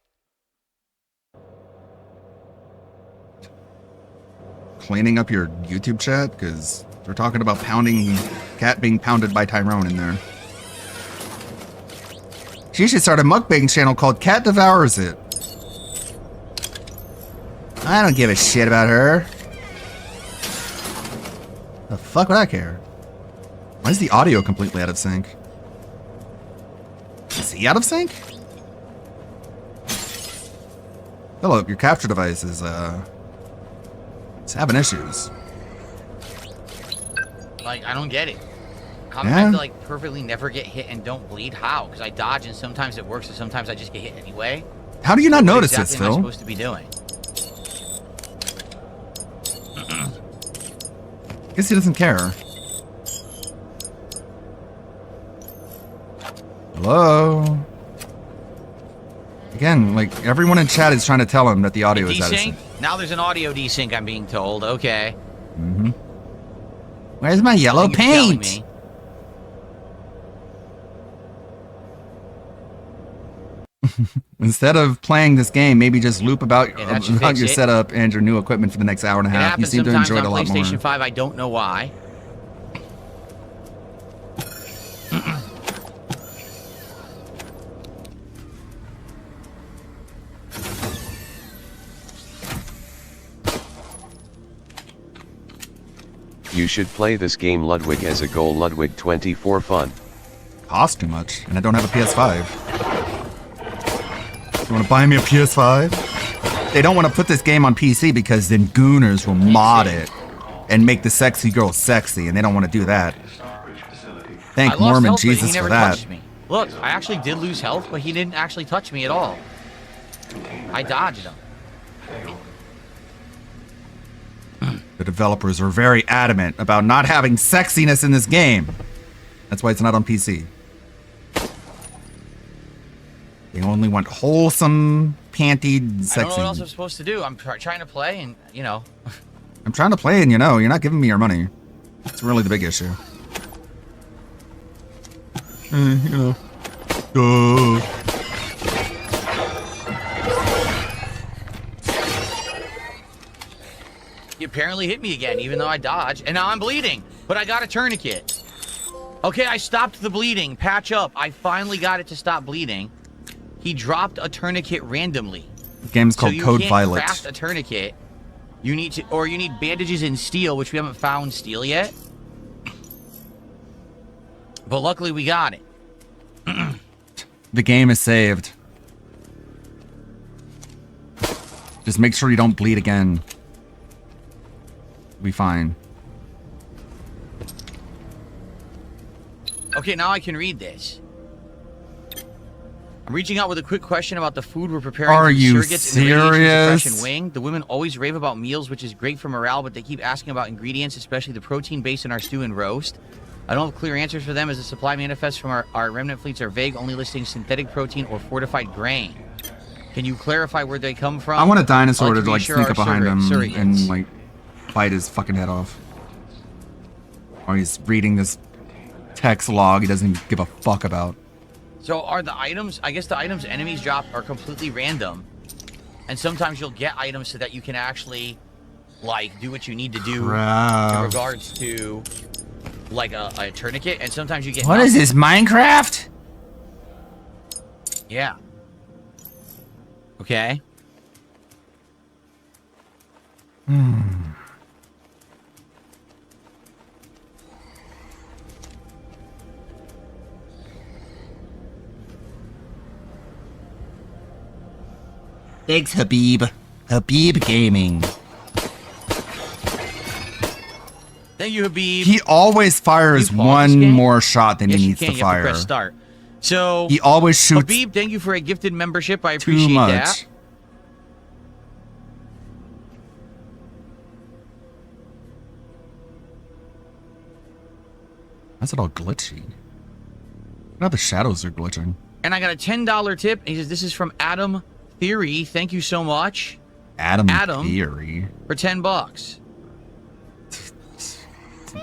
Cleaning up your YouTube chat? Because we're talking about pounding, cat being pounded by Tyrone in there. She should start a mukbang channel called Cat Devours It. I don't give a shit about her. The fuck would I care? Why is the audio completely out of sync? Is he out of sync? Philip, your capture device is it's having issues. Like, I don't get it. How Yeah. do I have to, like, perfectly never get hit and don't bleed? How? Because I dodge and sometimes it works and sometimes I just get hit anyway. How do you not What notice exactly this, am I Phil? supposed to be doing? Guess he doesn't care. Hello? Again, like, everyone in chat is trying to tell him that the audio is out of Desync? sync. Now there's an audio desync, I'm being told. Okay. Mm-hmm. Where's my yellow I think you're telling paint? me. Instead of playing this game, maybe just loop about, that should about fix your it. setup and your new equipment for the next hour and a It half. You happens seem to sometimes enjoy it on a lot PlayStation more. 5. I don't know why. You should play this game Ludwig as a goal. Ludwig 20 for fun. Costs too much, and I don't have a PS5. You want to buy me a PS5? They don't want to put this game on PC because then gooners will mod it and make the sexy girl sexy, and they don't want to do that. Thank I lost Mormon health, but Jesus he never for that. touched me. Look, I actually did lose health, but he didn't actually touch me at all. I dodged him. The developers are very adamant about not having sexiness in this game. That's why it's not on PC. They only want wholesome, pantied, I don't know sexy. what else I'm supposed to do. I'm trying to play, and, you know. I'm trying to play, and you're not giving me your money. It's really the big issue. You know. He apparently hit me again, even though I dodged, and now I'm bleeding. But I got a tourniquet. Okay, I stopped the bleeding. Patch up. I finally got it to stop bleeding. He dropped a tourniquet randomly. The game's called Code Violet. You can't craft a tourniquet. You need to, or you need bandages in steel, which we haven't found steel yet. But luckily we got it. The game is saved. Just make sure you don't bleed again. We'll be fine. Okay, now I can read this. I'm reaching out with a quick question about the food we're preparing Are for the you surrogates in the radiation serious? suppression wing. The women always rave about meals, which is great for morale, but they keep asking about ingredients, especially the protein based in our stew and roast. I don't have clear answers for them as the supply manifests from our remnant fleets are vague, only listing synthetic protein or fortified grain. Can you clarify where they come from? I want a dinosaur to be like sure sneak our up behind him surrogates. and like bite his fucking head off. Or he's reading this text log he doesn't give a fuck about. So are the items, I guess the items enemies drop are completely random. And sometimes you'll get items so that you can actually, like, do what you need to do Crap. in regards to, like, a tourniquet. And sometimes you get What is this, Minecraft? Yeah. Okay. Thanks, Habib. Habib Gaming. Thank you, Habib. He always fires one more shot than he needs to You have fire. to press start. So He always shoots Habib, thank you for a gifted membership. I too appreciate much. that. Why's it all glitchy? Now the shadows are glitching. And I got a $10 tip. He says, this is from Adam Theory. Thank you so much. Adam Theory. For $10.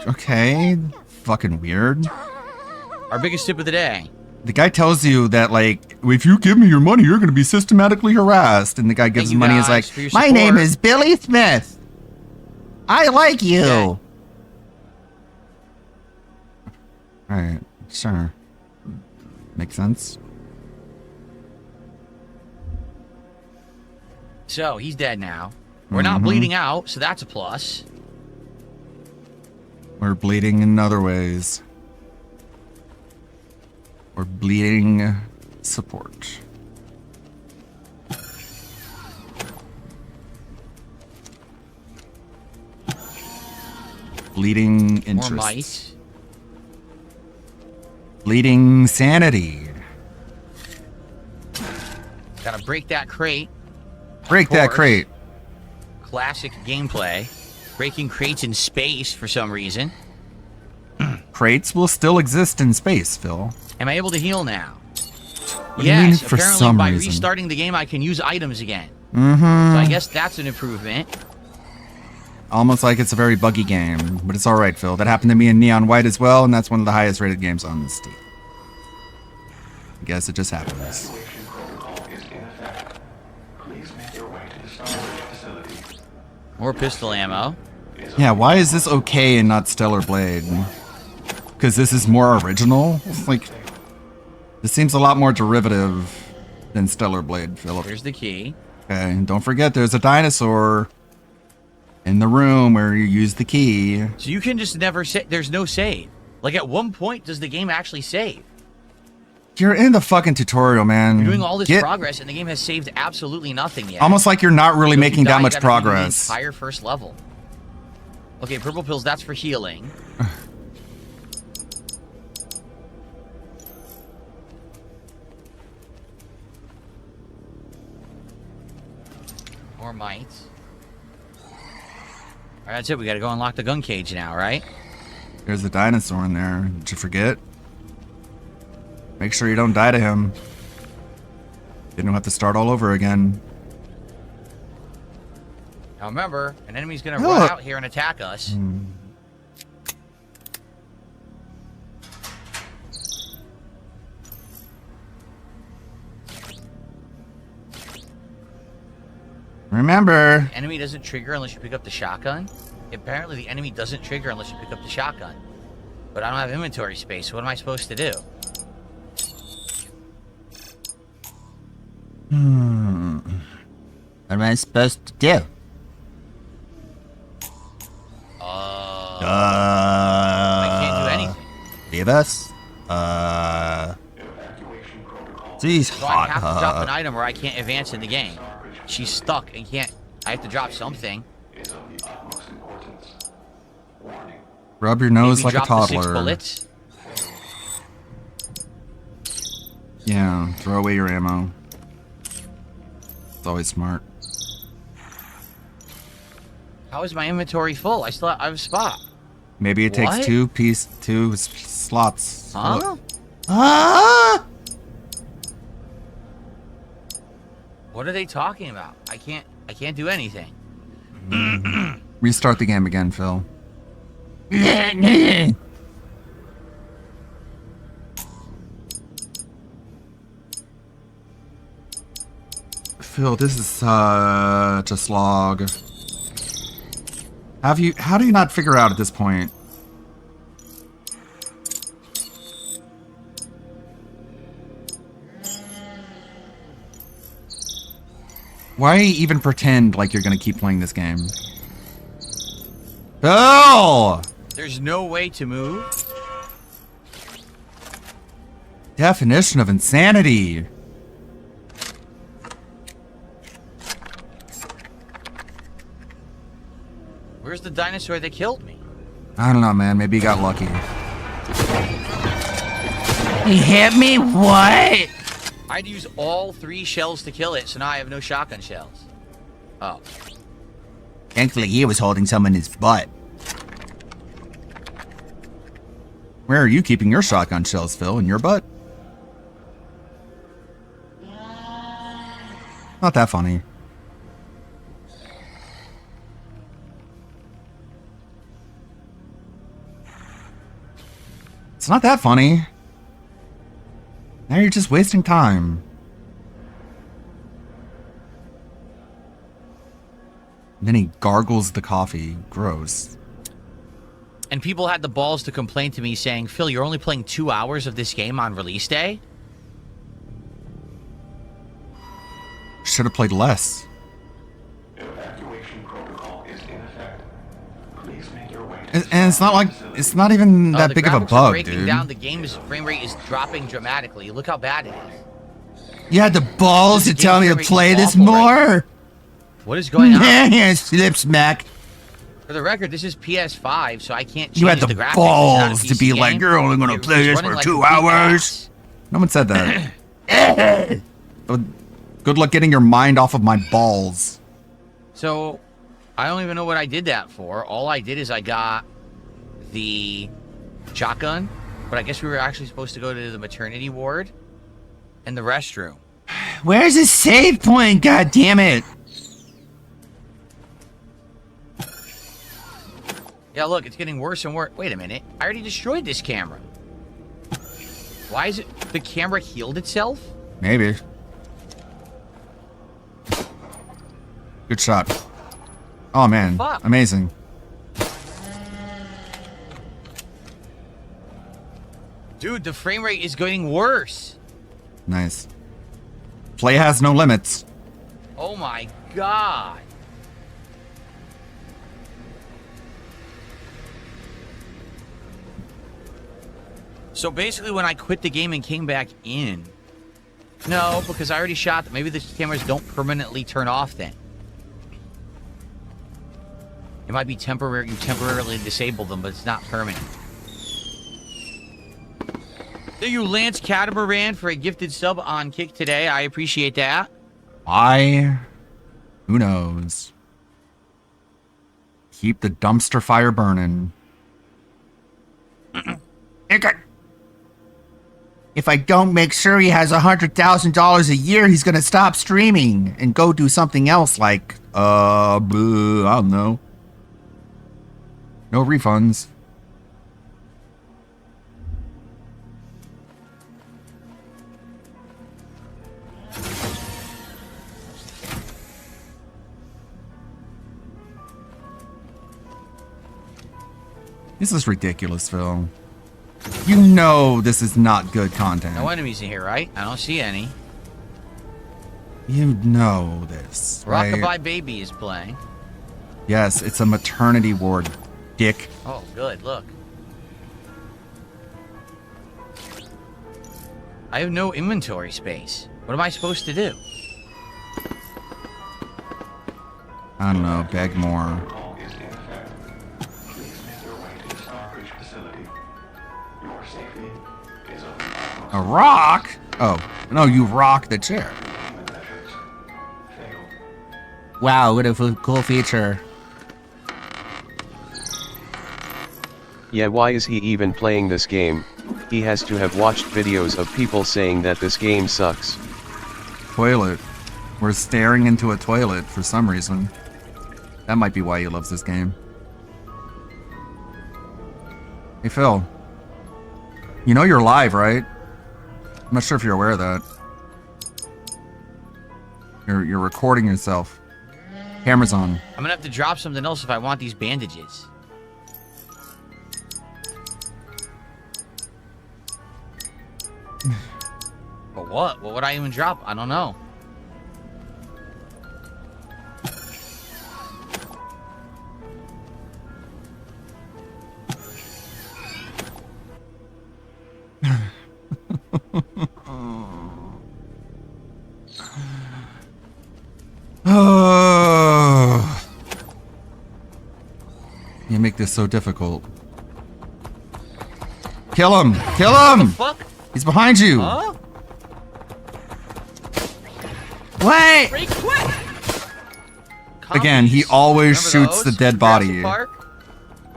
Okay. Fucking weird. Our biggest tip of the day. The guy tells you that, like, if you give me your money, you're going to be systematically harassed. And the guy gives him money and is like, my name is Billy Smith. I like you. Okay. Alright, sure. Makes sense. So he's dead now. We're not bleeding out, so that's a plus. We're bleeding in other ways. We're bleeding support. Bleeding interest. More mice. Bleeding sanity. Gotta break that crate. Break that crate. Classic gameplay. Breaking crates in space for some reason. Crates will still exist in space, Phil. Am I able to heal now? What do you mean Yes, for apparently some by reason? restarting the game I can use items again. So Mm-hmm. I guess that's an improvement. Almost like it's a very buggy game, but it's alright, Phil. That happened to me in Neon White as well, and that's one of the highest rated games on Steam. I guess it just happens. More pistol ammo. Yeah, why is this okay and not Stellar Blade? Because this is more original? It's like, this seems a lot more derivative than Stellar Blade, Philip. Here's the key. Okay, and don't forget there's a dinosaur in the room where you use the key. So you can just never say, there's no save. Like at one point, does the game actually save? You're in the fucking tutorial, man. You're doing all this Get- progress and the game has saved absolutely nothing yet. Almost like you're not really So if you making die, that you much gotta redo the progress. entire first level. Okay, purple pills, that's for healing. More mites. Alright, that's it. We gotta go unlock the gun cage now, right? There's a dinosaur in there. Did you forget? Make sure you don't die to him. Then you'll have to start all over again. Now remember, an enemy's gonna Look. run out here and attack us. Remember, The enemy doesn't trigger unless you pick up the shotgun. Apparently the enemy doesn't trigger unless you pick up the shotgun. But I don't have inventory space, so what am I supposed to do? What am I supposed to do? I can't do anything. Leave us? She's So I hot. have to drop an item or I can't advance in the game. She's stuck and can't. I have to drop something. Rub your nose Maybe like a drop the 6 toddler. bullets. Yeah, throw away your ammo. It's always smart. How is my inventory full? I still have a spot. Maybe it takes What? two slots. Huh? Ah! What are they talking about? I can't do anything. Restart the game again, Phil. Phil, this is such a slog. How do you not figure out at this point? Why even pretend like you're gonna keep playing this game? Phil! There's no way to move. Definition of insanity. Where's the dinosaur that killed me? I don't know, man. Maybe you got lucky. He hit me? What? I had to use all 3 shells to kill it, so now I have no shotgun shells. Oh. Thankfully, he was holding some in his butt. Where are you keeping your shotgun shells, Phil? In your butt? Not that funny. It's not that funny. Now you're just wasting time. Then he gargles the coffee. Gross. And people had the balls to complain to me saying, Phil, you're only playing 2 hours of this game on release day? Should have played less. Evacuation protocol is in effect. Please make your way. And it's not like, it's not even that the big of a graphics are bug, breaking dude. down. The game's frame rate is dropping dramatically. Look how bad it is. You had the balls to This tell me game to is play this awful right more? What is going on? Yeah, slip smack. For the record, this is PS5, so I can't change You had the graphics. balls It's not a to be PC like, game. you're only gonna play It's this running for like 2 complete hours. ass. No one said that. Good luck getting your mind off of my balls. So, I don't even know what I did that for. All I did is I got the shotgun, but I guess we were actually supposed to go to the maternity ward and the restroom. Where's the save point? God damn it! Yeah, look, it's getting worse and worse. Wait a minute. I already destroyed this camera. Why is it... The camera healed itself? Maybe. Good shot. Oh man, Fuck. amazing. Dude, the frame rate is getting worse. Nice. Play has no limits. Oh my god. So basically when I quit the game and came back in... No, because I already shot them. Maybe the cameras don't permanently turn off then. It might be temporary. You temporarily disable them, but it's not permanent. Thank you, Lance Catamaran, for a gifted sub on Kick today. I appreciate that. Why? Who knows? Keep the dumpster fire burning. If I don't make sure he has $100,000 a year, he's gonna stop streaming and go do something else like, I don't know. No refunds. This is ridiculous, Phil. You know this is not good content. No enemies in here, right? I don't see any. You know this, right? Rockabye Baby is playing. Yes, it's a maternity ward, dick. Oh, good. Look. I have no inventory space. What am I supposed to do? I don't know, beg more. A rock? Oh, no, you rock the chair. Wow, what a cool feature. Yeah, why is he even playing this game? He has to have watched videos of people saying that this game sucks. Toilet. We're staring into a toilet for some reason. That might be why he loves this game. Hey, Phil. You know you're live, right? I'm not sure if you're aware of that. You're recording yourself. Camera's on. I'm gonna have to drop something else if I want these bandages. But what? What would I even drop? I don't know. make this so difficult? Kill him! Kill him! Fuck? He's behind you! Huh? What? Pretty quick. Again, he always Remember shoots those? the dead Jurassic body. Park?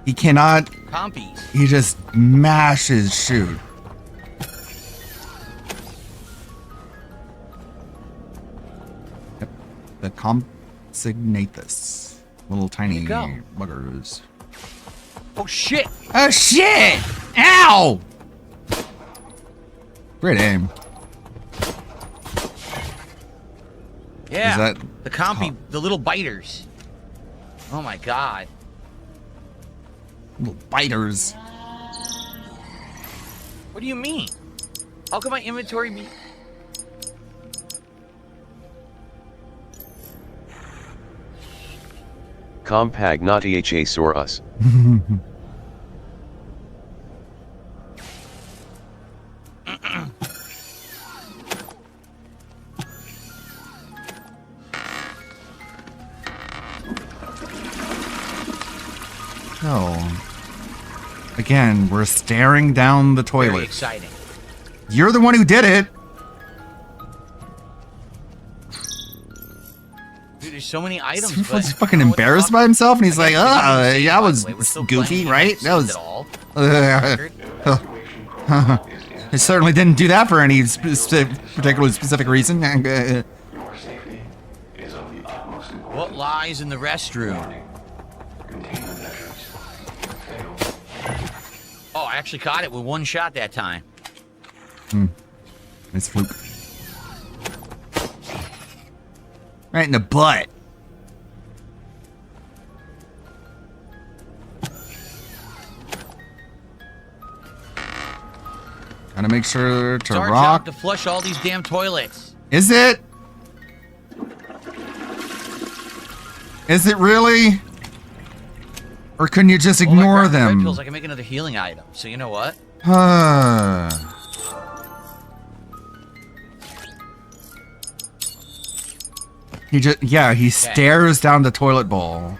He cannot. Compies. He just mashes shoot. Yep. The Compsognathus. Little tiny buggers. Oh shit! Oh shit! Ow! Great aim. Yeah. Is that the compy, the little biters. Oh my god. little biters? What do you mean? How come my inventory be? Compagnotiasaurus. Oh. Again, we're staring down the Very toilet. exciting. You're the one who did it. Dude, there's so many items. He's but fucking embarrassed by himself, and he's like, I yeah, I was We're still goofy, playing, right? That was. at all. I certainly didn't do that for any particularly specific reason. What lies in the restroom? Oh, I actually caught it with one shot that time. Nice fluke. Right in the butt. Gotta make sure to It's our rock. job to flush all these damn toilets. Is it? Is it really? Or can you just Well, I ignore grabbed the red them? pills, I can make another healing item. So you know what? He stares down the toilet bowl.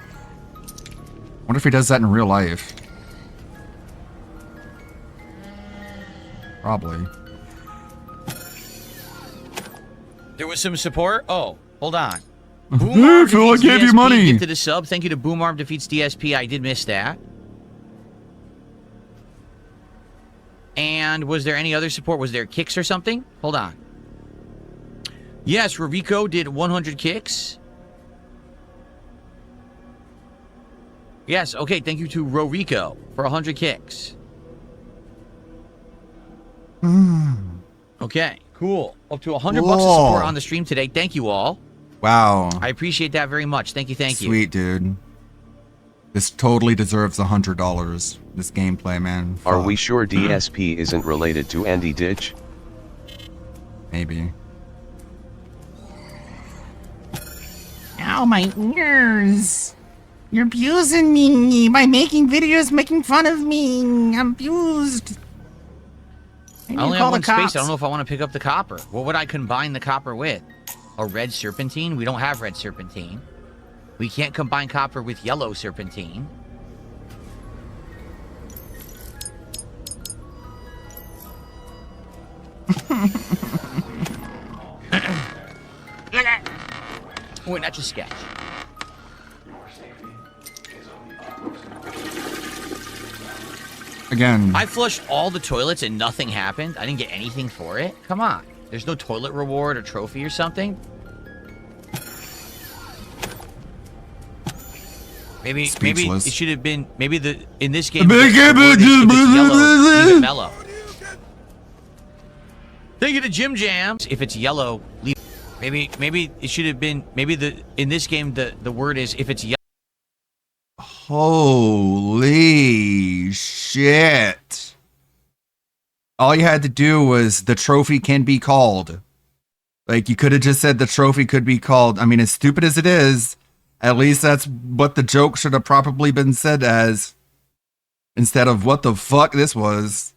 Wonder if he does that in real life. Probably. There was some support. Oh, hold on. Hey, Phil, I gave you money. Gifted a sub. Thank you to Boomarm defeats DSP. I did miss that. And was there any other support? Was there kicks or something? Hold on. Yes, Rurico did 100 kicks. Yes, okay. Thank you to Rorico for 100 kicks. Okay, cool. Up to 100 bucks of support on the stream today. Thank you all. Wow. I appreciate that very much. Thank you, thank you. Sweet, dude. This totally deserves $100. This gameplay, man. Are Fuck. we sure DSP isn't related to Andy Ditch? Maybe. Ow, my ears. You're abusing me by making videos making fun of me. I'm abused. I only have one space. I don't know if I want to pick up the copper. What would I combine the copper with? A red serpentine? We don't have red serpentine. We can't combine copper with yellow serpentine. Wait, not just sketch. Again. I flushed all the toilets and nothing happened. I didn't get anything for it. Come on. There's no toilet reward or trophy or something. Maybe it should have been in this game. If it's yellow, leave it mellow. Thank you to Jim Jams. If it's yellow, leave. Maybe it should have been in this game the word is if it's yellow. Holy shit. All you had to do was the trophy can be called. Like, you could have just said the trophy could be called. I mean, as stupid as it is, at least that's what the joke should have probably been said as. Instead of what the fuck this was.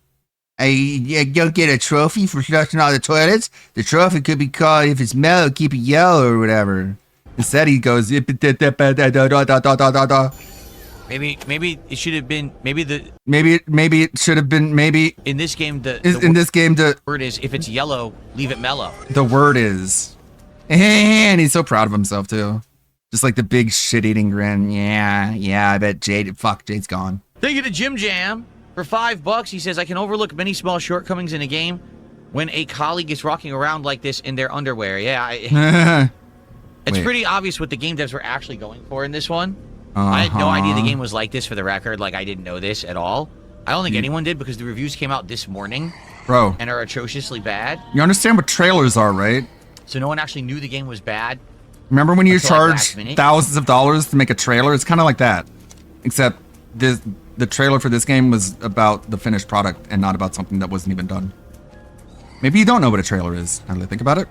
You don't get a trophy for flushing all the toilets. The trophy could be called if it's mellow, keep it yellow or whatever. Instead he goes... Maybe Maybe it should have been maybe it should have been in this game the word is if it's yellow, leave it mellow. The word is, and he's so proud of himself too, just like the big shit-eating grin. Yeah. I bet Jade's gone. Thank you to Jim Jam for $5. He says I can overlook many small shortcomings in a game when a colleague is walking around like this in their underwear. Yeah, it's pretty obvious what the game devs were actually going for in this one. I had no idea the game was like this, for the record. Like, I didn't know this at all. I don't think anyone did, because the reviews came out this morning. Bro. And are atrociously bad. You understand what trailers are, right? So no one actually knew the game was bad? Remember when you Until, charge last minute? thousands of dollars to make a trailer? It's kind of like that. Except the trailer for this game was about the finished product and not about something that wasn't even done. Maybe you don't know what a trailer is, now that I think about it.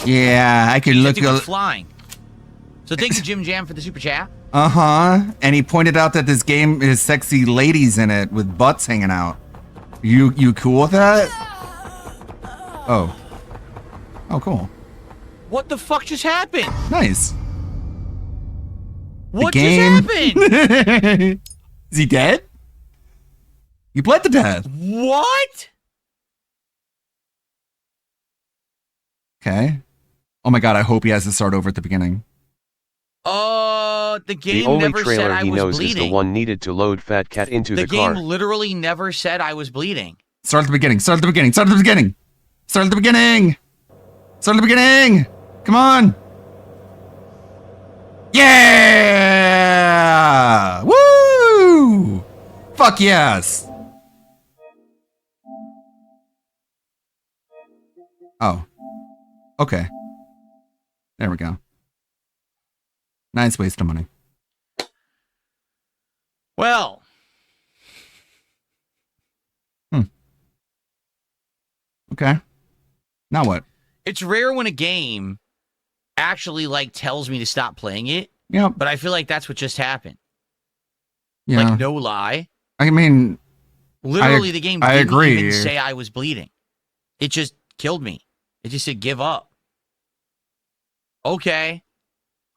Yeah, I could look. Flying. So thank you, Jim Jam, for the super chat. And he pointed out that this game has sexy ladies in it with butts hanging out. You cool with that? Oh, cool. What the fuck just happened? Nice. What just happened? Is he dead? You bled to death. What? Okay. Oh my god, I hope he has to start over at the beginning. The game The only never said trailer I he was knows bleeding. is the one needed to load Fat Cat into the game car. literally never said I was bleeding. Start at the beginning. Start at the beginning. Start at the beginning. Start at the beginning. Start at the beginning. Come on. Yeah! Woo! Fuck yes. Oh. Okay. There we go. Nice waste of money. Well. Okay. Now what? It's rare when a game actually, like, tells me to stop playing it. Yeah. But I feel like that's what just happened. Yeah. Like, no lie. I mean, literally, the game I didn't agree. even say I was bleeding. It just killed me. It just said, give up. Okay.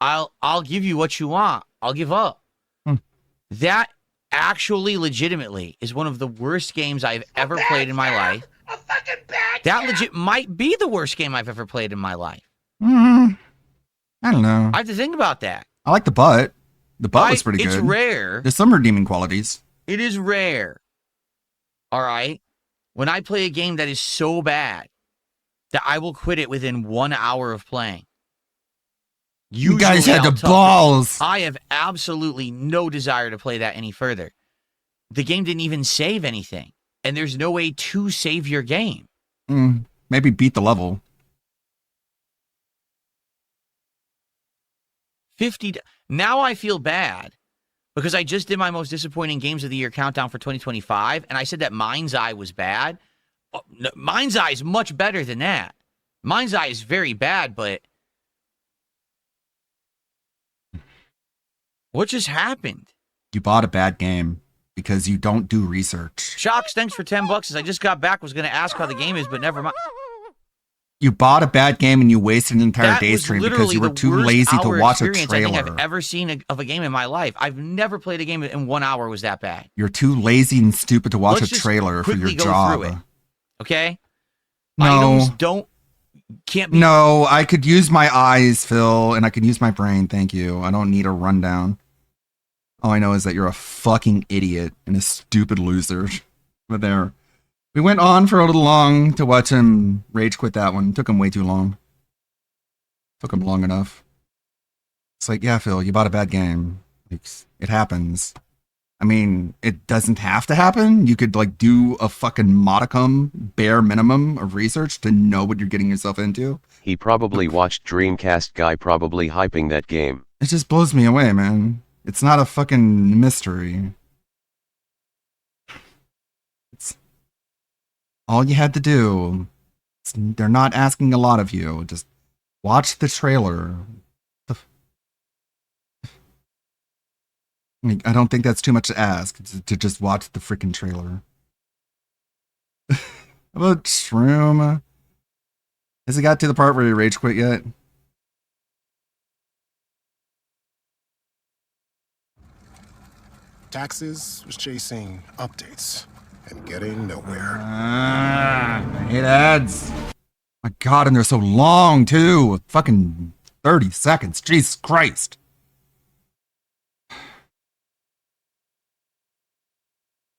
I'll give you what you want. I'll give up. That actually legitimately is one of the worst games I've ever played in my life. That legit might be the worst game I've ever played in my life. I don't know. I have to think about that. I like the butt. The butt was pretty good. It's rare. There's some redeeming qualities. It is rare. All right. When I play a game that is so bad that I will quit it within 1 hour of playing. You guys had I'll the tell balls. I have absolutely no desire to play that any further. The game didn't even save anything, and there's no way to save your game. Maybe beat the level. 50. Now I feel bad because I just did my most disappointing games of the year countdown for 2025, and I said that Mind's Eye was bad. No, Mind's Eye is much better than that. Mind's Eye is very bad, but what just happened? You bought a bad game because you don't do research. Shocks, thanks for $10. As I just got back, was going to ask how the game is, but never mind. You bought a bad game and you wasted an entire That day was stream because literally you were the too worst lazy to hour watch a experience I think trailer. I've ever seen of a game in my life. I've never played a game in 1 hour was that bad. You're too lazy and stupid to watch Let's a just trailer for your quickly go job. through it. Okay? No. Items can't be. No, I could use my eyes, Phil, and I could use my brain. Thank you. I don't need a rundown. All I know is that you're a fucking idiot and a stupid loser. But there. We went on for a little long to watch him rage quit that one. Took him way too long. Took him long enough. It's like, yeah, Phil, you bought a bad game. It happens. I mean, it doesn't have to happen. You could, like, do a fucking modicum, bare minimum of research to know what you're getting yourself into. He probably watched Dreamcast guy probably hyping that game. It just blows me away, man. It's not a fucking mystery. It's all you had to do. They're not asking a lot of you. Just watch the trailer. I don't think that's too much to ask, to just watch the freaking trailer. How about Shroom? Has it got to the part where you rage quit yet? Taxes was chasing updates and getting nowhere. I hate ads. My God, and they're so long too. Fucking 30 seconds. Jesus Christ.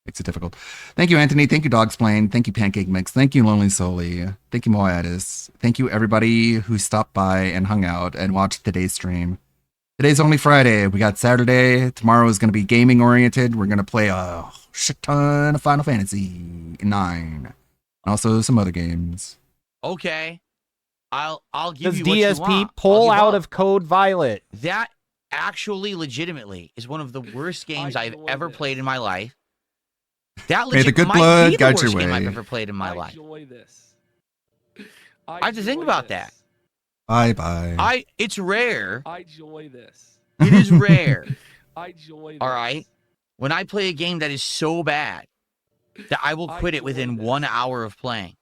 Makes it difficult. Thank you, Anthony. Thank you, Dogsplain. Thank you, Pancake Mix. Thank you, Lonely Soli. Thank you, Moatis. Thank you, everybody who stopped by and hung out and watched today's stream. Today's only Friday. We got Saturday. Tomorrow is going to be gaming oriented. We're going to play a shit ton of Final Fantasy 9. Also some other games. Okay. I'll give Does you what you DSP want. pull out of Code Violet? That actually legitimately is one of the worst games I've ever played in my life. That May the good might blood be the guide worst your game I've way. ever played in my life. Enjoy this. I have to think about that. Bye-bye. It's rare. I enjoy this. It is rare. I enjoy this. All right. When I play a game that is so bad that I will quit it within 1 hour of playing.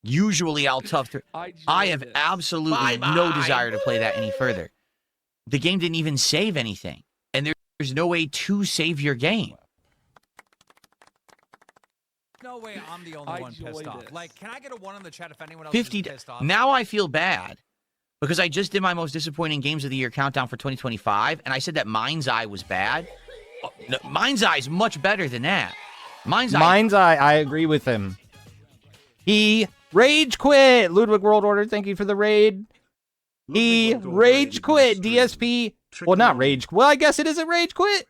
Usually I'll tough through. I have absolutely no desire to play that any further. The game didn't even save anything. And there's no way to save your game. No way I'm the only one pissed off. Like, can I get a 1 in the chat if anyone else 50. is pissed off? Now I feel bad because I just did my most disappointing games of the year countdown for 2025, and I said that Mind's Eye was bad. Oh, no, Mind's Eye is much better than that. Mind's Eye. I agree with him. He rage quit. Ludwig World Order, thank you for the raid. He rage quit. DSP. Well, not rage. Well, I guess it is a rage quit.